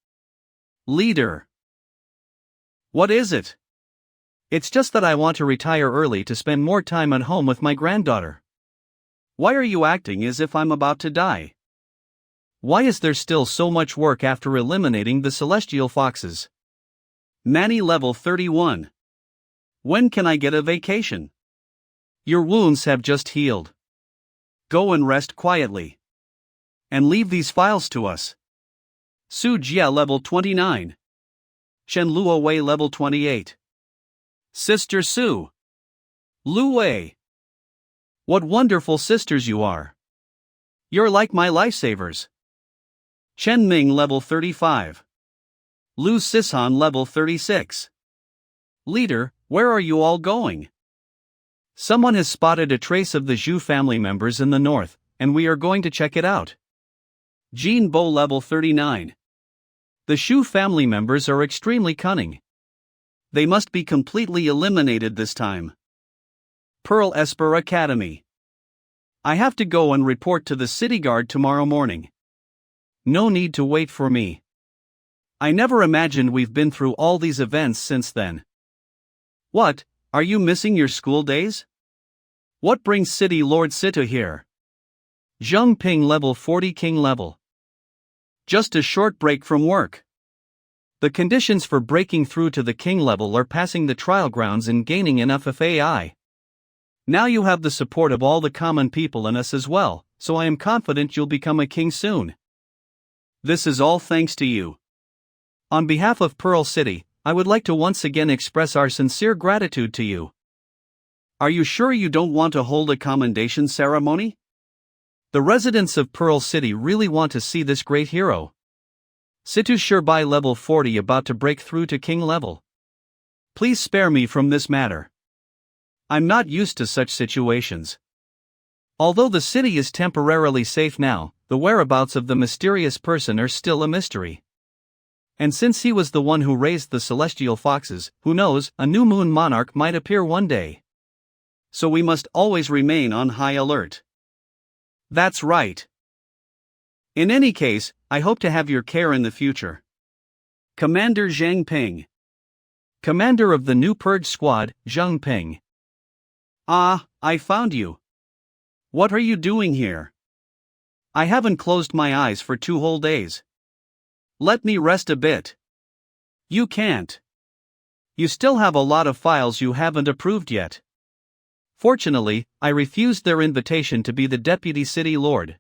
Leader. What is it? It's just that I want to retire early to spend more time at home with my granddaughter. Why are you acting as if I'm about to die? Why is there still so much work after eliminating the celestial foxes? Manny Level 31. When can I get a vacation? Your wounds have just healed. Go and rest quietly. And leave these files to us. Su Jia Level 29. Shen Luo Wei Level 28. Sister Su. Lu Wei. What wonderful sisters you are. You're like my lifesavers. Chen Ming Level 35. Lu Sisan Level 36. Leader, where are you all going? Someone has spotted a trace of the Zhu family members in the north, and we are going to check it out. Jean Bo Level 39. The Shu family members are extremely cunning. They must be completely eliminated this time. Pearl Esper Academy. I have to go and report to the City Guard tomorrow morning. No need to wait for me. I never imagined we've been through all these events since then. What, are you missing your school days? What brings City Lord Sita here? Zheng Ping Level 40 King Level. Just a short break from work. The conditions for breaking through to the king level are passing the trial grounds and gaining enough FAI. Now you have the support of all the common people and us as well, so I am confident you'll become a king soon. This is all thanks to you. On behalf of Pearl City, I would like to once again express our sincere gratitude to you. Are you sure you don't want to hold a commendation ceremony? The residents of Pearl City really want to see this great hero. Situ Shirbai level 40 about to break through to king level. Please spare me from this matter. I'm not used to such situations. Although the city is temporarily safe now, the whereabouts of the mysterious person are still a mystery. And since he was the one who raised the celestial foxes, who knows, a new moon monarch might appear one day. So we must always remain on high alert. That's right. In any case, I hope to have your care in the future. Commander Zhang Ping. Commander of the new purge squad, Zhang Ping. Ah, I found you. What are you doing here? I haven't closed my eyes for 2 whole days. Let me rest a bit. You can't. You still have a lot of files you haven't approved yet. Fortunately, I refused their invitation to be the deputy city lord.